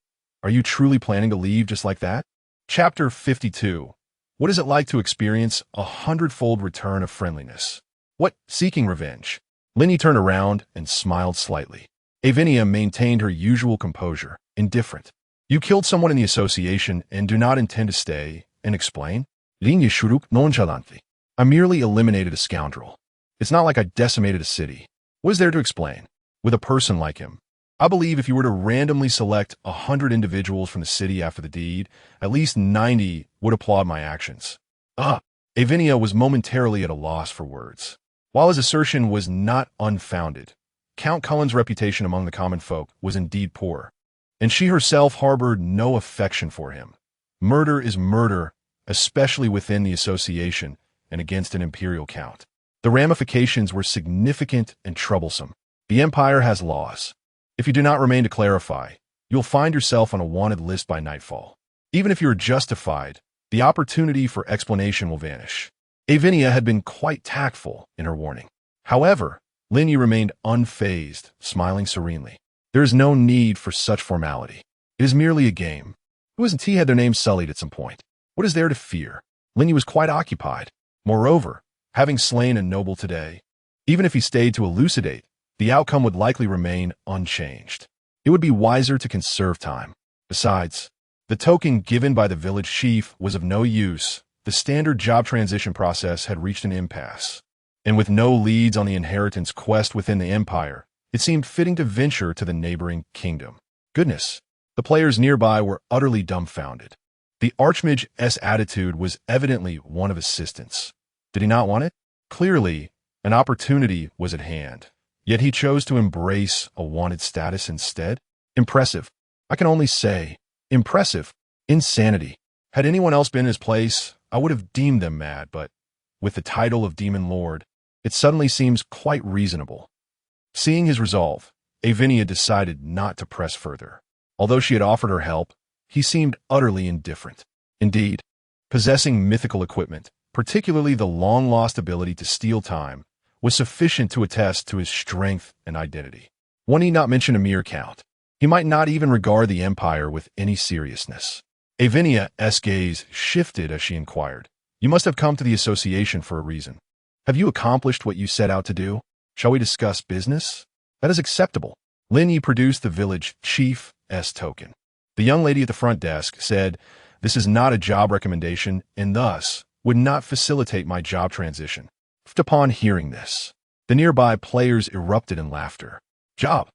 Are you truly planning to leave just like that? Chapter 52. What is it like to experience a hundredfold return of friendliness? What, seeking revenge? Lin Ye turned around and smiled slightly. Ivenia maintained her usual composure, indifferent. You killed someone in the association and do not intend to stay and explain? Linye shuruk nonchalantly. I merely eliminated a scoundrel. It's not like I decimated a city. What is there to explain? With a person like him, I believe if you were to randomly select 100 individuals from the city after the deed, at least 90 would applaud my actions. Avinia was momentarily at a loss for words. While his assertion was not unfounded, Count Cullen's reputation among the common folk was indeed poor, and she herself harbored no affection for him. Murder is murder, especially within the association and against an imperial count. The ramifications were significant and troublesome. The Empire has laws. If you do not remain to clarify, you'll find yourself on a wanted list by nightfall. Even if you are justified, the opportunity for explanation will vanish. Avinia had been quite tactful in her warning. However, Lin Ye remained unfazed, smiling serenely. There is no need for such formality. It is merely a game. Who hasn't had their name sullied at some point? What is there to fear? Lin Ye was quite occupied. Moreover, having slain a noble today, even if he stayed to elucidate, the outcome would likely remain unchanged. It would be wiser to conserve time. Besides, the token given by the village chief was of no use. The standard job transition process had reached an impasse. And with no leads on the inheritance quest within the Empire, it seemed fitting to venture to the neighboring kingdom. Goodness, the players nearby were utterly dumbfounded. The Archmage's attitude was evidently one of assistance. Did he not want it? Clearly, an opportunity was at hand. Yet he chose to embrace a wanted status instead. Impressive. I can only say, impressive. Insanity. Had anyone else been in his place, I would have deemed them mad, but with the title of Demon Lord, it suddenly seems quite reasonable. Seeing his resolve, Avinia decided not to press further. Although she had offered her help, he seemed utterly indifferent. Indeed, possessing mythical equipment, particularly the long-lost ability to steal time, was sufficient to attest to his strength and identity. One need not mention a mere count. He might not even regard the Empire with any seriousness. Avinia's gaze shifted as she inquired, "You must have come to the association for a reason. Have you accomplished what you set out to do? Shall we discuss business?" "That is acceptable." Lin Ye produced the village chief's token. The young lady at the front desk said, "This is not a job recommendation and thus would not facilitate my job transition." Upon hearing this, the nearby players erupted in laughter. Job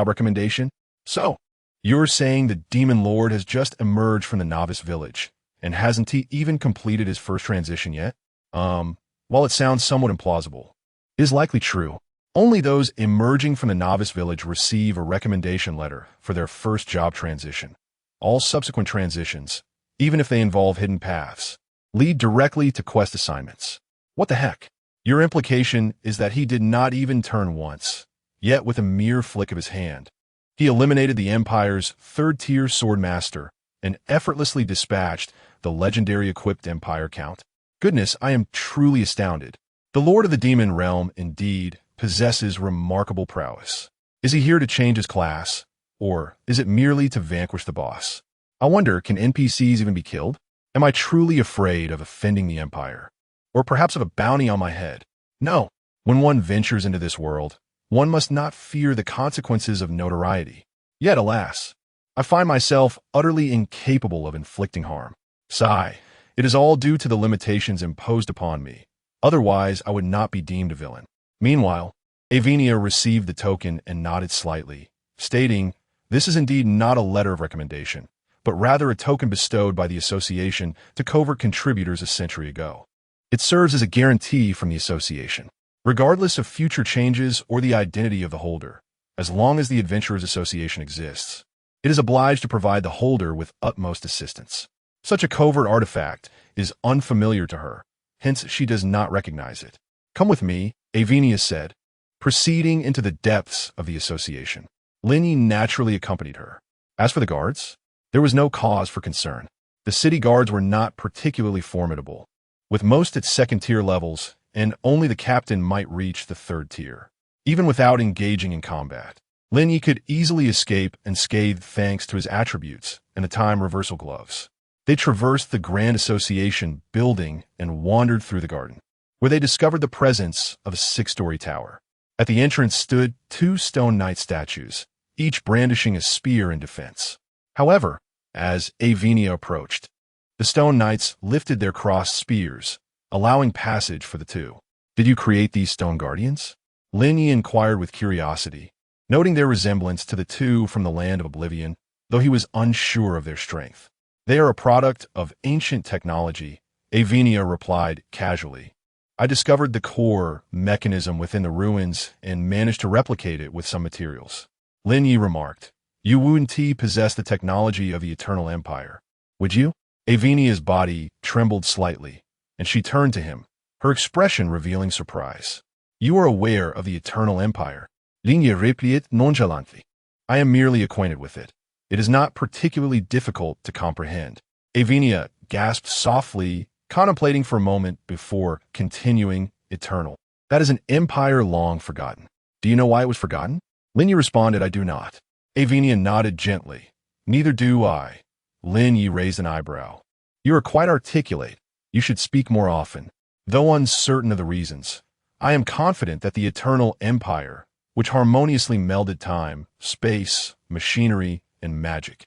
recommendation? So, you're saying the Demon Lord has just emerged from the novice village, and hasn't he even completed his first transition yet? While it sounds somewhat implausible, it is likely true. Only those emerging from the novice village receive a recommendation letter for their first job transition. All subsequent transitions, even if they involve hidden paths, lead directly to quest assignments. What the heck? Your implication is that he did not even turn once, yet with a mere flick of his hand, he eliminated the Empire's third-tier swordmaster and effortlessly dispatched the legendary equipped Empire Count. Goodness, I am truly astounded. The Lord of the Demon Realm, indeed, possesses remarkable prowess. Is he here to change his class, or is it merely to vanquish the boss? I wonder, can NPCs even be killed? Am I truly afraid of offending the Empire? Or perhaps of a bounty on my head? No. When one ventures into this world, one must not fear the consequences of notoriety. Yet, alas, I find myself utterly incapable of inflicting harm. Sigh. It is all due to the limitations imposed upon me. Otherwise, I would not be deemed a villain. Meanwhile, Avinia received the token and nodded slightly, stating, "This is indeed not a letter of recommendation, but rather a token bestowed by the association to covert contributors a century ago. It serves as a guarantee from the association, regardless of future changes or the identity of the holder. As long as the Adventurers Association exists, it is obliged to provide the holder with utmost assistance. Such a covert artifact is unfamiliar to her, hence she does not recognize it. Come with me," Avinia said, proceeding into the depths of the association. Lin Ye naturally accompanied her. As for the guards, there was no cause for concern. The city guards were not particularly formidable, with most at second-tier levels, and only the captain might reach the third tier. Even without engaging in combat, Lin Ye could easily escape unscathed thanks to his attributes and the time reversal gloves. They traversed the Grand Association building and wandered through the garden, where they discovered the presence of a 6-story tower. At the entrance stood 2 stone knight statues, each brandishing a spear in defense. However, as Avinia approached, the stone knights lifted their crossed spears, allowing passage for the two. "Did you create these stone guardians?" Lin Ye inquired with curiosity, noting their resemblance to the two from the land of Oblivion, though he was unsure of their strength. "They are a product of ancient technology," Avinia replied casually. "I discovered the core mechanism within the ruins and managed to replicate it with some materials." Lin Ye remarked, "You wouldn't possess the technology of the Eternal Empire, would you?" Avinia's body trembled slightly, and she turned to him, her expression revealing surprise. "You are aware of the Eternal Empire?" Linye replied nonchalantly. "I am merely acquainted with it. It is not particularly difficult to comprehend." Avinia gasped softly, contemplating for a moment before continuing, "Eternal. That is an empire long forgotten. Do you know why it was forgotten?" Lin Ye responded, "I do not." Avinia nodded gently. "Neither do I." Lin Ye raised an eyebrow. "You are quite articulate. You should speak more often." Though uncertain of the reasons, I am confident that the Eternal Empire, which harmoniously melded time, space, machinery, and magic,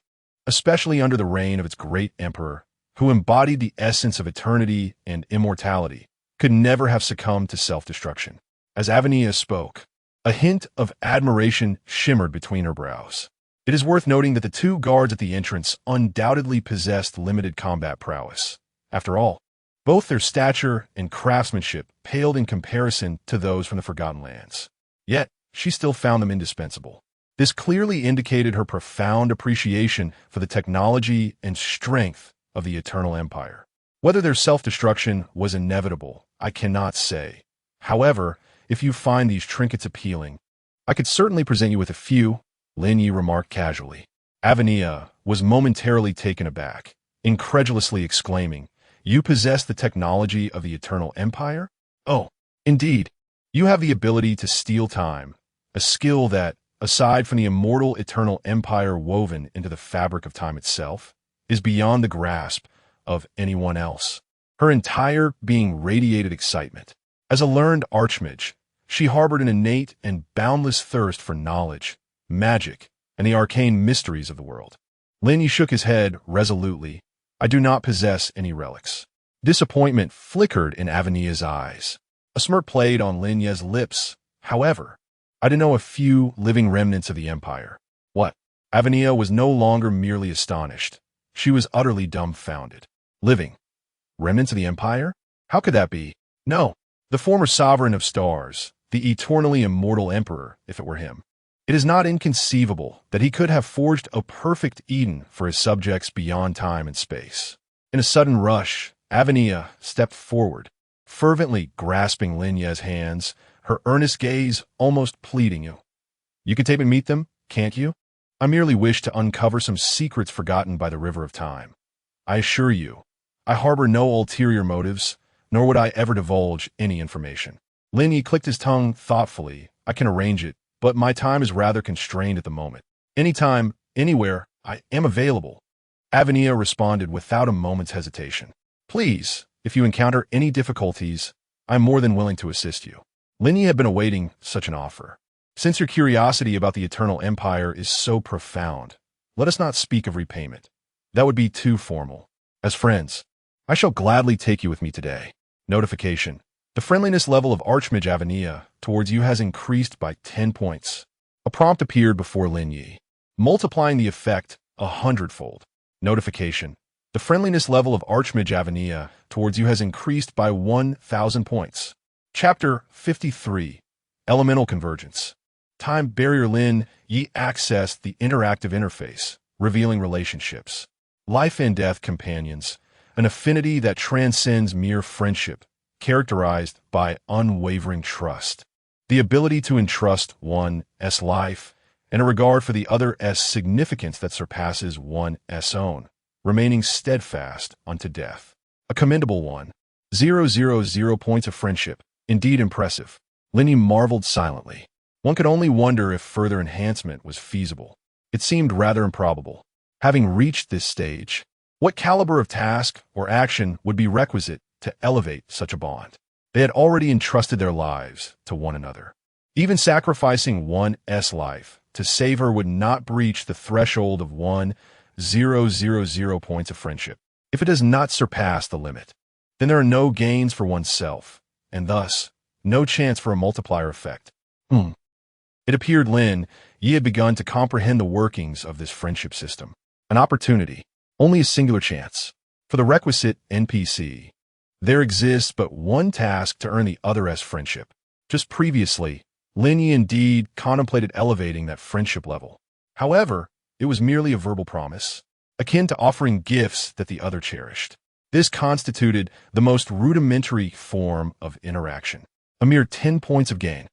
especially under the reign of its great emperor, who embodied the essence of eternity and immortality, could never have succumbed to self-destruction. As Avinia spoke, a hint of admiration shimmered between her brows. It is worth noting that the 2 guards at the entrance undoubtedly possessed limited combat prowess. After all, both their stature and craftsmanship paled in comparison to those from the Forgotten Lands. Yet, she still found them indispensable. This clearly indicated her profound appreciation for the technology and strength of the Eternal Empire. Whether their self-destruction was inevitable, I cannot say. However, if you find these trinkets appealing, I could certainly present you with a few, Lin Ye remarked casually. Avania was momentarily taken aback, incredulously exclaiming, "You possess the technology of the Eternal Empire? Oh, indeed. You have the ability to steal time, a skill that, aside from the immortal Eternal Empire woven into the fabric of time itself, is beyond the grasp of anyone else." Her entire being radiated excitement. As a learned archmage, she harbored an innate and boundless thirst for knowledge, magic, and the arcane mysteries of the world. Lin Ye shook his head resolutely. "I do not possess any relics." Disappointment flickered in Avania's eyes. A smirk played on Lin Ye's lips. "However, I do know a few living remnants of the Empire." What? Avania was no longer merely astonished. She was utterly dumbfounded. Living remnants of the Empire? How could that be? No, the former sovereign of stars, the eternally immortal emperor, if it were him. It is not inconceivable that he could have forged a perfect Eden for his subjects beyond time and space. In a sudden rush, Avania stepped forward, fervently grasping Lin Ye's hands, her earnest gaze almost pleading. "You can take me and meet them, can't you? I merely wish to uncover some secrets forgotten by the river of time. I assure you, I harbor no ulterior motives, nor would I ever divulge any information." Lin Ye clicked his tongue thoughtfully. "I can arrange it, but my time is rather constrained at the moment. Anytime, anywhere, I am available." Avania responded without a moment's hesitation. "Please, if you encounter any difficulties, I am more than willing to assist you." Lin Ye had been awaiting such an offer. "Since your curiosity about the Eternal Empire is so profound, let us not speak of repayment. That would be too formal. As friends, I shall gladly take you with me today." Notification. The friendliness level of Archmage Avania towards you has increased by 10 points. A prompt appeared before Lin Ye, multiplying the effect 100-fold. Notification. The friendliness level of Archmage Avania towards you has increased by 1,000 points. Chapter 53. Elemental Convergence. Time Barrier. Lin Ye accessed the interactive interface, revealing relationships. Life and death companions, an affinity that transcends mere friendship, characterized by unwavering trust. The ability to entrust one's life and a regard for the other's significance that surpasses one's own, remaining steadfast unto death. A commendable one. 000 points of friendship. Indeed impressive. Lin Ye marveled silently. One could only wonder if further enhancement was feasible. It seemed rather improbable. Having reached this stage, what caliber of task or action would be requisite to elevate such a bond? They had already entrusted their lives to one another. Even sacrificing one's life to save her would not breach the threshold of 1,000 points of friendship. If it does not surpass the limit, then there are no gains for oneself, and thus no chance for a multiplier effect. It appeared Lin Ye had begun to comprehend the workings of this friendship system. An opportunity, only a singular chance, for the requisite NPC. There exists but one task to earn the other's friendship. Just previously, Lin Ye indeed contemplated elevating that friendship level. However, it was merely a verbal promise, akin to offering gifts that the other cherished. This constituted the most rudimentary form of interaction. A mere 10 points of gain.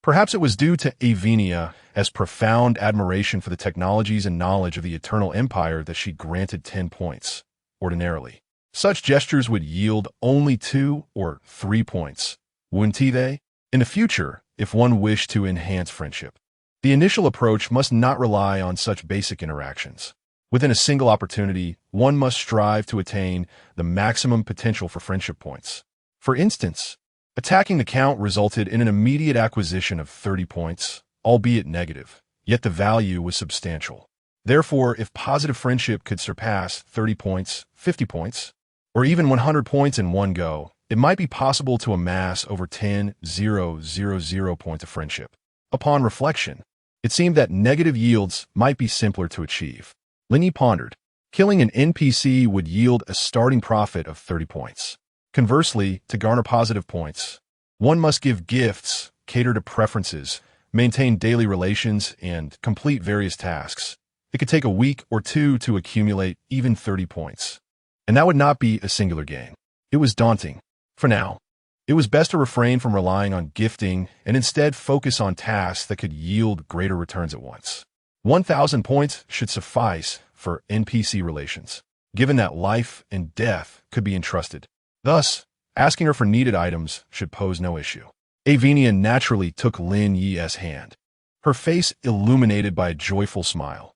Perhaps it was due to Avania's profound admiration for the technologies and knowledge of the Eternal Empire that she granted 10 points. Ordinarily, such gestures would yield only 2 or 3 points, wouldn't they? In the future, if one wished to enhance friendship, the initial approach must not rely on such basic interactions. Within a single opportunity, one must strive to attain the maximum potential for friendship points. For instance, attacking the count resulted in an immediate acquisition of 30 points, albeit negative, yet the value was substantial. Therefore, if positive friendship could surpass 30 points, 50 points, or even 100 points in one go, it might be possible to amass over 10,000 points of friendship. Upon reflection, it seemed that negative yields might be simpler to achieve. Lin Ye pondered. Killing an NPC would yield a starting profit of 30 points. Conversely, to garner positive points, one must give gifts, cater to preferences, maintain daily relations, and complete various tasks. It could take a week or two to accumulate even 30 points. And that would not be a singular gain. It was daunting. For now, It was best to refrain from relying on gifting and instead focus on tasks that could yield greater returns at once. 1,000 points should suffice for NPC relations, given that life and death could be entrusted. Thus, asking her for needed items should pose no issue. Avinia naturally took Lin Ye's hand, her face illuminated by a joyful smile.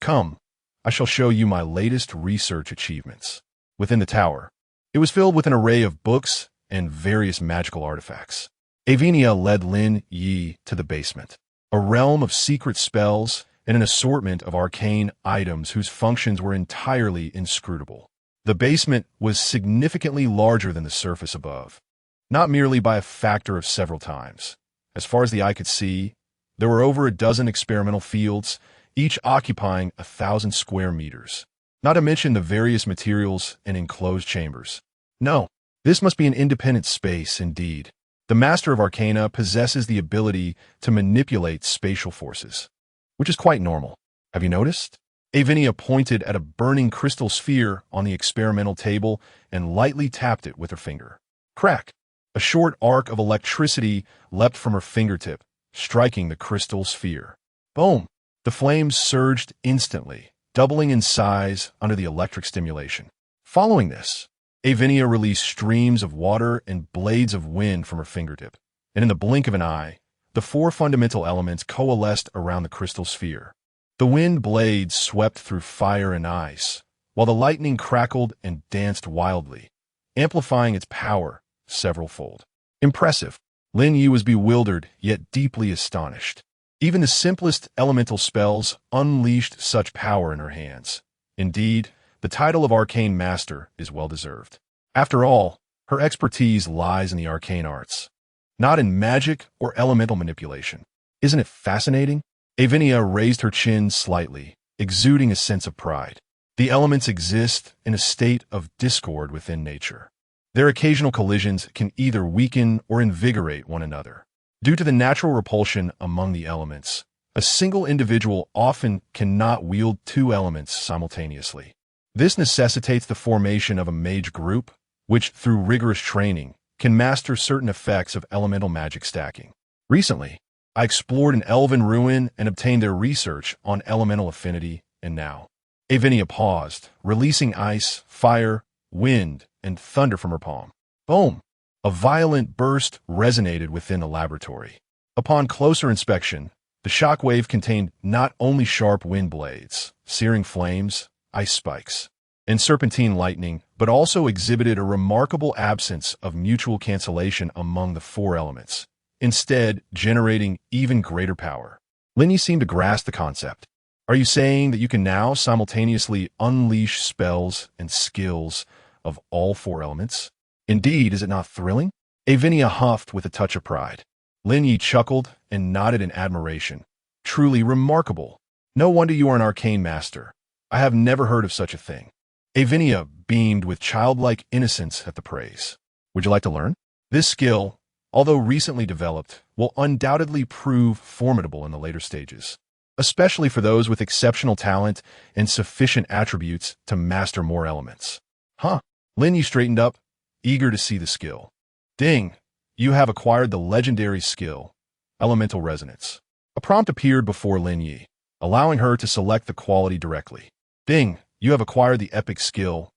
Come, I shall show you my latest research achievements. Within the tower, it was filled with an array of books and various magical artifacts. Avinia led Lin Ye to the basement, a realm of secret spells and an assortment of arcane items whose functions were entirely inscrutable. The basement was significantly larger than the surface above, not merely by a factor of several times. As far as the eye could see, there were over a dozen experimental fields, each occupying 1,000 square meters, not to mention the various materials and enclosed chambers. No, this must be an independent space indeed. The Master of Arcana possesses the ability to manipulate spatial forces, which is quite normal. Have you noticed? Avinia pointed at a burning crystal sphere on the experimental table and lightly tapped it with her finger. Crack! A short arc of electricity leapt from her fingertip, striking the crystal sphere. Boom! The flames surged instantly, doubling in size under the electric stimulation. Following this, Avinia released streams of water and blades of wind from her fingertip, and in the blink of an eye, the four fundamental elements coalesced around the crystal sphere. The wind blades swept through fire and ice, while the lightning crackled and danced wildly, amplifying its power several-fold. Impressive. Lin Ye was bewildered, yet deeply astonished. Even the simplest elemental spells unleashed such power in her hands. Indeed, the title of Arcane Master is well-deserved. After all, her expertise lies in the arcane arts, not in magic or elemental manipulation. Isn't it fascinating? Avinia raised her chin slightly, exuding a sense of pride. The elements exist in a state of discord within nature. Their occasional collisions can either weaken or invigorate one another. Due to the natural repulsion among the elements, a single individual often cannot wield two elements simultaneously. This necessitates the formation of a mage group, which, through rigorous training, can master certain effects of elemental magic stacking. Recently, I explored an elven ruin and obtained their research on elemental affinity, and now. Avinia paused, releasing ice, fire, wind, and thunder from her palm. Boom! A violent burst resonated within the laboratory. Upon closer inspection, the shockwave contained not only sharp wind blades, searing flames, ice spikes, and serpentine lightning, but also exhibited a remarkable absence of mutual cancellation among the four elements, instead generating even greater power. Lin Ye seemed to grasp the concept. Are you saying that you can now simultaneously unleash spells and skills of all four elements? Indeed, is it not thrilling? Avinia huffed with a touch of pride. Lin Ye chuckled and nodded in admiration. Truly remarkable. No wonder you are an arcane master. I have never heard of such a thing. Avinia beamed with childlike innocence at the praise. Would you like to learn? This skill, although recently developed, will undoubtedly prove formidable in the later stages, especially for those with exceptional talent and sufficient attributes to master more elements. Huh? Lin Ye straightened up, eager to see the skill. Ding! You have acquired the legendary skill, Elemental Resonance. A prompt appeared before Lin Ye, allowing her to select the quality directly. Ding! You have acquired the epic skill,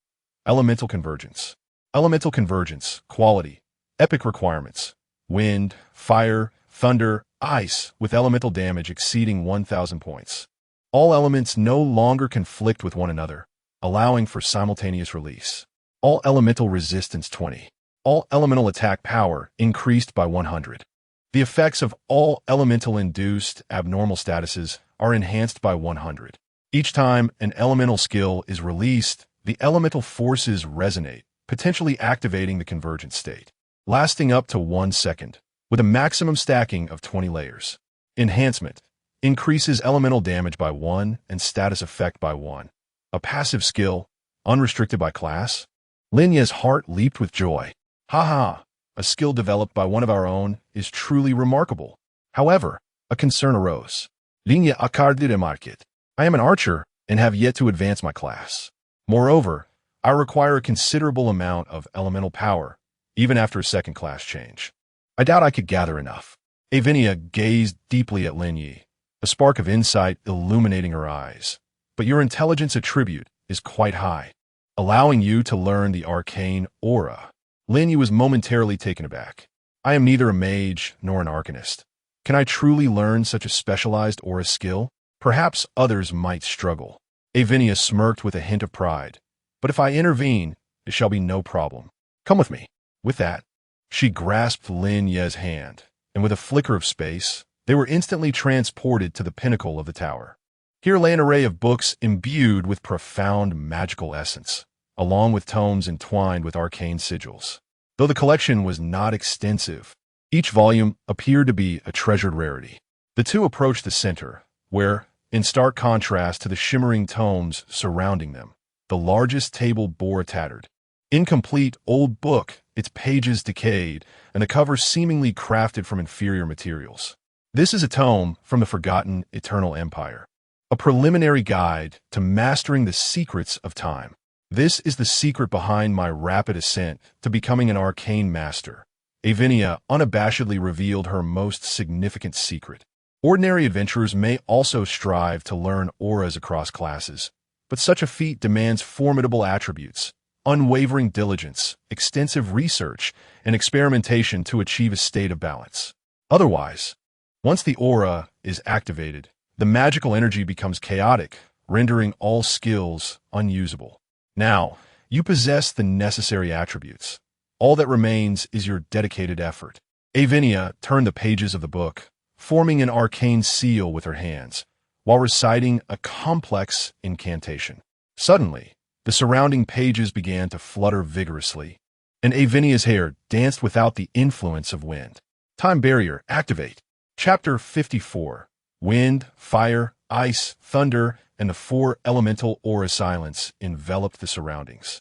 Elemental Convergence. Elemental Convergence, quality, epic requirements, wind, fire, thunder, ice, with elemental damage exceeding 1,000 points. All elements no longer conflict with one another, allowing for simultaneous release. All elemental resistance 20. All elemental attack power increased by 100. The effects of all elemental-induced abnormal statuses are enhanced by 100. Each time an elemental skill is released, the elemental forces resonate, potentially activating the convergent state, lasting up to 1 second, with a maximum stacking of 20 layers. Enhancement increases elemental damage by 1 and status effect by 1. A passive skill, unrestricted by class. Lin Ye's heart leaped with joy. Haha, a skill developed by one of our own is truly remarkable. However, a concern arose. Linye Warehouse. I am an archer and have yet to advance my class. Moreover, I require a considerable amount of elemental power, even after a second-class change. I doubt I could gather enough. Avinia gazed deeply at Lin Ye, a spark of insight illuminating her eyes. But your intelligence attribute is quite high, allowing you to learn the arcane aura. Lin Ye was momentarily taken aback. I am neither a mage nor an arcanist. Can I truly learn such a specialized aura skill? Perhaps others might struggle. Avinia smirked with a hint of pride. But if I intervene, it shall be no problem. Come with me. With that, she grasped Lin Ye's hand, and with a flicker of space, they were instantly transported to the pinnacle of the tower. Here lay an array of books imbued with profound magical essence, along with tomes entwined with arcane sigils. Though the collection was not extensive, each volume appeared to be a treasured rarity. The two approached the center, where, in stark contrast to the shimmering tomes surrounding them, the largest table bore a tattered, incomplete old book, its pages decayed, and the cover seemingly crafted from inferior materials. This is a tome from the Forgotten Eternal Empire, a preliminary guide to mastering the secrets of time. This is the secret behind my rapid ascent to becoming an arcane master. Avinia unabashedly revealed her most significant secret. Ordinary adventurers may also strive to learn auras across classes, but such a feat demands formidable attributes, unwavering diligence, extensive research, and experimentation to achieve a state of balance. Otherwise, once the aura is activated, the magical energy becomes chaotic, rendering all skills unusable. Now, you possess the necessary attributes. All that remains is your dedicated effort. Avinia turned the pages of the book, forming an arcane seal with her hands, while reciting a complex incantation. Suddenly, the surrounding pages began to flutter vigorously, and Avinia's hair danced without the influence of wind. Time barrier, activate. Chapter 54. Wind, fire, ice, thunder, and the four elemental aura silence enveloped the surroundings.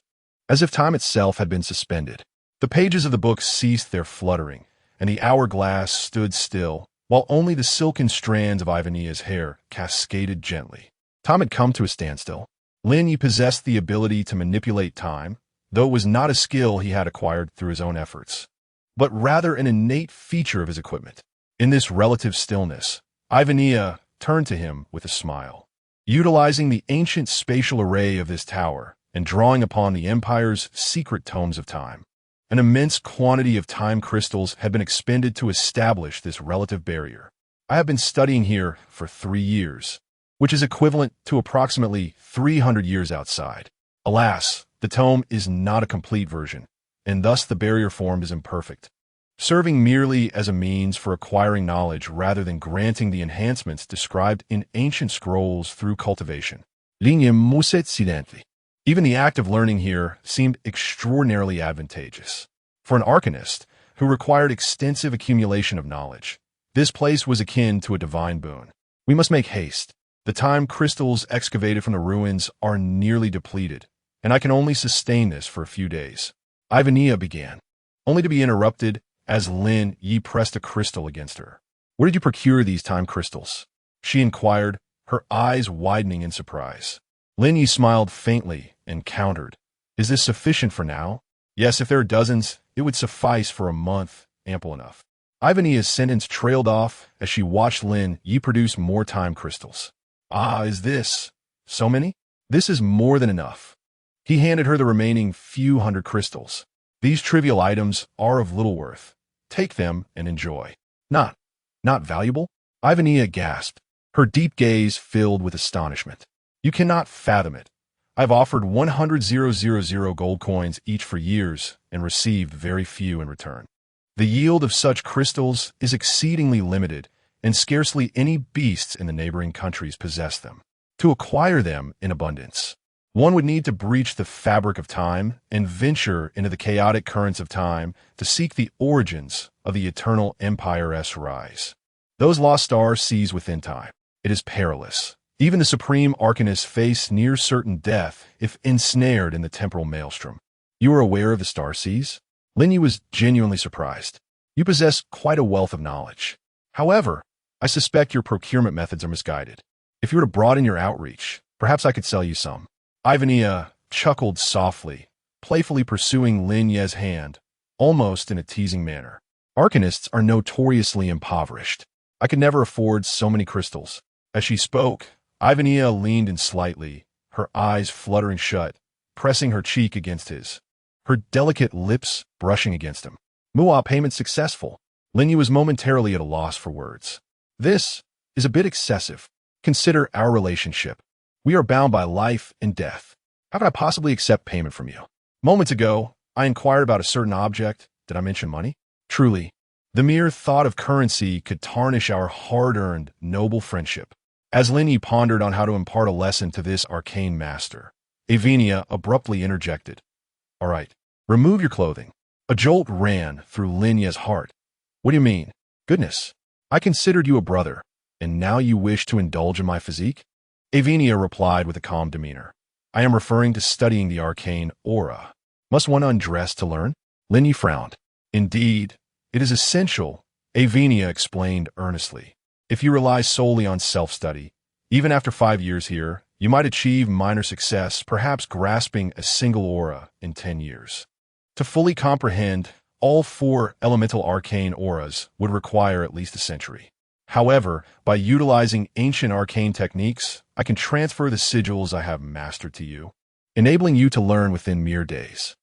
As if time itself had been suspended, the pages of the book ceased their fluttering, and the hourglass stood still, while only the silken strands of Ivania's hair cascaded gently. Time had come to a standstill. Lin Ye possessed the ability to manipulate time, though it was not a skill he had acquired through his own efforts, but rather an innate feature of his equipment. In this relative stillness, Ivania turned to him with a smile. Utilizing the ancient spatial array of this tower and drawing upon the Empire's secret tomes of time, an immense quantity of time crystals had been expended to establish this relative barrier. I have been studying here for 3 years, which is equivalent to approximately 300 years outside. Alas, the tome is not a complete version, and thus the barrier formed is imperfect, serving merely as a means for acquiring knowledge rather than granting the enhancements described in ancient scrolls through cultivation. Linye muset silently. Even the act of learning here seemed extraordinarily advantageous. For an arcanist who required extensive accumulation of knowledge, this place was akin to a divine boon. We must make haste. The time crystals excavated from the ruins are nearly depleted, and I can only sustain this for a few days. Ivania began, only to be interrupted as Lin Ye pressed a crystal against her. Where did you procure these time crystals? She inquired, her eyes widening in surprise. Lin Ye smiled faintly and countered. Is this sufficient for now? Yes, if there are dozens, it would suffice for a month, ample enough. Ivania's sentence trailed off as she watched Lin Ye produce more time crystals. Ah, is this so many? This is more than enough. He handed her the remaining few hundred crystals. These trivial items are of little worth. Take them and enjoy. Not valuable? Ivania gasped, her deep gaze filled with astonishment. You cannot fathom it. I've offered 100,000 gold coins each for years and received very few in return. The yield of such crystals is exceedingly limited, and scarcely any beasts in the neighboring countries possess them. To acquire them in abundance, one would need to breach the fabric of time and venture into the chaotic currents of time to seek the origins of the eternal Empire's rise. Those lost stars seize within time. It is perilous. Even the supreme arcanists face near certain death if ensnared in the temporal maelstrom. You are aware of the star seas? Lin Ye was genuinely surprised. You possess quite a wealth of knowledge. However, I suspect your procurement methods are misguided. If you were to broaden your outreach, perhaps I could sell you some. Ivania chuckled softly, playfully pursuing Lin Ye's hand, almost in a teasing manner. Arcanists are notoriously impoverished. I could never afford so many crystals. As she spoke, Ivania leaned in slightly, her eyes fluttering shut, pressing her cheek against his, her delicate lips brushing against him. Mua payment successful. Lin Ye was momentarily at a loss for words. This is a bit excessive. Consider our relationship. We are bound by life and death. How could I possibly accept payment from you? Moments ago, I inquired about a certain object. Did I mention money? Truly, the mere thought of currency could tarnish our hard-earned, noble friendship. As Lin Ye pondered on how to impart a lesson to this arcane master, Avinia abruptly interjected. All right, remove your clothing. A jolt ran through Lin Ye's heart. What do you mean? Goodness, I considered you a brother, and now you wish to indulge in my physique? Avinia replied with a calm demeanor. I am referring to studying the arcane aura. Must one undress to learn? Lin Ye frowned. Indeed, it is essential, Avinia explained earnestly. If you rely solely on self-study, even after 5 years here, you might achieve minor success, perhaps grasping a single aura in 10 years. To fully comprehend all 4 elemental arcane auras would require at least a century. However, by utilizing ancient arcane techniques, I can transfer the sigils I have mastered to you, enabling you to learn within mere days.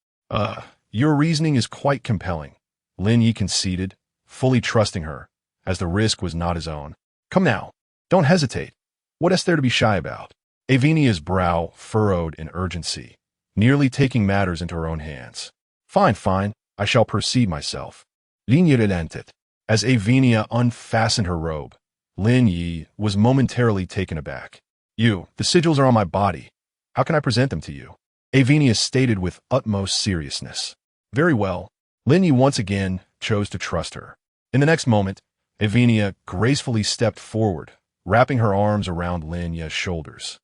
Your reasoning is quite compelling, Lin Ye conceded, fully trusting her, as the risk was not his own. Come now, don't hesitate. What is there to be shy about? Avinia's brow furrowed in urgency, nearly taking matters into her own hands. Fine, I shall proceed myself. Linye relented. As Avinia unfastened her robe, Lin Ye was momentarily taken aback. The sigils are on my body. How can I present them to you? Avinia stated with utmost seriousness. Very well. Lin Ye once again chose to trust her. In the next moment, Avinia gracefully stepped forward, wrapping her arms around Lin Ye's shoulders.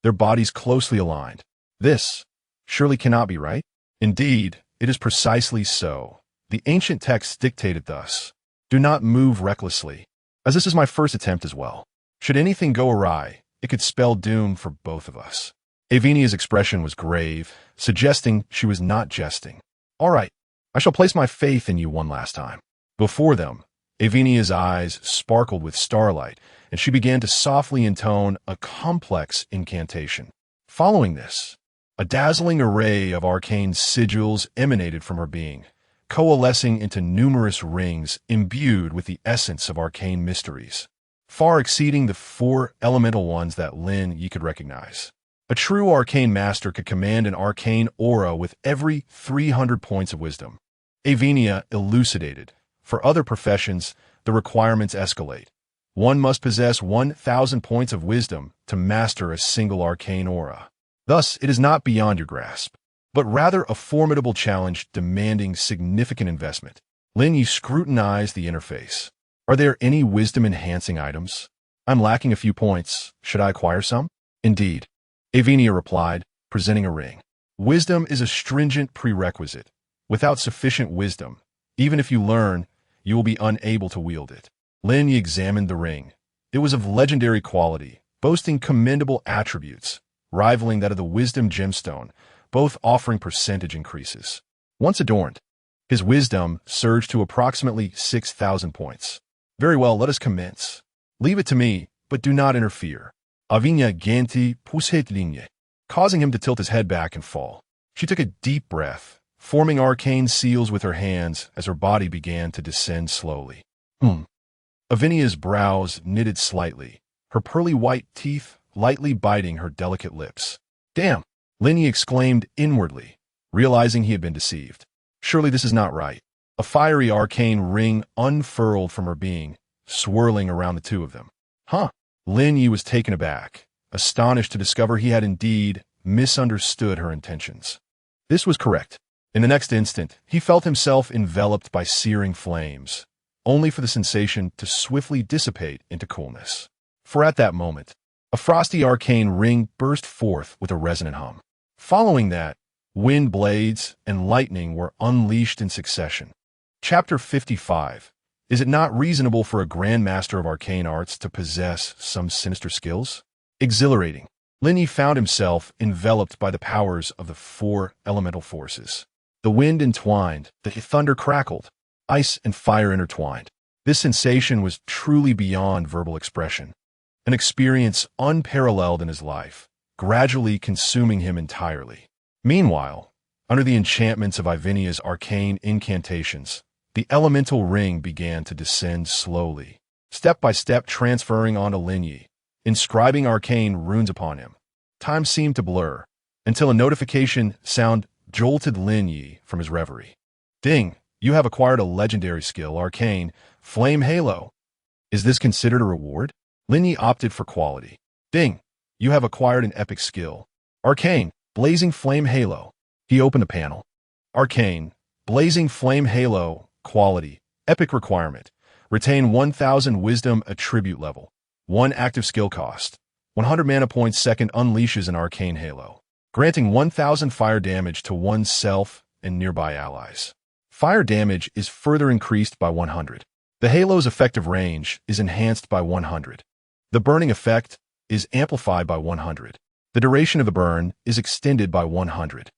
Their bodies closely aligned. This surely cannot be right? Indeed, it is precisely so. The ancient texts dictated thus. Do not move recklessly, as this is my first attempt as well. Should anything go awry, it could spell doom for both of us. Avinia's expression was grave, suggesting she was not jesting. All right, I shall place my faith in you one last time. Before them, Avinia's eyes sparkled with starlight, and she began to softly intone a complex incantation. Following this, a dazzling array of arcane sigils emanated from her being, coalescing into numerous rings imbued with the essence of arcane mysteries, far exceeding the 4 elemental ones that Lin Ye could recognize. A true arcane master could command an arcane aura with every 300 points of wisdom. Avinia elucidated. For other professions, the requirements escalate. One must possess 1,000 points of wisdom to master a single arcane aura. Thus, it is not beyond your grasp, but rather a formidable challenge demanding significant investment. Lin Ye scrutinized the interface. Are there any wisdom-enhancing items? I'm lacking a few points. Should I acquire some? Indeed. Avinia replied, presenting a ring. Wisdom is a stringent prerequisite. Without sufficient wisdom, even if you learn, you will be unable to wield it. Lin Ye examined the ring. It was of legendary quality, boasting commendable attributes, rivaling that of the Wisdom Gemstone, both offering percentage increases. Once adorned, his wisdom surged to approximately 6,000 points. Very well, let us commence. Leave it to me, but do not interfere. Avinia genti pushet Linye, causing him to tilt his head back and fall. She took a deep breath, forming arcane seals with her hands as her body began to descend slowly. Avinia's brows knitted slightly, her pearly white teeth lightly biting her delicate lips. Damn! Lin Ye exclaimed inwardly, realizing he had been deceived. Surely this is not right. A fiery arcane ring unfurled from her being, swirling around the two of them. Lin Ye was taken aback, astonished to discover he had indeed misunderstood her intentions. This was correct. In the next instant, he felt himself enveloped by searing flames, only for the sensation to swiftly dissipate into coolness. For at that moment, a frosty arcane ring burst forth with a resonant hum. Following that, wind blades and lightning were unleashed in succession. Chapter 55. Is it not reasonable for a Grand Master of Arcane Arts to possess some sinister skills? Exhilarating. Lin Ye found himself enveloped by the powers of the 4 elemental forces. The wind entwined, the thunder crackled, ice and fire intertwined. This sensation was truly beyond verbal expression, an experience unparalleled in his life, gradually consuming him entirely. Meanwhile, under the enchantments of Ivinia's arcane incantations, the elemental ring began to descend slowly, step by step transferring onto Lin Ye, inscribing arcane runes upon him. Time seemed to blur, until a notification sound jolted Lin Ye from his reverie. Ding! You have acquired a legendary skill, Arcane Flame Halo. Is this considered a reward? Lin Ye opted for quality. Ding! You have acquired an epic skill, Arcane Blazing Flame Halo. He opened the panel. Arcane Blazing Flame Halo. Quality. Epic requirement. Retain 1000 wisdom attribute level. 1 active skill cost. 100 mana points. Second unleashes an arcane halo, granting 1000 fire damage to oneself and nearby allies. Fire damage is further increased by 100. The halo's effective range is enhanced by 100. The burning effect is amplified by 100. The duration of the burn is extended by 100.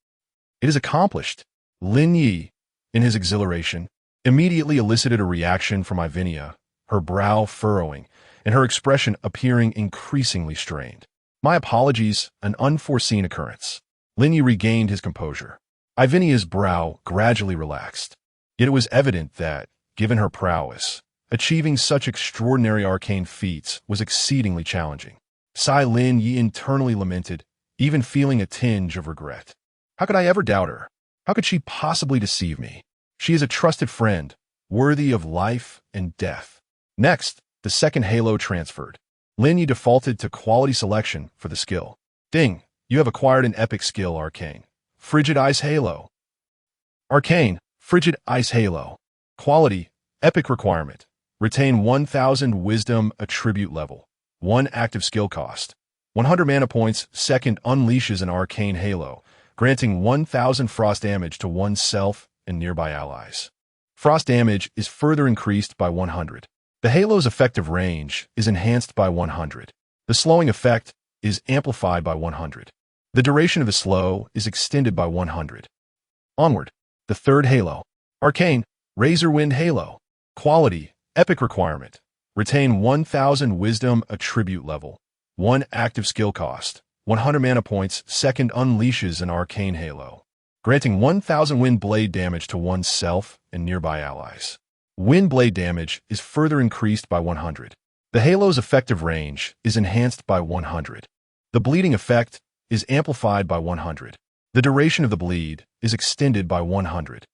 It is accomplished. Lin Ye, in his exhilaration, immediately elicited a reaction from Ivinia, her brow furrowing, and her expression appearing increasingly strained. My apologies, an unforeseen occurrence. Lin Ye regained his composure. Ivinia's brow gradually relaxed. Yet it was evident that, given her prowess, achieving such extraordinary arcane feats was exceedingly challenging. Lin Ye internally lamented, even feeling a tinge of regret. How could I ever doubt her? How could she possibly deceive me? She is a trusted friend, worthy of life and death. Next, the second halo transferred. Lin Ye defaulted to quality selection for the skill. Ding! You have acquired an epic skill, Arcane Frigid Ice Halo. Arcane Frigid Ice Halo. Quality. Epic requirement. Retain 1000 wisdom attribute level. 1 active skill cost. 100 mana points. Second unleashes an arcane halo, granting 1000 frost damage to oneself and nearby allies. Frost damage is further increased by 100. The halo's effective range is enhanced by 100. The slowing effect is amplified by 100. The duration of the slow is extended by 100. Onward. The third halo. Arcane Razorwind Halo. Quality. Epic requirement. Retain 1000 wisdom attribute level. 1 active skill cost. 100 mana points. Second unleashes an arcane halo, granting 1000 wind blade damage to oneself and nearby allies. Wind blade damage is further increased by 100. The halo's effective range is enhanced by 100. The bleeding effect is amplified by 100. The duration of the bleed is extended by 100.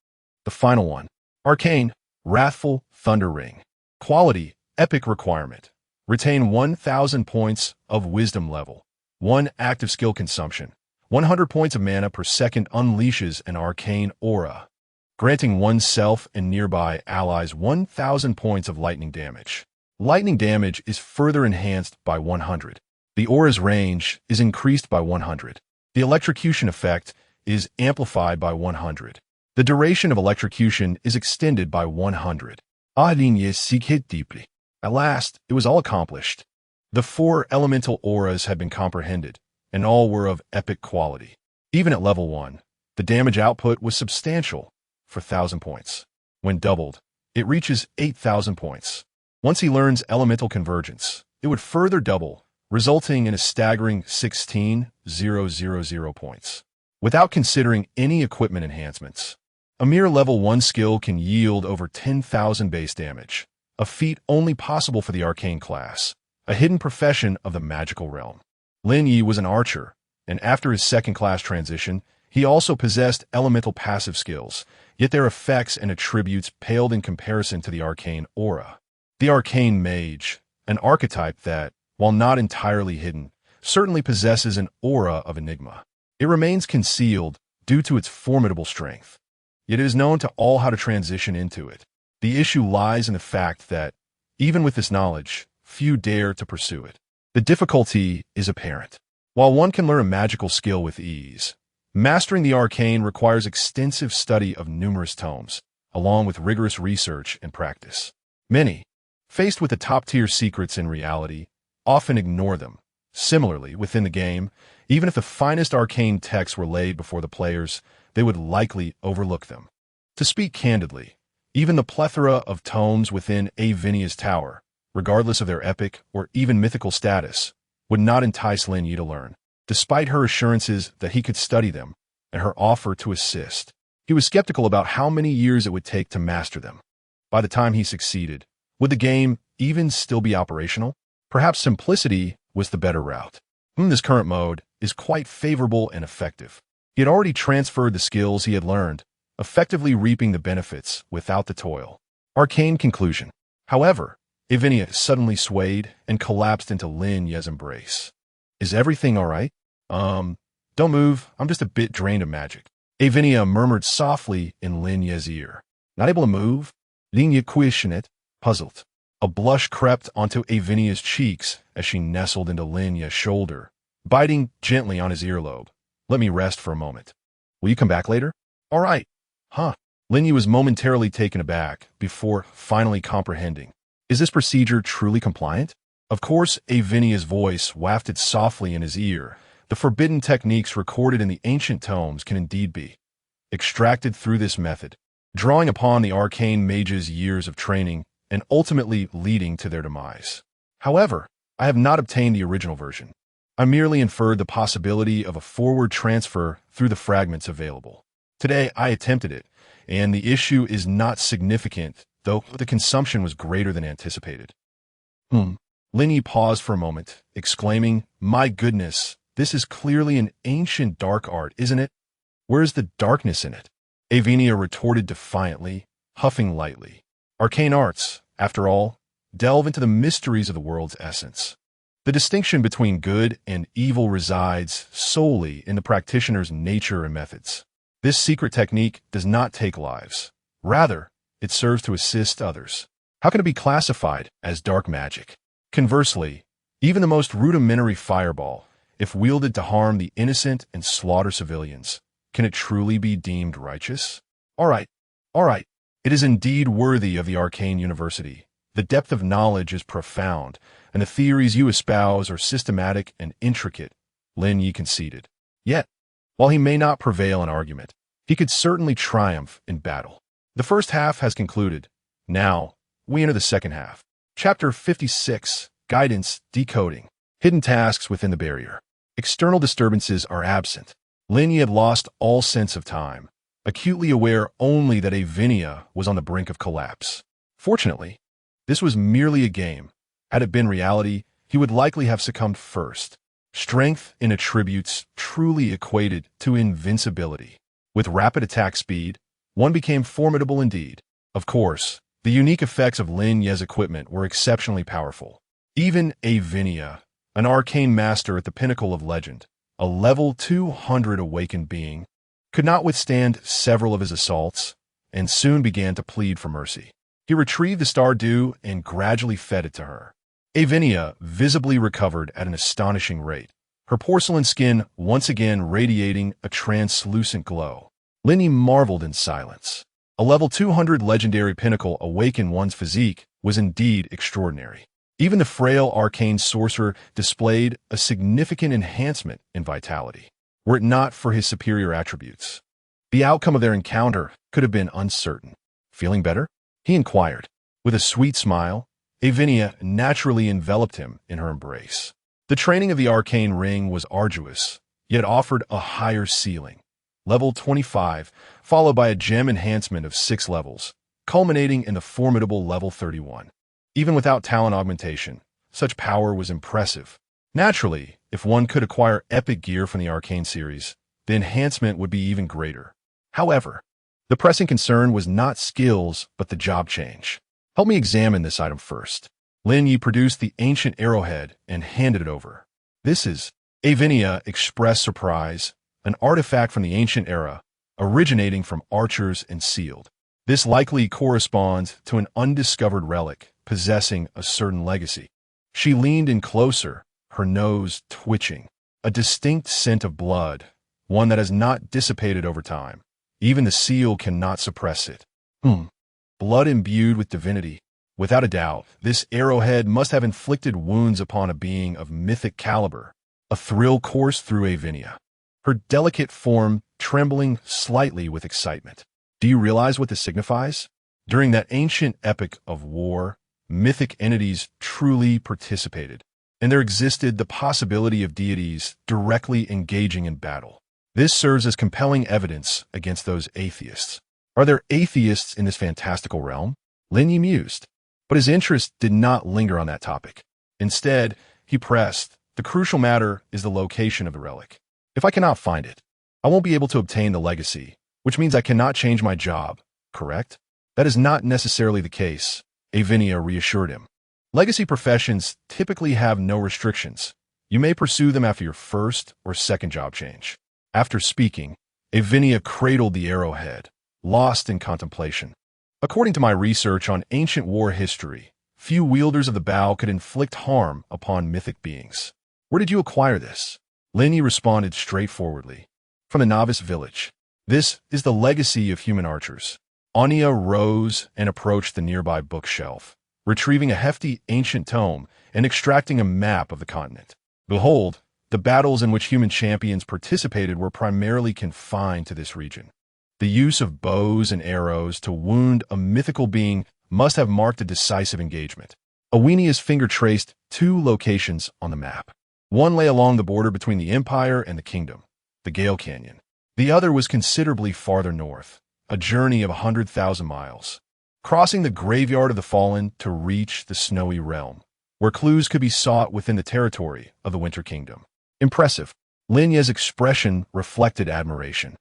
The final one. Arcane Wrathful Thunder Ring. Quality. Epic requirement. Retain 1000 points of wisdom level. 1 active skill consumption. 100 points of mana per second unleashes an arcane aura, granting oneself and nearby allies 1000 points of lightning damage. Lightning damage is further enhanced by 100. The aura's range is increased by 100. The electrocution effect is amplified by 100. The duration of electrocution is extended by 100. Lin Ye seek deeply. At last, it was all accomplished. The 4 elemental auras had been comprehended, and all were of epic quality. Even at level 1, the damage output was substantial for 1000 points. When doubled, it reaches 8000 points. Once he learns elemental convergence, it would further double, resulting in a staggering 16,000 points. Without considering any equipment enhancements, a mere level 1 skill can yield over 10,000 base damage, a feat only possible for the arcane class, a hidden profession of the magical realm. Lin Ye was an archer, and after his second-class transition, he also possessed elemental passive skills, yet their effects and attributes paled in comparison to the arcane aura. The arcane mage, an archetype that, while not entirely hidden, certainly possesses an aura of enigma. It remains concealed due to its formidable strength, yet it is known to all how to transition into it. The issue lies in the fact that, even with this knowledge, few dare to pursue it. The difficulty is apparent. While one can learn a magical skill with ease, mastering the arcane requires extensive study of numerous tomes, along with rigorous research and practice. Many, faced with the top-tier secrets in reality, often ignore them. Similarly, within the game, even if the finest arcane texts were laid before the players, they would likely overlook them. To speak candidly, even the plethora of tomes within Avinia's tower, regardless of their epic or even mythical status, would not entice Lin Ye to learn, despite her assurances that he could study them and her offer to assist. He was skeptical about how many years it would take to master them. By the time he succeeded, would the game even still be operational? Perhaps simplicity was the better route. This current mode is quite favorable and effective. He had already transferred the skills he had learned, effectively reaping the benefits without the toil. Arcane conclusion. However, Avinia suddenly swayed and collapsed into Lin Ye's embrace. Is everything all right? Don't move. I'm just a bit drained of magic. Avinia murmured softly in Lin Ye's ear. Not able to move? Lin Ye questioned, puzzled. A blush crept onto Avinia's cheeks as she nestled into Lin Ye's shoulder, biting gently on his earlobe. Let me rest for a moment. Will you come back later? All right. Huh. Lin Ye was momentarily taken aback before finally comprehending. Is this procedure truly compliant? Of course, Avinia's voice wafted softly in his ear. The forbidden techniques recorded in the ancient tomes can indeed be extracted through this method, drawing upon the arcane mage's years of training and ultimately leading to their demise. However, I have not obtained the original version. I merely inferred the possibility of a forward transfer through the fragments available. Today, I attempted it, and the issue is not significant, though the consumption was greater than anticipated. Lin Ye paused for a moment, exclaiming, "My goodness, this is clearly an ancient dark art, isn't it? Where's the darkness in it?" Avinia retorted defiantly, huffing lightly. Arcane arts, after all, delve into the mysteries of the world's essence. The distinction between good and evil resides solely in the practitioner's nature and methods. This secret technique does not take lives. Rather, it serves to assist others. How can it be classified as dark magic? Conversely, even the most rudimentary fireball, if wielded to harm the innocent and slaughter civilians, can it truly be deemed righteous? All right. It is indeed worthy of the Arcane University. The depth of knowledge is profound, and the theories you espouse are systematic and intricate, Lin Ye conceded. Yet, while he may not prevail in argument, he could certainly triumph in battle. The first half has concluded. Now, we enter the second half. Chapter 56, Guidance, Decoding. Hidden tasks within the barrier. External disturbances are absent. Lin Ye had lost all sense of time, acutely aware only that Avinia was on the brink of collapse. Fortunately, this was merely a game. Had it been reality, he would likely have succumbed first. Strength in attributes truly equated to invincibility. With rapid attack speed, one became formidable indeed. Of course, the unique effects of Lin Ye's equipment were exceptionally powerful. Even Avinia, an arcane master at the pinnacle of legend, a level 200 awakened being, could not withstand several of his assaults, and soon began to plead for mercy. He retrieved the Stardew and gradually fed it to her. Avinia visibly recovered at an astonishing rate, her porcelain skin once again radiating a translucent glow. Lin Ye marveled in silence. A level 200 legendary pinnacle awaken one's physique was indeed extraordinary. Even the frail arcane sorcerer displayed a significant enhancement in vitality, were it not for his superior attributes. The outcome of their encounter could have been uncertain. Feeling better? He inquired. With a sweet smile, Avinia naturally enveloped him in her embrace. The training of the arcane ring was arduous, yet offered a higher ceiling. Level 25, followed by a gem enhancement of 6 levels, culminating in the formidable level 31. Even without talent augmentation, such power was impressive. Naturally, if one could acquire epic gear from the Arcane series, the enhancement would be even greater. However, the pressing concern was not skills, but the job change. Help me examine this item first. Lin Ye produced the ancient arrowhead and handed it over. This is, Avinia expressed surprise, an artifact from the ancient era, originating from archers and sealed. This likely corresponds to an undiscovered relic possessing a certain legacy. She leaned in closer, her nose twitching. A distinct scent of blood, one that has not dissipated over time. Even the seal cannot suppress it. Blood imbued with divinity. Without a doubt, this arrowhead must have inflicted wounds upon a being of mythic caliber. A thrill coursed through Avinia. Her delicate form trembling slightly with excitement. Do you realize what this signifies? During that ancient epoch of war, mythic entities truly participated, and there existed the possibility of deities directly engaging in battle. This serves as compelling evidence against those atheists. Are there atheists in this fantastical realm? Lin Ye mused, but his interest did not linger on that topic. Instead, he pressed, the crucial matter is the location of the relic. If I cannot find it, I won't be able to obtain the legacy, which means I cannot change my job, correct? That is not necessarily the case, Avinia reassured him. Legacy professions typically have no restrictions. You may pursue them after your first or second job change. After speaking, Avinia cradled the arrowhead, lost in contemplation. According to my research on ancient war history, few wielders of the bow could inflict harm upon mythic beings. Where did you acquire this? Lin Ye responded straightforwardly. From the novice village. This is the legacy of human archers. Anya rose and approached the nearby bookshelf, retrieving a hefty ancient tome and extracting a map of the continent. Behold, the battles in which human champions participated were primarily confined to this region. The use of bows and arrows to wound a mythical being must have marked a decisive engagement. Awinia's finger traced 2 locations on the map. One lay along the border between the Empire and the Kingdom, the Gale Canyon. The other was considerably farther north, a journey of 100,000 miles, crossing the graveyard of the fallen to reach the snowy realm, where clues could be sought within the territory of the Winter Kingdom. Impressive. Lin Ye's expression reflected admiration.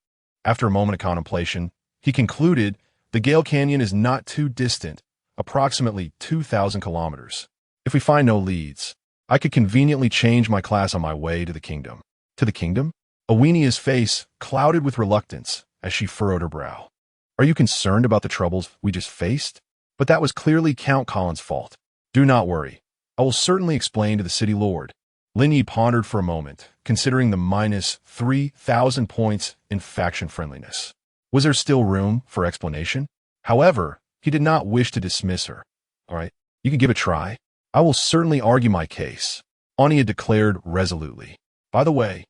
After a moment of contemplation, he concluded the Gale Canyon is not too distant, approximately 2,000 kilometers. If we find no leads, I could conveniently change my class on my way to the kingdom. To the kingdom? Awinia's face clouded with reluctance as she furrowed her brow. Are you concerned about the troubles we just faced? But that was clearly Count Colin's fault. Do not worry. I will certainly explain to the city lord. Lin Ye pondered for a moment, considering the minus 3,000 points in faction friendliness. Was there still room for explanation? However, he did not wish to dismiss her. All right, you can give it a try. I will certainly argue my case, Anya declared resolutely. By the way,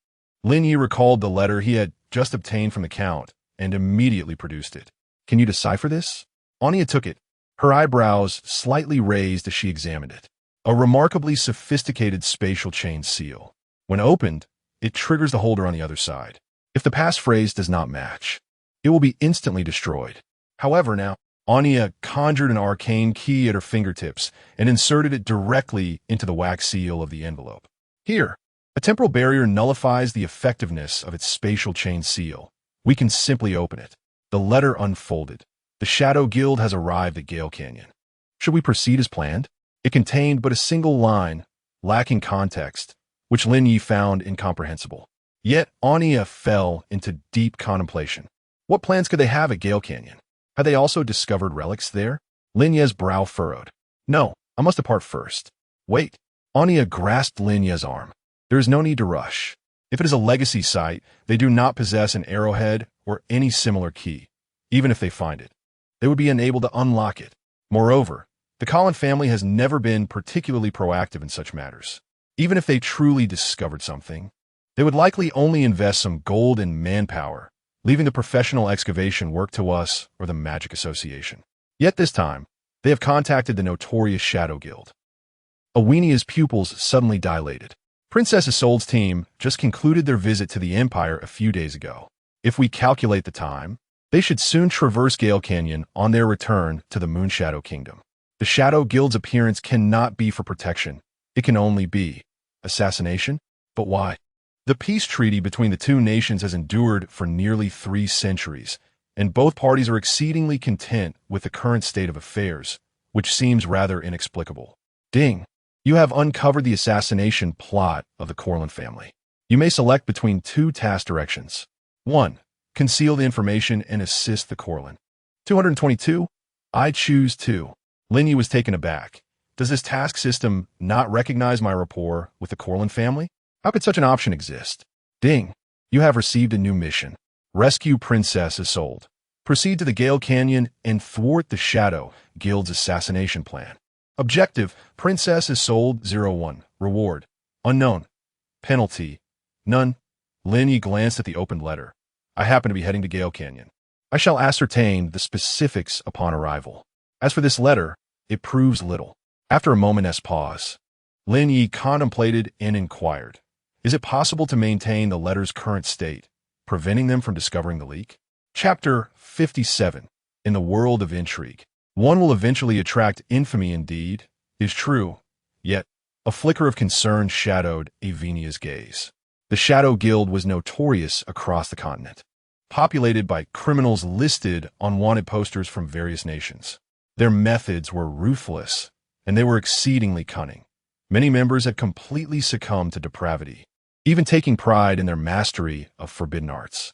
Lin Ye recalled the letter he had just obtained from the Count and immediately produced it. Can you decipher this? Anya took it, her eyebrows slightly raised as she examined it. A remarkably sophisticated spatial chain seal. When opened, it triggers the holder on the other side. If the passphrase does not match, it will be instantly destroyed. However, now, Anya conjured an arcane key at her fingertips and inserted it directly into the wax seal of the envelope. Here, a temporal barrier nullifies the effectiveness of its spatial chain seal. We can simply open it. The letter unfolded. The Shadow Guild has arrived at Gale Canyon. Should we proceed as planned? It contained but a single line, lacking context, which Lin Ye found incomprehensible. Yet Anya fell into deep contemplation. What plans could they have at Gale Canyon? Had they also discovered relics there? Lin Ye's brow furrowed. No, I must depart first. Wait. Anya grasped Lin Ye's arm. There is no need to rush. If it is a legacy site, they do not possess an arrowhead or any similar key. Even if they find it, they would be unable to unlock it. Moreover, the Colin family has never been particularly proactive in such matters. Even if they truly discovered something, they would likely only invest some gold and manpower, leaving the professional excavation work to us or the Magic Association. Yet this time, they have contacted the notorious Shadow Guild. Awinia's pupils suddenly dilated. Princess Isolde's team just concluded their visit to the Empire a few days ago. If we calculate the time, they should soon traverse Gale Canyon on their return to the Moonshadow Kingdom. The Shadow Guild's appearance cannot be for protection. It can only be assassination. But why? The peace treaty between the two nations has endured for nearly 3 centuries, and both parties are exceedingly content with the current state of affairs, which seems rather inexplicable. Ding! You have uncovered the assassination plot of the Corlin family. You may select between 2 task directions. 1. Conceal the information and assist the Corlin. 222. I choose 2. Lin Ye was taken aback. Does this task system not recognize my rapport with the Corlin family? How could such an option exist? Ding! You have received a new mission. Rescue Princess Isolde. Proceed to the Gale Canyon and thwart the Shadow Guild's assassination plan. Objective, Princess Isolde 01. Reward, unknown. Penalty, none. Lin Ye glanced at the opened letter. I happen to be heading to Gale Canyon. I shall ascertain the specifics upon arrival. As for this letter, it proves little. After a moment's pause, Lin Ye contemplated and inquired, is it possible to maintain the letter's current state, preventing them from discovering the leak? Chapter 57. In the world of intrigue, one will eventually attract infamy indeed, is true, yet a flicker of concern shadowed Avenia's gaze. The Shadow Guild was notorious across the continent, populated by criminals listed on wanted posters from various nations. Their methods were ruthless, and they were exceedingly cunning. Many members had completely succumbed to depravity, even taking pride in their mastery of forbidden arts.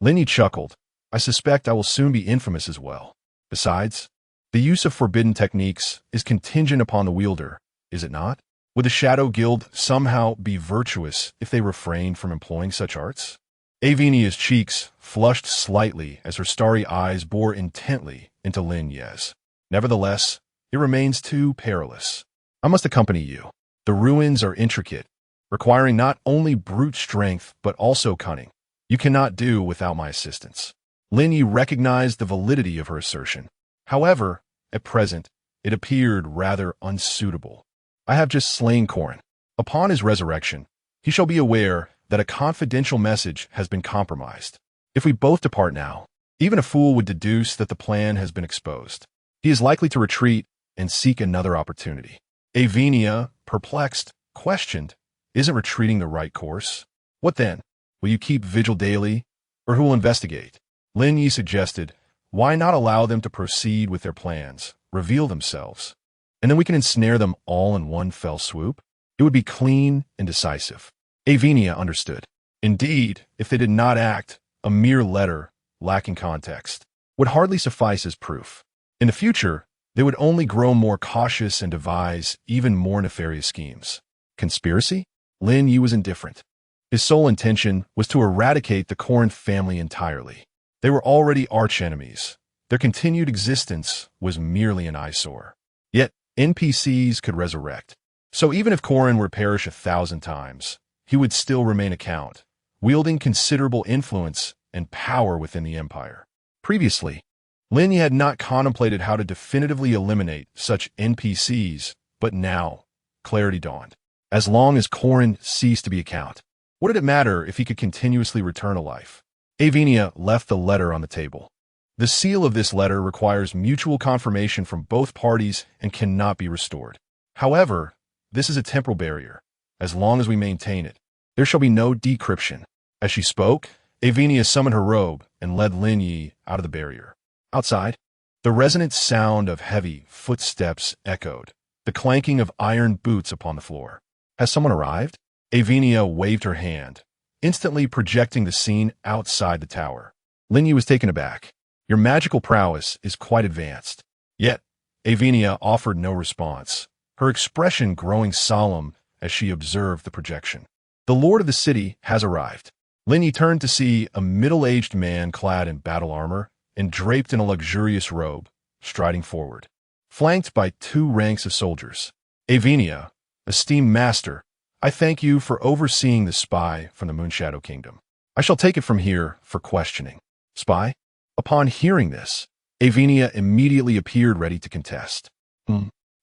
Linye chuckled. I suspect I will soon be infamous as well. Besides, the use of forbidden techniques is contingent upon the wielder, is it not? Would the Shadow Guild somehow be virtuous if they refrained from employing such arts? Avenia's cheeks flushed slightly as her starry eyes bore intently into Lin Ye's. Nevertheless, it remains too perilous. I must accompany you. The ruins are intricate, requiring not only brute strength but also cunning. You cannot do without my assistance. Lin Ye recognized the validity of her assertion. However, at present, it appeared rather unsuitable. I have just slain Korin. Upon his resurrection, he shall be aware that a confidential message has been compromised. If we both depart now, even a fool would deduce that the plan has been exposed. He is likely to retreat and seek another opportunity. Avenia, perplexed, questioned, isn't retreating the right course? What then? Will you keep vigil daily, or who will investigate? Lin Ye suggested, why not allow them to proceed with their plans, reveal themselves, and then we can ensnare them all in one fell swoop? It would be clean and decisive. Avenia understood. Indeed, if they did not act, a mere letter, lacking context, would hardly suffice as proof. In the future, they would only grow more cautious and devise even more nefarious schemes. Conspiracy? Lin Ye was indifferent. His sole intention was to eradicate the Korin family entirely. They were already archenemies. Their continued existence was merely an eyesore. Yet, NPCs could resurrect. So even if Korin were to perish 1,000 times, he would still remain a count, wielding considerable influence and power within the empire. Previously, Lin Ye had not contemplated how to definitively eliminate such NPCs, but now, clarity dawned. As long as Korin ceased to be a count, what did it matter if he could continuously return to life? Avenia left the letter on the table. The seal of this letter requires mutual confirmation from both parties and cannot be restored. However, this is a temporal barrier. As long as we maintain it, there shall be no decryption. As she spoke, Avenia summoned her robe and led Lin Ye out of the barrier. Outside, the resonant sound of heavy footsteps echoed, the clanking of iron boots upon the floor. Has someone arrived? Avenia waved her hand, instantly projecting the scene outside the tower. Lin Ye was taken aback. Your magical prowess is quite advanced. Yet, Avenia offered no response, her expression growing solemn as she observed the projection. The lord of the city has arrived. Lin Ye turned to see a middle-aged man clad in battle armor and draped in a luxurious robe, striding forward, flanked by 2 ranks of soldiers. Avenia, esteemed master, I thank you for overseeing the spy from the Moonshadow Kingdom. I shall take it from here for questioning. Spy? Upon hearing this, Avenia immediately appeared ready to contest.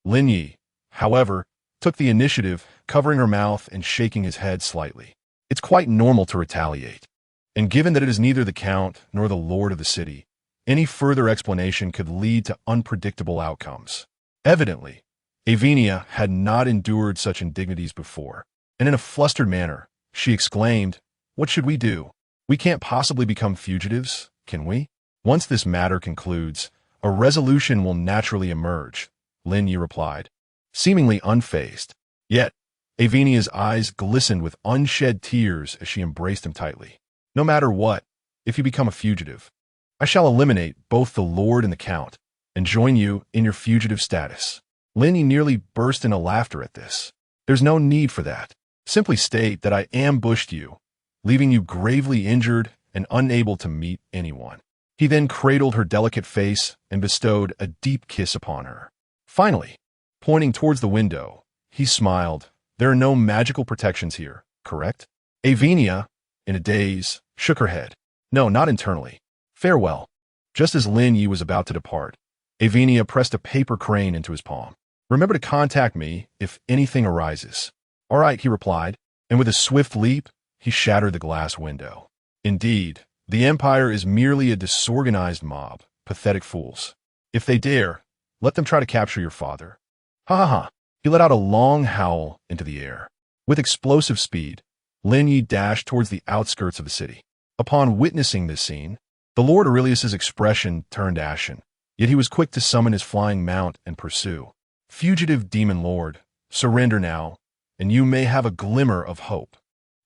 Lin Ye, however, took the initiative, covering her mouth and shaking his head slightly. It's quite normal to retaliate. And given that it is neither the Count nor the Lord of the city, any further explanation could lead to unpredictable outcomes. Evidently, Avenia had not endured such indignities before, and in a flustered manner, she exclaimed, What should we do? We can't possibly become fugitives, can we? Once this matter concludes, a resolution will naturally emerge, Lin Ye replied, seemingly unfazed. Yet, Avenia's eyes glistened with unshed tears as she embraced him tightly. No matter what, if you become a fugitive, I shall eliminate both the Lord and the Count, and join you in your fugitive status. Lin Ye nearly burst into laughter at this. There's no need for that. Simply state that I ambushed you, leaving you gravely injured and unable to meet anyone. He then cradled her delicate face and bestowed a deep kiss upon her. Finally, pointing towards the window, he smiled. There are no magical protections here, correct? Avenia, in a daze, shook her head. No, not internally. Farewell. Just as Lin Ye was about to depart, Avinia pressed a paper crane into his palm. Remember to contact me if anything arises. All right, he replied, and with a swift leap, he shattered the glass window. Indeed, the Empire is merely a disorganized mob, pathetic fools. If they dare, let them try to capture your father. Ha ha ha. He let out a long howl into the air. With explosive speed, Lin Ye dashed towards the outskirts of the city. Upon witnessing this scene, the Lord Aurelius's expression turned ashen, yet he was quick to summon his flying mount and pursue. Fugitive demon lord, surrender now, and you may have a glimmer of hope.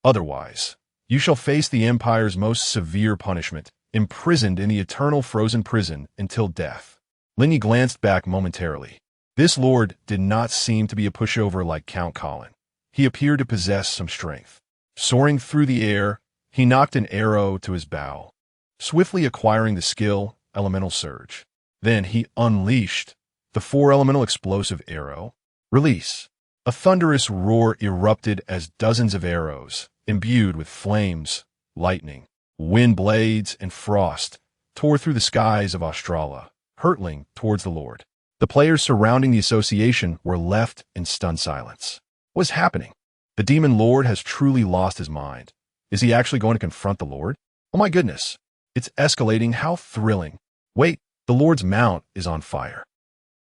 Otherwise, you shall face the Empire's most severe punishment, imprisoned in the eternal frozen prison until death. Linye glanced back momentarily. This lord did not seem to be a pushover like Count Colin. He appeared to possess some strength. Soaring through the air, he knocked an arrow to his bow, swiftly acquiring the skill Elemental Surge. Then he unleashed the 4-elemental explosive arrow. Release. A thunderous roar erupted as dozens of arrows, imbued with flames, lightning, wind blades, and frost, tore through the skies of Australa, hurtling towards the Lord. The players surrounding the association were left in stunned silence. What is happening? The demon lord has truly lost his mind. Is he actually going to confront the Lord? Oh my goodness. It's escalating. How thrilling. Wait, the Lord's mount is on fire.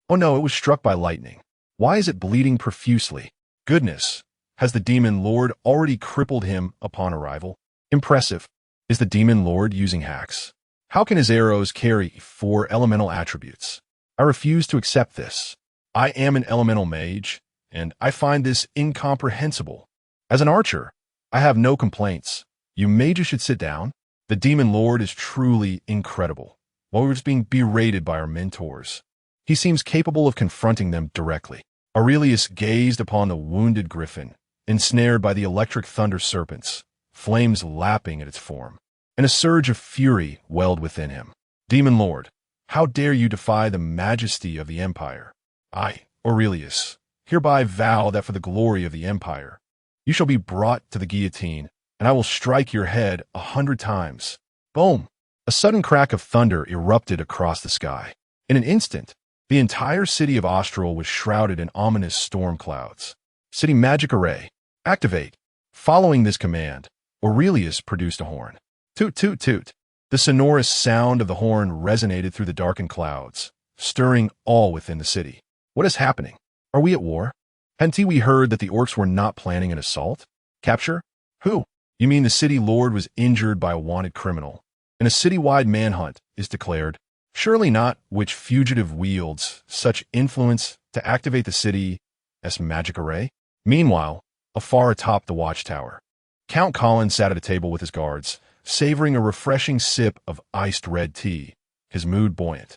Oh no, it was struck by lightning. Why is it bleeding profusely? Goodness. Has the demon lord already crippled him upon arrival? Impressive. Is the demon lord using hacks? How can his arrows carry 4 elemental attributes? I refuse to accept this. I am an elemental mage, and I find this incomprehensible. As an archer, I have no complaints. You mages should sit down. The demon lord is truly incredible. While we're just being berated by our mentors, he seems capable of confronting them directly. Aurelius gazed upon the wounded griffin, ensnared by the electric thunder serpents, flames lapping at its form, and a surge of fury welled within him. Demon lord, how dare you defy the majesty of the Empire? I, Aurelius, hereby vow that for the glory of the Empire, you shall be brought to the guillotine, and I will strike your head 100 times. Boom! A sudden crack of thunder erupted across the sky. In an instant, the entire city of Austral was shrouded in ominous storm clouds. City Magic Array, activate. Following this command, Aurelius produced a horn. Toot, toot, toot. The sonorous sound of the horn resonated through the darkened clouds, stirring all within the city. What is happening? Are we at war? Hadn't we heard that the orcs were not planning an assault? Capture? Who? You mean the city lord was injured by a wanted criminal, and a citywide manhunt is declared? Surely not. Which fugitive wields such influence to activate the city's magic array? Meanwhile, afar atop the watchtower, Count Colin sat at a table with his guards, savoring a refreshing sip of iced red tea, his mood buoyant.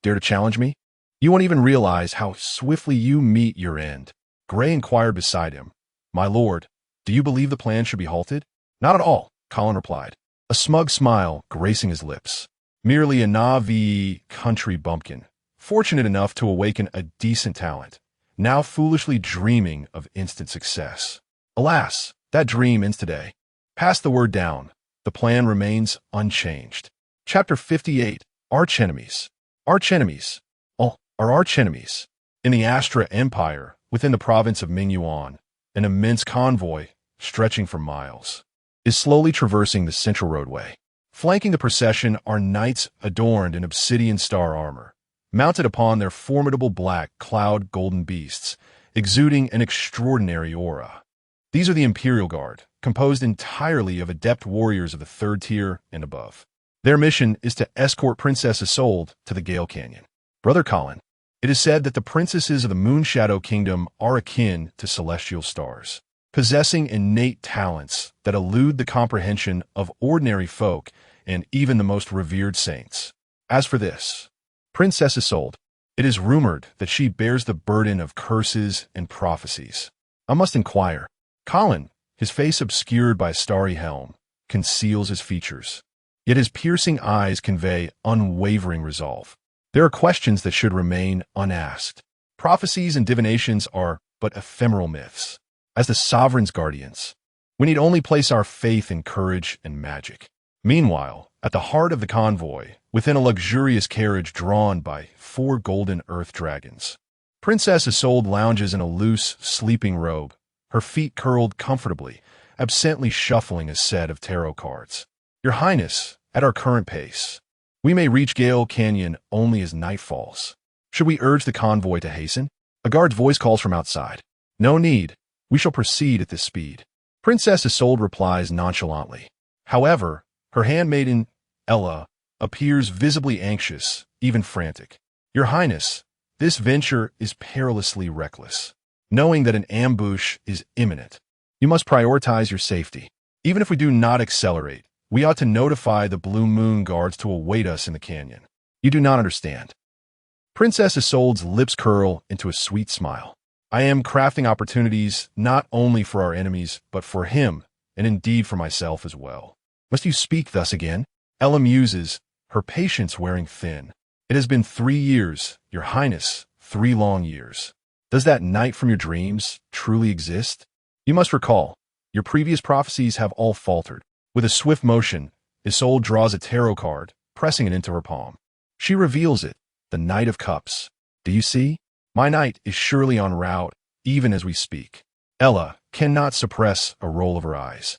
Dare to challenge me? You won't even realize how swiftly you meet your end. Gray inquired beside him. My lord, do you believe the plan should be halted? Not at all, Colin replied, a smug smile gracing his lips. Merely a Navi country bumpkin, fortunate enough to awaken a decent talent, now foolishly dreaming of instant success. Alas, that dream ends today. Pass the word down. The plan remains unchanged. Chapter 58, Archenemies. Archenemies. Oh, our archenemies. In the Astra Empire, within the province of Mingyuan, an immense convoy, stretching for miles, is slowly traversing the central roadway. Flanking the procession are knights adorned in obsidian star armor, mounted upon their formidable black cloud golden beasts, exuding an extraordinary aura. These are the Imperial Guard, composed entirely of adept warriors of the 3rd tier and above. Their mission is to escort Princess Isolde to the Gale Canyon. Brother Colin, it is said that the princesses of the Moonshadow Kingdom are akin to celestial stars, possessing innate talents that elude the comprehension of ordinary folk and even the most revered saints. As for this, Princess Isolde, it is rumored that she bears the burden of curses and prophecies. I must inquire. Colin, his face obscured by a starry helm, conceals his features, yet his piercing eyes convey unwavering resolve. There are questions that should remain unasked. Prophecies and divinations are but ephemeral myths. As the sovereign's guardians, we need only place our faith in courage and magic. Meanwhile, at the heart of the convoy, within a luxurious carriage drawn by 4 golden earth dragons, Princess Isolde lounges in a loose, sleeping robe, her feet curled comfortably, absently shuffling a set of tarot cards. Your Highness, at our current pace, we may reach Gale Canyon only as night falls. Should we urge the convoy to hasten? A guard's voice calls from outside. No need. We shall proceed at this speed. Princess Isolde replies nonchalantly. However, her handmaiden, Ella, appears visibly anxious, even frantic. Your Highness, this venture is perilously reckless. Knowing that an ambush is imminent, you must prioritize your safety. Even if we do not accelerate, we ought to notify the Blue Moon Guards to await us in the canyon. You do not understand. Princess Isolde's lips curl into a sweet smile. I am crafting opportunities not only for our enemies, but for him, and indeed for myself as well. Must you speak thus again? Ella muses, her patience wearing thin. It has been 3 years, Your Highness, 3 long years. Does that night from your dreams truly exist? You must recall, your previous prophecies have all faltered. With a swift motion, Isolde draws a tarot card, pressing it into her palm. She reveals it, the Knight of Cups. Do you see? My knight is surely en route, even as we speak. Ella cannot suppress a roll of her eyes.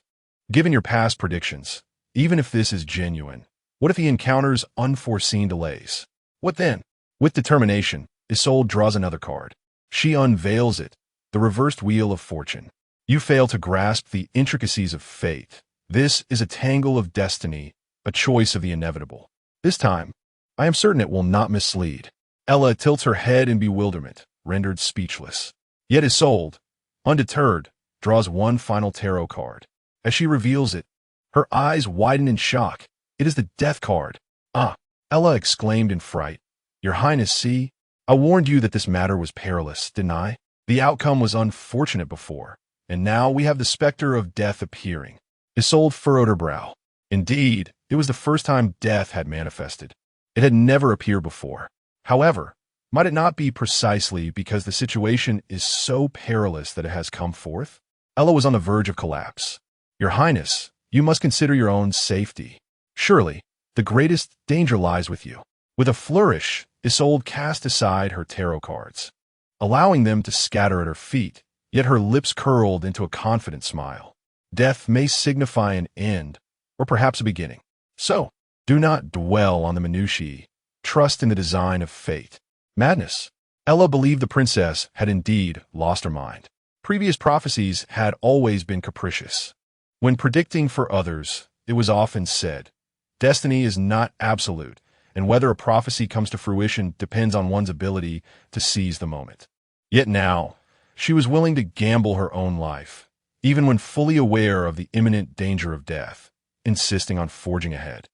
Given your past predictions, even if this is genuine, what if he encounters unforeseen delays? What then? With determination, Isolde draws another card. She unveils it, the reversed wheel of fortune. You fail to grasp the intricacies of fate. This is a tangle of destiny, a choice of the inevitable. This time, I am certain it will not mislead. Ella tilts her head in bewilderment, rendered speechless. Yet Isolde, undeterred, draws one final tarot card. As she reveals it, her eyes widen in shock. It is the death card. Ah! Ella exclaimed in fright. Your Highness, see? I warned you that this matter was perilous, didn't I? The outcome was unfortunate before, and now we have the specter of death appearing. Isolde furrowed her brow. Indeed, it was the first time death had manifested. It had never appeared before. However, might it not be precisely because the situation is so perilous that it has come forth? Ella was on the verge of collapse. Your Highness, you must consider your own safety. Surely, the greatest danger lies with you. With a flourish, Isolde cast aside her tarot cards, allowing them to scatter at her feet, yet her lips curled into a confident smile. Death may signify an end, or perhaps a beginning. So, do not dwell on the minutiae. Trust in the design of fate. Madness. Ella believed the princess had indeed lost her mind. Previous prophecies had always been capricious. When predicting for others, it was often said, destiny is not absolute, and whether a prophecy comes to fruition depends on one's ability to seize the moment. Yet now, she was willing to gamble her own life, even when fully aware of the imminent danger of death, insisting on forging ahead.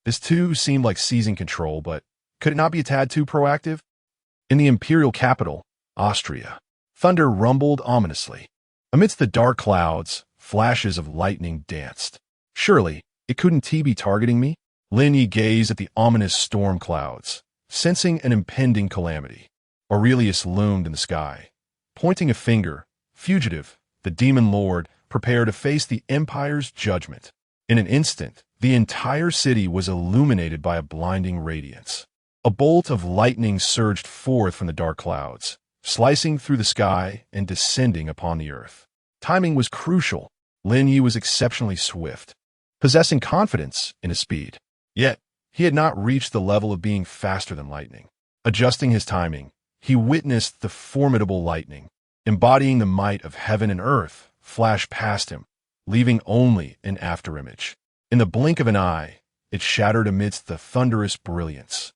This too seemed like seizing control, but could it not be a tad too proactive? In the imperial capital, Austria, thunder rumbled ominously. Amidst the dark clouds, flashes of lightning danced. Surely, it couldn't be targeting me? Lin Ye gazed at the ominous storm clouds, sensing an impending calamity. Aurelius loomed in the sky, pointing a finger. Fugitive, the demon lord, prepared to face the empire's judgment. In an instant, the entire city was illuminated by a blinding radiance. A bolt of lightning surged forth from the dark clouds, slicing through the sky and descending upon the earth. Timing was crucial. Lin Ye was exceptionally swift, possessing confidence in his speed. Yet, he had not reached the level of being faster than lightning. Adjusting his timing, he witnessed the formidable lightning, embodying the might of heaven and earth, flash past him, leaving only an afterimage. In the blink of an eye, it shattered amidst the thunderous brilliance.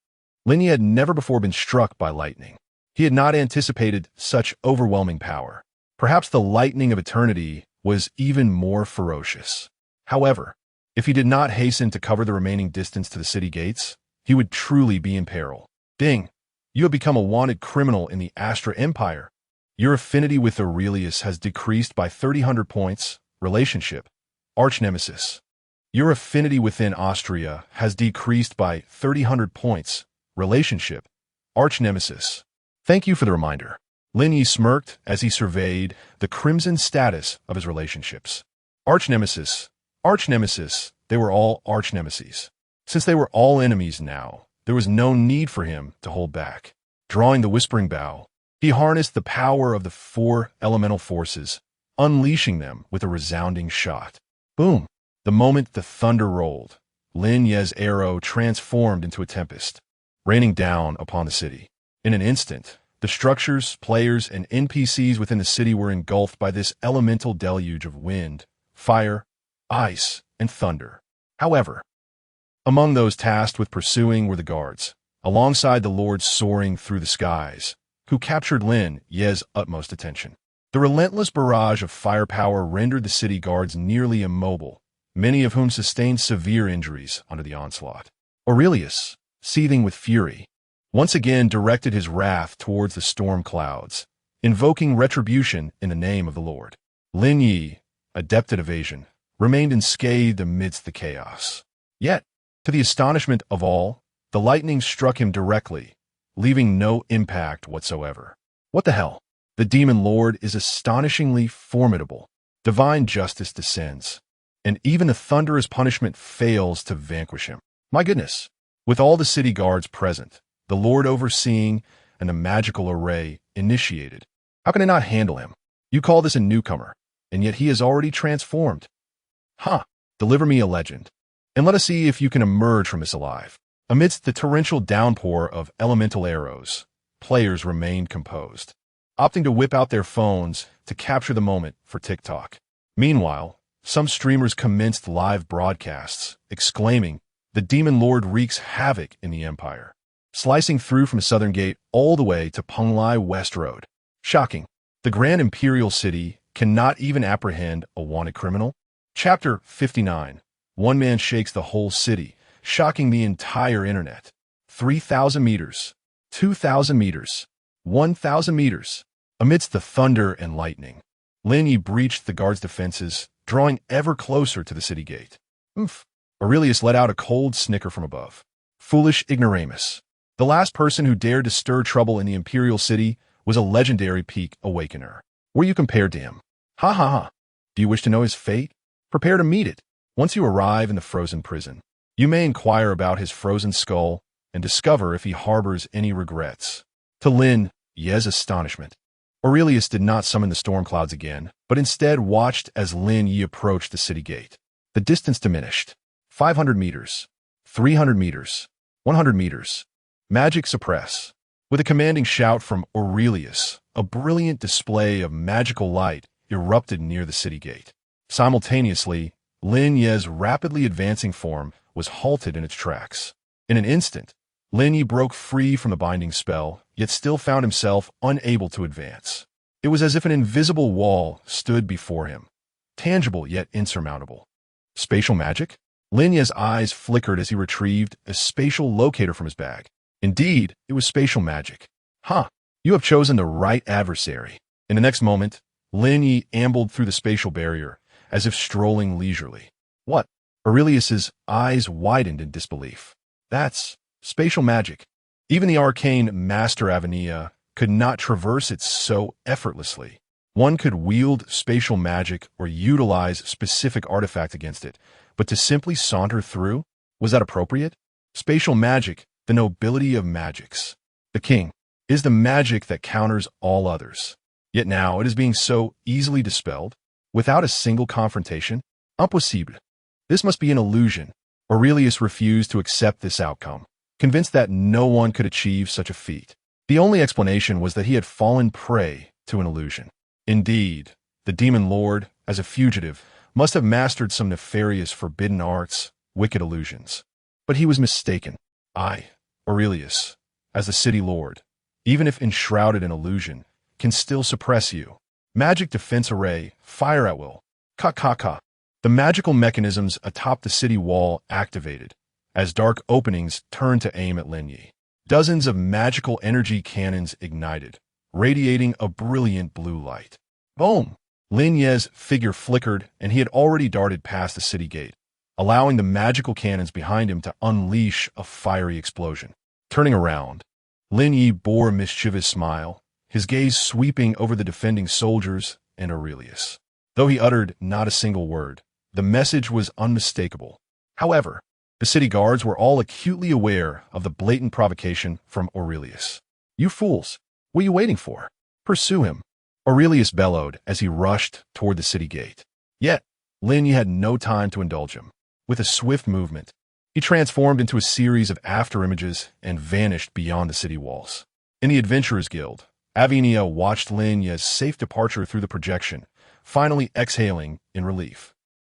Linye had never before been struck by lightning. He had not anticipated such overwhelming power. Perhaps the lightning of eternity was even more ferocious. However, if he did not hasten to cover the remaining distance to the city gates, he would truly be in peril. Ding! You have become a wanted criminal in the Astra Empire. Your affinity with Aurelius has decreased by 300 points. Relationship. Arch-nemesis. Your affinity within Austria has decreased by 300 points. Relationship. Arch-nemesis. Thank you for the reminder. Lin Ye smirked as he surveyed the crimson status of his relationships. Arch-nemesis. Arch-nemesis. they were all arch-nemeses. Since they were all enemies now, there was no need for him to hold back. Drawing the Whispering Bow, he harnessed the power of the 4 elemental forces, unleashing them with a resounding shot. Boom! The moment the thunder rolled, Lin Ye's arrow transformed into a tempest, raining down upon the city. In an instant, the structures, players, and NPCs within the city were engulfed by this elemental deluge of wind, fire, ice, and thunder. However, among those tasked with pursuing were the guards, alongside the lords soaring through the skies, who captured Lin Ye's utmost attention. The relentless barrage of firepower rendered the city guards nearly immobile, many of whom sustained severe injuries under the onslaught. Aurelius, seething with fury, once again directed his wrath towards the storm clouds, invoking retribution in the name of the Lord. Lin Ye, adept at evasion, remained unscathed amidst the chaos. Yet, to the astonishment of all, the lightning struck him directly, leaving no impact whatsoever. What the hell? The demon lord is astonishingly formidable. Divine justice descends, and even the thunderous punishment fails to vanquish him. My goodness! With all the city guards present, the lord overseeing, and the magical array initiated, how can I not handle him? You call this a newcomer, and yet he has already transformed. Huh! Deliver me a legend, and let us see if you can emerge from this alive. Amidst the torrential downpour of elemental arrows, players remained composed, opting to whip out their phones to capture the moment for TikTok. Meanwhile, some streamers commenced live broadcasts, exclaiming, "The Demon Lord wreaks havoc in the Empire," slicing through from Southern Gate all the way to Penglai West Road. Shocking. The Grand Imperial City cannot even apprehend a wanted criminal. Chapter 59. One man shakes the whole city, shocking the entire internet. 3,000 meters, 2,000 meters, 1,000 meters. Amidst the thunder and lightning, Lin Ye breached the guards' defenses, drawing ever closer to the city gate. Oomph! Aurelius let out a cold snicker from above. Foolish ignoramus. The last person who dared to stir trouble in the Imperial City was a legendary peak awakener. Were you compared to him? Ha ha ha. Do you wish to know his fate? Prepare to meet it. Once you arrive in the frozen prison, you may inquire about his frozen skull and discover if he harbors any regrets. To Lin Ye's astonishment, Aurelius did not summon the storm clouds again, but instead watched as Lin Ye approached the city gate. The distance diminished. 500 meters, 300 meters, 100 meters. Magic suppress. With a commanding shout from Aurelius, a brilliant display of magical light erupted near the city gate. Simultaneously, Lin Ye's rapidly advancing form was halted in its tracks. In an instant, Lin Ye broke free from the binding spell, yet still found himself unable to advance. It was as if an invisible wall stood before him, tangible yet insurmountable. Spatial magic? Lin Ye's eyes flickered as he retrieved a spatial locator from his bag. Indeed, it was spatial magic. Huh, you have chosen the right adversary. In the next moment, Lin Ye ambled through the spatial barrier, as if strolling leisurely. What? Aurelius's eyes widened in disbelief. That's spatial magic. Even the arcane Master Avenir could not traverse it so effortlessly. One could wield spatial magic or utilize specific artifact against it, but to simply saunter through? Was that appropriate? Spatial magic, the nobility of magics. The king is the magic that counters all others. Yet now it is being so easily dispelled, without a single confrontation. Impossible. This must be an illusion. Aurelius refused to accept this outcome, convinced that no one could achieve such a feat. The only explanation was that he had fallen prey to an illusion. Indeed, the demon lord, as a fugitive, must have mastered some nefarious forbidden arts, wicked illusions. But he was mistaken. I, Aurelius, as the city lord, even if enshrouded in illusion, can still suppress you. Magic defense array, fire at will. Ka. The magical mechanisms atop the city wall activated, as dark openings turned to aim at Lin Ye. Dozens of magical energy cannons ignited, radiating a brilliant blue light. Boom! Lin Ye's figure flickered, and he had already darted past the city gate, allowing the magical cannons behind him to unleash a fiery explosion. Turning around, Lin Ye bore a mischievous smile, his gaze sweeping over the defending soldiers and Aurelius. Though he uttered not a single word, the message was unmistakable. However, the city guards were all acutely aware of the blatant provocation from Aurelius. "You fools! What are you waiting for? Pursue him!" Aurelius bellowed as he rushed toward the city gate. Yet, Lin Ye had no time to indulge him. With a swift movement, he transformed into a series of afterimages and vanished beyond the city walls. In the Adventurers Guild, Avinia watched Lin Ye's safe departure through the projection, finally exhaling in relief.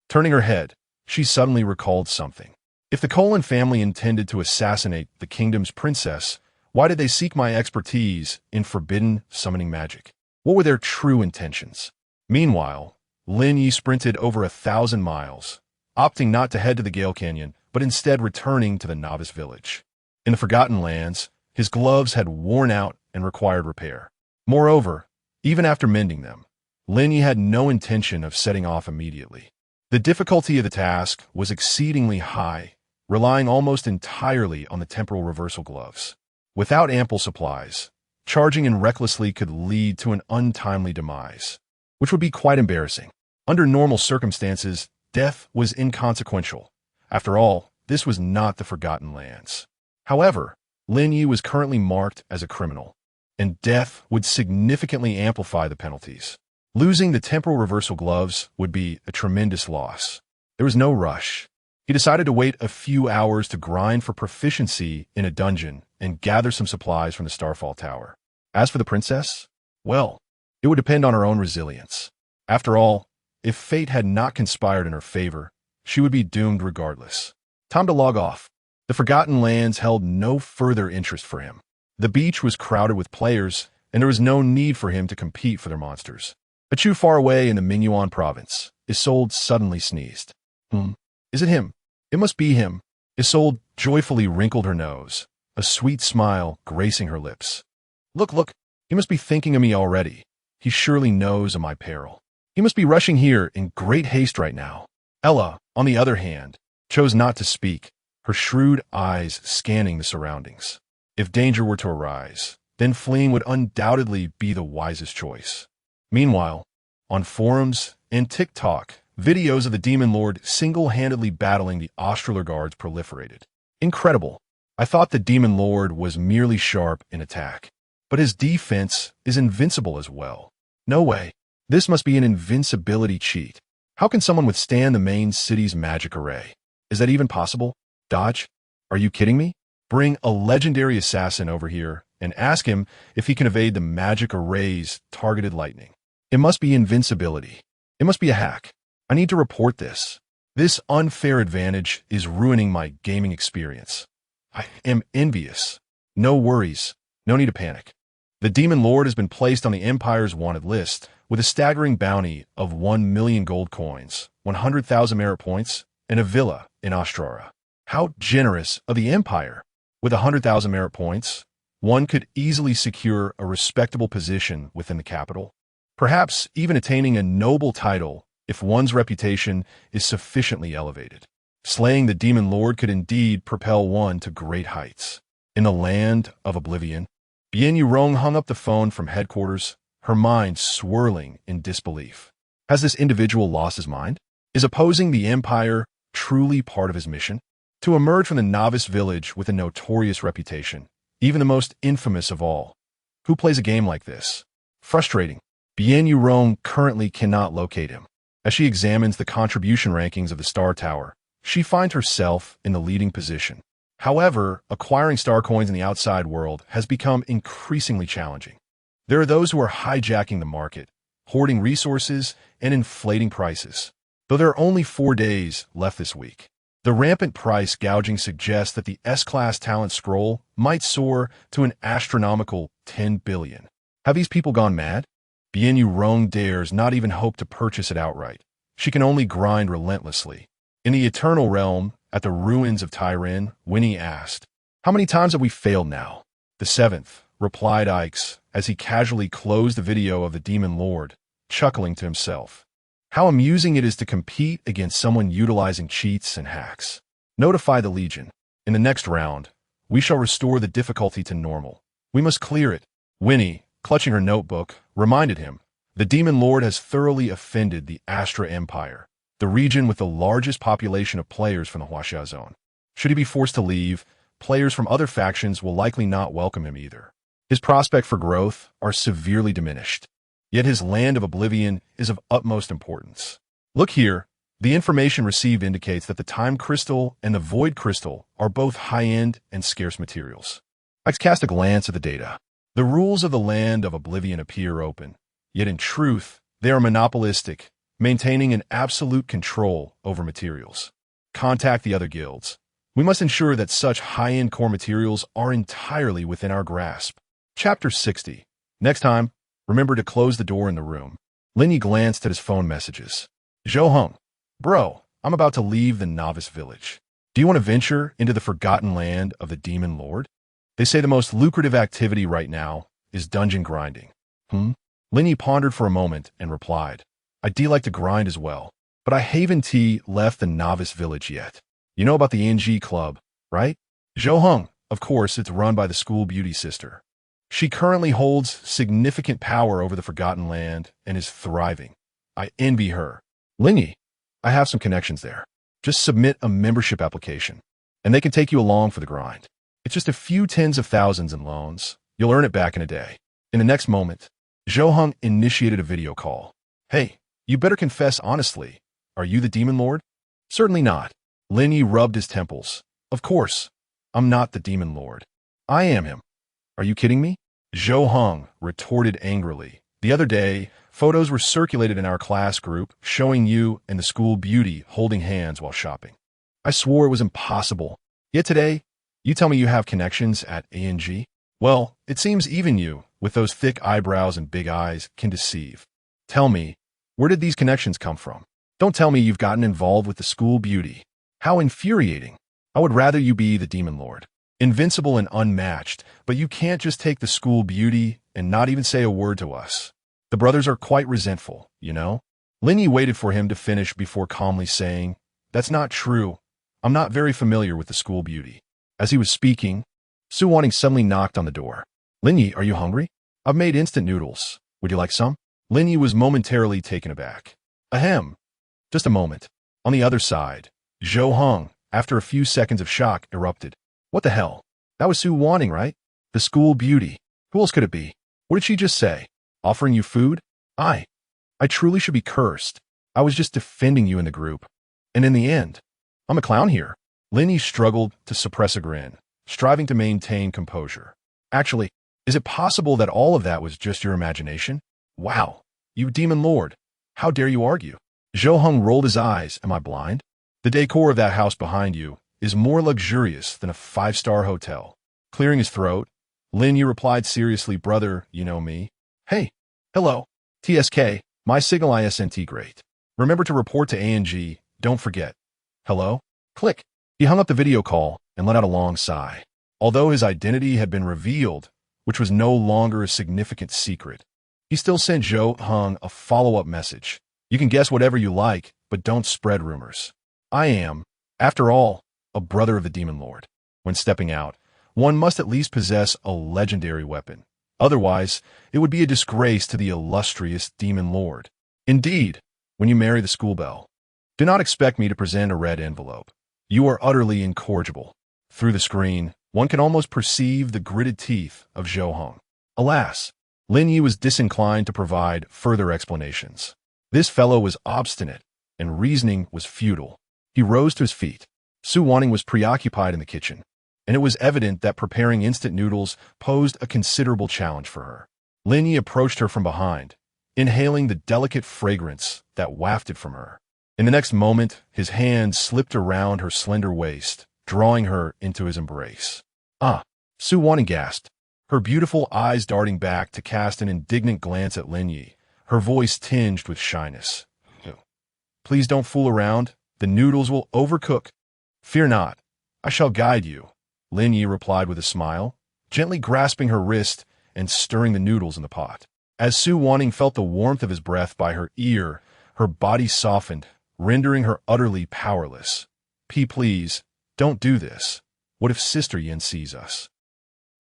Turning her head, she suddenly recalled something. If the Colin family intended to assassinate the kingdom's princess, why did they seek my expertise in forbidden summoning magic? What were their true intentions? Meanwhile, Lin Ye sprinted over 1,000 miles, opting not to head to the Gale Canyon, but instead returning to the novice village. In the Forgotten Lands, his gloves had worn out and required repair. Moreover, even after mending them, Lin Ye had no intention of setting off immediately. The difficulty of the task was exceedingly high, relying almost entirely on the temporal reversal gloves. Without ample supplies, charging in recklessly could lead to an untimely demise, which would be quite embarrassing. Under normal circumstances, death was inconsequential. After all, this was not the Forgotten Lands. However, Lin Ye was currently marked as a criminal, and death would significantly amplify the penalties. Losing the temporal reversal gloves would be a tremendous loss. There was no rush. He decided to wait a few hours to grind for proficiency in a dungeon and gather some supplies from the Starfall Tower. As for the princess, well, it would depend on her own resilience. After all, if fate had not conspired in her favor, she would be doomed regardless. Time to log off. The Forgotten Lands held no further interest for him. The beach was crowded with players, and there was no need for him to compete for their monsters. A chew far away in the Minuan province, Isolde suddenly sneezed. Is it him? It must be him. Isolde joyfully wrinkled her nose, a sweet smile gracing her lips. Look, he must be thinking of me already. He surely knows of my peril. He must be rushing here in great haste right now. Ella, on the other hand, chose not to speak, her shrewd eyes scanning the surroundings. If danger were to arise, then fleeing would undoubtedly be the wisest choice. Meanwhile, on forums and TikTok, videos of the Demon Lord single-handedly battling the Australar guards proliferated. Incredible. I thought the Demon Lord was merely sharp in attack, but his defense is invincible as well. No way. This must be an invincibility cheat. How can someone withstand the main city's magic array? Is that even possible? Dodge? Are you kidding me? Bring a legendary assassin over here and ask him if he can evade the magic array's targeted lightning. It must be invincibility. It must be a hack. I need to report this. This unfair advantage is ruining my gaming experience. I am envious. No worries. No need to panic. The Demon Lord has been placed on the Empire's wanted list with a staggering bounty of 1 million gold coins, 100,000 merit points, and a villa in Austrara. How generous of the Empire! With 100,000 merit points, one could easily secure a respectable position within the capital, perhaps even attaining a noble title if one's reputation is sufficiently elevated. Slaying the Demon Lord could indeed propel one to great heights. In the land of oblivion, Bien Yurong hung up the phone from headquarters, her mind swirling in disbelief. Has this individual lost his mind? Is opposing the Empire truly part of his mission? To emerge from the novice village with a notorious reputation, even the most infamous of all. Who plays a game like this? Frustrating. Bien Yurong currently cannot locate him. As she examines the contribution rankings of the Star Tower, she finds herself in the leading position. However, acquiring star coins in the outside world has become increasingly challenging. There are those who are hijacking the market, hoarding resources, and inflating prices. Though there are only 4 days left this week, the rampant price gouging suggests that the S-Class talent scroll might soar to an astronomical 10 billion. Have these people gone mad? Bien Yurong dares not even hope to purchase it outright. She can only grind relentlessly. In the Eternal Realm, at the ruins of Tyrin, Winnie asked, "How many times have we failed now?" "The 7th, replied Ikes as he casually closed the video of the Demon Lord, chuckling to himself. How amusing it is to compete against someone utilizing cheats and hacks. Notify the Legion. In the next round, we shall restore the difficulty to normal. We must clear it. Winnie, clutching her notebook, reminded him, the Demon Lord has thoroughly offended the Astra Empire. the region with the largest population of players from the Huaxia zone. Should he be forced to leave, players from other factions will likely not welcome him either. His prospects for growth are severely diminished. Yet his land of oblivion is of utmost importance. Look here, the information received indicates that the time crystal and the void crystal are both high-end and scarce materials. I cast a glance at the data. The rules of the land of oblivion appear open, yet in truth, they are monopolistic, maintaining an absolute control over materials. Contact the other guilds. We must ensure that such high-end core materials are entirely within our grasp. Chapter 60. Next time, remember to close the door in the room. Lin Ye glanced at his phone messages. Zhou Heng, bro, I'm about to leave the novice village. Do you want to venture into the forgotten land of the demon lord? They say the most lucrative activity right now is dungeon grinding. Lin Ye pondered for a moment and replied, I do like to grind as well, but I haven't left the novice village yet. You know about the NG club, right? Zhou Heng, of course, it's run by the school beauty sister. She currently holds significant power over the forgotten land and is thriving. I envy her. Lin Ye, I have some connections there. Just submit a membership application, and they can take you along for the grind. It's just a few tens of thousands in loans. You'll earn it back in a day. In the next moment, Zhou Heng initiated a video call. Hey, you better confess honestly. Are you the demon lord? Certainly not. Lin Ye rubbed his temples. Of course, I'm not the demon lord. I am him. Are you kidding me? Zhou Heng retorted angrily. The other day, photos were circulated in our class group showing you and the school beauty holding hands while shopping. I swore it was impossible. Yet today, you tell me you have connections at ANG? Well, it seems even you, with those thick eyebrows and big eyes, can deceive. Tell me, where did these connections come from? Don't tell me you've gotten involved with the school beauty. How infuriating. I would rather you be the demon lord. Invincible and unmatched, but you can't just take the school beauty and not even say a word to us. The brothers are quite resentful, you know? Lin Ye waited for him to finish before calmly saying, That's not true. I'm not very familiar with the school beauty. As he was speaking, Su Wanting suddenly knocked on the door. Lin Ye, are you hungry? I've made instant noodles. Would you like some? Lin Ye was momentarily taken aback. Ahem. Just a moment. On the other side, Zhou Heng, after a few seconds of shock, erupted. What the hell? That was Su Wanting, right? The school beauty. Who else could it be? What did she just say? Offering you food? I truly should be cursed. I was just defending you in the group. And in the end, I'm a clown here. Lin Ye struggled to suppress a grin, striving to maintain composure. Actually, is it possible that all of that was just your imagination? Wow, you demon lord. How dare you argue? Zhou Heng rolled his eyes. Am I blind? The decor of that house behind you is more luxurious than a five-star hotel. Clearing his throat, Lin Ye replied seriously, brother, you know me. Hey, hello, TSK, my signal ISNT great. Remember to report to ANG, don't forget. Hello? Click. He hung up the video call and let out a long sigh. Although his identity had been revealed, which was no longer a significant secret, he still sent Zhou Heng a follow-up message. You can guess whatever you like, but don't spread rumors. I am, after all, a brother of the demon lord. When stepping out, one must at least possess a legendary weapon. Otherwise, it would be a disgrace to the illustrious demon lord. Indeed, when you marry the school belle, do not expect me to present a red envelope. You are utterly incorrigible. Through the screen, one can almost perceive the gritted teeth of Zhou Heng. Alas, Lin Ye was disinclined to provide further explanations. This fellow was obstinate, and reasoning was futile. He rose to his feet. Su Wanting was preoccupied in the kitchen, and it was evident that preparing instant noodles posed a considerable challenge for her. Lin Ye approached her from behind, inhaling the delicate fragrance that wafted from her. In the next moment, his hand slipped around her slender waist, drawing her into his embrace. Ah! Su Wanting gasped, her beautiful eyes darting back to cast an indignant glance at Lin Ye, her voice tinged with shyness. Please don't fool around. The noodles will overcook. Fear not. I shall guide you, Lin Ye replied with a smile, gently grasping her wrist and stirring the noodles in the pot. As Su Wanting felt the warmth of his breath by her ear, her body softened, rendering her utterly powerless. Please, don't do this. What if Sister Yin sees us?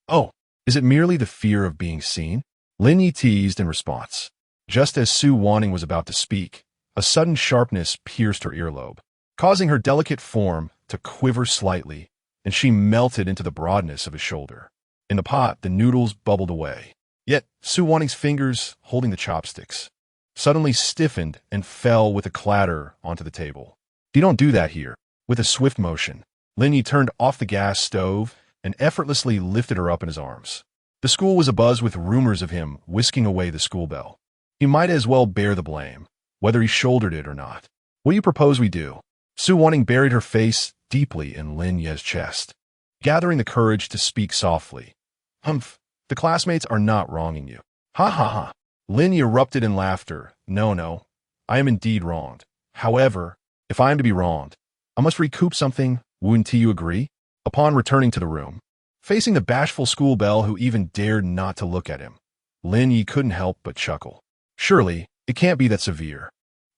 Oh, is it merely the fear of being seen? Lin Ye teased in response. Just as Su Wanting was about to speak, A sudden sharpness pierced her earlobe, causing her delicate form to quiver slightly, and she melted into the broadness of his shoulder. In the pot, the noodles bubbled away. Yet, Su Wanting's fingers, holding the chopsticks, suddenly stiffened and fell with a clatter onto the table. You don't do that here. With a swift motion, Lin Ye turned off the gas stove and effortlessly lifted her up in his arms. The school was abuzz with rumors of him whisking away the school bell. He might as well bear the blame, whether he shouldered it or not. What do you propose we do? Su Wanting buried her face deeply in Lin Ye's chest, gathering the courage to speak softly. Humph, the classmates are not wronging you. Ha ha ha. Lin Ye erupted in laughter. No, I am indeed wronged. However, if I am to be wronged, I must recoup something. Wouldn't you agree? Upon returning to the room, facing the bashful school belle who even dared not to look at him, Lin Ye couldn't help but chuckle. Surely, it can't be that severe.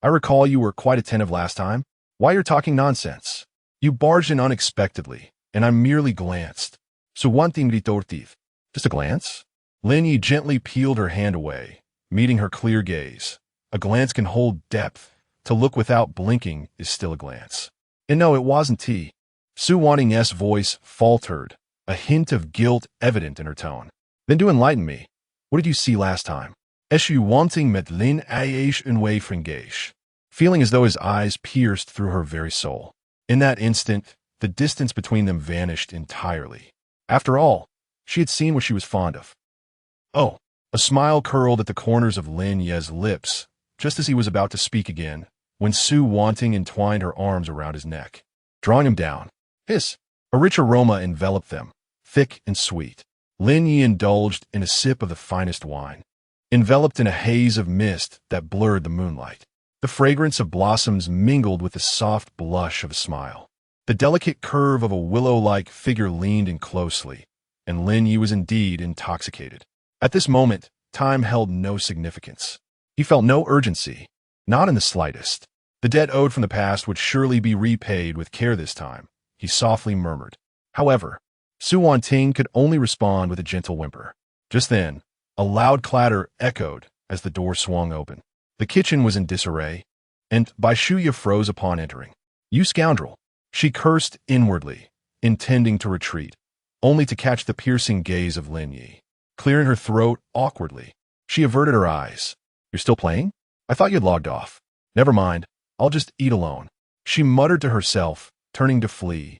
I recall you were quite attentive last time. Why you're talking nonsense? You barged in unexpectedly, and I merely glanced. So one thing retortive. Just a glance? Lin Ye gently peeled her hand away, meeting her clear gaze. A glance can hold depth. To look without blinking is still a glance. And no, it wasn't tea. Su Wanting's voice faltered, a hint of guilt evident in her tone. Then do enlighten me. What did you see last time? Su Wanting met Lin Ye's unway fringage, feeling as though his eyes pierced through her very soul. In that instant, the distance between them vanished entirely. After all, she had seen what she was fond of. Oh, a smile curled at the corners of Lin Ye's lips, just as he was about to speak again, when Su Wanting entwined her arms around his neck, drawing him down. Hiss! A rich aroma enveloped them, thick and sweet. Lin Ye indulged in a sip of the finest wine, enveloped in a haze of mist that blurred the moonlight. The fragrance of blossoms mingled with the soft blush of a smile. The delicate curve of a willow-like figure leaned in closely, and Lin Ye was indeed intoxicated. At this moment, time held no significance. He felt no urgency, not in the slightest. The debt owed from the past would surely be repaid with care this time, he softly murmured. However, Su Wanting could only respond with a gentle whimper. Just then, a loud clatter echoed as the door swung open. The kitchen was in disarray, and Bai Shuya froze upon entering. You scoundrel! She cursed inwardly, intending to retreat, only to catch the piercing gaze of Lin Ye. Clearing her throat awkwardly, she averted her eyes. You're still playing? I thought you'd logged off. Never mind, I'll just eat alone. She muttered to herself, turning to flee.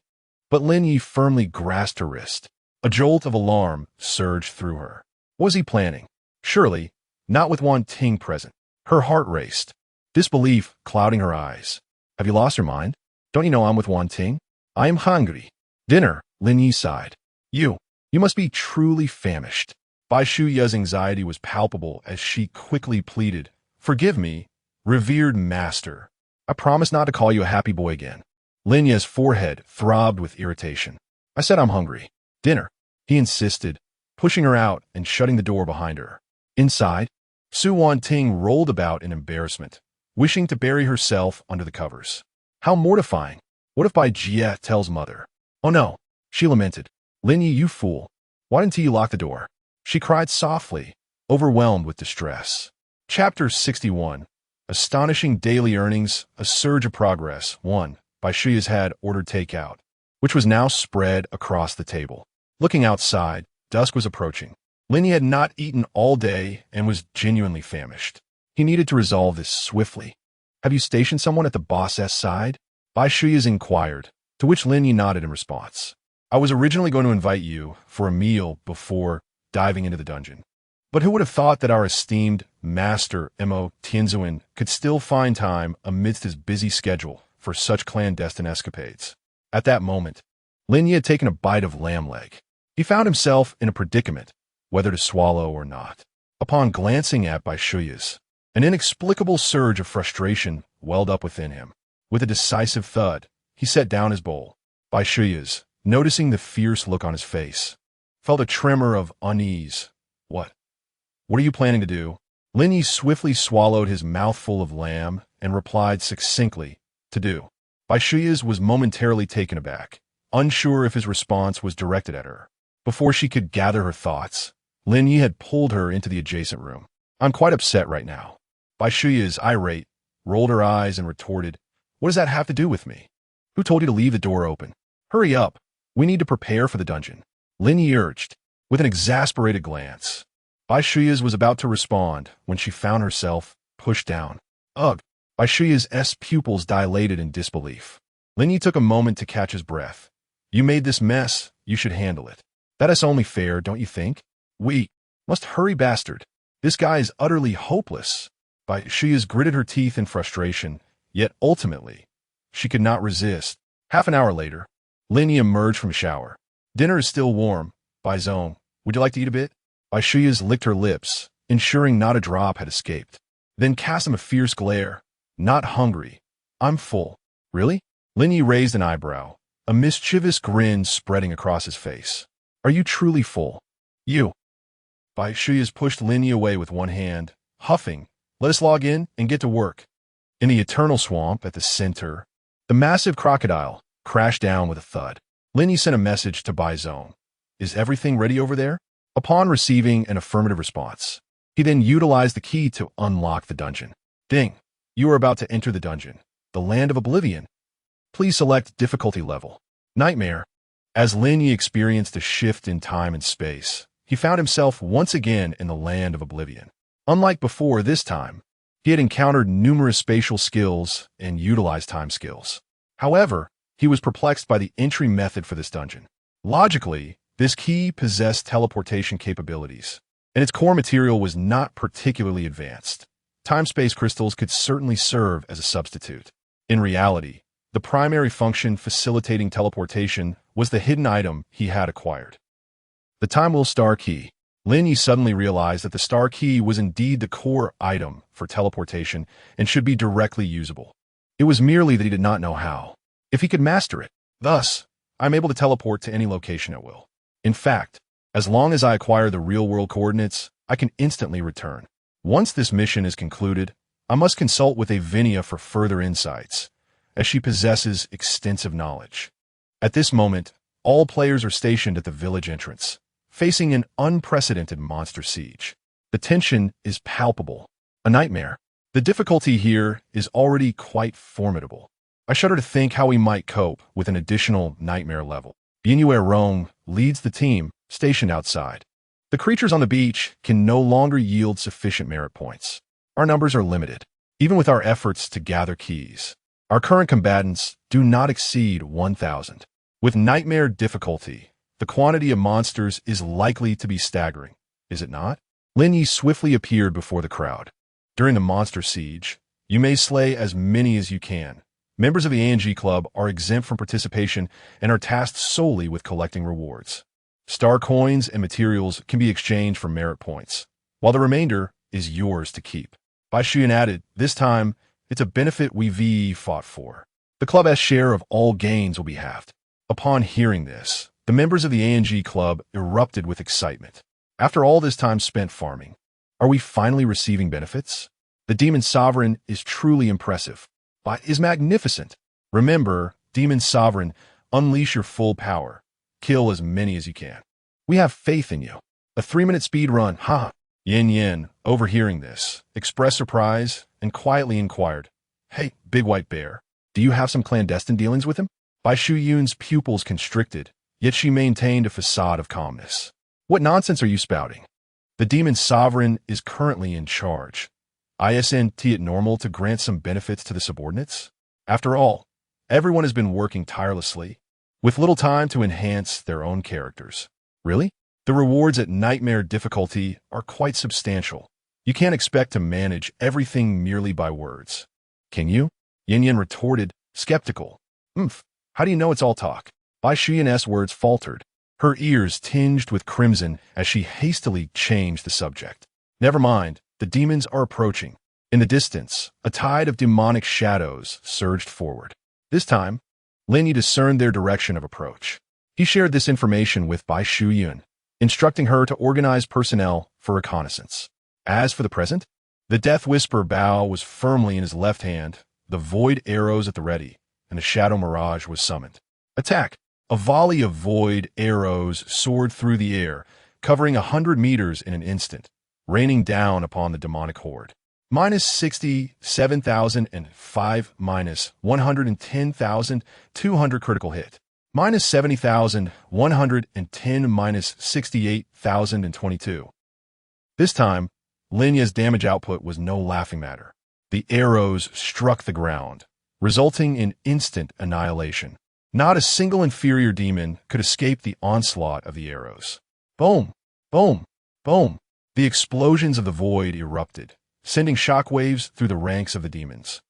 But Lin Ye firmly grasped her wrist. A jolt of alarm surged through her. What was he planning? Surely, not with Wanting present. Her heart raced, disbelief clouding her eyes. Have you lost your mind? Don't you know I'm with Wanting? I am hungry. Dinner, Lin Ye sighed. You must be truly famished. Bai Shuya's anxiety was palpable as she quickly pleaded, Forgive me, revered master. I promise not to call you a happy boy again. Lin Ye's forehead throbbed with irritation. I said I'm hungry. Dinner, he insisted, pushing her out and shutting the door behind her. Inside, Su Wanting rolled about in embarrassment, wishing to bury herself under the covers. How mortifying. What if Bai Jie tells mother? Oh no, she lamented. Lin Ye, you fool. Why didn't you lock the door? She cried softly, overwhelmed with distress. Chapter 61. Astonishing daily earnings, a surge of progress. 1. Bai Shuya's had ordered takeout, which was now spread across the table. Looking outside, dusk was approaching. Lin Ye had not eaten all day and was genuinely famished. He needed to resolve this swiftly. Have you stationed someone at the boss's side? Bai Shuya's inquired, to which Lin Ye nodded in response. I was originally going to invite you for a meal before diving into the dungeon. But who would have thought that our esteemed master Mo Tianzuan could still find time amidst his busy schedule for such clandestine escapades? At that moment, Lin Ye had taken a bite of lamb leg. He found himself in a predicament, whether to swallow or not. Upon glancing at Bai Shuya's, an inexplicable surge of frustration welled up within him. With a decisive thud, he set down his bowl. Bai Shuya's, noticing the fierce look on his face, felt a tremor of unease. What are you planning to do? Lin Ye swiftly swallowed his mouthful of lamb and replied succinctly, to do. Bai Shuya's was momentarily taken aback, unsure if his response was directed at her. Before she could gather her thoughts, Lin Ye had pulled her into the adjacent room. I'm quite upset right now. Bai Shuya's, irate, rolled her eyes and retorted, "What does that have to do with me? Who told you to leave the door open? Hurry up. We need to prepare for the dungeon," Lin Ye urged, with an exasperated glance. Bai Shuya's was about to respond when she found herself pushed down. Ugh! Bai Shuya's pupils dilated in disbelief. Lin Ye took a moment to catch his breath. "You made this mess. You should handle it. That is only fair, don't you think? We must hurry, bastard. This guy is utterly hopeless." Bai Shuya's gritted her teeth in frustration, yet ultimately, she could not resist. Half an hour later, Lin Ye emerged from the shower. "Dinner is still warm. Bai Zone, would you like to eat a bit?" Bai Shuya's licked her lips, ensuring not a drop had escaped. Then cast him a fierce glare. "Not hungry. I'm full." "Really?" Lin Ye raised an eyebrow, a mischievous grin spreading across his face. "Are you truly full?" "You." Bai Shuya's pushed Lin Ye away with one hand, huffing, "Let us log in and get to work." In the eternal swamp at the center, the massive crocodile crashed down with a thud. Lin Ye sent a message to Bai Zone. "Is everything ready over there?" Upon receiving an affirmative response, he then utilized the key to unlock the dungeon. "Ding! You are about to enter the dungeon, the Land of Oblivion. Please select difficulty level. Nightmare." As Lin Ye experienced a shift in time and space, he found himself once again in the Land of Oblivion. Unlike before, this time, he had encountered numerous spatial skills and utilized time skills. However, he was perplexed by the entry method for this dungeon. Logically, this key possessed teleportation capabilities, and its core material was not particularly advanced. Time-space crystals could certainly serve as a substitute. In reality, the primary function facilitating teleportation was the hidden item he had acquired. The Time Will Star Key. Lin Ye suddenly realized that the Star Key was indeed the core item for teleportation and should be directly usable. It was merely that he did not know how. If he could master it, thus, I'm able to teleport to any location at will. In fact, as long as I acquire the real-world coordinates, I can instantly return. Once this mission is concluded, I must consult with Avinia for further insights, as she possesses extensive knowledge. At this moment, all players are stationed at the village entrance, facing an unprecedented monster siege. The tension is palpable. A nightmare. The difficulty here is already quite formidable. I shudder to think how we might cope with an additional nightmare level. Linye Warehouse leads the team, stationed outside. The creatures on the beach can no longer yield sufficient merit points. Our numbers are limited, even with our efforts to gather keys. Our current combatants do not exceed 1,000. With nightmare difficulty, the quantity of monsters is likely to be staggering, is it not? Lin Ye swiftly appeared before the crowd. During the monster siege, you may slay as many as you can. Members of the ANG Club are exempt from participation and are tasked solely with collecting rewards. Star coins and materials can be exchanged for merit points, while the remainder is yours to keep. Bai Shuyan added, "This time, it's a benefit we fought for. The club's share of all gains will be halved." Upon hearing this, the members of the ANG Club erupted with excitement. After all this time spent farming, are we finally receiving benefits? The Demon Sovereign is truly impressive. Is magnificent. Remember, Demon Sovereign, unleash your full power. Kill as many as you can. We have faith in you. A 3-minute speed run, ha! Yin, overhearing this, expressed surprise and quietly inquired, "Hey, Big White Bear, do you have some clandestine dealings with him?" Bai Shuyun's pupils constricted, yet she maintained a facade of calmness. "What nonsense are you spouting? The Demon Sovereign is currently in charge. Isn't it normal to grant some benefits to the subordinates? After all, everyone has been working tirelessly, with little time to enhance their own characters." "Really? The rewards at nightmare difficulty are quite substantial. You can't expect to manage everything merely by words. Can you?" Yin retorted, skeptical. How do you know it's all talk?" Bai Shuyun's words faltered, her ears tinged with crimson as she hastily changed the subject. "Never mind. The demons are approaching." In the distance, a tide of demonic shadows surged forward. This time, Lin Ye discerned their direction of approach. He shared this information with Bai Shuyun, instructing her to organize personnel for reconnaissance. As for the present, the Death Whisper bow was firmly in his left hand, the void arrows at the ready, and the Shadow Mirage was summoned. Attack! A volley of void arrows soared through the air, covering 100 meters in an instant, raining down upon the demonic horde. minus 67,005 minus 110,200 critical hit. Minus 70,110 minus 68,022. This time, Lin Ye's damage output was no laughing matter. The arrows struck the ground, resulting in instant annihilation. Not a single inferior demon could escape the onslaught of the arrows. Boom! Boom! Boom! The explosions of the void erupted, sending shockwaves through the ranks of the demons,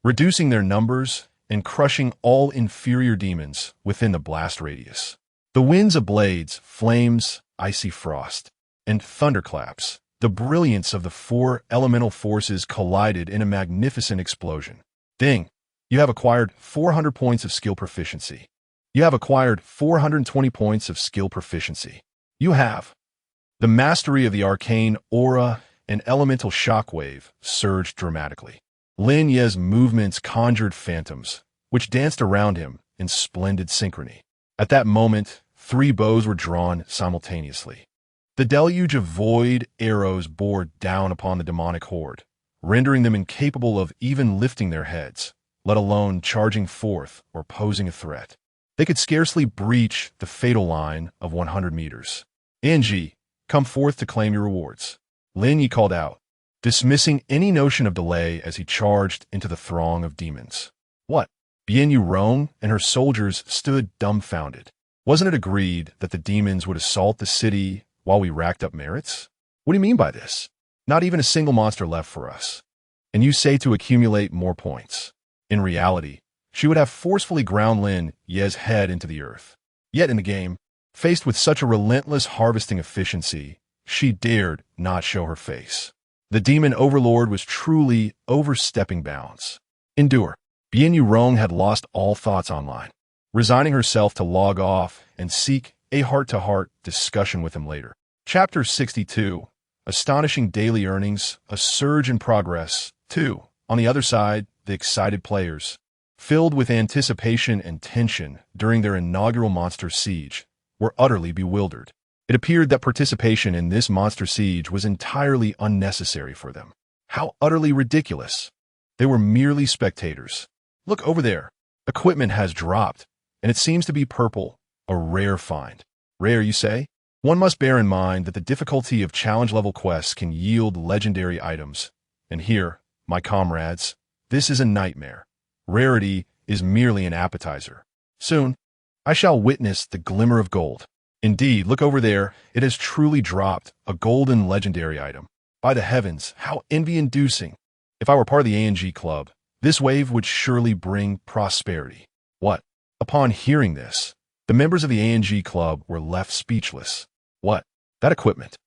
reducing their numbers and crushing all inferior demons within the blast radius. The winds of blades, flames, icy frost, and thunderclaps, the brilliance of the four elemental forces collided in a magnificent explosion. Ding! You have acquired 400 points of skill proficiency. You have acquired 420 points of skill proficiency. You have the mastery of the arcane aura and elemental shockwave surged dramatically. Lin Ye's movements conjured phantoms, which danced around him in splendid synchrony. At that moment, 3 bows were drawn simultaneously. The deluge of void arrows bore down upon the demonic horde, rendering them incapable of even lifting their heads, let alone charging forth or posing a threat. They could scarcely breach the fatal line of 100 meters. Anji, come forth to claim your rewards. Lin Ye called out, dismissing any notion of delay as he charged into the throng of demons. What? Linye Warehouse and her soldiers stood dumbfounded. Wasn't it agreed that the demons would assault the city while we racked up merits? What do you mean by this? Not even a single monster left for us. And you say to accumulate more points. In reality, she would have forcefully ground Lin Ye's head into the earth. Yet in the game, faced with such a relentless harvesting efficiency, she dared not show her face. The demon overlord was truly overstepping bounds. Endure. Linye Warehouse had lost all thoughts online, resigning herself to log off and seek a heart-to-heart discussion with him later. Chapter 62. Astonishing daily earnings, a surge in progress. 2. On the other side, the excited players, filled with anticipation and tension during their inaugural monster siege, were utterly bewildered. It appeared that participation in this monster siege was entirely unnecessary for them. How utterly ridiculous. They were merely spectators. Look over there. Equipment has dropped, and it seems to be purple, a rare find. Rare, you say? One must bear in mind that the difficulty of challenge-level quests can yield legendary items. And here, my comrades, this is a nightmare. Rarity is merely an appetizer. Soon, I shall witness the glimmer of gold. Indeed, look over there, it has truly dropped, a golden legendary item. By the heavens, how envy-inducing. If I were part of the ANG club, this wave would surely bring prosperity. What? Upon hearing this, the members of the ANG club were left speechless. What? That equipment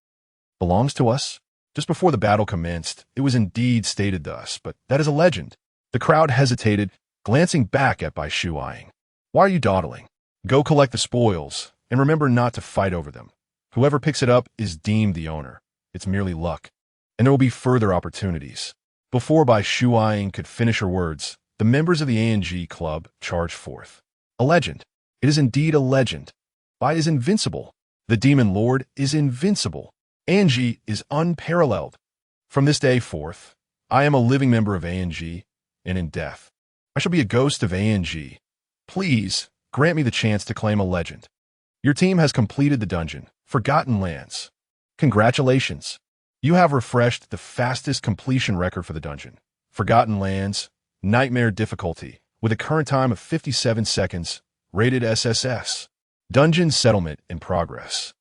belongs to us? Just before the battle commenced, it was indeed stated thus, but that is a legend. The crowd hesitated, glancing back at Bai Shuai. Why are you dawdling? Go collect the spoils, and remember not to fight over them. Whoever picks it up is deemed the owner. It's merely luck. And there will be further opportunities. Before Bai Shuai could finish her words, the members of the ANG club charged forth. A legend. It is indeed a legend. Bai is invincible. The demon lord is invincible. ANG is unparalleled. From this day forth, I am a living member of ANG, and in death, I shall be a ghost of ANG. Please, grant me the chance to claim a legend. Your team has completed the dungeon, Forgotten Lands. Congratulations. You have refreshed the fastest completion record for the dungeon, Forgotten Lands, Nightmare difficulty, with a current time of 57 seconds, rated SSS. Dungeon settlement in progress.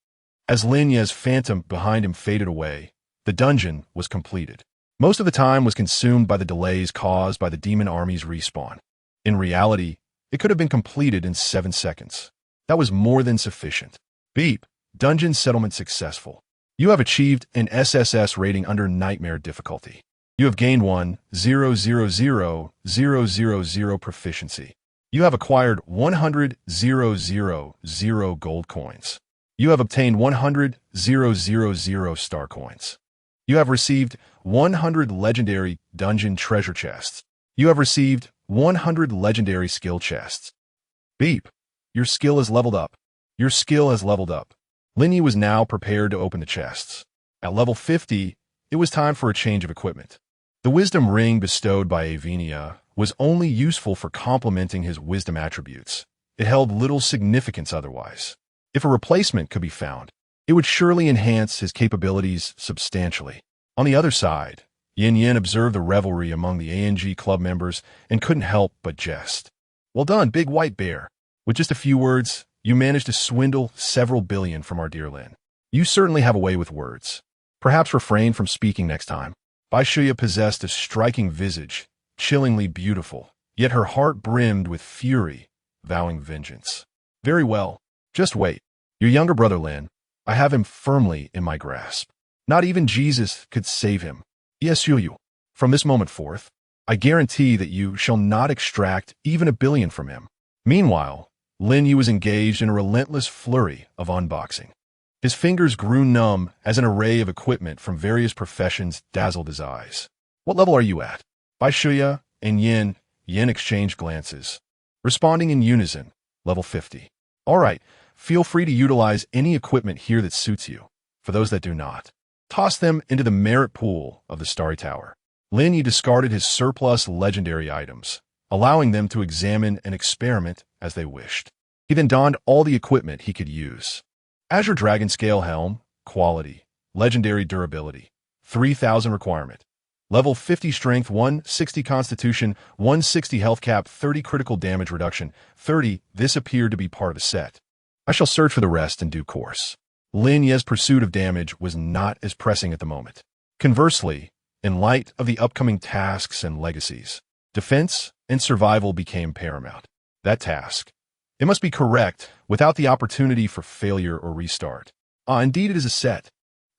As Lin Ye's phantom behind him faded away, the dungeon was completed. Most of the time was consumed by the delays caused by the demon army's respawn. In reality, it could have been completed in 7 seconds. That was more than sufficient. Beep. Dungeon settlement successful. You have achieved an SSS rating under Nightmare difficulty. You have gained 1,000,000 proficiency. You have acquired 100,000 gold coins. You have obtained 100,000 star coins. You have received 100 legendary dungeon treasure chests. You have received 100 legendary skill chests. Beep. Your skill is leveled up. Your skill has leveled up. Linye was now prepared to open the chests. At level 50, it was time for a change of equipment. The wisdom ring bestowed by Avinia was only useful for complementing his wisdom attributes. It held little significance otherwise. If a replacement could be found, it would surely enhance his capabilities substantially. On the other side, Lin Ye observed the revelry among the ANG club members and couldn't help but jest. Well done, big white bear. With just a few words, you managed to swindle several billion from our dear Lin. You certainly have a way with words. Perhaps refrain from speaking next time. Bai Shuya possessed a striking visage, chillingly beautiful, yet her heart brimmed with fury, vowing vengeance. Very well. Just wait. Your younger brother Lin, I have him firmly in my grasp. Not even Jesus could save him. Yes, you. From this moment forth, I guarantee that you shall not extract even a billion from him. Meanwhile, Lin Ye was engaged in a relentless flurry of unboxing. His fingers grew numb as an array of equipment from various professions dazzled his eyes. What level are you at? Bai Shuya and Yin exchanged glances, responding in unison, level 50. All right, feel free to utilize any equipment here that suits you. For those that do not, toss them into the merit pool of the Starry Tower. Lin Ye discarded his surplus legendary items, allowing them to examine and experiment as they wished. He then donned all the equipment he could use. Azure Dragon Scale Helm, Quality, Legendary Durability, 3000 Requirement. Level 50 Strength, 160 Constitution, 160 Health Cap, 30 Critical Damage Reduction, 30. This appeared to be part of the set. I shall search for the rest in due course. Lin Ye's pursuit of damage was not as pressing at the moment. Conversely, in light of the upcoming tasks and legacies, defense and survival became paramount. That task, it must be correct without the opportunity for failure or restart. Indeed it is a set.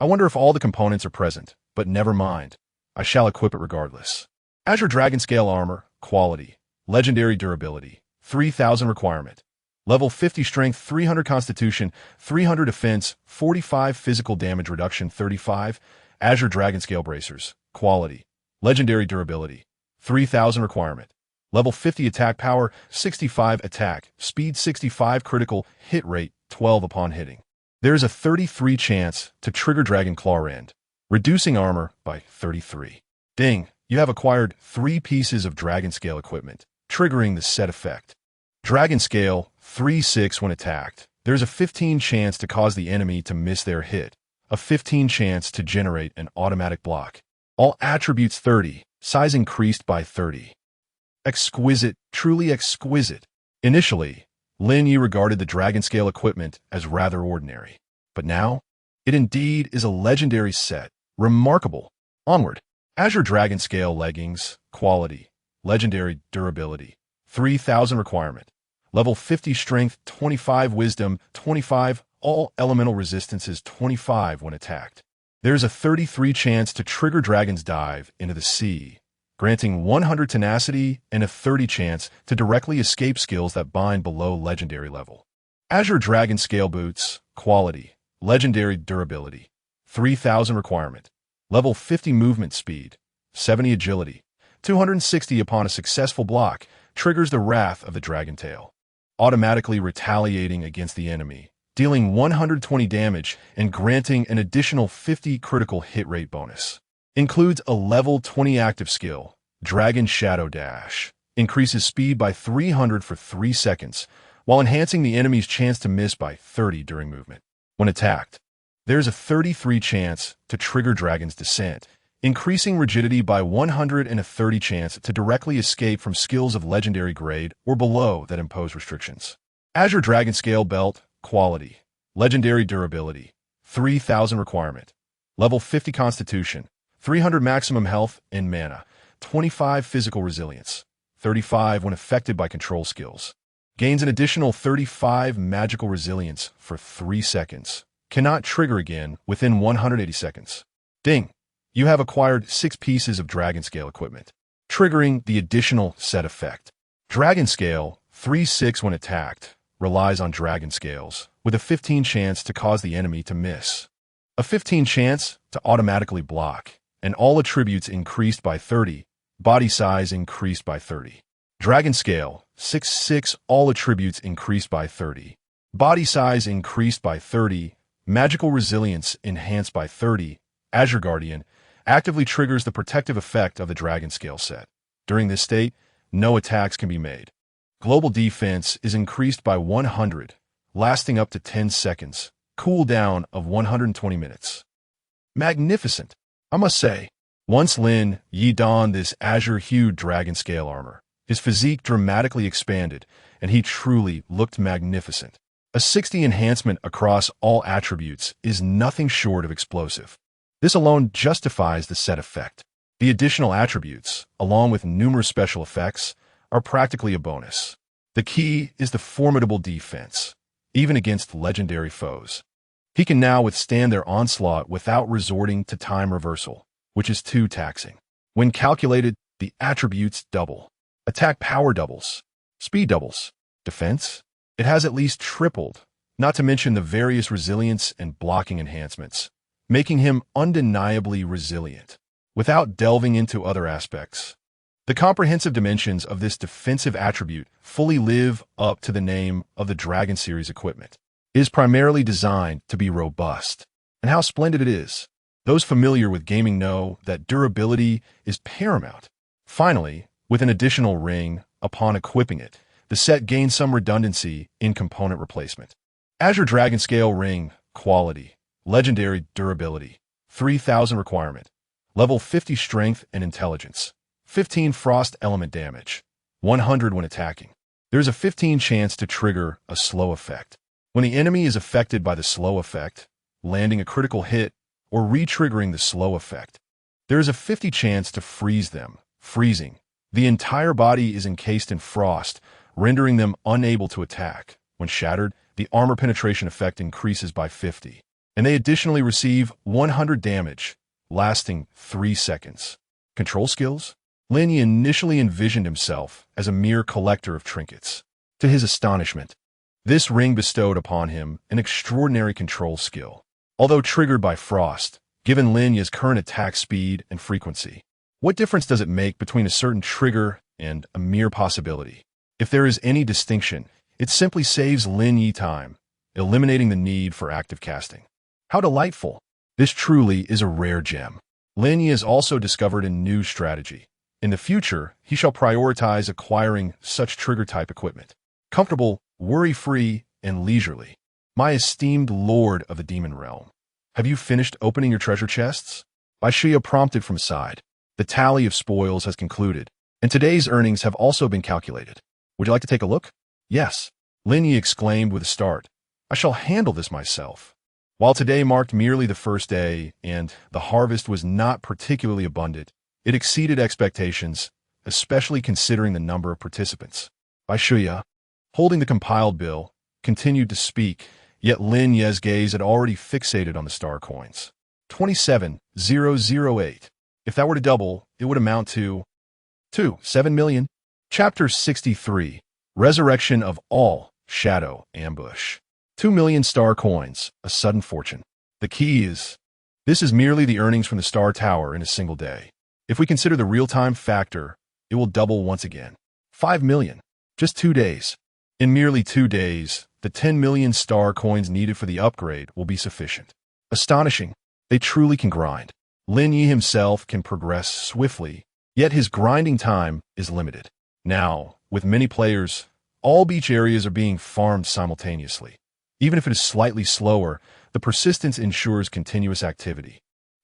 I wonder if all the components are present, but never mind. I shall equip it regardless. Azure Dragon Scale Armor, Quality, Legendary Durability, 3000 Requirement. Level 50 Strength, 300 Constitution, 300 Defense, 45 Physical Damage Reduction, 35. Azure Dragon Scale Bracers, Quality, Legendary Durability, 3000 Requirement. Level 50 Attack Power, 65 Attack, Speed 65 Critical, Hit Rate 12 upon hitting. There is a 33 chance to trigger Dragon Claw Rend, reducing armor by 33. Ding, you have acquired 3 pieces of Dragon Scale equipment, triggering the set effect. Dragon Scale, 3/6 when attacked. There's a 15 chance to cause the enemy to miss their hit, a 15 chance to generate an automatic block. All attributes 30, size increased by 30. Exquisite, truly exquisite. Initially, Lin Ye regarded the Dragon Scale equipment as rather ordinary. But now, it indeed is a legendary set. Remarkable. Onward. Azure Dragon Scale Leggings, Quality, Legendary Durability, 3000 Requirement. Level 50 Strength, 25 Wisdom, 25. All elemental resistances 25 when attacked. There's a 33 chance to trigger Dragon's Dive into the sea, granting 100 tenacity and a 30 chance to directly escape skills that bind below legendary level. Azure Dragon Scale Boots, Quality, Legendary Durability, 3000 Requirement. Level 50 Movement Speed, 70 Agility, 260 upon a successful block, triggers the Wrath of the Dragon Tail, automatically retaliating against the enemy, dealing 120 damage and granting an additional 50 critical hit rate bonus. Includes a level 20 active skill, Dragon Shadow Dash. Increases speed by 300 for 3 seconds, while enhancing the enemy's chance to miss by 30 during movement. When attacked, there's a 33 chance to trigger Dragon's Descent, increasing rigidity by 100 and a 30 chance to directly escape from skills of legendary grade or below that impose restrictions. Azure Dragon Scale Belt, Quality, Legendary Durability, 3000 Requirement. Level 50 Constitution, 300 maximum health and mana, 25 physical resilience, 35 when affected by control skills. Gains an additional 35 magical resilience for 3 seconds. Cannot trigger again within 180 seconds. Ding! You have acquired 6 pieces of Dragon Scale equipment, triggering the additional set effect. Dragon Scale, 3/6 when attacked, relies on Dragon Scales, with a 15 chance to cause the enemy to miss, a 15 chance to automatically block, and all attributes increased by 30, body size increased by 30. Dragon Scale, 6/6, all attributes increased by 30, body size increased by 30, magical resilience enhanced by 30, Azure Guardian, actively triggers the protective effect of the Dragon Scale set. During this state, no attacks can be made. Global defense is increased by 100, lasting up to 10 seconds. Cooldown of 120 minutes. Magnificent, I must say. Once Lin Ye donned this azure-hued dragon scale armor, his physique dramatically expanded, and he truly looked magnificent. A 60 enhancement across all attributes is nothing short of explosive. This alone justifies the set effect. The additional attributes, along with numerous special effects, are practically a bonus. The key is the formidable defense, even against legendary foes. He can now withstand their onslaught without resorting to time reversal, which is too taxing. When calculated, the attributes double. Attack power doubles. Speed doubles. Defense? It has at least tripled, not to mention the various resilience and blocking enhancements, making him undeniably resilient. Without delving into other aspects, the comprehensive dimensions of this defensive attribute fully live up to the name of the Dragon series equipment. It is primarily designed to be robust. And how splendid it is. Those familiar with gaming know that durability is paramount. Finally, with an additional ring, upon equipping it, the set gains some redundancy in component replacement. Azure Dragon Scale Ring, Quality, Legendary Durability, 3000 Requirement, Level 50 Strength and Intelligence, 15 Frost Element Damage, 100 when attacking. There is a 15 chance to trigger a slow effect. When the enemy is affected by the slow effect, landing a critical hit, or re-triggering the slow effect, there is a 50 chance to freeze them, freezing. The entire body is encased in frost, rendering them unable to attack. When shattered, the armor penetration effect increases by 50, and they additionally receive 100 damage, lasting 3 seconds. Control skills? Lin Ye initially envisioned himself as a mere collector of trinkets. To his astonishment, this ring bestowed upon him an extraordinary control skill. Although triggered by frost, given Lin Ye's current attack speed and frequency, what difference does it make between a certain trigger and a mere possibility? If there is any distinction, it simply saves Lin Ye time, eliminating the need for active casting. How delightful! This truly is a rare gem. Lin Ye has also discovered a new strategy. In the future, he shall prioritize acquiring such trigger-type equipment. Comfortable, worry-free, and leisurely. My esteemed lord of the demon realm, have you finished opening your treasure chests? Baishuya prompted from aside. The tally of spoils has concluded, and today's earnings have also been calculated. Would you like to take a look? Yes, Lin Ye exclaimed with a start. I shall handle this myself. While today marked merely the first day, and the harvest was not particularly abundant, it exceeded expectations, especially considering the number of participants. Baishuya, holding the compiled bill, continued to speak, yet Lin Ye's gaze had already fixated on the star coins. 27,008. If that were to double, it would amount to 7 million. Chapter 63. Resurrection of All Shadow Ambush. 2 million star coins, a sudden fortune. The key is, this is merely the earnings from the Star Tower in a single day. If we consider the real-time factor, it will double once again. 5 million. Just 2 days. In merely 2 days, the 10 million star coins needed for the upgrade will be sufficient. Astonishing. They truly can grind. Lin Ye himself can progress swiftly, yet his grinding time is limited. Now, with many players, all beach areas are being farmed simultaneously. Even if it is slightly slower, the persistence ensures continuous activity.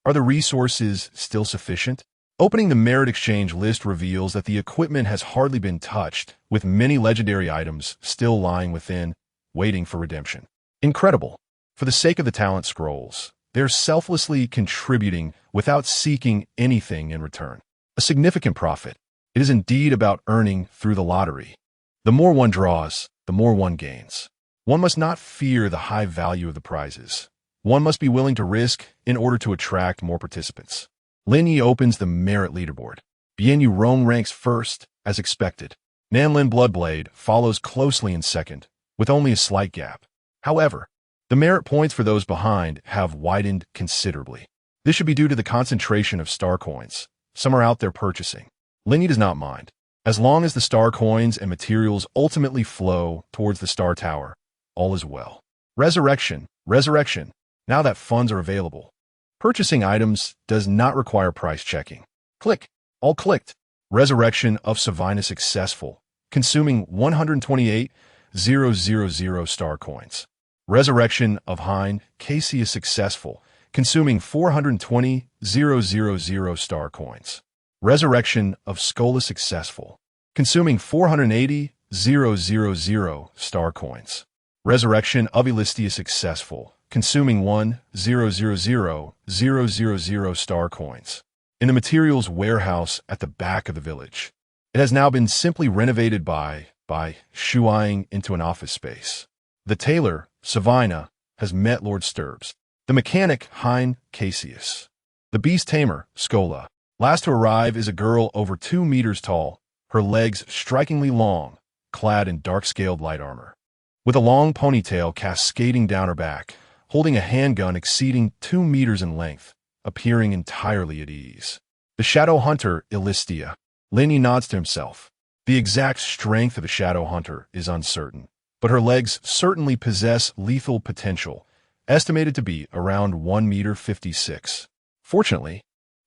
Are the resources still sufficient? Opening the merit exchange list reveals that the equipment has hardly been touched, with many legendary items still lying within, waiting for redemption. Incredible. For the sake of the talent scrolls, they're selflessly contributing without seeking anything in return. A significant profit. It is indeed about earning through the lottery. The more one draws, the more one gains. One must not fear the high value of the prizes. One must be willing to risk in order to attract more participants. Lin Ye opens the merit leaderboard. Bianyu Rong ranks first, as expected. Nanlin Bloodblade follows closely in second, with only a slight gap. However, the merit points for those behind have widened considerably. This should be due to the concentration of star coins. Some are out there purchasing. Lin Ye does not mind. As long as the star coins and materials ultimately flow towards the Star Tower, all is well. Resurrection. Now that funds are available, Purchasing items does not require price checking. Click. All clicked. Resurrection of Savina successful, consuming 128,000 star coins. Resurrection of Hein Casey is successful, consuming 420,000 star coins. Resurrection of Skola successful, consuming 480,000 star coins. Resurrection of Elistia successful, consuming 1,000,000 star coins. In the materials warehouse at the back of the village. It has now been simply renovated by shuaing into an office space. The tailor, Savina, has met Lord Sturbs. The mechanic, Hein Cassius. The beast tamer, Skola. Last to arrive is a girl over 2 meters tall, her legs strikingly long, clad in dark-scaled light armor. With a long ponytail cascading down her back, holding a handgun exceeding 2 meters in length, appearing entirely at ease. The shadow hunter, Elistia. Lin Ye nods to himself. The exact strength of the shadow hunter is uncertain, but her legs certainly possess lethal potential, estimated to be around 1 meter 56. Fortunately,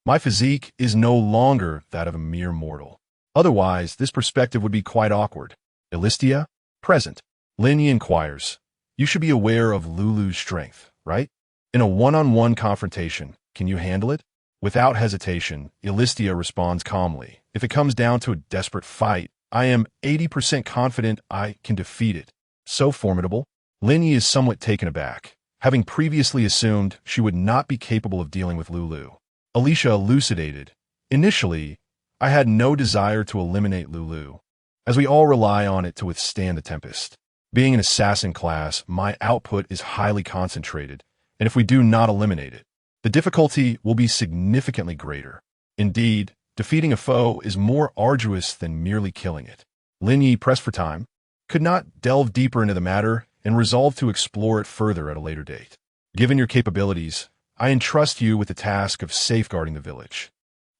my physique is no longer that of a mere mortal. Otherwise, this perspective would be quite awkward. Elistia? Present. Lin Ye inquires. You should be aware of Lulu's strength, right? In a one-on-one confrontation, can you handle it? Without hesitation, Elistia responds calmly. If it comes down to a desperate fight, I am 80% confident I can defeat it. So formidable? Lin Ye is somewhat taken aback, having previously assumed she would not be capable of dealing with Lulu. Alicia elucidated. Initially, I had no desire to eliminate Lulu, as we all rely on it to withstand the Tempest. Being an assassin class, my output is highly concentrated, and if we do not eliminate it, the difficulty will be significantly greater. Indeed, defeating a foe is more arduous than merely killing it. Lin Ye, pressed for time, could not delve deeper into the matter and resolved to explore it further at a later date. Given your capabilities, I entrust you with the task of safeguarding the village.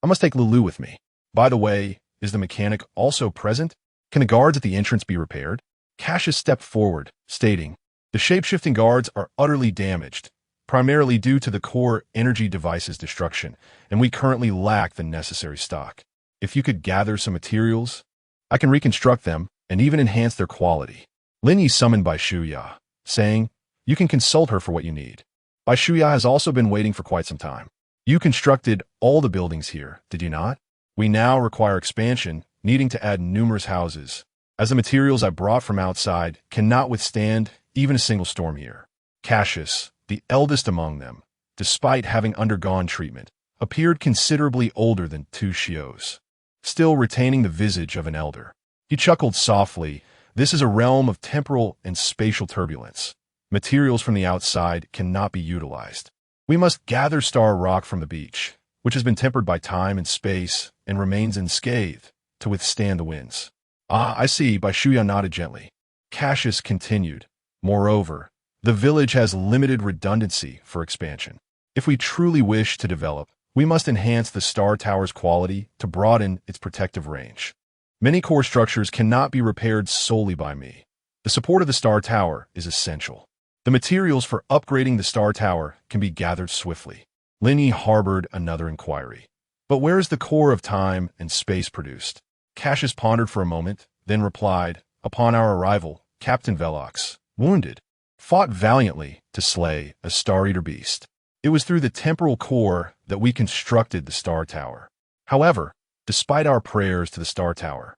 I must take Lulu with me. By the way, is the mechanic also present? Can the guards at the entrance be repaired? Cassius stepped forward, stating, the shape-shifting guards are utterly damaged, primarily due to the core energy device's destruction, and we currently lack the necessary stock. If you could gather some materials, I can reconstruct them and even enhance their quality. Lin Ye summoned Bai Shuya, saying, you can consult her for what you need. Bai Shuya has also been waiting for quite some time. You constructed all the buildings here, did you not? We now require expansion, needing to add numerous houses, as the materials I brought from outside cannot withstand even a single storm here. Cassius, the eldest among them, despite having undergone treatment, appeared considerably older than two Shios, still retaining the visage of an elder. He chuckled softly. This is a realm of temporal and spatial turbulence. Materials from the outside cannot be utilized. We must gather star rock from the beach, which has been tempered by time and space and remains unscathed, to withstand the winds. Ah, I see, Bai Shuya nodded gently. Cassius continued. Moreover, the village has limited redundancy for expansion. If we truly wish to develop, we must enhance the star tower's quality to broaden its protective range. Many core structures cannot be repaired solely by me. The support of the star tower is essential. The materials for upgrading the star tower can be gathered swiftly. Lin Ye harbored another inquiry. But where is the core of time and space produced? Cassius pondered for a moment, then replied, upon our arrival, Captain Velox, wounded, fought valiantly to slay a Star Eater beast. It was through the temporal core that we constructed the Star Tower. However, despite our prayers to the Star Tower,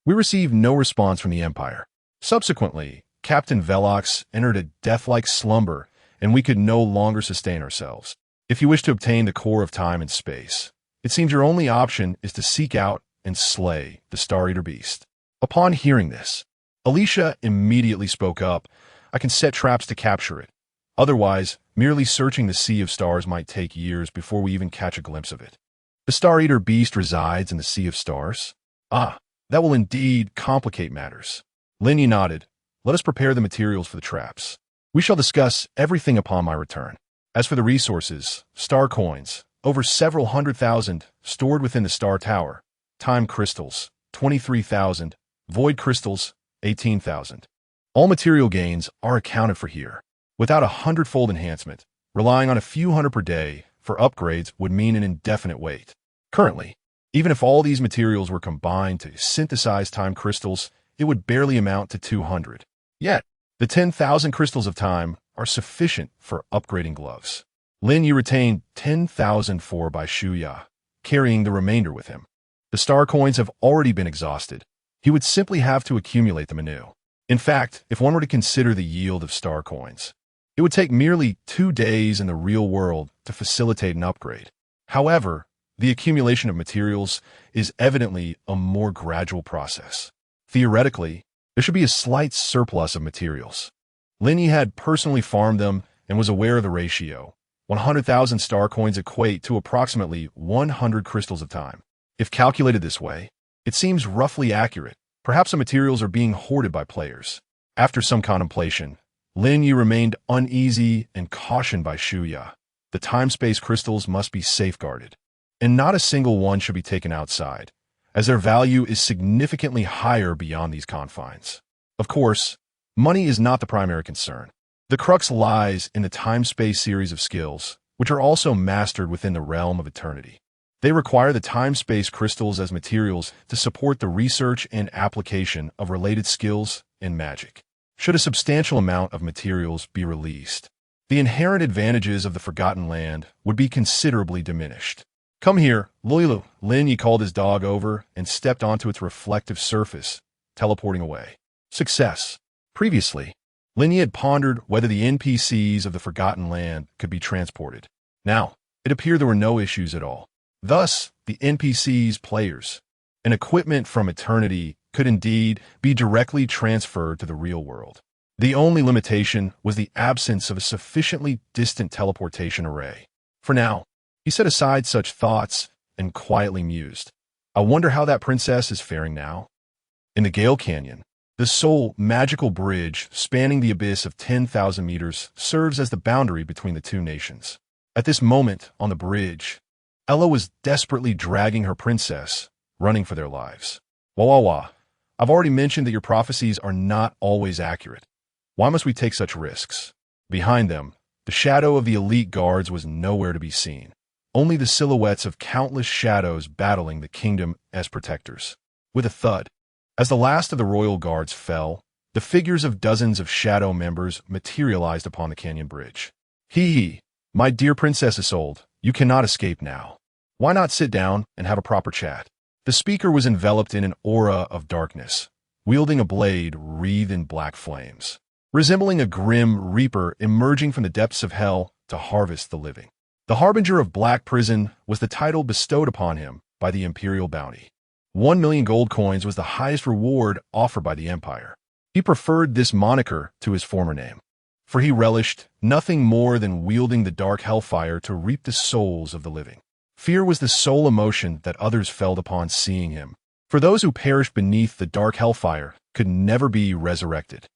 we received no response from the Empire. Subsequently, Captain Velox entered a death-like slumber, and we could no longer sustain ourselves. If you wish to obtain the core of time and space, it seems your only option is to seek out and slay the Star Eater beast. Upon hearing this, Alicia immediately spoke up. I can set traps to capture it. Otherwise, merely searching the sea of stars might take years before we even catch a glimpse of it. The Star Eater beast resides in the Sea of Stars? Ah, that will indeed complicate matters. Lin Ye nodded. Let us prepare the materials for the traps. We shall discuss everything upon my return. As for the resources, star coins, over several 100,000 stored within the Star Tower, time crystals, 23,000, void crystals, 18,000. All material gains are accounted for here. Without a hundredfold enhancement, relying on a few hundred per day for upgrades would mean an indefinite wait. Currently, even if all these materials were combined to synthesize time crystals, it would barely amount to 200. Yet, the 10,000 crystals of time are sufficient for upgrading gloves. Lin Ye retained 10,004 by Shuya, carrying the remainder with him. The star coins have already been exhausted. He would simply have to accumulate them anew. In fact, if one were to consider the yield of star coins, it would take merely 2 days in the real world to facilitate an upgrade. However, the accumulation of materials is evidently a more gradual process. Theoretically, there should be a slight surplus of materials. Lin Ye had personally farmed them and was aware of the ratio. 100,000 star coins equate to approximately 100 crystals of time. If calculated this way, it seems roughly accurate. Perhaps the materials are being hoarded by players. After some contemplation, Lin Ye remained uneasy and cautioned by Shuya. The time-space crystals must be safeguarded, and not a single one should be taken outside, as their value is significantly higher beyond these confines. Of course, money is not the primary concern. The crux lies in the time-space series of skills, which are also mastered within the realm of eternity. They require the time-space crystals as materials to support the research and application of related skills and magic. Should a substantial amount of materials be released, the inherent advantages of the Forgotten Land would be considerably diminished. Come here, Lin Ye. Lin Ye called his dog over and stepped onto its reflective surface, teleporting away. Success. Previously, Lin Ye had pondered whether the NPCs of the Forgotten Land could be transported. Now, it appeared there were no issues at all. Thus, the NPCs' players and equipment from eternity could indeed be directly transferred to the real world. The only limitation was the absence of a sufficiently distant teleportation array. For now, he set aside such thoughts and quietly mused. I wonder how that princess is faring now. In the Gale Canyon, the sole magical bridge spanning the abyss of 10,000 meters serves as the boundary between the two nations. At this moment, on the bridge, Ella was desperately dragging her princess, running for their lives. Wah. I've already mentioned that your prophecies are not always accurate. Why must we take such risks? Behind them, the shadow of the elite guards was nowhere to be seen. Only the silhouettes of countless shadows battling the kingdom as protectors. With a thud, as the last of the royal guards fell, the figures of dozens of shadow members materialized upon the canyon bridge. Hee, my dear Princess Isolde, you cannot escape now. Why not sit down and have a proper chat? The speaker was enveloped in an aura of darkness, wielding a blade wreathed in black flames, resembling a grim reaper emerging from the depths of hell to harvest the living. The Harbinger of Black Prison was the title bestowed upon him by the Imperial Bounty. 1 million gold coins was the highest reward offered by the Empire. He preferred this moniker to his former name, for he relished nothing more than wielding the dark hellfire to reap the souls of the living. Fear was the sole emotion that others felt upon seeing him, for those who perished beneath the dark hellfire could never be resurrected.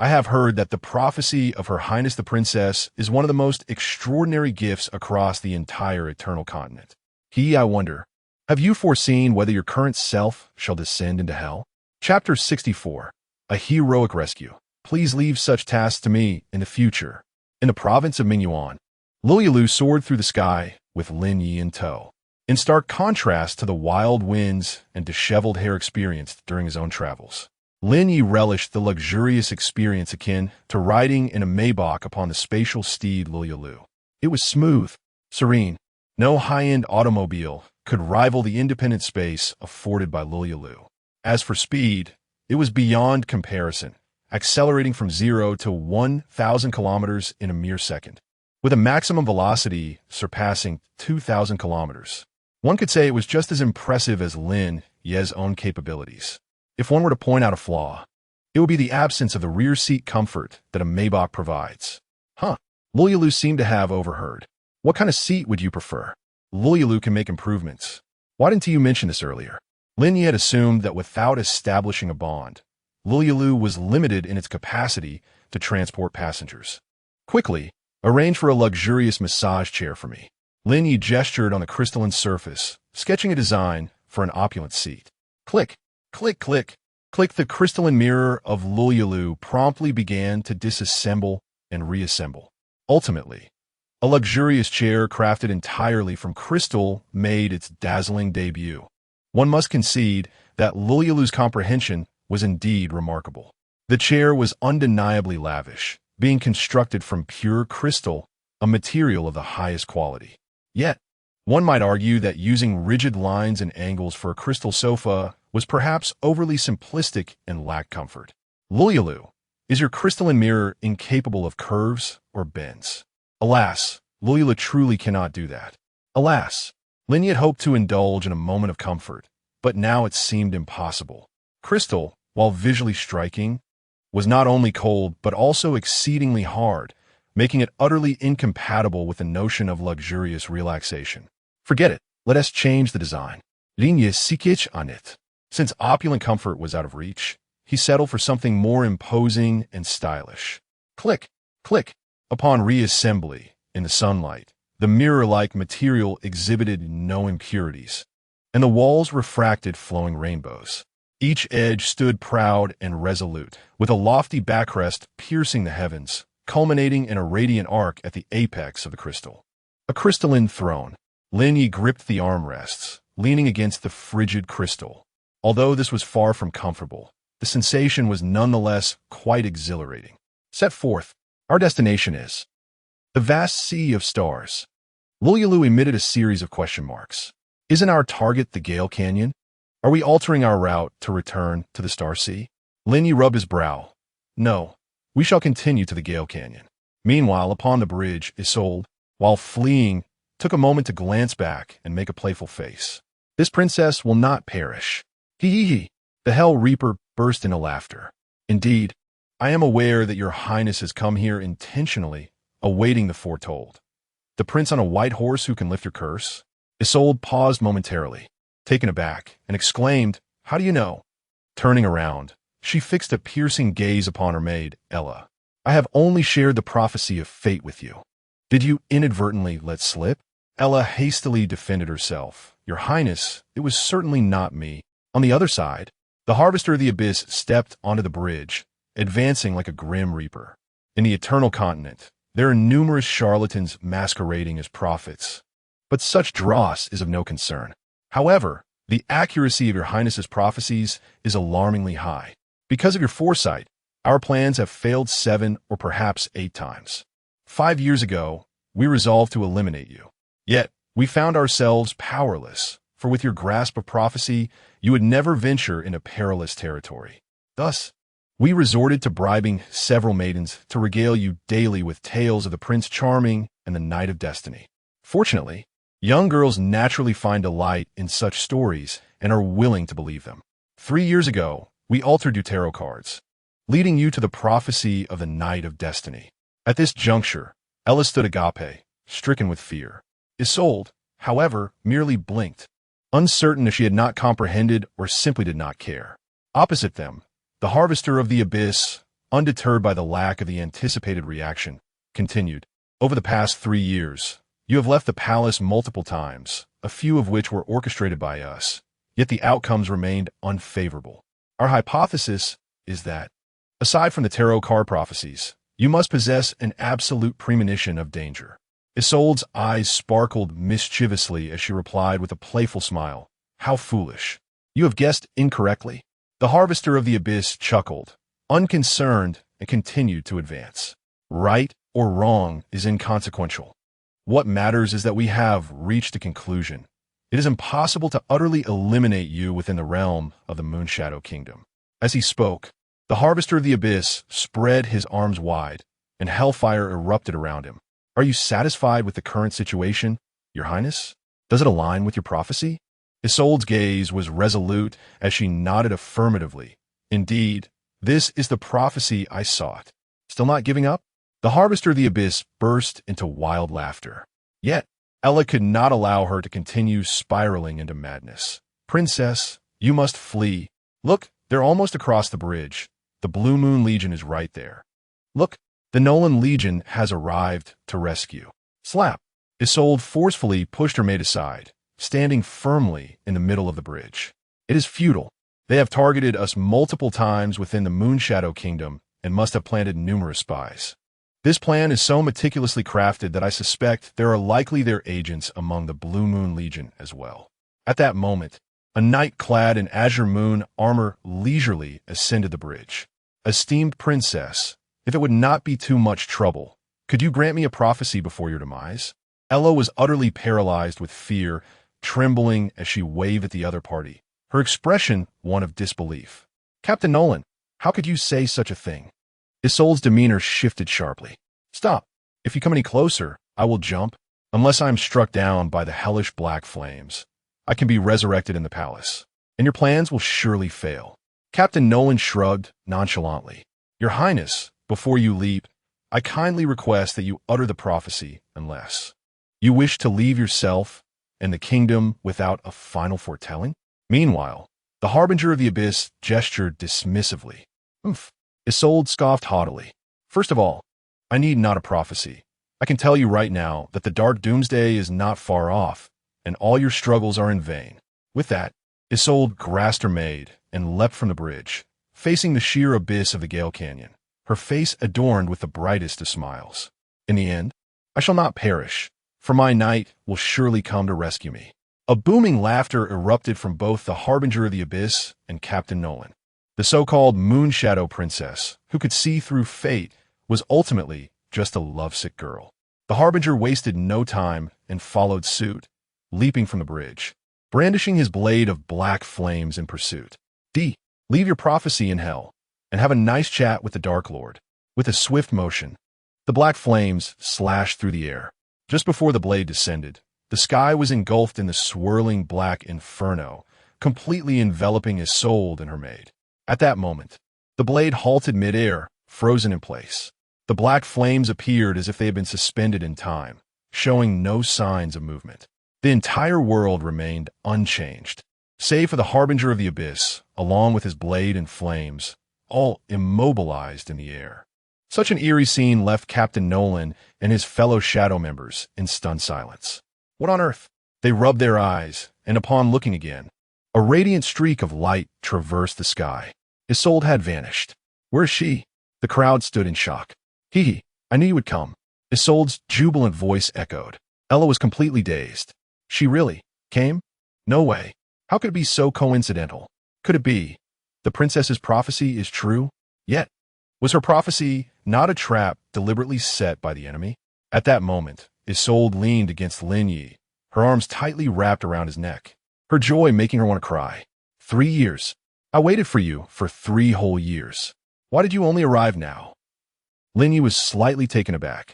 I have heard that the prophecy of Her Highness the Princess is one of the most extraordinary gifts across the entire eternal continent. I wonder, have you foreseen whether your current self shall descend into hell? Chapter 64. A Heroic Rescue. Please leave such tasks to me in the future. In the province of Mingyuan, Linye soared through the sky with Lin Ye in tow, in stark contrast to the wild winds and disheveled hair experienced during his own travels. Lin Ye relished the luxurious experience akin to riding in a Maybach upon the spatial steed Linye. It was smooth, serene. No high-end automobile could rival the independent space afforded by Linye. As for speed, it was beyond comparison, accelerating from 0 to 1,000 kilometers in a mere second, with a maximum velocity surpassing 2,000 kilometers. One could say it was just as impressive as Lin Ye's own capabilities. If one were to point out a flaw, it would be the absence of the rear seat comfort that a Maybach provides. Linye seemed to have overheard. What kind of seat would you prefer? Linye can make improvements. Why didn't you mention this earlier? Lin Ye had assumed that without establishing a bond, Linye was limited in its capacity to transport passengers. Quickly, arrange for a luxurious massage chair for me. Lin Ye gestured on the crystalline surface, sketching a design for an opulent seat. Click, click, click, click. The crystalline mirror of Linye promptly began to disassemble and reassemble. Ultimately, A luxurious chair crafted entirely from crystal made its dazzling debut. One must concede that Lulyalu's comprehension was indeed remarkable. The chair was undeniably lavish, being constructed from pure crystal, a material of the highest quality. Yet, one might argue that using rigid lines and angles for a crystal sofa was perhaps overly simplistic and lacked comfort. Lulyalu, is your crystalline mirror incapable of curves or bends? Alas, Lulyalu truly cannot do that. Alas, Lin Ye had hoped to indulge in a moment of comfort, but now it seemed impossible. Crystal, while visually striking, was not only cold but also exceedingly hard, making it utterly incompatible with the notion of luxurious relaxation. Forget it. Let us change the design. Linye sikich on it. Since opulent comfort was out of reach, he settled for something more imposing and stylish. Click, click. Upon reassembly, in the sunlight, the mirror-like material exhibited no impurities, and the walls refracted flowing rainbows. Each edge stood proud and resolute, with a lofty backrest piercing the heavens, culminating in a radiant arc at the apex of the crystal. A crystalline throne. Lin Ye gripped the armrests, leaning against the frigid crystal. Although this was far from comfortable, the sensation was nonetheless quite exhilarating. Set forth. Our destination is the vast sea of stars. Lulyalu emitted a series of question marks. Isn't our target the Gale Canyon? Are we altering our route to return to the Star Sea? Lin Ye rubbed his brow. No, we shall continue to the Gale Canyon. Meanwhile, upon the bridge, Isolde, while fleeing, took a moment to glance back and make a playful face. This princess will not perish. Hee hee hee. The Hell Reaper burst into laughter. Indeed, I am aware that your highness has come here intentionally, awaiting the foretold. The prince on a white horse who can lift your curse? Isolde paused momentarily, taken aback, and exclaimed, How do you know? Turning around, she fixed a piercing gaze upon her maid, Ella. I have only shared the prophecy of fate with you. Did you inadvertently let slip? Ella hastily defended herself. Your highness, it was certainly not me. On the other side, the harvester of the abyss stepped onto the bridge, advancing like a grim reaper. In the eternal continent, there are numerous charlatans masquerading as prophets, but such dross is of no concern. However, the accuracy of your highness's prophecies is alarmingly high. Because of your foresight, our plans have failed 7 or perhaps 8 times. 5 years ago, we resolved to eliminate you. Yet, we found ourselves powerless, for with your grasp of prophecy, you would never venture into perilous territory. Thus, we resorted to bribing several maidens to regale you daily with tales of the Prince Charming and the Knight of Destiny. Fortunately, young girls naturally find delight in such stories and are willing to believe them. 3 years ago, we altered your tarot cards, leading you to the prophecy of the Knight of Destiny. At this juncture, Ella stood agape, stricken with fear. Isolde, however, merely blinked, uncertain if she had not comprehended or simply did not care. Opposite them, the harvester of the abyss, undeterred by the lack of the anticipated reaction, continued. Over the past 3 years, you have left the palace multiple times, a few of which were orchestrated by us, yet the outcomes remained unfavorable. Our hypothesis is that, aside from the tarot card prophecies, you must possess an absolute premonition of danger. Isolde's eyes sparkled mischievously as she replied with a playful smile. How foolish. You have guessed incorrectly. The harvester of the abyss chuckled, unconcerned, and continued to advance. Right or wrong is inconsequential. What matters is that we have reached a conclusion. It is impossible to utterly eliminate you within the realm of the Moonshadow Kingdom. As he spoke, the harvester of the abyss spread his arms wide, and hellfire erupted around him. Are you satisfied with the current situation, Your Highness? Does it align with your prophecy? Isolde's gaze was resolute as she nodded affirmatively. Indeed, this is the prophecy I sought. Still not giving up? The harvester of the abyss burst into wild laughter. Yet, Ella could not allow her to continue spiraling into madness. Princess, you must flee. Look, they're almost across the bridge. The Blue Moon Legion is right there. Look, the Nolan Legion has arrived to rescue. Slap! Isolde forcefully pushed her maid aside, standing firmly in the middle of the bridge. It is futile. They have targeted us multiple times within the Moonshadow Kingdom and must have planted numerous spies. This plan is so meticulously crafted that I suspect there are likely their agents among the Blue Moon Legion as well. At that moment, a knight clad in azure moon armor leisurely ascended the bridge. Esteemed princess, if it would not be too much trouble, could you grant me a prophecy before your demise? Ella was utterly paralyzed with fear, trembling as she waved at the other party, her expression one of disbelief. Captain Nolan, how could you say such a thing? Isolde's demeanor shifted sharply. Stop. If you come any closer, I will jump. Unless I am struck down by the hellish black flames, I can be resurrected in the palace, and your plans will surely fail. Captain Nolan shrugged nonchalantly. Your Highness, before you leap, I kindly request that you utter the prophecy unless you wish to leave yourself and the kingdom without a final foretelling. Meanwhile, the Harbinger of the Abyss gestured dismissively. Oomph. Isolde scoffed haughtily. First of all, I need not a prophecy. I can tell you right now that the dark doomsday is not far off, and all your struggles are in vain. With that, Isolde grasped her maid and leapt from the bridge, facing the sheer abyss of the Gale Canyon, her face adorned with the brightest of smiles. In the end, I shall not perish, for my knight will surely come to rescue me. A booming laughter erupted from both the Harbinger of the Abyss and Captain Nolan. The so-called Moonshadow Princess, who could see through fate, was ultimately just a lovesick girl. The Harbinger wasted no time and followed suit, leaping from the bridge, brandishing his blade of black flames in pursuit. Leave your prophecy in hell, and have a nice chat with the Dark Lord. With a swift motion, the black flames slashed through the air. Just before the blade descended, the sky was engulfed in the swirling black inferno, completely enveloping Isolde and her maid. At that moment, the blade halted mid-air, frozen in place. The black flames appeared as if they had been suspended in time, showing no signs of movement. The entire world remained unchanged, save for the Harbinger of the Abyss, along with his blade and flames, all immobilized in the air. Such an eerie scene left Captain Nolan and his fellow Shadow members in stunned silence. What on earth? They rubbed their eyes, and upon looking again, a radiant streak of light traversed the sky. Isolde had vanished. Where is she? The crowd stood in shock. Hee, I knew you would come. Isolde's jubilant voice echoed. Ella was completely dazed. She really came? No way. How could it be so coincidental? Could it be the princess's prophecy is true? Yet, was her prophecy not a trap deliberately set by the enemy? At that moment, Isolde leaned against Lin Ye, her arms tightly wrapped around his neck, her joy making her want to cry. 3 years. I waited for you for 3 whole years. Why did you only arrive now? Lin Ye was slightly taken aback,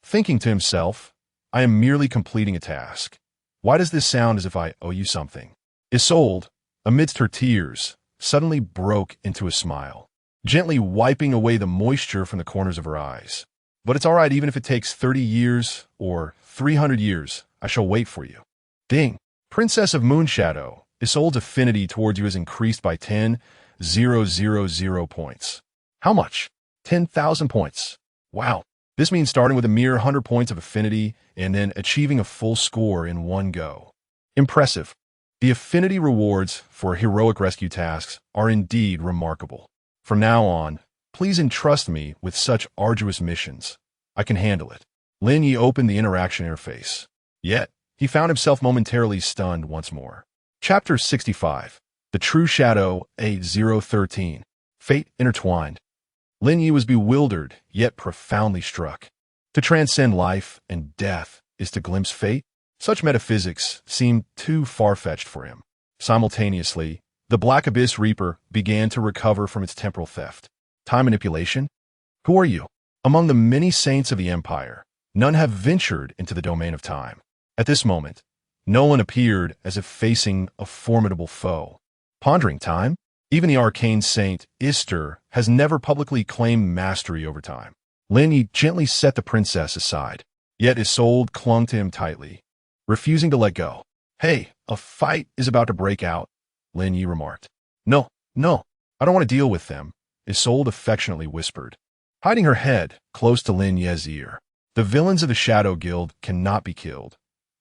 thinking to himself, I am merely completing a task. Why does this sound as if I owe you something? Isolde, amidst her tears, suddenly broke into a smile, gently wiping away the moisture from the corners of her eyes. But it's all right, even if it takes 30 years or 300 years, I shall wait for you. Ding! Princess of Moonshadow, Isolde's affinity towards you has increased by 10,000 points. How much? 10,000 points. Wow. This means starting with a mere 100 points of affinity and then achieving a full score in one go. Impressive. The affinity rewards for heroic rescue tasks are indeed remarkable. From now on, please entrust me with such arduous missions. I can handle it. Lin Ye opened the interaction interface. Yet, he found himself momentarily stunned once more. Chapter 65. The True Shadow, A013. Fate Intertwined. Lin Ye was bewildered, yet profoundly struck. To transcend life and death is to glimpse fate. Such metaphysics seemed too far-fetched for him. Simultaneously, the Black Abyss Reaper began to recover from its temporal theft. Time manipulation? Who are you? Among the many saints of the Empire, none have ventured into the domain of time. At this moment, Nolan appeared as if facing a formidable foe. Pondering time? Even the arcane saint, Ister, has never publicly claimed mastery over time. Lin Ye gently set the princess aside, yet Isolde clung to him tightly, refusing to let go. Hey, a fight is about to break out, Lin Ye remarked. No, I don't want to deal with them, Isolde affectionately whispered, hiding her head close to Lin Ye's ear. The villains of the Shadow Guild cannot be killed,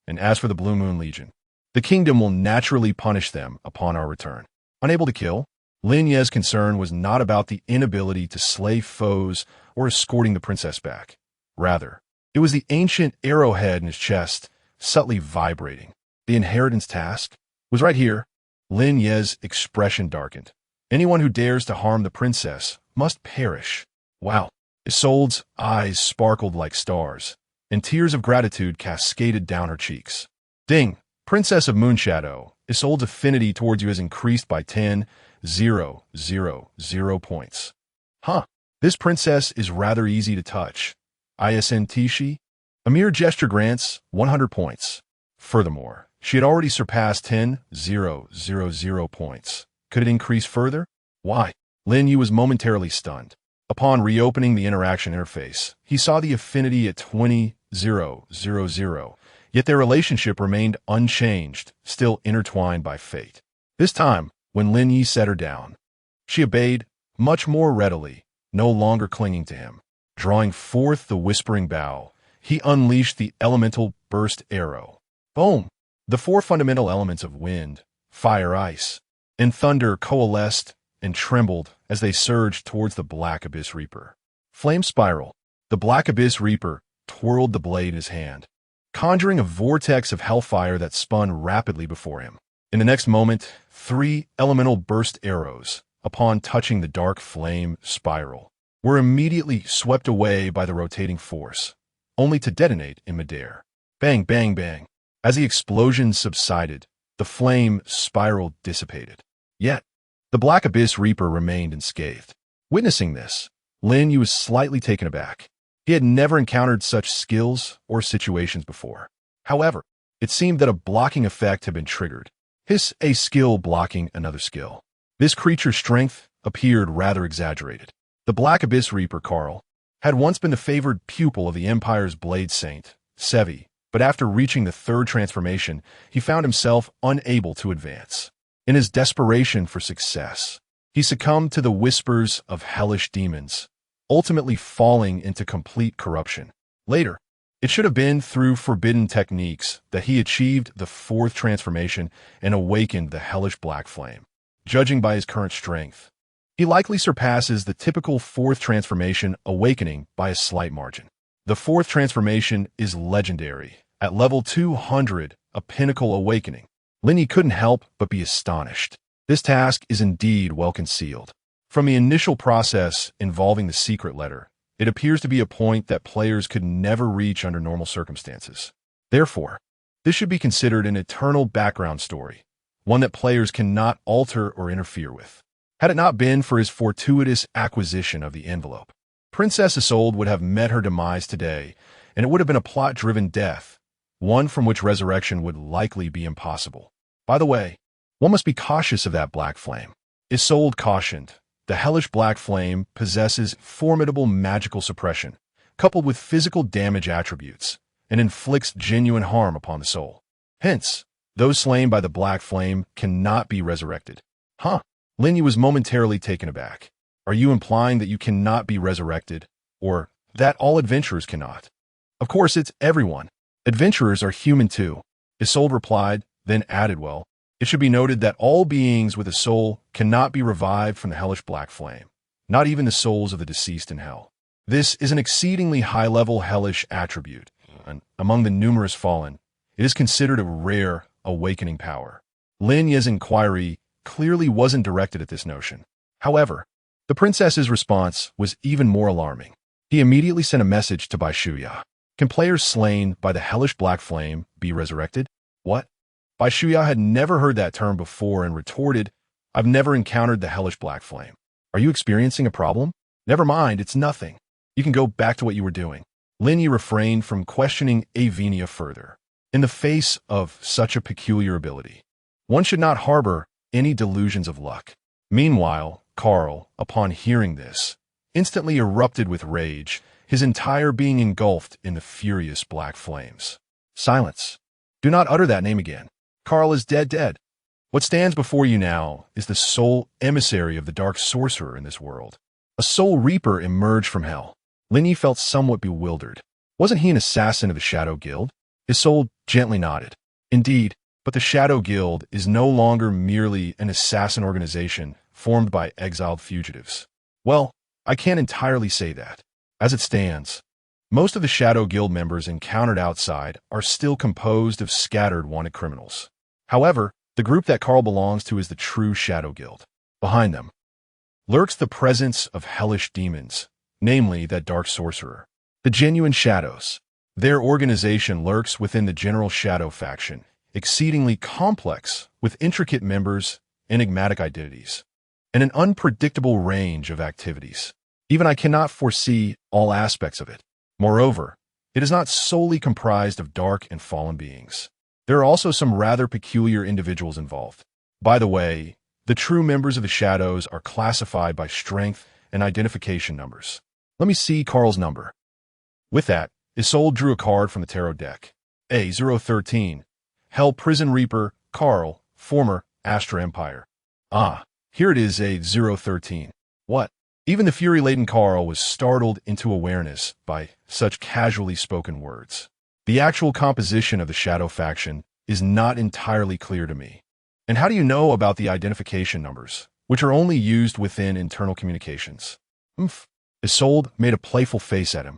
and as for the Blue Moon Legion, the kingdom will naturally punish them upon our return. Unable to kill, Lin Ye's concern was not about the inability to slay foes or escorting the princess back. Rather, it was the ancient arrowhead in his chest, subtly vibrating. The inheritance task was right here. Lin Ye's expression darkened. Anyone who dares to harm the princess must perish. Wow. Isolde's eyes sparkled like stars, and tears of gratitude cascaded down her cheeks. Ding! Princess of Moonshadow, Isolde's affinity towards you has increased by 10,000 points. Huh. This princess is rather easy to touch. Isn't? A mere gesture grants 100 points. Furthermore, she had already surpassed 10,000 points. Could it increase further? Why? Lin Ye was momentarily stunned. Upon reopening the interaction interface, he saw the affinity at 20,000, yet their relationship remained unchanged, still intertwined by fate. This time, when Lin Ye set her down, she obeyed much more readily, no longer clinging to him. Drawing forth the whispering bow, he unleashed the elemental burst arrow. Boom! The four fundamental elements of wind, fire, ice, and thunder coalesced and trembled as they surged towards the Black Abyss Reaper. Flame spiral. The Black Abyss Reaper twirled the blade in his hand, conjuring a vortex of hellfire that spun rapidly before him. In the next moment, 3 elemental burst arrows, upon touching the dark flame spiral, were immediately swept away by the rotating force, only to detonate in midair. Bang, bang, bang. As the explosion subsided, the flame spiral dissipated. Yet, the Black Abyss Reaper remained unscathed. Witnessing this, Lin Ye was slightly taken aback. He had never encountered such skills or situations before. However, it seemed that a blocking effect had been triggered. A skill blocking another skill. This creature's strength appeared rather exaggerated. The Black Abyss Reaper, Carl, had once been the favored pupil of the Empire's Blade Saint, Sevi, but after reaching the 3rd transformation, he found himself unable to advance. In his desperation for success, he succumbed to the whispers of hellish demons, ultimately falling into complete corruption. Later, it should have been through forbidden techniques that he achieved the 4th transformation and awakened the hellish black flame. Judging by his current strength, he likely surpasses the typical 4th transformation awakening by a slight margin. The 4th transformation is legendary. At level 200, a pinnacle awakening. Lin Ye couldn't help but be astonished. This task is indeed well concealed. From the initial process involving the secret letter, it appears to be a point that players could never reach under normal circumstances. Therefore, this should be considered an eternal background story, one that players cannot alter or interfere with. Had it not been for his fortuitous acquisition of the envelope, Princess Isolde would have met her demise today, and it would have been a plot-driven death, one from which resurrection would likely be impossible. By the way, one must be cautious of that black flame. Isolde cautioned, the hellish black flame possesses formidable magical suppression, coupled with physical damage attributes, and inflicts genuine harm upon the soul. Hence, those slain by the black flame cannot be resurrected. Huh? Lin Ye was momentarily taken aback. Are you implying that you cannot be resurrected, or that all adventurers cannot? Of course, it's everyone. Adventurers are human too. Isolde replied, then added, well, it should be noted that all beings with a soul cannot be revived from the hellish black flame, not even the souls of the deceased in hell. This is an exceedingly high-level hellish attribute, and among the numerous fallen, it is considered a rare awakening power. Lin Ye's inquiry clearly wasn't directed at this notion. However, the princess's response was even more alarming. He immediately sent a message to Bai Shuya. Can players slain by the hellish black flame be resurrected? What? Bai Shuya had never heard that term before and retorted, I've never encountered the hellish black flame. Are you experiencing a problem? Never mind, it's nothing. You can go back to what you were doing. Lin Ye refrained from questioning Avinia further. In the face of such a peculiar ability, one should not harbor any delusions of luck. Meanwhile, Carl, upon hearing this, instantly erupted with rage, his entire being engulfed in the furious black flames. Silence. Do not utter that name again. Carl is dead. What stands before you now is the sole emissary of the dark sorcerer in this world. A soul reaper emerged from hell. Lin Ye felt somewhat bewildered. Wasn't he an assassin of the Shadow Guild? His soul gently nodded. Indeed, but the Shadow Guild is no longer merely an assassin organization formed by exiled fugitives. Well, I can't entirely say that. As it stands, Most of the Shadow Guild members encountered outside are still composed of scattered wanted criminals. However, the group that Carl belongs to is the true Shadow Guild. Behind them lurks the presence of hellish demons, namely that dark sorcerer. The genuine Shadows. Their organization lurks within the general Shadow faction, exceedingly complex, with intricate members, enigmatic identities, and an unpredictable range of activities. Even I cannot foresee all aspects of it. Moreover, it is not solely comprised of dark and fallen beings. There are also some rather peculiar individuals involved. By the way, the true members of the Shadows are classified by strength and identification numbers. Let me see Carl's number. With that, Isolde drew a card from the tarot deck. A013. Hell Prison Reaper, Carl, former Astra Empire. Ah, here it is, A013. What? Even the fury-laden Carl was startled into awareness by such casually spoken words. The actual composition of the Shadow faction is not entirely clear to me. And how do you know about the identification numbers, which are only used within internal communications? Isolde made a playful face at him.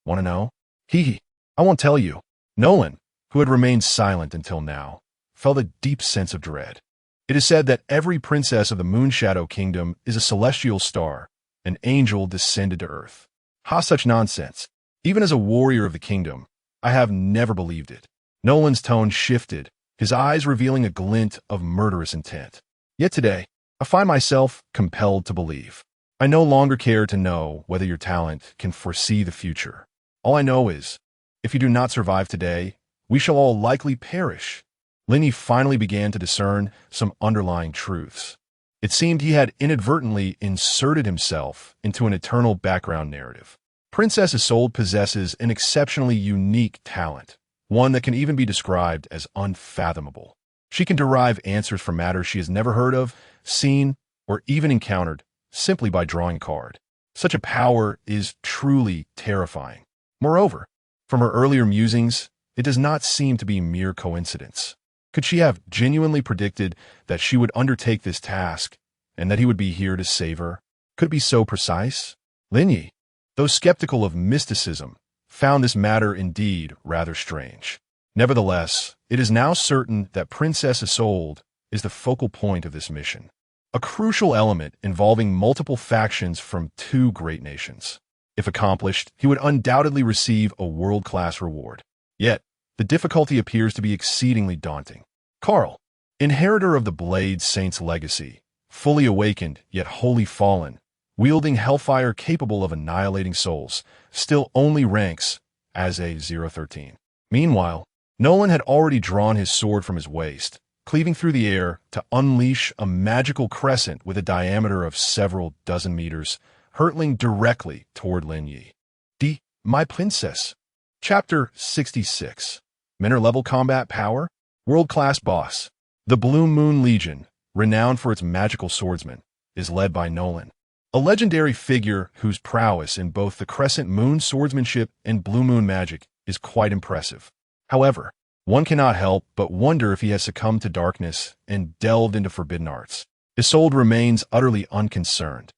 Want to know? Hee. I won't tell you. Nolan, who had remained silent until now, felt a deep sense of dread. It is said that every princess of the Moonshadow Kingdom is a celestial star, an angel descended to earth. Ha, such nonsense. Even as a warrior of the kingdom, I have never believed it. Nolan's tone shifted, his eyes revealing a glint of murderous intent. Yet today, I find myself compelled to believe. I no longer care to know whether your talent can foresee the future. All I know is, if you do not survive today, we shall all likely perish. Lin Ye finally began to discern some underlying truths. It seemed he had inadvertently inserted himself into an eternal background narrative. Princess Isolde possesses an exceptionally unique talent, one that can even be described as unfathomable. She can derive answers from matters she has never heard of, seen, or even encountered simply by drawing a card. Such a power is truly terrifying. Moreover, from her earlier musings, it does not seem to be mere coincidence. Could she have genuinely predicted that she would undertake this task and that he would be here to save her? Could it be so precise? Lin Ye, though skeptical of mysticism, found this matter indeed rather strange. Nevertheless, it is now certain that Princess Isolde is the focal point of this mission, a crucial element involving multiple factions from two great nations. If accomplished, he would undoubtedly receive a world-class reward. Yet, the difficulty appears to be exceedingly daunting. Carl, inheritor of the Blade Saint's legacy, fully awakened yet wholly fallen, wielding hellfire capable of annihilating souls, still only ranks as a 013. Meanwhile, Nolan had already drawn his sword from his waist, cleaving through the air to unleash a magical crescent with a diameter of several dozen meters, hurtling directly toward Lin Ye. My Princess. Chapter 66. Minor-level combat power. World-class boss. The Blue Moon Legion, renowned for its magical swordsmen, is led by Nolan, a legendary figure whose prowess in both the Crescent Moon swordsmanship and Blue Moon magic is quite impressive. However, one cannot help but wonder if he has succumbed to darkness and delved into forbidden arts. Isolde remains utterly unconcerned,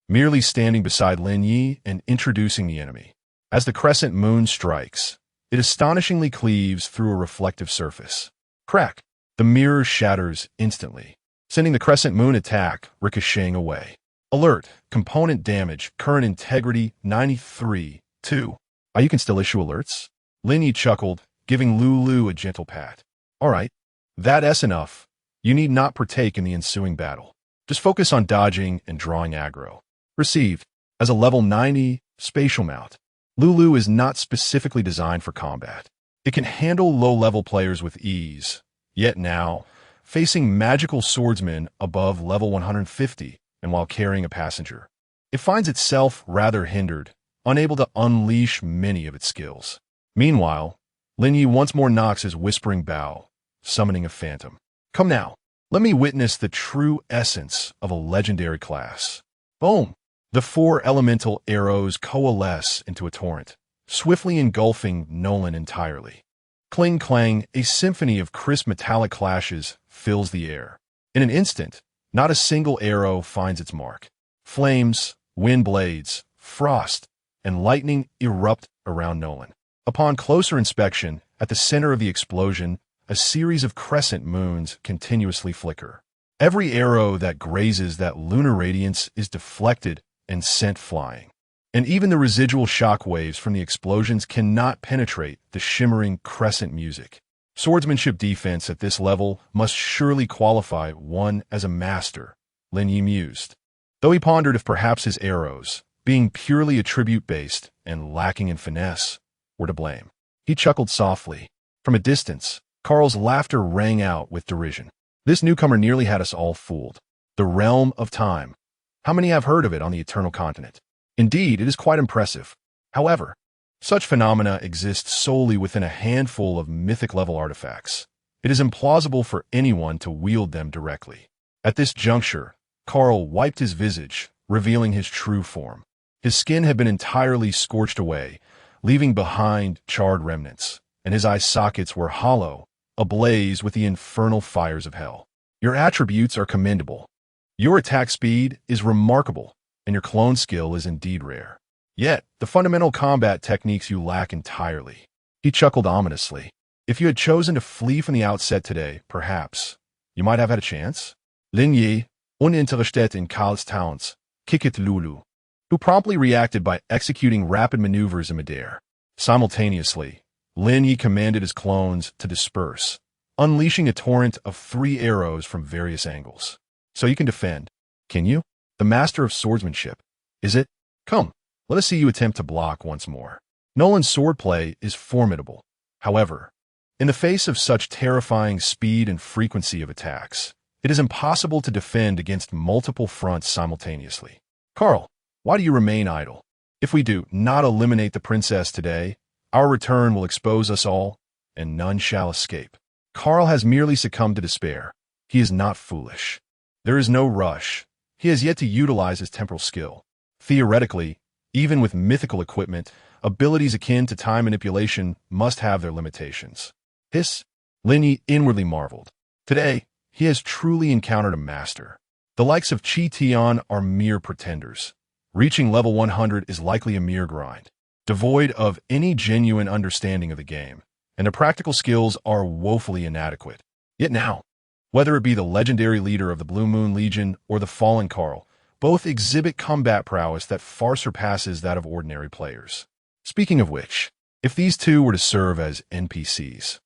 merely standing beside Lin Ye and introducing the enemy. As the crescent moon strikes, it astonishingly cleaves through a reflective surface. Crack! The mirror shatters instantly, sending the crescent moon attack ricocheting away. Alert! Component damage, current integrity 93-2. You can still issue alerts? Lin Ye chuckled, giving Lulu a gentle pat. All right, that's enough. You need not partake in the ensuing battle. Just focus on dodging and drawing aggro. Received. As a level 90 spatial mount, Lulu is not specifically designed for combat. It can handle low-level players with ease, yet now, facing magical swordsmen above level 150 and while carrying a passenger, it finds itself rather hindered, unable to unleash many of its skills. Meanwhile, Lin Ye once more knocks his whispering bow, summoning a phantom. Come now, let me witness the true essence of a legendary class. Boom! The four elemental arrows coalesce into a torrent, swiftly engulfing Nolan entirely. Cling-clang, a symphony of crisp metallic clashes fills the air. In an instant, not a single arrow finds its mark. Flames, wind blades, frost, and lightning erupt around Nolan. Upon closer inspection, at the center of the explosion, a series of crescent moons continuously flicker. Every arrow that grazes that lunar radiance is deflected and sent flying. And even the residual shock waves from the explosions cannot penetrate the shimmering crescent music. Swordsmanship defense at this level must surely qualify one as a master, Lin Ye mused. Though he pondered if perhaps his arrows, being purely attribute-based and lacking in finesse, were to blame. He chuckled softly. From a distance, Carl's laughter rang out with derision. This newcomer nearly had us all fooled. The realm of time. How many have heard of it on the eternal continent? Indeed, it is quite impressive. However, such phenomena exist solely within a handful of mythic-level artifacts. It is implausible for anyone to wield them directly. At this juncture, Carl wiped his visage, revealing his true form. His skin had been entirely scorched away, leaving behind charred remnants, and his eye sockets were hollow, ablaze with the infernal fires of hell. Your attributes are commendable. Your attack speed is remarkable, and your clone skill is indeed rare. Yet, the fundamental combat techniques you lack entirely. He chuckled ominously. If you had chosen to flee from the outset today, perhaps, you might have had a chance. Lin Ye, uninterested in Karl's talents, kicked Lulu, who promptly reacted by executing rapid maneuvers in midair. Simultaneously, Lin Ye commanded his clones to disperse, unleashing a torrent of 3 arrows from various angles. So you can defend, can you? The master of swordsmanship, is it? Come, let us see you attempt to block once more. Nolan's swordplay is formidable. However, in the face of such terrifying speed and frequency of attacks, it is impossible to defend against multiple fronts simultaneously. Carl, why do you remain idle? If we do not eliminate the princess today, our return will expose us all, and none shall escape. Carl has merely succumbed to despair. He is not foolish. There is no rush. He has yet to utilize his temporal skill. Theoretically, even with mythical equipment, abilities akin to time manipulation must have their limitations. Lin Ye inwardly marveled. Today, he has truly encountered a master. The likes of Chi Tian are mere pretenders. Reaching level 100 is likely a mere grind, devoid of any genuine understanding of the game, and their practical skills are woefully inadequate. Yet now, whether it be the legendary leader of the Blue Moon Legion or the fallen Carl, both exhibit combat prowess that far surpasses that of ordinary players. Speaking of which, if these two were to serve as NPCs,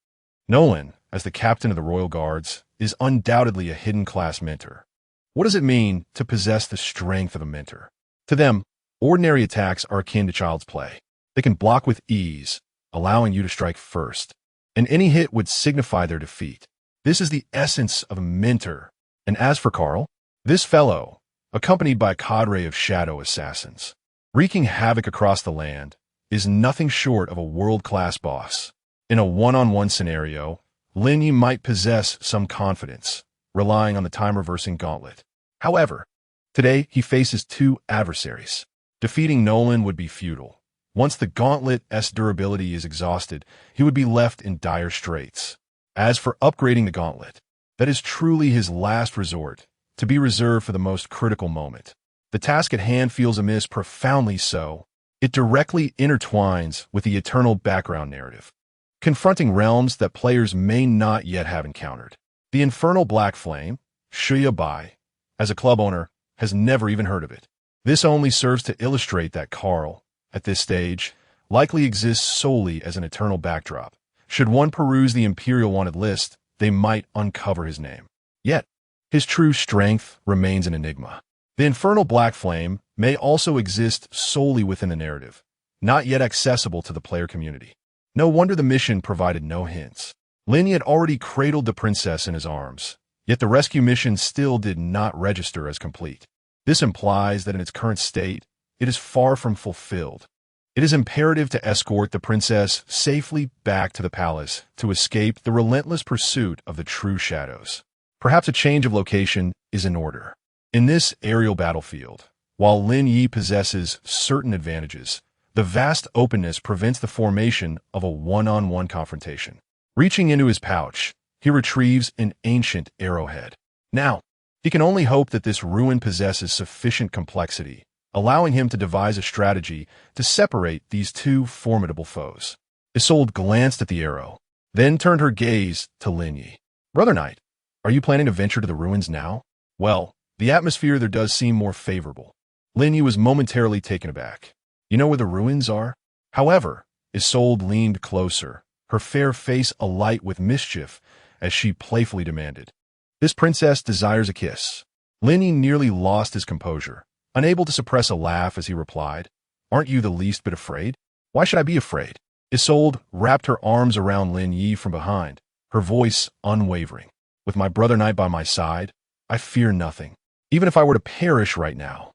Nolan, as the captain of the Royal Guards, is undoubtedly a hidden class mentor. What does it mean to possess the strength of a mentor? To them, ordinary attacks are akin to child's play. They can block with ease, allowing you to strike first, and any hit would signify their defeat. This is the essence of a mentor. And as for Carl, this fellow, accompanied by a cadre of shadow assassins, wreaking havoc across the land, is nothing short of a world-class boss. In a one-on-one scenario, Lin Ye might possess some confidence, relying on the time-reversing gauntlet. However, today he faces 2 adversaries. Defeating Nolan would be futile. Once the gauntlet's durability is exhausted, he would be left in dire straits. As for upgrading the gauntlet, that is truly his last resort, to be reserved for the most critical moment. The task at hand feels amiss, profoundly so. It directly intertwines with the eternal background narrative, confronting realms that players may not yet have encountered. The infernal black flame, Shuya Bai, as a club owner, has never even heard of it. This only serves to illustrate that Carl, at this stage, likely exists solely as an eternal backdrop. Should one peruse the Imperial Wanted list, they might uncover his name. Yet, his true strength remains an enigma. The infernal black flame may also exist solely within the narrative, not yet accessible to the player community. No wonder the mission provided no hints. Lin Ye had already cradled the princess in his arms, yet the rescue mission still did not register as complete. This implies that in its current state, it is far from fulfilled. It is imperative to escort the princess safely back to the palace to escape the relentless pursuit of the true shadows. Perhaps a change of location is in order. In this aerial battlefield, while Lin Ye possesses certain advantages, the vast openness prevents the formation of a one-on-one confrontation. Reaching into his pouch, he retrieves an ancient arrowhead. Now, he can only hope that this ruin possesses sufficient complexity, allowing him to devise a strategy to separate these two formidable foes. Isolde glanced at the arrow, then turned her gaze to Lin Ye. "Brother Knight, are you planning to venture to the ruins now?" "Well, the atmosphere there does seem more favorable." Lin Ye was momentarily taken aback. "You know where the ruins are?" However, Isolde leaned closer, her fair face alight with mischief as she playfully demanded, "This princess desires a kiss." Lin Ye nearly lost his composure, unable to suppress a laugh as he replied, "Aren't you the least bit afraid?" "Why should I be afraid?" Isolde wrapped her arms around Lin Ye from behind, her voice unwavering. "With my brother Knight by my side, I fear nothing. Even if I were to perish right now,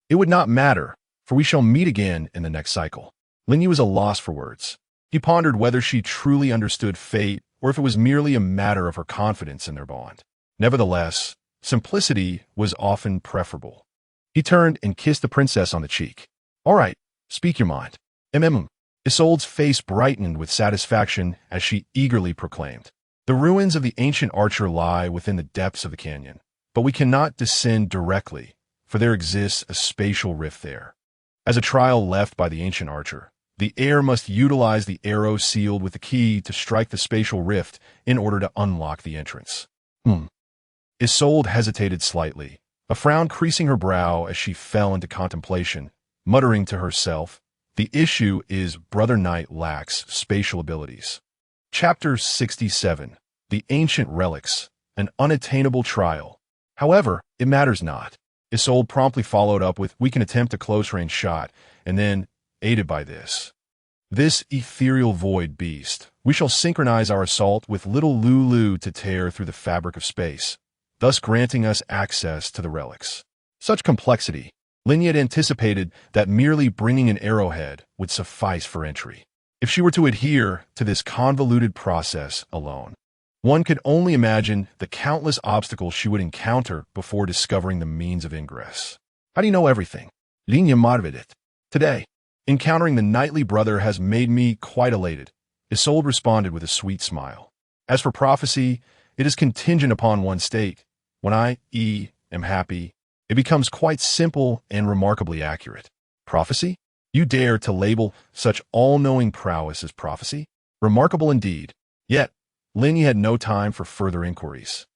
it would not matter, for we shall meet again in the next cycle." Lin Ye was a loss for words. He pondered whether she truly understood fate or if it was merely a matter of her confidence in their bond. Nevertheless, simplicity was often preferable. He turned and kissed the princess on the cheek. "All right, speak your mind." Isolde's face brightened with satisfaction as she eagerly proclaimed, "The ruins of the ancient archer lie within the depths of the canyon, but we cannot descend directly, for there exists a spatial rift there. As a trial left by the ancient archer, the heir must utilize the arrow sealed with the key to strike the spatial rift in order to unlock the entrance." Isolde hesitated slightly, a frown creasing her brow as she fell into contemplation, muttering to herself, "The issue is Brother Knight lacks spatial abilities." Chapter 67. The Ancient Relics, an Unattainable Trial. However, it matters not. Isolde promptly followed up with, "We can attempt a close-range shot, and then, aided by this ethereal void beast, we shall synchronize our assault with little Lulu to tear through the fabric of space, thus granting us access to the relics." Such complexity. Lin Ye had anticipated that merely bringing an arrowhead would suffice for entry. If she were to adhere to this convoluted process alone, one could only imagine the countless obstacles she would encounter before discovering the means of ingress. "How do you know everything?" Linye marvelet. "Today, encountering the knightly brother has made me quite elated," Isolde responded with a sweet smile. "As for prophecy, it is contingent upon one state. When I am happy, it becomes quite simple and remarkably accurate." "Prophecy? You dare to label such all-knowing prowess as prophecy? Remarkable indeed." Yet, Lin Ye had no time for further inquiries.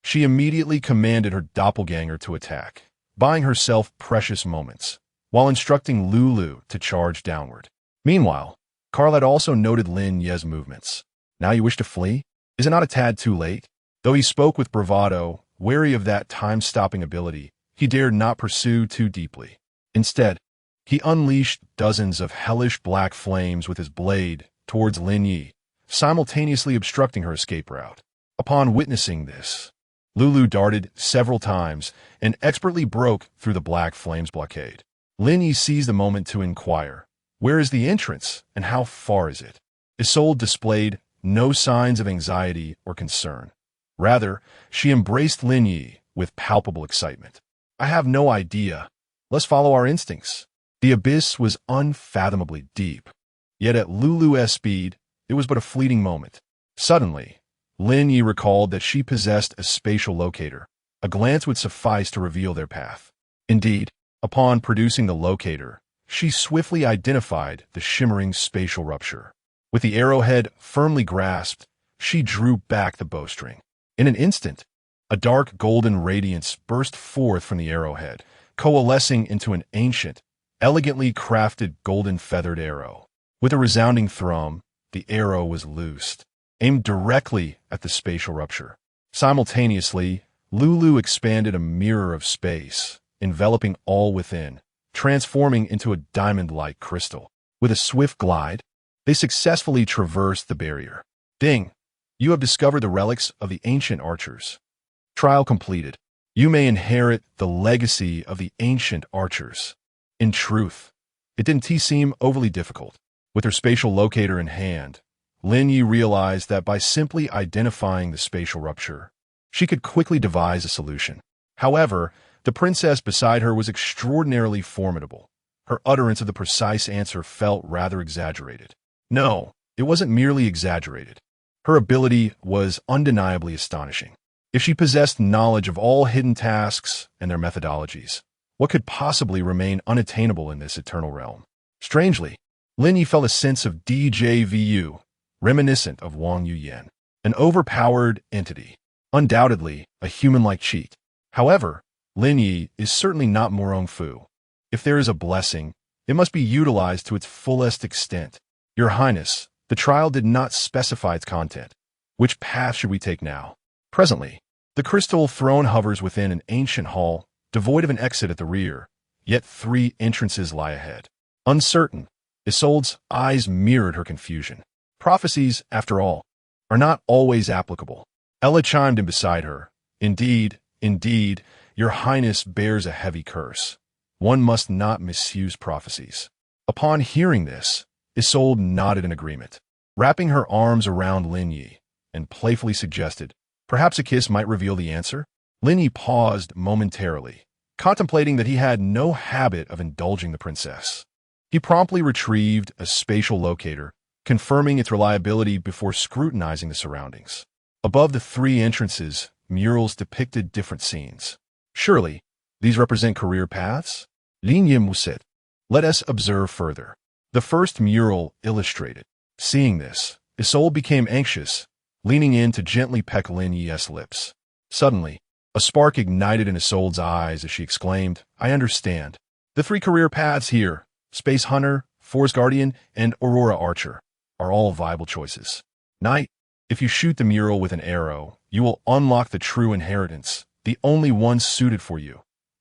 She immediately commanded her doppelganger to attack, buying herself precious moments, while instructing Lulu to charge downward. Meanwhile, Carl had also noted Lin Ye's movements. "Now you wish to flee? Is it not a tad too late?" Though he spoke with bravado, wary of that time-stopping ability, he dared not pursue too deeply. Instead, he unleashed dozens of hellish black flames with his blade towards Lin Ye, simultaneously obstructing her escape route. Upon witnessing this, Lulu darted several times and expertly broke through the black flames blockade. Lin Ye seized the moment to inquire, "Where is the entrance, and how far is it?" Isolde displayed no signs of anxiety or concern. Rather, she embraced Lin Ye with palpable excitement. "I have no idea. Let's follow our instincts." The abyss was unfathomably deep. Yet at Lulu's speed, it was but a fleeting moment. Suddenly, Lin Ye recalled that she possessed a spatial locator. A glance would suffice to reveal their path. Indeed, upon producing the locator, she swiftly identified the shimmering spatial rupture. With the arrowhead firmly grasped, she drew back the bowstring. In an instant, a dark golden radiance burst forth from the arrowhead, coalescing into an ancient, elegantly crafted golden-feathered arrow. With a resounding thrum, the arrow was loosed, aimed directly at the spatial rupture. Simultaneously, Lulu expanded a mirror of space, enveloping all within, transforming into a diamond-like crystal. With a swift glide, they successfully traversed the barrier. "Ding! You have discovered the relics of the ancient archers. Trial completed. You may inherit the legacy of the ancient archers." In truth, it didn't seem overly difficult. With her spatial locator in hand, Lin Ye realized that by simply identifying the spatial rupture, she could quickly devise a solution. However, the princess beside her was extraordinarily formidable. Her utterance of the precise answer felt rather exaggerated. No, it wasn't merely exaggerated. Her ability was undeniably astonishing. If she possessed knowledge of all hidden tasks and their methodologies, What could possibly remain unattainable in this eternal realm? Strangely, Lin Ye felt a sense of déjà vu, reminiscent of Wang Yuyan, an overpowered entity, undoubtedly a human-like cheat. However, Lin Ye is certainly not Morong Fu. If there is a blessing, it must be utilized to its fullest extent. Your Highness, the trial did not specify its content. Which path should we take now? Presently, the crystal throne hovers within an ancient hall, devoid of an exit at the rear, yet 3 entrances lie ahead. Uncertain, Isolde's eyes mirrored her confusion. Prophecies, after all, are not always applicable. Ella chimed in beside her. Indeed, your Highness bears a heavy curse. One must not misuse prophecies. Upon hearing this, Isolde nodded in agreement, wrapping her arms around Lin Ye, and playfully suggested, perhaps a kiss might reveal the answer? Lin Ye paused momentarily, contemplating that he had no habit of indulging the princess. He promptly retrieved a spatial locator, confirming its reliability before scrutinizing the surroundings. Above the 3 entrances, murals depicted different scenes. Surely, these represent career paths? Lin Ye mused. Let us observe further. The first mural illustrated. Seeing this, Isolde became anxious, leaning in to gently peck Lin Ye's lips. Suddenly, a spark ignited in Isolde's eyes as she exclaimed, I understand. The 3 career paths here, Space Hunter, Force Guardian, and Aurora Archer, are all viable choices. Knight, if you shoot the mural with an arrow, you will unlock the true inheritance, the only one suited for you.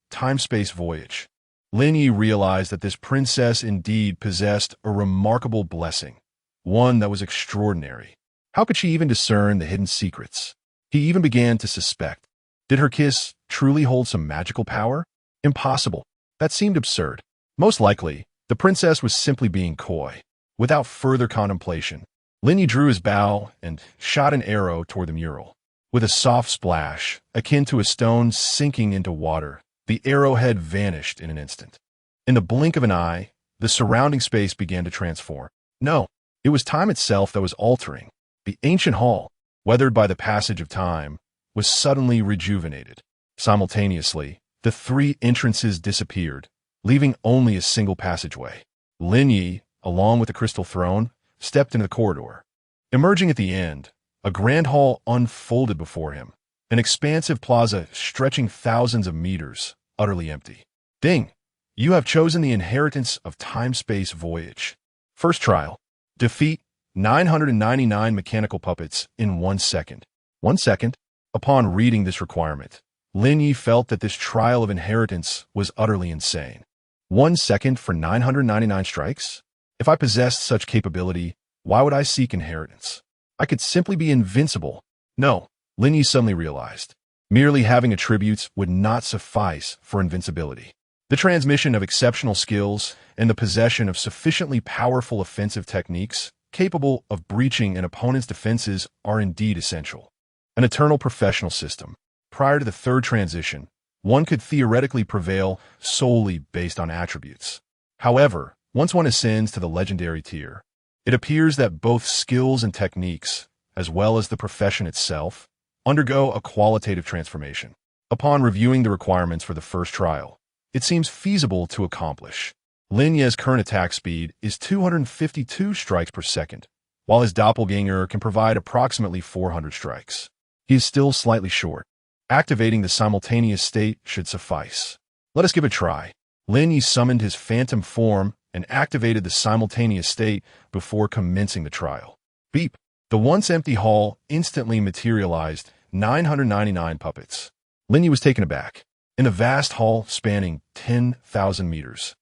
Time-space voyage. Lin Ye realized that this princess indeed possessed a remarkable blessing, one that was extraordinary. How could she even discern the hidden secrets? He even began to suspect. Did her kiss truly hold some magical power? Impossible. That seemed absurd. Most likely, the princess was simply being coy. Without further contemplation, Lin Ye drew his bow and shot an arrow toward the mural. With a soft splash, akin to a stone sinking into water, the arrowhead vanished in an instant. In the blink of an eye, the surrounding space began to transform. No, it was time itself that was altering. The ancient hall, weathered by the passage of time, was suddenly rejuvenated. Simultaneously, the 3 entrances disappeared, leaving only a single passageway. Lin Ye, along with the crystal throne, stepped into the corridor. Emerging at the end, a grand hall unfolded before him, an expansive plaza stretching thousands of meters, utterly empty. Ding! You have chosen the inheritance of time-space voyage. First trial. Defeat 999 mechanical puppets in 1 second. 1 second? Upon reading this requirement, Lin Ye felt that this trial of inheritance was utterly insane. 1 second for 999 strikes? If I possessed such capability, why would I seek inheritance? I could simply be invincible. No, Lin Ye suddenly realized. Merely having attributes would not suffice for invincibility. The transmission of exceptional skills and the possession of sufficiently powerful offensive techniques capable of breaching an opponent's defenses are indeed essential. An eternal professional system. Prior to the 3rd transition, one could theoretically prevail solely based on attributes. However, once one ascends to the legendary tier, it appears that both skills and techniques, as well as the profession itself, undergo a qualitative transformation. Upon reviewing the requirements for the first trial, it seems feasible to accomplish. Lin Ye's current attack speed is 252 strikes per second, while his doppelganger can provide approximately 400 strikes. He is still slightly short. Activating the simultaneous state should suffice. Let us give it a try. Lin Ye summoned his phantom form and activated the simultaneous state before commencing the trial. Beep! The once empty hall instantly materialized 999 puppets. Lin Ye was taken aback. In a vast hall spanning 10,000 meters,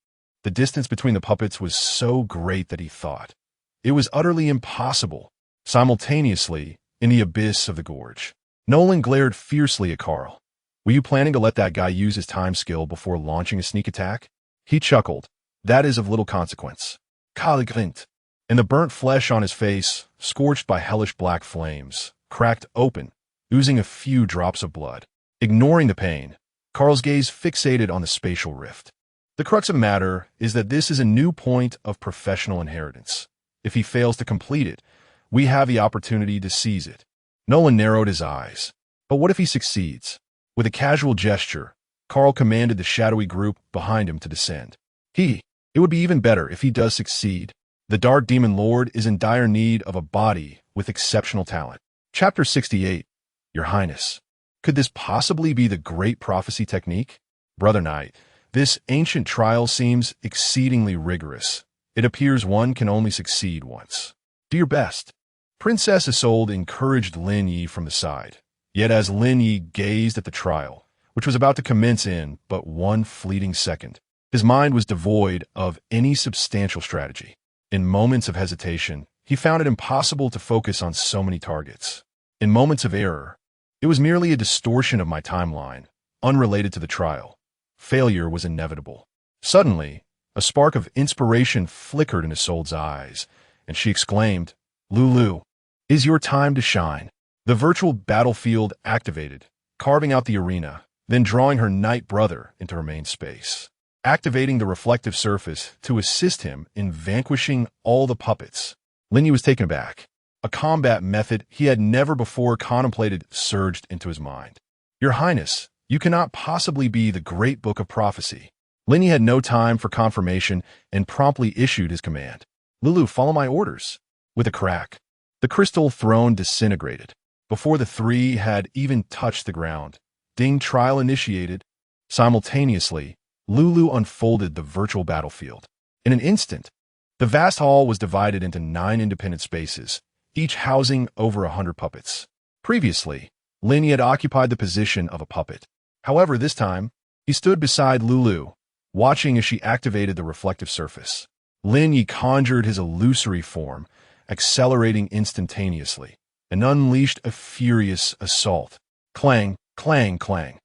the distance between the puppets was so great that he thought it was utterly impossible. Simultaneously, in the abyss of the gorge, Nolan glared fiercely at Carl. Were you planning to let that guy use his time skill before launching a sneak attack? He chuckled. That is of little consequence. Carl grinned, and the burnt flesh on his face, scorched by hellish black flames, cracked open, oozing a few drops of blood. Ignoring the pain, Carl's gaze fixated on the spatial rift. The crux of the matter is that this is a new point of professional inheritance. If he fails to complete it, we have the opportunity to seize it. Nolan narrowed his eyes. But what if he succeeds? With a casual gesture, Carl commanded the shadowy group behind him to descend. It would be even better if he does succeed. The Dark Demon Lord is in dire need of a body with exceptional talent. Chapter 68. Your Highness. Could this possibly be the great prophecy technique? Brother Knight, this ancient trial seems exceedingly rigorous. It appears one can only succeed once. Do your best. Princess Isolde encouraged Lin Ye from the side. Yet as Lin Ye gazed at the trial, which was about to commence in but one fleeting second, his mind was devoid of any substantial strategy. In moments of hesitation, he found it impossible to focus on so many targets. In moments of error, it was merely a distortion of my timeline, unrelated to the trial. Failure was inevitable. Suddenly, a spark of inspiration flickered in Isolde's eyes, and she exclaimed, "Lulu, is your time to shine." The virtual battlefield activated, carving out the arena, then drawing her knight brother into her main space, activating the reflective surface to assist him in vanquishing all the puppets. Linye was taken aback. A combat method he had never before contemplated surged into his mind. "Your Highness, you cannot possibly be the great book of prophecy." Linye had no time for confirmation and promptly issued his command. "Lulu, follow my orders." With a crack, the crystal throne disintegrated. Before the three had even touched the ground, Ding trial initiated. Simultaneously, Lulu unfolded the virtual battlefield. In an instant, the vast hall was divided into 9 independent spaces, each housing over 100 puppets. Previously, Lin Ye had occupied the position of a puppet. However, this time, he stood beside Lulu, watching as she activated the reflective surface. Lin Ye conjured his illusory form, accelerating instantaneously, and unleashed a furious assault. Clang, clang, clang.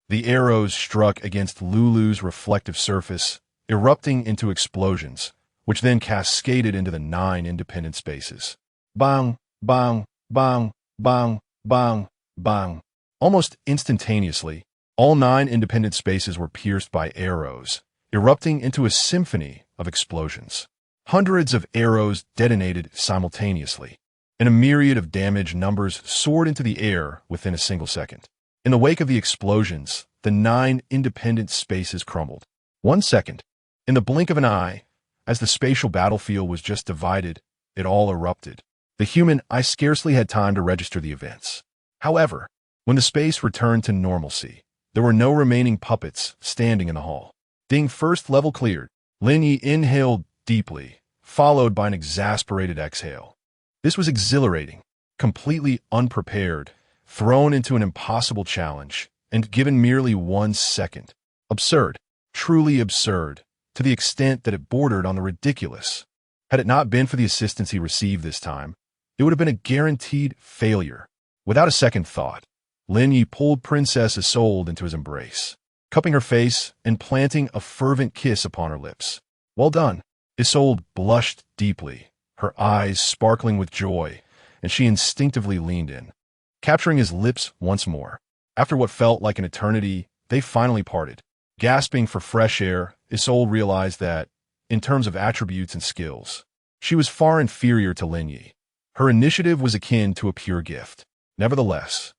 The arrows struck against Lulu's reflective surface, erupting into explosions, which then cascaded into the 9 independent spaces. Bang, bang, bang, bang, bang, bang. Almost instantaneously, all 9 independent spaces were pierced by arrows, erupting into a symphony of explosions. Hundreds of arrows detonated simultaneously, and a myriad of damage numbers soared into the air within a single second. In the wake of the explosions, the 9 independent spaces crumbled. 1 second, in the blink of an eye, as the spatial battlefield was just divided, it all erupted. The human eye scarcely had time to register the events. However, when the space returned to normalcy, there were no remaining puppets standing in the hall. Ding first level cleared. Lin Ye inhaled deeply, followed by an exasperated exhale. This was exhilarating, completely unprepared, thrown into an impossible challenge, and given merely 1 second. Absurd, truly absurd, to the extent that it bordered on the ridiculous. Had it not been for the assistance he received this time, it would have been a guaranteed failure. Without a second thought, Lin Ye pulled Princess Isolde into his embrace, cupping her face and planting a fervent kiss upon her lips. "Well done." Isolde blushed deeply, her eyes sparkling with joy, and she instinctively leaned in, capturing his lips once more. After what felt like an eternity, they finally parted. Gasping for fresh air, Isolde realized that, in terms of attributes and skills, she was far inferior to Lin Ye. Her initiative was akin to a pure gift. Nevertheless,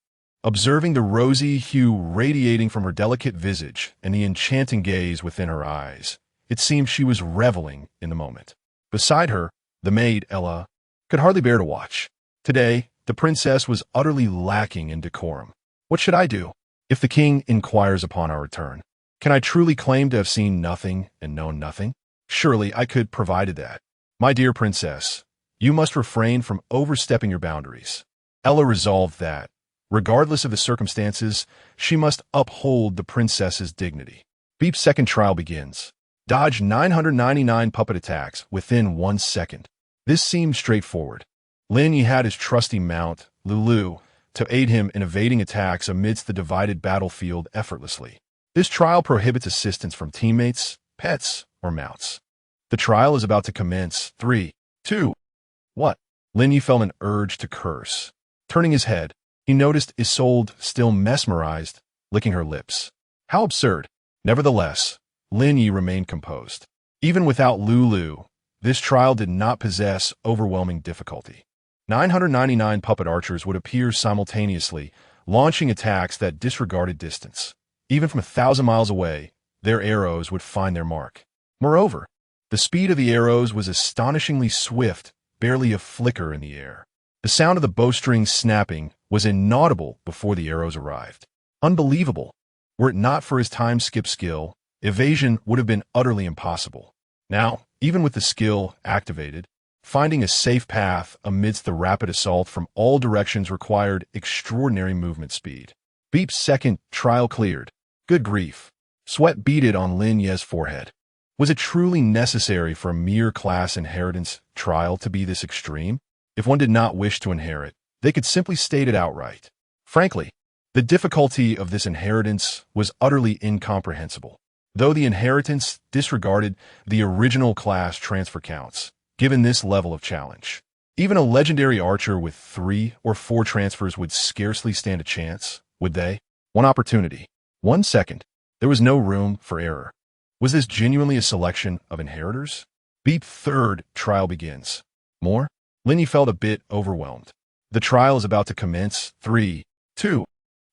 observing the rosy hue radiating from her delicate visage and the enchanting gaze within her eyes, it seemed she was reveling in the moment. Beside her, the maid, Ella, could hardly bear to watch. Today, the princess was utterly lacking in decorum. "What should I do? If the king inquires upon our return, can I truly claim to have seen nothing and known nothing? Surely I could provided that. My dear princess, you must refrain from overstepping your boundaries." Ella resolved that, regardless of the circumstances, she must uphold the princess's dignity. Beep's second trial begins. Dodge 999 puppet attacks within 1 second. This seemed straightforward. Lin Ye had his trusty mount, Lulu, to aid him in evading attacks amidst the divided battlefield effortlessly. This trial prohibits assistance from teammates, pets, or mounts. The trial is about to commence. 3, 2, what? Lin Ye felt an urge to curse. Turning his head, he noticed Isolde still mesmerized, licking her lips. How absurd. Nevertheless, Lin Ye remained composed. Even without Lulu, this trial did not possess overwhelming difficulty. 999 puppet archers would appear simultaneously, launching attacks that disregarded distance. Even from 1,000 miles away, their arrows would find their mark. Moreover, the speed of the arrows was astonishingly swift, barely a flicker in the air. The sound of the bowstring snapping was inaudible before the arrows arrived. Unbelievable. Were it not for his time-skip skill, evasion would have been utterly impossible. Now, even with the skill activated, finding a safe path amidst the rapid assault from all directions required extraordinary movement speed. Beep's second trial cleared. Good grief. Sweat beaded on Lin Ye's forehead. Was it truly necessary for a mere class inheritance trial to be this extreme? If one did not wish to inherit, they could simply state it outright. Frankly, the difficulty of this inheritance was utterly incomprehensible. Though the inheritance disregarded the original class transfer counts, given this level of challenge, even a legendary archer with 3 or 4 transfers would scarcely stand a chance, would they? One opportunity. 1 second. There was no room for error. Was this genuinely a selection of inheritors? Beep third trial begins. More? Lin Ye felt a bit overwhelmed. The trial is about to commence. 3, 2.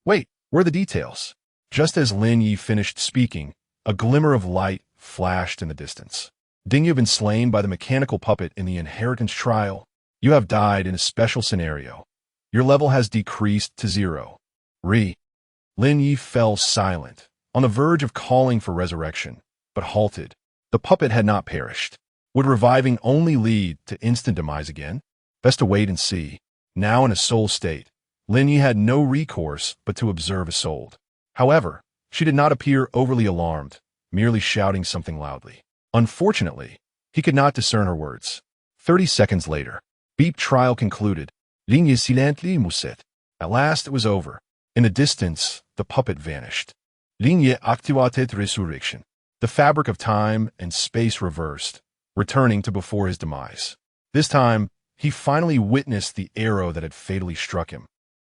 Wait, where are the details? Just as Lin Ye finished speaking, a glimmer of light flashed in the distance. Ding, you've been slain by the mechanical puppet in the inheritance trial. You have died in a special scenario. Your level has decreased to 0. Lin Ye fell silent, on the verge of calling for resurrection, but halted. The puppet had not perished. Would reviving only lead to instant demise again? Best to wait and see. Now in a soul state, Lin Ye had no recourse but to observe Isolde. However, she did not appear overly alarmed, merely shouting something loudly. Unfortunately, he could not discern her words. 30 seconds later, Beep trial concluded. Linye silently muset. At last it was over. In the distance, the puppet vanished. Linye activated resurrection. The fabric of time and space reversed, returning to before his demise. This time, he finally witnessed the arrow that had fatally struck him.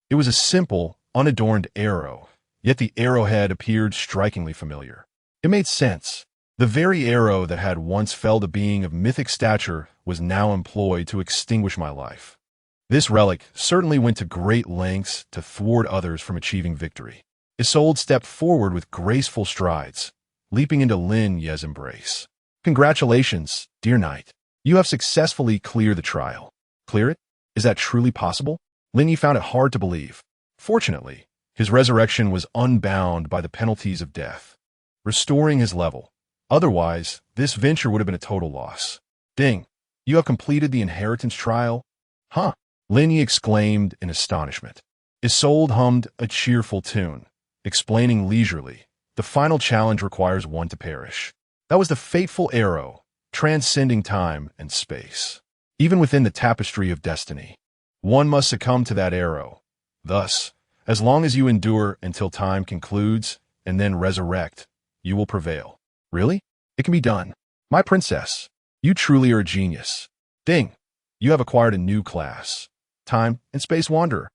It was a simple, unadorned arrow, yet the arrowhead appeared strikingly familiar. It made sense. The very arrow that had once felled a being of mythic stature was now employed to extinguish my life. This relic certainly went to great lengths to thwart others from achieving victory. Isolde stepped forward with graceful strides, leaping into Lin Ye's embrace. Congratulations, dear knight. You have successfully cleared the trial. Clear it? Is that truly possible? Lin Ye found it hard to believe. Fortunately, his resurrection was unbound by the penalties of death, restoring his level. Otherwise, this venture would have been a total loss. Ding, you have completed the inheritance trial? Huh? Lin Ye exclaimed in astonishment. Isolde hummed a cheerful tune, explaining leisurely, the final challenge requires one to perish. That was the fateful arrow, transcending time and space. Even within the tapestry of destiny, one must succumb to that arrow. Thus, as long as you endure until time concludes and then resurrect, you will prevail. Really? It can be done. My princess, you truly are a genius. Ding, you have acquired a new class. Time and Space Wanderer.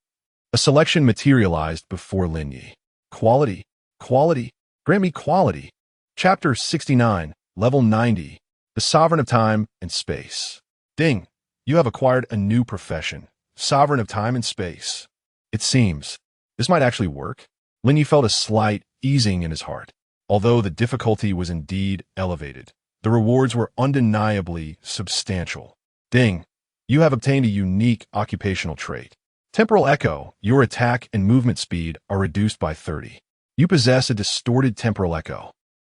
A selection materialized before Lin Ye. Quality, quality, grant me quality. Chapter 69, Level 90, The Sovereign of Time and Space. Ding, you have acquired a new profession, Sovereign of Time and Space. It seems this might actually work. Lin Ye felt a slight easing in his heart. Although the difficulty was indeed elevated, the rewards were undeniably substantial. Ding, you have obtained a unique occupational trait. Temporal Echo, your attack and movement speed are reduced by 30. You possess a distorted temporal echo.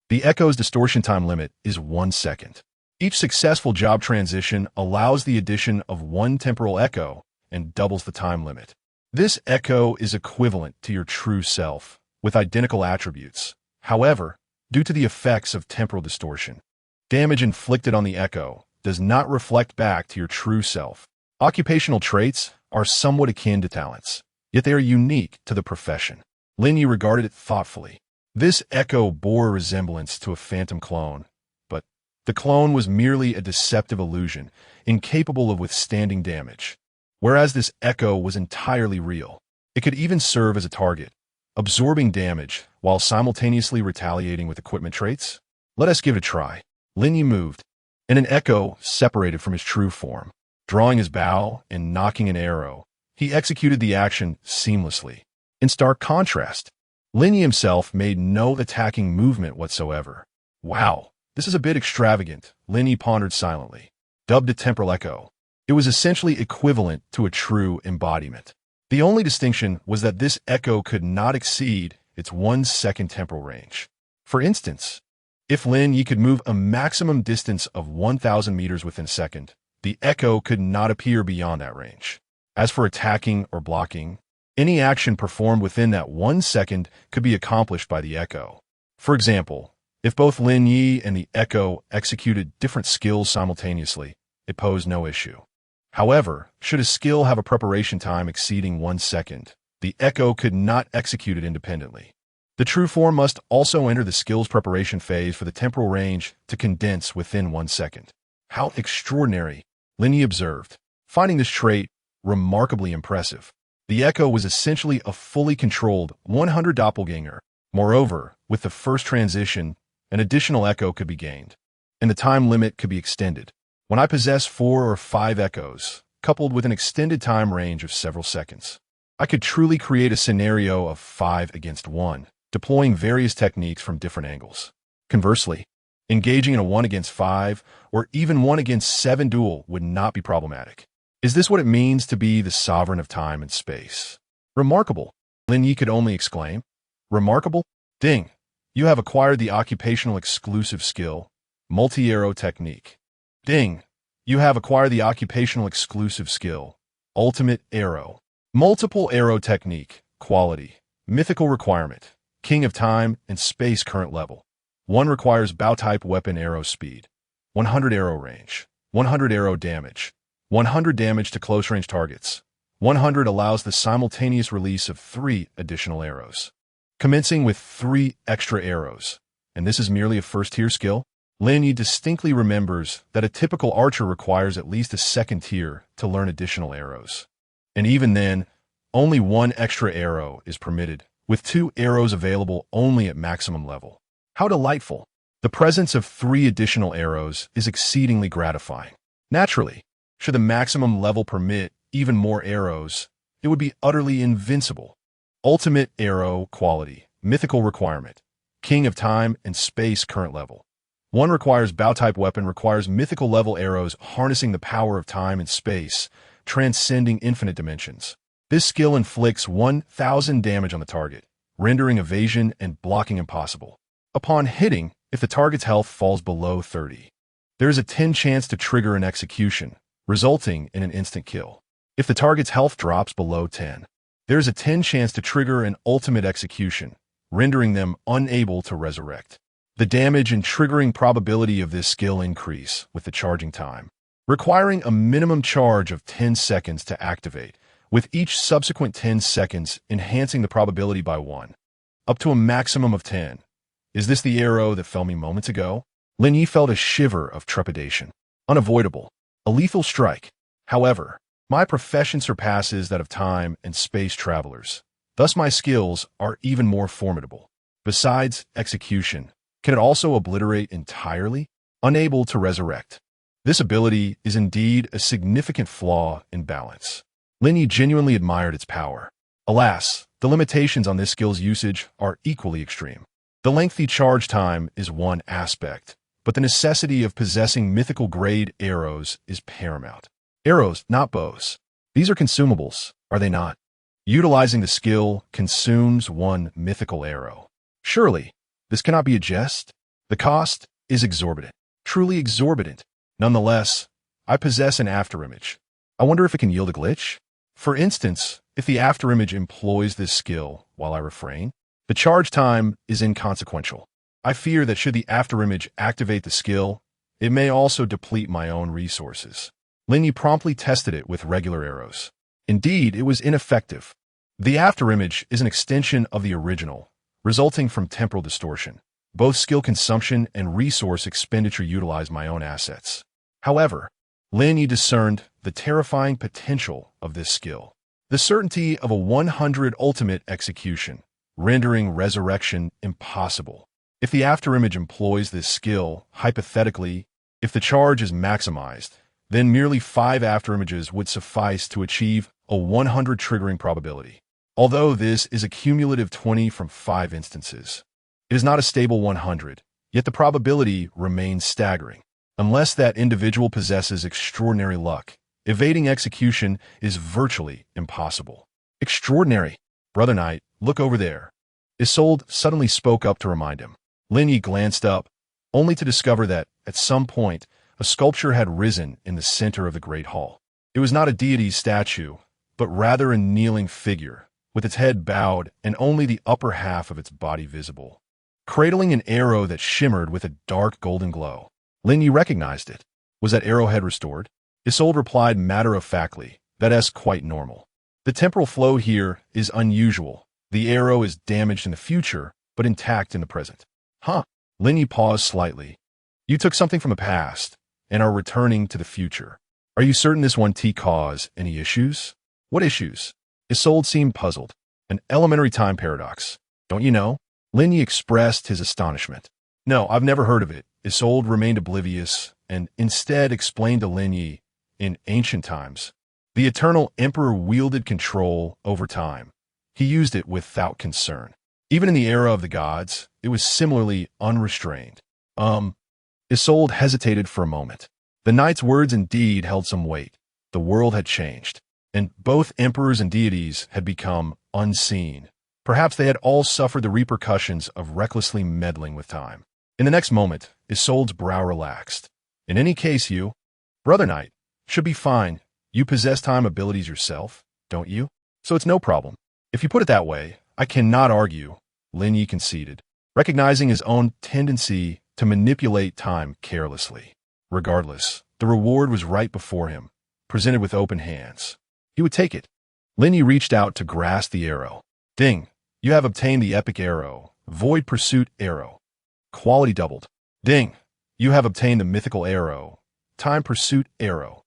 The echo's distortion time limit is 1 second. Each successful job transition allows the addition of 1 temporal echo and doubles the time limit. This echo is equivalent to your true self, with identical attributes. However, due to the effects of temporal distortion, damage inflicted on the echo does not reflect back to your true self. Occupational traits are somewhat akin to talents, yet they are unique to the profession. Lin Ye regarded it thoughtfully. This echo bore a resemblance to a phantom clone, but the clone was merely a deceptive illusion, incapable of withstanding damage. Whereas this echo was entirely real. It could even serve as a target, absorbing damage while simultaneously retaliating with equipment traits. Let us give it a try. Lin Ye moved, and an echo separated from his true form. Drawing his bow and nocking an arrow, he executed the action seamlessly. In stark contrast, Lin Ye himself made no attacking movement whatsoever. Wow, this is a bit extravagant, Lin Ye pondered silently. Dubbed a temporal echo, it was essentially equivalent to a true embodiment. The only distinction was that this echo could not exceed its 1-second temporal range. For instance, if Lin Ye could move a maximum distance of 1,000 meters within a second, the echo could not appear beyond that range. As for attacking or blocking, any action performed within that 1 second could be accomplished by the echo. For example, if both Lin Ye and the echo executed different skills simultaneously, it posed no issue. However, should a skill have a preparation time exceeding 1 second, the echo could not execute it independently. The true form must also enter the skill's preparation phase for the temporal range to condense within 1 second. How extraordinary, Lin Ye observed, finding this trait remarkably impressive. The echo was essentially a fully controlled 100 doppelganger. Moreover, with the first transition, an additional echo could be gained, and the time limit could be extended. When I possess 4 or 5 echoes, coupled with an extended time range of several seconds, I could truly create a scenario of 5 against 1, deploying various techniques from different angles. Conversely, engaging in a 1 against 5 or even 1 against 7 duel would not be problematic. Is this what it means to be the sovereign of time and space? Remarkable, Lin Ye could only exclaim. Remarkable? Ding! You have acquired the occupational exclusive skill, multi-arrow technique. Ding! You have acquired the occupational exclusive skill, ultimate arrow. Multiple arrow technique, quality, mythical requirement, king of time and space current level. 1 requires bow-type weapon arrow speed, 100 arrow range, 100 arrow damage, 100 damage to close-range targets. 100 allows the simultaneous release of 3 additional arrows, commencing with 3 extra arrows. And this is merely a first-tier skill? Lin Ye distinctly remembers that a typical archer requires at least a second tier to learn additional arrows. And even then, only 1 extra arrow is permitted, with 2 arrows available only at maximum level. How delightful! The presence of 3 additional arrows is exceedingly gratifying. Naturally, should the maximum level permit even more arrows, it would be utterly invincible. Ultimate arrow quality, mythical requirement, king of time and space current level. 1 requires bow-type weapon requires mythical level arrows harnessing the power of time and space, transcending infinite dimensions. This skill inflicts 1,000 damage on the target, rendering evasion and blocking impossible. Upon hitting, if the target's health falls below 30, there is a 10 chance to trigger an execution, resulting in an instant kill. If the target's health drops below 10, there is a 10 chance to trigger an ultimate execution, rendering them unable to resurrect. The damage and triggering probability of this skill increase with the charging time, requiring a minimum charge of 10 seconds to activate, with each subsequent 10 seconds enhancing the probability by 1, up to a maximum of 10. Is this the arrow that fell me moments ago? Lin Ye felt a shiver of trepidation. Unavoidable. A lethal strike. However, my profession surpasses that of time and space travelers. Thus my skills are even more formidable. Besides execution, can it also obliterate entirely? Unable to resurrect. This ability is indeed a significant flaw in balance. Lin Ye genuinely admired its power. Alas, the limitations on this skill's usage are equally extreme. The lengthy charge time is one aspect, but the necessity of possessing mythical-grade arrows is paramount. Arrows, not bows. These are consumables, are they not? Utilizing the skill consumes 1 mythical arrow. Surely, this cannot be a jest? The cost is exorbitant. Truly exorbitant. Nonetheless, I possess an afterimage. I wonder if it can yield a glitch? For instance, if the afterimage employs this skill while I refrain, the charge time is inconsequential. I fear that should the afterimage activate the skill, it may also deplete my own resources. Lin Ye promptly tested it with regular arrows. Indeed, it was ineffective. The afterimage is an extension of the original, resulting from temporal distortion. Both skill consumption and resource expenditure utilize my own assets. However, Lin Ye discerned the terrifying potential of this skill. The certainty of a 100 ultimate execution, rendering resurrection impossible. If the afterimage employs this skill, hypothetically, if the charge is maximized, then merely 5 afterimages would suffice to achieve a 100 triggering probability. Although this is a cumulative 20 from 5 instances, it is not a stable 100, yet the probability remains staggering. Unless that individual possesses extraordinary luck, evading execution is virtually impossible. Extraordinary. Brother Knight, look over there. Isolde suddenly spoke up to remind him. Lin Ye glanced up, only to discover that, at some point, a sculpture had risen in the center of the great hall. It was not a deity's statue, but rather a kneeling figure, with its head bowed and only the upper half of its body visible, cradling an arrow that shimmered with a dark golden glow. Lin Ye recognized it. Was that arrowhead restored? Isolde replied matter-of-factly, "That's quite normal. The temporal flow here is unusual. The arrow is damaged in the future, but intact in the present." Huh? Lin Ye paused slightly. "You took something from the past, and are returning to the future. Are you certain this won't cause any issues?" "What issues?" Isolde seemed puzzled. "An elementary time paradox. Don't you know?" Lin Ye expressed his astonishment. "No, I've never heard of it." Isolde remained oblivious, and instead explained to Lin Ye, in ancient times, the eternal emperor wielded control over time. He used it without concern. Even in the era of the gods, it was similarly unrestrained. Isolde hesitated for a moment. The knight's words indeed held some weight. The world had changed, and both emperors and deities had become unseen. Perhaps they had all suffered the repercussions of recklessly meddling with time. In the next moment, Isolde's brow relaxed. "In any case, you, Brother Knight, should be fine. You possess time abilities yourself, don't you? So it's no problem." "If you put it that way, I cannot argue," Lin Ye conceded, recognizing his own tendency to manipulate time carelessly. Regardless, the reward was right before him, presented with open hands. He would take it. Lin Ye reached out to grasp the arrow. "Ding! You have obtained the epic arrow, Void Pursuit Arrow. Quality doubled. Ding! You have obtained the mythical arrow, Time Pursuit Arrow.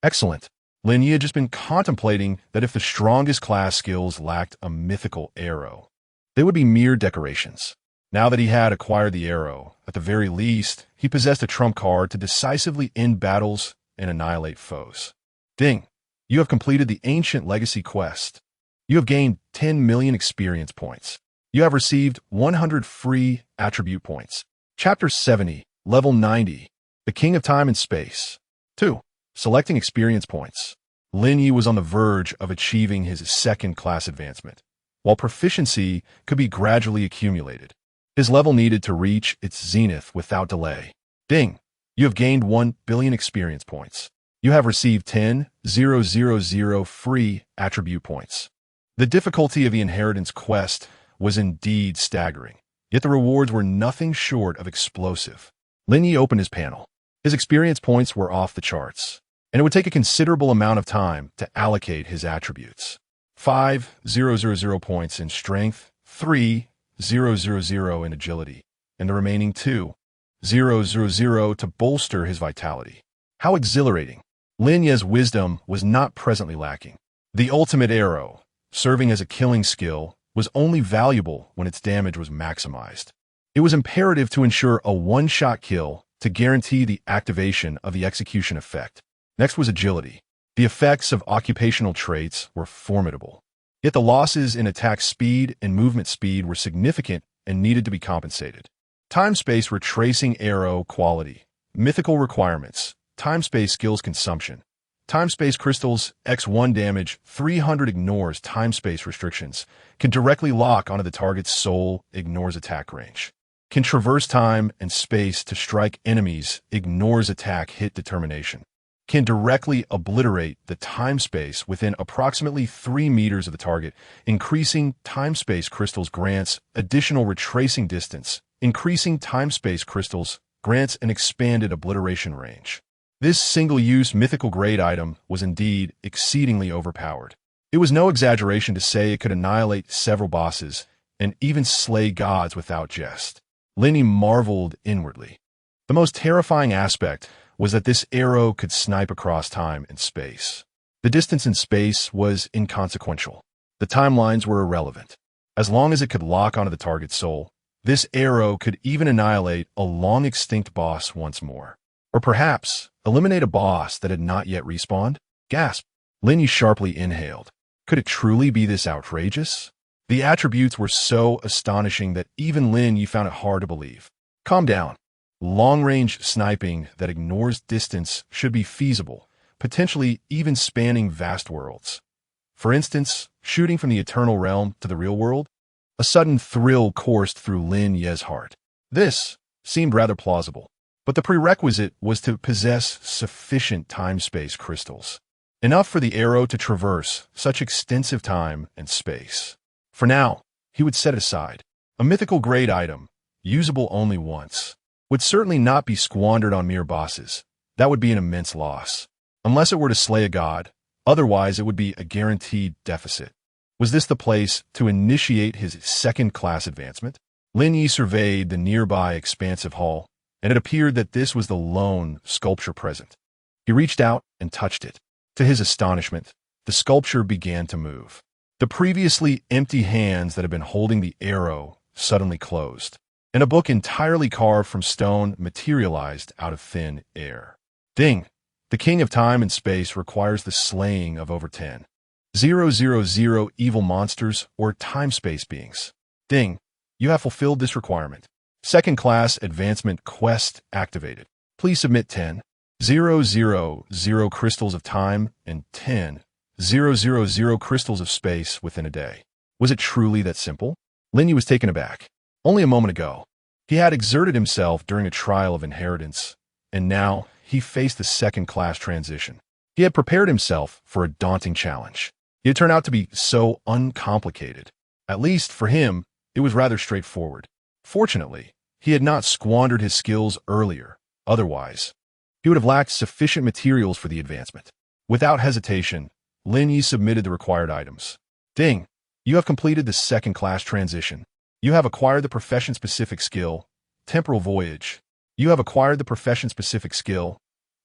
Excellent." Lin Ye had just been contemplating that if the strongest class skills lacked a mythical arrow, they would be mere decorations. Now that he had acquired the arrow, at the very least, he possessed a trump card to decisively end battles and annihilate foes. "Ding! You have completed the Ancient Legacy quest. You have gained 10 million experience points. You have received 100 free attribute points." Chapter 70, Level 90, The King of Time and Space. 2. Selecting experience points. Lin Ye was on the verge of achieving his second class advancement, while proficiency could be gradually accumulated. His level needed to reach its zenith without delay. Ding! You have gained 1 billion experience points. You have received 10,000 free attribute points. The difficulty of the inheritance quest was indeed staggering, yet the rewards were nothing short of explosive. Lin Ye opened his panel. His experience points were off the charts, and it would take a considerable amount of time to allocate his attributes. 5,000 points in strength, 3,000 in agility, and the remaining 2,000 to bolster his vitality. How exhilarating! Lin Ye's wisdom was not presently lacking. The ultimate arrow, serving as a killing skill, was only valuable when its damage was maximized. It was imperative to ensure a one-shot kill to guarantee the activation of the execution effect. Next was agility. The effects of occupational traits were formidable. Yet the losses in attack speed and movement speed were significant and needed to be compensated. Time-space retracing arrow quality. Mythical requirements. Time-space skills consumption. Time-space crystals X1 damage 300 ignores time-space restrictions. Can directly lock onto the target's soul, ignores attack range. Can traverse time and space to strike enemies, ignores attack hit determination. Can directly obliterate the time-space within approximately 3 meters of the target. Increasing time-space crystals grants additional retracing distance. Increasing time-space crystals grants an expanded obliteration range. This single-use mythical grade item was indeed exceedingly overpowered. It was no exaggeration to say it could annihilate several bosses and even slay gods without jest. Lin Ye marveled inwardly. The most terrifying aspect was that this arrow could snipe across time and space. The distance in space was inconsequential. The timelines were irrelevant. As long as it could lock onto the target's soul, this arrow could even annihilate a long-extinct boss once more. Or perhaps eliminate a boss that had not yet respawned? Gasp! Lin Ye sharply inhaled. Could it truly be this outrageous? The attributes were so astonishing that even Lin Ye found it hard to believe. Calm down. Long-range sniping that ignores distance should be feasible, potentially even spanning vast worlds. For instance, shooting from the eternal realm to the real world? A sudden thrill coursed through Lin Ye's heart. This seemed rather plausible, but the prerequisite was to possess sufficient time-space crystals, enough for the arrow to traverse such extensive time and space. For now, he would set it aside. A mythical grade item, usable only once, would certainly not be squandered on mere bosses. That would be an immense loss. Unless it were to slay a god, otherwise it would be a guaranteed deficit. Was this the place to initiate his second-class advancement? Lin Ye surveyed the nearby expansive hall, and it appeared that this was the lone sculpture present. He reached out and touched it. To his astonishment, the sculpture began to move. The previously empty hands that had been holding the arrow suddenly closed, and a book entirely carved from stone materialized out of thin air. Ding! The King of Time and Space requires the slaying of over 10,000 evil monsters or time-space beings. Ding! You have fulfilled this requirement. Second-class advancement quest activated. Please submit 10,000 crystals of time and 10,000 crystals of space within a day. Was it truly that simple? Lin Ye was taken aback. Only a moment ago, he had exerted himself during a trial of inheritance, and now he faced the second-class transition. He had prepared himself for a daunting challenge. It had turned out to be so uncomplicated. At least, for him, it was rather straightforward. Fortunately, he had not squandered his skills earlier. Otherwise, he would have lacked sufficient materials for the advancement. Without hesitation, Lin Ye submitted the required items. Ding! You have completed the second-class transition. You have acquired the profession-specific skill, Temporal Voyage. You have acquired the profession-specific skill,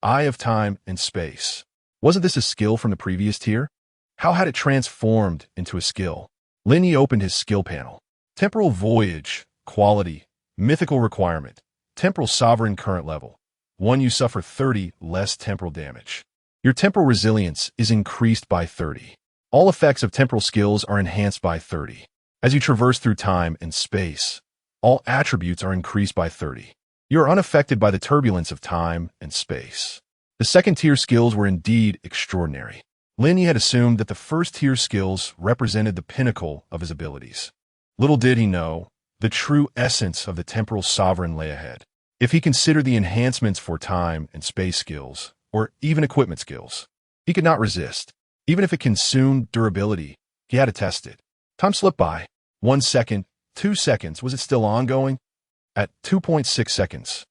Eye of Time and Space. Wasn't this a skill from the previous tier? How had it transformed into a skill? Lin Ye opened his skill panel. Temporal Voyage, Quality, Mythical Requirement, Temporal Sovereign Current Level. 1. You suffer 30 less temporal damage. Your temporal resilience is increased by 30. All effects of temporal skills are enhanced by 30. As you traverse through time and space, all attributes are increased by 30. You are unaffected by the turbulence of time and space. The second-tier skills were indeed extraordinary. Lin Ye had assumed that the first-tier skills represented the pinnacle of his abilities. Little did he know, the true essence of the temporal sovereign lay ahead. If he considered the enhancements for time and space skills, or even equipment skills, he could not resist. Even if it consumed durability, he had to test it. Time slipped by. 1 second, 2 seconds. Was it still ongoing? At 2.6 seconds,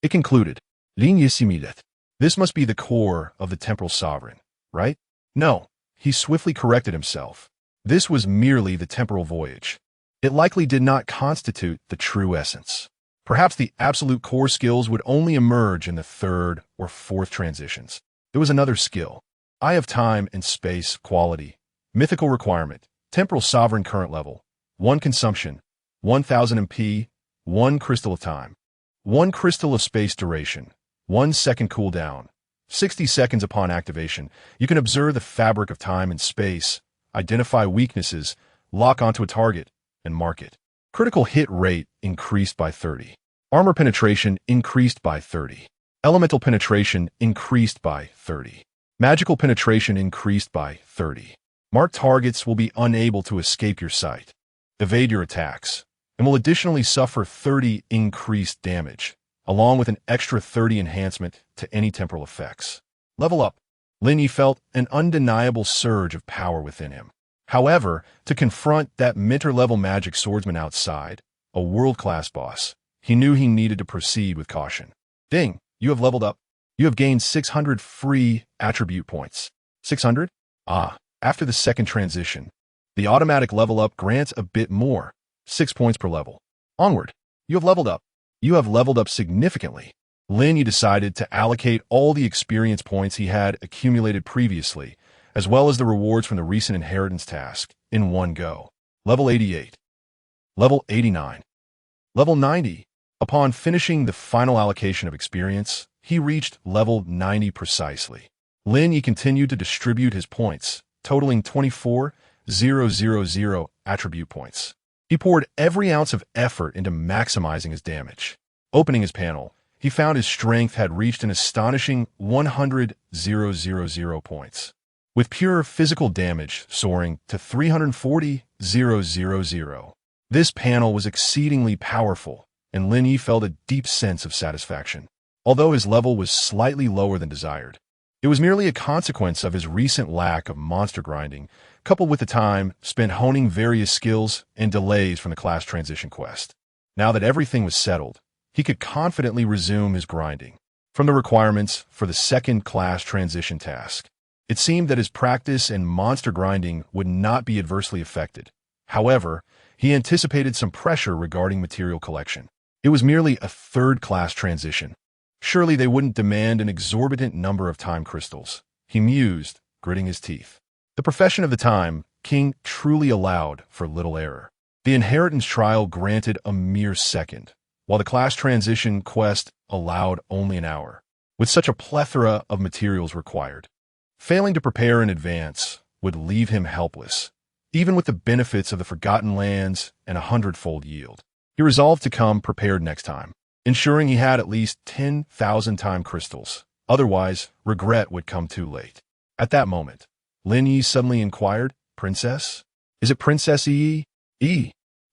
it concluded. Linye Warehouse. This must be the core of the temporal sovereign, right? No, he swiftly corrected himself. This was merely the temporal voyage. It likely did not constitute the true essence. Perhaps the absolute core skills would only emerge in the third or fourth transitions. There was another skill. Eye of Time and Space Quality. Mythical Requirement. Temporal Sovereign Current Level. 1 Consumption. 1000 MP. 1 Crystal of Time. 1 Crystal of Space Duration. 1 second cooldown. 60 seconds upon activation. You can observe the fabric of time and space, identify weaknesses, lock onto a target, and mark it. Critical hit rate increased by 30. Armor penetration increased by 30. Elemental penetration increased by 30. Magical penetration increased by 30. Marked targets will be unable to escape your sight, evade your attacks, and will additionally suffer 30 increased damage, along with an extra 30 enhancement to any temporal effects. Level up. Lin Ye felt an undeniable surge of power within him. However, to confront that mentor-level magic swordsman outside, a world-class boss, he knew he needed to proceed with caution. Ding! You have leveled up. You have gained 600 free attribute points. 600? After the second transition, the automatic level up grants a bit more, 6 points per level. Onward. You have leveled up. You have leveled up significantly. Lin Ye decided to allocate all the experience points he had accumulated previously, as well as the rewards from the recent inheritance task, in one go. Level 88. Level 89. Level 90. Upon finishing the final allocation of experience, he reached level 90 precisely. Lin Ye continued to distribute his points, totaling 24,000 attribute points. He poured every ounce of effort into maximizing his damage. Opening his panel, he found his strength had reached an astonishing 100,000 points, with pure physical damage soaring to 340,000. This panel was exceedingly powerful, and Lin Ye felt a deep sense of satisfaction. Although his level was slightly lower than desired, it was merely a consequence of his recent lack of monster grinding, coupled with the time spent honing various skills and delays from the class transition quest. Now that everything was settled, he could confidently resume his grinding. From the requirements for the second class transition task, it seemed that his practice and monster grinding would not be adversely affected. However, he anticipated some pressure regarding material collection. It was merely a third-class transition. Surely they wouldn't demand an exorbitant number of time crystals, he mused, gritting his teeth. The profession of the time king truly allowed for little error. The inheritance trial granted a mere second, while the class transition quest allowed only an hour, with such a plethora of materials required. Failing to prepare in advance would leave him helpless, even with the benefits of the Forgotten Lands and a hundredfold yield. He resolved to come prepared next time, ensuring he had at least 10,000 time crystals. Otherwise, regret would come too late. At that moment, Lin Ye suddenly inquired, "Princess? Is it Princess Yi?"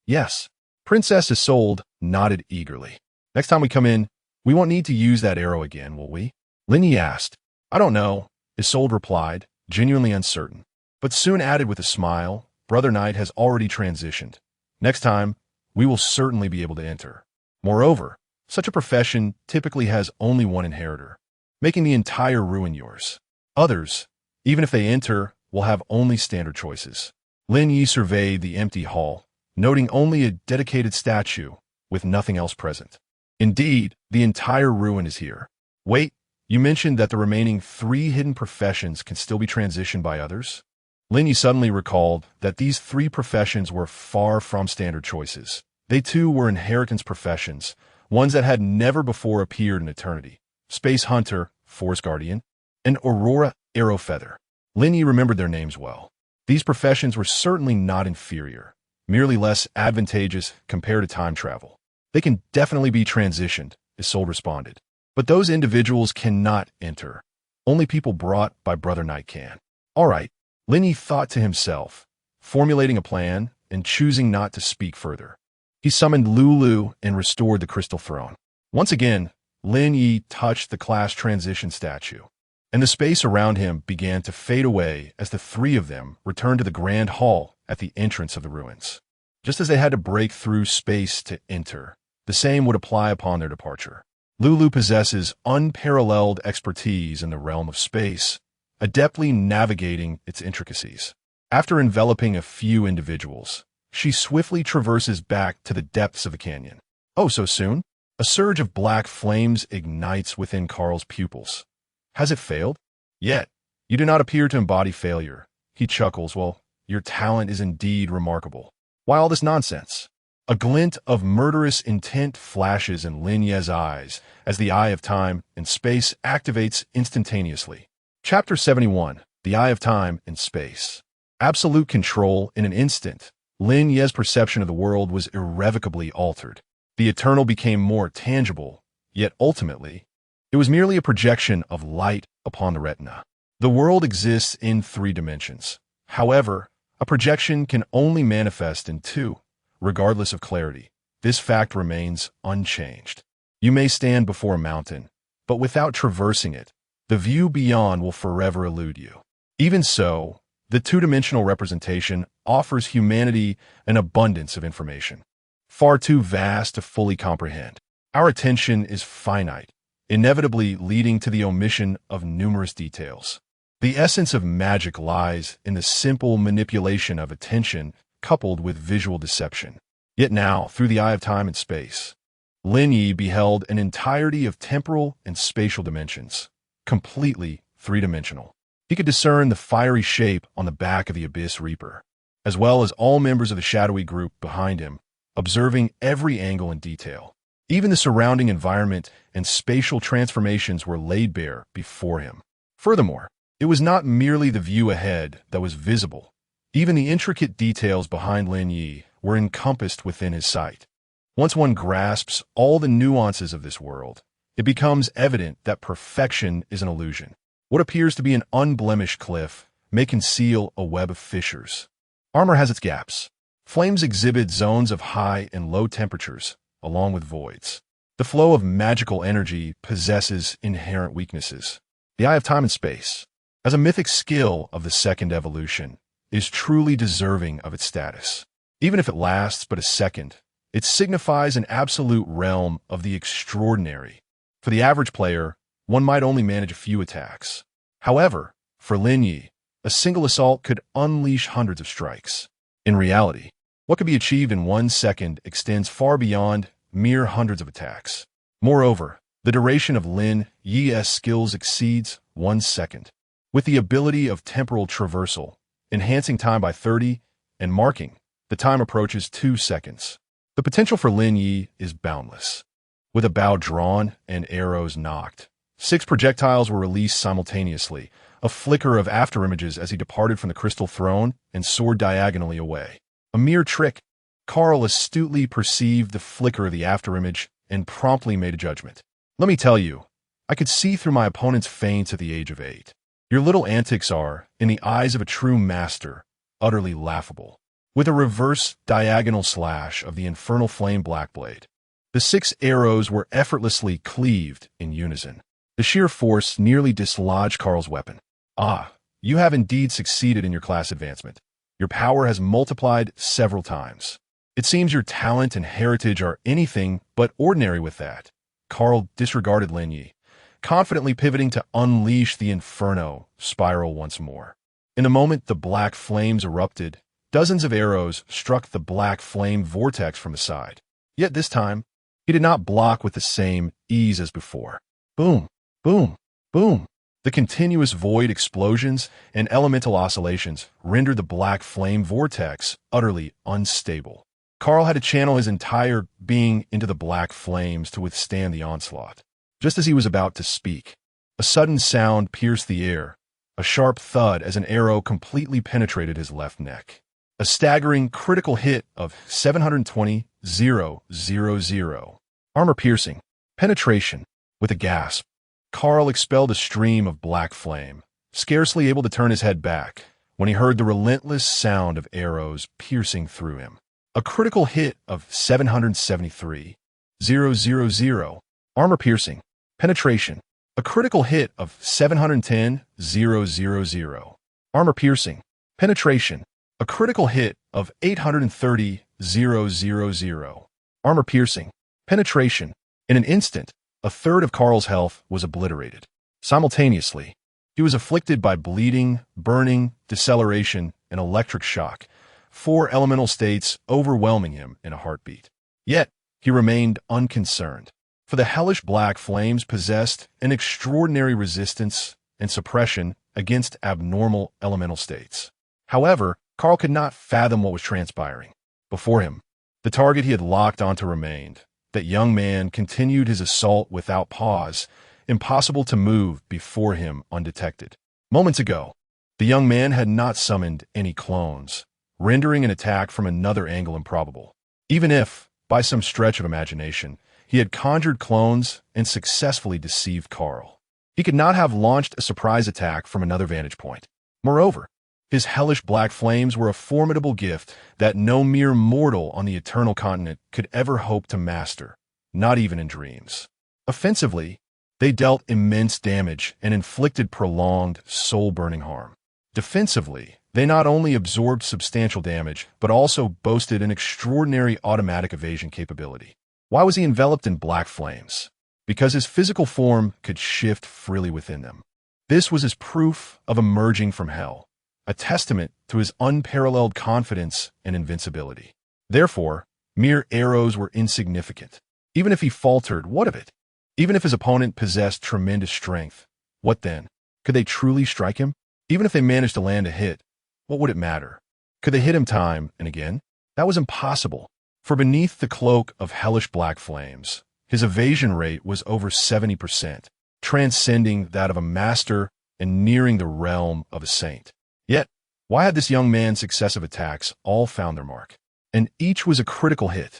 Yes. Princess Isolde nodded eagerly. "Next time we come in, we won't need to use that arrow again, will we?" Lin Ye asked. "I don't know," Isolde replied, genuinely uncertain, but soon added with a smile, "Brother Knight has already transitioned. Next time, we will certainly be able to enter. Moreover, such a profession typically has only one inheritor, making the entire ruin yours. Others, even if they enter, will have only standard choices." Lin Ye surveyed the empty hall, noting only a dedicated statue with nothing else present. "Indeed, the entire ruin is here. Wait, you mentioned that the remaining 3 hidden professions can still be transitioned by others?" Lin Ye suddenly recalled that these 3 professions were far from standard choices. They too were inheritance professions, ones that had never before appeared in eternity: Space Hunter, Forest Guardian, and Aurora Arrowfeather. Lin Ye remembered their names well. These professions were certainly not inferior, merely less advantageous compared to time travel. "They can definitely be transitioned," Isolde responded. "But those individuals cannot enter. Only people brought by Brother Knight can." "All right," Lin Ye thought to himself, formulating a plan and choosing not to speak further. He summoned Lulu and restored the crystal throne. Once again, Lin Ye touched the class transition statue, and the space around him began to fade away as the 3 of them returned to the grand hall at the entrance of the ruins. Just as they had to break through space to enter, the same would apply upon their departure. Lulu possesses unparalleled expertise in the realm of space, adeptly navigating its intricacies. After enveloping a few individuals, she swiftly traverses back to the depths of the canyon. "Oh, so soon?" A surge of black flames ignites within Carl's pupils. "Has it failed?" "Yet. You do not appear to embody failure." He chuckles. "Well, your talent is indeed remarkable. Why all this nonsense?" A glint of murderous intent flashes in Lin Ye's eyes as the Eye of Time and Space activates instantaneously. Chapter 71, The Eye of Time and Space. Absolute control in an instant. Lin Ye's perception of the world was irrevocably altered. The eternal became more tangible, yet ultimately, it was merely a projection of light upon the retina. The world exists in 3 dimensions. However, a projection can only manifest in 2, regardless of clarity. This fact remains unchanged. You may stand before a mountain, but without traversing it, the view beyond will forever elude you. Even so, the 2-dimensional representation offers humanity an abundance of information, far too vast to fully comprehend. Our attention is finite, inevitably leading to the omission of numerous details. The essence of magic lies in the simple manipulation of attention coupled with visual deception. Yet now, through the Eye of Time and Space, Lin Ye beheld an entirety of temporal and spatial dimensions, completely 3-dimensional. He could discern the fiery shape on the back of the Abyss Reaper, as well as all members of the shadowy group behind him, observing every angle in detail. Even the surrounding environment and spatial transformations were laid bare before him. Furthermore, It was not merely the view ahead that was visible. Even the intricate details behind Lin Ye were encompassed within his sight. Once one grasps all the nuances of this world, it becomes evident that perfection is an illusion. What appears to be an unblemished cliff may conceal a web of fissures. Armor has its gaps. Flames exhibit zones of high and low temperatures, along with voids. The flow of magical energy possesses inherent weaknesses. The eye of time and space, as a mythic skill of the second evolution, is truly deserving of its status. Even if it lasts but a second, it signifies an absolute realm of the extraordinary. For the average player, one might only manage a few attacks. However, for Lin Ye, a single assault could unleash hundreds of strikes. In reality, what could be achieved in 1 second extends far beyond mere hundreds of attacks. Moreover, the duration of Lin Ye's skills exceeds 1 second, with the ability of temporal traversal, enhancing time by 30, and marking, the time approaches 2 seconds. The potential for Lin Ye is boundless. With a bow drawn and arrows knocked, 6 projectiles were released simultaneously, a flicker of afterimages as he departed from the crystal throne and soared diagonally away. A mere trick. Carl astutely perceived the flicker of the afterimage and promptly made a judgment. Let me tell you, I could see through my opponent's feints at the age of 8. Your little antics are, in the eyes of a true master, utterly laughable. With a reverse diagonal slash of the infernal flame blackblade, the 6 arrows were effortlessly cleaved in unison. The sheer force nearly dislodged Carl's weapon. Ah, you have indeed succeeded in your class advancement. Your power has multiplied several times. It seems your talent and heritage are anything but ordinary with that. Carl disregarded Lin Ye, confidently pivoting to unleash the inferno spiral once more. In a moment, the black flames erupted. Dozens of arrows struck the black flame vortex from the side. Yet this time, he did not block with the same ease as before. Boom, boom, boom. The continuous void explosions and elemental oscillations rendered the black flame vortex utterly unstable. Carl had to channel his entire being into the black flames to withstand the onslaught. Just as he was about to speak, a sudden sound pierced the air, a sharp thud as an arrow completely penetrated his left neck. A staggering critical hit of 720,000. Armor piercing. Penetration. With a gasp, Carl expelled a stream of black flame, scarcely able to turn his head back when he heard the relentless sound of arrows piercing through him. A critical hit of 773,000. Armor piercing. Penetration. A critical hit of 710,000. Armor piercing. Penetration. A critical hit of 830,000. Armor piercing. Penetration. In an instant, a third of Carl's health was obliterated. Simultaneously, he was afflicted by bleeding, burning, deceleration, and electric shock, 4 elemental states overwhelming him in a heartbeat. Yet, he remained unconcerned, for the hellish black flames possessed an extraordinary resistance and suppression against abnormal elemental states. However, Carl could not fathom what was transpiring. Before him, the target he had locked onto remained. That young man continued his assault without pause, impossible to move before him undetected. Moments ago, the young man had not summoned any clones, rendering an attack from another angle improbable. Even if, by some stretch of imagination, he had conjured clones and successfully deceived Carl, he could not have launched a surprise attack from another vantage point. Moreover, his hellish black flames were a formidable gift that no mere mortal on the Eternal Continent could ever hope to master, not even in dreams. Offensively, they dealt immense damage and inflicted prolonged, soul-burning harm. Defensively, they not only absorbed substantial damage, but also boasted an extraordinary automatic evasion capability. Why was he enveloped in black flames? Because his physical form could shift freely within them. This was his proof of emerging from hell, a testament to his unparalleled confidence and invincibility. Therefore, mere arrows were insignificant. Even if he faltered, what of it? Even if his opponent possessed tremendous strength, what then? Could they truly strike him? Even if they managed to land a hit, what would it matter? Could they hit him time and again? That was impossible, for beneath the cloak of hellish black flames, his evasion rate was over 70%, transcending that of a master and nearing the realm of a saint. Yet, why had this young man's successive attacks all found their mark? And each was a critical hit.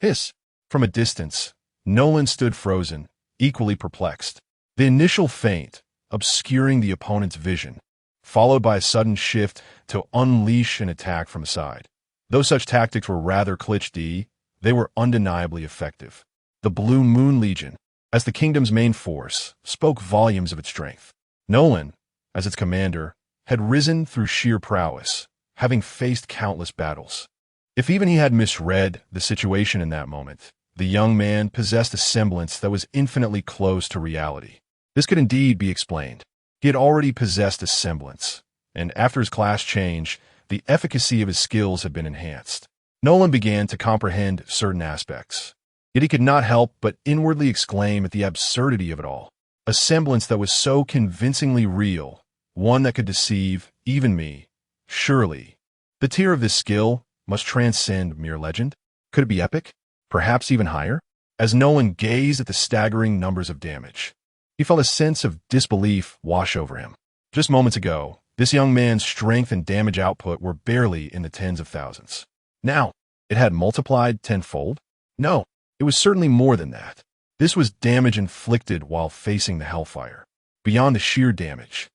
Hiss! From a distance, Nolan stood frozen, equally perplexed. The initial feint, obscuring the opponent's vision, followed by a sudden shift to unleash an attack from the side. Though such tactics were rather cliché, they were undeniably effective. The Blue Moon Legion, as the kingdom's main force, spoke volumes of its strength. Nolan, as its commander, had risen through sheer prowess, having faced countless battles. If even he had misread the situation in that moment, the young man possessed a semblance that was infinitely close to reality. This could indeed be explained. He had already possessed a semblance, and after his class change, the efficacy of his skills had been enhanced. Nolan began to comprehend certain aspects. Yet he could not help but inwardly exclaim at the absurdity of it all. A semblance that was so convincingly real, one that could deceive even me. Surely, the tier of this skill must transcend mere legend. Could it be epic? Perhaps even higher? As Nolan gazed at the staggering numbers of damage, he felt a sense of disbelief wash over him. Just moments ago, this young man's strength and damage output were barely in the tens of thousands. Now, it had multiplied tenfold? No, it was certainly more than that. This was damage inflicted while facing the Hellfire. Beyond the sheer damage,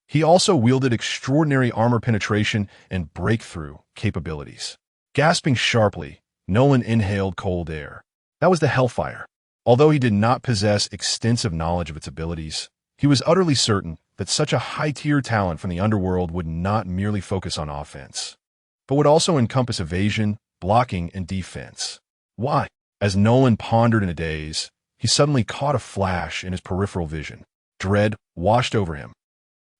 he also wielded extraordinary armor penetration and breakthrough capabilities. Gasping sharply, Nolan inhaled cold air. That was the Hellfire. Although he did not possess extensive knowledge of its abilities, he was utterly certain that such a high-tier talent from the underworld would not merely focus on offense, but would also encompass evasion, blocking, and defense. Why? As Nolan pondered in a daze, he suddenly caught a flash in his peripheral vision. Dread washed over him.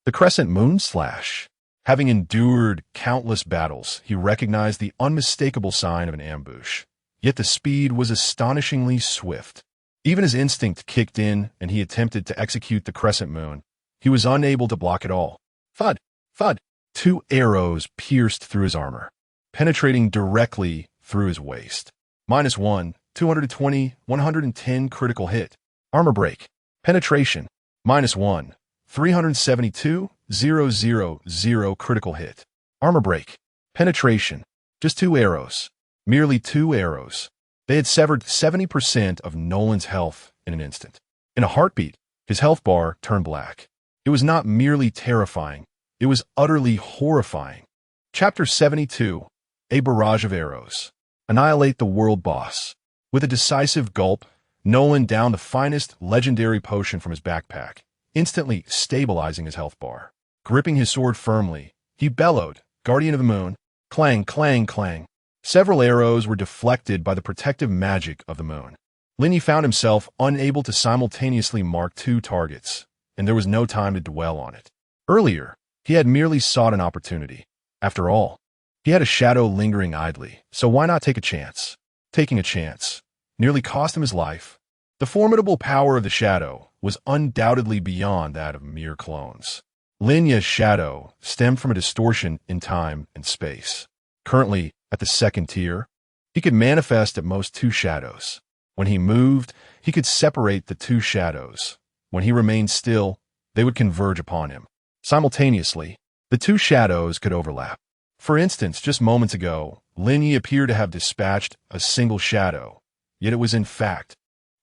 The Crescent Moon Slash. Having endured countless battles, he recognized the unmistakable sign of an ambush. Yet the speed was astonishingly swift. Even as instinct kicked in and he attempted to execute the Crescent Moon, he was unable to block it all. Thud! Thud! 2 arrows pierced through his armor, penetrating directly through his waist. -1, 220, 110 critical hit. Armor break. Penetration. -1, 372, 000 critical hit. Armor break. Penetration. Just 2 arrows. Merely 2 arrows. They had severed 70% of Nolan's health in an instant. In a heartbeat, his health bar turned black. It was not merely terrifying, it was utterly horrifying. Chapter 72. A Barrage of Arrows. Annihilate the World Boss. With a decisive gulp, Nolan downed the finest legendary potion from his backpack, instantly stabilizing his health bar. Gripping his sword firmly, he bellowed, "Guardian of the Moon." Clang, clang, clang. Several arrows were deflected by the protective magic of the moon. Lin Ye found himself unable to simultaneously mark 2 targets, and there was no time to dwell on it. Earlier, he had merely sought an opportunity. After all, he had a shadow lingering idly, so why not take a chance? Taking a chance nearly cost him his life. The formidable power of the shadow was undoubtedly beyond that of mere clones. Lin Ye's shadow stemmed from a distortion in time and space. Currently, at the 2nd tier, he could manifest at most 2 shadows. When he moved, he could separate the 2 shadows. When he remained still, they would converge upon him. Simultaneously, the 2 shadows could overlap. For instance, just moments ago, Lin Ye appeared to have dispatched a single shadow, yet it was in fact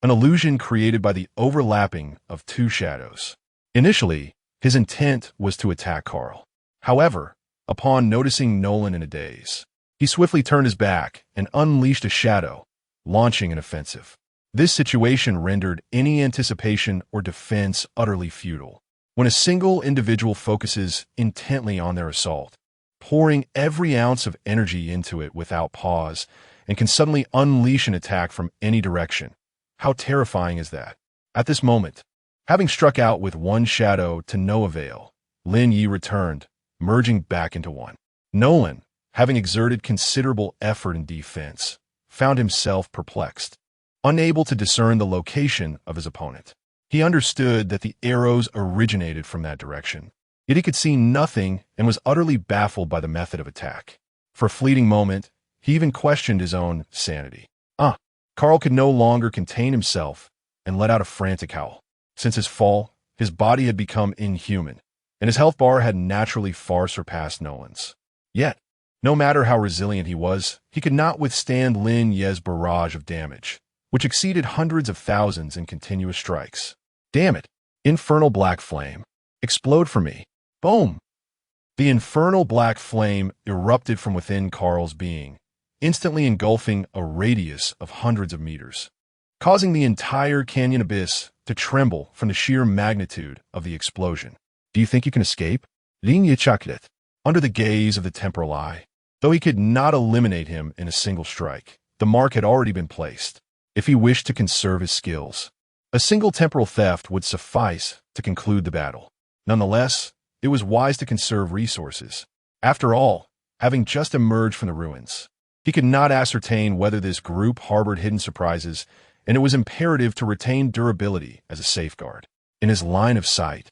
an illusion created by the overlapping of 2 shadows. Initially, his intent was to attack Carl. However, upon noticing Nolan in a daze, he swiftly turned his back and unleashed a shadow, launching an offensive. This situation rendered any anticipation or defense utterly futile. When a single individual focuses intently on their assault, pouring every ounce of energy into it without pause, and can suddenly unleash an attack from any direction, how terrifying is that? At this moment, having struck out with 1 shadow to no avail, Lin Ye returned, merging back into one. Nolan, having exerted considerable effort in defense, found himself perplexed, unable to discern the location of his opponent. He understood that the arrows originated from that direction, yet he could see nothing and was utterly baffled by the method of attack. For a fleeting moment, he even questioned his own sanity. Carl could no longer contain himself and let out a frantic howl. Since his fall, his body had become inhuman, and his health bar had naturally far surpassed Nolan's. Yet, no matter how resilient he could not withstand Lin Ye's barrage of damage, which exceeded hundreds of thousands in continuous strikes. Damn it! Infernal black flame. Explode for me. Boom! The infernal black flame erupted from within Carl's being, instantly engulfing a radius of hundreds of meters, causing the entire canyon abyss to tremble from the sheer magnitude of the explosion. Do you think you can escape? Lin Ye chuckled, under the gaze of the temporal eye. Though he could not eliminate him in a single strike, the mark had already been placed. If he wished to conserve his skills, a single temporal theft would suffice to conclude the battle. Nonetheless, it was wise to conserve resources. After all, having just emerged from the ruins, he could not ascertain whether this group harbored hidden surprises, and it was imperative to retain durability as a safeguard. In his line of sight,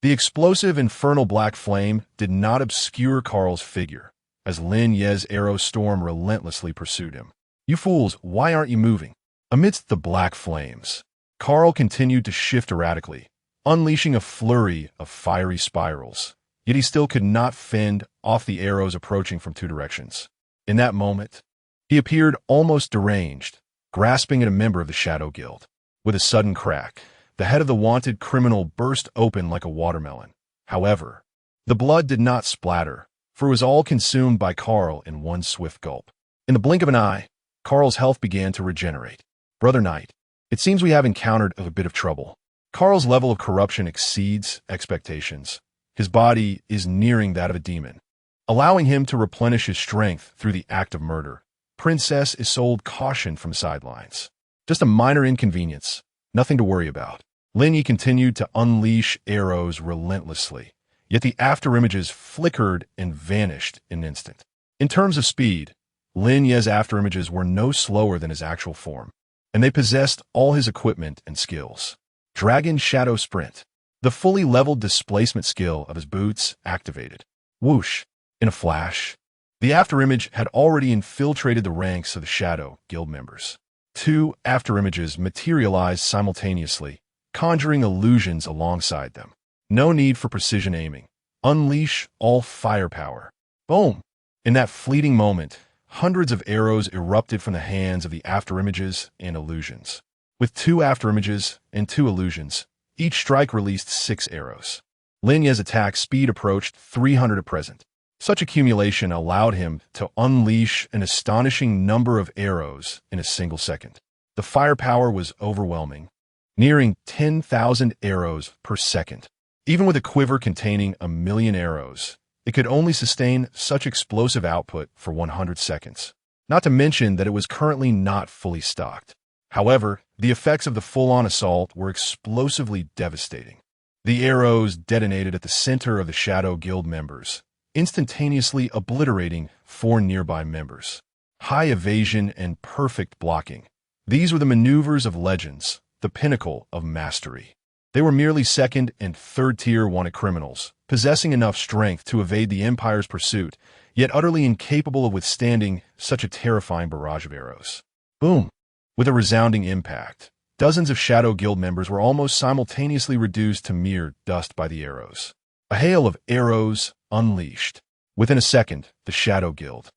the explosive infernal black flame did not obscure Carl's figure, as Lin Ye's arrow storm relentlessly pursued him. You fools, why aren't you moving? Amidst the black flames, Carl continued to shift erratically, unleashing a flurry of fiery spirals, yet he still could not fend off the arrows approaching from two directions. In that moment, he appeared almost deranged, grasping at a member of the Shadow Guild. With a sudden crack, the head of the wanted criminal burst open like a watermelon. However, the blood did not splatter, for it was all consumed by Carl in one swift gulp. In the blink of an eye, Carl's health began to regenerate. Brother Knight, it seems we have encountered a bit of trouble. Carl's level of corruption exceeds expectations. His body is nearing that of a demon, allowing him to replenish his strength through the act of murder. Princess Isolde cautioned from sidelines. Just a minor inconvenience, nothing to worry about. Lin Ye continued to unleash arrows relentlessly, yet the afterimages flickered and vanished in an instant. In terms of speed, Lin Ye's afterimages were no slower than his actual form, and they possessed all his equipment and skills. Dragon Shadow Sprint. The fully leveled displacement skill of his boots activated. Whoosh! In a flash, the afterimage had already infiltrated the ranks of the Shadow Guild members. Two afterimages materialized simultaneously, conjuring illusions alongside them. No need for precision aiming. Unleash all firepower. Boom! In that fleeting moment, hundreds of arrows erupted from the hands of the afterimages and illusions. With two afterimages and two illusions, each strike released 6 arrows. Lin Ye's attack speed approached 300 at present. Such accumulation allowed him to unleash an astonishing number of arrows in a single second. The firepower was overwhelming, nearing 10,000 arrows per second. Even with a quiver containing 1,000,000 arrows, it could only sustain such explosive output for 100 seconds. Not to mention that it was currently not fully stocked. However, the effects of the full-on assault were explosively devastating. The arrows detonated at the center of the Shadow Guild members, instantaneously obliterating 4 nearby members. High evasion and perfect blocking. These were the maneuvers of legends, the pinnacle of mastery. They were merely second and third-tier wanted criminals, possessing enough strength to evade the Empire's pursuit, yet utterly incapable of withstanding such a terrifying barrage of arrows. Boom! With a resounding impact, dozens of Shadow Guild members were almost simultaneously reduced to mere dust by the arrows. A hail of arrows unleashed. Within a second, the Shadow Guild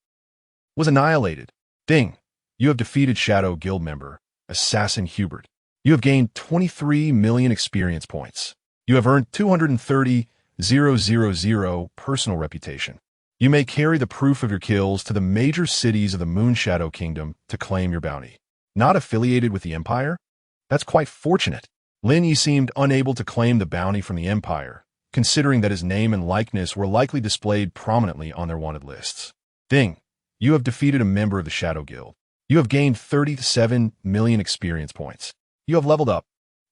was annihilated. Ding! You have defeated Shadow Guild member, Assassin Hubert. You have gained 23 million experience points. You have earned 230,000 personal reputation. You may carry the proof of your kills to the major cities of the Moon Shadow Kingdom to claim your bounty. Not affiliated with the Empire? That's quite fortunate. Lin Ye seemed unable to claim the bounty from the Empire, considering that his name and likeness were likely displayed prominently on their wanted lists. Ding! You have defeated a member of the Shadow Guild. You have gained 37 million experience points. You have leveled up.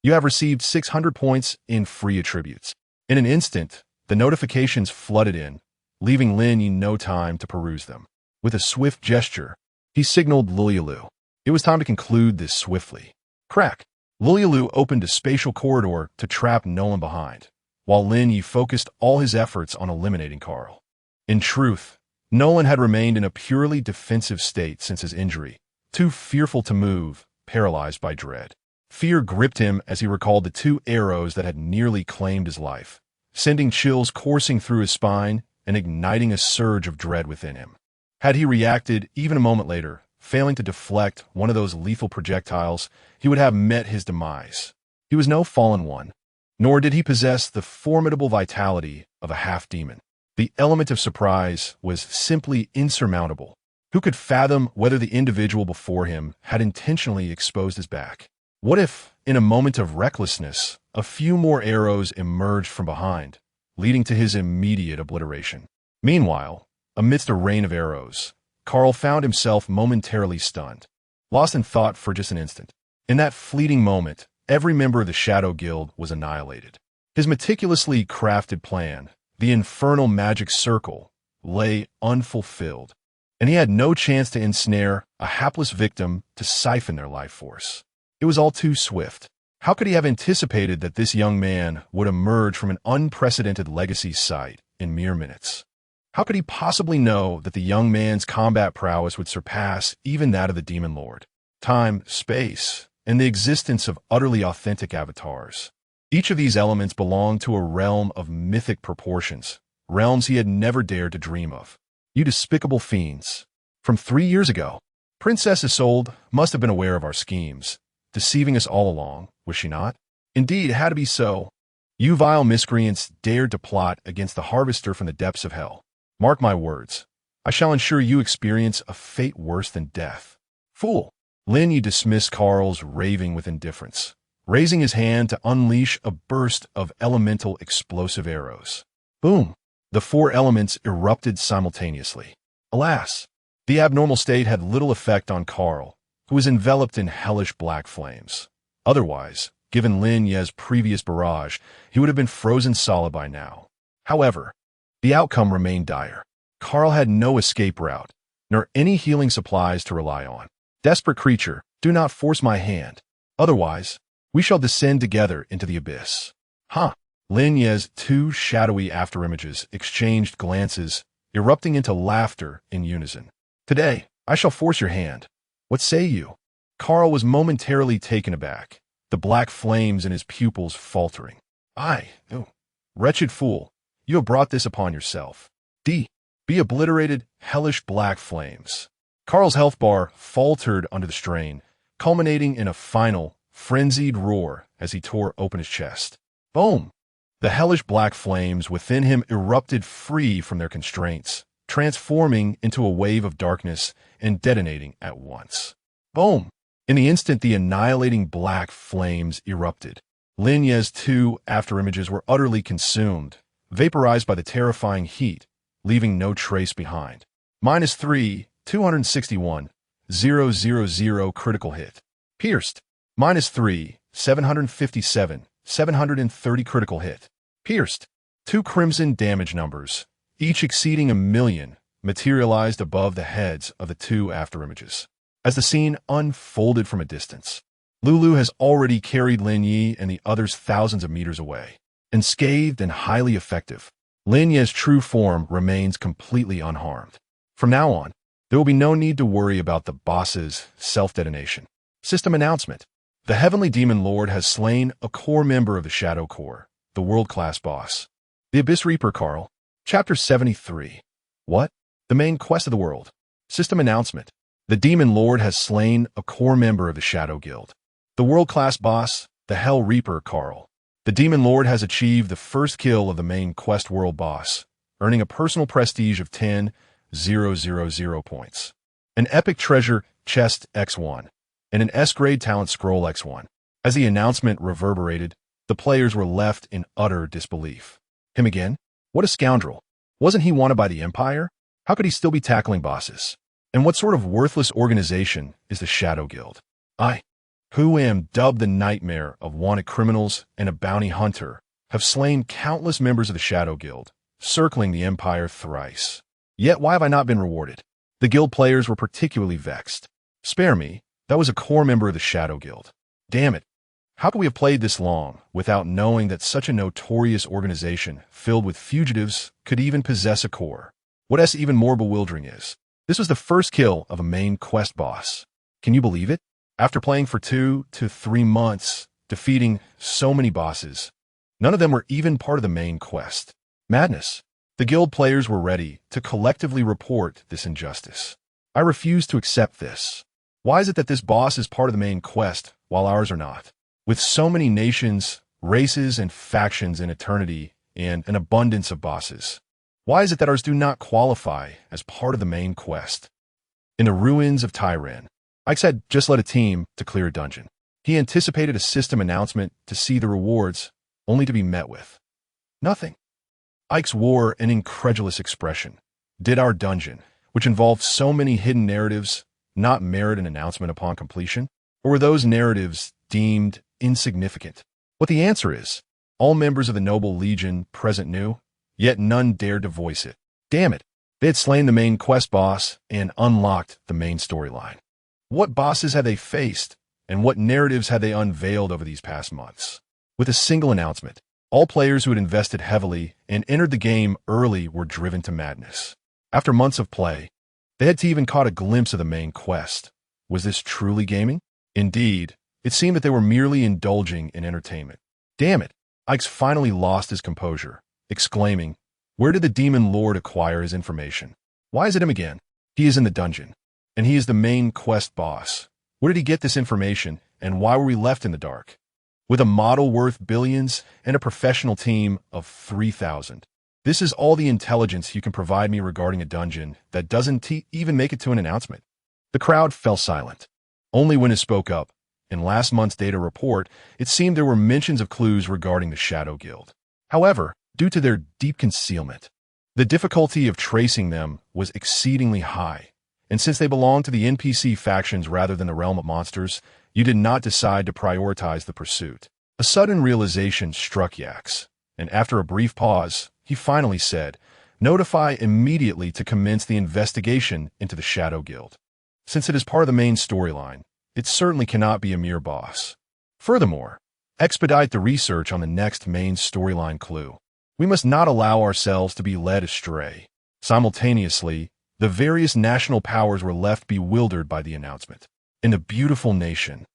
You have received 600 points in free attributes. In an instant, the notifications flooded in, leaving Lin Ye no time to peruse them. With a swift gesture, he signaled Lulyalu. It was time to conclude this swiftly. Crack! Lulyalu opened a spatial corridor to trap Nolan behind, while Lin Ye focused all his efforts on eliminating Carl. In truth, Nolan had remained in a purely defensive state since his injury, too fearful to move, paralyzed by dread. Fear gripped him as he recalled the 2 arrows that had nearly claimed his life. sending chills coursing through his spine and igniting a surge of dread within him. Had he reacted even a moment later, failing to deflect one of those lethal projectiles, he would have met his demise. He was no fallen one, nor did he possess the formidable vitality of a half-demon. The element of surprise was simply insurmountable. Who could fathom whether the individual before him had intentionally exposed his back? What if, in a moment of recklessness, a few more arrows emerged from behind, leading to his immediate obliteration? Meanwhile, amidst a rain of arrows, Carl found himself momentarily stunned, lost in thought for just an instant. In that fleeting moment, every member of the Shadow Guild was annihilated. His meticulously crafted plan, the infernal magic circle, lay unfulfilled, and he had no chance to ensnare a hapless victim to siphon their life force. It was all too swift. How could he have anticipated that this young man would emerge from an unprecedented legacy site in mere minutes? How could he possibly know that the young man's combat prowess would surpass even that of the Demon Lord? Time, space, and the existence of utterly authentic avatars. Each of these elements belonged to a realm of mythic proportions, realms he had never dared to dream of. You despicable fiends. From 3 years ago, Princess Isolde must have been aware of our schemes, deceiving us all along, was she not? Indeed, it had to be so. You vile miscreants dared to plot against the harvester from the depths of hell. Mark my words, I shall ensure you experience a fate worse than death. Fool! Lin Ye dismissed Carl's raving with indifference, raising his hand to unleash a burst of elemental explosive arrows. Boom! The 4 elements erupted simultaneously. Alas, the abnormal state had little effect on Carl, who was enveloped in hellish black flames. Otherwise, given Lin Ye's previous barrage, he would have been frozen solid by now. However, the outcome remained dire. Carl had no escape route, nor any healing supplies to rely on. Desperate creature, do not force my hand. Otherwise, we shall descend together into the abyss. Huh! Lin Ye's 2 shadowy afterimages exchanged glances, erupting into laughter in unison. Today, I shall force your hand. What say you? Carl was momentarily taken aback, the black flames in his pupils faltering. Wretched fool, you have brought this upon yourself. Be obliterated, hellish black flames. Carl's health bar faltered under the strain, culminating in a final, frenzied roar as he tore open his chest. Boom! The hellish black flames within him erupted free from their constraints, transforming into a wave of darkness and detonating at once. Boom! In the instant the annihilating black flames erupted, Lin Ye's 2 afterimages were utterly consumed, vaporized by the terrifying heat, leaving no trace behind. -3, 261, 000 critical hit. Pierced. -3, 757, 730 critical hit. Pierced. 2 crimson damage numbers, each exceeding 1,000,000, materialized above the heads of the 2 afterimages. As the scene unfolded from a distance, Lulu has already carried Lin Ye and the others thousands of meters away. Unscathed and highly effective, Lin Ye's true form remains completely unharmed. From now on, there will be no need to worry about the boss's self-detonation. System announcement. The Heavenly Demon Lord has slain a core member of the Shadow Corps, the world-class boss. The Abyss Reaper Carl. Chapter 73. What? The main quest of the world. System announcement. The Demon Lord has slain a core member of the Shadow Guild. The world-class boss, the Hell Reaper Carl. The Demon Lord has achieved the first kill of the main quest world boss, earning a personal prestige of 10,000 points, an epic treasure chest X1, and an S-grade talent scroll X1. As the announcement reverberated, the players were left in utter disbelief. Him again? What a scoundrel. Wasn't he wanted by the Empire? How could he still be tackling bosses? And what sort of worthless organization is the Shadow Guild? I, who am dubbed the nightmare of wanted criminals and a bounty hunter, have slain countless members of the Shadow Guild, circling the Empire thrice. Yet why have I not been rewarded? The guild players were particularly vexed. Spare me, that was a core member of the Shadow Guild. Damn it. How could we have played this long without knowing that such a notorious organization filled with fugitives could even possess a core? What's even more bewildering is, this was the first kill of a main quest boss. Can you believe it? After playing for 2 to 3 months, defeating so many bosses, None of them were even part of the main quest. Madness. The guild players were ready to collectively report this injustice. I refuse to accept this. Why is it that this boss is part of the main quest, while ours are not? With so many nations, races, and factions in eternity, and an abundance of bosses, why is it that ours do not qualify as part of the main quest? In the ruins of Tyran, Ike said just led a team to clear a dungeon. He anticipated a system announcement to see the rewards, only to be met with nothing. Ike's wore an incredulous expression. Did our dungeon, which involved so many hidden narratives, not merit an announcement upon completion? Or were those narratives deemed insignificant? What the answer is, all members of the Noble Legion present knew, yet none dared to voice it. Damn it, they had slain the main quest boss and unlocked the main storyline. What bosses had they faced, and what narratives had they unveiled over these past months? With a single announcement, all players who had invested heavily and entered the game early were driven to madness. After months of play, they had to even caught a glimpse of the main quest. Was this truly gaming? Indeed, it seemed that they were merely indulging in entertainment. Damn it, Ike's finally lost his composure, exclaiming, "Where did the Demon Lord acquire his information? Why is it him again? He is in the dungeon, and he is the main quest boss. Where did he get this information, and why were we left in the dark? With a model worth billions and a professional team of 3,000. This is all the intelligence you can provide me regarding a dungeon that doesn't even make it to an announcement." The crowd fell silent. Only Winnes spoke up. In last month's data report, it seemed there were mentions of clues regarding the Shadow Guild. However, due to their deep concealment, the difficulty of tracing them was exceedingly high. And since they belonged to the NPC factions rather than the realm of monsters, you did not decide to prioritize the pursuit. A sudden realization struck Yax, and after a brief pause, he finally said, "Notify immediately to commence the investigation into the Shadow Guild. Since it is part of the main storyline, it certainly cannot be a mere boss. Furthermore, expedite the research on the next main storyline clue. We must not allow ourselves to be led astray." Simultaneously, the various national powers were left bewildered by the announcement. In the beautiful nation,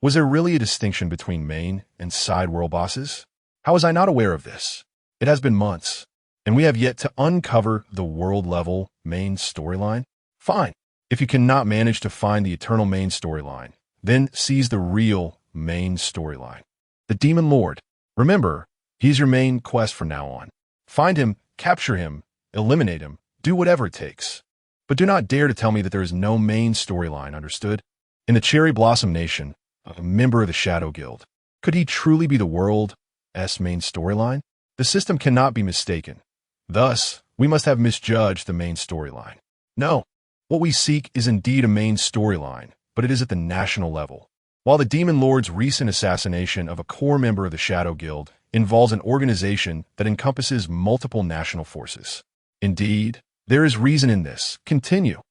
was there really a distinction between main and side world bosses? How was I not aware of this? It has been months, and we have yet to uncover the world-level main storyline? Fine. If you cannot manage to find the eternal main storyline, then seize the real main storyline. The Demon Lord. Remember, he's your main quest from now on. Find him, capture him, eliminate him, do whatever it takes. But do not dare to tell me that there is no main storyline, understood? In the Cherry Blossom Nation, a member of the Shadow Guild, could he truly be the world's main storyline? The system cannot be mistaken. Thus, we must have misjudged the main storyline. No, what we seek is indeed a main storyline, but it is at the national level. While the Demon Lord's recent assassination of a core member of the Shadow Guild involves an organization that encompasses multiple national forces. Indeed, there is reason in this. Continue.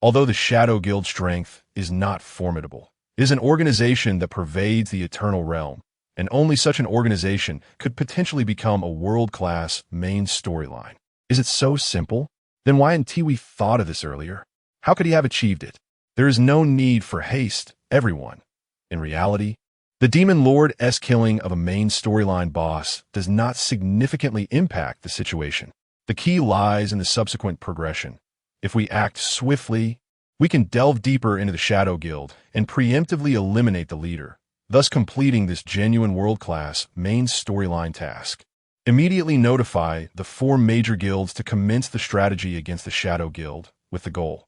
Although the Shadow Guild's strength is not formidable, it is an organization that pervades the eternal realm, and only such an organization could potentially become a world-class main storyline. Is it so simple? Then why hadn't we thought of this earlier? How could he have achieved it? There is no need for haste, everyone. In reality, the Demon Lord's killing of a main storyline boss does not significantly impact the situation. The key lies in the subsequent progression. If we act swiftly, we can delve deeper into the Shadow Guild and preemptively eliminate the leader, thus completing this genuine world-class main storyline task. Immediately notify the 4 major guilds to commence the strategy against the Shadow Guild with the goal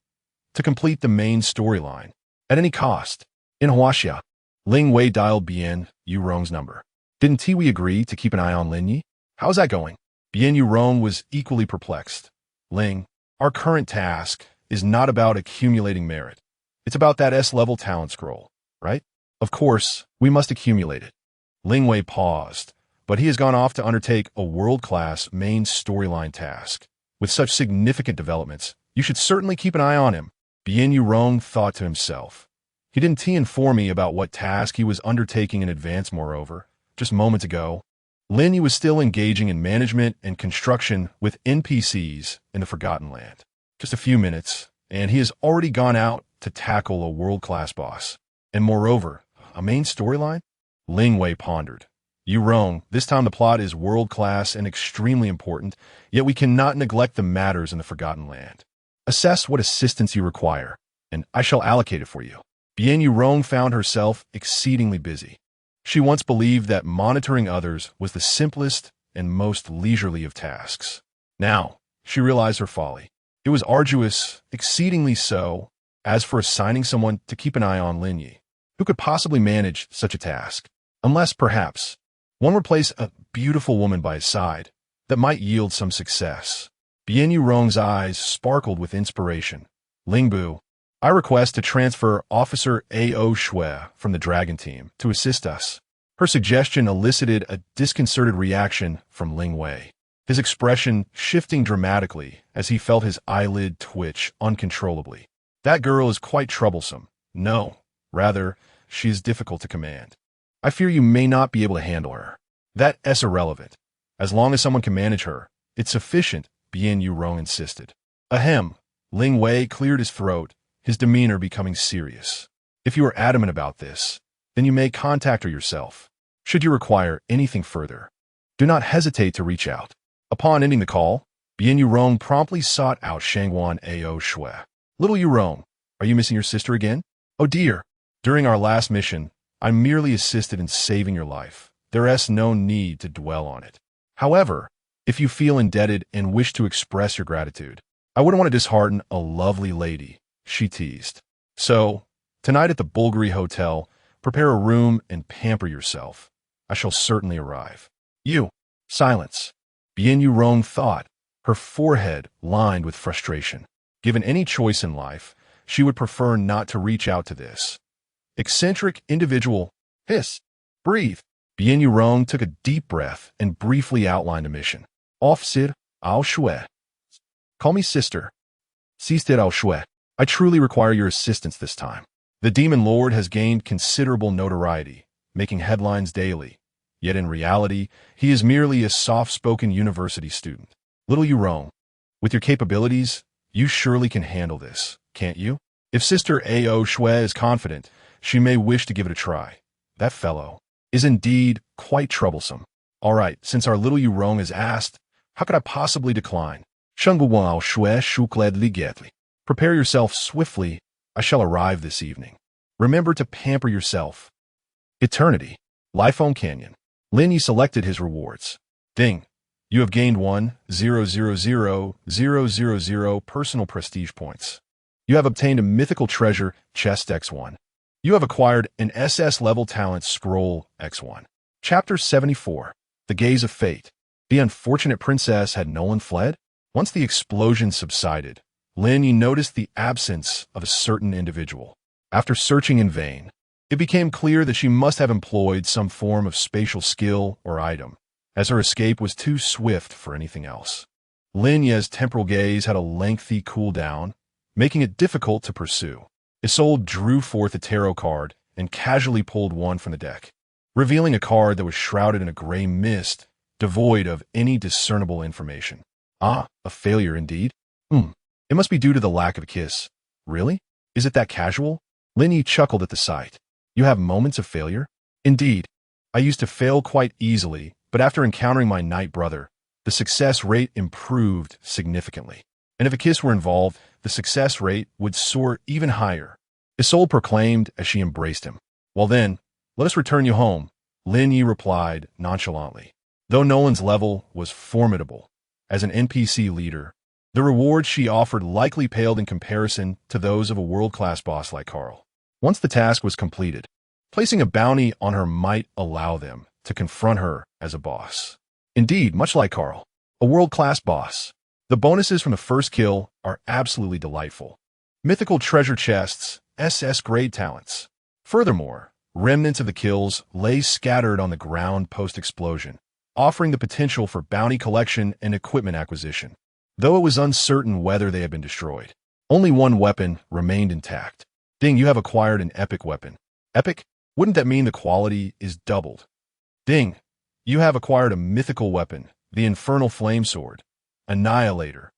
to complete the main storyline at any cost. In Huaxia, Lin Ye dialed Bien Yurong's number. Didn't we agree to keep an eye on Lin Ye? How's that going? Bien Yurong was equally perplexed. Ling, our current task is not about accumulating merit. It's about that S-level talent scroll, right? Of course, we must accumulate it. Ling Wei paused, but he has gone off to undertake a world-class main storyline task. With such significant developments, you should certainly keep an eye on him. Bien Yurong thought to himself. He didn't inform me about what task he was undertaking in advance, moreover. Just moments ago, Lin Ye was still engaging in management and construction with NPCs in the Forgotten Land. Just a few minutes, and he has already gone out to tackle a world-class boss. And moreover, a main storyline? Ling Wei pondered. You wrong. This time the plot is world-class and extremely important, yet we cannot neglect the matters in the Forgotten Land. Assess what assistance you require, and I shall allocate it for you. Bien Yurong found herself exceedingly busy. She once believed that monitoring others was the simplest and most leisurely of tasks. Now, she realized her folly. It was arduous, exceedingly so. As for assigning someone to keep an eye on Lin Ye, who could possibly manage such a task? Unless, perhaps, one would place a beautiful woman by his side that might yield some success. Bien Yurong's eyes sparkled with inspiration. Lingbu, I request to transfer Officer A.O. Shui from the Dragon Team to assist us. Her suggestion elicited a disconcerted reaction from Lin Ye, his expression shifting dramatically as he felt his eyelid twitch uncontrollably. That girl is quite troublesome. No, rather, she is difficult to command. I fear you may not be able to handle her. That's irrelevant. As long as someone can manage her, it's sufficient, Bien Yurong insisted. Ahem. Ling Wei cleared his throat, his demeanor becoming serious. If you are adamant about this, then you may contact her yourself. Should you require anything further, do not hesitate to reach out. Upon ending the call, Bien Yurong promptly sought out Shangwan A.O. Shui. Little Yurong, are you missing your sister again? Oh dear. During our last mission, I merely assisted in saving your life. There is no need to dwell on it. However, if you feel indebted and wish to express your gratitude, I wouldn't want to dishearten a lovely lady, she teased. So, tonight at the Bulgari Hotel, prepare a room and pamper yourself. I shall certainly arrive. You. Silence. Bien Yurong thought, her forehead lined with frustration. Given any choice in life, she would prefer not to reach out to this eccentric individual. Hiss. Breathe. Bien Yurong took a deep breath and briefly outlined a mission. Officer Ao Shui. Call me sister. Sister Ao Shui. I truly require your assistance this time. The Demon Lord has gained considerable notoriety, making headlines daily. Yet in reality, he is merely a soft-spoken university student. Little Yurong, with your capabilities, you surely can handle this, can't you? If Sister A.O. Shui is confident, she may wish to give it a try. That fellow is indeed quite troublesome. All right, since our little Yurong is asked, how could I possibly decline? Shengguang Shui Shukled Ligetli. Prepare yourself swiftly. I shall arrive this evening. Remember to pamper yourself. Eternity. Lifeone Canyon. Lin Ye selected his rewards. Ding. You have gained 1,000,000 personal prestige points. You have obtained a mythical treasure, chest X1. You have acquired an SS-level talent scroll X1. Chapter 74. The Gaze of Fate. The unfortunate princess had Nolan fled? Once the explosion subsided, Lin Ye noticed the absence of a certain individual. After searching in vain, it became clear that she must have employed some form of spatial skill or item, as her escape was too swift for anything else. Lin Ye's temporal gaze had a lengthy cooldown, making it difficult to pursue. Isolde drew forth a tarot card and casually pulled one from the deck, revealing a card that was shrouded in a gray mist, devoid of any discernible information. Ah, a failure indeed. It must be due to the lack of a kiss. Really? Is it that casual? Lin Ye chuckled at the sight. You have moments of failure? Indeed. I used to fail quite easily, but after encountering my night brother, the success rate improved significantly. And if a kiss were involved, the success rate would soar even higher. Isolde proclaimed as she embraced him. Well then, let us return you home, Lin Ye replied nonchalantly. Though Nolan's level was formidable, as an NPC leader, the rewards she offered likely paled in comparison to those of a world-class boss like Carl. Once the task was completed, placing a bounty on her might allow them to confront her as a boss. Indeed, much like Carl, a world-class boss. The bonuses from the first kill are absolutely delightful. Mythical treasure chests, SS-grade talents. Furthermore, remnants of the kills lay scattered on the ground post-explosion, offering the potential for bounty collection and equipment acquisition. Though it was uncertain whether they had been destroyed, only one weapon remained intact. Ding, you have acquired an epic weapon. Epic? Wouldn't that mean the quality is doubled? Ding, you have acquired a mythical weapon, the Infernal Flame Sword. Annihilator.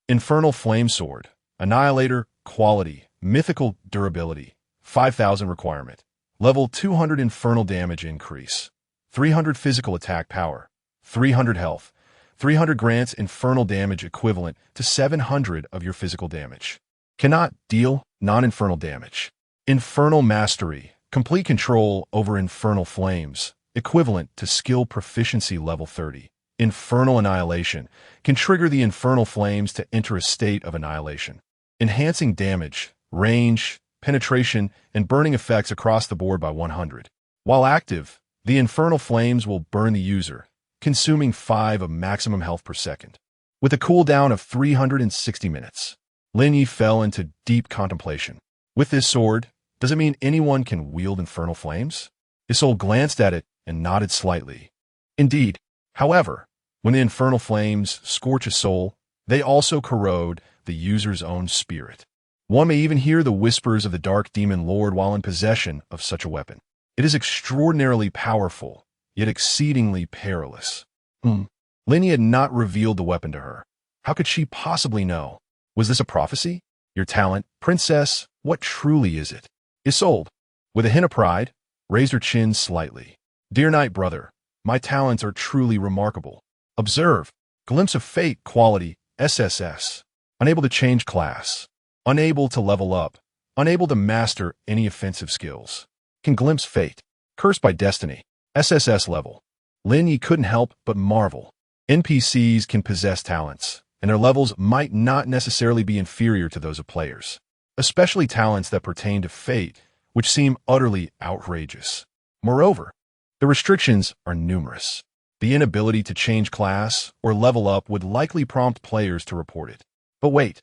Infernal Flame Sword. Annihilator, quality, mythical durability, 5,000 requirement. Level 200 infernal damage increase. 300 physical attack power, 300 health, 300 grants infernal damage equivalent to 700 of your physical damage. Cannot deal non-infernal damage. Infernal mastery, complete control over infernal flames, equivalent to skill proficiency level 30. Infernal annihilation can trigger the infernal flames to enter a state of annihilation, enhancing damage, range, penetration, and burning effects across the board by 100. While active, the infernal flames will burn the user, consuming 5 of maximum health per second. With a cooldown of 360 minutes, Lin Ye fell into deep contemplation. With this sword, does it mean anyone can wield infernal flames? Isolde glanced at it and nodded slightly. Indeed. However, when the infernal flames scorch a soul, they also corrode the user's own spirit. One may even hear the whispers of the dark demon lord while in possession of such a weapon. It is extraordinarily powerful, yet exceedingly perilous. Lin Ye had not revealed the weapon to her. How could she possibly know? Was this a prophecy? Your talent, princess, what truly is it? Isolde, with a hint of pride, raised her chin slightly. Dear knight brother, my talents are truly remarkable. Observe, glimpse of fate quality, SSS. Unable to change class. Unable to level up. Unable to master any offensive skills. Can glimpse fate. Cursed by destiny. SSS level. Lin Ye couldn't help but marvel. NPCs can possess talents, and their levels might not necessarily be inferior to those of players, especially talents that pertain to fate, which seem utterly outrageous. Moreover, the restrictions are numerous. The inability to change class or level up would likely prompt players to report it. But wait,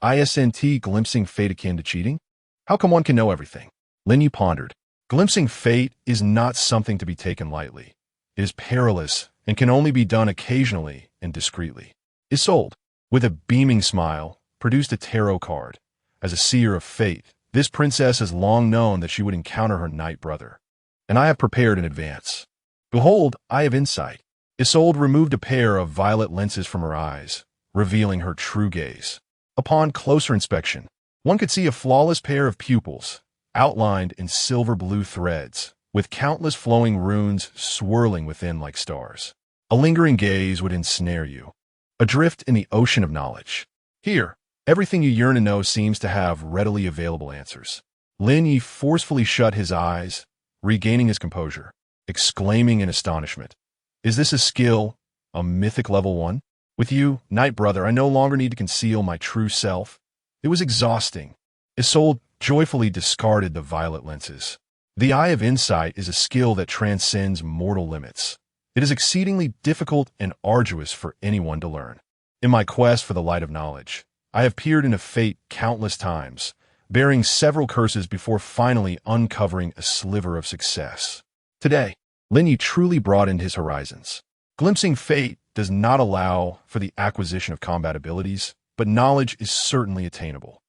ISNT glimpsing fate akin to cheating? How come one can know everything? Lin Ye pondered. Glimpsing fate is not something to be taken lightly. It is perilous and can only be done occasionally and discreetly. Isolde, with a beaming smile, produced a tarot card. As a seer of fate, this princess has long known that she would encounter her knight brother. And I have prepared in advance. Behold, I have insight. Isolde removed a pair of violet lenses from her eyes, revealing her true gaze. Upon closer inspection, one could see a flawless pair of pupils, outlined in silver blue threads, with countless flowing runes swirling within like stars. A lingering gaze would ensnare you, adrift in the ocean of knowledge. Here, everything you yearn to know seems to have readily available answers. Lin Ye forcefully shut his eyes, regaining his composure, exclaiming in astonishment, "Is this a skill, a mythic level 1? With you, knight brother, I no longer need to conceal my true self." It was exhausting. Isolde joyfully discarded the violet lenses. The Eye of Insight is a skill that transcends mortal limits. It is exceedingly difficult and arduous for anyone to learn. In my quest for the light of knowledge, I have peered into fate countless times, bearing several curses before finally uncovering a sliver of success. Today, Lin Ye truly broadened his horizons. Glimpsing fate does not allow for the acquisition of combat abilities, but knowledge is certainly attainable.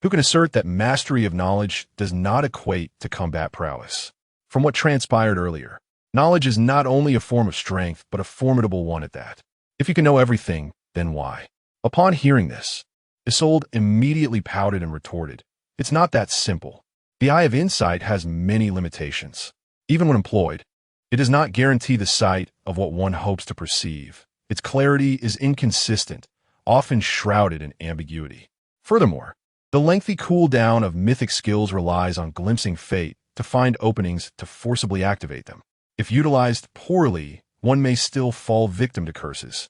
Who can assert that mastery of knowledge does not equate to combat prowess? From what transpired earlier, knowledge is not only a form of strength, but a formidable one at that. If you can know everything, then why? Upon hearing this, Isolde immediately pouted and retorted, "It's not that simple. The Eye of Insight has many limitations. Even when employed, it does not guarantee the sight of what one hopes to perceive. Its clarity is inconsistent, often shrouded in ambiguity. Furthermore, the lengthy cooldown of mythic skills relies on glimpsing fate to find openings to forcibly activate them. If utilized poorly, one may still fall victim to curses.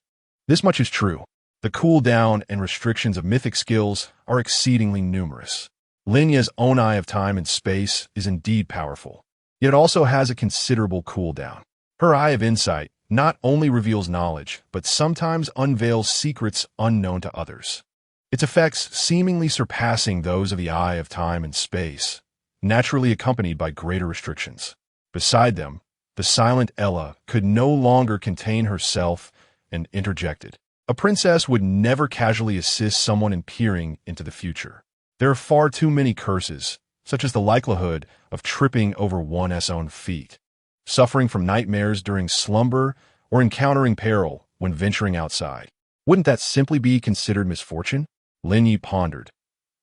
This much is true. The cooldown and restrictions of mythic skills are exceedingly numerous. Lin Ye's own Eye of Time and Space is indeed powerful, yet it also has a considerable cooldown. Her Eye of Insight not only reveals knowledge, but sometimes unveils secrets unknown to others. Its effects seemingly surpassing those of the Eye of Time and Space, naturally accompanied by greater restrictions. Beside them, the silent Ella could no longer contain herself and interjected. A princess would never casually assist someone in peering into the future. There are far too many curses, such as the likelihood of tripping over one's own feet, suffering from nightmares during slumber, or encountering peril when venturing outside. Wouldn't that simply be considered misfortune? Lin Ye pondered.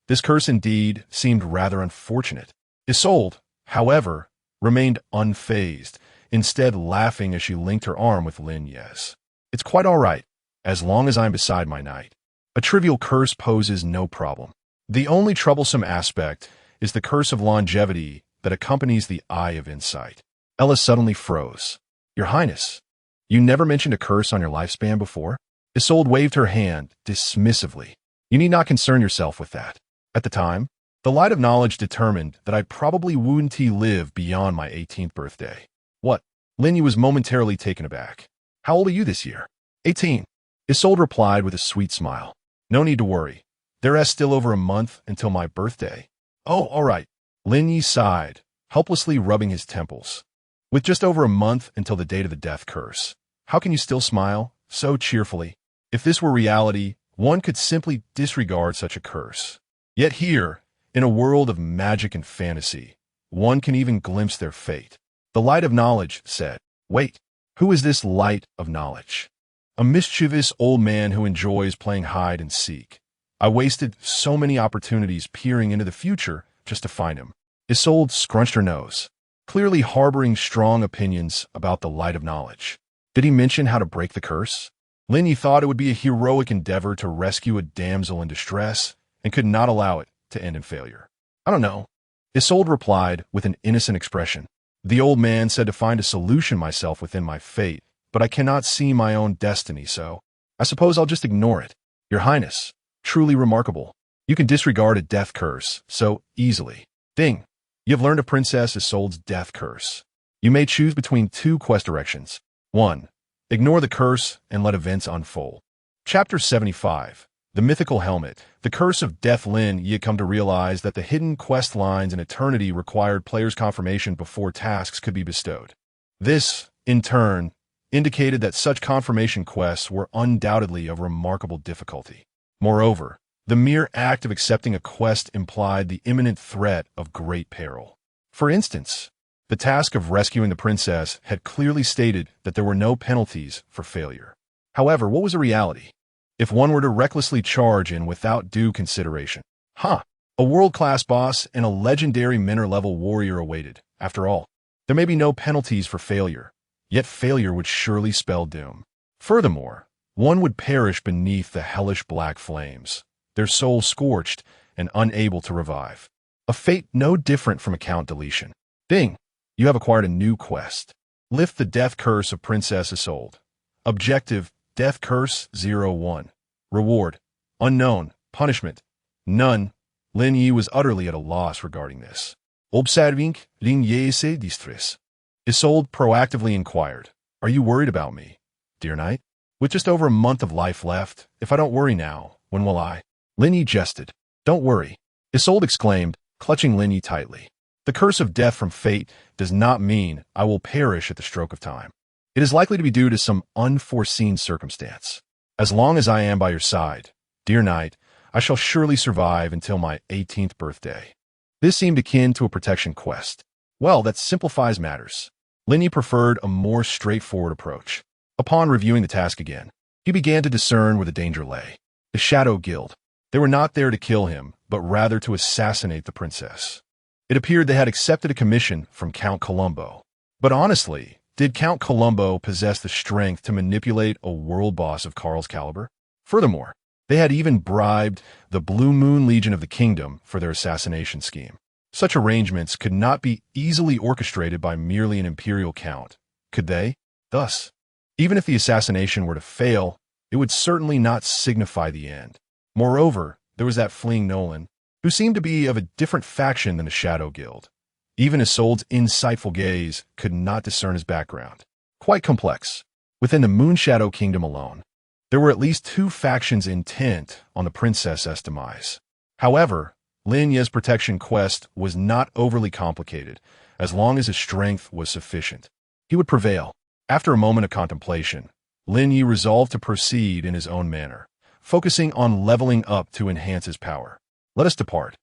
This curse indeed seemed rather unfortunate. Isolde, however, remained unfazed, instead laughing as she linked her arm with Lin Ye's. It's quite all right, as long as I'm beside my knight. A trivial curse poses no problem. The only troublesome aspect is the curse of longevity that accompanies the Eye of Insight. Ella suddenly froze. Your Highness, you never mentioned a curse on your lifespan before? Isolde waved her hand dismissively. You need not concern yourself with that. At the time, the light of knowledge determined that I probably wouldn't live beyond my 18th birthday. What? Linye was momentarily taken aback. How old are you this year? 18. Isolde replied with a sweet smile. No need to worry. There is still over a month until my birthday. Oh, all right. Linye sighed, helplessly rubbing his temples. With just over a month until the date of the death curse, how can you still smile so cheerfully? If this were reality, one could simply disregard such a curse. Yet here, in a world of magic and fantasy, one can even glimpse their fate. The light of knowledge said, Wait, who is this light of knowledge? A mischievous old man who enjoys playing hide and seek. I wasted so many opportunities peering into the future just to find him. Isolde scrunched her nose, clearly harboring strong opinions about the light of knowledge. Did he mention how to break the curse? Linye thought it would be a heroic endeavor to rescue a damsel in distress and could not allow it to end in failure. I don't know. Isolde replied with an innocent expression. The old man said to find a solution myself within my fate, but I cannot see my own destiny, so I suppose I'll just ignore it. Your Highness, truly remarkable. You can disregard a death curse so easily. Ding. You have learned of Princess Isolde's death curse. You may choose between two quest directions. 1. Ignore the curse and let events unfold. Chapter 75. The Mythical Helmet. The curse of death. Lin Ye come to realize that the hidden quest lines in eternity required players' confirmation before tasks could be bestowed. This, in turn, indicated that such confirmation quests were undoubtedly of remarkable difficulty. Moreover, the mere act of accepting a quest implied the imminent threat of great peril. For instance, the task of rescuing the princess had clearly stated that there were no penalties for failure. However, what was a reality? If one were to recklessly charge in without due consideration, a world-class boss and a legendary minor-level warrior awaited. After all, there may be no penalties for failure, yet failure would surely spell doom. Furthermore, one would perish beneath the hellish black flames, their soul scorched and unable to revive. A fate no different from account deletion. Ding! You have acquired a new quest. Lift the death curse of Princess Isolde. Objective, Death Curse 01. Reward, unknown. Punishment, none. Lin Ye was utterly at a loss regarding this. Observing Linye se distress. Isolde proactively inquired, Are you worried about me, dear knight? With just over a month of life left, if I don't worry now, when will I? Lin Ye jested. Don't worry. Isolde exclaimed, clutching Lin Ye tightly. The curse of death from fate does not mean I will perish at the stroke of time. It is likely to be due to some unforeseen circumstance. As long as I am by your side, dear knight, I shall surely survive until my 18th birthday. This seemed akin to a protection quest. Well, that simplifies matters. Lin Ye preferred a more straightforward approach. Upon reviewing the task again, he began to discern where the danger lay. The Shadow Guild. They were not there to kill him, but rather to assassinate the princess. It appeared they had accepted a commission from Count Colombo. But honestly, did Count Colombo possess the strength to manipulate a world boss of Karl's caliber? Furthermore, they had even bribed the Blue Moon Legion of the Kingdom for their assassination scheme. Such arrangements could not be easily orchestrated by merely an imperial count, could they? Thus, even if the assassination were to fail, it would certainly not signify the end. Moreover, there was that fleeing Nolan, who seemed to be of a different faction than the Shadow Guild. Even Isolde's insightful gaze could not discern his background. Quite complex. Within the Moonshadow Kingdom alone, there were at least two factions intent on the princess's demise. However, Lin Ye's protection quest was not overly complicated, as long as his strength was sufficient. He would prevail. After a moment of contemplation, Lin Ye resolved to proceed in his own manner, focusing on leveling up to enhance his power. Let us depart.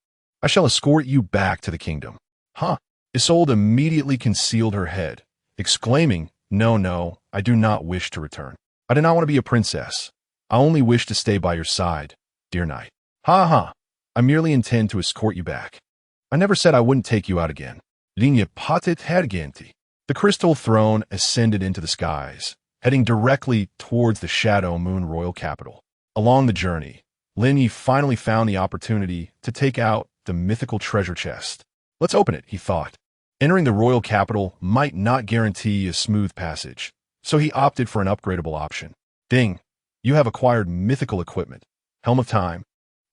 I shall escort you back to the kingdom. Isolde immediately concealed her head, exclaiming, No, I do not wish to return. I do not want to be a princess. I only wish to stay by your side, dear knight. I merely intend to escort you back. I never said I wouldn't take you out again. Linye patet hergenti. The crystal throne ascended into the skies, heading directly towards the Shadow Moon royal capital. Along the journey, Lin Ye finally found the opportunity to take out the mythical treasure chest. Let's open it, he thought. Entering the royal capital might not guarantee a smooth passage, so he opted for an upgradable option. Ding! You have acquired mythical equipment. Helm of Time.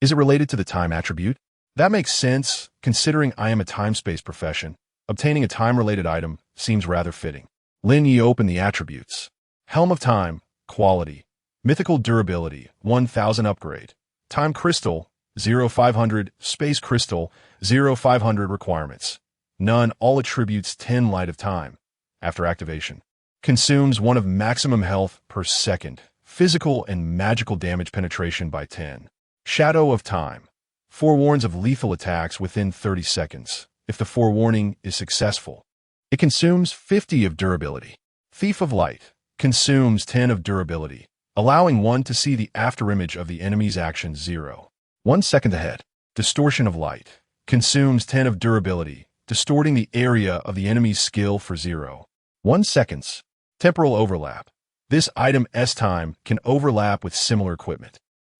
Is it related to the time attribute? That makes sense, considering I am a time-space profession. Obtaining a time-related item seems rather fitting. Lin Ye opened the attributes. Helm of Time, quality. Mythical durability, 1000 upgrade. Time crystal, 0500. Space crystal, 0500 requirements. None, all attributes 10 light of time. After activation. Consumes 1 of maximum health per second. Physical and magical damage penetration by 10. Shadow of Time. Forewarns of lethal attacks within 30 seconds. If the forewarning is successful. It consumes 50 of durability. Thief of Light. Consumes 10 of durability, allowing one to see the afterimage of the enemy's action 0. 1 second ahead. Distortion of Light. Consumes 10 of durability, distorting the area of the enemy's skill for 0. 1 seconds. Temporal overlap. This item's time can overlap with similar equipment.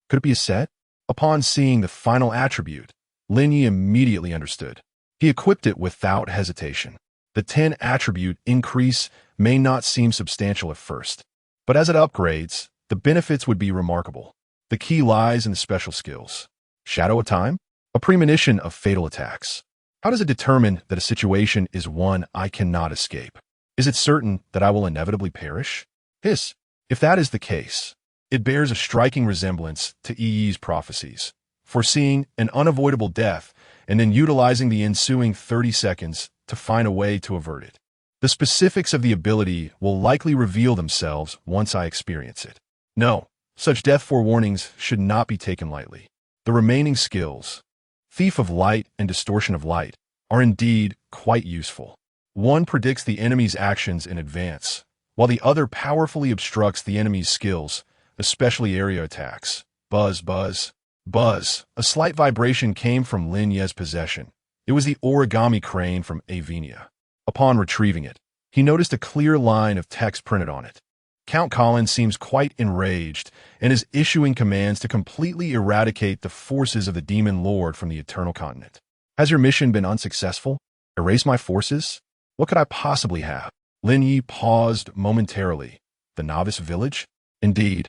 Could it be a set? Upon seeing the final attribute, Lin Ye immediately understood. He equipped it without hesitation. The 10 attribute increase may not seem substantial at first, but as it upgrades, the benefits would be remarkable. The key lies in the special skills. Shadow of Time? A premonition of fatal attacks. How does it determine that a situation is one I cannot escape? Is it certain that I will inevitably perish? If that is the case, it bears a striking resemblance to Yi's prophecies, foreseeing an unavoidable death and then utilizing the ensuing 30 seconds to find a way to avert it. The specifics of the ability will likely reveal themselves once I experience it. No, such death forewarnings should not be taken lightly. The remaining skills, Thief of Light and Distortion of Light, are indeed quite useful. One predicts the enemy's actions in advance, while the other powerfully obstructs the enemy's skills, especially area attacks. Buzz, buzz, buzz. A slight vibration came from Lin Ye's possession. It was the origami crane from Avenia. Upon retrieving it, he noticed a clear line of text printed on it. Count Colin seems quite enraged and is issuing commands to completely eradicate the forces of the Demon Lord from the Eternal Continent. Has your mission been unsuccessful? Erase my forces? What could I possibly have? Lin Ye paused momentarily. The novice village? Indeed.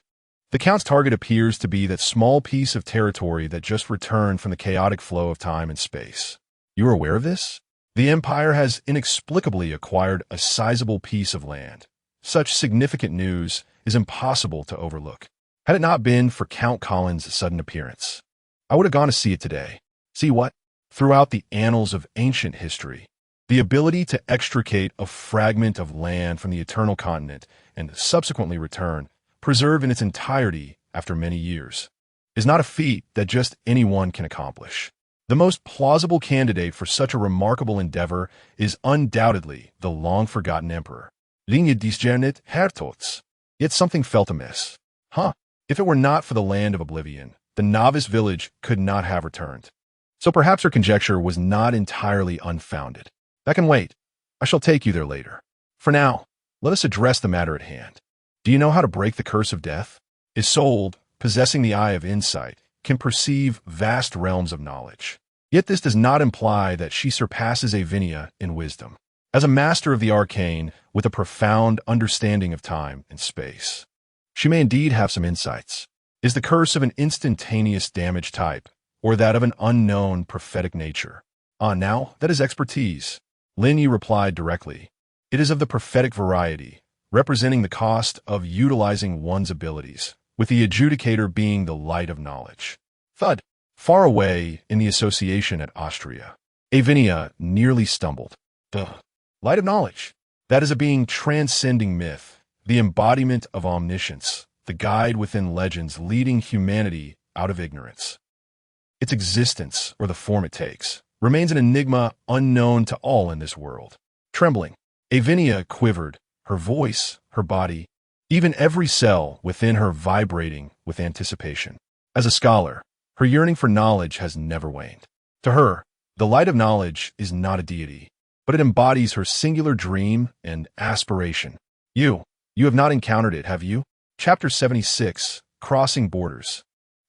The Count's target appears to be that small piece of territory that just returned from the chaotic flow of time and space. You are aware of this? The Empire has inexplicably acquired a sizable piece of land. Such significant news is impossible to overlook. Had it not been for Count Colin's sudden appearance, I would have gone to see it today. See what? Throughout the annals of ancient history, the ability to extricate a fragment of land from the Eternal Continent and subsequently return, preserved in its entirety after many years, is not a feat that just anyone can accomplish. The most plausible candidate for such a remarkable endeavor is undoubtedly the long-forgotten emperor, Linye Warehouse. Yet something felt amiss. If it were not for the land of oblivion, the novice village could not have returned. So perhaps her conjecture was not entirely unfounded. That can wait. I shall take you there later. For now, let us address the matter at hand. Do you know how to break the curse of death? Isolde, possessing the eye of insight, can perceive vast realms of knowledge. Yet this does not imply that she surpasses Avenia in wisdom. As a master of the arcane with a profound understanding of time and space, she may indeed have some insights. Is the curse of an instantaneous damage type, or that of an unknown prophetic nature? Now, that is expertise. Lin Ye replied directly. It is of the prophetic variety, representing the cost of utilizing one's abilities, with the adjudicator being the light of knowledge. Thud. Far away in the association at Austria, Avenia nearly stumbled. The light of knowledge. That is a being transcending myth, the embodiment of omniscience, the guide within legends leading humanity out of ignorance. Its existence, or the form it takes, remains an enigma unknown to all in this world. Trembling, Avenia quivered, her voice, her body, even every cell within her vibrating with anticipation. As a scholar, her yearning for knowledge has never waned. To her, the light of knowledge is not a deity. but it embodies her singular dream and aspiration. You have not encountered it, have you? Chapter 76, Crossing Borders.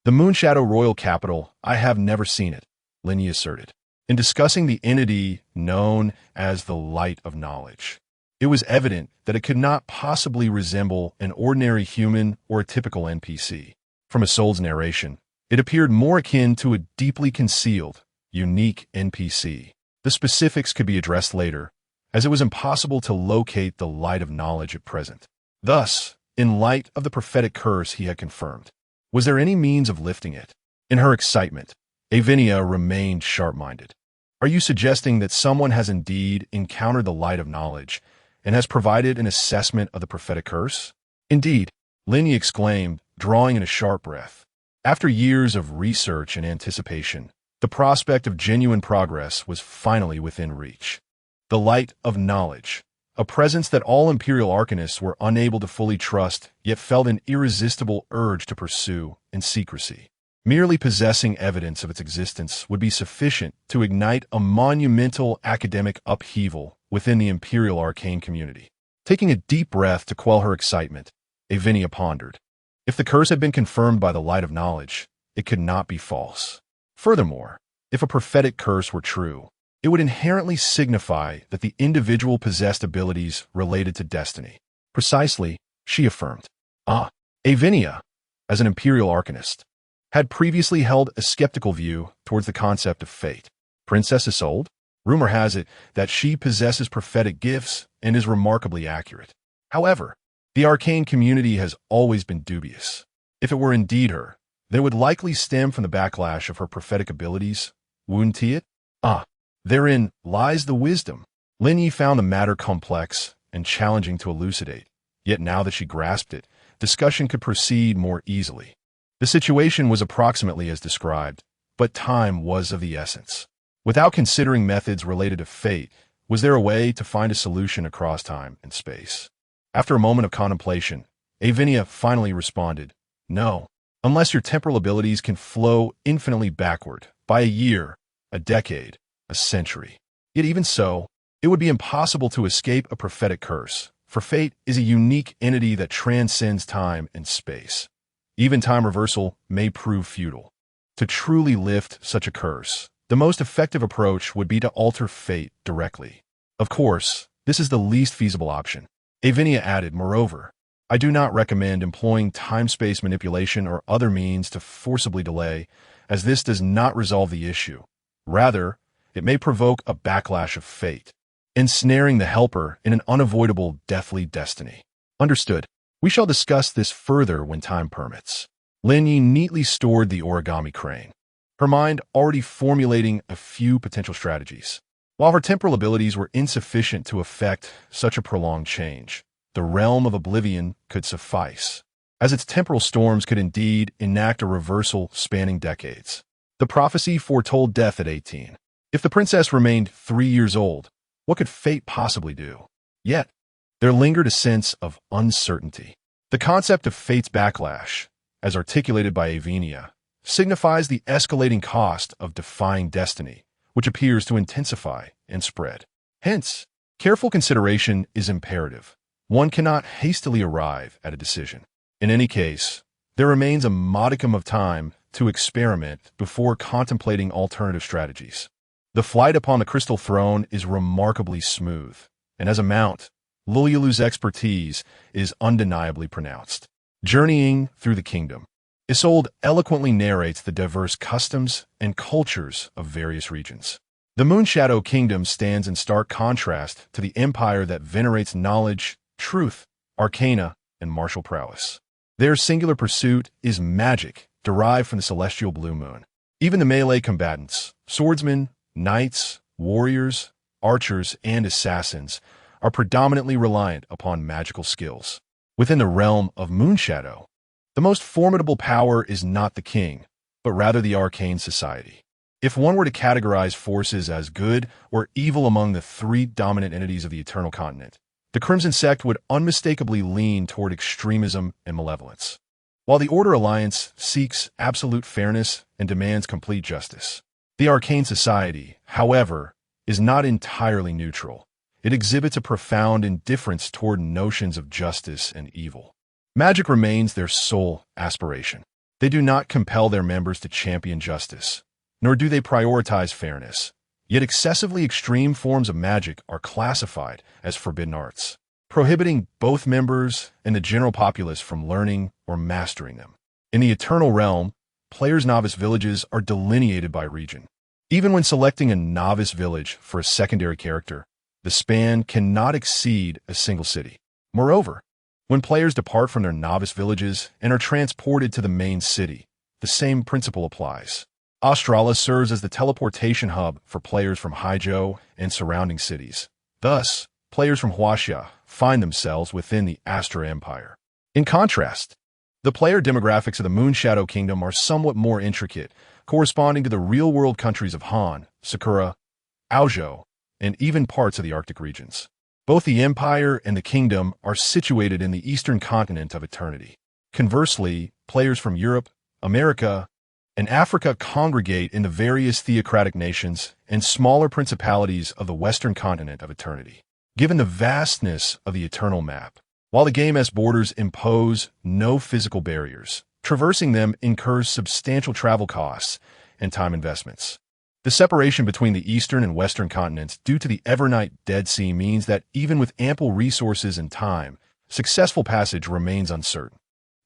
The Moonshadow Royal Capital, I have never seen it, Lin Ye asserted, in discussing the entity known as the Light of Knowledge. It was evident that it could not possibly resemble an ordinary human or a typical NPC. From Isolde's narration, it appeared more akin to a deeply concealed, unique NPC. The specifics could be addressed later, as it was impossible to locate the Light of Knowledge at present. Thus, in light of the prophetic curse he had confirmed, was there any means of lifting it? In her excitement, Avinia remained sharp-minded. Are you suggesting that someone has indeed encountered the Light of Knowledge and has provided an assessment of the prophetic curse? Indeed, Lin Ye exclaimed, drawing in a sharp breath. After years of research and anticipation, the prospect of genuine progress was finally within reach. The Light of Knowledge, a presence that all Imperial Arcanists were unable to fully trust, yet felt an irresistible urge to pursue in secrecy. Merely possessing evidence of its existence would be sufficient to ignite a monumental academic upheaval within the Imperial Arcane community. Taking a deep breath to quell her excitement, Avinia pondered. If the curse had been confirmed by the Light of Knowledge, it could not be false. Furthermore, if a prophetic curse were true, it would inherently signify that the individual possessed abilities related to destiny. Precisely, she affirmed. Avinia, as an Imperial Arcanist, had previously held a skeptical view towards the concept of fate. Princess Isolde? Rumor has it that she possesses prophetic gifts and is remarkably accurate. However, the arcane community has always been dubious. If it were indeed her, then it would likely stem from the backlash of her prophetic abilities, wouldn't it? Therein lies the wisdom. Lin Ye found the matter complex and challenging to elucidate, yet now that she grasped it, discussion could proceed more easily. The situation was approximately as described, but time was of the essence. Without considering methods related to fate, was there a way to find a solution across time and space? After a moment of contemplation, Avinia finally responded, no, unless your temporal abilities can flow infinitely backward, by a year, a decade, a century. Yet even so, it would be impossible to escape a prophetic curse, for fate is a unique entity that transcends time and space. Even time reversal may prove futile. To truly lift such a curse, the most effective approach would be to alter fate directly. Of course, this is the least feasible option. Avinia added, moreover, I do not recommend employing time-space manipulation or other means to forcibly delay, as this does not resolve the issue. Rather, it may provoke a backlash of fate, ensnaring the helper in an unavoidable deathly destiny. Understood. We shall discuss this further when time permits. Lin Ye neatly stored the origami crane, her mind already formulating a few potential strategies. While her temporal abilities were insufficient to effect such a prolonged change, the realm of oblivion could suffice, as its temporal storms could indeed enact a reversal spanning decades. The prophecy foretold death at 18. If the princess remained 3 years old, what could fate possibly do? Yet, there lingered a sense of uncertainty. The concept of fate's backlash, as articulated by Avinia, signifies the escalating cost of defying destiny, which appears to intensify and spread. Hence, careful consideration is imperative. One cannot hastily arrive at a decision. In any case, there remains a modicum of time to experiment before contemplating alternative strategies. The flight upon the crystal throne is remarkably smooth, and as a mount, Lulyalu's expertise is undeniably pronounced. Journeying through the kingdom, Isolde eloquently narrates the diverse customs and cultures of various regions. The Moonshadow Kingdom stands in stark contrast to the empire that venerates knowledge, truth, arcana, and martial prowess. Their singular pursuit is magic derived from the celestial blue moon. Even the melee combatants, swordsmen, knights, warriors, archers, and assassins, are predominantly reliant upon magical skills. Within the realm of Moonshadow, the most formidable power is not the king, but rather the arcane society. If one were to categorize forces as good or evil among the 3 dominant entities of the Eternal Continent, the Crimson Sect would unmistakably lean toward extremism and malevolence, while the Order Alliance seeks absolute fairness and demands complete justice. The Arcane Society, however, is not entirely neutral. It exhibits a profound indifference toward notions of justice and evil. Magic remains their sole aspiration. They do not compel their members to champion justice, nor do they prioritize fairness. Yet excessively extreme forms of magic are classified as forbidden arts, prohibiting both members and the general populace from learning or mastering them. In the Eternal Realm, players' novice villages are delineated by region. Even when selecting a novice village for a secondary character, the span cannot exceed a single city. Moreover, when players depart from their novice villages and are transported to the main city, the same principle applies. Australis serves as the teleportation hub for players from Haijo and surrounding cities. Thus, players from Huaxia find themselves within the Astra Empire. In contrast, the player demographics of the Moonshadow Kingdom are somewhat more intricate, corresponding to the real-world countries of Han, Sakura, Aozhou, and even parts of the Arctic regions. Both the Empire and the Kingdom are situated in the eastern continent of Eternity. Conversely, players from Europe, America, and Africa congregate in the various theocratic nations and smaller principalities of the western continent of Eternity. Given the vastness of the Eternal Map, while the game's borders impose no physical barriers, traversing them incurs substantial travel costs and time investments. The separation between the eastern and western continents due to the Evernight Dead Sea means that even with ample resources and time, successful passage remains uncertain.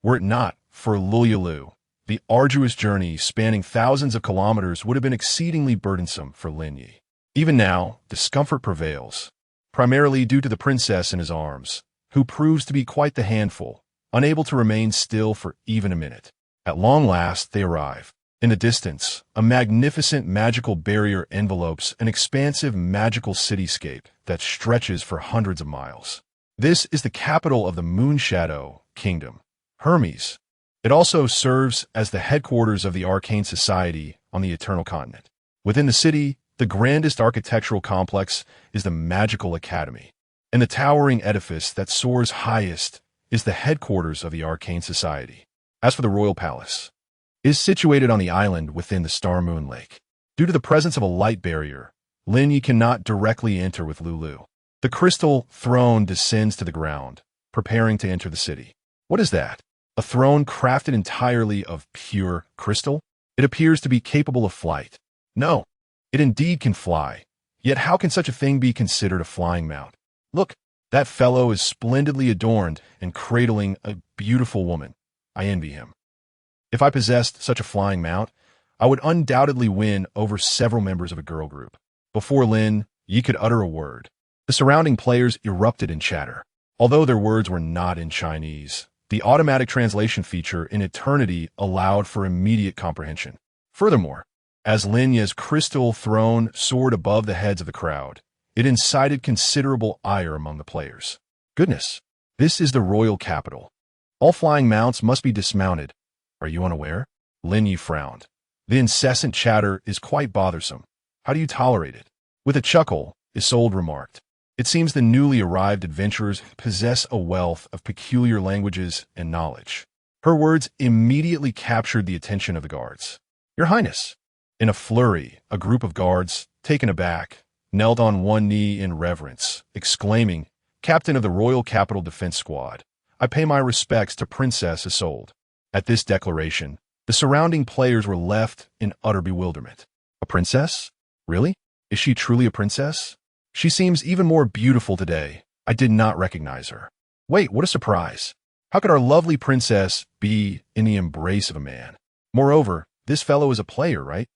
Were it not for Lulyalu, the arduous journey spanning thousands of kilometers would have been exceedingly burdensome for Lin Ye. Even now, discomfort prevails, primarily due to the princess in his arms, who proves to be quite the handful, unable to remain still for even a minute. At long last, they arrive. In the distance, a magnificent magical barrier envelopes an expansive magical cityscape that stretches for hundreds of miles. This is the capital of the Moonshadow Kingdom, Hermes. It also serves as the headquarters of the Arcane Society on the Eternal Continent. Within the city, the grandest architectural complex is the Magical Academy, and the towering edifice that soars highest is the headquarters of the Arcane Society. As for the Royal Palace, it is situated on the island within the Star Moon Lake. Due to the presence of a light barrier, Lin Ye cannot directly enter with Lulu. The crystal throne descends to the ground, preparing to enter the city. What is that? A throne crafted entirely of pure crystal? It appears to be capable of flight. No, it indeed can fly. Yet how can such a thing be considered a flying mount? Look, that fellow is splendidly adorned and cradling a beautiful woman. I envy him. If I possessed such a flying mount, I would undoubtedly win over several members of a girl group. Before Lin Ye could utter a word, the surrounding players erupted in chatter. Although their words were not in Chinese, the automatic translation feature in Eternity allowed for immediate comprehension. Furthermore, as Lin Ye's crystal throne soared above the heads of the crowd, it incited considerable ire among the players. Goodness, this is the royal capital. All flying mounts must be dismounted. Are you unaware? Lin Ye frowned. The incessant chatter is quite bothersome. How do you tolerate it? With a chuckle, Isolde remarked. It seems the newly arrived adventurers possess a wealth of peculiar languages and knowledge. Her words immediately captured the attention of the guards. Your Highness. In a flurry, a group of guards, taken aback, knelt on one knee in reverence, exclaiming, Captain of the Royal Capital Defense Squad, I pay my respects to Princess Isolde. At this declaration, the surrounding players were left in utter bewilderment. A princess? Really? Is she truly a princess? She seems even more beautiful today. I did not recognize her. Wait, what a surprise. How could our lovely princess be in the embrace of a man? Moreover, this fellow is a player, right?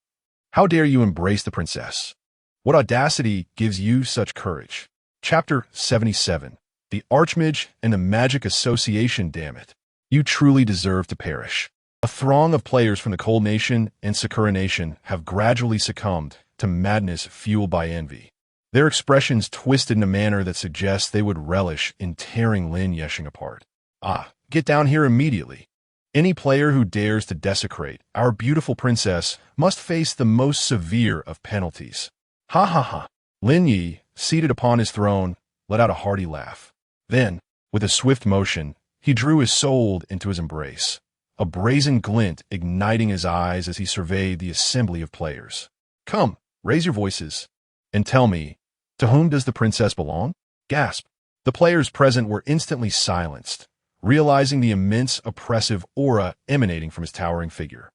How dare you embrace the princess? What audacity gives you such courage? Chapter 77. The Archmage and the Magic Association, damn it. You truly deserve to perish. A throng of players from the Cold Nation and Sakura Nation have gradually succumbed to madness fueled by envy. Their expressions twisted in a manner that suggests they would relish in tearing Lin Ye apart. Get down here immediately. Any player who dares to desecrate our beautiful princess must face the most severe of penalties. Ha ha ha. Lin Ye, seated upon his throne, let out a hearty laugh. Then, with a swift motion, he drew Isolde into his embrace, a brazen glint igniting his eyes as he surveyed the assembly of players. Come, raise your voices. And tell me, to whom does the princess belong? Gasp. The players present were instantly silenced, realizing the immense oppressive aura emanating from his towering figure.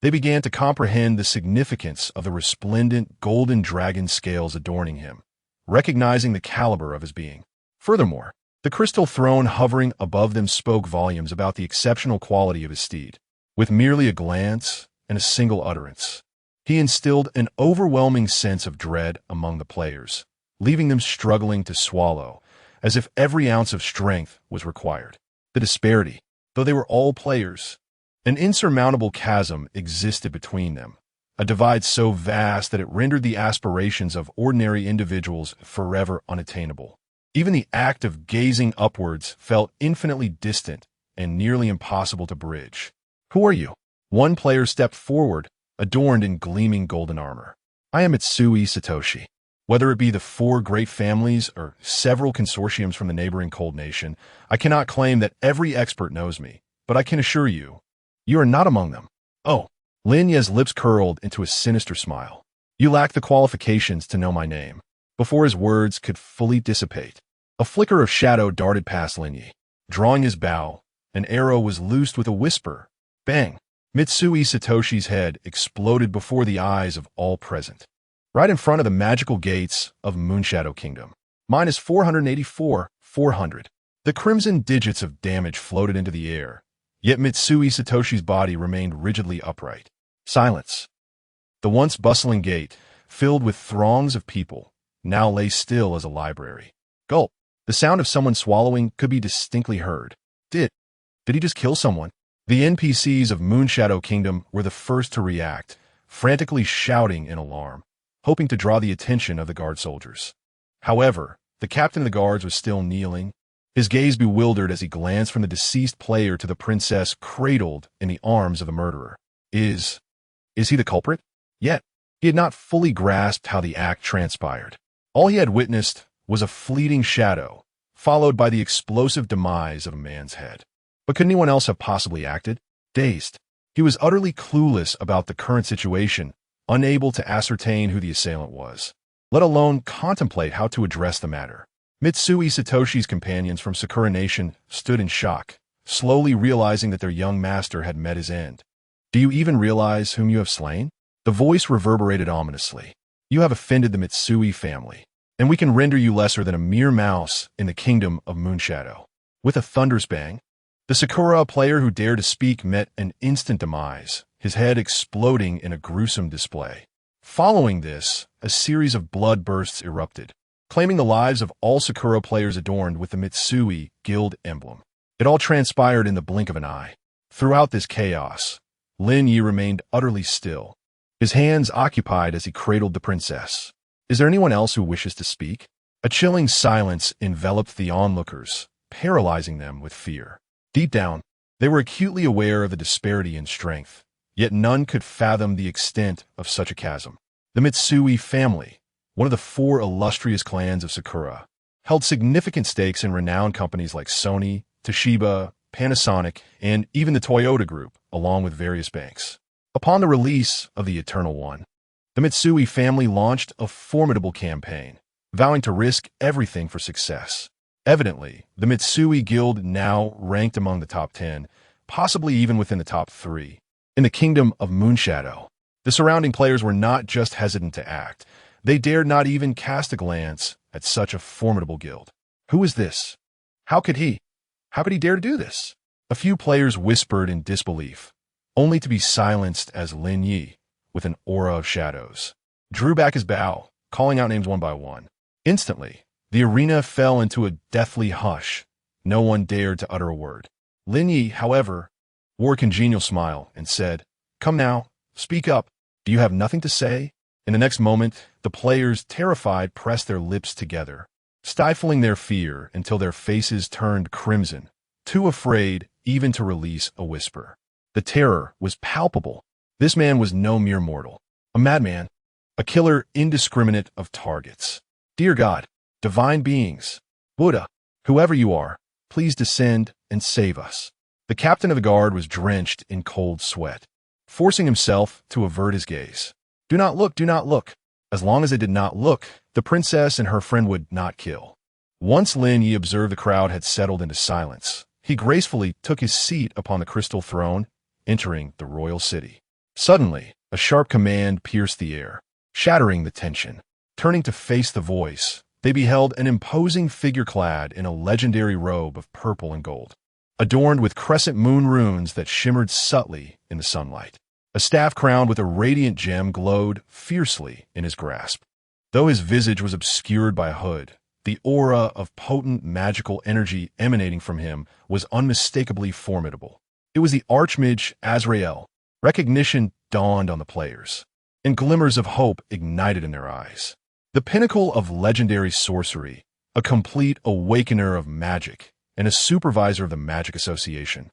They began to comprehend the significance of the resplendent golden dragon scales adorning him, recognizing the caliber of his being. Furthermore, the crystal throne hovering above them spoke volumes about the exceptional quality of his steed. With merely a glance and a single utterance, he instilled an overwhelming sense of dread among the players, leaving them struggling to swallow, as if every ounce of strength was required. The disparity, though they were all players, an insurmountable chasm existed between them, a divide so vast that it rendered the aspirations of ordinary individuals forever unattainable. Even the act of gazing upwards felt infinitely distant and nearly impossible to bridge. Who are you? One player stepped forward, adorned in gleaming golden armor. I am Mitsui Satoshi. Whether it be the 4 great families or several consortiums from the neighboring Cold Nation, I cannot claim that every expert knows me, but I can assure you, you are not among them. Oh, Lin Ye's lips curled into a sinister smile. You lack the qualifications to know my name. Before his words could fully dissipate, a flicker of shadow darted past Lin Ye. Drawing his bow, an arrow was loosed with a whisper. Bang! Mitsui Satoshi's head exploded before the eyes of all present, right in front of the magical gates of Moonshadow Kingdom. Minus 484, 400. The crimson digits of damage floated into the air, yet Mitsui Satoshi's body remained rigidly upright. Silence. The once bustling gate, filled with throngs of people, now lay still as a library. Gulp. The sound of someone swallowing could be distinctly heard. Did he just kill someone? The NPCs of Moonshadow Kingdom were the first to react, frantically shouting in alarm, hoping to draw the attention of the guard soldiers. However, the captain of the guards was still kneeling, his gaze bewildered as he glanced from the deceased player to the princess cradled in the arms of the murderer. Is he the culprit? Yet, he had not fully grasped how the act transpired. All he had witnessed was a fleeting shadow, followed by the explosive demise of a man's head. But could anyone else have possibly acted? Dazed, he was utterly clueless about the current situation, unable to ascertain who the assailant was, let alone contemplate how to address the matter. Mitsui Satoshi's companions from Sakura Nation stood in shock, slowly realizing that their young master had met his end. Do you even realize whom you have slain? The voice reverberated ominously. You have offended the Mitsui family, and we can render you lesser than a mere mouse in the kingdom of Moonshadow. With a thunderous bang, the Sakura player who dared to speak met an instant demise, his head exploding in a gruesome display. Following this, a series of blood bursts erupted, claiming the lives of all Sakura players adorned with the Mitsui Guild emblem. It all transpired in the blink of an eye. Throughout this chaos, Lin Ye remained utterly still, his hands occupied as he cradled the princess. Is there anyone else who wishes to speak? A chilling silence enveloped the onlookers, paralyzing them with fear. Deep down, they were acutely aware of the disparity in strength, yet none could fathom the extent of such a chasm. The Mitsui family, one of the 4 illustrious clans of Sakura, held significant stakes in renowned companies like Sony, Toshiba, Panasonic, and even the Toyota Group, along with various banks. Upon the release of the Eternal One, the Mitsui family launched a formidable campaign, vowing to risk everything for success. Evidently, the Mitsui Guild now ranked among the top 10, possibly even within the top 3. In the kingdom of Moonshadow, the surrounding players were not just hesitant to act, they dared not even cast a glance at such a formidable guild. Who is this? How could he dare to do this? A few players whispered in disbelief, only to be silenced as Lin Ye, with an aura of shadows, drew back his bow, calling out names one by one. Instantly, the arena fell into a deathly hush. No one dared to utter a word. Lin Ye, however, wore a congenial smile and said, "Come now, speak up. Do you have nothing to say?" In the next moment, the players, terrified, pressed their lips together, stifling their fear until their faces turned crimson, too afraid even to release a whisper. The terror was palpable. This man was no mere mortal, a madman, a killer indiscriminate of targets. Dear God, divine beings, Buddha, whoever you are, please descend and save us. The captain of the guard was drenched in cold sweat, forcing himself to avert his gaze. Do not look, do not look. As long as they did not look, the princess and her friend would not kill. Once Lin Ye observed the crowd had settled into silence, he gracefully took his seat upon the crystal throne, entering the royal city. Suddenly, a sharp command pierced the air, shattering the tension. Turning to face the voice, they beheld an imposing figure clad in a legendary robe of purple and gold, adorned with crescent moon runes that shimmered subtly in the sunlight. A staff crowned with a radiant gem glowed fiercely in his grasp. Though his visage was obscured by a hood, the aura of potent magical energy emanating from him was unmistakably formidable. It was the Archmage Azrael. Recognition dawned on the players, and glimmers of hope ignited in their eyes. The pinnacle of legendary sorcery, a complete awakener of magic, and a supervisor of the Magic Association.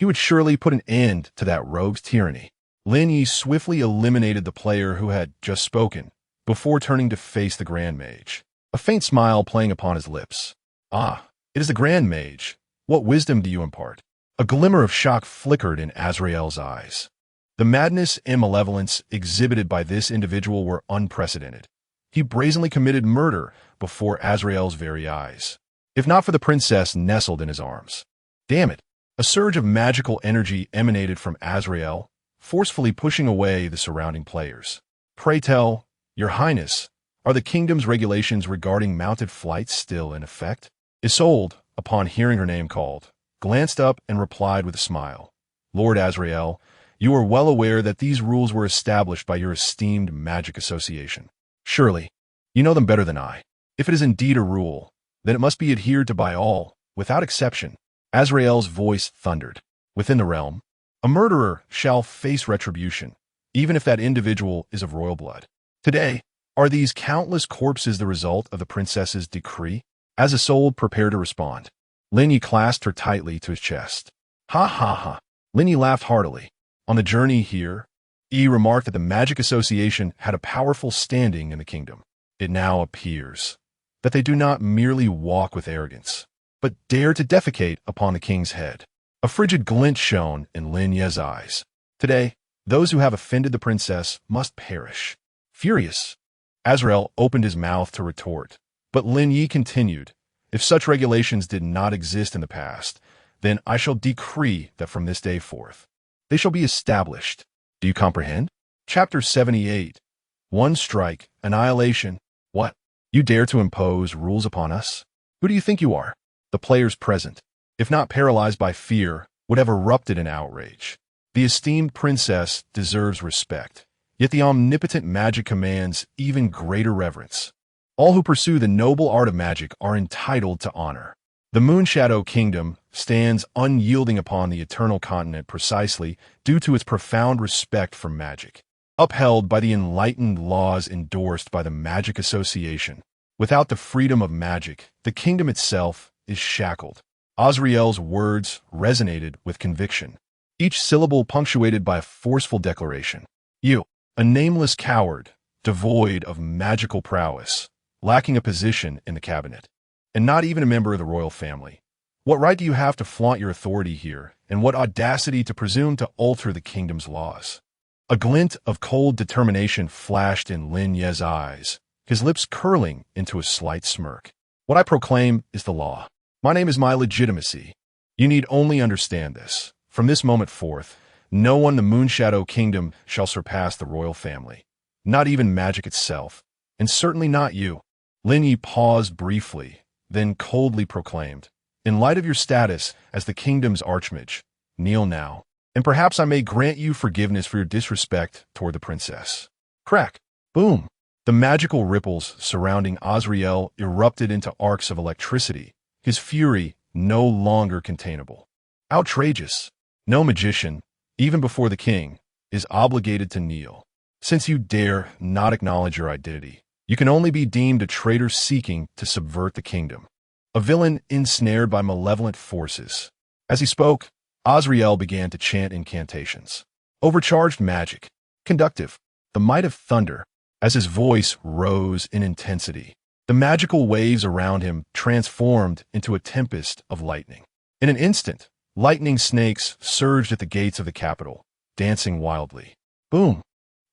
He would surely put an end to that rogue's tyranny. Lin Ye swiftly eliminated the player who had just spoken, before turning to face the Grand Mage, a faint smile playing upon his lips. "Ah, it is the Grand Mage. What wisdom do you impart?" A glimmer of shock flickered in Azrael's eyes. The madness and malevolence exhibited by this individual were unprecedented. He brazenly committed murder before Azrael's very eyes, if not for the princess nestled in his arms. Damn it! A surge of magical energy emanated from Azrael, forcefully pushing away the surrounding players. "Pray tell, Your Highness, are the kingdom's regulations regarding mounted flights still in effect?" Isolde, upon hearing her name called, glanced up and replied with a smile. "Lord Azrael, you are well aware that these rules were established by your esteemed Magic Association. Surely, you know them better than I. If it is indeed a rule, then it must be adhered to by all, without exception." Azrael's voice thundered. "Within the realm, a murderer shall face retribution, even if that individual is of royal blood. Today, are these countless corpses the result of the princess's decree?" As Isolde prepared to respond, Lin Ye clasped her tightly to his chest. "Ha ha ha." Lin Ye laughed heartily. On the journey here, he remarked that the Magic Association had a powerful standing in the kingdom. It now appears that they do not merely walk with arrogance, but dare to defecate upon the king's head. A frigid glint shone in Lin Ye's eyes. Today, those who have offended the princess must perish. Furious, Azrael opened his mouth to retort, but Lin Ye continued, "If such regulations did not exist in the past, then I shall decree that from this day forth, they shall be established. Do you comprehend?" Chapter 78. One strike, annihilation. What? You dare to impose rules upon us? Who do you think you are? The players present, if not paralyzed by fear, would have erupted in outrage. The esteemed princess deserves respect, yet the omnipotent magic commands even greater reverence. All who pursue the noble art of magic are entitled to honor. The Moonshadow Kingdom stands unyielding upon the eternal continent precisely due to its profound respect for magic, upheld by the enlightened laws endorsed by the Magic Association. Without the freedom of magic, the kingdom itself is shackled. Azrael's words resonated with conviction, each syllable punctuated by a forceful declaration. "You, a nameless coward, devoid of magical prowess, lacking a position in the cabinet, and not even a member of the royal family. What right do you have to flaunt your authority here, and what audacity to presume to alter the kingdom's laws?" A glint of cold determination flashed in Lin Ye's eyes, his lips curling into a slight smirk. "What I proclaim is the law. My name is my legitimacy. You need only understand this. From this moment forth, no one in the Moonshadow Kingdom shall surpass the royal family, not even magic itself, and certainly not you." Lin Ye paused briefly, then coldly proclaimed, "In light of your status as the kingdom's archmage, kneel now, and perhaps I may grant you forgiveness for your disrespect toward the princess." Crack! Boom! The magical ripples surrounding Azrael erupted into arcs of electricity, his fury no longer containable. Outrageous! No magician, even before the king, is obligated to kneel. Since you dare not acknowledge your identity, you can only be deemed a traitor seeking to subvert the kingdom, a villain ensnared by malevolent forces. As he spoke, Azrael began to chant incantations. Overcharged magic, conductive, the might of thunder. As his voice rose in intensity, the magical waves around him transformed into a tempest of lightning. In an instant, lightning snakes surged at the gates of the capital, dancing wildly. Boom!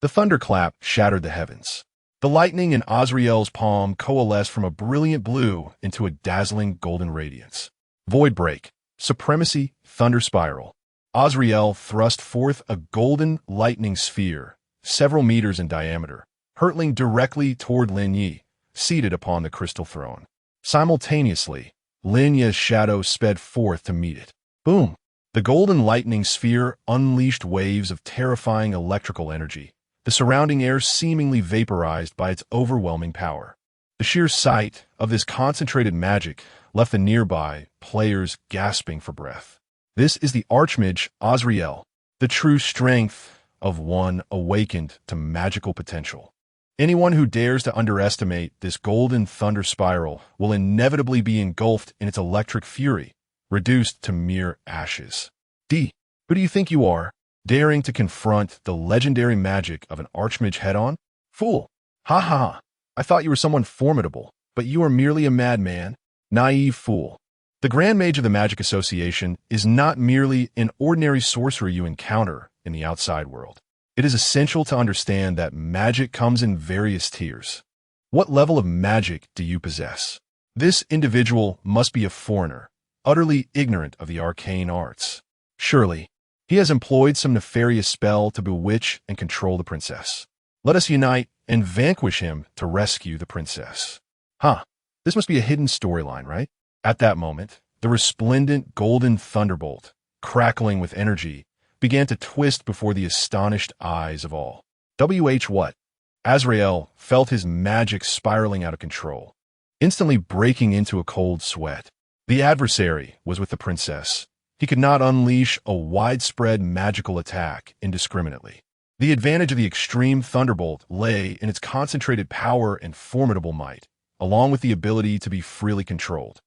The thunderclap shattered the heavens. The lightning in Azrael's palm coalesced from a brilliant blue into a dazzling golden radiance. Void break, supremacy, thunder spiral. Azrael thrust forth a golden lightning sphere, several meters in diameter, hurtling directly toward Lin Ye, seated upon the crystal throne. Simultaneously, Lin Ye's shadow sped forth to meet it. Boom! The golden lightning sphere unleashed waves of terrifying electrical energy, the surrounding air seemingly vaporized by its overwhelming power. The sheer sight of this concentrated magic left the nearby players gasping for breath. This is the Archmage Azrael, the true strength of one awakened to magical potential. Anyone who dares to underestimate this golden thunder spiral will inevitably be engulfed in its electric fury, reduced to mere ashes. Who do you think you are, daring to confront the legendary magic of an Archmage head-on? Fool! Ha ha! I thought you were someone formidable, but you are merely a madman. Naive fool. The Grand Mage of the Magic Association is not merely an ordinary sorcerer you encounter in the outside world. It is essential to understand that magic comes in various tiers. What level of magic do you possess? This individual must be a foreigner, utterly ignorant of the arcane arts. Surely, he has employed some nefarious spell to bewitch and control the princess. Let us unite and vanquish him to rescue the princess. This must be a hidden storyline, right? At that moment, the resplendent golden thunderbolt, crackling with energy, began to twist before the astonished eyes of all. What? Azrael felt his magic spiraling out of control, instantly breaking into a cold sweat. The adversary was with the princess. He could not unleash a widespread magical attack indiscriminately. The advantage of the extreme thunderbolt lay in its concentrated power and formidable might, along with the ability to be freely controlled.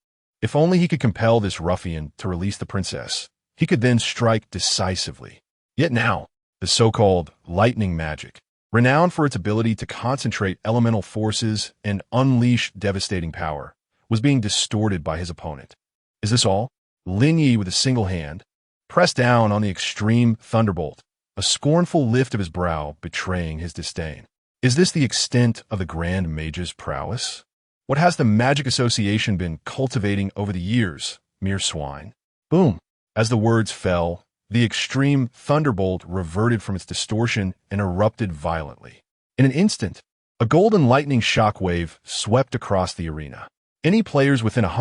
If only he could compel this ruffian to release the princess, he could then strike decisively. Yet now, the so-called lightning magic, renowned for its ability to concentrate elemental forces and unleash devastating power, was being distorted by his opponent. Is this all? Lin Ye, with a single hand, pressed down on the extreme thunderbolt, a scornful lift of his brow betraying his disdain. Is this the extent of the Grand Mage's prowess? What has the Magic Association been cultivating over the years? Mere swine. Boom! As the words fell, the extreme thunderbolt reverted from its distortion and erupted violently. In an instant, a golden lightning shockwave swept across the arena. Any players within 100